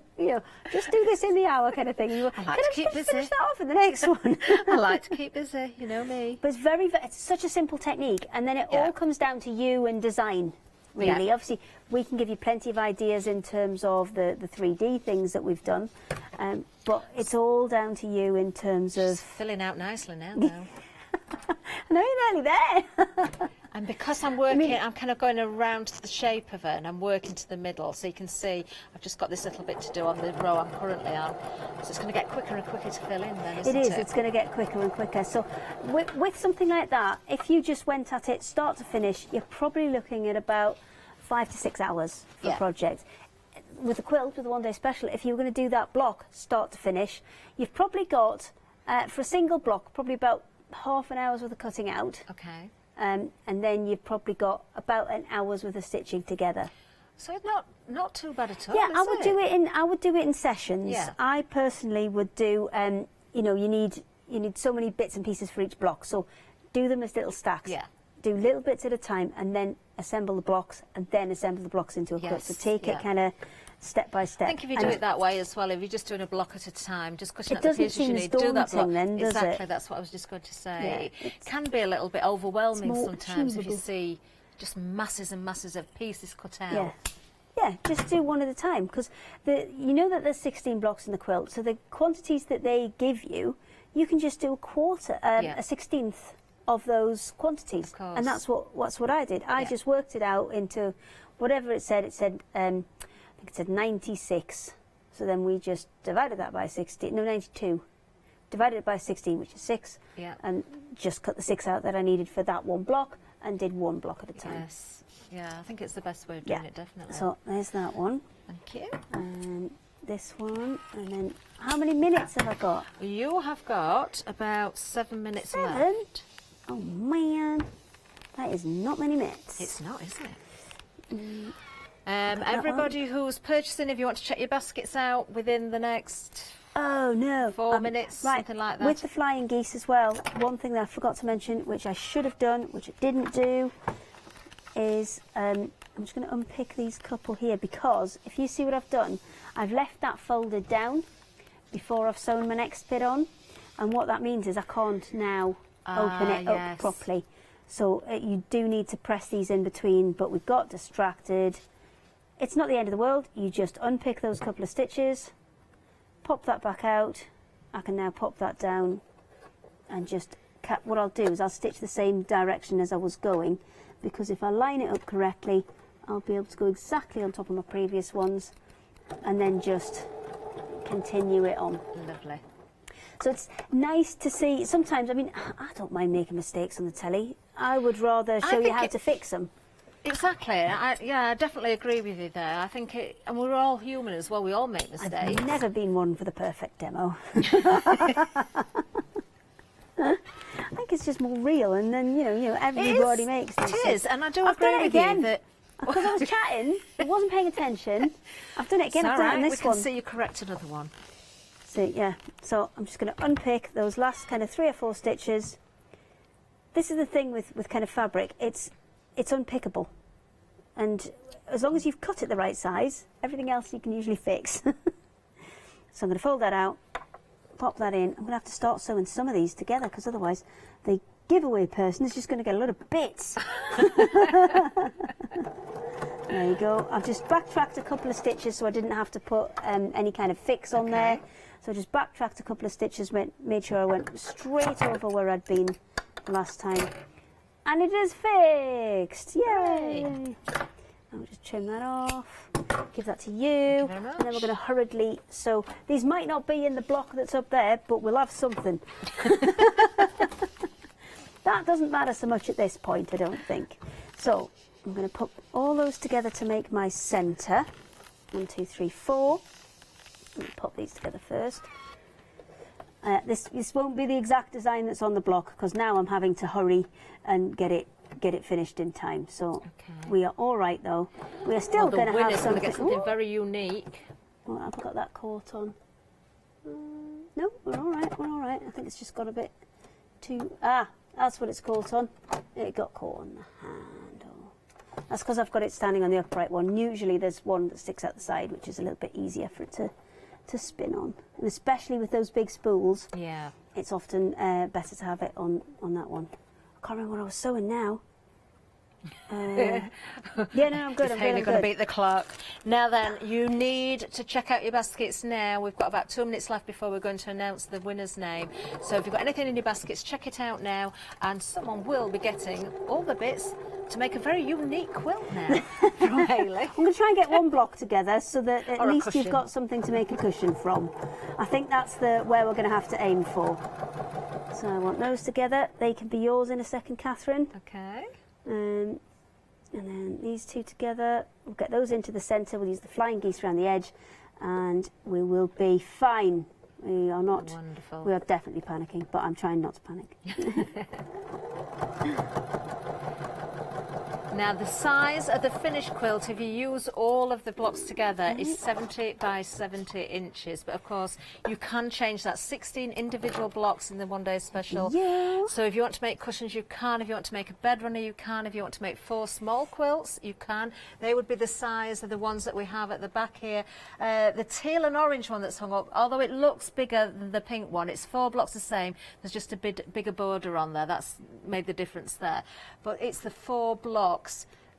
just do this in the hour kind of thing. I like to keep busy. Finish that off in the next one. I like to keep busy, you know me. But it's such a simple technique, and then it all comes down to you and design. Really, obviously, we can give you plenty of ideas in terms of the 3D things that we've done, but it's all down to you in terms of filling out nicely now, though. I know you're nearly there. And because I'm working, I'm kind of going around the shape of it, and I'm working to the middle, so you can see I've just got this little bit to do on the row I'm currently on. So it's going to get quicker and quicker to fill in then, isn't it? It is, it's going to get quicker and quicker. So with something like that, if you just went at it start to finish, you're probably looking at about 5 to 6 hours for a project. With a quilt, with a one-day special, if you were going to do that block start to finish, you've probably got, for a single block, probably about half an hour's worth of cutting out. Okay. And then you've probably got about an hour's worth of stitching together. So it's not too bad at all. Yeah, is I would do it in sessions. Yeah. I personally would do. You need so many bits and pieces for each block. So do them as little stacks. Yeah. Do little bits at a time, and then assemble the blocks, and then assemble the blocks into a quilt. So take it kind of step by step. I think if you do it that way as well, if you're just doing a block at a time, just cutting It out the doesn't pieces you seem need, as do that block. daunting then, does exactly, it? that's what I was just going to say. Yeah, It can be a little bit overwhelming more sometimes if you achievable. see just masses and masses of pieces cut out. Yeah. Yeah, just do one at a time, because you know that there's 16 blocks in the quilt, so the quantities that they give you, you can just do a 16th of those quantities, and that's what I did. I just worked it out into whatever it said. It said I think it said 96. So then we just divided that by 16. No, 92. Divided it by 16, which is 6, and just cut the 6 out that I needed for that one block, and did one block at a time. Yes. Yeah, I think it's the best way of doing it, definitely. So there's that one. Thank you. And this one, and then how many minutes have I got? You have got about 7 minutes 7? left. Oh man, that is not many minutes. It's not, is it? Everybody who's purchasing, if you want to check your baskets out within the next 4 minutes, something like that. With the flying geese as well, one thing that I forgot to mention, which I should have done, which I didn't do, is I'm just going to unpick these couple here, because if you see what I've done, I've left that folded down before I've sewn my next bit on, and what that means is I can't now open it up properly. So you do need to press these in between, but we got distracted. It's not the end of the world. You just unpick those couple of stitches, pop that back out. I can now pop that down, and just what I'll do is I'll stitch the same direction as I was going, because if I line it up correctly, I'll be able to go exactly on top of my previous ones, and then just continue it on. Lovely. So it's nice to see. Sometimes, I mean, I don't mind making mistakes on the telly. I would rather show you how to fix them. Exactly. I definitely agree with you there. I think and we're all human as well. We all make mistakes. I've never been one for the perfect demo. I think it's just more real, and then you know everybody makes this. It is, and I do I've agree done it with again. you that because I was chatting, I wasn't paying attention. I've done it again. I've done it in this we one. can see you correct another one. So yeah, so I'm just going to unpick those last kind of 3 or 4 stitches. This is the thing with kind of fabric. It's unpickable, and as long as you've cut it the right size, everything else you can usually fix. So I'm going to fold that out, pop that in. I'm going to have to start sewing some of these together, because otherwise the giveaway person is just going to get a lot of bits. There you go. I've just backtracked a couple of stitches so I didn't have to put any kind of fix on there. So I just backtracked a couple of stitches, made sure I went straight over where I'd been last time. And it is fixed! Yay! I'll just trim that off, give that to you, and then we're going to hurriedly sew. These might not be in the block that's up there, but we'll have something. That doesn't matter so much at this point, I don't think. So I'm going to put all those together to make my centre. 1, 2, 3, 4. I'm going to pop these together first. This won't be the exact design that's on the block, because now I'm having to hurry and get it finished in time. So we are all right though. We are still going to have something. Get something very unique. Well, I've got that caught on. No, we're all right. We're all right. I think it's just got a bit too. That's what it's caught on. It got caught on the handle. That's because I've got it standing on the upright one. Usually there's one that sticks out the side, which is a little bit easier for it to spin on, and especially with those big spools. Yeah, it's often better to have it on that one. I can't remember what I was sewing now. Yeah, no, I'm good. I'm going to beat the clock. Now then, you need to check out your baskets now. We've got about 2 minutes left before we're going to announce the winner's name. So if you've got anything in your baskets, check it out now, and someone will be getting all the bits to make a very unique quilt now from Hayley. I'm going to try and get one block together so that at Or a least cushion. you've got something to make a cushion from. I think that's where we're going to have to aim for. So I want those together. They can be yours in a second, Catherine. Okay. And then these two together. We'll get those into the centre. We'll use the flying geese around the edge, and we will be fine. We are not. Wonderful. We are definitely panicking, but I'm trying not to panic. Now the size of the finished quilt, if you use all of the blocks together, is 70 by 70 inches. But of course, you can change that. 16 individual blocks in the one-day special. Yeah. So if you want to make cushions, you can. If you want to make a bed runner, you can. If you want to make 4 small quilts, you can. They would be the size of the ones that we have at the back here. The teal and orange one that's hung up, although it looks bigger than the pink one, it's 4 blocks the same. There's just a bigger border on there. That's made the difference there. But it's the 4 blocks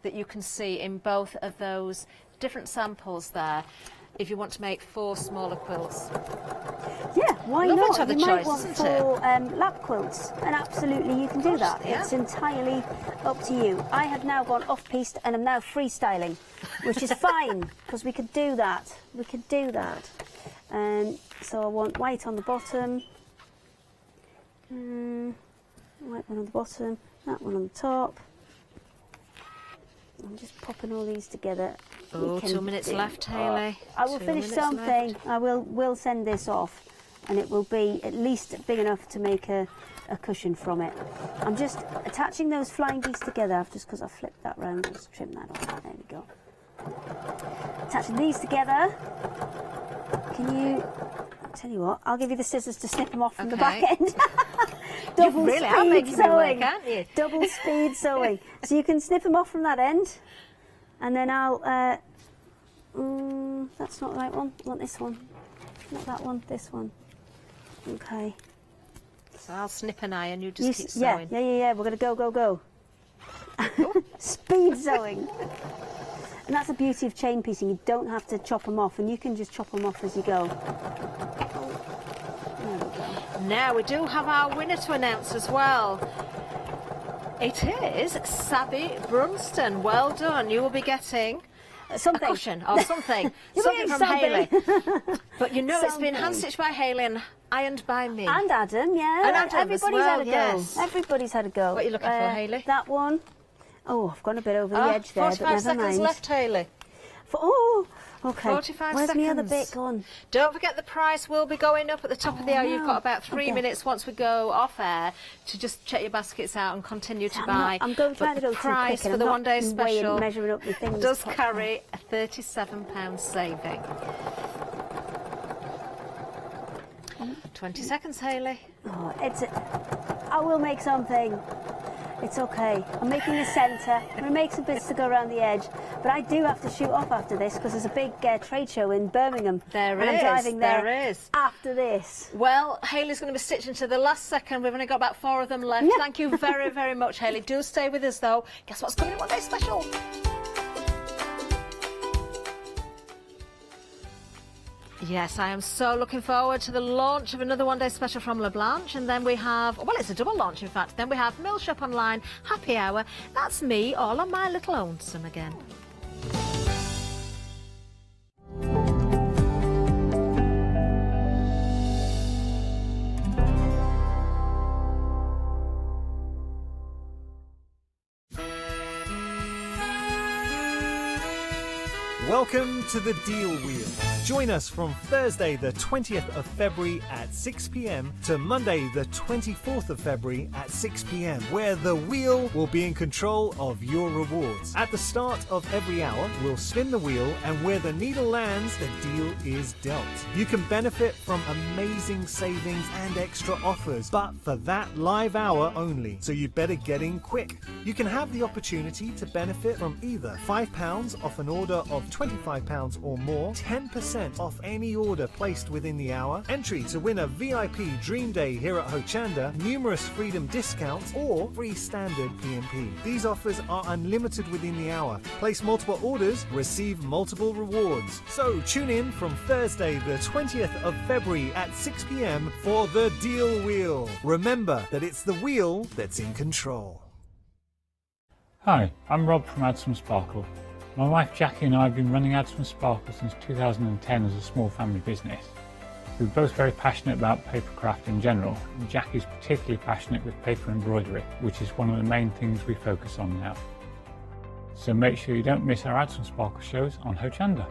that you can see in both of those different samples there if you want to make 4 smaller quilts. Yeah, why Lovely not? to have You the might choice, want isn't 4 lap quilts, and absolutely you can do that. Yeah. It's entirely up to you. I have now gone off-piste and I'm now freestyling, which is fine, because we could do that. We could do that. So I want white on the bottom, white one on the bottom, that one on the top. I'm just popping all these together. Oh, 2 minutes left, Hayley. I will finish something. I will send this off, and it will be at least big enough to make a cushion from it. I'm just attaching those flying beads together, just because I flipped that round. Just trim that off. There we go. Attaching these together. Can you? I'll tell you what. I'll give you the scissors to snip them off from the back end. Double You really are speed making me work, sewing. aren't you? Double speed sewing. So you can snip them off from that end, and then I'll. That's not the right one. I want this one. Not that one. This one. Okay. So I'll snip an eye and you just keep yeah, sewing. yeah. We're going to go. Speed sewing. And that's the beauty of chain piecing. You don't have to chop them off, and you can just chop them off as you go. Now we do have our winner to announce as well. It is Sabby Brunston. Well done. You will be getting something. A cushion or something. Something from Hayley. But you know it's been hand stitched by Hayley and ironed by me. And Adam, yeah. And Adam Everybody's as well, had a go. yes. Everybody's had a go. What are you looking for, Hayley? That one. Oh, I've gone a bit over the edge there, but 45 never seconds mind. left, Hayley. Okay. 45 Where's seconds. my other bit gone? Don't forget the price will be going up at the top of the hour. You've got about 3 minutes once we go off air to just check your baskets out and continue to buy. I'm trying to go the price too quick, for the I'm one-day not weighing, special measuring up the things does properly. carry a £37 saving. 20 seconds, Hayley. Oh, I will make something. It's okay. I'm making the centre. I'm going to make some bits to go around the edge. But I do have to shoot off after this because there's a big trade show in Birmingham. There and is. I'm driving there is. after this. Well, Hayley's going to be stitching to the last second. We've only got about 4 of them left. Yeah. Thank you very, very much, Hayley. Do stay with us, though. Guess what's coming in one day special? Yes, I am so looking forward to the launch of another one-day special from LeBlanche. And then we have, well, it's a double launch, in fact. Then we have Mill Shop Online, Happy Hour. That's me, all on my little lonesome again. Welcome to the Deal Wheel. Join us from Thursday the 20th of February at 6 p.m. to Monday the 24th of February at 6 p.m. where the wheel will be in control of your rewards. At the start of every hour, we'll spin the wheel, and where the needle lands, the deal is dealt. You can benefit from amazing savings and extra offers, but for that live hour only, so you'd better get in quick. You can have the opportunity to benefit from either £5 off an order of £25 or more, 10% off any order placed within the hour, entry to win a VIP Dream Day here at Hochanda, numerous freedom discounts, or free standard P&P. These offers are unlimited within the hour. Place multiple orders, receive multiple rewards. So tune in from Thursday the 20th of February at 6 p.m. for the Deal Wheel. Remember that it's the wheel that's in control. Hi, I'm Rob from Add Some Sparkle. My wife Jackie and I have been running Add Some Sparkle since 2010 as a small family business. We're both very passionate about papercraft in general, and Jackie's particularly passionate with paper embroidery, which is one of the main things we focus on now. So make sure you don't miss our Add Some Sparkle shows on Hochanda.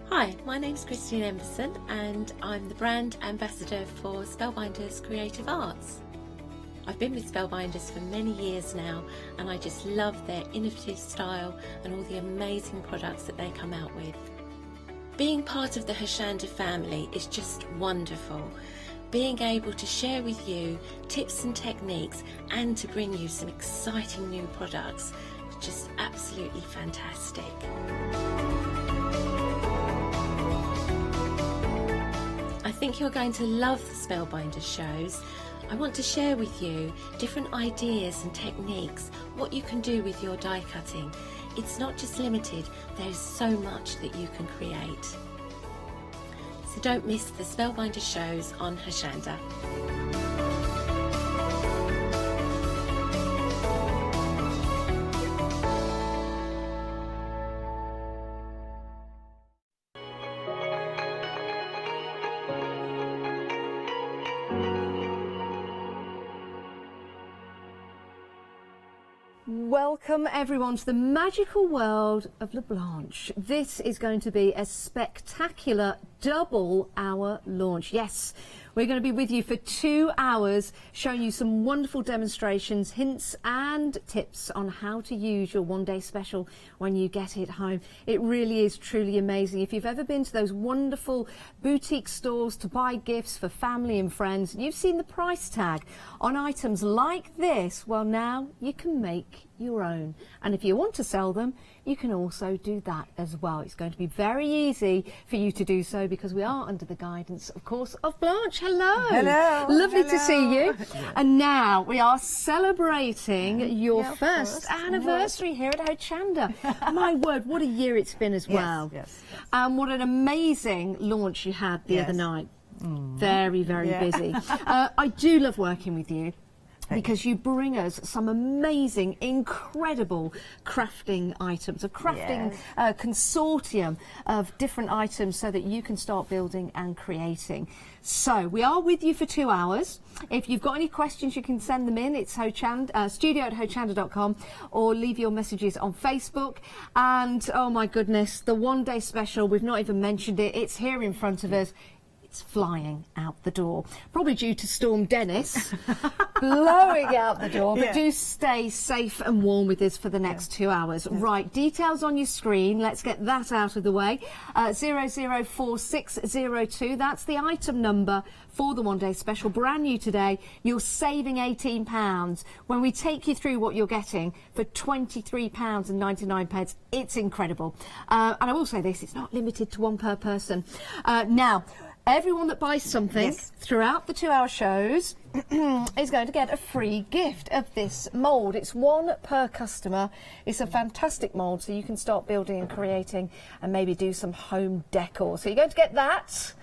Hi, my name's Christine Emerson and I'm the brand ambassador for Spellbinders Creative Arts. I've been with Spellbinders for many years now and I just love their innovative style and all the amazing products that they come out with. Being part of the Hochanda family is just wonderful. Being able to share with you tips and techniques and to bring you some exciting new products is just absolutely fantastic. think you're going to love the Spellbinders shows. I want to share with you different ideas and techniques, what you can do with your die cutting. It's not just limited, there's so much that you can create. So don't miss the Spellbinders shows on Hochanda. Welcome everyone to the magical world of La Blanche. This is going to be a spectacular double-hour launch. Yes, we're going to be with you for 2 hours, showing you some wonderful demonstrations, hints and tips on how to use your one-day special when you get it home. It really is truly amazing. If you've ever been to those wonderful boutique stores to buy gifts for family and friends, and you've seen the price tag on items like this, well, now you can make your own. And if you want to sell them, you can also do that as well. It's going to be very easy for you to do so because we are under the guidance, of course, of Blanche. Hello. Hello. Lovely Hello. to see you. And now we are celebrating your first anniversary here at Hochanda. My word, what a year it's been as well. Yes. And what an amazing launch you had the other night. Very, very busy. I do love working with you, because you bring us some amazing, incredible crafting items, a crafting consortium of different items so that you can start building and creating. So we are with you for 2 hours. If you've got any questions, you can send them in. It's studio@hochanda.com, or leave your messages on Facebook. And oh my goodness, the one-day special, we've not even mentioned it. It's here in front of us. It's flying out the door, probably due to Storm Dennis blowing out the door, but do stay safe and warm with us for the next 2 hours. Right, details on your screen. Let's get that out of the way. 004602, that's the item number for the one-day special. Brand new today. You're saving £18 when we take you through what you're getting for £23.99. It's incredible. And I will say this, it's not limited to one per person. Now, everyone that buys something throughout the 2 hour shows is going to get a free gift of this mould. It's one per customer. It's a fantastic mould, so you can start building and creating and maybe do some home decor. So you're going to get that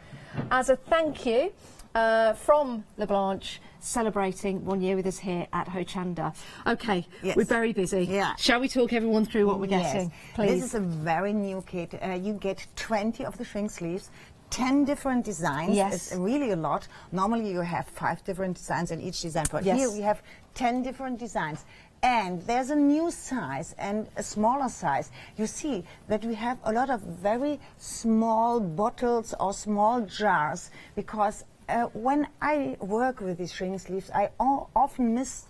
as a thank you from La Blanche, celebrating 1 year with us here at Hochanda. Okay, we're very busy. Shall we talk everyone through what we're getting, please? This is a very new kit. You get 20 of the shrink sleeves, 10 different designs. It's really a lot. Normally you have 5 different designs in each design, but here we have 10 different designs. And there's a new size and a smaller size. You see that we have a lot of very small bottles or small jars, because when I work with these shrink sleeves, I often miss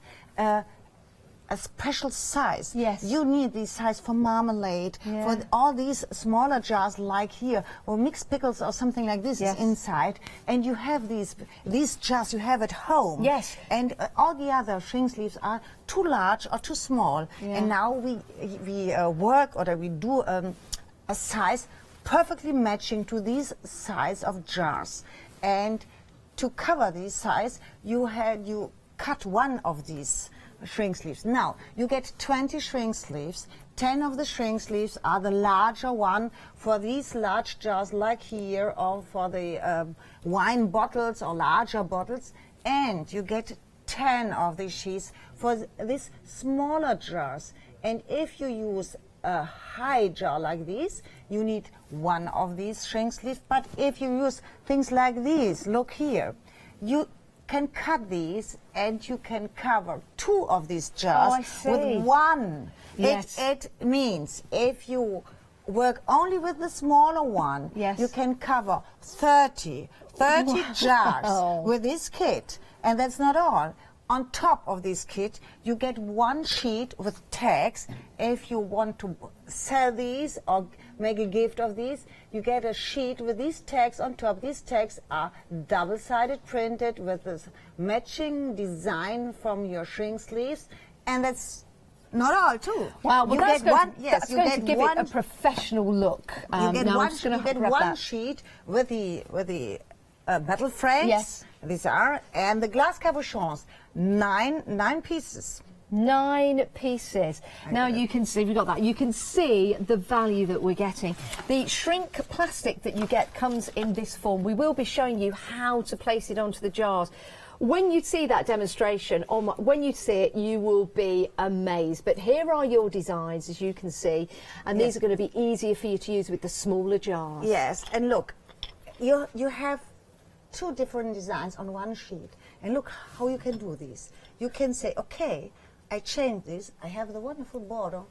a special size. You need this size for marmalade, for all these smaller jars like here, or mixed pickles or something like this is inside. And you have these jars you have at home. And all the other shrink sleeves are too large or too small. And now we work, or we do a size perfectly matching to these size of jars. And to cover this size, you cut one of these shrink sleeves. Now, you get 20 shrink sleeves. 10 of the shrink sleeves are the larger one for these large jars like here, or for the wine bottles or larger bottles. And you get 10 of these sheets for these smaller jars. And if you use a high jar like this, you need one of these shrink sleeves. But if you use things like these, look here, you can cut these and you can cover 2 of these jars with one. It means if you work only with the smaller one, you can cover 30 jars with this kit. And that's not all. On top of this kit, you get one sheet with tags. If you want to sell these or make a gift of these, you get a sheet with these tags on top. These tags are double-sided printed with this matching design from your shrink sleeves. And that's not all, too. Wow, well, that's going to give it a professional look. You get one sheet with the metal frames. Yes. These are, and the glass cabochons, nine pieces. 9 pieces. Now you can see, we've got that, you can see the value that we're getting. The shrink plastic that you get comes in this form. We will be showing you how to place it onto the jars. When you see that demonstration, when you see it, you will be amazed. But here are your designs, as you can see, and these are going to be easier for you to use with the smaller jars. Yes, and look, you have 2 different designs on one sheet. And look how you can do this. You can say, okay, I change this. I have the wonderful border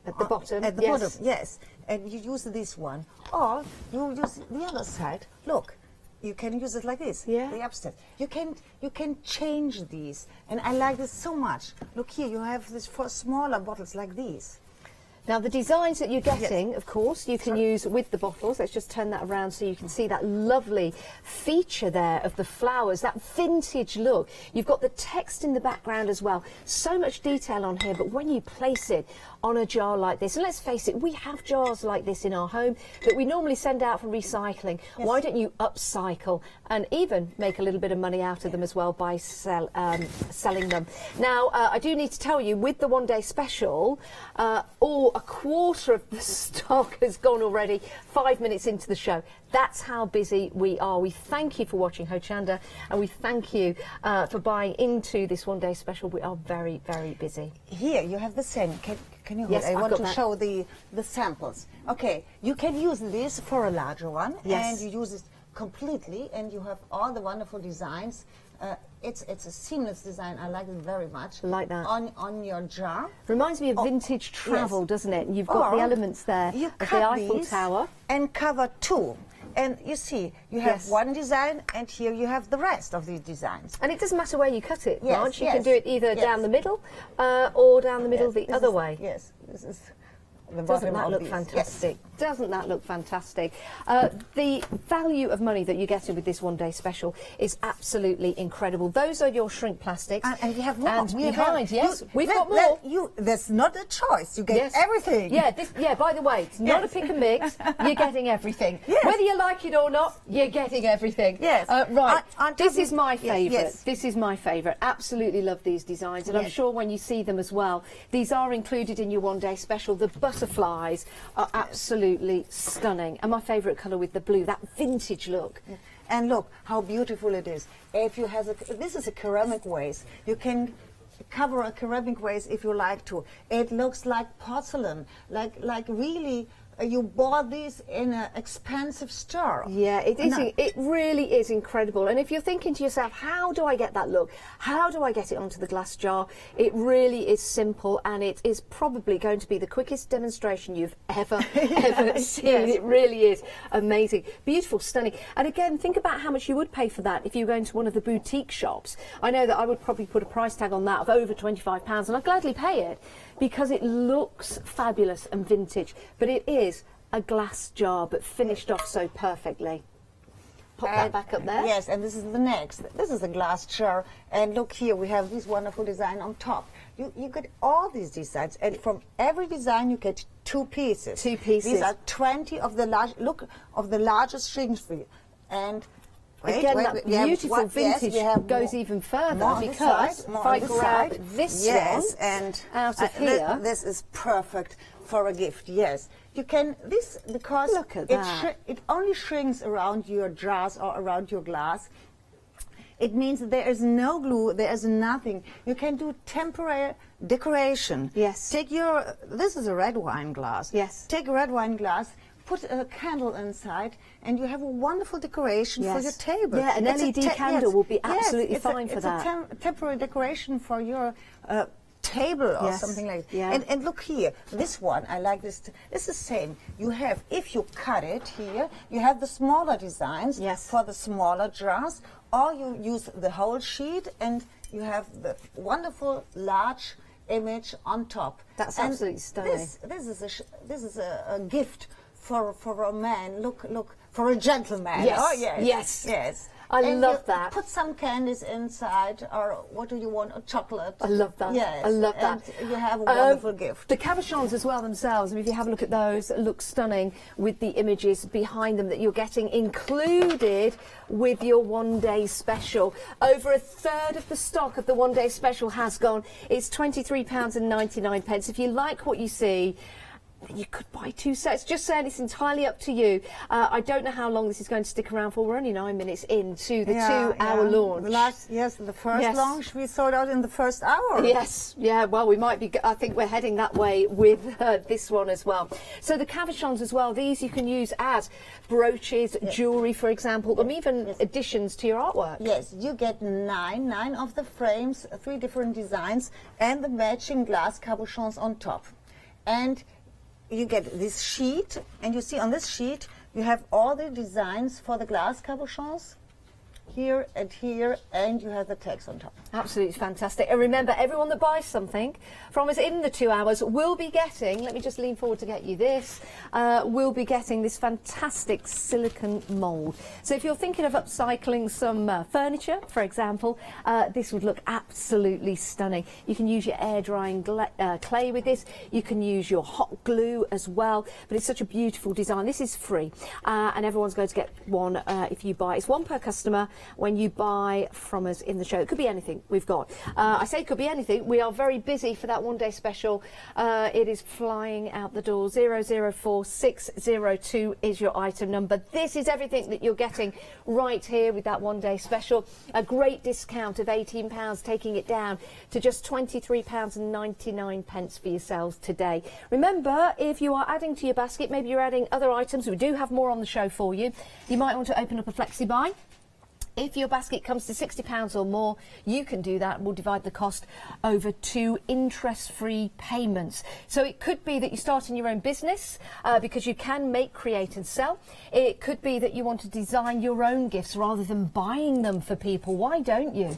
at the bottom. At the bottom, yes. And you use this one, or you use the other side. Look, you can use it like this. Yeah. The upstairs. You can change these, and I like this so much. Look here, you have this for smaller bottles like these. Now the designs that you're getting, of course, you can use with the bottles. Let's just turn that around so you can see that lovely feature there of the flowers, that vintage look. You've got the text in the background as well. So much detail on here, but when you place it on a jar like this, and let's face it, we have jars like this in our home that we normally send out for recycling. Yes. Why don't you upcycle and even make a little bit of money out of them as well by selling them? Now, I do need to tell you, with the one-day special, a quarter of the stock has gone already 5 minutes into the show. That's how busy we are. We thank you for watching Hochanda, and we thank you for buying into this one-day special. We are very, very busy. Here, you have the same. Can you hold? Yes, I want to show the samples. Okay, you can use this for a larger one, and you use it completely, and you have all the wonderful designs. It's a seamless design. I like it very much. Like that. On your jar. Reminds me of vintage travel, doesn't it? You've got the elements there of the Eiffel Tower. And cover 2. And you see, you have one design, and here you have the rest of the designs. And it doesn't matter where you cut it, Marge. You can do it either down the middle or down the middle the other way. Yes, this is the bottom. Doesn't that look fantastic? Doesn't that look fantastic? The value of money that you're getting with this one-day special is absolutely incredible. Those are your shrink plastics. And you have more. And behind, we've got more. There's not a choice. You get everything. Yeah, by the way, it's not a pick and mix. You're getting everything. Yes. Whether you like it or not, you're getting everything. Yes. Right. This is my favourite. Yes. This is my favourite. Absolutely love these designs. And I'm sure when you see them as well, these are included in your one-day special. The butterflies are absolutely stunning, and my favourite colour with the blue, that vintage look. And look how beautiful it is. If you have this is a ceramic vase. You can cover a ceramic vase if you like to. It looks like porcelain, like really. You bought this in an expensive store. Yeah, it is. It really is incredible. And if you're thinking to yourself, how do I get that look? How do I get it onto the glass jar? It really is simple, and it is probably going to be the quickest demonstration you've ever seen. Yes. It really is amazing. Beautiful, stunning. And again, think about how much you would pay for that if you were going to one of the boutique shops. I know that I would probably put a price tag on that of over £25, and I'd gladly pay it because it looks fabulous and vintage. But it is a glass jar, but finished off so perfectly. Pop that back up there. Yes, and this is the next. This is a glass jar, and look here, we have this wonderful design on top. You get all these designs, and from every design you get 2 pieces. 2 pieces. These are 20 of the largest strings for you. And again, that beautiful vintage goes even further because if I grab this one and out of here, this is perfect for a gift. Yes, you can because look at that. It only shrinks around your jars or around your glass. It means that there is no glue, there is nothing. You can do temporary decoration. Yes. This is a red wine glass. Yes. Take a red wine glass, put a candle inside, and you have a wonderful decoration for your table. Yeah, an LED candle will be absolutely fine for that. It's a temporary decoration for your table or something like that. Yeah. And look here, this one, I like this. It's the same. You have, if you cut it here, you have the smaller designs for the smaller jars, or you use the whole sheet and you have the wonderful large image on top. That's absolutely stunning. This is a gift for a man, look, for a gentleman. Yes, Oh, yes. yes. Yes. I And love you that. Put some candies inside, or what do you want? A chocolate. I love that. Yes. I love that. And you have a wonderful gift. The cabochons as well themselves, I mean, if you have a look at those, look stunning with the images behind them that you're getting included with your one-day special. Over a third of the stock of the one-day special has gone. It's £23.99. If you like what you see, you could buy 2 sets. Just saying, it's entirely up to you. I don't know how long this is going to stick around for. We're only 9 minutes into the 2-hour launch. The first launch we sold out in the first hour. Yes, yeah, well, we might be, I think we're heading that way with this one as well. So the cabochons as well, these you can use as brooches, jewellery, for example, or even additions to your artwork. Yes, you get nine of the frames, 3 different designs, and the matching glass cabochons on top. And you get this sheet, and you see on this sheet you have all the designs for the glass cabochons here, and you have the text on top. Absolutely fantastic. And remember, everyone that buys something from us in the 2 hours will be getting, let me just lean forward to get you this, will be getting this fantastic silicone mould. So if you're thinking of upcycling some furniture, for example, this would look absolutely stunning. You can use your air drying clay with this. You can use your hot glue as well, but it's such a beautiful design. This is free, and everyone's going to get one if you buy. It's one per customer when you buy from us in the show. It could be anything we've got. I say it could be anything. We are very busy for that one-day special. It is flying out the door. 004602 is your item number. This is everything that you're getting right here with that one-day special. A great discount of £18, taking it down to just £23.99 for yourselves today. Remember, if you are adding to your basket, maybe you're adding other items, we do have more on the show for you. You might want to open up a flexi buy. If your basket comes to £60 or more, you can do that. We'll divide the cost over 2 interest-free payments. So it could be that you're starting your own business because you can make, create and sell. It could be that you want to design your own gifts rather than buying them for people. Why don't you?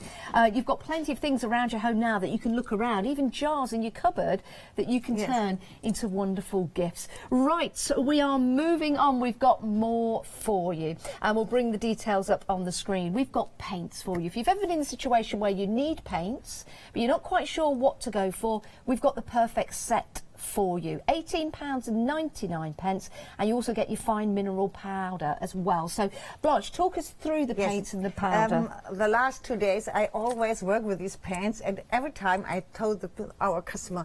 You've got plenty of things around your home now that you can look around, even jars in your cupboard that you can turn into wonderful gifts. Right, so we are moving on. We've got more for you, and we'll bring the details up on the screen. We've got paints for you. If you've ever been in a situation where you need paints, but you're not quite sure what to go for, we've got the perfect set for you. £18.99, and you also get your fine mineral powder as well. So, Blanche, talk us through the paints and the powder. The last 2 days, I always work with these paints, and every time I told our customer,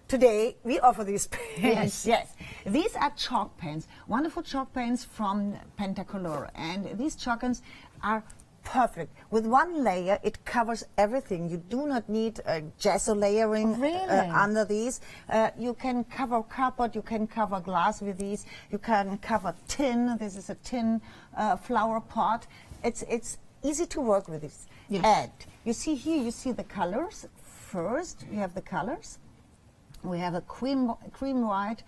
today we offer these paints. Yes. These are chalk paints, wonderful chalk paints from Pentacolor, and these chalk paints are perfect. With one layer, it covers everything. You do not need gesso layering under these. You can cover cardboard, you can cover glass with these, you can cover tin. This is a tin flower pot. It's easy to work with this. Yes. And you see here, you see the colors. First, you have the colors. We have a cream white,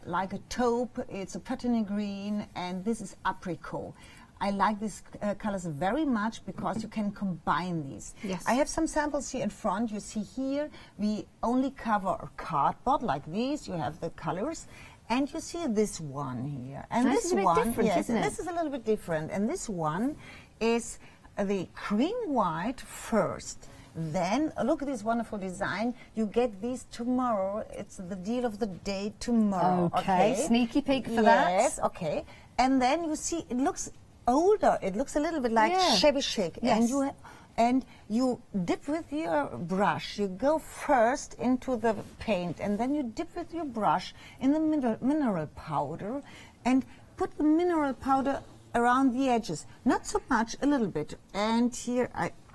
like a taupe. It's a patiny green, and this is apricot. I like these colors very much because you can combine these. Yes. I have some samples here in front. You see here, we only cover cardboard like these. You have the colors. And you see this one here. And this is a bit different, isn't it? This is a little bit different. And this one is the cream white first. Then, look at this wonderful design. You get these tomorrow. It's the deal of the day tomorrow. Okay, sneaky peek for that. Yes, okay. And then you see, it looks older. It looks a little bit like shabby chic. Yes. And you dip with your brush. You go first into the paint, and then you dip with your brush in the mineral powder, and put the mineral powder around the edges. Not so much, a little bit. And here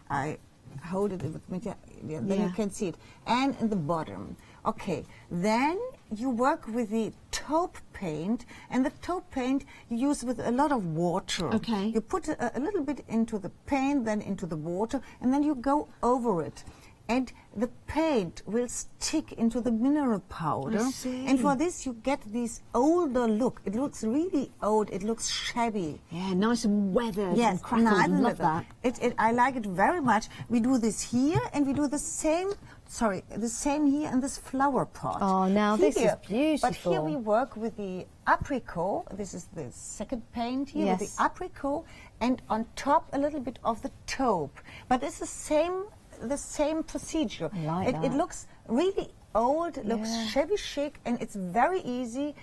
I hold it with me, then you can see it. And in the bottom. Okay, then you work with the taupe paint, and the taupe paint you use with a lot of water. Okay. You put a little bit into the paint, then into the water, and then you go over it. And the paint will stick into the mineral powder. I see. And for this you get this older look. It looks really old, it looks shabby. Yeah, nice and weathered Yes, and crackled. nice and Love leather. that. I like it very much. We do this here, and we do the same sorry, the same here in this flower pot. Oh, now this is beautiful. But here we work with the apricot. This is the second paint here with the apricot, and on top a little bit of the taupe. But it's the same procedure. I like that. It looks really old, it looks shabby chic, and it's very easy.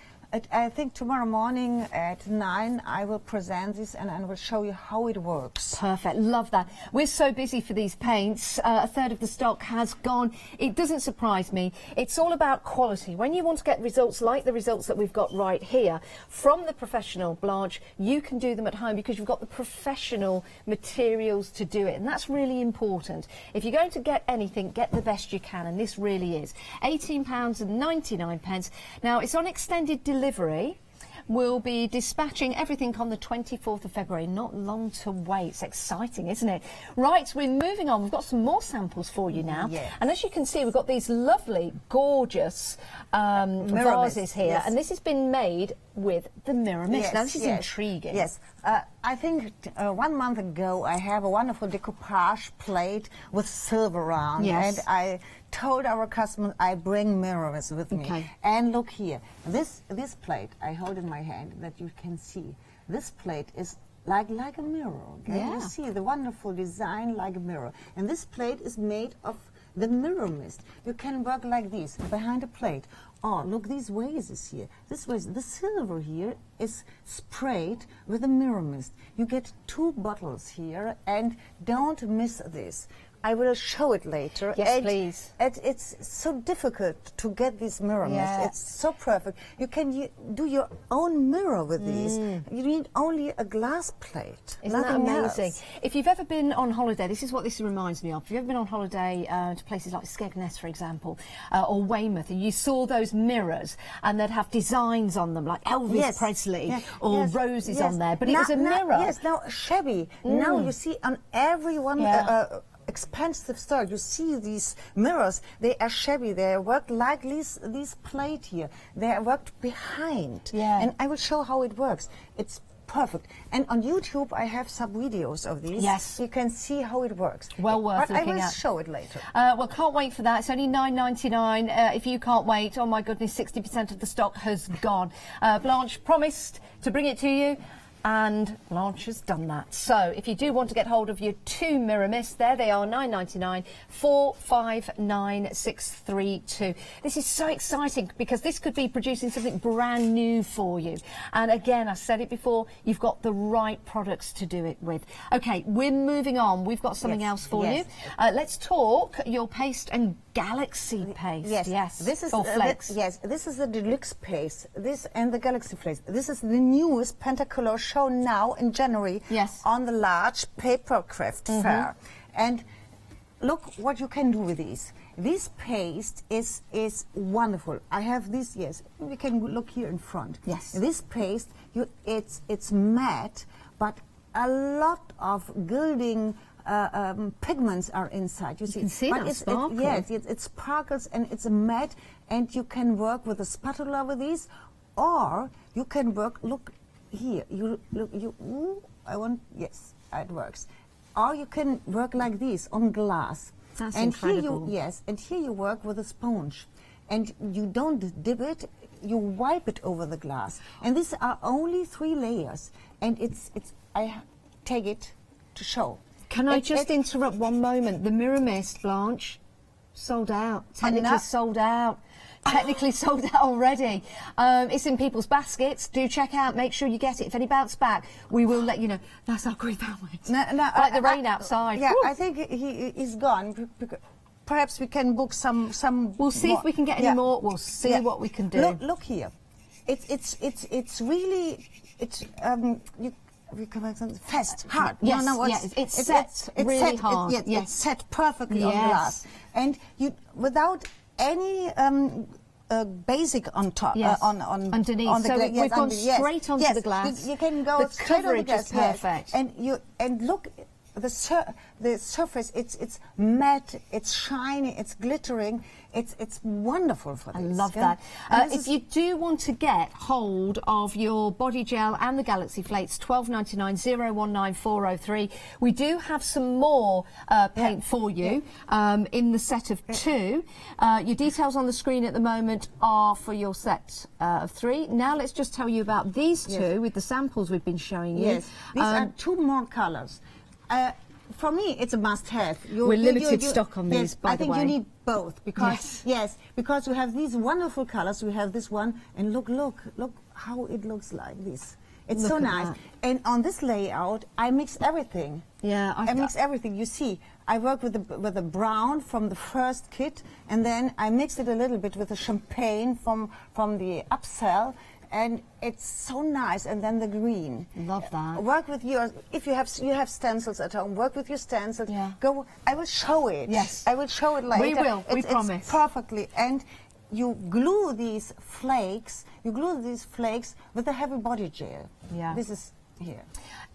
I think tomorrow morning at 9 I will present this and I will show you how it works. Perfect, love that. We're so busy for these paints. A third of the stock has gone. It doesn't surprise me. It's all about quality. When you want to get results like the results that we've got right here from the professional Blanche, you can do them at home because you've got the professional materials to do it, and that's really important. If you're going to get anything, get the best you can, and this really is. £18.99. Now, it's on extended delivery. We'll be dispatching everything on the 24th of February. Not long to wait. It's exciting, isn't it? Right, we're moving on. We've got some more samples for you now. Yes. And as you can see, we've got these lovely, gorgeous vases here. And this has been made with the mirror mist. Now, this is intriguing. Yes. I think 1 month ago, I have a wonderful decoupage plate with silver around. Yes. And I told our customers I bring mirrors with me. And look here. This plate, I hold in my hand that you can see. This plate is like a mirror. Okay? You see the wonderful design like a mirror. And this plate is made of the mirror mist. You can work like this behind a plate. Oh, look, these vases here. This vase, the silver here is sprayed with a mirror mist. You get 2 bottles here, and don't miss this. I will show it later. Yes, please. It's so difficult to get this mirror mist. It's so perfect. You can do your own mirror with these. You need only a glass plate. Isn't that amazing? If you've ever been on holiday, this is what this reminds me of. If you've ever been on holiday to places like Skegness, for example, or Weymouth, and you saw those mirrors, and they'd have designs on them, like Elvis Presley or roses on there, but it was a mirror. Yes, now shabby. Now you see on every one expensive store, you see these mirrors. They are shabby. They are worked like these plate here. They are worked behind. And I will show how it works. It's perfect. And on YouTube, I have some videos of these. Yes. You can see how it works. Well worth looking at. I will show it later. Well, can't wait for that. It's only £9.99. If you can't wait, oh my goodness, 60% of the stock has gone. Blanche promised to bring it to you, and Blanche has done that. So if you do want to get hold of your 2 mirror mists, there they are, £9.99, 459632. This is so exciting because this could be producing something brand new for you. And again, I said it before, you've got the right products to do it with. Okay, we're moving on. We've got something else for you. Let's talk your paste and galaxy paste. Yes. This is flex. This is the deluxe paste. This and the galaxy paste. This is the newest Pentacolor show now in January on the large papercraft fair. And look what you can do with these. This paste is wonderful. I have this. We can look here in front. This paste, it's matte, but a lot of gilding pigments are inside. You can see that sparkle. It sparkles and it's a matte, and you can work with a spatula with these, or you can work. Look here. It works. Or you can work like this on glass. That's incredible. Here and here you work with a sponge, and you don't dip it. You wipe it over the glass, and these are only 3 layers. And I take it to show. Can I just interrupt one moment? The mirror mist, Blanche, sold out. Technically sold out. Technically sold out already. It's in people's baskets. Do check out. Make sure you get it. If any bounce back, we will let you know. That's how great that was. Like the rain outside. Yeah, I think he's gone. Perhaps we can book some. We'll see if we can get any more. We'll see what we can do. Look here. It's really we can make something fast, hard. It's set really hard. It's set perfectly on glass, and without any basic on top, underneath. On the so we've gone straight onto the glass. You can go the straight on the coverage glass. Is perfect. And look, the surface, it's matte, it's shiny, it's glittering. It's wonderful for this. I love that. If you do want to get hold of your body gel and the Galaxy Flakes, $12.99 019 403. We do have some more paint for you in the set of 2. Your details on the screen at the moment are for your set of 3. Now let's just tell you about these 2 with the samples we've been showing you. Yes, these are 2 more colours. For me, it's a must-have. We're limited stock on these, by the way. I think you need both because because you have these wonderful colours. We have this one, and look how it looks like this. It's so nice. And on this layout, I mix everything. Yeah, I mix everything. You see, I work with the brown from the first kit, and then I mix it a little bit with the champagne from the upsell. And it's so nice, and then the green. Love that. Work with your, if you have stencils at home, work with your stencils. Yeah. Go. I will show it. Yes. I will show it later. We will. We promise. It's perfectly. And you glue these flakes. You glue these flakes with a heavy body gel. Yeah. This is here.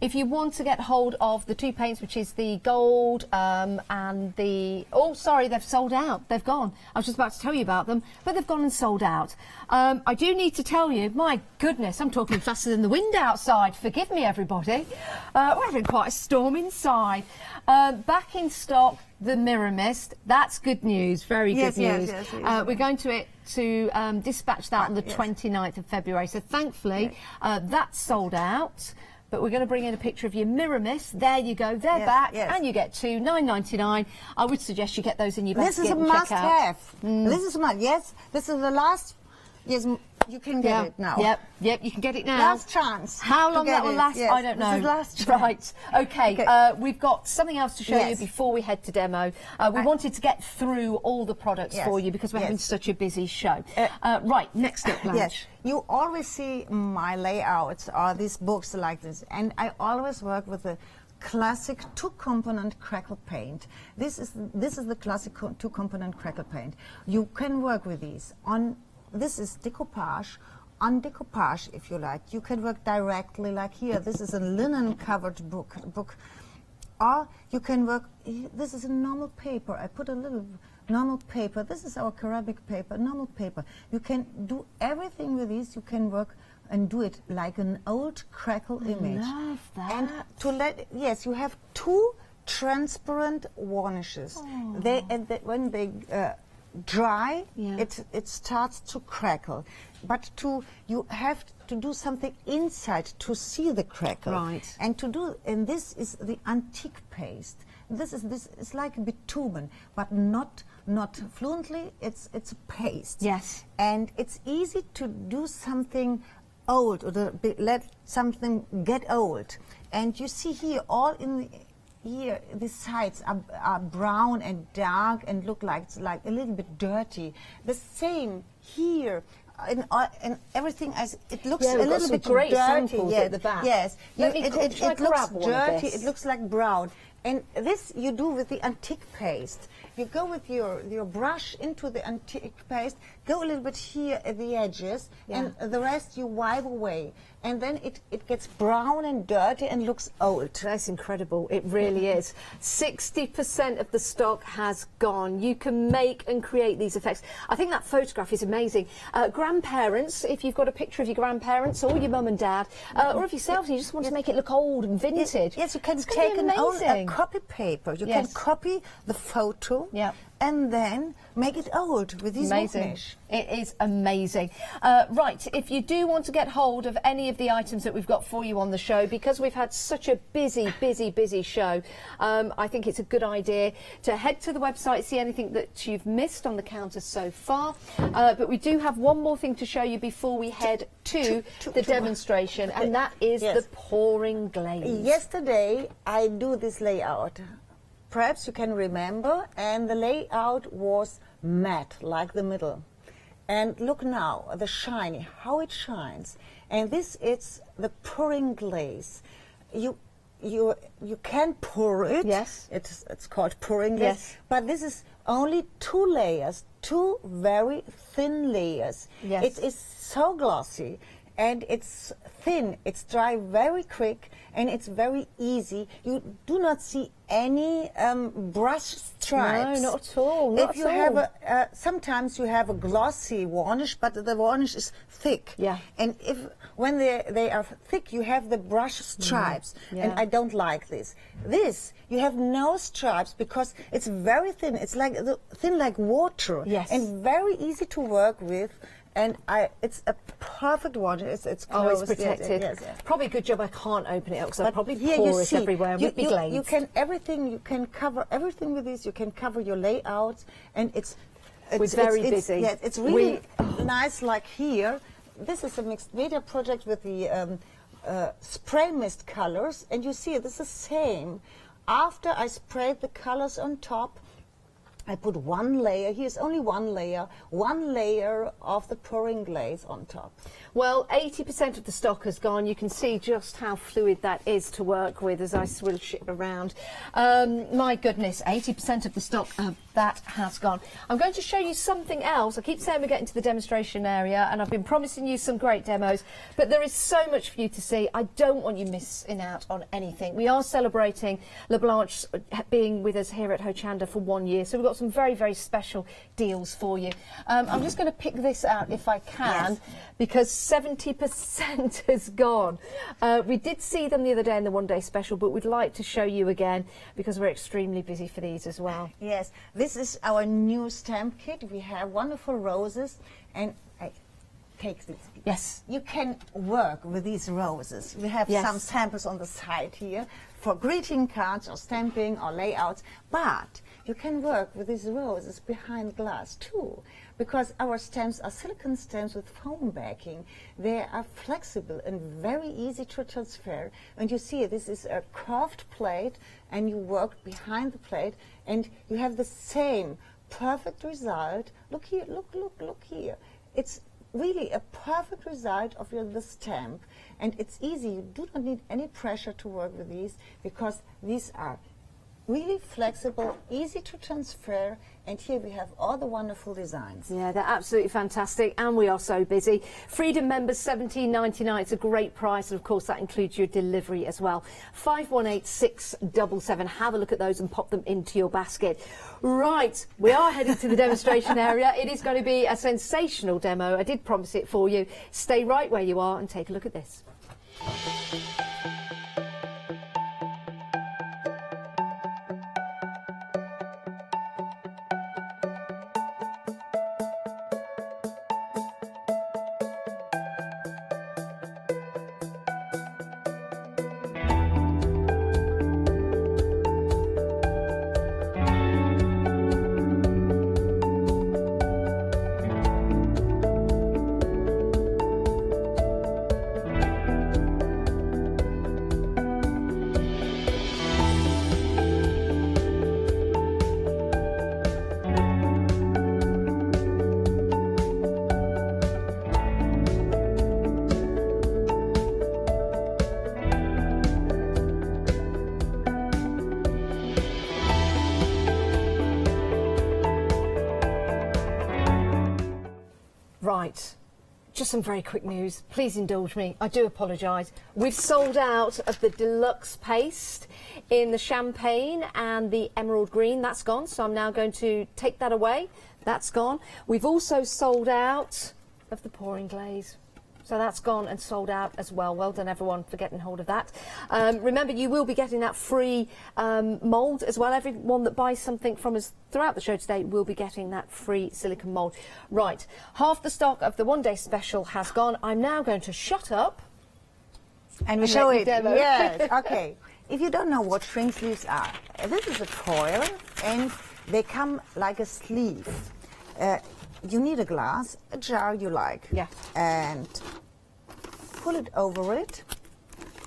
If you want to get hold of the 2 paints, which is the gold and the... Oh, sorry, they've sold out. They've gone. I was just about to tell you about them, but they've gone and sold out. I do need to tell you, my goodness, I'm talking faster than the wind outside. Forgive me, everybody. We're having quite a storm inside. Back in stock, the Mirror Mist. That's good news. Very good news. Yes, we're going to dispatch that on the 29th of February. So thankfully, that's sold out. But we're going to bring in a picture of your Mirror Mist. There you go. They're back, and you get 2, $9.99. I would suggest you get those in your basket. This is a must-have. This is yes. This is the last. Yes, you can get it now. Yep, you can get it now. Last chance. How long that will last, I don't know. This is last chance. Right. Okay. We've got something else to show you before we head to demo. We wanted to get through all the products for you because we're having such a busy show. Right. Next up, Blanche. Yes. You always see my layouts or these books like this, and I always work with the classic 2-component crackle paint. This is the classic 2-component crackle paint. You can work with these on. This is decoupage. On decoupage, if you like, you can work directly like here. This is a linen-covered book. Or you can work. This is a normal paper. I put a little normal paper. This is our ceramic paper, normal paper. You can do everything with these. You can work and do it like an old crackle image. Love that. And you have 2 transparent varnishes. When they dry, it starts to crackle. But you have to do something inside to see the crackle. Right. And this is the antique paste. This is like bitumen, but not fluently. It's a paste. Yes. And it's easy to do something old or let something get old. And you see here all in the. Here, the sides are brown and dark and look like a little bit dirty. The same here, and everything as it looks a little bit great dirty. At the back. Yes, it looks dirty. It looks like brown. And this you do with the antique paste. You go with your brush into the antique paste, go a little bit here at the edges, and the rest you wipe away. And then it gets brown and dirty and looks old. That's incredible. It really is. 60% of the stock has gone. You can make and create these effects. I think that photograph is amazing. Grandparents, if you've got a picture of your grandparents or your mum and dad, or of yourself, you just want to make it look old and vintage. Yes, you can take a copy paper. You can copy the photo. And then make it old with these varnish. It is amazing. Right, if you do want to get hold of any of the items that we've got for you on the show, because we've had such a busy show, I think it's a good idea to head to the website, see anything that you've missed on the counter so far. But we do have one more thing to show you before we head to the demonstration, and that is the pouring glaze. Yesterday, I do this layout. Perhaps you can remember, and the layout was matte, like the middle. And look now, the shiny, how it shines. And this is the pouring glaze. You can pour it. Yes. It's called pouring glaze. Yes. But this is only 2 layers, 2 very thin layers. Yes. It is so glossy. and it's thin, it's dry very quick, and it's very easy. You do not see any brush stripes. No, not at all. Not if you at have all. sometimes you have a glossy varnish, but the varnish is thick. Yeah. And when they are thick, you have the brush stripes, and I don't like this. This you have no stripes because it's very thin. It's like thin like water. Yes. And very easy to work with. And it's a perfect one. It's always closed. protected. Yes, yes. Probably a good job I can't open it up because I'd probably here pour you it see, everywhere and would be glazed. You can everything. You can cover everything with this. You can cover your layouts, and it's very busy. Yeah, it's really nice. Like here, this is a mixed media project with the spray mist colors, and you see this is the same. After I sprayed the colors on top, I put one layer, here's only one layer of the pouring glaze on top. Well, 80% of the stock has gone. You can see just how fluid that is to work with as I swish it around. My goodness, 80% of the stock, that has gone. I'm going to show you something else. I keep saying we're getting to the demonstration area, and I've been promising you some great demos, but there is so much for you to see. I don't want you missing out on anything. We are celebrating LeBlanche being with us here at Hochanda for 1 year, so we've got some very, very special deals for you. I'm just going to pick this out if I can, because 70% has gone. We did see them the other day in the one-day special, but we'd like to show you again because we're extremely busy for these as well. Yes, this is our new stamp kit. We have wonderful roses, and I take these. Yes. You can work with these roses. We have some samples on the side here for greeting cards or stamping or layouts, but you can work with these roses behind glass too, because our stamps are silicone stamps with foam backing. They are flexible and very easy to transfer. And you see, this is a curved plate, and you work behind the plate, and you have the same perfect result. Look here, look here. It's really a perfect result of the stamp, and it's easy. You do not need any pressure to work with these because these are really flexible, easy to transfer, and here we have all the wonderful designs. Yeah, they're absolutely fantastic, and we are so busy. Freedom members, $17.99. It's a great price, and of course that includes your delivery as well. 518677. Have a look at those and pop them into your basket. Right, we are heading to the demonstration area. It is going to be a sensational demo. I did promise it for you. Stay right where you are and take a look at this. Right, just some very quick news. Please indulge me. I do apologise. We've sold out of the deluxe paste in the champagne and the emerald green. That's gone, so I'm now going to take that away. That's gone. We've also sold out of the pouring glaze. So that's gone and sold out as well. Well done, everyone, for getting hold of that. Remember, you will be getting that free mould as well. Everyone that buys something from us throughout the show today will be getting that free silicone mould. Right, half the stock of the one-day special has gone. I'm now going to shut up. And we show it. Yes, okay. If you don't know what shrink sleeves are, this is a foil, and they come like a sleeve. You need a glass, a jar you like, and pull it over it,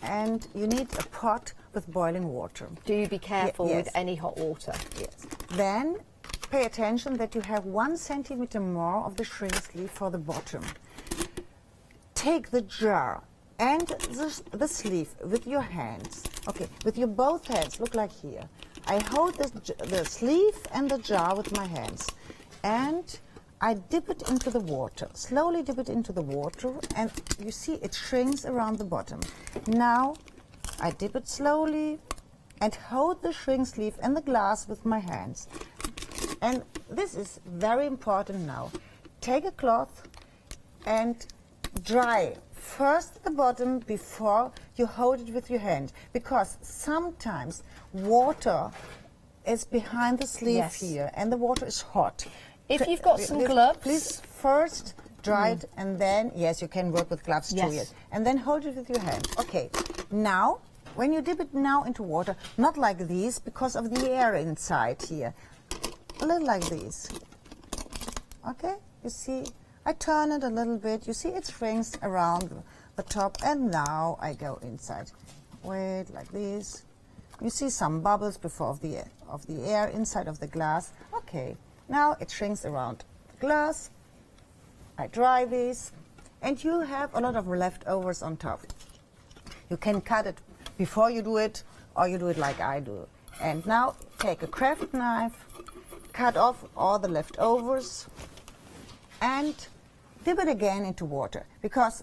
and you need a pot with boiling water. Do be careful with any hot water. Yes. Then pay attention that you have 1 centimeter more of the shrink sleeve for the bottom. Take the jar and the sleeve with your hands. Okay, with your both hands, look like here. I hold the sleeve and the jar with my hands, and I dip it into the water, slowly dip it into the water, and you see it shrinks around the bottom. Now I dip it slowly and hold the shrink sleeve and the glass with my hands. And this is very important now. Take a cloth and dry first the bottom before you hold it with your hand, because sometimes water is behind the sleeve here and the water is hot. If you've got some gloves, please first dry it and then, yes, you can work with gloves too, yes. And then hold it with your hand. Okay, now, when you dip it now into water, not like these because of the air inside here, a little like these. Okay, you see, I turn it a little bit, you see it shrinks around the top, and now I go inside. Wait, like this. You see some bubbles before of the air inside of the glass. Okay. Now it shrinks around the glass. I dry these, and you have a lot of leftovers on top. You can cut it before you do it, or you do it like I do. And now take a craft knife, cut off all the leftovers, and dip it again into water, because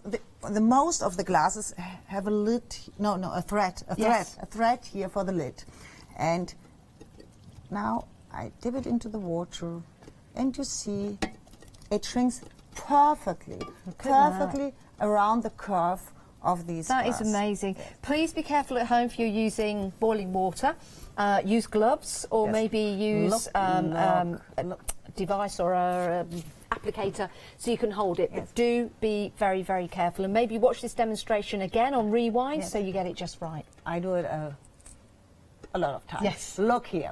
the most of the glasses have a lid, a thread here for the lid. And now I dip it into the water, and you see it shrinks perfectly around the curve of these That bars. is amazing. Please be careful at home if you're using boiling water. Use gloves, or maybe use a device or a applicator so you can hold it. But do be very, very careful, and maybe watch this demonstration again on rewind so you get it just right. I do it a lot of times. Yes. Look here.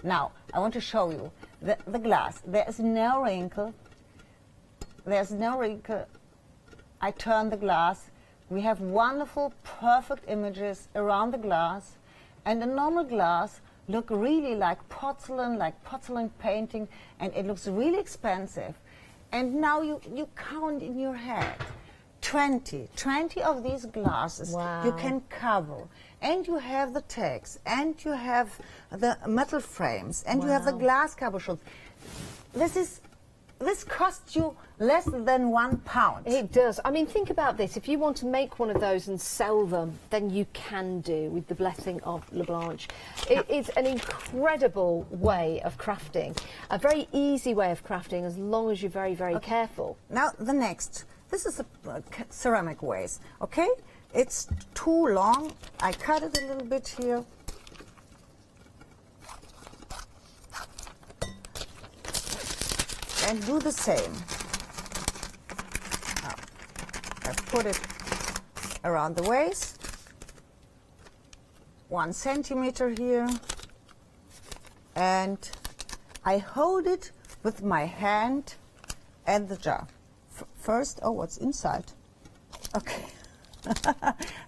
Now, I want to show you the glass. There is no wrinkle. There's no wrinkle. I turn the glass. We have wonderful, perfect images around the glass. And a normal glass look really like porcelain painting, and it looks really expensive. And now you count in your head 20 of these glasses you can cover. And you have the tags, and you have the metal frames, and you have the glass cabochons. This costs you less than £1. It does. I mean, think about this. If you want to make one of those and sell them, then you can do, with the blessing of LeBlanche. It is an incredible way of crafting, a very easy way of crafting, as long as you're very, very careful. Now, the next. This is a ceramic vase, okay? It's too long. I cut it a little bit here. And do the same. Now, I put it around the vase. 1 centimeter here. And I hold it with my hand and the jar. First, what's inside? Okay.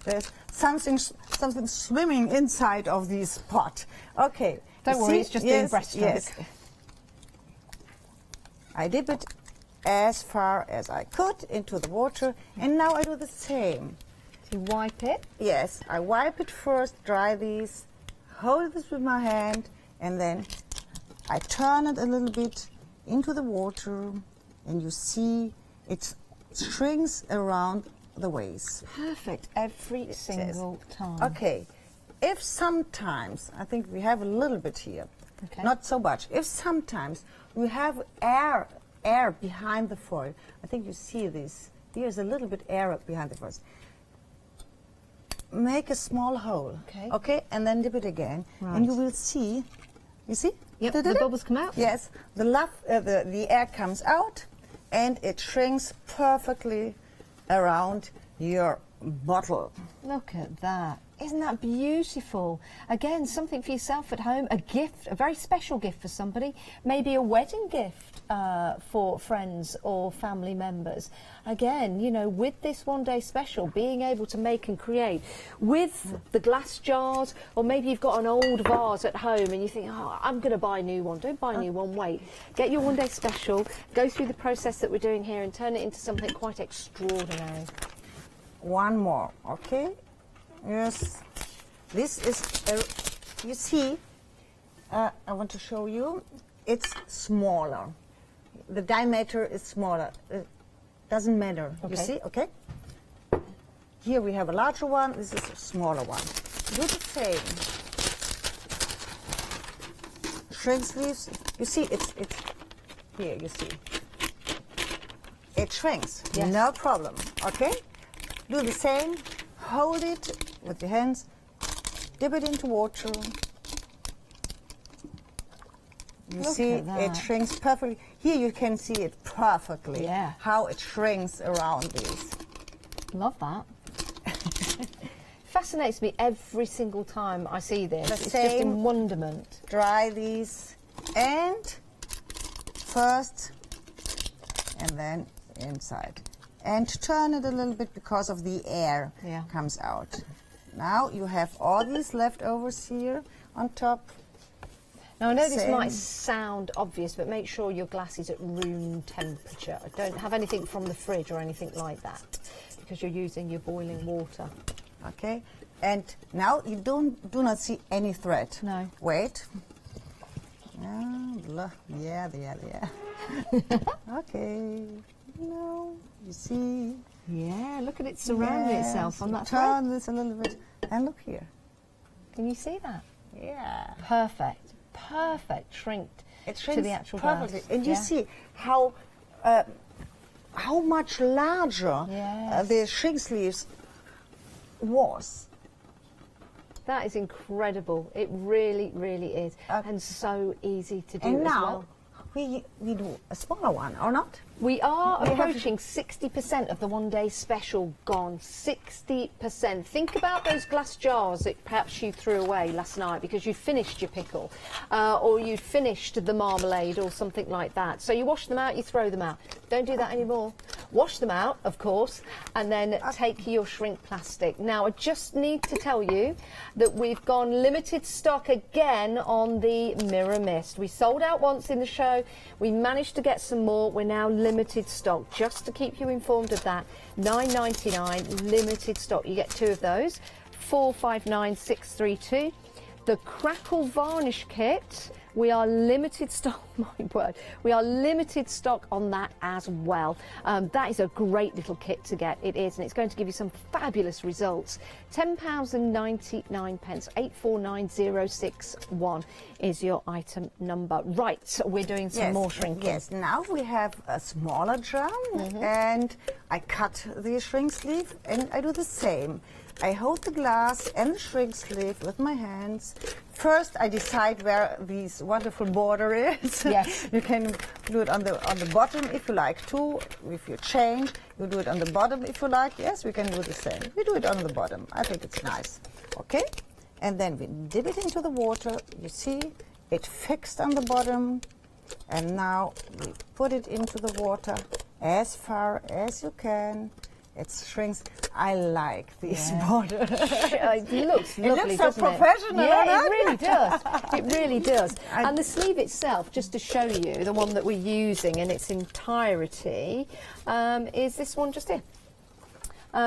There's something swimming inside of this pot. Okay. Don't worry, it's just doing breaststroke. Yes. I dip it as far as I could into the water, and now I do the same. So you wipe it? Yes, I wipe it first, dry these, hold this with my hand, and then I turn it a little bit into the water, and you see it shrinks around the vase. Perfect, every single time. Okay, if sometimes, I think we have a little bit here, not so much. If sometimes we have air behind the foil, I think you see this, here's a little bit air behind the foil. Make a small hole, okay, and then dip it again, and you will see, you see? Yep, the bubbles come out. Yes, the air comes out, and it shrinks perfectly around your bottle. Look at that. Isn't that beautiful? Again, something for yourself at home, a gift, a very special gift for somebody, maybe a wedding gift for friends or family members. Again, you know, with this one-day special, being able to make and create with the glass jars, or maybe you've got an old vase at home and you think, oh, I'm going to buy a new one. Don't buy a new one, wait. Get your one-day special, go through the process that we're doing here and turn it into something quite extraordinary. One more, okay? Yes, this is, you see, I want to show you, it's smaller. the diameter is smaller. It doesn't matter. Okay. You see? Okay. Here we have a larger one. This is a smaller one. Do the same. Shrink sleeves. You see, it's here. You see, it shrinks. Yes. No problem. Okay. Do the same. Hold it with your hands. Dip it into water. You Look see, at that. it shrinks perfectly. Here you can see it perfectly. Yeah. How it shrinks around these. Love that. Fascinates me every single time I see this. It's just in wonderment. Dry these and first and then inside. And turn it a little bit because of the air comes out. Now you have all these leftovers here on top. Now I know this might sound obvious, but make sure your glass is at room temperature. Don't have anything from the fridge or anything like that, because you're using your boiling water. Okay, and now you do not see any thread. No. Wait. Yeah. Okay. No, you see. Yeah, look at it surrounding itself on that thread. Turn this a little bit, and look here. Can you see that? Yeah. Perfect. Shrinked to the actual perfectly. glass. And you see how much larger the shrink sleeves was. That is incredible. It really, really is, and so easy to do And as now well. we do a smaller one, or not? We are approaching 60% of the one-day special gone. 60%. Think about those glass jars that perhaps you threw away last night because you finished your pickle or you finished the marmalade or something like that. So you wash them out, you throw them out. Don't do that anymore. Wash them out, of course, and then take your shrink plastic. Now, I just need to tell you that we've gone limited stock again on the Mirror Mist. We sold out once in the show. We managed to get some more. We're now limited stock, just to keep you informed of that. $9.99 limited stock. You get 2 of those. 459,632. The Crackle Varnish Kit, we are limited stock, my word, we are limited stock on that as well. That is a great little kit to get, it is, and it's going to give you some fabulous results. £10.99, 849061 is your item number. Right, so we're doing some more shrinking. Yes, now we have a smaller drum, and I cut the shrink sleeve, and I do the same. I hold the glass and the shrink sleeve with my hands. First, I decide where this wonderful border is. Yes. You can do it on the bottom if you like to. If you change, you do it on the bottom if you like. Yes, we can do the same. We do it on the bottom. I think it's nice. Okay? And then we dip it into the water. You see, it fixed on the bottom. And now we put it into the water as far as you can. It shrinks. I like this border. It looks lovely, It looks so doesn't professional. it? Yeah, it really does. It really does. And the sleeve itself, just to show you, the one that we're using in its entirety, is this one just here.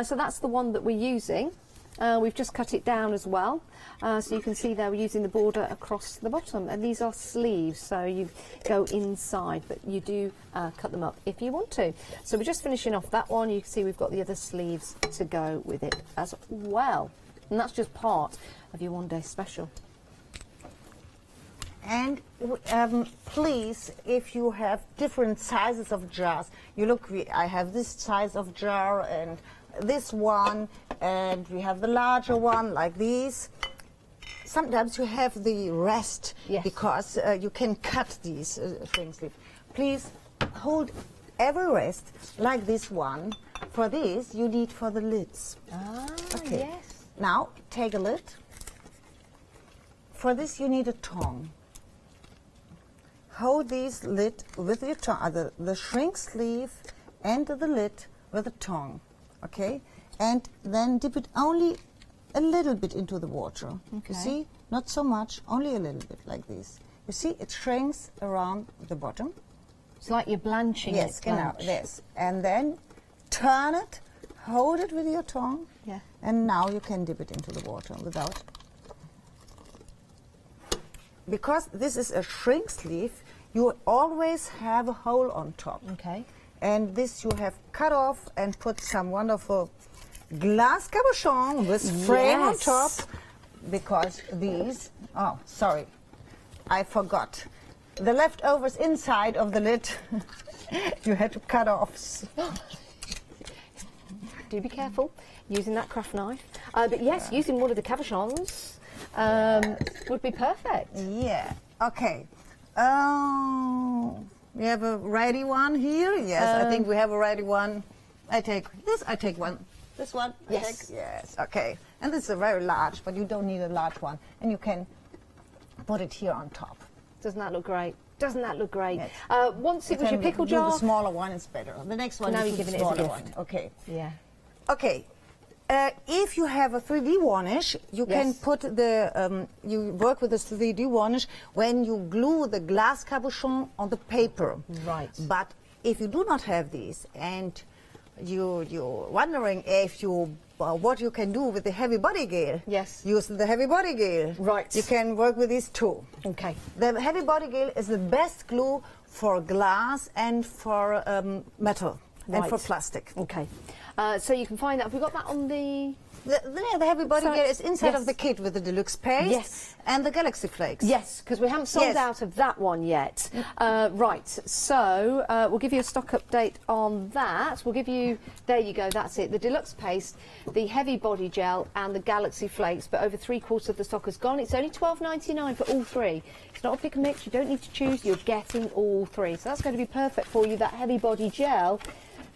So that's the one that we're using. We've just cut it down as well. So you can see there we're using the border across the bottom, and these are sleeves, so you go inside, but you do cut them up if you want to. So we're just finishing off that one. You can see we've got the other sleeves to go with it as well, and that's just part of your one-day special. And please, if you have different sizes of jars, you look, I have this size of jar and this one, and we have the larger one like these. Sometimes you have the rest because you can cut these shrink sleeves. Please hold every rest like this one. For this, you need for the lids. Okay. Yes. Now, take a lid. For this, you need a tongue. Hold this lid with your tongue, the shrink sleeve and the lid with a tongue. Okay? And then dip it only a little bit into the water. Okay. You see? Not so much, only a little bit like this. You see, it shrinks around the bottom. It's like you're blanching it. Yes, genau, yes. And then turn it, hold it with your tongue, and now you can dip it into the water without. Because this is a shrink sleeve, you always have a hole on top. Okay. And this you have cut off and put some wonderful glass cabochon with frame on top, because these, oh, sorry, I forgot. The leftovers inside of the lid, you had to cut off. Do be careful using that craft knife. But yes, using one of the cabochons would be perfect. Yeah, okay. We have a ready one here. Yes, I think we have a ready one. I take this, I take one. This one? Yes. Yes, okay. And this is a very large, but you don't need a large one. And you can put it here on top. Doesn't that look great? Doesn't that look great? Yes. Once it was your pickle jar. The smaller one is better. The next one now is you're giving the it as a smaller gift. one. Okay. Yeah. Okay. If you have a 3D varnish, you can put the, you work with the 3D varnish when you glue the glass cabochon on the paper. Right. But if you do not have these and you're wondering if you, what you can do with the heavy body gel. Yes. Use the heavy body gel. Right. You can work with these too. Okay. The heavy body gel is the best glue for glass and for metal. And for plastic. Okay. So you can find that. Have we got that on the... The heavy body gel is inside of the kit with the deluxe paste and the Galaxy Flakes. Yes, because we haven't sold out of that one yet. Right, so we'll give you a stock update on that. We'll give you, there you go, that's it, the deluxe paste, the heavy body gel and the Galaxy Flakes, but over 3/4 of the stock has gone. It's only $12.99 for all three. It's not a pick and mix, you don't need to choose, you're getting all three. So that's going to be perfect for you, that heavy body gel,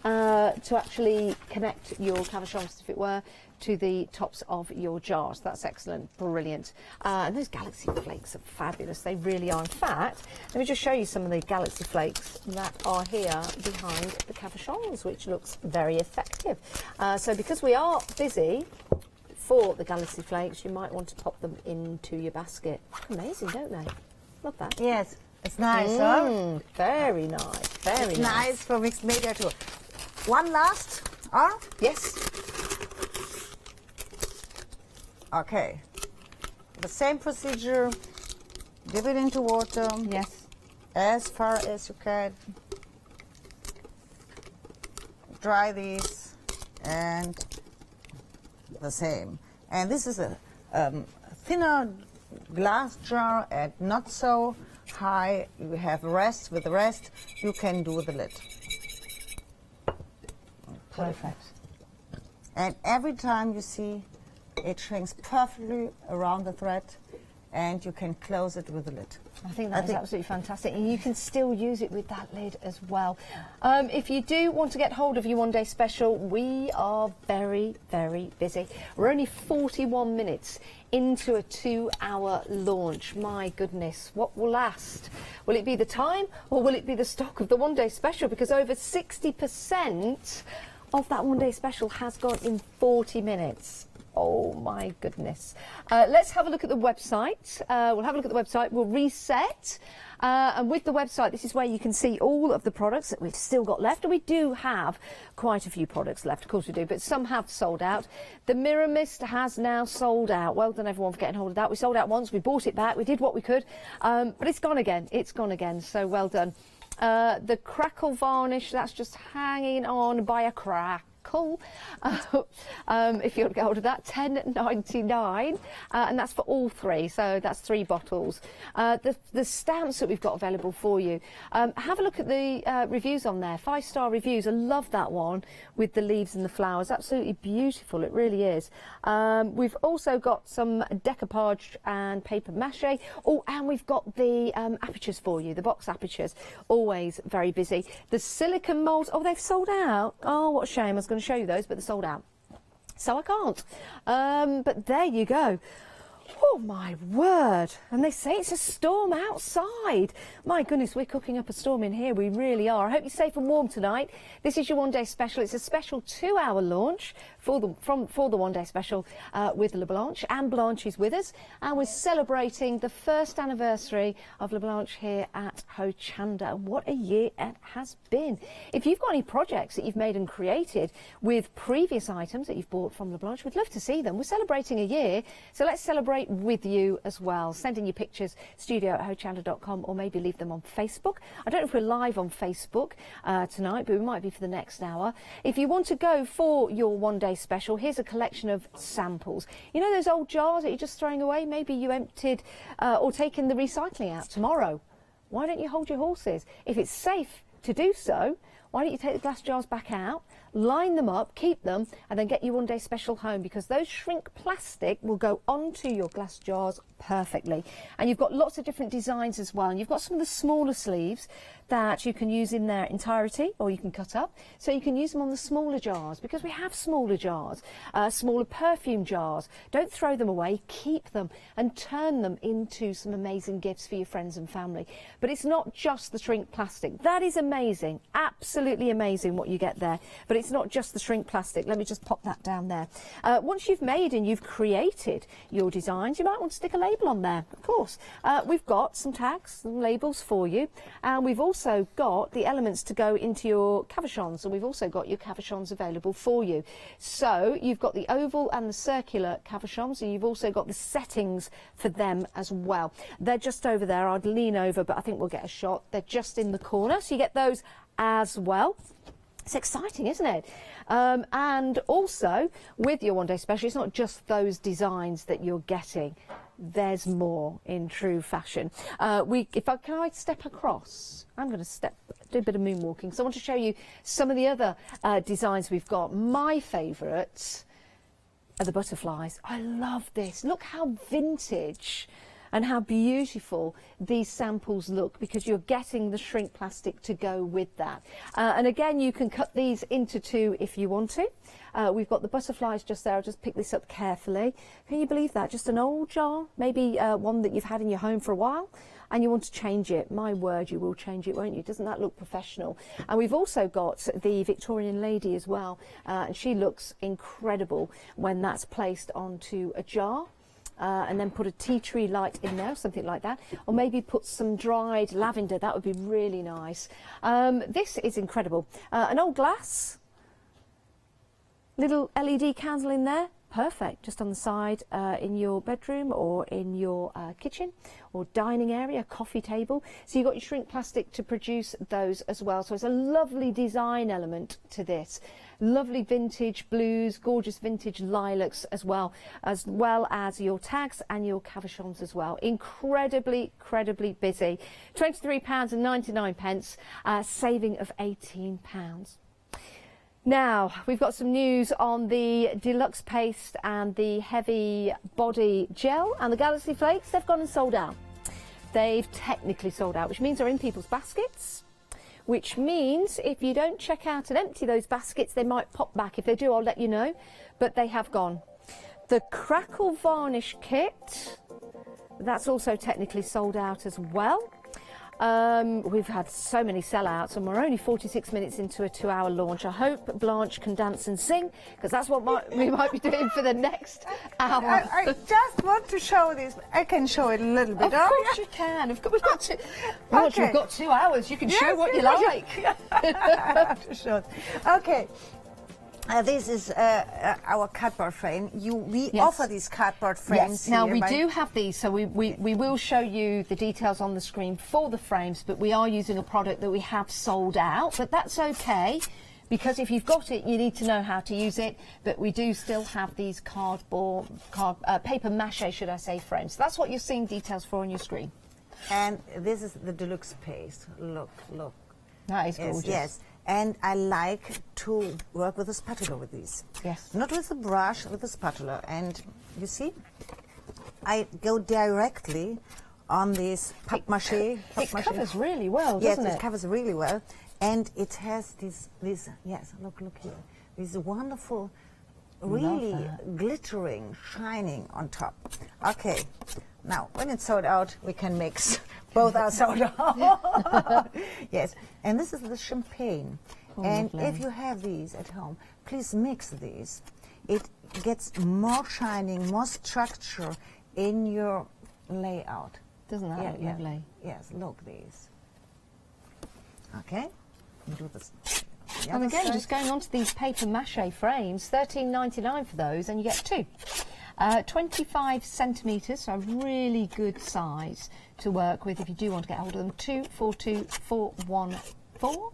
to actually connect your cabochons, if it were, to the tops of your jars. That's excellent, brilliant. And those Galaxy Flakes are fabulous, they really are. In fact, let me just show you some of the Galaxy Flakes that are here behind the cabochons, which looks very effective. So because we are busy for the Galaxy Flakes, you might want to pop them into your basket. Amazing, don't they? Love that. Yes, it's nice, huh? Very nice, very it's nice. Nice for mixed media too. One last, Yes. Okay. The same procedure. Dip it into water. Yes. As far as you can. Dry these and the same. And this is a thinner glass jar at not so high. You have rest. With the rest, you can do the lid. Perfect. And every time you see it shrinks perfectly around the thread, and you can close it with the lid. I think that is absolutely fantastic, and you can still use it with that lid as well. If you do want to get hold of your one-day special, we are very, very busy. We're only 41 minutes into a 2-hour launch. My goodness, what will last? Will it be the time, or will it be the stock of the one-day special? Because over 60% of that one-day special has gone in 40 minutes. Oh my goodness. Let's have a look at the website. We'll have a look at the website. We'll reset. And with the website, this is where you can see all of the products that we've still got left. And we do have quite a few products left. Of course we do, but some have sold out. The Mirror Mist has now sold out. Well done, everyone, for getting hold of that. We sold out once. We bought it back. We did what we could. But it's gone again. It's gone again. So well done. The Crackle Varnish, that's just hanging on by a crack. Cool. If you want to get hold of that, $10.99, and that's for all three, so that's 3 bottles. The stamps that we've got available for you, have a look at the reviews on there. 5-star reviews. I love that one with the leaves and the flowers. Absolutely beautiful, it really is. We've also got some decoupage and paper mache. Oh, and we've got the apertures for you, the box apertures. Always very busy. The silicone moulds, oh, they've sold out. Oh, what a shame. I was going to show you those, but they're sold out, so I can't. But there you go. Oh my word. And they say it's a storm outside. My goodness, we're cooking up a storm in here. We really are. I hope you're safe and warm tonight. This is your one-day special. It's a special 2-hour launch for the one-day special with La Blanche. Anne Blanche is with us, and we're celebrating the first anniversary of La Blanche here at Hochanda. What a year it has been. If you've got any projects that you've made and created with previous items that you've bought from La Blanche, we'd love to see them. We're celebrating a year, so let's celebrate with you as well. Send in your pictures, studio@hochanda.com, or maybe leave them on Facebook. I don't know if we're live on Facebook tonight, but we might be for the next hour. If you want to go for your one-day special, here's a collection of samples. You know those old jars that you're just throwing away? Maybe you emptied or taken the recycling out tomorrow. Why don't you hold your horses? If it's safe to do so, why don't you take the glass jars back out, line them up, keep them, and then get your one-day special home, because those shrink plastic will go onto your glass jars perfectly. And you've got lots of different designs as well, and you've got some of the smaller sleeves that you can use in their entirety, or you can cut up, so you can use them on the smaller jars, because we have smaller jars, smaller perfume jars. Don't throw them away, keep them and turn them into some amazing gifts for your friends and family. But it's not just the shrink plastic. That is amazing, absolutely amazing what you get there, but it's not just the shrink plastic. Let me just pop that down there. Once you've made and you've created your designs, you might want to stick a label on there, of course. We've got some tags and labels for you, and we've also got the elements to go into your cabochons, and we've also got your cabochons available for you. So you've got the oval and the circular cabochons, and you've also got the settings for them as well. They're just over there. I'd lean over, but I think we'll get a shot. They're just in the corner, so you get those as well. It's exciting, isn't it? And also, with your one-day special, it's not just those designs that you're getting. There's more in true fashion. Can I step across? I'm going to do a bit of moonwalking. So I want to show you some of the other designs we've got. My favourites are the butterflies. I love this. Look how vintage and how beautiful these samples look, because you're getting the shrink plastic to go with that. And again, you can cut these into two if you want to. We've got the butterflies just there. I'll just pick this up carefully. Can you believe that? Just an old jar, maybe one that you've had in your home for a while, and you want to change it. My word, you will change it, won't you? Doesn't that look professional? And we've also got the Victorian lady as well, and she looks incredible when that's placed onto a jar. And then put a tea tree light in there, something like that, or maybe put some dried lavender. That would be really nice. This is incredible. An old glass, little LED candle in there, perfect, just on the side in your bedroom or in your kitchen or dining area, coffee table. So you've got your shrink plastic to produce those as well. So it's a lovely design element to this. Lovely vintage blues, gorgeous vintage lilacs as well as your tags and your cabochons as well. Incredibly busy. £23.99, saving of £18. Now, we've got some news on the deluxe paste and the heavy body gel and the Galaxy Flakes. They've gone and sold out. They've technically sold out, which means they're in people's baskets, which means if you don't check out and empty those baskets, they might pop back. If they do, I'll let you know, but they have gone. The Crackle Varnish Kit, that's also technically sold out as well. We've had so many sellouts, and we're only 46 minutes into a 2-hour launch. I hope Blanche can dance and sing, because that's what we might be doing for the next hour. I just want to show this. I can show it a little bit. Of course you can. We've got two. Blanche, we've got 2 hours. You can show what you like. Okay. This is our cardboard frame. We offer these cardboard frames. Yes. Now we do have these, so we will show you the details on the screen for the frames, but we are using a product that we have sold out, but that's okay, because if you've got it, you need to know how to use it. But we do still have these paper mache, should I say, frames. So that's what you're seeing details for on your screen. And this is the deluxe paste. Look. That is gorgeous. Yes. And I like to work with a spatula with these. Yes. Not with a brush, with a spatula. And you see, I go directly on this papier-mâché. It covers really well, doesn't it? Yes, it covers really well. And it has this look here. This wonderful, really glittering, shining on top. Okay. Now, when it's sold out, we can mix. Both are sold out. Yes. And this is the champagne. And if you have these at home, please mix these. it gets more shining, more structure in your layout. Doesn't that look lovely? Yes, look these. Okay, do this. And again, just going on to these paper mache frames, $13.99 for those, and you get 2. 25 centimetres, so a really good size to work with if you do want to get hold of them. 242414,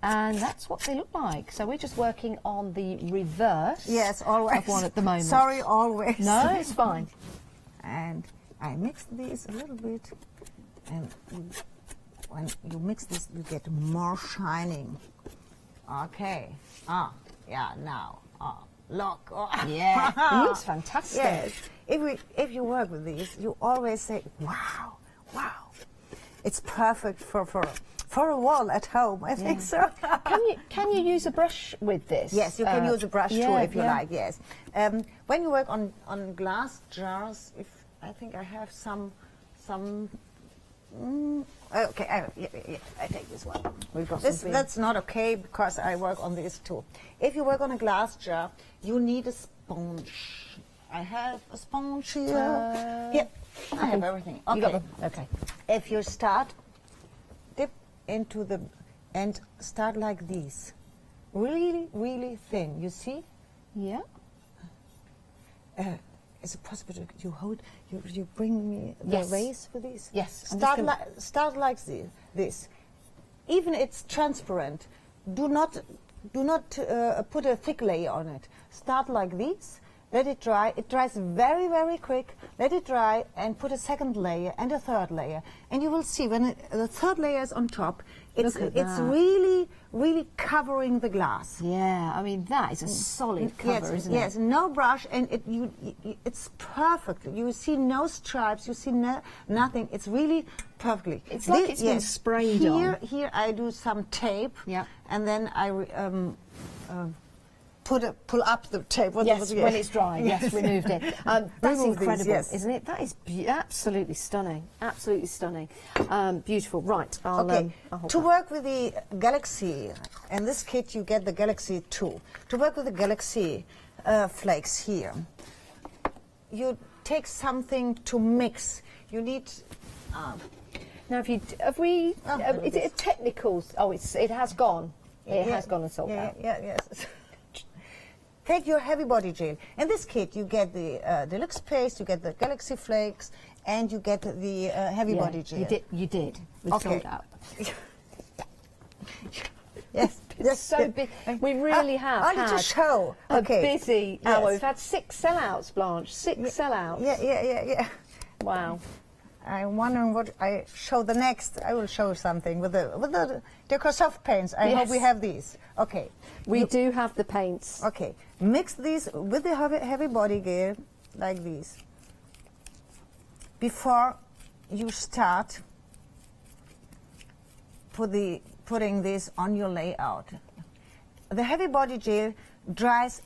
and that's what they look like. So we're just working on the reverse of one at the moment. Sorry, always. No, it's fine. And I mixed these a little bit, and when you mix this, you get more shining. Okay. Now. Look. Yeah. It looks fantastic. Yes. If you work with these, you always say, wow. It's perfect for a wall at home, I think so. Can you use a brush with this? Yes, you can use a brush too if you like, yes. When you work on glass jars, I think I have some okay, I take this one. We've got that's not okay because I work on this too. If you work on a glass jar, you need a sponge. I have a sponge here. I have everything. Okay. Okay. If you dip into the and start like this, really, really thin. You see? Yeah. Is it possible you you bring me the vase for this? Yes. Start like this. Even it's transparent. Do not put a thick layer on it. Start like this. Let it dry. It dries very, very quick. Let it dry and put a second layer and a third layer. And you will see when the third layer is on top, it's really, really covering the glass. Yeah, I mean that is a solid cover, isn't it? Yes, no brush, and it's perfect. You see no stripes. You see nothing. It's really perfectly. It's like it's been sprayed on. Here I do some tape. Yeah. And then I pull up the tape. When it's dry. Yes, removed it. That's incredible, isn't it? That is absolutely stunning. Absolutely stunning. Beautiful. Right. I'll to work with the Galaxy, in this kit you get the Galaxy 2. To work with the Galaxy flakes here, you take something to mix. You need. Now, is it technical? Oh, it has gone. It has gone and sold out. Yes. Take your heavy body gel. In this kit, you get the deluxe paste, you get the Galaxy flakes, and you get the heavy body gel. You did. We sold out. Yes. It's so big. We really have only to show. A busy hour. We've had 6 sellouts, Blanche. 6 sellouts. Yeah. Wow. I'm wondering what I show the next. I will show something with the Decosoft paints. I hope we have these. Okay. We do have the paints. Okay. Mix these with the heavy body gear like this. Before you start putting this on your layout. The heavy body gel dries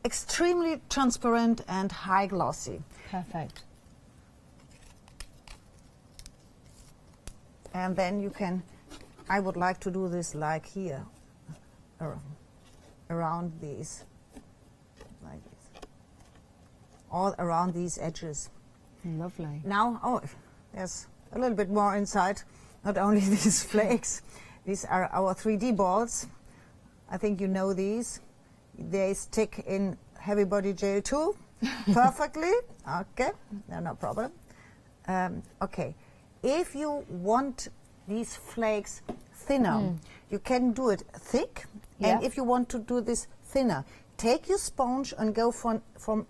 extremely transparent and high glossy. Perfect. And then you can, I would like to do this like here, around these, like this, all around these edges. Lovely. Now, there's a little bit more inside, not only these flakes. These are our 3D balls. I think you know these. They stick in heavy body gel too, perfectly. Okay, no problem. Okay. If you want these flakes thinner, you can do it thick. And if you want to do this thinner, take your sponge and go from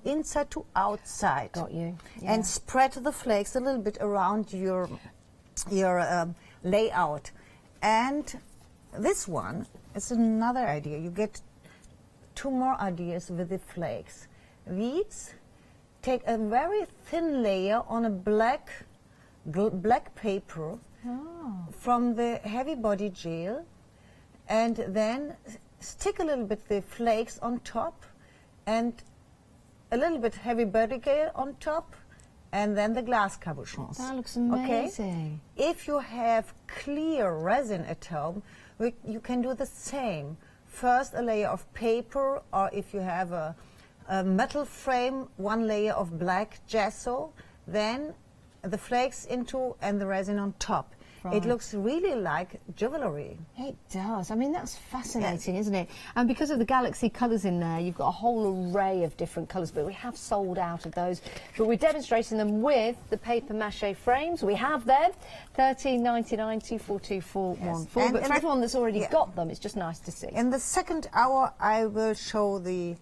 inside to outside. Got you. And spread the flakes a little bit around your layout. And this one is another idea. You get 2 more ideas with the flakes. These, take a very thin layer on a black paper from the heavy body gel, and then stick a little bit the flakes on top and a little bit heavy body gel on top, and then the glass cabochons. That looks amazing. Okay? If you have clear resin at home, you can do the same. First a layer of paper, or if you have a a metal frame, 1 layer of black gesso, then the flakes into and the resin on top. Right. It looks really like jewellery. It does. I mean, that's fascinating, isn't it? And because of the galaxy colours in there, you've got a whole array of different colours, but we have sold out of those. But we're demonstrating them with the paper mache frames. We have them, £13.99, 242414. But for everyone that's already got them, it's just nice to see. In the second hour, I will show the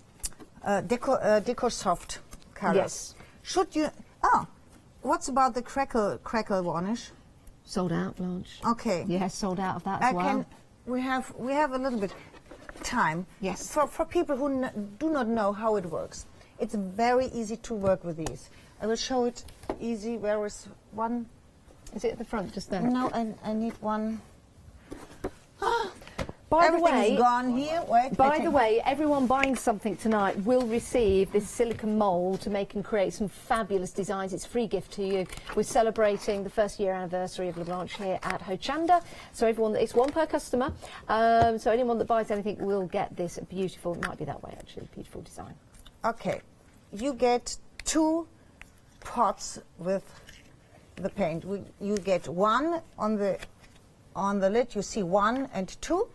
Deco Soft colours. Yes. Should you... what's about the crackle varnish? Sold out, Blanche. Okay. Yes, sold out of that as well. We have a little bit time. Yes. For people who do not know how it works, it's very easy to work with these. I will show it easy. Where is one? Is it at the front just there? No, I need one. By the way, everything's gone here. Wait, by the way, everyone buying something tonight will receive this silicone mould to make and create some fabulous designs. It's a free gift to you. We're celebrating the 1st year anniversary of La Blanche here at Hochanda. So everyone, it's one per customer. So anyone that buys anything will get this beautiful, it might be that way actually, beautiful design. Okay, you get 2 pots with the paint. You get 1 on the lid. You see 1 and 2.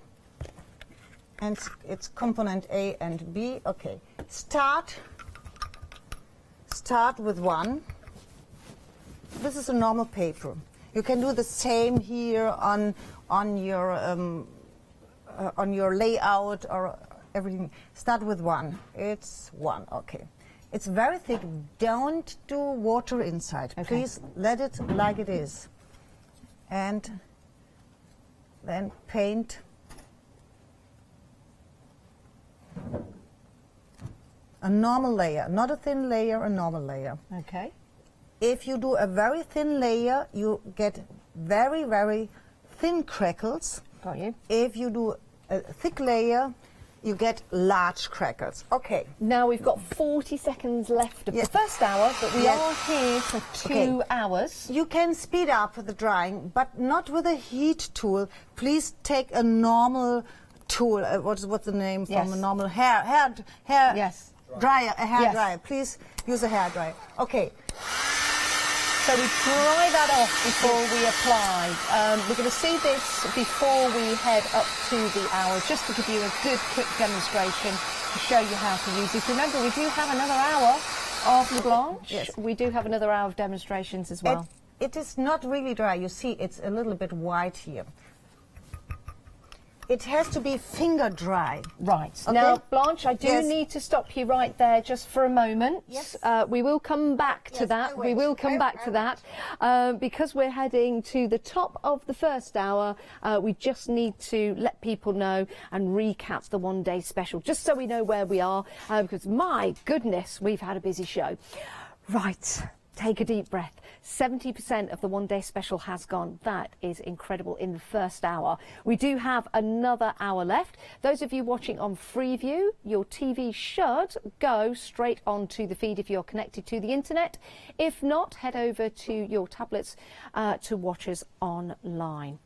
And it's component A and B. Okay, start with 1. This is a normal paper. You can do the same here on your layout or everything. Start with 1. It's 1. Okay, it's very thick. Don't do water inside. Okay. Please let it like it is, and then paint. A normal layer, not a thin layer, a normal layer. Okay. If you do a very thin layer, you get very, very thin crackles. Got you. If you do a thick layer, you get large crackles. Okay. Now we've got 40 seconds left of the first hour, but we are here for 2 hours. You can speed up the drying, but not with a heat tool. Please take a normal tool. What's the name from a normal hair yes. dryer? A hair dryer. Please use a hair dryer. Okay. So we dry that off before we apply. We're going to see this before we head up to the hour, just to give you a good quick demonstration to show you how to use this. Remember, we do have another hour of La Blanche. Yes. We do have another hour of demonstrations as well. It is not really dry. You see, it's a little bit white here. It has to be finger dry. Right. Okay? Now, Blanche, I do need to stop you right there just for a moment. Yes. We will come back to that. We will come back to that. Because we're heading to the top of the first hour, we just need to let people know and recap the one-day special, just so we know where we are, because, my goodness, we've had a busy show. Right. Take a deep breath. 70% of the one-day special has gone. That is incredible in the first hour. We do have another hour left. Those of you watching on Freeview, your TV should go straight onto the feed if you're connected to the internet. If not, head over to your tablets to watch us online.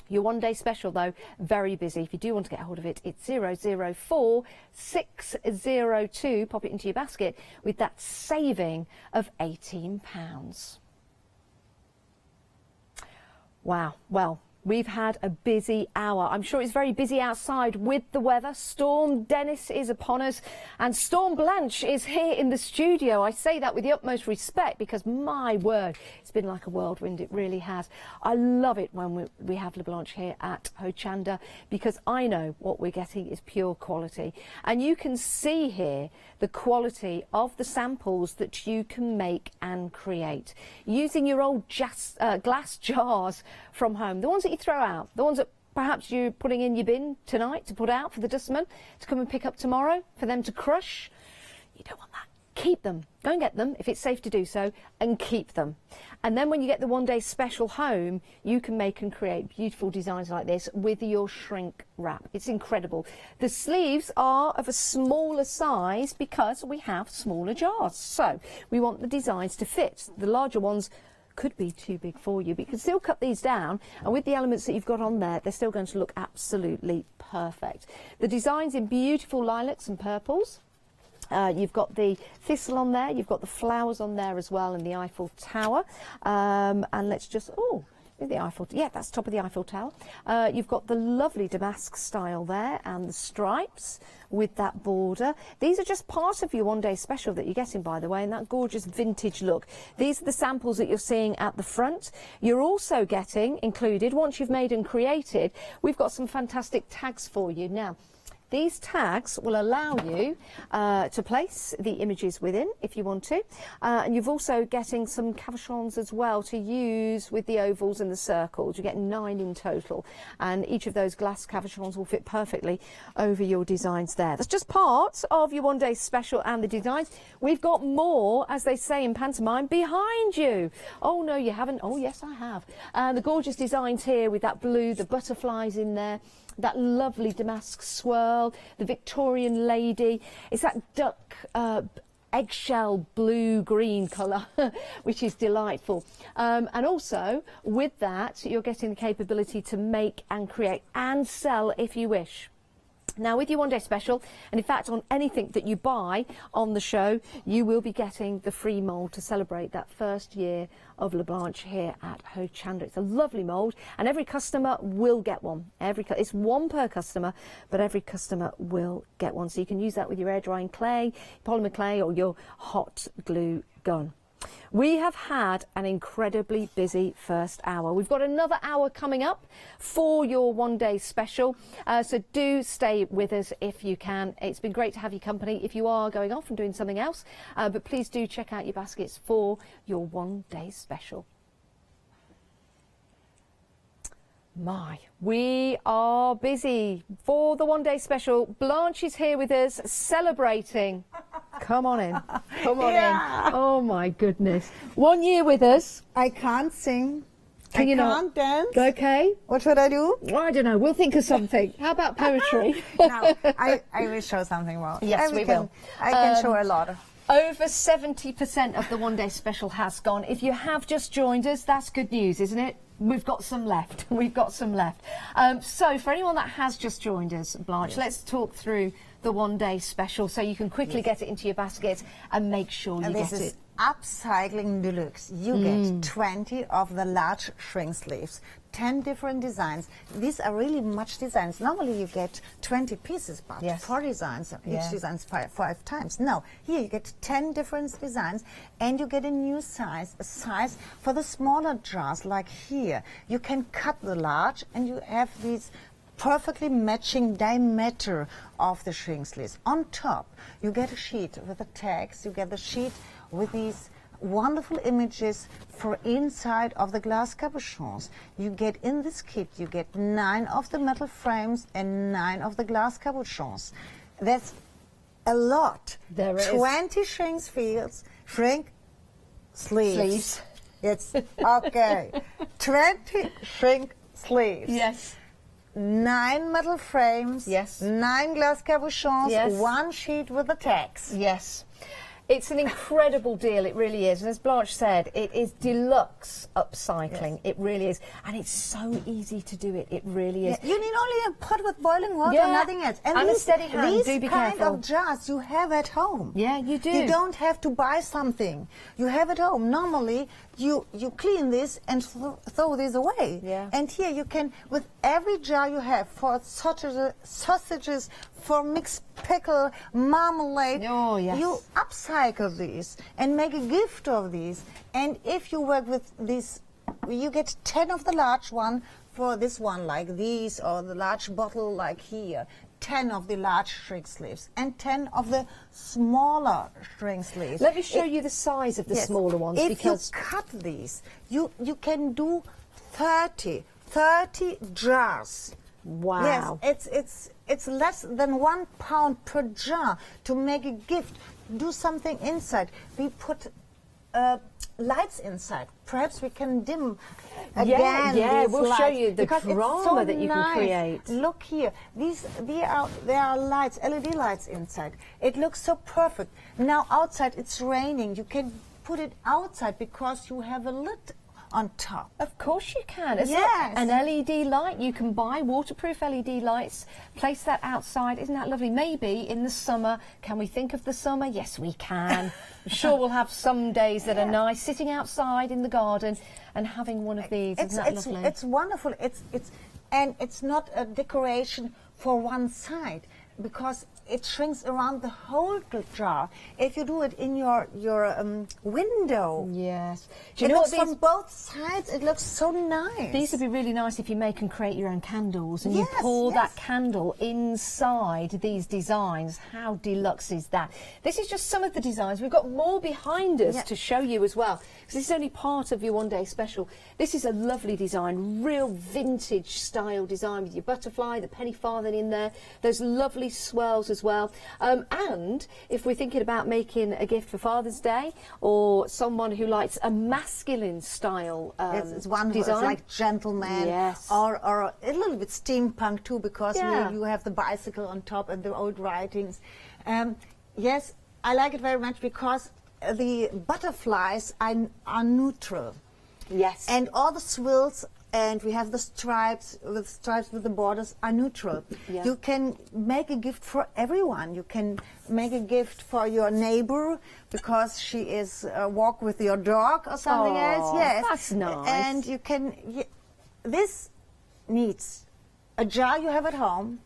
Your one-day special, though, very busy. If you do want to get hold of it, it's 004602. Pop it into your basket with that saving of £18. Wow. Well, we've had a busy hour. I'm sure it's very busy outside with the weather. Storm Dennis is upon us, and Storm Blanche is here in the studio. I say that with the utmost respect because, my word, it's been like a whirlwind. It really has. I love it when we have La Blanche here at Hochanda, because I know what we're getting is pure quality. And you can see here the quality of the samples that you can make and create using your old glass jars from home, the ones that you throw out, the ones that perhaps you're putting in your bin tonight to put out for the dustman to come and pick up tomorrow for them to crush. You don't want that. Keep them. Go and get them if it's safe to do so, and keep them. And then when you get the one-day special home, you can make and create beautiful designs like this with your shrink wrap. It's incredible. The sleeves are of a smaller size because we have smaller jars. So we want the designs to fit. The larger ones could be too big for you, but you can still cut these down, and with the elements that you've got on there, they're still going to look absolutely perfect. The designs in beautiful lilacs and purples. You've got the thistle on there, you've got the flowers on there as well, and the Eiffel Tower. And let's just, the Eiffel, yeah, that's top of the Eiffel Tower. You've got the lovely damask style there and the stripes with that border. These are just part of your one-day special that you're getting, by the way, and that gorgeous vintage look. These are the samples that you're seeing at the front. You're also getting included, once you've made and created, we've got some fantastic tags for you. Now, these tags will allow you to place the images within if you want to. And you've also getting some cabochons as well to use with the ovals and the circles. You get 9 in total. And each of those glass cabochons will fit perfectly over your designs there. That's just part of your one-day special and the designs. We've got more, as they say in pantomime, behind you. Oh, no, you haven't. Oh, yes, I have. The gorgeous designs here with that blue, the butterflies in there. That lovely damask swirl, the Victorian lady. It's that duck eggshell blue-green colour, which is delightful. And also, with that, you're getting the capability to make and create and sell if you wish. Now, with your one-day special, and in fact on anything that you buy on the show, you will be getting the free mould to celebrate that first year of La Blanche here at Hochanda. It's a lovely mould, and every customer will get one. It's one per customer, but every customer will get one. So you can use that with your air-drying clay, polymer clay, or your hot glue gun. We have had an incredibly busy first hour. We've got another hour coming up for your one-day special, so do stay with us if you can. It's been great to have your company if you are going off and doing something else, but please do check out your baskets for your one-day special. My, we are busy for the one-day special. Blanche is here with us celebrating. Come on in. Come on in. Oh, my goodness. 1 year with us. I can't sing. Can you can't dance. Okay. What should I do? Well, I don't know. We'll think of something. How about poetry? No, I will show something more. Yes, we will. I can show a lot. Over 70% of the one-day special has gone. If you have just joined us, that's good news, isn't it? We've got some left. We've got some left. So for anyone that has just joined us, Blanche, let's talk through the one-day special so you can quickly get it into your basket and make sure you get it. Upcycling deluxe. You get 20 of the large shrink sleeves, 10 different designs. These are really much designs. Normally you get 20 pieces, but 4 designs, each design is five times. No, here you get 10 different designs, and you get a new size, a size for the smaller jars, like here. You can cut the large, and you have these perfectly matching diameter of the shrink sleeves. On top, you get a sheet with the tags, you get the sheet with these wonderful images for inside of the glass cabochons. You get in this kit, you get 9 of the metal frames and 9 of the glass cabochons. That's a lot. There is. 20 shrink sleeves. It's okay. 20 shrink sleeves. Yes. 9 metal frames. Yes. 9 glass cabochons. Yes. 1 sheet with the tags. Yes. It's an incredible deal, it really is. And as Blanche said, it is deluxe upcycling. It really is. And it's so easy to do it. It really is. You need only a pot with boiling water, nothing else. And a steady hand. Do be careful. These kind of jars you have at home. Yeah, you do. You don't have to buy something. You have at home. Normally, you clean this and throw this away. Yeah. And here you can, with every jar you have, for sausages, for mixed pickle, marmalade, you upcycle these and make a gift of these. And if you work with this, you get 10 of the large one for this one like these, or the large bottle like here. 10 of the large shrink sleeves and 10 of the smaller shrink sleeves. Let me show you the size of the smaller ones. If you cut these, you can do 30 jars. Wow. Yes, it's less than £1 per jar to make a gift. Do something inside. We put lights inside. Perhaps we can dim again. Yeah, these we'll lights, show you the because it's drama so that you can create. Look here. There are lights, LED lights inside. It looks so perfect. Now outside it's raining. You can put it outside because you have a lid on top. Of course you can. It's yes. An LED light. You can buy waterproof LED lights, place that outside. Isn't that lovely? Maybe in the summer. Can we think of the summer? Yes, we can. I'm sure we'll have some days that are nice, sitting outside in the garden and having one of these. Isn't that lovely? It's wonderful. And it's not a decoration for one side, because it shrinks around the whole jar. If you do it in your window, yes, do you know what, from both sides it looks so nice. These would be really nice if you make and create your own candles, and yes, you pour that candle inside these designs. How deluxe is that? This is just some of the designs. We've got more behind us to show you as well, because this is only part of your one-day special. This is a lovely design, real vintage style design with your butterfly, the penny farthing in there, those lovely swirls as well. And if we're thinking about making a gift for Father's Day, or someone who likes a masculine style it's wonderful. design. It's like gentleman, yes, or a little bit steampunk too, because you have the bicycle on top and the old writings. Yes, I like it very much because the butterflies are neutral. Yes. And all the swirls, and we have the stripes with the borders, are neutral. Yeah. You can make a gift for everyone. You can make a gift for your neighbor because she is walk with your dog or something else. Yes, that's nice. And you can. This needs a jar you have at home.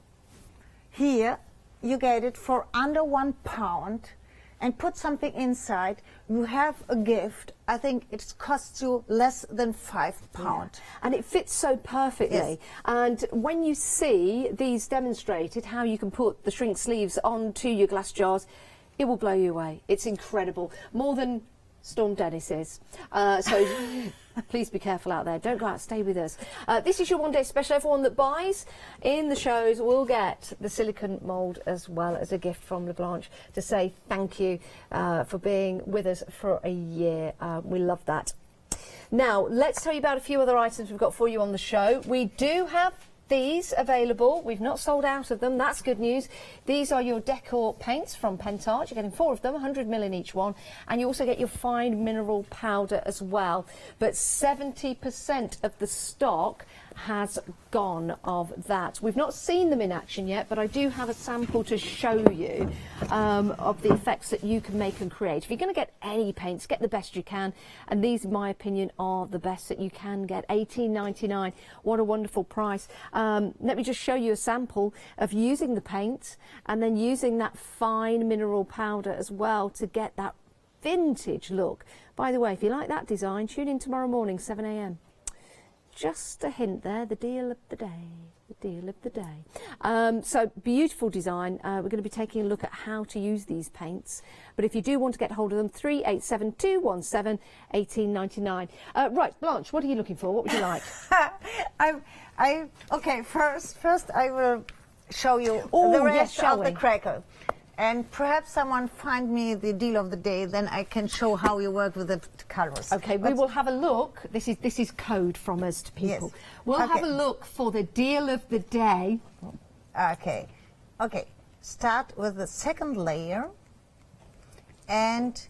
Here, you get it for under £1. And put something inside, you have a gift. I think it costs you less than £5. Yeah. And it fits so perfectly. Yes. And when you see these demonstrated, how you can put the shrink sleeves onto your glass jars, it will blow you away. It's incredible. More than Storm Dennis is. So please be careful out there. Don't go out, stay with us. This is your one-day special. Everyone that buys in the shows will get the silicone mould as well as a gift from LeBlanche to say thank you for being with us for a year. We love that. Now, let's tell you about a few other items we've got for you on the show. We do have these available. We've not sold out of them. That's good news. These are your decor paints from Pentart. You're getting 4 of them, 100 ml in each one, and you also get your fine mineral powder as well. But 70% of the stock has gone of that. We've not seen them in action yet, but I do have a sample to show you of the effects that you can make and create. If you're going to get any paints, get the best you can, and these, in my opinion, are the best that you can get. $18.99. What a wonderful price. Let me just show you a sample of using the paint and then using that fine mineral powder as well to get that vintage look. By the way, if you like that design, tune in tomorrow morning, 7 a.m. Just a hint there, the deal of the day. The deal of the day. So beautiful design. We're going to be taking a look at how to use these paints. But if you do want to get hold of them, 387217, $18.99. Right, Blanche, what are you looking for? What would you like? Okay, first I will show you the rest of the crackle. And perhaps someone find me the deal of the day, then I can show how you work with the colours. Okay, we will have a look. This is code from us to people. Yes. We'll have a look for the deal of the day. Okay. Okay. Start with the second layer and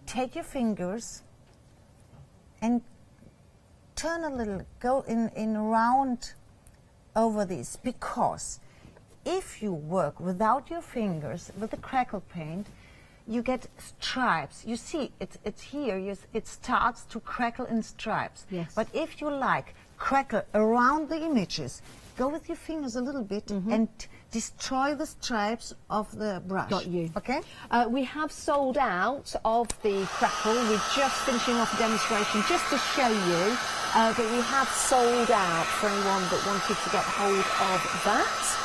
take your fingers and turn a little, go in round over these, because if you work without your fingers with the crackle paint, you get stripes. You see, it's here. It starts to crackle in stripes. Yes. But if you like crackle around the images, go with your fingers a little bit and destroy the stripes of the brush. Got you. Okay. We have sold out of the crackle. We're just finishing off a demonstration just to show you, but we have sold out for anyone that wanted to get hold of that.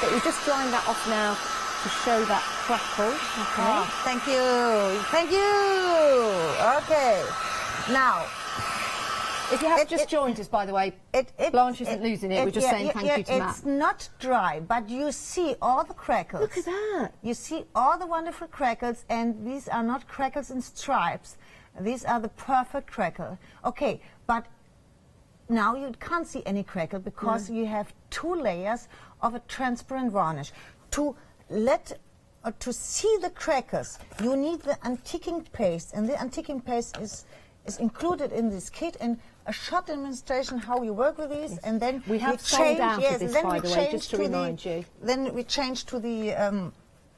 But we're just drying that off now to show that crackle. Okay. Oh, thank you. Thank you. Okay. Now, if you have just joined us, by the way, Blanche isn't losing it. We're just saying thank you to Matt. It's not dry, but you see all the crackles. Look at that. You see all the wonderful crackles, and these are not crackles in stripes. These are the perfect crackle. Okay, but now you can't see any crackle because you have 2 layers of a transparent varnish. To let to see the crackers, you need the antiquing paste, and the antiquing paste is included in this kit, and a short demonstration how you work with these, and then we have sold out of this, by the way, just to remind you. Then we change to the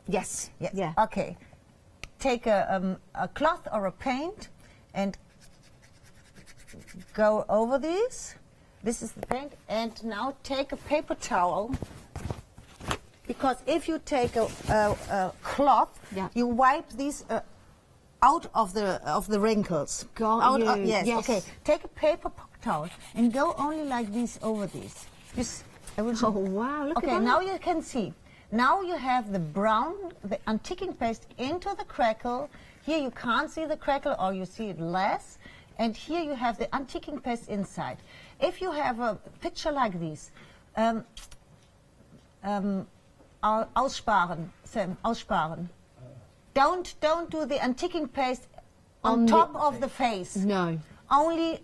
yes. Yeah. Okay. Take a cloth or a paint and go over these. This is the paint, and now take a paper towel. Because if you take a cloth, you wipe these out of the wrinkles. Yes. Okay. Take a paper towel and go only like this over these. I will show. Oh wow! Look at that. Okay. Now you can see. Now you have the brown, the antiquing paste into the crackle. Here you can't see the crackle, or you see it less. And here you have the antiquing paste inside. If you have a picture like this, aussparen, Sam, aussparen. Don't do the antiquing paste on top of the face. No. Only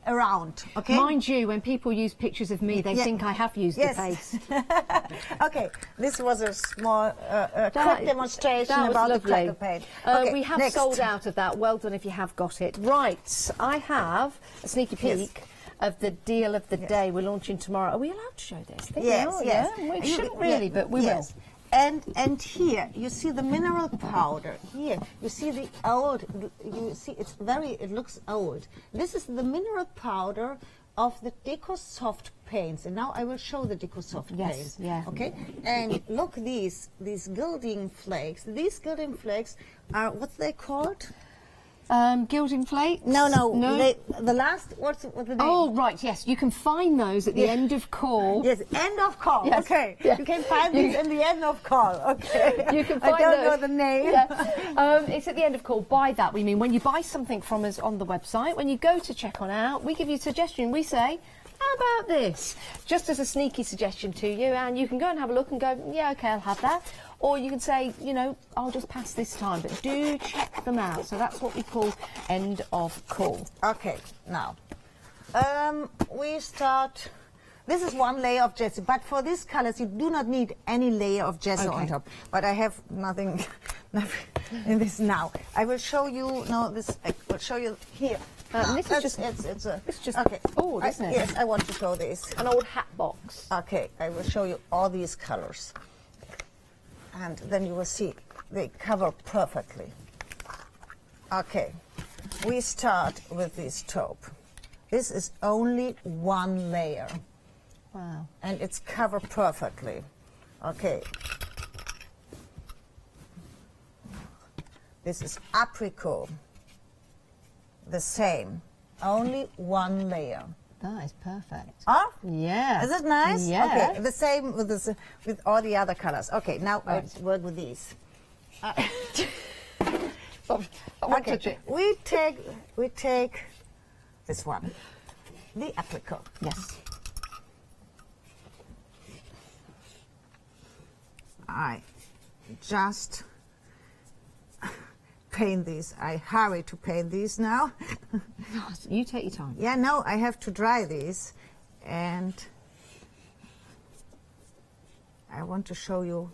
around, okay? Mind you, when people use pictures of me, they think I have used the paste. Okay, this was a small quick demonstration about the crackle paint. Okay, we have sold out of that. Well done if you have got it. Right, I have a sneaky peek of the deal of the day we're launching tomorrow. Are we allowed to show this? Yes. We shouldn't really, but we will. And here you see the mineral powder. Here you see the old. You see it looks old. This is the mineral powder of the DecoSoft paints, and now I will show the DecoSoft paints. Okay. And look, these gilding flakes. These gilding flakes are what they called. Gilding flakes? No. The last, what's the name? Oh, right, yes. You can find those at the end of call. Yes, end of call. Yes. Okay. You can find these in the end of call. Okay. You can find I don't know the name. It's at the end of call. By that, we mean when you buy something from us on the website, when you go to check on out, we give you a suggestion. We say, how about this? Just as a sneaky suggestion to you, and you can go and have a look and go, yeah, okay, I'll have that. Or you can say, you know, I'll just pass this time, but do check them out. So that's what we call end of call. Okay, now, we start, this is one layer of gesso, but for these colors you do not need any layer of gesso on top. But I have nothing in this now. I will show you, I will show you here. This is just, it's just okay. Oh, isn't it? Yes, I want to show this. An old hat box. Okay, I will show you all these colors. And then you will see they cover perfectly. Okay, we start with this taupe. This is only one layer. Wow. And it's covered perfectly. Okay. This is apricot. The same. Only one layer. That is perfect. Oh? Yeah. Is it nice? Yeah. Okay, the same with all the other colors. Okay, now I work with these. Okay, we take this one, the apricot. Yes. I just paint these. I hurry to paint these now. You take your time. Yeah, no, I have to dry these, and I want to show you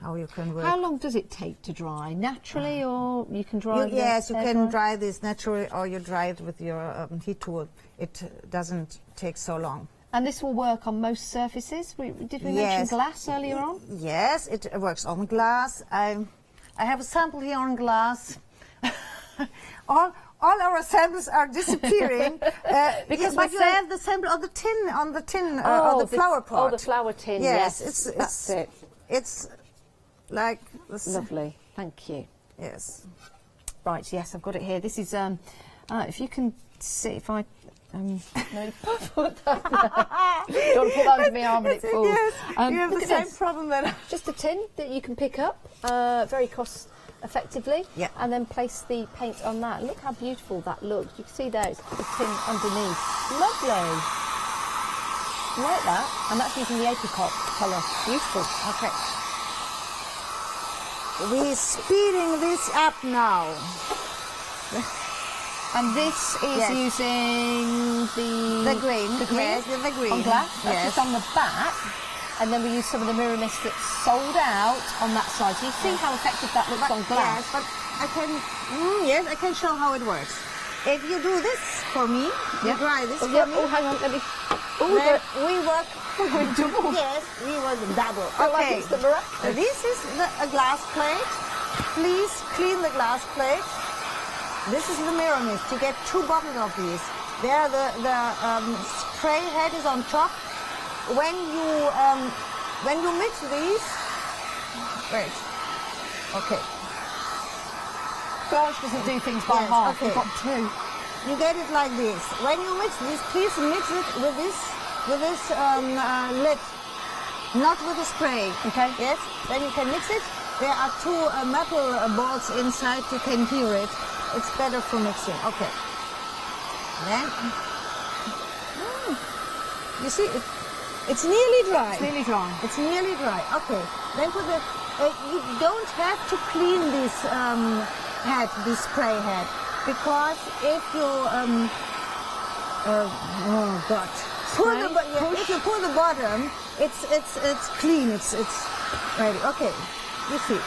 how you can work. How long does it take to dry? Naturally, or you can dry it? Yes, you can dry this naturally, or you dry it with your heat tool. It doesn't take so long. And this will work on most surfaces? Did we mention glass earlier on? Yes, it works on glass. I have a sample here on glass. All our samples are disappearing because but you have the sample of the tin on the tin or the flower pot. Oh, the flower tin. Yes, that's it. It's like this. Lovely. Thank you. Yes. Right. Yes, I've got it here. This is if you can see if I. No, don't put that under my arm and it falls. Yes, you have the same problem then. Just a tin that you can pick up, very cost effectively, and then place the paint on that. Look how beautiful that looks. You can see there it's the tin underneath. Lovely. Like that, and that's using the apricot colour. Beautiful. Okay. We're speeding this up now. And this is using the green. The green Yes, the green. on glass. That's just on the back. and then we use some of the mirror mist that's sold out on that side. So you see how effective that looks on glass? Yes, but I can show how it works. If you do this for me, you dry this for me. Oh, hang on, let me... Then we work... We're going double. Yes, we work double. Like Okay, it's the miraculous. this is a glass plate. Please clean the glass plate. This is the mirror mist. You get 2 bottles of these. There, the spray head is on top. When you mix these, wait. Okay. Blanche doesn't do things by half. Okay. We've got 2. You get it like this. When you mix this, please mix it with this lid, not with the spray. Okay. Yes. Then you can mix it. There are 2 metal balls inside. You can hear it. It's better for mixing. Okay. Then you see, it's nearly dry. It's nearly dry. It's nearly dry. Okay. Then put the. You don't have to clean this this spray head, because if you oh God, if you pull the bottom, it's clean. It's ready. Okay. You see.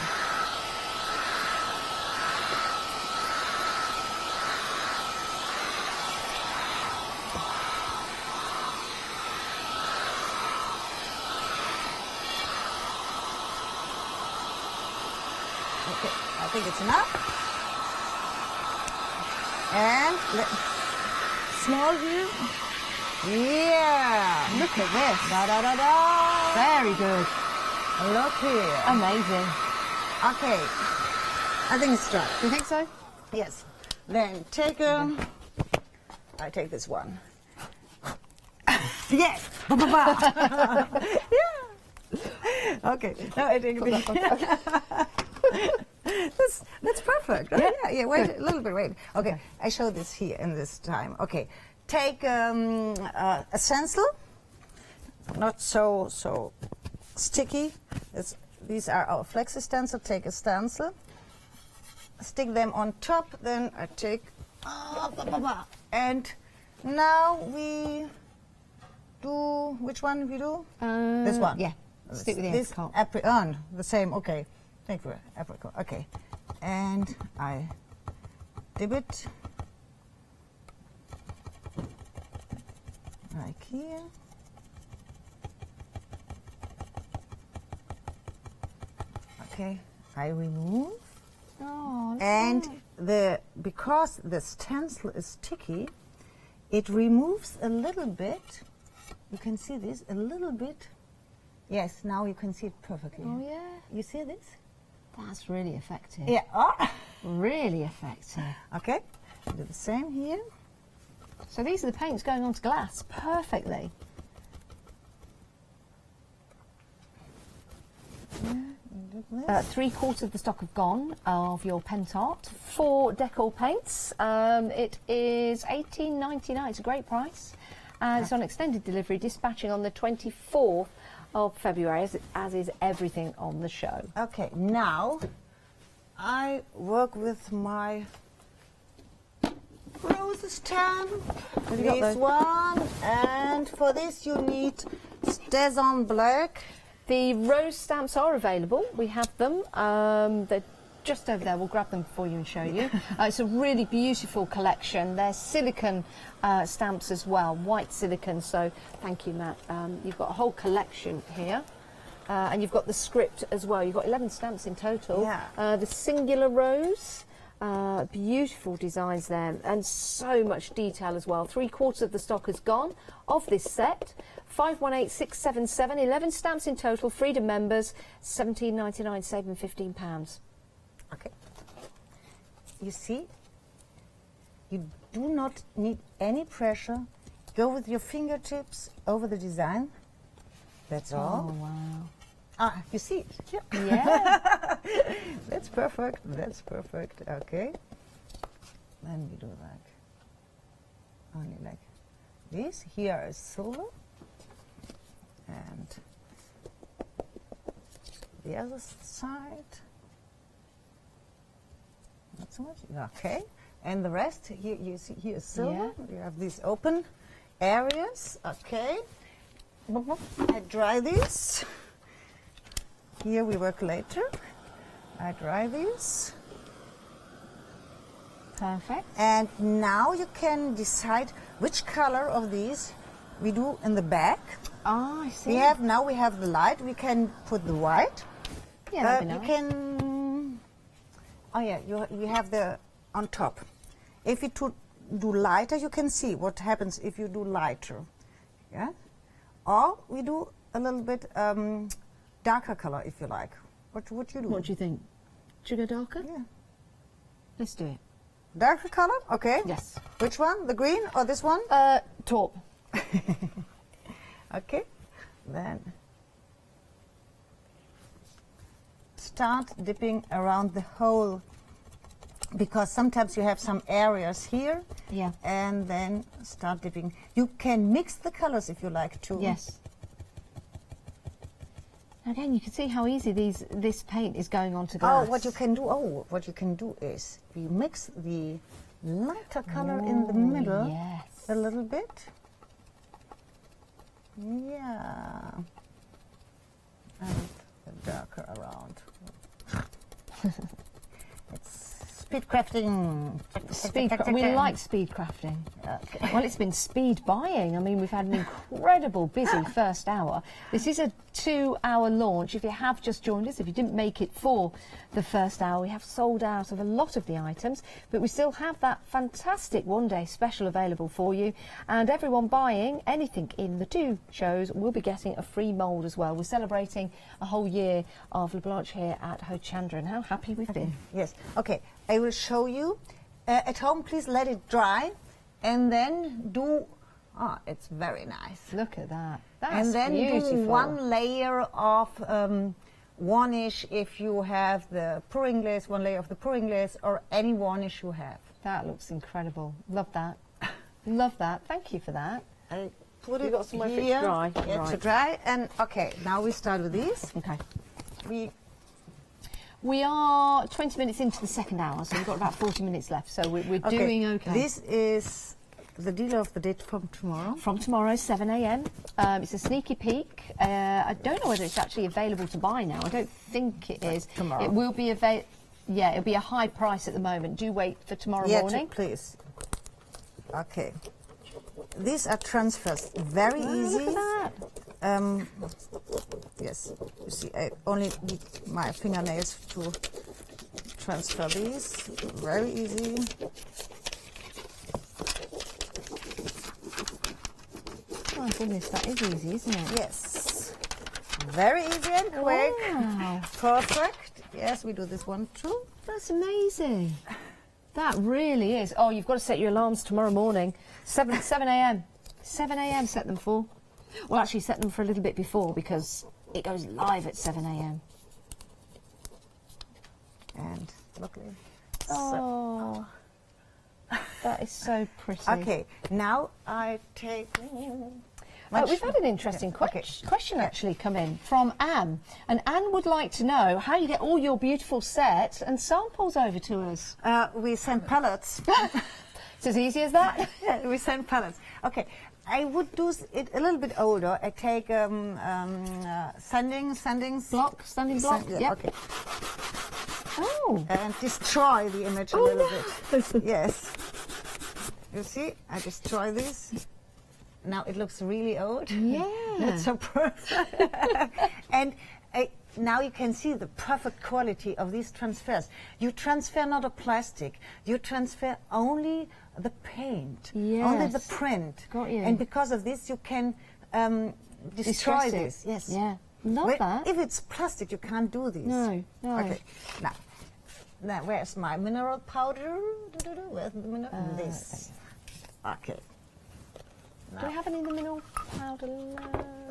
Okay, I think it's enough. And small here. Yeah. Look at this. Da da da da. Very good. Look here. Amazing. Okay. I think it's dry. Do you think so? Yes. Then take I take this one. Yes. Yeah. Okay. Now I take That's perfect. Yeah. Yeah. Wait a little bit. Wait. Okay. I show this here in this time. Okay. Take a stencil. Not so sticky. These are our flexi stencil. Take a stencil. Stick them on top. Then I take. And now we do. Which one we do? This one. Yeah. Stick with the this apricot. The same. Okay. Thank you. Apricot. Okay. And I dip it like here. Okay. I remove. Oh, and because the stencil is sticky, it removes a little bit. You can see this a little bit. Yes, now you can see it perfectly. Oh yeah. You see this? That's really effective. Yeah. Oh. Really effective. Okay. Do the same here. So these are the paints going onto glass perfectly. Yeah. 3/4 of the stock have gone of your Pentart. 4 decor paints. It is $18.99. It's a great price. It's on extended delivery, dispatching on the 24th of February, as is everything on the show. Okay, now I work with my rose stamp. This one, and for this you need Stazon Black. The rose stamps are available. We have them. They're just over there. We'll grab them for you and show you. It's a really beautiful collection. They're silicone stamps as well, white silicone. So thank you, Matt. You've got a whole collection here. And you've got the script as well. You've got 11 stamps in total. Yeah. The singular rose. Beautiful designs there, and so much detail as well. 3/4 of the stock has gone of this set. 518677, 11 stamps in total. Freedom members, £17.99, saving £15. Okay. You see, you do not need any pressure. Go with your fingertips over the design. That's all. Oh wow. Ah, you see it? Yeah. Yeah. That's perfect. That's perfect. Okay. Then we do like only like this. Here is silver, and the other side. Not so much. Okay. And the rest here you see here is silver. Yeah. You have these open areas. Okay. I dry this. Here we work later. I dry this. Perfect. And now you can decide which color of these we do in the back. Ah, I see. We have the light. We can put the white. Yeah, that'd be nice. You can. Oh yeah, you have the on top. If you do lighter, you can see what happens if you do lighter. Yeah. Or we do a little bit darker color if you like. What would you do? What do you think? Should we go darker? Yeah. Let's do it. Darker color? Okay. Yes. Which one? The green or this one? Taupe. Okay. Then start dipping around the whole, because sometimes you have some areas here. Yeah. And then start dipping. You can mix the colors if you like to. Yes. Again, you can see how easy this paint is going onto glass. What you can do is you mix the lighter color in the middle a little bit. Yeah. And the darker around. It's speed crafting. We like speed crafting. Okay. Well, it's been speed buying. I mean, we've had an incredible busy first hour. This is a 2-hour launch. If you have just joined us, if you didn't make it for the first hour, we have sold out of a lot of the items, but we still have that fantastic one-day special available for you. And everyone buying anything in the 2 shows will be getting a free mould as well. We're celebrating a whole year of Leblanc here at Hochanda, and how happy we've been. Yes. Okay. I will show you. At home, please let it dry, and then do. Oh, it's very nice. Look at that. That's and then beautiful. do 1 layer of varnish if you have the pouring glaze, 1 layer of the pouring glaze, or any varnish you have. That looks incredible. Love that. Love that. Thank you for that. I put You've it got somewhere for it here. to dry. Yeah, Right. to dry. And okay, now we start with these. Okay. We are 20 minutes into the second hour, so we've got about 40 minutes left, so we're doing okay. This is the deal of the date from tomorrow. From tomorrow, 7 a.m. It's a sneaky peek. I don't know whether it's actually available to buy now. I don't think it is. Tomorrow. It will be yeah, it'll be a high price at the moment. Do wait for tomorrow morning. Please. Okay. These are transfers. Very easy. Look at that. Yes. You see, I only need my fingernails to transfer these. Very easy. Oh goodness, that is easy, isn't it? Yes. Very easy and quick. Wow. Perfect. Yes, we do this one too. That's amazing. That really is. Oh, you've got to set your alarms tomorrow morning. 7 a.m. 7 a.m. set them for. Well, actually set them for a little bit before because it goes live at 7 a.m. And lovely. Oh, that is so pretty. Okay, now I take. We've had an interesting question actually come in from Anne, and Anne would like to know how you get all your beautiful sets and samples over to us. We send pallets. It's as easy as that? Yeah, we send pallets. Okay, I would do it a little bit older. I take sanding block. Yep. Okay. Oh. And destroy the image a little bit. Yes. You see, I destroy this. Now it looks really old. Yeah. That's so perfect. And now you can see the perfect quality of these transfers. You transfer not a plastic. You transfer only the paint, only the print. Got you. And because of this, you can destroy this. Yes. Yeah. Love that. If it's plastic, you can't do this. No. Okay. Now where's my mineral powder? Where's the mineral? This. Okay. Do we have any of the mineral powder?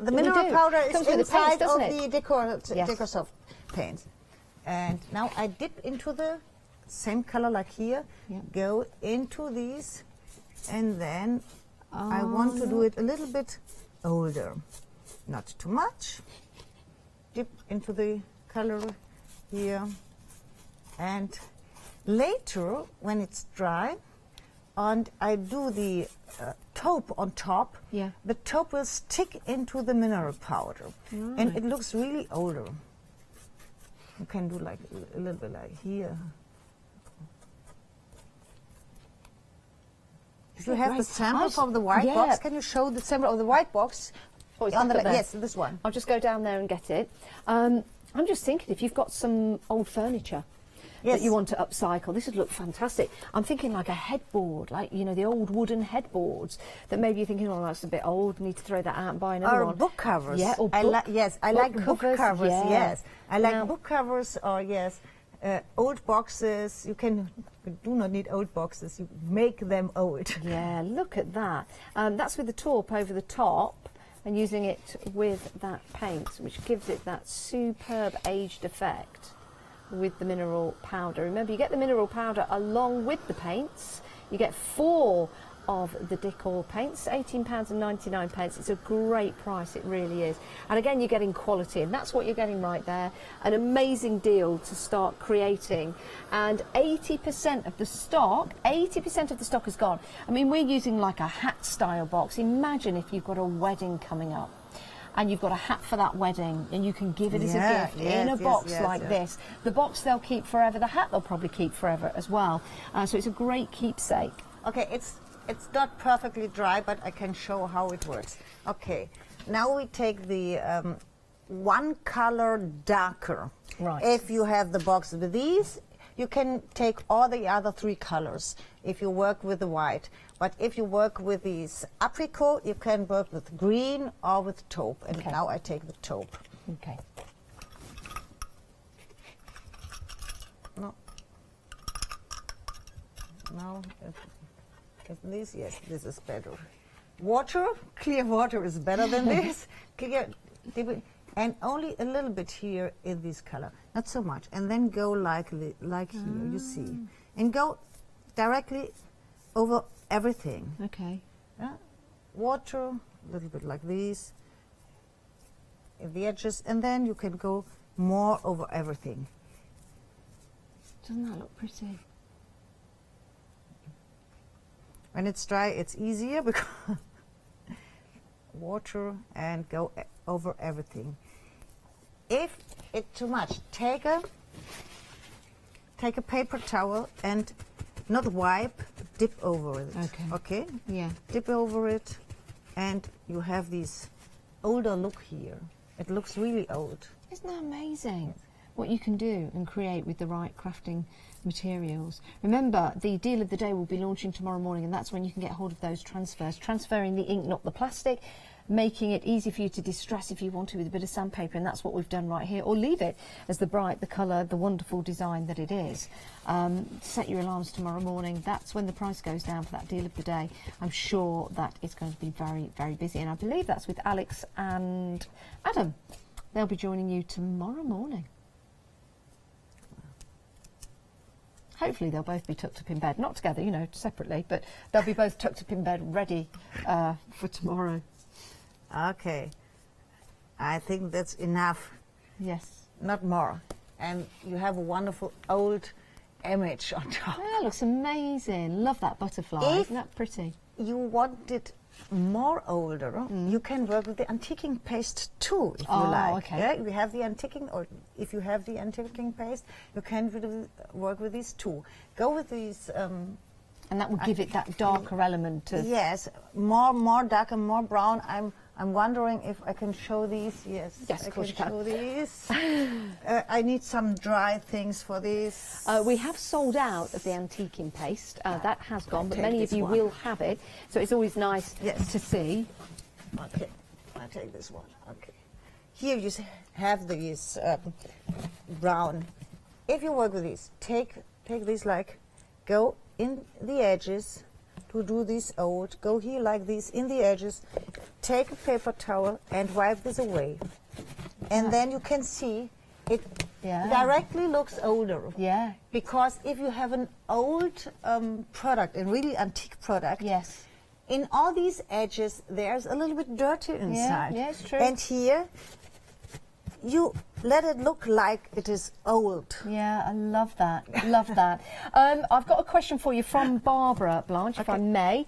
The mineral powder is inside of the Decosoft paint. And now I dip into the same color like here, go into these, and then I want to do it a little bit older. Not too much. Dip into the color here. And later, when it's dry, and I do the taupe on top, Yeah. the taupe will stick into the mineral powder. Right. And it looks really older. You can do like a little bit like here. If you have the sample from the white box, can you show the sample of the white box? Oh, it's on the back up there. yes, this one. I'll just go down there and get it. I'm just thinking, if you've got some old furniture that you want to upcycle, this would look fantastic. I'm thinking like a headboard, like, you know, the old wooden headboards that maybe you're thinking, oh, that's a bit old, need to throw that out and buy another one. Or book covers. Yeah, or I like book covers, yes. I like Now- book covers, or yes, old boxes. You do not need old boxes, you make them old. Yeah, look at that. That's with the taupe over the top and using it with that paint, which gives it that superb aged effect with the mineral powder. Remember, you get the mineral powder along with the paints. You get 4 of the decor paints, £18.99. It's a great price, it really is. And again, you're getting quality, and that's what you're getting right there. An amazing deal to start creating. And 80% of the stock is gone. I mean, we're using like a hat style box. Imagine if you've got a wedding coming up and you've got a hat for that wedding, and you can give it as a gift in a box like this. The box they'll keep forever, the hat they'll probably keep forever as well. So it's a great keepsake. Okay, it's not perfectly dry, but I can show how it works. Okay, now we take the one color darker. Right. If you have the box with these, you can take all the other 3 colors if you work with the white. But if you work with these apricot, you can work with green or with taupe. And now I take the taupe. Okay. No. This, yes, this is better. Water, clear water is better than this. Clear, and only a little bit here in this color, not so much. And then go like here, you see, and go directly over everything. Okay. Yeah? Water, a little bit like this, in the edges, and then you can go more over everything. Doesn't that look pretty? When it's dry, it's easier because water and go over everything. If it's too much, take a paper towel and not wipe, dip over it. Okay. Okay? Yeah. Dip over it, and you have this older look here. It looks really old. Isn't that amazing? What you can do and create with the right crafting materials. Remember, the deal of the day will be launching tomorrow morning, and that's when you can get hold of those transfers. Transferring the ink, not the plastic, making it easy for you to distress if you want to with a bit of sandpaper, and that's what we've done right here. Or leave it as the bright, the colour, the wonderful design that it is. Set your alarms tomorrow morning. That's when the price goes down for that deal of the day. I'm sure that it's going to be very, very busy, and I believe that's with Alex and Adam. They'll be joining you tomorrow morning. Hopefully they'll both be tucked up in bed, not together, you know, separately, but they'll be both tucked up in bed, ready for tomorrow. Okay. I think that's enough. Yes. Not more. And you have a wonderful old image on top. That looks amazing. Love that butterfly. Isn't that pretty? You want it more older, you can work with the antiquing paste too, if you like. Okay. Yeah, we have the antiquing, or if you have the antiquing paste, you can work with these too. Go with these. And that would give it that darker element. Yes, more dark and more brown. I'm wondering if I can show these. Yes, yes, of course you can show these. I need some dry things for this. We have sold out of the antiquing paste. That has gone, but many of you will have it. So it's always nice to see. Okay, I'll take this one. Okay. Here you have these brown. If you work with these, take these like, go in the edges to do this old. Go here like this in the edges. Take a paper towel and wipe this away. And then you can see it directly looks older. Yeah. Because if you have an old product, a really antique product, yes, in all these edges there's a little bit dirty inside. Yeah, it's true. And here you let it look like it is old. Yeah, I love that. Love that. I've got a question for you from Barbara, Blanche, if I may.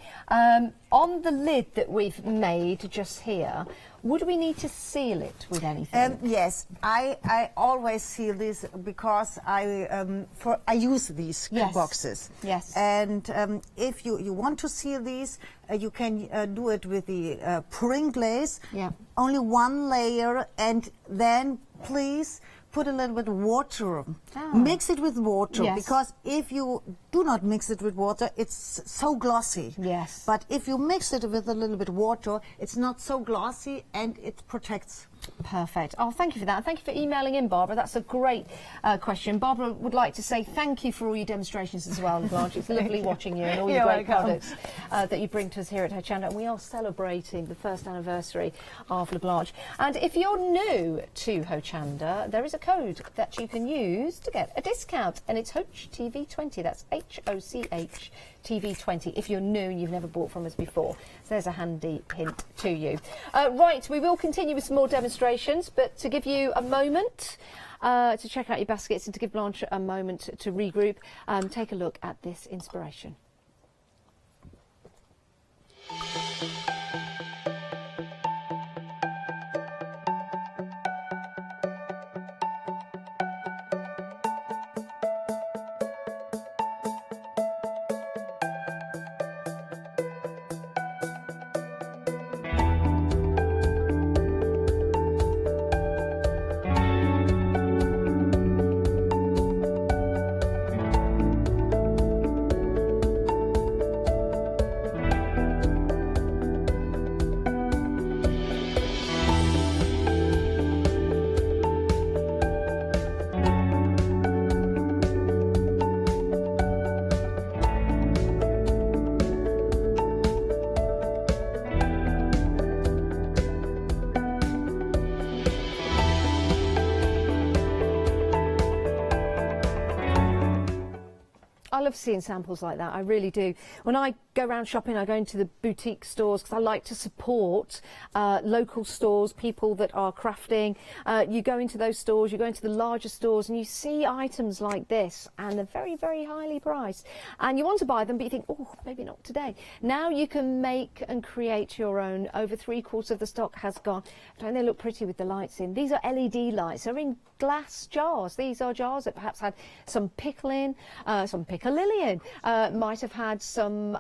On the lid that we've made just here, would we need to seal it with anything? Yes, I always seal this because I use these boxes. Yes. And if you want to seal these, you can do it with the pouring glaze. Yeah. Only one layer, and then please put a little bit of water. Mix it with water, because if you do not mix it with water, it's so glossy. Yes. But if you mix it with a little bit of water, it's not so glossy and it protects. Perfect. Oh, thank you for that. Thank you for emailing in, Barbara. That's a great question. Barbara would like to say thank you for all your demonstrations as well, Blanche. It's lovely watching you and all your great products that you bring to us here at Hochanda. And we are celebrating the first anniversary of La Blanche. And if you're new to Hochanda, there is a code that you can use to get a discount, and it's HOCH-TV20. That's HOCH TV20 if you're new and you've never bought from us before. So there's a handy hint to you. Right, we will continue with some more demonstrations, but to give you a moment to check out your baskets and to give Blanche a moment to regroup, take a look at this inspiration. I love seeing samples like that, I really do. When I go around shopping, I go into the boutique stores because I like to support local stores, people that are crafting. You go into those stores, you go into the larger stores and you see items like this and they're very, very highly priced. And you want to buy them, but you think, oh, maybe not today. Now you can make and create your own. Over 3/4 of the stock has gone. Don't they look pretty with the lights in? These are LED lights. They're in glass jars. These are jars that perhaps had some pickle in, some piccalilli in, might have had some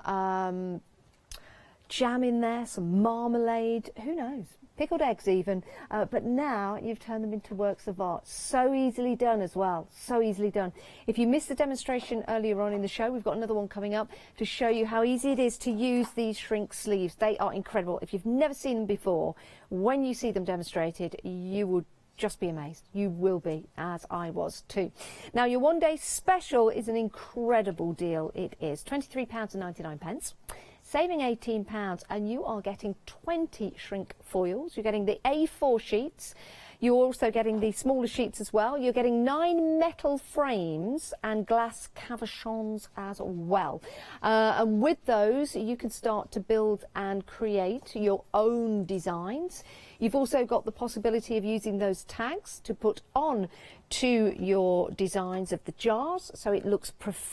jam in there, some marmalade, who knows, pickled eggs even, but now you've turned them into works of art. So easily done as well, so easily done. If you missed the demonstration earlier on in the show, we've got another one coming up to show you how easy it is to use these shrink sleeves. They are incredible. If you've never seen them before, when you see them demonstrated, you would just be amazed. You will be, as I was too. Now, your one-day special is an incredible deal. It is £23.99, saving £18, and you are getting 20 shrink foils. You're getting the A4 sheets. You're also getting the smaller sheets as well. You're getting 9 metal frames and glass cabochons as well. And with those, you can start to build and create your own designs. You've also got the possibility of using those tags to put on to your designs of the jars, so it looks professional.